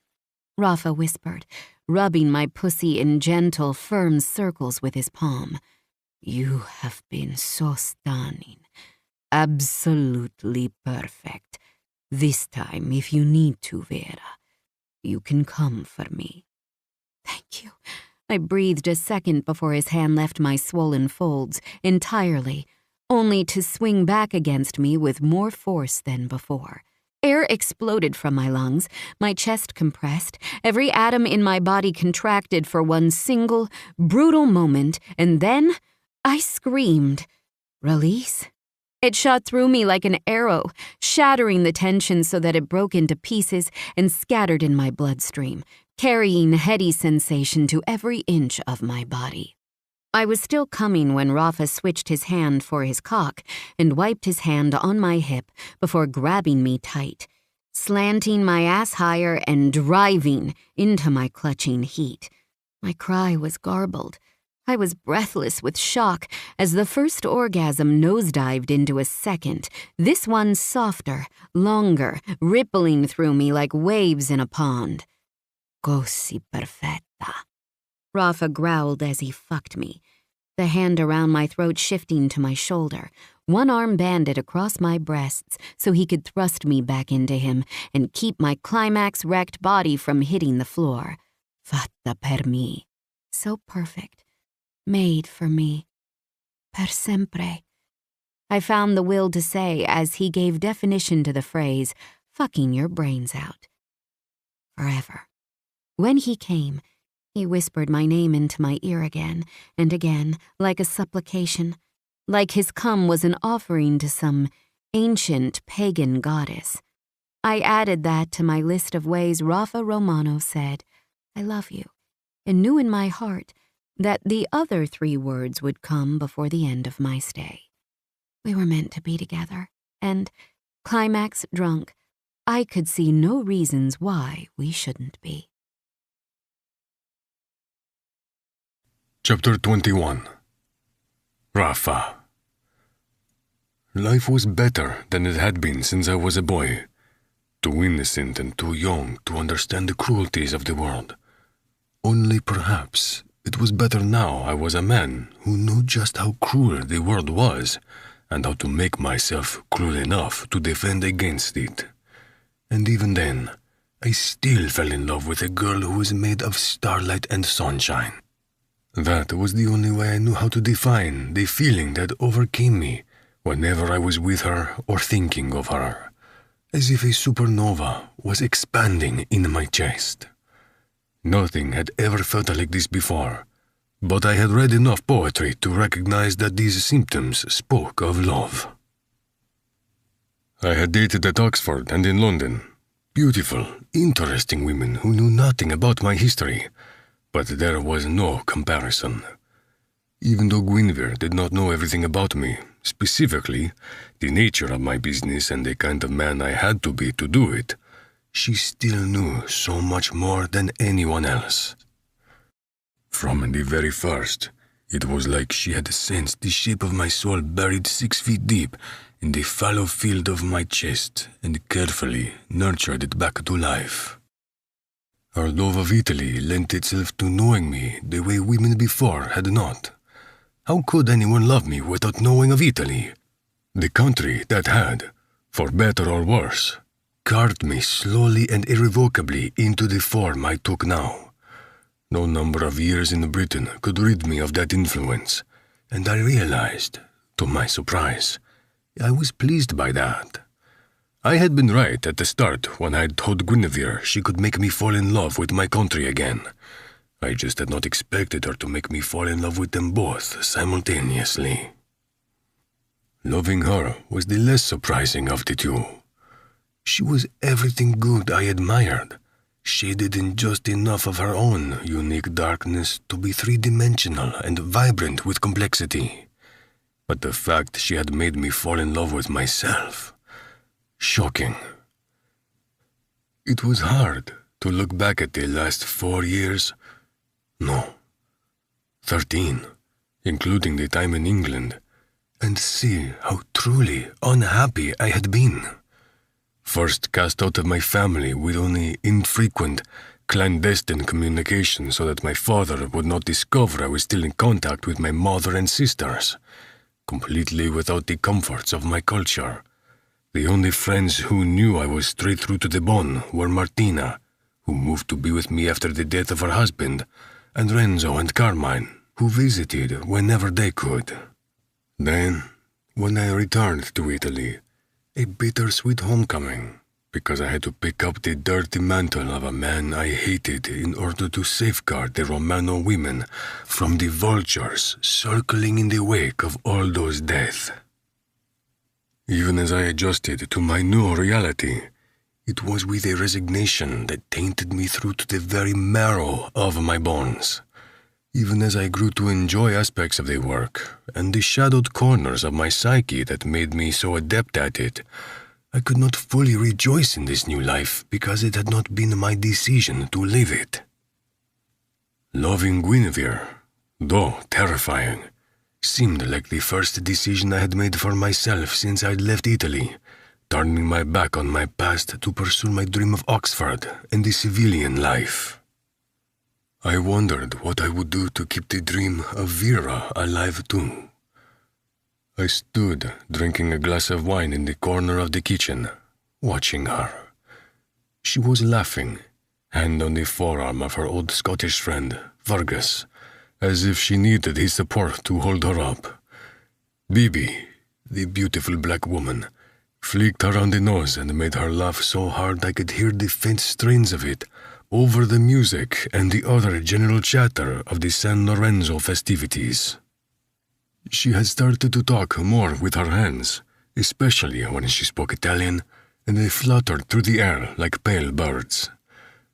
Rafa whispered, rubbing my pussy in gentle, firm circles with his palm. You have been so stunning. Absolutely perfect. This time, if you need to, Vera, you can come for me. Thank you. I breathed a second before his hand left my swollen folds entirely, only to swing back against me with more force than before. Air exploded from my lungs, my chest compressed, every atom in my body contracted for one single, brutal moment, and then I screamed. Release? It shot through me like an arrow, shattering the tension so that it broke into pieces and scattered in my bloodstream, carrying heady sensation to every inch of my body. I was still coming when Rafa switched his hand for his cock and wiped his hand on my hip before grabbing me tight, slanting my ass higher and driving into my clutching heat. My cry was garbled. I was breathless with shock as the first orgasm nosedived into a second, this one softer, longer, rippling through me like waves in a pond. Così perfetta. Rafa growled as he fucked me, the hand around my throat shifting to my shoulder, one arm banded across my breasts so he could thrust me back into him and keep my climax-wrecked body from hitting the floor. Fatta per me. So perfect. Made for me. Per sempre. I found the will to say as he gave definition to the phrase, fucking your brains out. Forever. When he came, he whispered my name into my ear again and again, like a supplication, like his cum was an offering to some ancient pagan goddess. I added that to my list of ways Rafa Romano said, I love you, and knew in my heart that the other 3 words would come before the end of my stay. We were meant to be together, and, climax drunk, I could see no reasons why we shouldn't be. Chapter 21. Rafa. Life was better than it had been since I was a boy, too innocent and too young to understand the cruelties of the world. Only perhaps it was better now I was a man who knew just how cruel the world was and how to make myself cruel enough to defend against it. And even then, I still fell in love with a girl who was made of starlight and sunshine. That was the only way I knew how to define the feeling that overcame me whenever I was with her or thinking of her, as if a supernova was expanding in my chest. Nothing had ever felt like this before, but I had read enough poetry to recognize that these symptoms spoke of love. I had dated at Oxford and in London, beautiful, interesting women who knew nothing about my history, but there was no comparison. Even though Guinevere did not know everything about me, specifically the nature of my business and the kind of man I had to be to do it, she still knew so much more than anyone else. From the very first, it was like she had sensed the shape of my soul buried 6 feet deep in the fallow field of my chest and carefully nurtured it back to life. Her love of Italy lent itself to knowing me the way women before had not. How could anyone love me without knowing of Italy? The country that had, for better or worse, carved me slowly and irrevocably into the form I took now. No number of years in Britain could rid me of that influence, and I realized, to my surprise, I was pleased by that. I had been right at the start when I had told Guinevere she could make me fall in love with my country again. I just had not expected her to make me fall in love with them both simultaneously. Loving her was the less surprising of the two. She was everything good I admired, shaded in just enough of her own unique darkness to be three-dimensional and vibrant with complexity. But the fact she had made me fall in love with myself, shocking. It was hard to look back at the last 4 years. No, 13, including the time in England, and see how truly unhappy I had been. First cast out of my family with only infrequent, clandestine communication so that my father would not discover I was still in contact with my mother and sisters, completely without the comforts of my culture. The only friends who knew I was straight through to the bone were Martina, who moved to be with me after the death of her husband, and Renzo and Carmine, who visited whenever they could. Then, when I returned to Italy, a bittersweet homecoming, because I had to pick up the dirty mantle of a man I hated in order to safeguard the Romano women from the vultures circling in the wake of all those deaths. Even as I adjusted to my new reality, it was with a resignation that tainted me through to the very marrow of my bones. Even as I grew to enjoy aspects of the work and the shadowed corners of my psyche that made me so adept at it, I could not fully rejoice in this new life because it had not been my decision to live it. Loving Guinevere, though terrifying, seemed like the first decision I had made for myself since I'd left Italy, turning my back on my past to pursue my dream of Oxford and the civilian life. I wondered what I would do to keep the dream of Vera alive too. I stood drinking a glass of wine in the corner of the kitchen, watching her. She was laughing, hand on the forearm of her old Scottish friend, Fergus, as if she needed his support to hold her up. Bibi, the beautiful black woman, flicked her on the nose and made her laugh so hard I could hear the faint strains of it over the music and the other general chatter of the San Lorenzo festivities. She had started to talk more with her hands, especially when she spoke Italian, and they fluttered through the air like pale birds.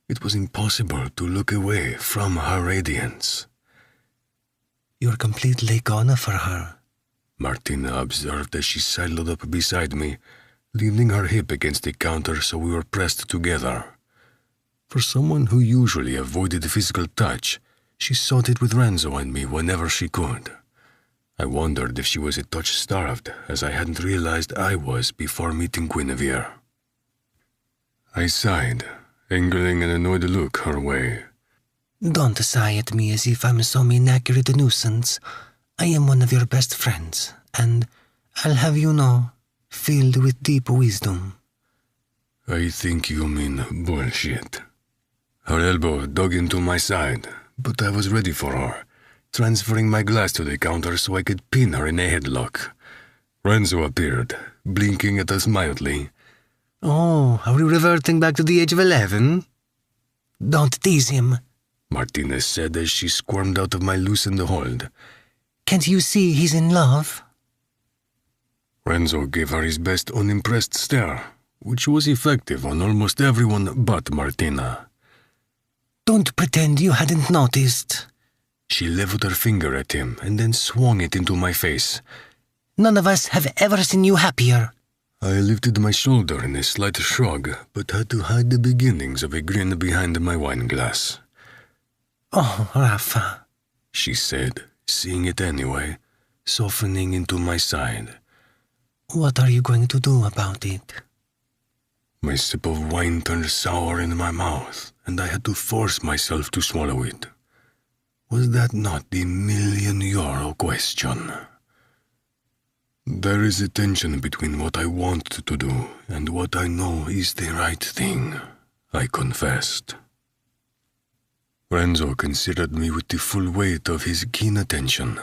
It was impossible to look away from her radiance. "You're completely gone for her," Martina observed as she sidled up beside me, leaning her hip against the counter so we were pressed together. For someone who usually avoided physical touch, she sought it with Renzo and me whenever she could. I wondered if she was a touch starved, as I hadn't realized I was before meeting Guinevere. I sighed, angling an annoyed look her way. "Don't sigh at me as if I'm some inaccurate nuisance. I am one of your best friends, and I'll have you know, filled with deep wisdom." I think you mean bullshit. Her elbow dug into my side, but I was ready for her, transferring my glass to the counter so I could pin her in a headlock. Renzo appeared, blinking at us mildly. "Oh, are we reverting back to the age of 11? Don't tease him," Martina said as she squirmed out of my loosened hold. "Can't you see he's in love?" Renzo gave her his best unimpressed stare, which was effective on almost everyone but Martina. "Don't pretend you hadn't noticed." She leveled her finger at him and then swung it into my face. None of us have ever seen you happier. I lifted my shoulder in a slight shrug, but had to hide the beginnings of a grin behind my wine glass. Oh, Rafa, she said, seeing it anyway, softening into my side. What are you going to do about it? My sip of wine turned sour in my mouth, and I had to force myself to swallow it. Was that not the €1,000,000 question? There is a tension between what I want to do and what I know is the right thing, I confessed. Renzo considered me with the full weight of his keen attention.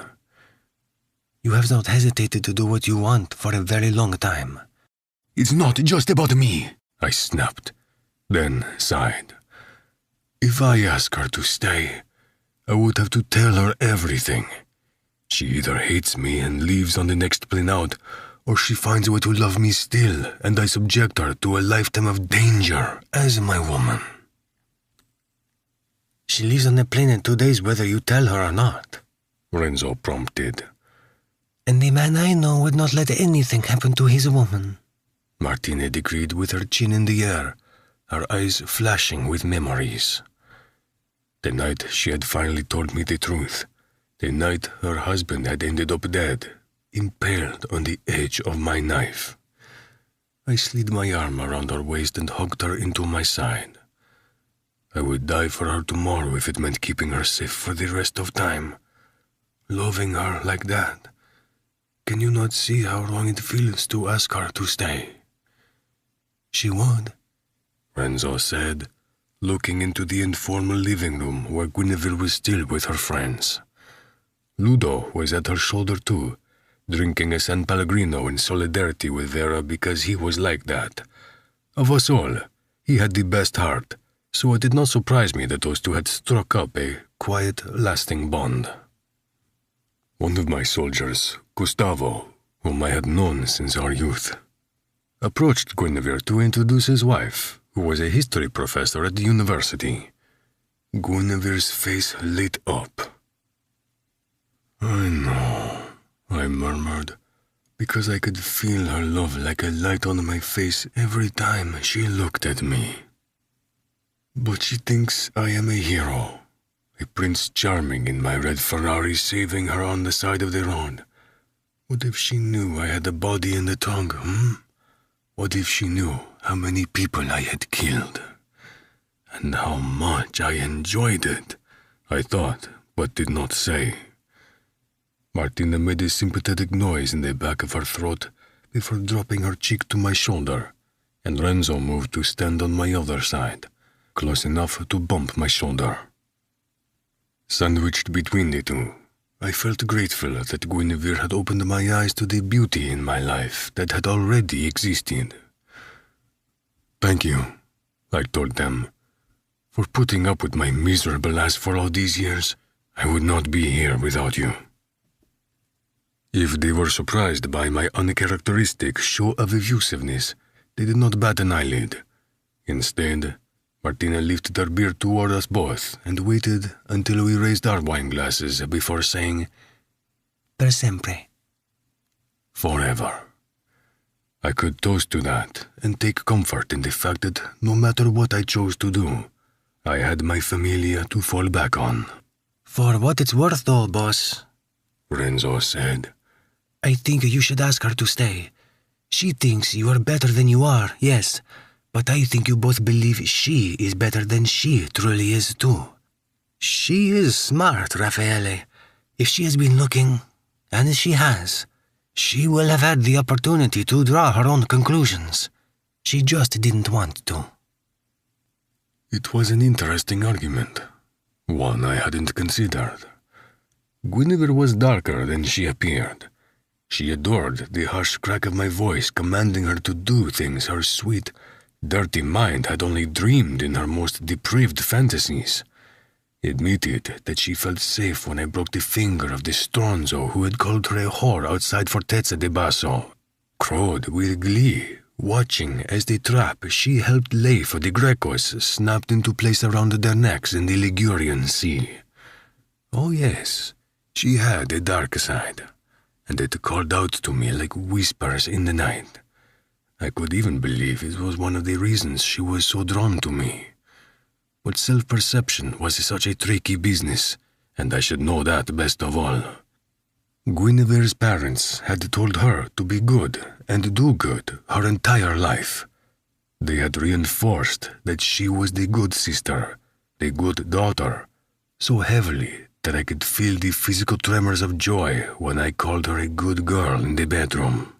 You have not hesitated to do what you want for a very long time. It's not just about me, I snapped, then sighed. If I ask her to stay, I would have to tell her everything. She either hates me and leaves on the next plane out, or she finds a way to love me still, and I subject her to a lifetime of danger as my woman. She leaves on the plane in 2 days whether you tell her or not, Renzo prompted. And the man I know would not let anything happen to his woman, Martina decreed with her chin in the air, her eyes flashing with memories. The night she had finally told me the truth, the night her husband had ended up dead, impaled on the edge of my knife. I slid my arm around her waist and hugged her into my side. I would die for her tomorrow if it meant keeping her safe for the rest of time. Loving her like that. Can you not see how wrong it feels to ask her to stay? She would, Renzo said, looking into the informal living room where Guinevere was still with her friends. Ludo was at her shoulder too, drinking a San Pellegrino in solidarity with Vera because he was like that. Of us all, he had the best heart, so it did not surprise me that those two had struck up a quiet, lasting bond. One of my soldiers, Gustavo, whom I had known since our youth, approached Guinevere to introduce his wife, who was a history professor at the university. Guinevere's face lit up. I know, I murmured, because I could feel her love like a light on my face every time she looked at me. But she thinks I am a hero, a Prince Charming in my red Ferrari saving her on the side of the road. What if she knew I had a body and a tongue, What if she knew how many people I had killed? And how much I enjoyed it, I thought, but did not say. Martina made a sympathetic noise in the back of her throat before dropping her cheek to my shoulder, and Renzo moved to stand on my other side, close enough to bump my shoulder. Sandwiched between the two, I felt grateful that Guinevere had opened my eyes to the beauty in my life that had already existed. Thank you, I told them, for putting up with my miserable ass for all these years. I would not be here without you. If they were surprised by my uncharacteristic show of effusiveness, they did not bat an eyelid. Instead, Martina lifted her beer toward us both and waited until we raised our wine glasses before saying, Per sempre. Forever. I could toast to that and take comfort in the fact that no matter what I chose to do, I had my familia to fall back on. For what it's worth, though, boss, Renzo said, I think you should ask her to stay. She thinks you are better than you are, yes, but I think you both believe she is better than she truly is, too. She is smart, Raffaele. If she has been looking, and she has, she will have had the opportunity to draw her own conclusions. She just didn't want to. It was an interesting argument, one I hadn't considered. Guinevere was darker than she appeared. She adored the harsh crack of my voice commanding her to do things her sweet, dirty mind had only dreamed in her most depraved fantasies. Admitted that she felt safe when I broke the finger of the stronzo who had called her a whore outside Fortezza de Basso. Crowed with glee, watching as the trap she helped lay for the Grecos snapped into place around their necks in the Ligurian Sea. Oh yes, she had a dark side, and it called out to me like whispers in the night. I could even believe it was one of the reasons she was so drawn to me. But self-perception was such a tricky business, and I should know that best of all. Guinevere's parents had told her to be good and do good her entire life. They had reinforced that she was the good sister, the good daughter, so heavily that I could feel the physical tremors of joy when I called her a good girl in the bedroom.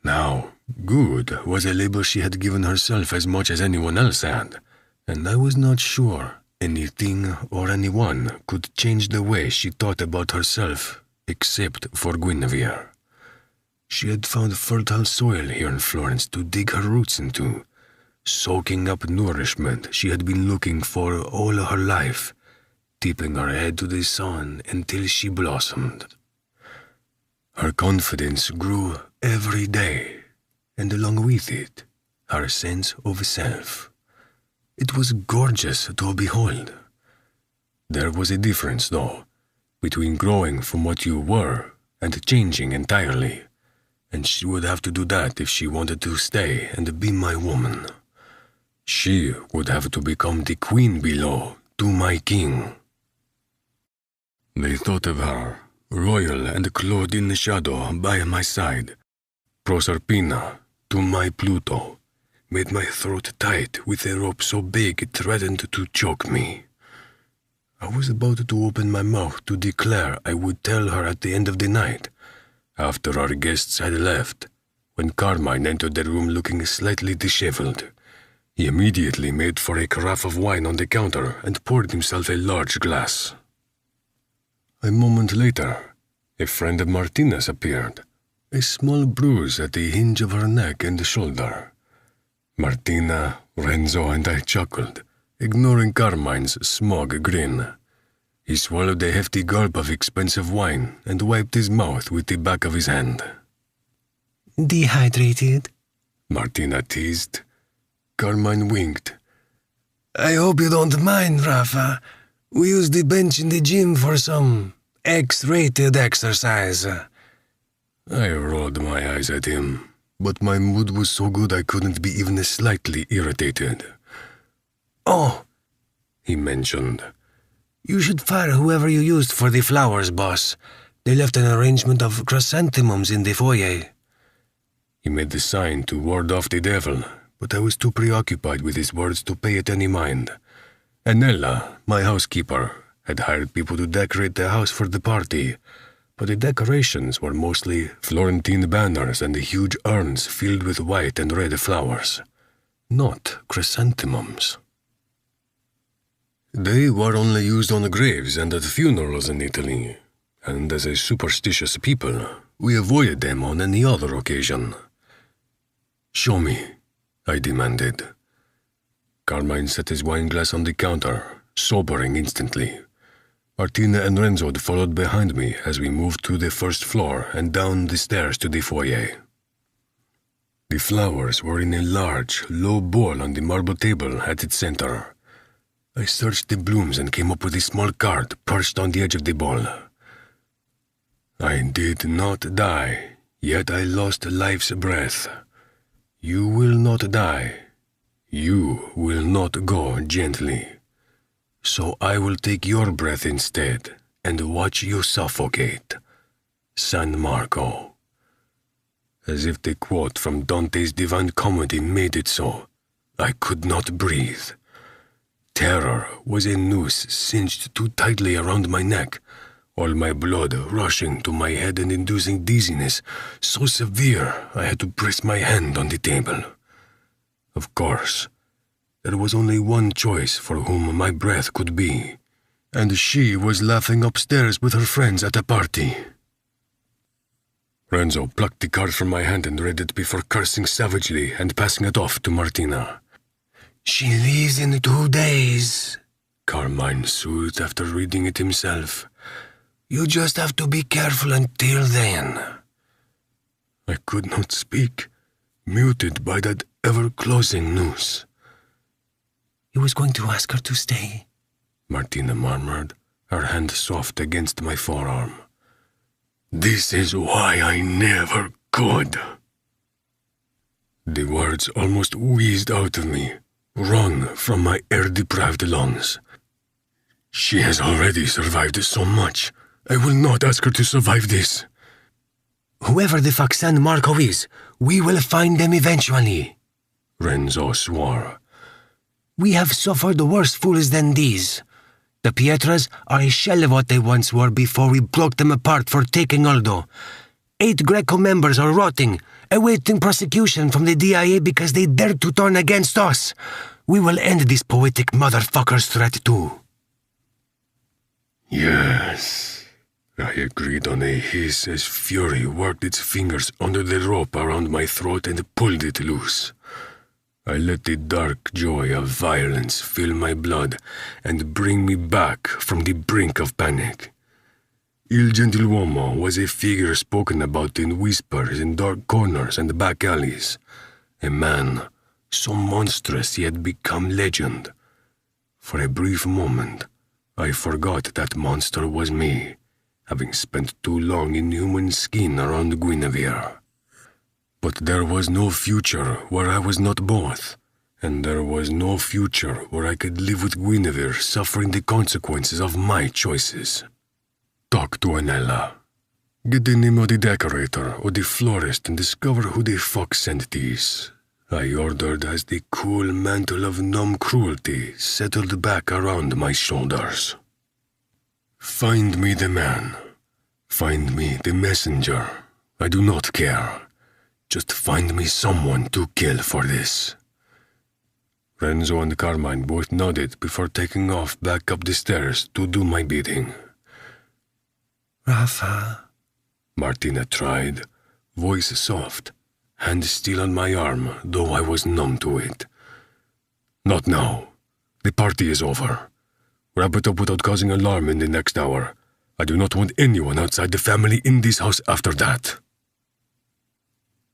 Now, good was a label she had given herself as much as anyone else had, and I was not sure anything or anyone could change the way she thought about herself, except for Guinevere. She had found fertile soil here in Florence to dig her roots into, soaking up nourishment she had been looking for all her life, tipping her head to the sun until she blossomed. Her confidence grew every day, and along with it, her sense of self. It was gorgeous to behold. There was a difference, though, between growing from what you were and changing entirely, and she would have to do that if she wanted to stay and be my woman. She would have to become the queen below to my king. They thought of her, royal and clothed in shadow by my side. Proserpina, to my Pluto, made my throat tight with a rope so big it threatened to choke me. I was about to open my mouth to declare I would tell her at the end of the night, after our guests had left, when Carmine entered the room looking slightly disheveled. He immediately made for a carafe of wine on the counter and poured himself a large glass. A moment later, a friend of Martina's appeared, a small bruise at the hinge of her neck and shoulder. Martina, Renzo, and I chuckled, ignoring Carmine's smug grin. He swallowed a hefty gulp of expensive wine and wiped his mouth with the back of his hand. Dehydrated? Martina teased. Carmine winked. I hope you don't mind, Rafa. We use the bench in the gym for some X-rated exercise. I rolled my eyes at him, but my mood was so good I couldn't be even slightly irritated. Oh, he mentioned. You should fire whoever you used for the flowers, boss. They left an arrangement of chrysanthemums in the foyer. He made the sign to ward off the devil, but I was too preoccupied with his words to pay it any mind. Anella, my housekeeper, had hired people to decorate the house for the party, but the decorations were mostly Florentine banners and huge urns filled with white and red flowers, not chrysanthemums. They were only used on graves and at funerals in Italy, and as a superstitious people, we avoided them on any other occasion. "Show me," I demanded. Carmine set his wineglass on the counter, sobering instantly. Martina and Renzo followed behind me as we moved through the first floor and down the stairs to the foyer. The flowers were in a large, low bowl on the marble table at its center. I searched the blooms and came up with a small card perched on the edge of the bowl. I did not die, yet I lost life's breath. You will not die. You will not go gently. So I will take your breath instead and watch you suffocate. San Marco. As if the quote from Dante's Divine Comedy made it so, I could not breathe. Terror was a noose cinched too tightly around my neck, all my blood rushing to my head and inducing dizziness so severe I had to press my hand on the table. Of course, there was only one choice for whom my breath could be, and she was laughing upstairs with her friends at a party. Renzo plucked the card from my hand and read it before cursing savagely and passing it off to Martina. She leaves in 2 days, Carmine soothed after reading it himself. You just have to be careful until then. I could not speak, muted by that ever-closing noose. He was going to ask her to stay, Martina murmured, her hand soft against my forearm. This is why I never could. The words almost wheezed out of me, wrung from my air-deprived lungs. She has already survived so much. I will not ask her to survive this. Whoever the fuck San Marco is, we will find them eventually, Renzo swore. We have suffered worse fools than these. The Pietras are a shell of what they once were before we broke them apart for taking Aldo. 8 Greco members are rotting, awaiting prosecution from the DIA because they dared to turn against us. We will end this poetic motherfucker's threat too. Yes, I agreed on a hiss as fury worked its fingers under the rope around my throat and pulled it loose. I let the dark joy of violence fill my blood and bring me back from the brink of panic. Il Gentiluomo was a figure spoken about in whispers in dark corners and back alleys. A man so monstrous he had become legend. For a brief moment, I forgot that monster was me, having spent too long in human skin around Guinevere. But there was no future where I was not both, and there was no future where I could live with Guinevere suffering the consequences of my choices. Talk to Anella. Get the name of the decorator or the florist and discover who the fuck sent these. I ordered as the cool mantle of numb cruelty settled back around my shoulders. Find me the man. Find me the messenger. I do not care. Just find me someone to kill for this. Renzo and Carmine both nodded before taking off back up the stairs to do my bidding. Rafa, Martina tried, voice soft, hand still on my arm, though I was numb to it. Not now. The party is over. Wrap it up without causing alarm in the next hour. I do not want anyone outside the family in this house after that.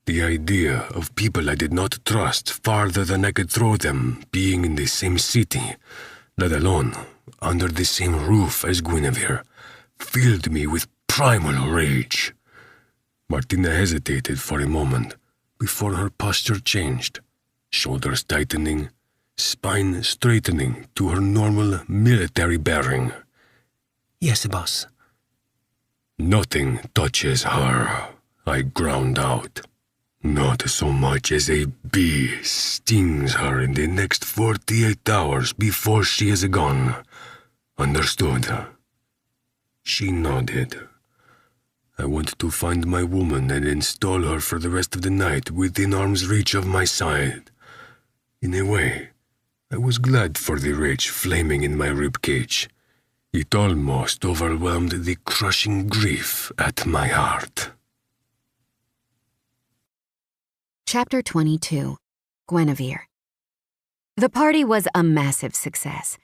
The idea of people I did not trust farther than I could throw them being in the same city, let alone under the same roof as Guinevere, filled me with primal rage. Martina hesitated for a moment before her posture changed, shoulders tightening, spine straightening to her normal military bearing. Yes, boss. Nothing touches her, I ground out. Not so much as a bee stings her in the next 48 hours before she is gone. Understood? She nodded. I want to find my woman and install her for the rest of the night within arm's reach of my side. In a way, I was glad for the rage flaming in my ribcage. It almost overwhelmed the crushing grief at my heart. Chapter 22. Guinevere. The party was a massive success.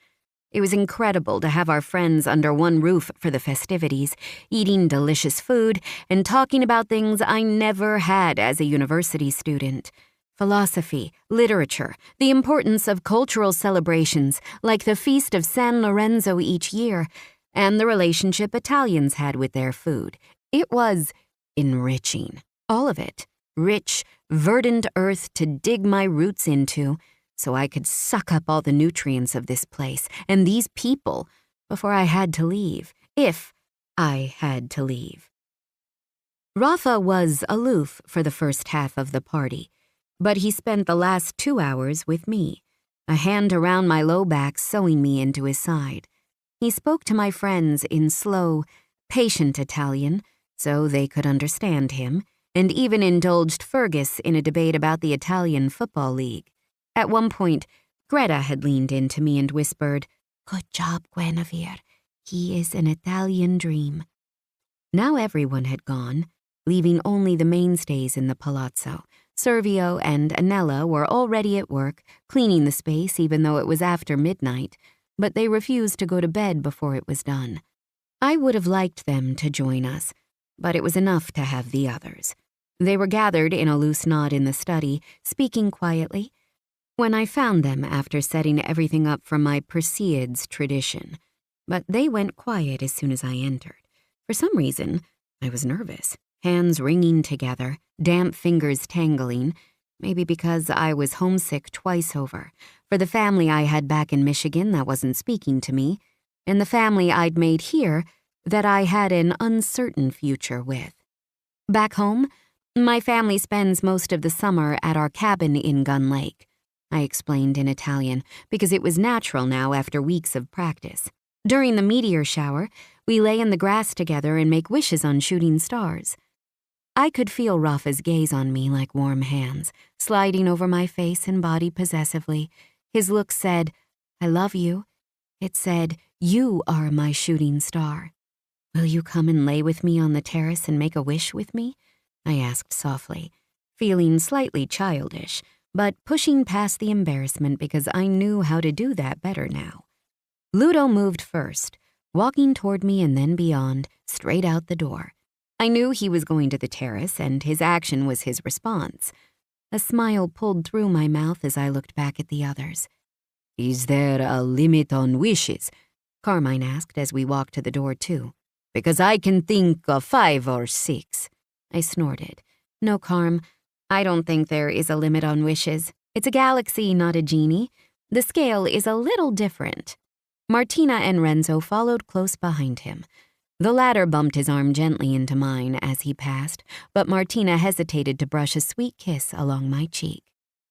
It was incredible to have our friends under one roof for the festivities, eating delicious food and talking about things I never had as a university student. Philosophy, literature, the importance of cultural celebrations like the Feast of San Lorenzo each year, and the relationship Italians had with their food. It was enriching. All of it. Rich, verdant earth to dig my roots into, so I could suck up all the nutrients of this place and these people before I had to leave, if I had to leave. Rafa was aloof for the first half of the party, but he spent the last 2 hours with me, a hand around my low back sewing me into his side. He spoke to my friends in slow, patient Italian, so they could understand him, and even indulged Fergus in a debate about the Italian Football League. At one point, Greta had leaned in to me and whispered, "Good job, Guinevere. He is an Italian dream." Now everyone had gone, leaving only the mainstays in the palazzo. Servio and Anella were already at work, cleaning the space even though it was after midnight, but they refused to go to bed before it was done. I would have liked them to join us, but it was enough to have the others. They were gathered in a loose knot in the study, speaking quietly, when I found them after setting everything up for my Perseids tradition. But they went quiet as soon as I entered. For some reason, I was nervous, hands wringing together, damp fingers tangling, maybe because I was homesick twice over, for the family I had back in Michigan that wasn't speaking to me, and the family I'd made here that I had an uncertain future with. Back home, my family spends most of the summer at our cabin in Gun Lake, I explained in Italian, because it was natural now after weeks of practice. During the meteor shower, we lay in the grass together and make wishes on shooting stars. I could feel Rafa's gaze on me like warm hands, sliding over my face and body possessively. His look said, "I love you." It said, "You are my shooting star." "Will you come and lay with me on the terrace and make a wish with me?" I asked softly, feeling slightly childish, but pushing past the embarrassment because I knew how to do that better now. Ludo moved first, walking toward me and then beyond, straight out the door. I knew he was going to the terrace, and his action was his response. A smile pulled through my mouth as I looked back at the others. "Is there a limit on wishes?" Carmine asked as we walked to the door, too. "Because I can think of 5 or 6. I snorted. "No, Carm, I don't think there is a limit on wishes. It's a galaxy, not a genie. The scale is a little different." Martina and Renzo followed close behind him. The latter bumped his arm gently into mine as he passed, but Martina hesitated to brush a sweet kiss along my cheek.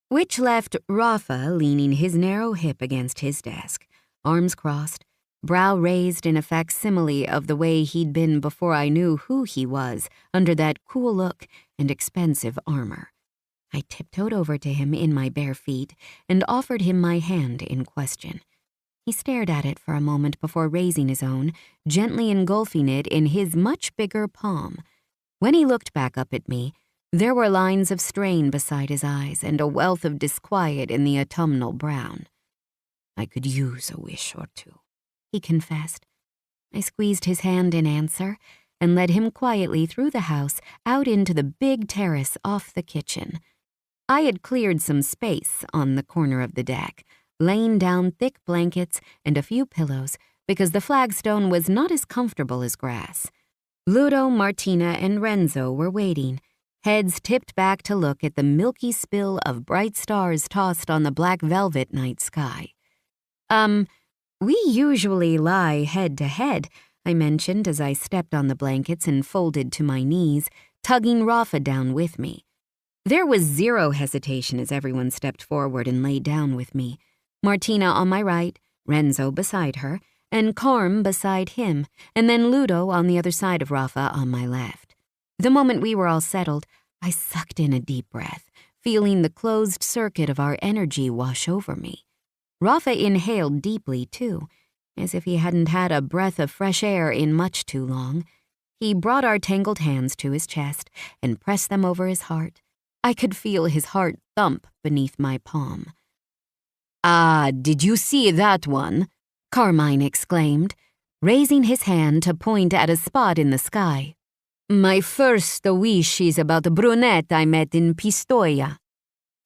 Which left Rafa leaning his narrow hip against his desk, arms crossed, brow raised in a facsimile of the way he'd been before I knew who he was under that cool look and expensive armor. I tiptoed over to him in my bare feet and offered him my hand in question. He stared at it for a moment before raising his own, gently engulfing it in his much bigger palm. When he looked back up at me, there were lines of strain beside his eyes and a wealth of disquiet in the autumnal brown. "I could use a wish or two," he confessed. I squeezed his hand in answer and led him quietly through the house out into the big terrace off the kitchen. I had cleared some space on the corner of the deck, laying down thick blankets and a few pillows because the flagstone was not as comfortable as grass. Ludo, Martina, and Renzo were waiting, heads tipped back to look at the milky spill of bright stars tossed on the black velvet night sky. We usually lie head to head," I mentioned as I stepped on the blankets and folded to my knees, tugging Rafa down with me. There was zero hesitation as everyone stepped forward and lay down with me. Martina on my right, Renzo beside her, and Carm beside him, and then Ludo on the other side of Rafa on my left. The moment we were all settled, I sucked in a deep breath, feeling the closed circuit of our energy wash over me. Rafa inhaled deeply, too, as if he hadn't had a breath of fresh air in much too long. He brought our tangled hands to his chest and pressed them over his heart. I could feel his heart thump beneath my palm. "Ah, did you see that one?" Carmine exclaimed, raising his hand to point at a spot in the sky. "My first wish is about a brunette I met in Pistoia."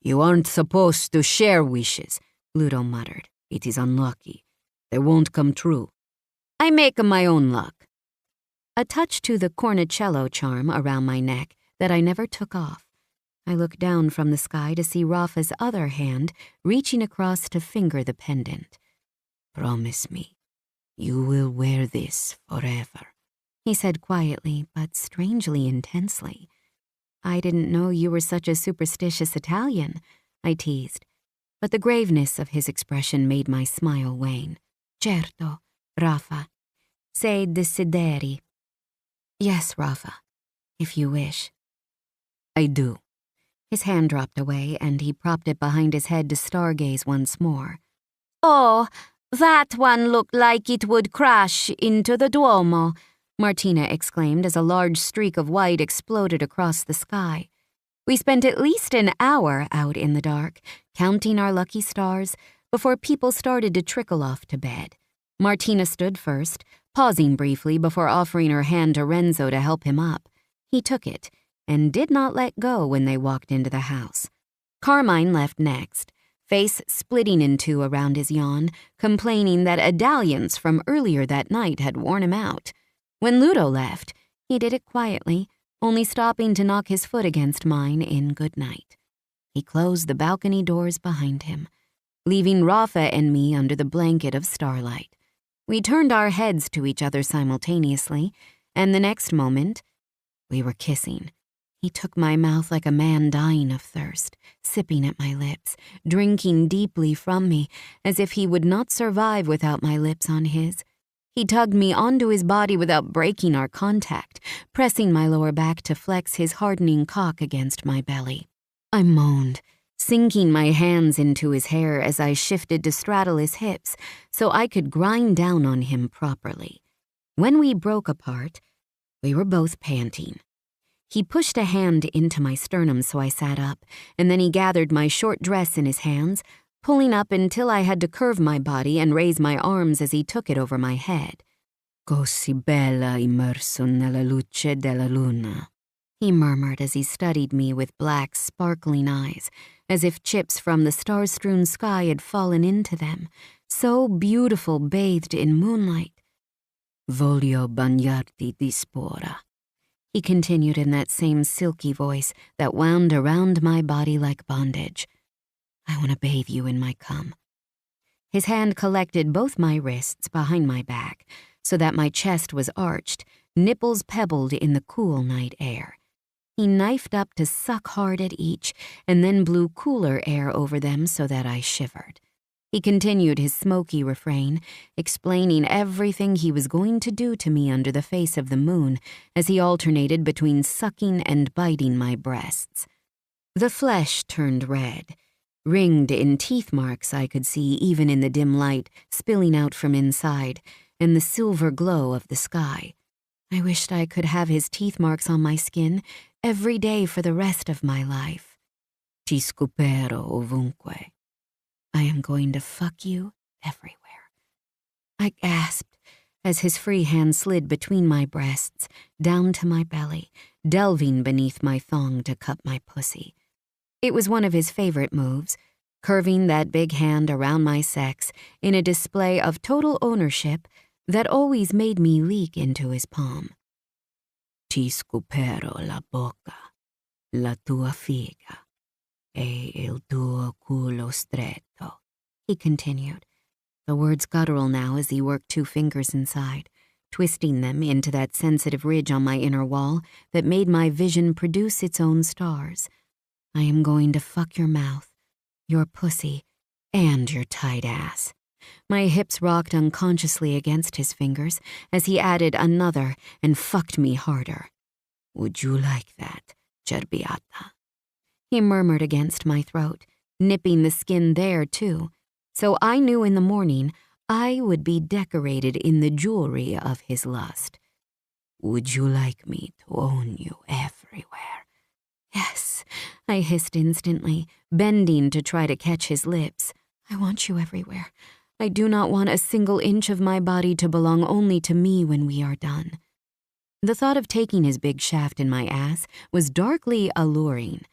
"You aren't supposed to share wishes," Ludo muttered. "It is unlucky. They won't come true. I make my own luck." A touch to the cornicello charm around my neck that I never took off. I looked down from the sky to see Rafa's other hand reaching across to finger the pendant. "Promise me, you will wear this forever," he said quietly but strangely intensely. "I didn't know you were such a superstitious Italian," I teased, but the graveness of his expression made my smile wane. "Certo, Rafa. Se desideri." "Yes, Rafa, if you wish." "I do." His hand dropped away, and he propped it behind his head to stargaze once more. "Oh, that one looked like it would crash into the Duomo," Martina exclaimed as a large streak of white exploded across the sky. We spent at least an hour out in the dark, counting our lucky stars, before people started to trickle off to bed. Martina stood first, pausing briefly before offering her hand to Renzo to help him up. He took it, and did not let go when they walked into the house. Carmine left next, face splitting in two around his yawn, complaining that a dalliance from earlier that night had worn him out. When Ludo left, He did it quietly, only stopping to knock his foot against mine in good night. He closed the balcony doors behind him, leaving Rafa and me under the blanket of starlight. We turned our heads to each other simultaneously, and the next moment, we were kissing. He took my mouth like a man dying of thirst, sipping at my lips, drinking deeply from me, as if he would not survive without my lips on his. He tugged me onto his body without breaking our contact, pressing my lower back to flex his hardening cock against my belly. I moaned, sinking my hands into his hair as I shifted to straddle his hips so I could grind down on him properly. When we broke apart, we were both panting. He pushed a hand into my sternum so I sat up, and then he gathered my short dress in his hands, pulling up until I had to curve my body and raise my arms as he took it over my head. "Così bella immerso nella luce della luna," he murmured as he studied me with black, sparkling eyes, as if chips from the star-strewn sky had fallen into them, so beautiful bathed in moonlight. "Voglio bagnarti di spora," he continued in that same silky voice that wound around my body like bondage. "I want to bathe you in my cum." His hand collected both my wrists behind my back so that my chest was arched, nipples pebbled in the cool night air. He knifed up to suck hard at each and then blew cooler air over them so that I shivered. He continued his smoky refrain, explaining everything he was going to do to me under the face of the moon as he alternated between sucking and biting my breasts. The flesh turned red, ringed in teeth marks I could see even in the dim light spilling out from inside, and the silver glow of the sky. I wished I could have his teeth marks on my skin every day for the rest of my life. "Ti scopero ovunque." I am going to fuck you everywhere. I gasped as his free hand slid between my breasts, down to my belly, delving beneath my thong to cup my pussy. It was one of his favorite moves, curving that big hand around my sex in a display of total ownership that always made me leak into his palm. "Ti scopero la bocca, la tua figa, e il tuo culo stretto," he continued, the words guttural now as he worked 2 fingers inside, twisting them into that sensitive ridge on my inner wall that made my vision produce its own stars. "I am going to fuck your mouth, your pussy, and your tight ass." My hips rocked unconsciously against his fingers as he added another and fucked me harder. "Would you like that, cerbiata?" he murmured against my throat, nipping the skin there too, so I knew in the morning I would be decorated in the jewelry of his lust. "Would you like me to own you everywhere?" "Yes," I hissed instantly, bending to try to catch his lips. "I want you everywhere. I do not want a single inch of my body to belong only to me when we are done." The thought of taking his big shaft in my ass was darkly alluring.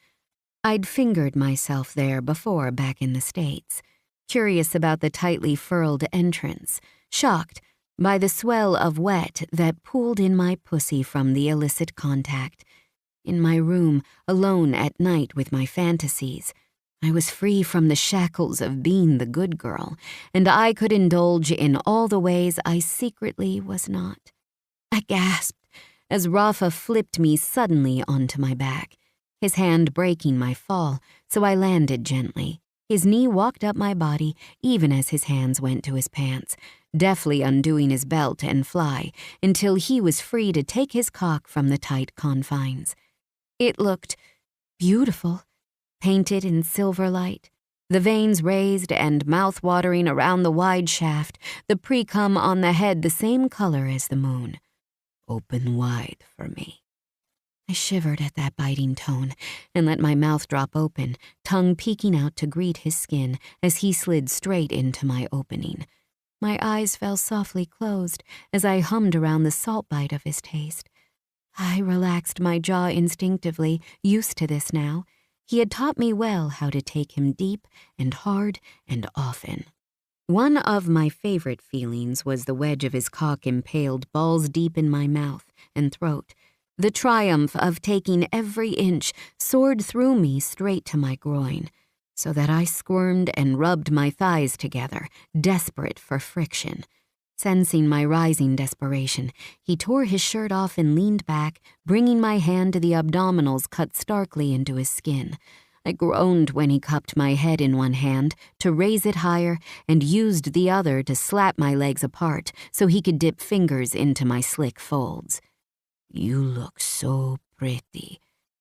I'd fingered myself there before back in the States, curious about the tightly furled entrance, shocked by the swell of wet that pooled in my pussy from the illicit contact. In my room, alone at night with my fantasies, I was free from the shackles of being the good girl, and I could indulge in all the ways I secretly was not. I gasped as Rafa flipped me suddenly onto my back, his hand breaking my fall, so I landed gently. His knee walked up my body even as his hands went to his pants, deftly undoing his belt and fly until he was free to take his cock from the tight confines. It looked beautiful, painted in silver light, the veins raised and mouth-watering around the wide shaft, the pre-cum on the head the same color as the moon. "Open wide for me." I shivered at that biting tone and let my mouth drop open, tongue peeking out to greet his skin as he slid straight into my opening. My eyes fell softly closed as I hummed around the salt bite of his taste. I relaxed my jaw instinctively, used to this now. He had taught me well how to take him deep and hard and often. One of my favorite feelings was the wedge of his cock impaled balls deep in my mouth and throat, The triumph of taking every inch soared through me straight to my groin, so that I squirmed and rubbed my thighs together, desperate for friction. Sensing my rising desperation, he tore his shirt off and leaned back, bringing my hand to the abdominals cut starkly into his skin. I groaned when he cupped my head in one hand to raise it higher and used the other to slap my legs apart so he could dip fingers into my slick folds. "You look so pretty,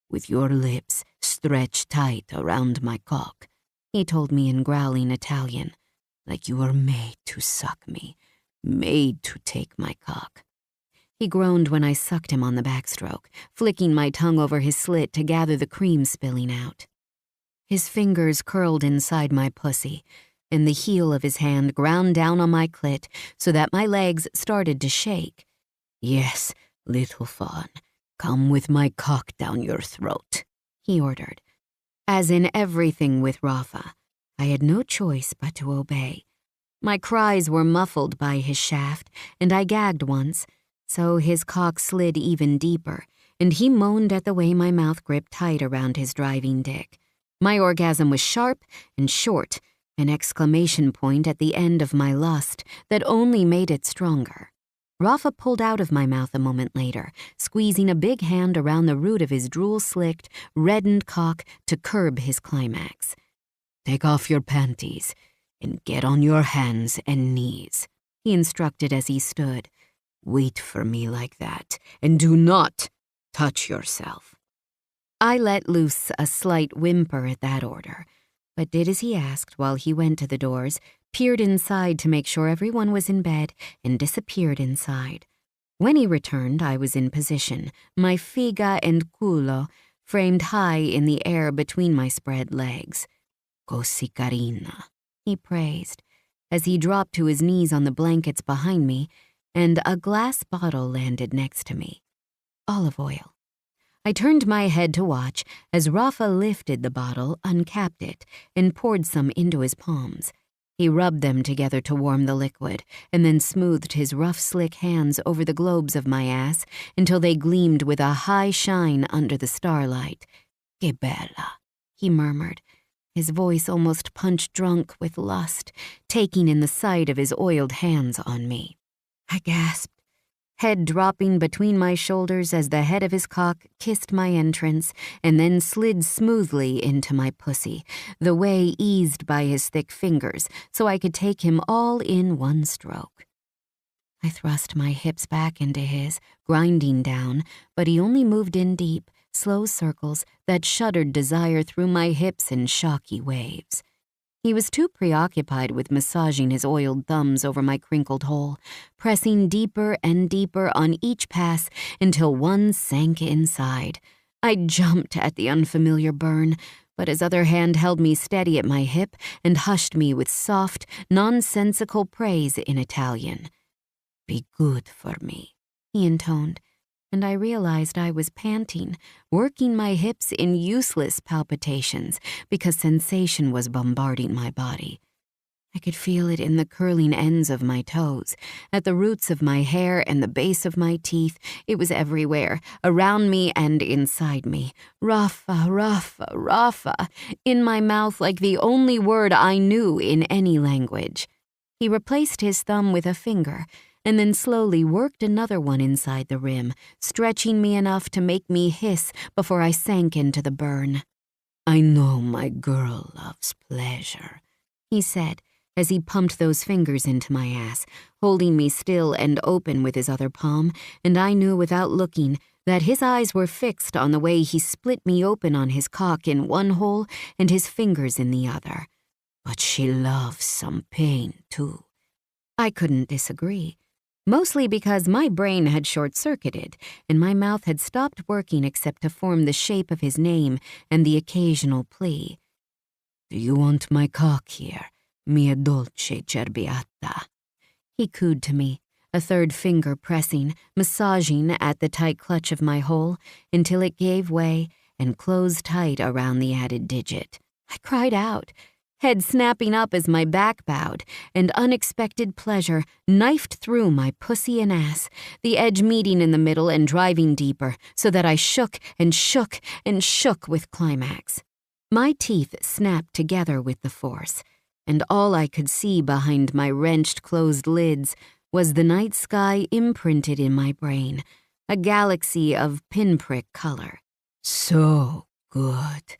with your lips stretched tight around my cock," he told me in growling Italian, "like you were made to suck me. Made to take my cock." He groaned when I sucked him on the backstroke, flicking my tongue over his slit to gather the cream spilling out. His fingers curled inside my pussy, and the heel of his hand ground down on my clit so that my legs started to shake. "Yes, little fawn, come with my cock down your throat," he ordered. As in everything with Rafa, I had no choice but to obey. My cries were muffled by his shaft, and I gagged once, so his cock slid even deeper, and he moaned at the way my mouth gripped tight around his driving dick. My orgasm was sharp and short, an exclamation point at the end of my lust that only made it stronger. Rafa pulled out of my mouth a moment later, squeezing a big hand around the root of his drool-slicked, reddened cock to curb his climax. "Take off your panties and get on your hands and knees," he instructed as he stood. "Wait for me like that, and do not touch yourself." I let loose a slight whimper at that order, but did as he asked while he went to the doors, peered inside to make sure everyone was in bed, and disappeared inside. When he returned, I was in position, my figa and culo framed high in the air between my spread legs. "Così carina," he praised, as he dropped to his knees on the blankets behind me, and a glass bottle landed next to me. Olive oil. I turned my head to watch as Rafa lifted the bottle, uncapped it, and poured some into his palms. He rubbed them together to warm the liquid, and then smoothed his rough, slick hands over the globes of my ass until they gleamed with a high shine under the starlight. "Que bella," he murmured, his voice almost punch-drunk with lust, taking in the sight of his oiled hands on me. I gasped, head dropping between my shoulders as the head of his cock kissed my entrance and then slid smoothly into my pussy, the way eased by his thick fingers so I could take him all in one stroke. I thrust my hips back into his, grinding down, but he only moved in deep, slow circles that shuddered desire through my hips in shocky waves. He was too preoccupied with massaging his oiled thumbs over my crinkled hole, pressing deeper and deeper on each pass until one sank inside. I jumped at the unfamiliar burn, but his other hand held me steady at my hip and hushed me with soft, nonsensical praise in Italian. "Be good for me," he intoned, and I realized I was panting, working my hips in useless palpitations because sensation was bombarding my body. I could feel it in the curling ends of my toes, at the roots of my hair and the base of my teeth. It was everywhere, around me and inside me. Rafa, Rafa, Rafa, in my mouth like the only word I knew in any language. He replaced his thumb with a finger, and then slowly worked another one inside the rim, stretching me enough to make me hiss before I sank into the burn. "I know my girl loves pleasure," he said, as he pumped those fingers into my ass, holding me still and open with his other palm, and I knew without looking that his eyes were fixed on the way he split me open on his cock in one hole and his fingers in the other. "But she loves some pain, too." I couldn't disagree. Mostly because my brain had short-circuited and my mouth had stopped working except to form the shape of his name and the occasional plea. "Do you want my cock here, mia dolce cerbiata?" He cooed to me, a third finger pressing, massaging at the tight clutch of my hole until it gave way and closed tight around the added digit. I cried out, head snapping up as my back bowed, and unexpected pleasure knifed through my pussy and ass, the edge meeting in the middle and driving deeper, so that I shook and shook and shook with climax. My teeth snapped together with the force, and all I could see behind my wrenched closed lids was the night sky imprinted in my brain, a galaxy of pinprick color. "So good,"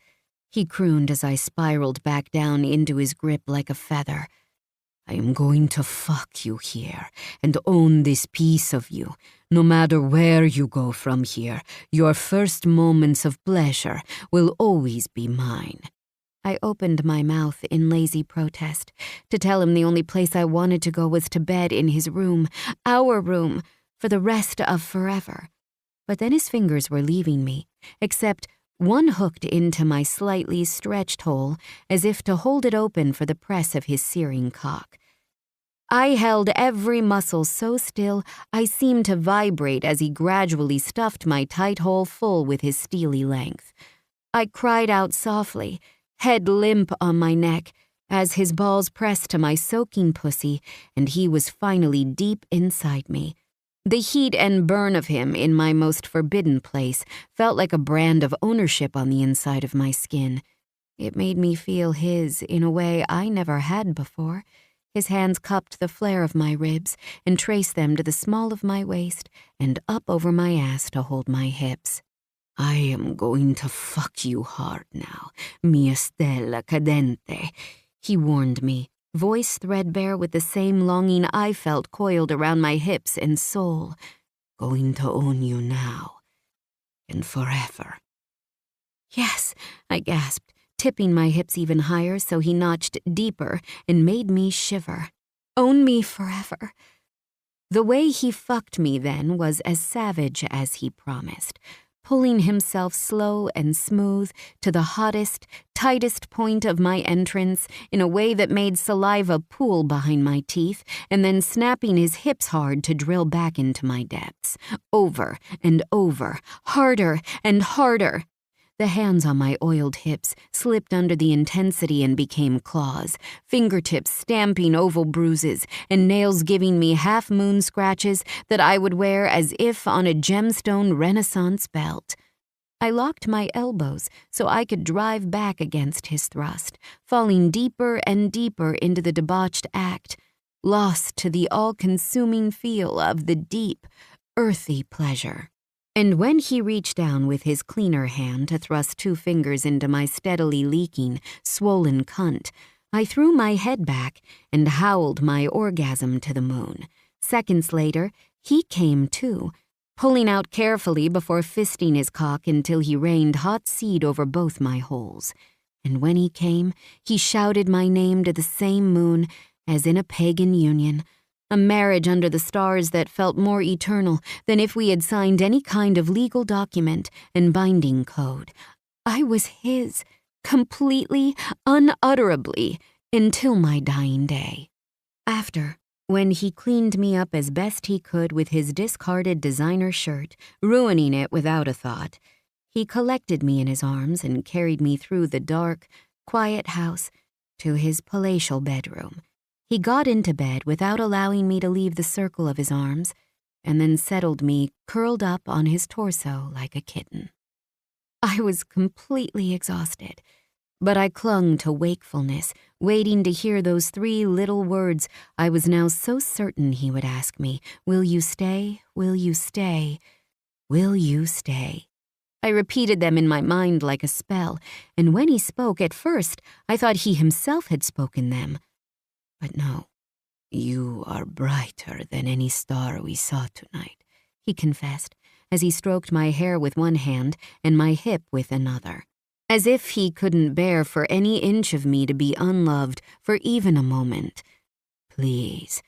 he crooned as I spiraled back down into his grip like a feather. "I am going to fuck you here and own this piece of you. No matter where you go from here, your first moments of pleasure will always be mine." I opened my mouth in lazy protest to tell him the only place I wanted to go was to bed in his room, our room, for the rest of forever. But then his fingers were leaving me, except one hooked into my slightly stretched hole as if to hold it open for the press of his searing cock. I held every muscle so still I seemed to vibrate as he gradually stuffed my tight hole full with his steely length. I cried out softly, head limp on my neck, as his balls pressed to my soaking pussy and he was finally deep inside me. The heat and burn of him in my most forbidden place felt like a brand of ownership on the inside of my skin. It made me feel his in a way I never had before. His hands cupped the flare of my ribs and traced them to the small of my waist and up over my ass to hold my hips. "I am going to fuck you hard now, mia stella cadente," he warned me, voice threadbare with the same longing I felt coiled around my hips and soul. "Going to own you now and forever." "Yes," I gasped, tipping my hips even higher so he notched deeper and made me shiver. "Own me forever." The way he fucked me then was as savage as he promised, pulling himself slow and smooth to the hottest, tightest point of my entrance in a way that made saliva pool behind my teeth, and then snapping his hips hard to drill back into my depths, over and over, harder and harder. The hands on my oiled hips slipped under the intensity and became claws, fingertips stamping oval bruises, and nails giving me half-moon scratches that I would wear as if on a gemstone Renaissance belt. I locked my elbows so I could drive back against his thrust, falling deeper and deeper into the debauched act, lost to the all-consuming feel of the deep, earthy pleasure. And when he reached down with his cleaner hand to thrust 2 fingers into my steadily leaking, swollen cunt, I threw my head back and howled my orgasm to the moon. Seconds later, he came too, pulling out carefully before fisting his cock until he rained hot seed over both my holes. And when he came, he shouted my name to the same moon as in a pagan union, a marriage under the stars that felt more eternal than if we had signed any kind of legal document and binding code. I was his, completely, unutterably, until my dying day. After, when he cleaned me up as best he could with his discarded designer shirt, ruining it without a thought, he collected me in his arms and carried me through the dark, quiet house to his palatial bedroom. He got into bed without allowing me to leave the circle of his arms, and then settled me curled up on his torso like a kitten. I was completely exhausted, but I clung to wakefulness, waiting to hear those 3 little words I was now so certain he would ask me, "Will you stay? Will you stay? Will you stay?" I repeated them in my mind like a spell, and when he spoke at first, I thought he himself had spoken them. But no, "You are brighter than any star we saw tonight," he confessed, as he stroked my hair with one hand and my hip with another, as if he couldn't bear for any inch of me to be unloved for even a moment. "Please,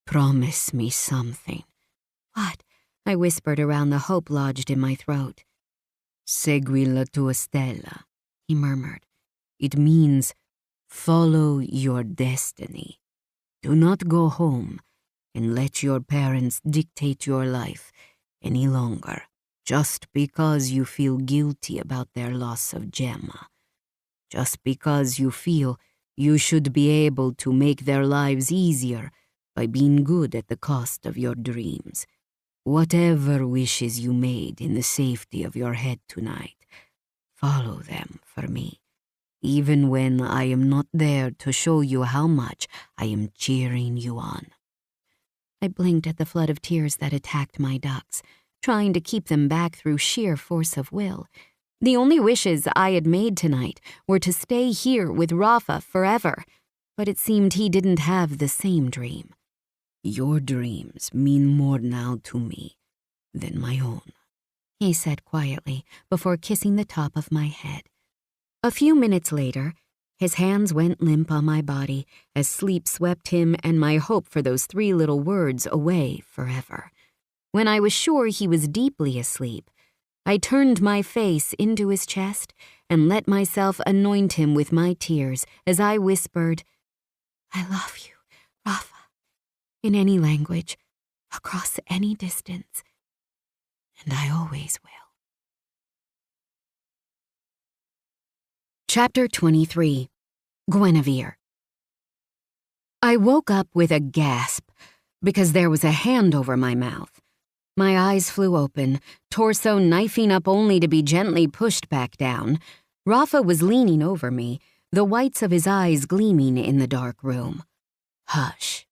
promise me something." "What?" I whispered around the hope lodged in my throat. "Segui la tua stella," he murmured. "It means follow your destiny. Do not go home and let your parents dictate your life any longer just because you feel guilty about their loss of Gemma. Just because you feel You should be able to make their lives easier by being good at the cost of your dreams. Whatever wishes you made in the safety of your head tonight, follow them for me, even when I am not there to show you how much I am cheering you on." I blinked at the flood of tears that attacked my ducts, trying to keep them back through sheer force of will. The only wishes I had made tonight were to stay here with Rafa forever, but it seemed he didn't have the same dream. "Your dreams mean more now to me than my own," he said quietly before kissing the top of my head. A few minutes later, his hands went limp on my body as sleep swept him and my hope for those 3 little words away forever. When I was sure he was deeply asleep, I turned my face into his chest and let myself anoint him with my tears as I whispered, "I love you, Rafa," in any language, across any distance, and I always will. Chapter 23. Guinevere. I woke up with a gasp because there was a hand over my mouth. My eyes flew open, torso knifing up only to be gently pushed back down. Rafa was leaning over me, the whites of his eyes gleaming in the dark room. "Hush,"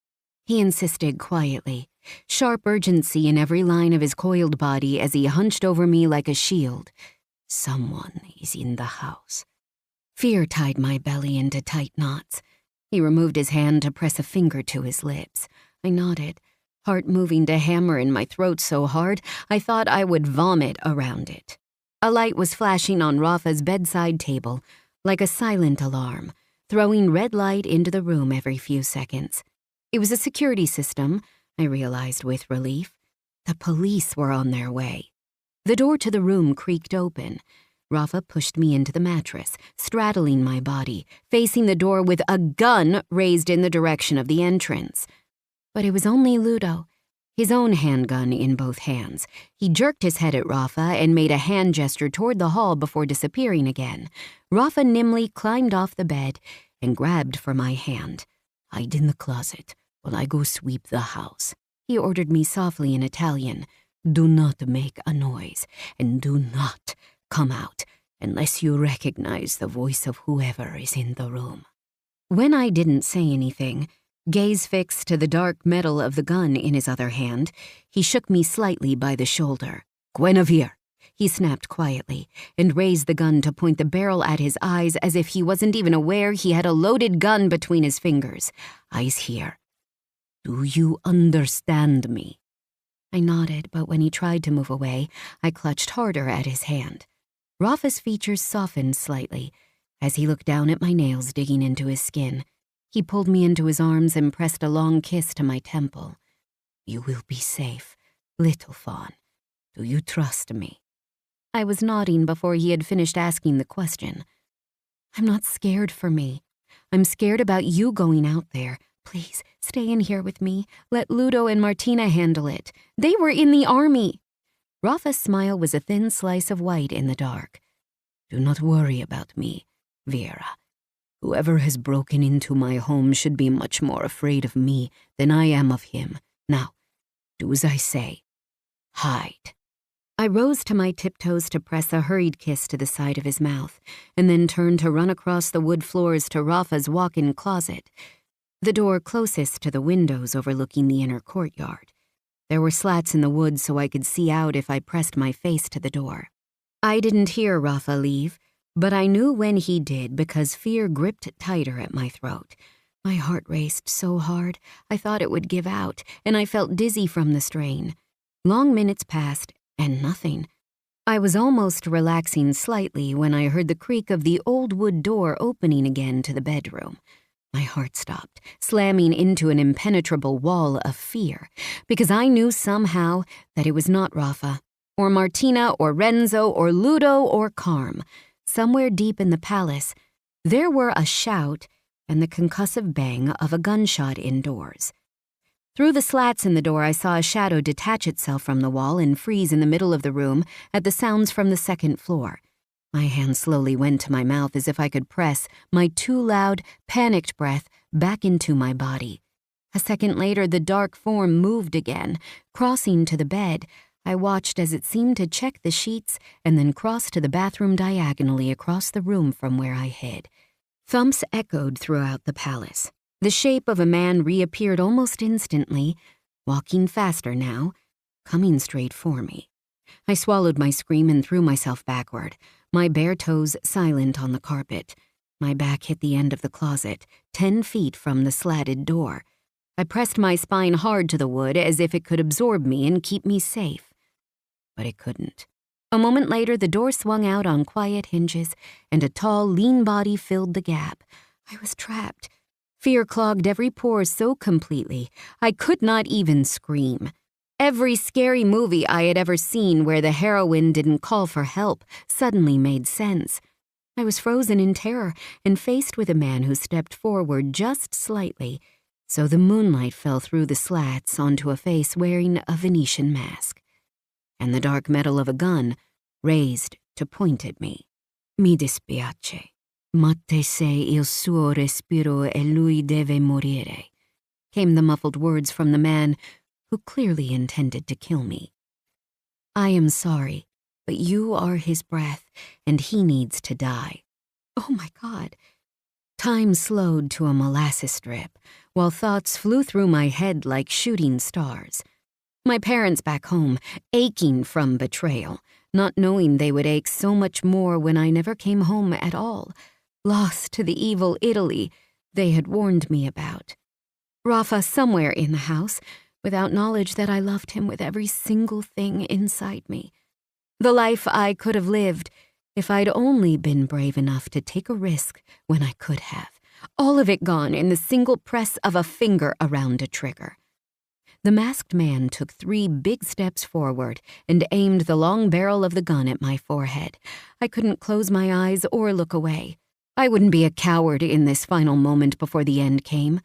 he insisted quietly, sharp urgency in every line of his coiled body as he hunched over me like a shield. "Someone is in the house." Fear tied my belly into tight knots. He removed his hand to press a finger to his lips. I nodded, heart moving to hammer in my throat so hard I thought I would vomit around it. A light was flashing on Rafa's bedside table, like a silent alarm, throwing red light into the room every few seconds. It was a security system, I realized with relief. The police were on their way. The door to the room creaked open. Rafa pushed me into the mattress, straddling my body, facing the door with a gun raised in the direction of the entrance. But it was only Ludo, his own handgun in both hands. He jerked his head at Rafa and made a hand gesture toward the hall before disappearing again. Rafa nimbly climbed off the bed and grabbed for my hand. "Hide in the closet while I go sweep the house," he ordered me softly in Italian. "Do not make a noise, and do not come out unless you recognize the voice of whoever is in the room." When I didn't say anything, gaze fixed to the dark metal of the gun in his other hand, he shook me slightly by the shoulder. "Guinevere," he snapped quietly, and raised the gun to point the barrel at his eyes as if he wasn't even aware he had a loaded gun between his fingers. "Eyes here. Do you understand me?" I nodded, but when he tried to move away, I clutched harder at his hand. Rafa's features softened slightly as he looked down at my nails digging into his skin. He pulled me into his arms and pressed a long kiss to my temple. "You will be safe, little fawn. Do you trust me?" I was nodding before he had finished asking the question. "I'm not scared for me. I'm scared about you going out there. Please, stay in here with me. Let Ludo and Martina handle it. They were in the army." Rafa's smile was a thin slice of white in the dark. "Do not worry about me, Vera. Whoever has broken into my home should be much more afraid of me than I am of him. Now, do as I say. Hide." I rose to my tiptoes to press a hurried kiss to the side of his mouth, and then turned to run across the wood floors to Rafa's walk-in closet, the door closest to the windows overlooking the inner courtyard. There were slats in the wood so I could see out if I pressed my face to the door. I didn't hear Rafa leave, but I knew when he did because fear gripped tighter at my throat. My heart raced so hard I thought it would give out, and I felt dizzy from the strain. Long minutes passed, and nothing. I was almost relaxing slightly when I heard the creak of the old wood door opening again to the bedroom. My heart stopped, slamming into an impenetrable wall of fear, because I knew somehow that it was not Rafa, or Martina, or Renzo, or Ludo, or Carm. Somewhere deep in the palace, there were a shout and the concussive bang of a gunshot indoors. Through the slats in the door, I saw a shadow detach itself from the wall and freeze in the middle of the room at the sounds from the second floor. My hand slowly went to my mouth as if I could press my too loud, panicked breath back into my body. A second later, the dark form moved again. Crossing to the bed, I watched as it seemed to check the sheets and then cross to the bathroom diagonally across the room from where I hid. Thumps echoed throughout the palace. The shape of a man reappeared almost instantly, walking faster now, coming straight for me. I swallowed my scream and threw myself backward, my bare toes silent on the carpet. My back hit the end of the closet, 10 feet from the slatted door. I pressed my spine hard to the wood as if it could absorb me and keep me safe. But it couldn't. A moment later, the door swung out on quiet hinges, and a tall, lean body filled the gap. I was trapped. Fear clogged every pore so completely, I could not even scream. Every scary movie I had ever seen where the heroine didn't call for help suddenly made sense. I was frozen in terror and faced with a man who stepped forward just slightly, so the moonlight fell through the slats onto a face wearing a Venetian mask, and the dark metal of a gun raised to point at me. Mi dispiace, ma te sei il suo respiro e lui deve morire, came the muffled words from the man who clearly intended to kill me. I am sorry, but you are his breath, and he needs to die. Oh my God. Time slowed to a molasses drip, while thoughts flew through my head like shooting stars. My parents back home, aching from betrayal, not knowing they would ache so much more when I never came home at all, lost to the evil Italy they had warned me about. Rafa somewhere in the house, without knowledge that I loved him with every single thing inside me. The life I could have lived if I'd only been brave enough to take a risk when I could have. All of it gone in the single press of a finger around a trigger. The masked man took 3 big steps forward and aimed the long barrel of the gun at my forehead. I couldn't close my eyes or look away. I wouldn't be a coward in this final moment before the end came.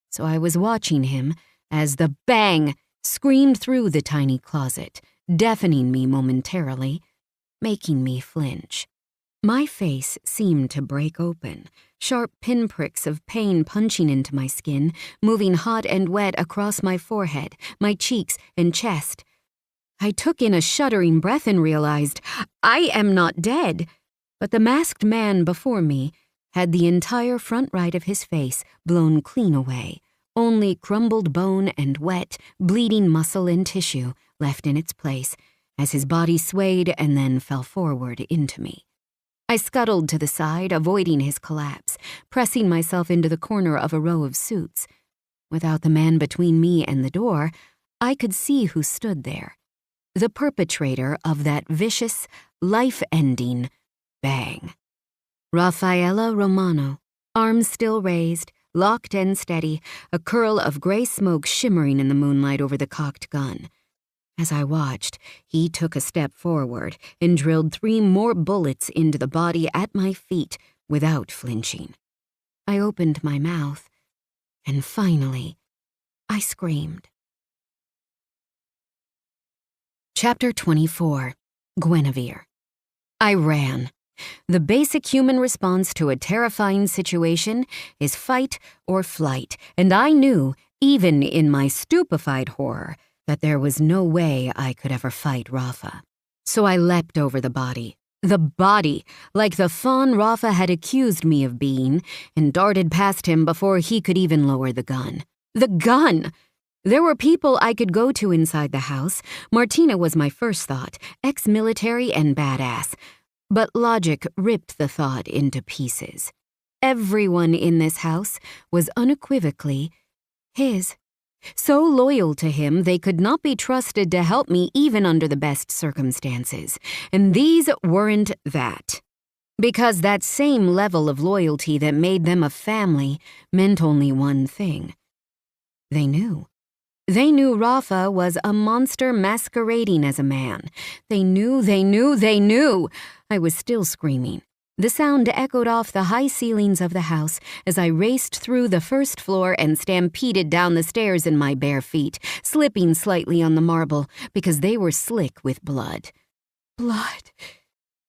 So I was watching him as the bang screamed through the tiny closet, deafening me momentarily, making me flinch. My face seemed to break open, sharp pinpricks of pain punching into my skin, moving hot and wet across my forehead, my cheeks, and chest. I took in a shuddering breath and realized I am not dead, but the masked man before me had the entire front right of his face blown clean away, only crumbled bone and wet, bleeding muscle and tissue left in its place as his body swayed and then fell forward into me. I scuttled to the side, avoiding his collapse, pressing myself into the corner of a row of suits. Without the man between me and the door, I could see who stood there. The perpetrator of that vicious, life-ending bang. Raffaella Romano, arms still raised, locked and steady, a curl of gray smoke shimmering in the moonlight over the cocked gun. As I watched, he took a step forward and drilled 3 more bullets into the body at my feet without flinching. I opened my mouth, and finally, I screamed. Chapter 24. Guinevere. I ran. The basic human response to a terrifying situation is fight or flight, and I knew, even in my stupefied horror, that there was no way I could ever fight Rafa. So I leapt over the body, like the fawn Rafa had accused me of being, and darted past him before he could even lower the gun. The gun! There were people I could go to inside the house. Martina was my first thought, ex-military and badass. But logic ripped the thought into pieces. Everyone in this house was unequivocally his. So loyal to him, they could not be trusted to help me even under the best circumstances. And these weren't that. Because that same level of loyalty that made them a family meant only one thing. They knew. They knew Rafa was a monster masquerading as a man. They knew. I was still screaming. The sound echoed off the high ceilings of the house as I raced through the first floor and stampeded down the stairs in my bare feet, slipping slightly on the marble because they were slick with blood. Blood.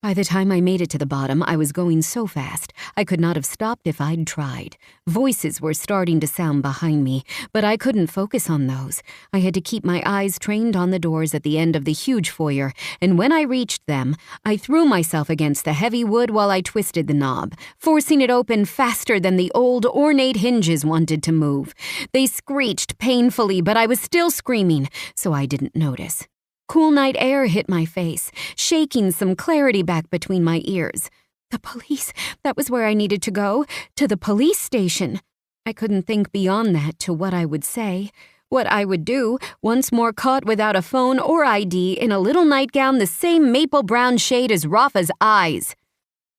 By the time I made it to the bottom, I was going so fast, I could not have stopped if I'd tried. Voices were starting to sound behind me, but I couldn't focus on those. I had to keep my eyes trained on the doors at the end of the huge foyer, and when I reached them, I threw myself against the heavy wood while I twisted the knob, forcing it open faster than the old ornate hinges wanted to move. They screeched painfully, but I was still screaming, so I didn't notice. Cool night air hit my face, shaking some clarity back between my ears. The police, that was where I needed to go, to the police station. I couldn't think beyond that to what I would say, what I would do, once more caught without a phone or ID in a little nightgown the same maple brown shade as Rafa's eyes.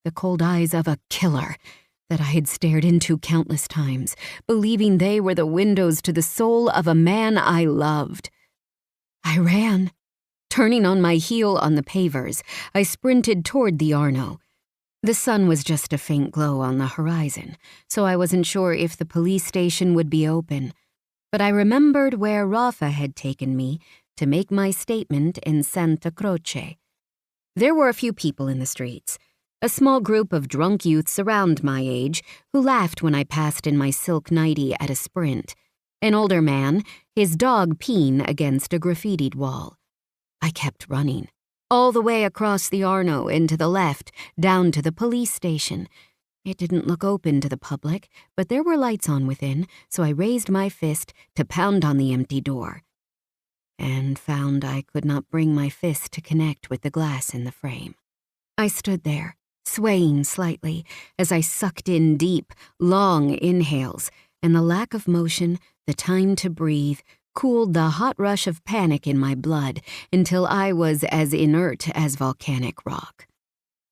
The cold eyes of a killer that I had stared into countless times, believing they were the windows to the soul of a man I loved. I ran. Turning on my heel on the pavers, I sprinted toward the Arno. The sun was just a faint glow on the horizon, so I wasn't sure if the police station would be open. But I remembered where Rafa had taken me to make my statement in Santa Croce. There were a few people in the streets, a small group of drunk youths around my age who laughed when I passed in my silk nightie at a sprint. An older man, his dog peeing against a graffitied wall. I kept running, all the way across the Arno and to the left, down to the police station. It didn't look open to the public, but there were lights on within, so I raised my fist to pound on the empty door, and found I could not bring my fist to connect with the glass in the frame. I stood there, swaying slightly, as I sucked in deep, long inhales, and the lack of motion, the time to breathe, cooled the hot rush of panic in my blood until I was as inert as volcanic rock.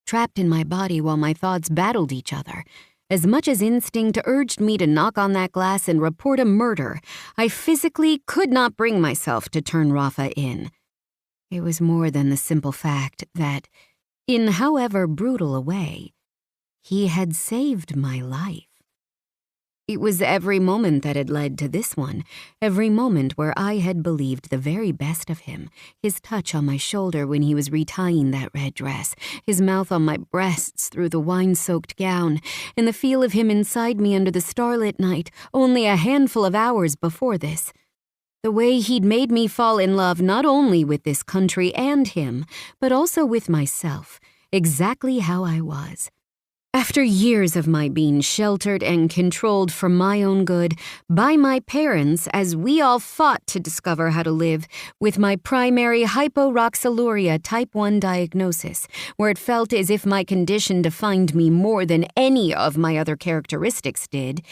Trapped in my body while my thoughts battled each other, as much as instinct urged me to knock on that glass and report a murder, I physically could not bring myself to turn Rafa in. It was more than the simple fact that, in however brutal a way, he had saved my life. It was every moment that had led to this one, every moment where I had believed the very best of him, his touch on my shoulder when he was retying that red dress, his mouth on my breasts through the wine-soaked gown, and the feel of him inside me under the starlit night only a handful of hours before this. The way he'd made me fall in love not only with this country and him, but also with myself, exactly how I was. After years of my being sheltered and controlled for my own good by my parents as we all fought to discover how to live with my primary hyperoxaluria type 1 diagnosis, where it felt as if my condition defined me more than any of my other characteristics did,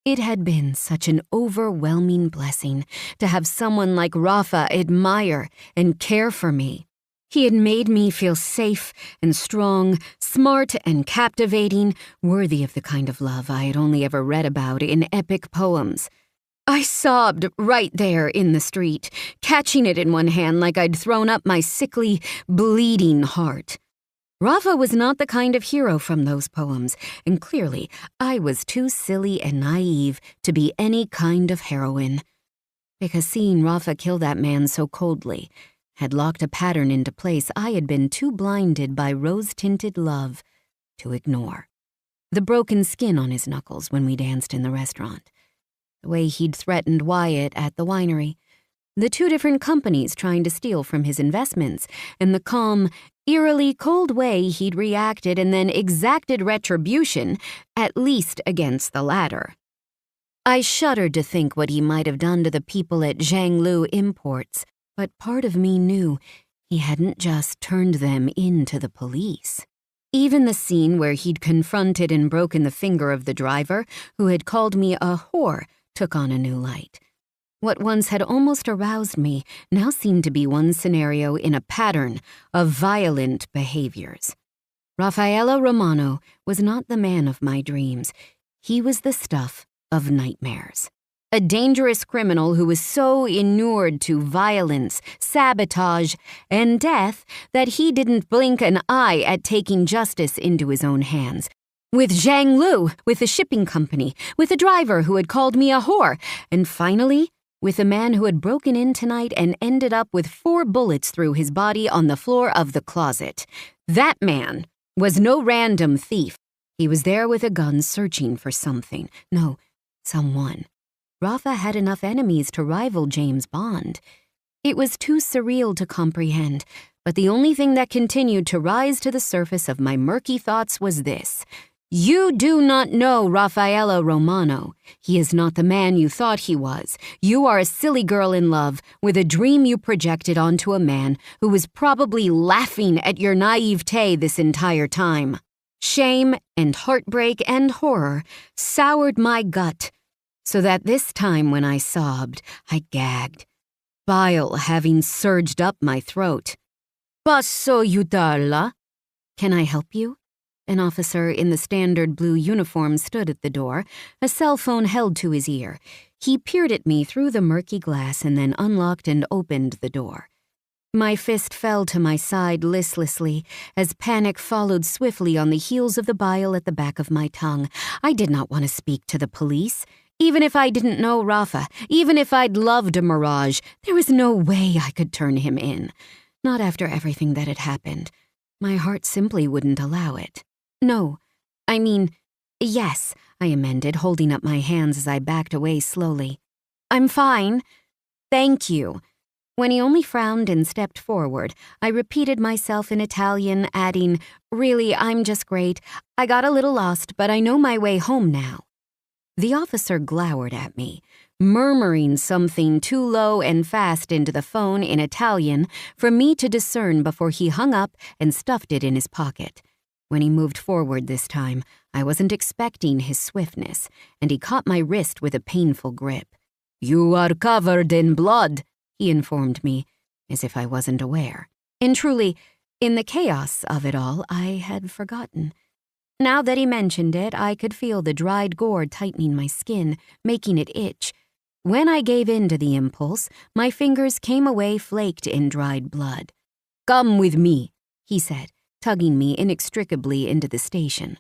it had been such an overwhelming blessing to have someone like Rafa admire and care for me. He had made me feel safe and strong, smart and captivating, worthy of the kind of love I had only ever read about in epic poems. I sobbed right there in the street, catching it in one hand like I'd thrown up my sickly, bleeding heart. Rafa was not the kind of hero from those poems, and clearly I was too silly and naive to be any kind of heroine. Because seeing Rafa kill that man so coldly had locked a pattern into place I had been too blinded by rose-tinted love to ignore. The broken skin on his knuckles when we danced in the restaurant, the way he'd threatened Wyatt at the winery, the 2 different companies trying to steal from his investments, and the calm, eerily cold way he'd reacted and then exacted retribution, at least against the latter. I shuddered to think what he might have done to the people at Zhang Lu Imports, but part of me knew he hadn't just turned them into the police. Even the scene where he'd confronted and broken the finger of the driver who had called me a whore took on a new light. What once had almost aroused me now seemed to be one scenario in a pattern of violent behaviors. Raffaello Romano was not the man of my dreams. He was the stuff of nightmares. A dangerous criminal who was so inured to violence, sabotage, and death that he didn't blink an eye at taking justice into his own hands. With Zhang Lu, with the shipping company, with a driver who had called me a whore, and finally, with a man who had broken in tonight and ended up with 4 bullets through his body on the floor of the closet. That man was no random thief. He was there with a gun searching for something. No, someone. Rafa had enough enemies to rival James Bond. It was too surreal to comprehend, but the only thing that continued to rise to the surface of my murky thoughts was this. You do not know Raffaello Romano. He is not the man you thought he was. You are a silly girl in love with a dream you projected onto a man who was probably laughing at your naivete this entire time. Shame and heartbreak and horror soured my gut, so that this time when I sobbed, I gagged, bile having surged up my throat. Posso aiutarla? Can I help you? An officer in the standard blue uniform stood at the door, a cell phone held to his ear. He peered at me through the murky glass and then unlocked and opened the door. My fist fell to my side listlessly as panic followed swiftly on the heels of the bile at the back of my tongue. I did not want to speak to the police. Even if I didn't know Rafa, even if I'd loved a Mirage, there was no way I could turn him in. Not after everything that had happened. My heart simply wouldn't allow it. No, I mean, yes, I amended, holding up my hands as I backed away slowly. I'm fine. Thank you. When he only frowned and stepped forward, I repeated myself in Italian, adding, Really, I'm just great. I got a little lost, but I know my way home now. The officer glowered at me, murmuring something too low and fast into the phone in Italian for me to discern before he hung up and stuffed it in his pocket. When he moved forward this time, I wasn't expecting his swiftness, and he caught my wrist with a painful grip. You are covered in blood, he informed me, as if I wasn't aware. And truly, in the chaos of it all, I had forgotten. Now that he mentioned it, I could feel the dried gore tightening my skin, making it itch. When I gave in to the impulse, my fingers came away flaked in dried blood. Come with me, he said, tugging me inextricably into the station.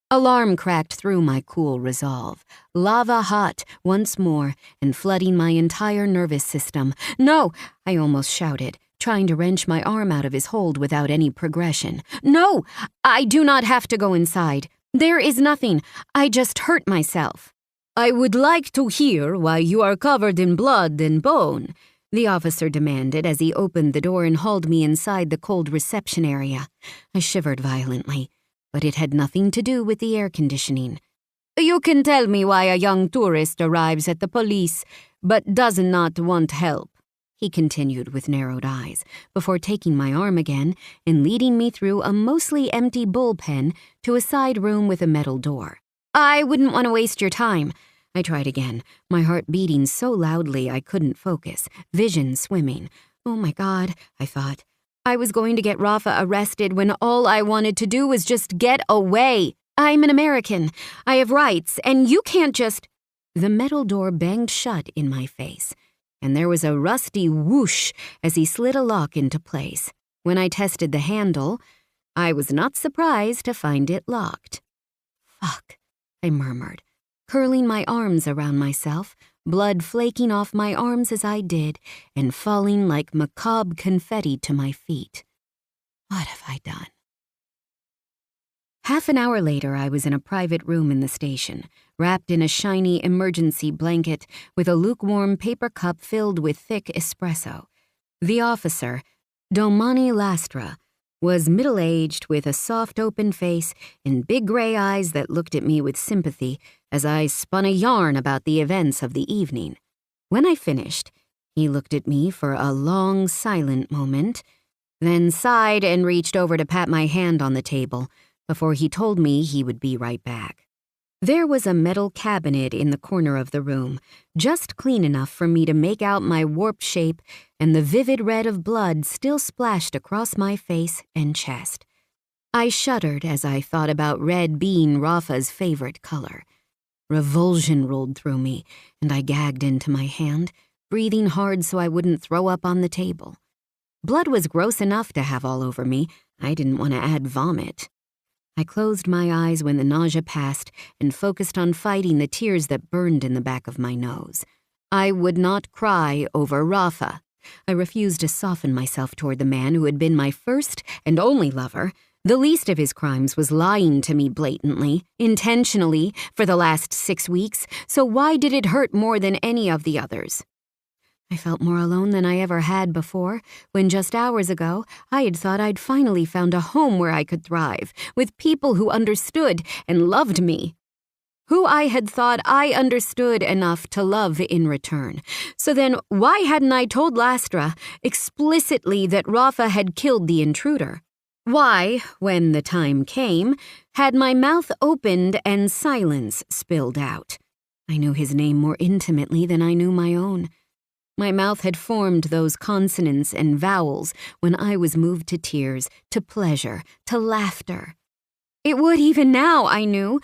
Alarm cracked through my cool resolve, lava hot once more and flooding my entire nervous system. No, I almost shouted, trying to wrench my arm out of his hold without any progression. No, I do not have to go inside. There is nothing. I just hurt myself. I would like to hear why you are covered in blood and bone, the officer demanded as he opened the door and hauled me inside the cold reception area. I shivered violently, but it had nothing to do with the air conditioning. You can tell me why a young tourist arrives at the police, but does not want help, he continued with narrowed eyes, before taking my arm again and leading me through a mostly empty bullpen to a side room with a metal door. I wouldn't want to waste your time. I tried again, my heart beating so loudly I couldn't focus, vision swimming. Oh my God, I thought. I was going to get Rafa arrested when all I wanted to do was just get away. I'm an American. I have rights, and you can't just... The metal door banged shut in my face, and there was a rusty whoosh as he slid a lock into place. When I tested the handle, I was not surprised to find it locked. Fuck, I murmured, curling my arms around myself, blood flaking off my arms as I did, and falling like macabre confetti to my feet. What have I done? Half an hour later, I was in a private room in the station, wrapped in a shiny emergency blanket with a lukewarm paper cup filled with thick espresso. The officer, Domani Lastra, was middle-aged with a soft open face and big gray eyes that looked at me with sympathy as I spun a yarn about the events of the evening. When I finished, he looked at me for a long, silent moment, then sighed and reached over to pat my hand on the table before he told me he would be right back. There was a metal cabinet in the corner of the room, just clean enough for me to make out my warped shape and the vivid red of blood still splashed across my face and chest. I shuddered as I thought about red being Rafa's favorite color. Revulsion rolled through me, and I gagged into my hand, breathing hard so I wouldn't throw up on the table. Blood was gross enough to have all over me. I didn't want to add vomit. I closed my eyes when the nausea passed and focused on fighting the tears that burned in the back of my nose. I would not cry over Rafa. I refused to soften myself toward the man who had been my first and only lover. The least of his crimes was lying to me blatantly, intentionally, for the last 6 weeks, so why did it hurt more than any of the others? I felt more alone than I ever had before, when just hours ago I had thought I'd finally found a home where I could thrive, with people who understood and loved me. Who I had thought I understood enough to love in return. So then, why hadn't I told Lastra explicitly that Rafa had killed the intruder? Why, when the time came, had my mouth opened and silence spilled out? I knew his name more intimately than I knew my own. My mouth had formed those consonants and vowels when I was moved to tears, to pleasure, to laughter. It would even now, I knew,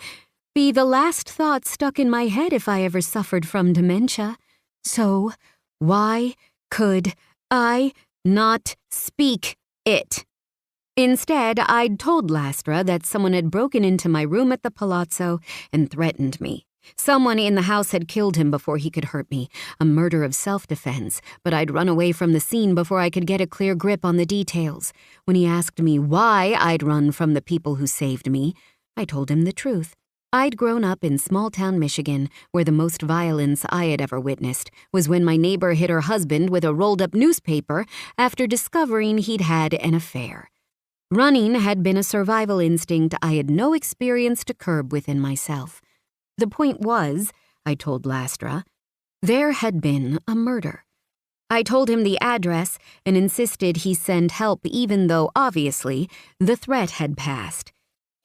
be the last thought stuck in my head if I ever suffered from dementia. So, why could I not speak it? Instead, I'd told Lastra that someone had broken into my room at the Palazzo and threatened me. Someone in the house had killed him before he could hurt me, a murder of self-defense, but I'd run away from the scene before I could get a clear grip on the details. When he asked me why I'd run from the people who saved me, I told him the truth. I'd grown up in small-town Michigan, where the most violence I had ever witnessed was when my neighbor hit her husband with a rolled-up newspaper after discovering he'd had an affair. Running had been a survival instinct I had no experience to curb within myself. The point was, I told Lastra, there had been a murder. I told him the address and insisted he send help even though, obviously, the threat had passed.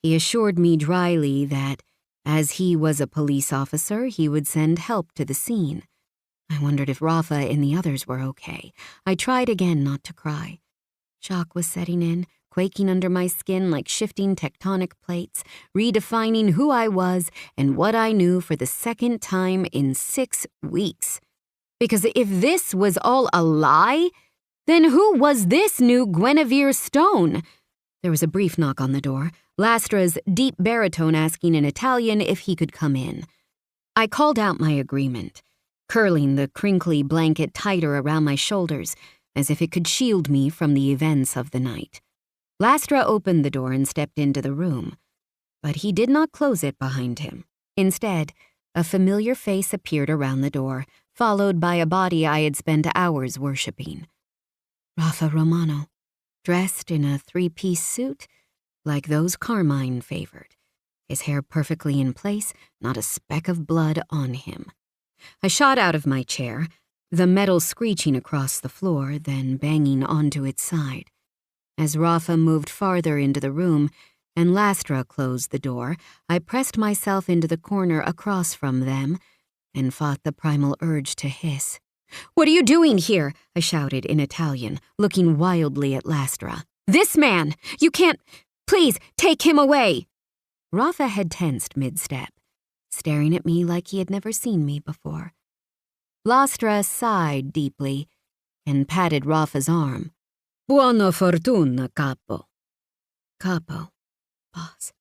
He assured me dryly that, as he was a police officer, he would send help to the scene. I wondered if Rafa and the others were okay. I tried again not to cry. Shock was setting in, quaking under my skin like shifting tectonic plates, redefining who I was and what I knew for the second time in 6 weeks. Because if this was all a lie, then who was this new Guinevere Stone? There was a brief knock on the door, Lastra's deep baritone asking in Italian if he could come in. I called out my agreement, curling the crinkly blanket tighter around my shoulders, as if it could shield me from the events of the night. Lastra opened the door and stepped into the room, but he did not close it behind him. Instead, a familiar face appeared around the door, followed by a body I had spent hours worshipping. Rafa Romano, dressed in a 3-piece suit, like those Carmine favored, his hair perfectly in place, not a speck of blood on him. I shot out of my chair, the metal screeching across the floor, then banging onto its side. As Rafa moved farther into the room and Lastra closed the door, I pressed myself into the corner across from them and fought the primal urge to hiss. "What are you doing here?" I shouted in Italian, looking wildly at Lastra. "This man! You can't... Please, take him away!" Rafa had tensed mid-step, staring at me like he had never seen me before. Lastra sighed deeply and patted Rafa's arm. "Buona fortuna, capo." Capo. Boss.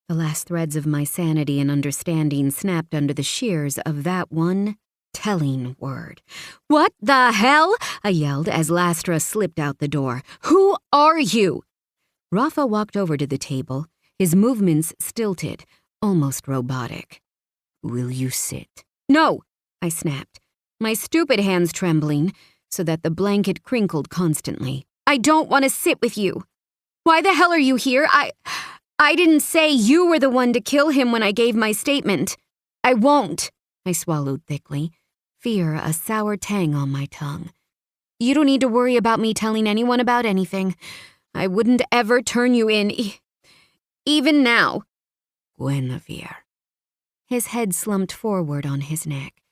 The last threads of my sanity and understanding snapped under the shears of that one telling word. "What the hell?" I yelled as Lastra slipped out the door. "Who are you?" Rafa walked over to the table, his movements stilted, almost robotic. "Will you sit?" "No," I snapped, my stupid hands trembling so that the blanket crinkled constantly. "I don't want to sit with you. Why the hell are you here? I didn't say you were the one to kill him when I gave my statement. I won't." I swallowed thickly, fear a sour tang on my tongue. "You don't need to worry about me telling anyone about anything. I wouldn't ever turn you in, even now." "Guinevere." His head slumped forward on his neck,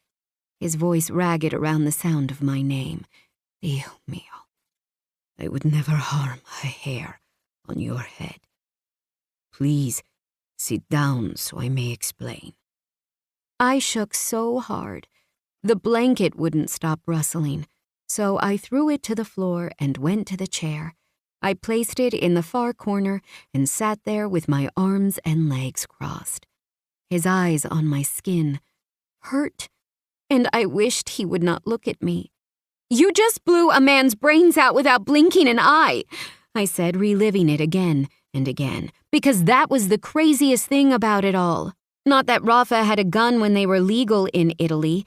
his voice ragged around the sound of my name. "Dio mio. I would never harm a hair on your head. Please, sit down so I may explain." I shook so hard, the blanket wouldn't stop rustling, so I threw it to the floor and went to the chair. I placed it in the far corner and sat there with my arms and legs crossed. His eyes on my skin hurt and I wished he would not look at me. "You just blew a man's brains out without blinking an eye," I said, reliving it again and again, because that was the craziest thing about it all. Not that Rafa had a gun when they were legal in Italy.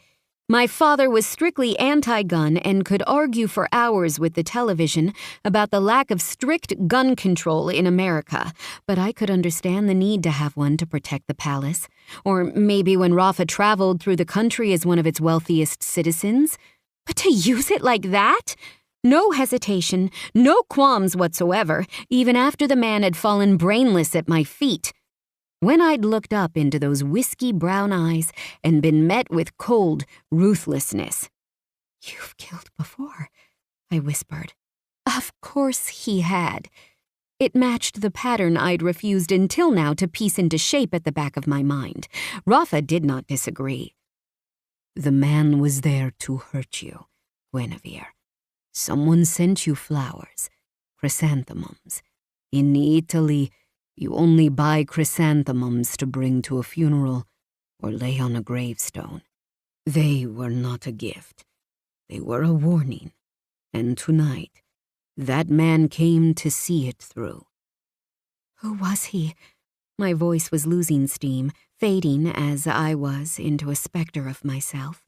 My father was strictly anti-gun and could argue for hours with the television about the lack of strict gun control in America, but I could understand the need to have one to protect the palace. Or maybe when Rafa traveled through the country as one of its wealthiest citizens. But to use it like that? No hesitation, no qualms whatsoever, even after the man had fallen brainless at my feet. When I'd looked up into those whiskey brown eyes and been met with cold ruthlessness. "You've killed before," I whispered. Of course he had. It matched the pattern I'd refused until now to piece into shape at the back of my mind. Rafa did not disagree. "The man was there to hurt you, Guinevere. Someone sent you flowers, chrysanthemums. In Italy, you only buy chrysanthemums to bring to a funeral or lay on a gravestone. They were not a gift. They were a warning. And tonight, that man came to see it through." Who was he? My voice was losing steam, fading as I was into a specter of myself.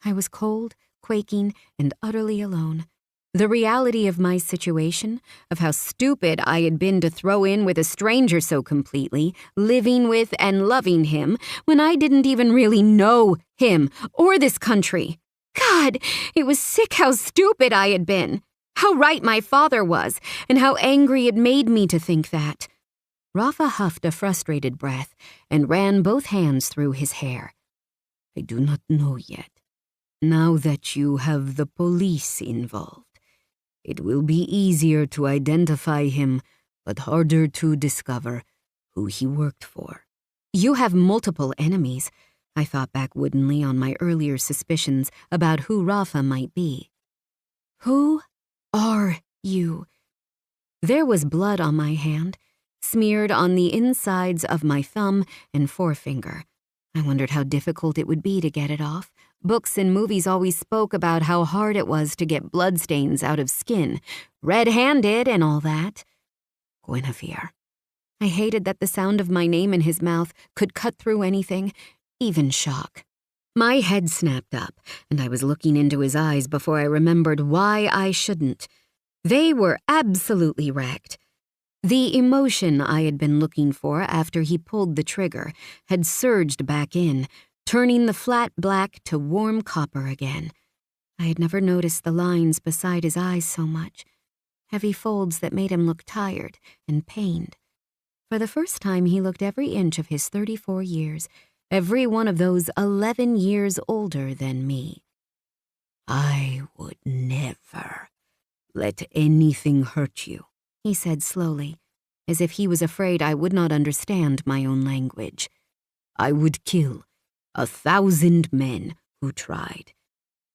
I was cold, quaking, and utterly alone. The reality of my situation, of how stupid I had been to throw in with a stranger so completely, living with and loving him, when I didn't even really know him or this country. God, it was sick how stupid I had been, how right my father was, and how angry it made me to think that. Rafa huffed a frustrated breath and ran both hands through his hair. "I do not know yet. Now that you have the police involved, it will be easier to identify him, but harder to discover who he worked for." "You have multiple enemies," I thought back woodenly on my earlier suspicions about who Rafa might be. "Who are you?" There was blood on my hand, smeared on the insides of my thumb and forefinger. I wondered how difficult it would be to get it off. Books and movies always spoke about how hard it was to get bloodstains out of skin, red-handed and all that. Guinevere. I hated that the sound of my name in his mouth could cut through anything, even shock. My head snapped up, and I was looking into his eyes before I remembered why I shouldn't. They were absolutely wrecked. The emotion I had been looking for after he pulled the trigger had surged back in, turning the flat black to warm copper again. I had never noticed the lines beside his eyes so much, heavy folds that made him look tired and pained. For the first time, he looked every inch of his 34 years, every one of those 11 years older than me. "I would never let anything hurt you," he said slowly, as if he was afraid I would not understand my own language. "I would kill 1,000 men who tried,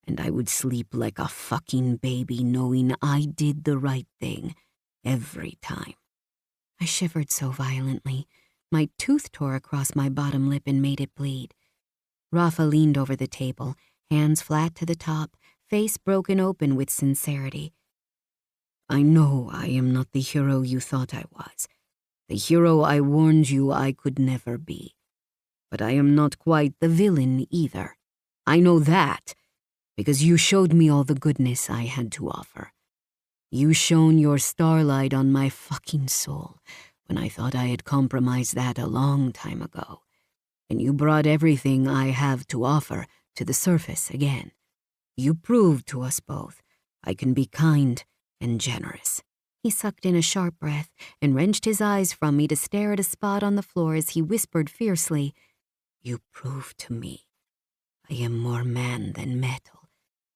and I would sleep like a fucking baby knowing I did the right thing every time." I shivered so violently, my tooth tore across my bottom lip and made it bleed. Rafa leaned over the table, hands flat to the top, face broken open with sincerity. "I know I am not the hero you thought I was, the hero I warned you I could never be. But I am not quite the villain either. I know that, because you showed me all the goodness I had to offer. You shone your starlight on my fucking soul when I thought I had compromised that a long time ago, and you brought everything I have to offer to the surface again. You proved to us both I can be kind and generous." He sucked in a sharp breath and wrenched his eyes from me to stare at a spot on the floor as he whispered fiercely, "You proved to me I am more man than metal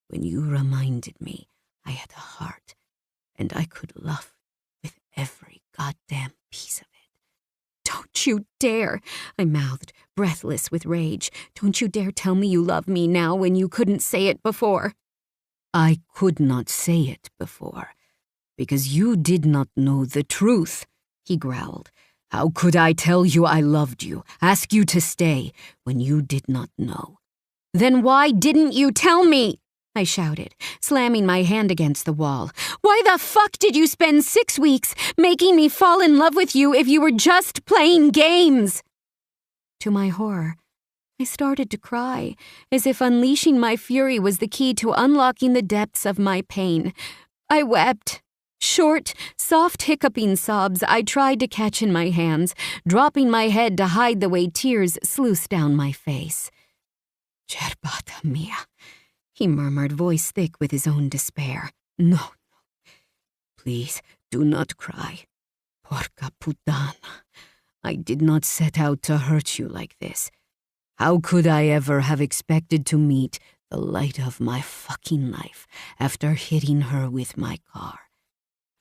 when you reminded me I had a heart and I could love with every goddamn piece of it." "Don't you dare," I mouthed, breathless with rage. "Don't you dare tell me you love me now when you couldn't say it before." "I could not say it before, because you did not know the truth," he growled. "How could I tell you I loved you, ask you to stay, when you did not know? Then why didn't you tell me? I shouted, slamming my hand against the wall. Why the fuck did you spend 6 weeks making me fall in love with you if you were just playing games? To my horror, I started to cry, as if unleashing my fury was the key to unlocking the depths of my pain. I wept. Short, soft hiccuping sobs I tried to catch in my hands, dropping my head to hide the way tears sluiced down my face. Cerbata mia, he murmured, voice thick with his own despair. No, please, do not cry. Porca puttana, I did not set out to hurt you like this. How could I ever have expected to meet the light of my fucking life after hitting her with my car?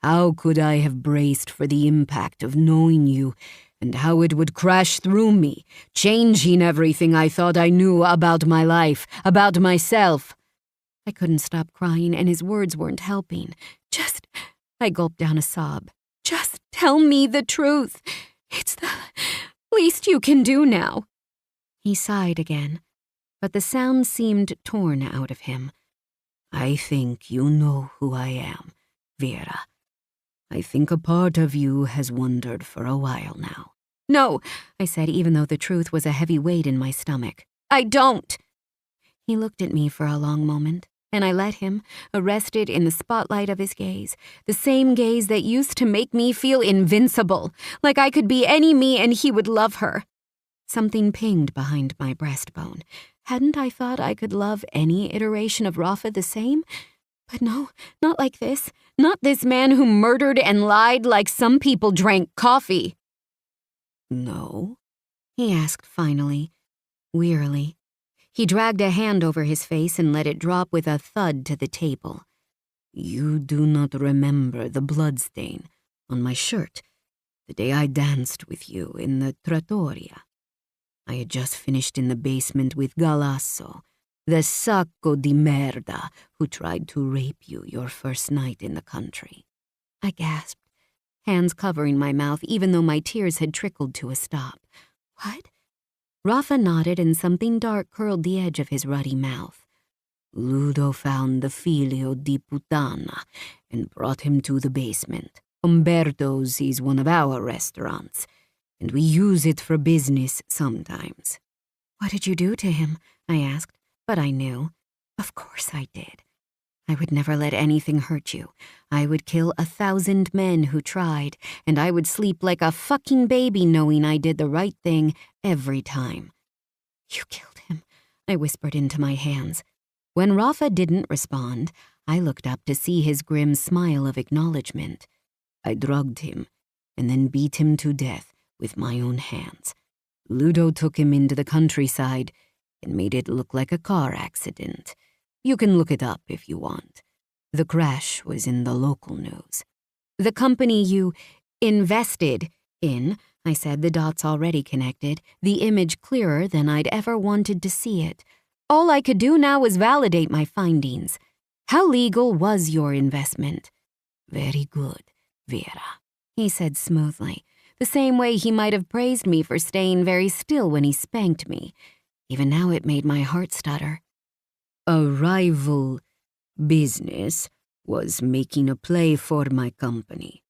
How could I have braced for the impact of knowing you and how it would crash through me, changing everything I thought I knew about my life, about myself? I couldn't stop crying, and his words weren't helping. I gulped down a sob. Just tell me the truth. It's the least you can do now. He sighed again, but the sound seemed torn out of him. I think you know who I am, Vera. I think a part of you has wondered for a while now. No, I said, even though the truth was a heavy weight in my stomach. I don't. He looked at me for a long moment, and I let him, arrested in the spotlight of his gaze, the same gaze that used to make me feel invincible, like I could be any me and he would love her. Something pinged behind my breastbone. Hadn't I thought I could love any iteration of Rafa the same? But no, not like this. Not this man who murdered and lied like some people drank coffee. No? He asked finally, wearily. He dragged a hand over his face and let it drop with a thud to the table. You do not remember the bloodstain on my shirt the day I danced with you in the trattoria. I had just finished in the basement with Galasso, the sacco di merda who tried to rape you your first night in the country. I gasped, hands covering my mouth even though my tears had trickled to a stop. What? Rafa nodded and something dark curled the edge of his ruddy mouth. Ludo found the figlio di puttana and brought him to the basement. Umberto's is one of our restaurants, and we use it for business sometimes. What did you do to him? I asked, but I knew. Of course I did. I would never let anything hurt you. I would kill 1,000 men who tried, and I would sleep like a fucking baby knowing I did the right thing every time. You killed him, I whispered into my hands. When Rafa didn't respond, I looked up to see his grim smile of acknowledgement. I drugged him, and then beat him to death with my own hands. Ludo took him into the countryside and made it look like a car accident. You can look it up if you want. The crash was in the local news. The company you invested in, I said, the dots already connected, the image clearer than I'd ever wanted to see it. All I could do now was validate my findings. How legal was your investment? Very good, Vera, he said smoothly, the same way he might have praised me for staying very still when he spanked me. Even now it made my heart stutter. A rival business was making a play for my company.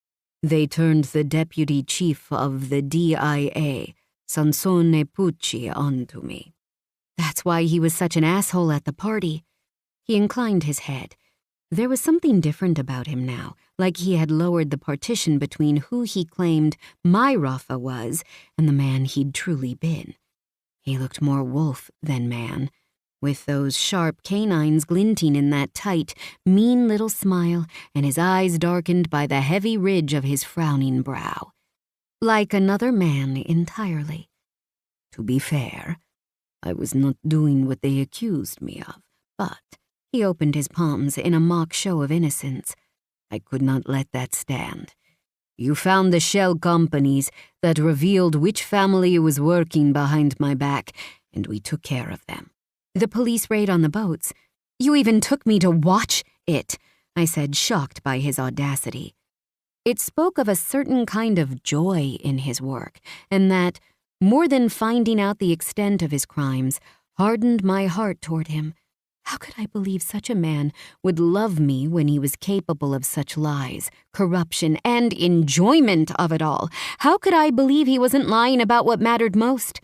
They turned the deputy chief of the DIA, Sansone Pucci, onto me. That's why he was such an asshole at the party. He inclined his head. There was something different about him now, like he had lowered the partition between who he claimed my Rafa was and the man he'd truly been. He looked more wolf than man, with those sharp canines glinting in that tight, mean little smile and his eyes darkened by the heavy ridge of his frowning brow. Like another man entirely. To be fair, I was not doing what they accused me of, but he opened his palms in a mock show of innocence. I could not let that stand. You found the shell companies that revealed which family was working behind my back, and we took care of them. The police raid on the boats. You even took me to watch it, I said, shocked by his audacity. It spoke of a certain kind of joy in his work, and that, more than finding out the extent of his crimes, hardened my heart toward him. How could I believe such a man would love me when he was capable of such lies, corruption, and enjoyment of it all? How could I believe he wasn't lying about what mattered most?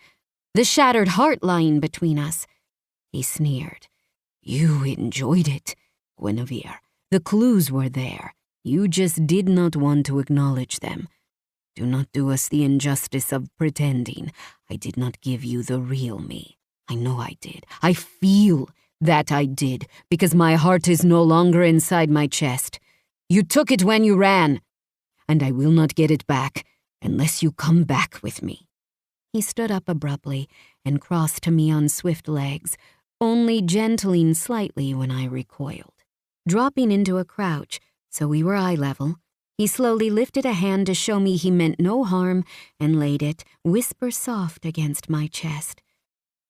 The shattered heart lying between us. He sneered. You enjoyed it, Guinevere. The clues were there. You just did not want to acknowledge them. Do not do us the injustice of pretending. I did not give you the real me. I know I did. I feel that I did, because my heart is no longer inside my chest. You took it when you ran, and I will not get it back unless you come back with me. He stood up abruptly and crossed to me on swift legs, only gentling slightly when I recoiled. Dropping into a crouch, so we were eye level, he slowly lifted a hand to show me he meant no harm and laid it, whisper soft, against my chest.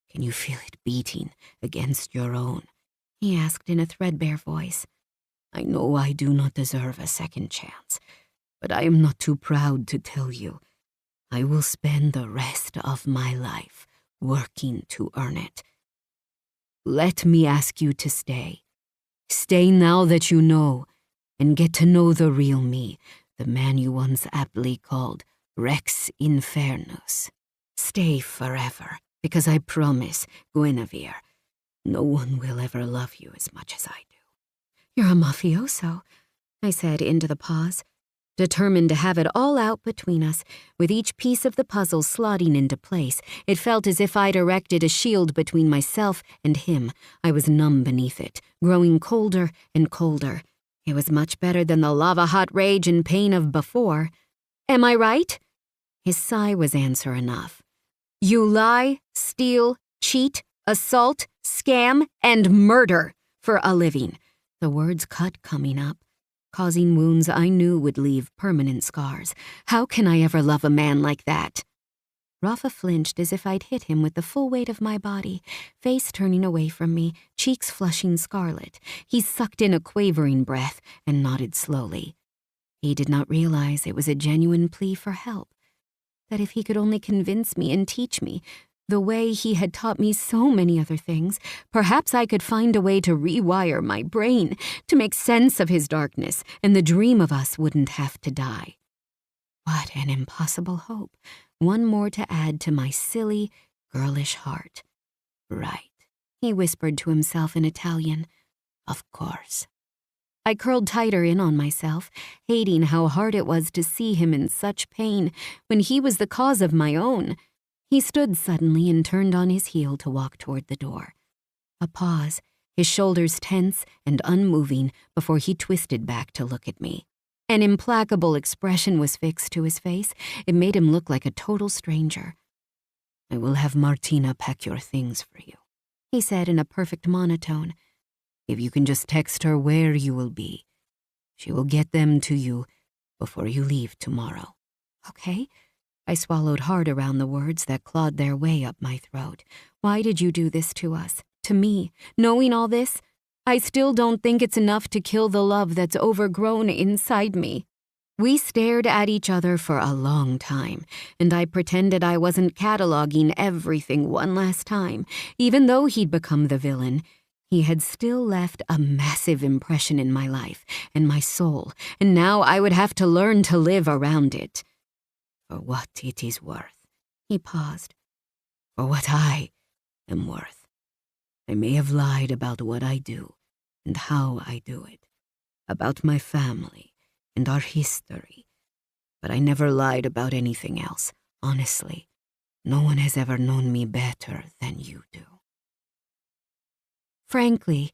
Can you feel it beating against your own? He asked in a threadbare voice. I know I do not deserve a second chance, but I am not too proud to tell you. I will spend the rest of my life working to earn it. Let me ask you to stay. Stay now that you know, and get to know the real me, the man you once aptly called Rex Infernus. Stay forever. Because I promise, Guinevere, no one will ever love you as much as I do. You're a mafioso, I said into the pause, determined to have it all out between us. With each piece of the puzzle slotting into place, it felt as if I'd erected a shield between myself and him. I was numb beneath it, growing colder and colder. It was much better than the lava-hot rage and pain of before. Am I right? His sigh was answer enough. You lie, steal, cheat, assault, scam, and murder for a living. The words cut coming up, causing wounds I knew would leave permanent scars. How can I ever love a man like that? Rafa flinched as if I'd hit him with the full weight of my body, face turning away from me, cheeks flushing scarlet. He sucked in a quavering breath and nodded slowly. He did not realize it was a genuine plea for help. That if he could only convince me and teach me, the way he had taught me so many other things, perhaps I could find a way to rewire my brain, to make sense of his darkness, and the dream of us wouldn't have to die. What an impossible hope. One more to add to my silly, girlish heart. Right, he whispered to himself in Italian. Of course. I curled tighter in on myself, hating how hard it was to see him in such pain when he was the cause of my own. He stood suddenly and turned on his heel to walk toward the door. A pause, his shoulders tense and unmoving before he twisted back to look at me. An implacable expression was fixed to his face. It made him look like a total stranger. I will have Martina pack your things for you, he said in a perfect monotone. If you can just text her where you will be, she will get them to you before you leave tomorrow. Okay? I swallowed hard around the words that clawed their way up my throat. Why did you do this to us? To me? Knowing all this? I still don't think it's enough to kill the love that's overgrown inside me. We stared at each other for a long time, and I pretended I wasn't cataloging everything one last time. Even though he'd become the villain, he had still left a massive impression in my life and my soul, and now I would have to learn to live around it. For what it is worth, he paused. For what I am worth. I may have lied about what I do and how I do it, about my family and our history, but I never lied about anything else, honestly. No one has ever known me better than you do. Frankly,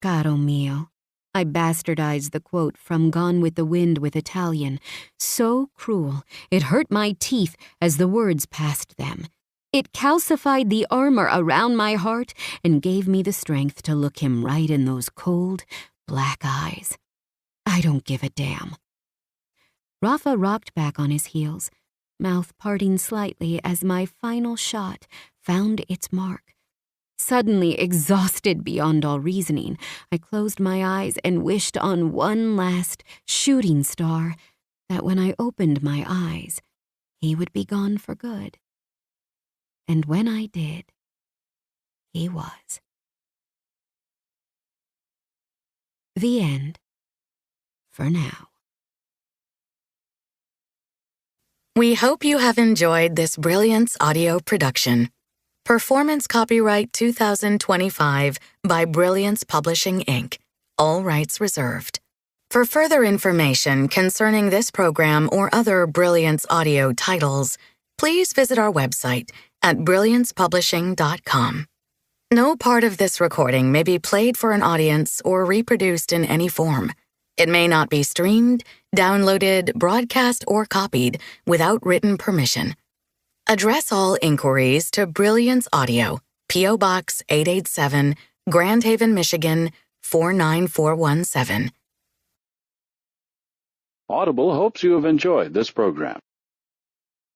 caro mio, I bastardized the quote from Gone with the Wind with Italian, so cruel it hurt my teeth as the words passed them. It calcified the armor around my heart and gave me the strength to look him right in those cold, black eyes. I don't give a damn. Rafa rocked back on his heels, mouth parting slightly as my final shot found its mark. Suddenly exhausted beyond all reasoning, I closed my eyes and wished on one last shooting star that when I opened my eyes, he would be gone for good. And when I did, he was. The end. For now. We hope you have enjoyed this Brilliance audio production. Performance copyright 2025 by Brilliance Publishing, Inc. All rights reserved. For further information concerning this program or other Brilliance audio titles, please visit our website at brilliancepublishing.com. No part of this recording may be played for an audience or reproduced in any form. It may not be streamed, downloaded, broadcast, or copied without written permission. Address all inquiries to Brilliance Audio, P.O. Box 887, Grand Haven, Michigan 49417. Audible hopes you have enjoyed this program.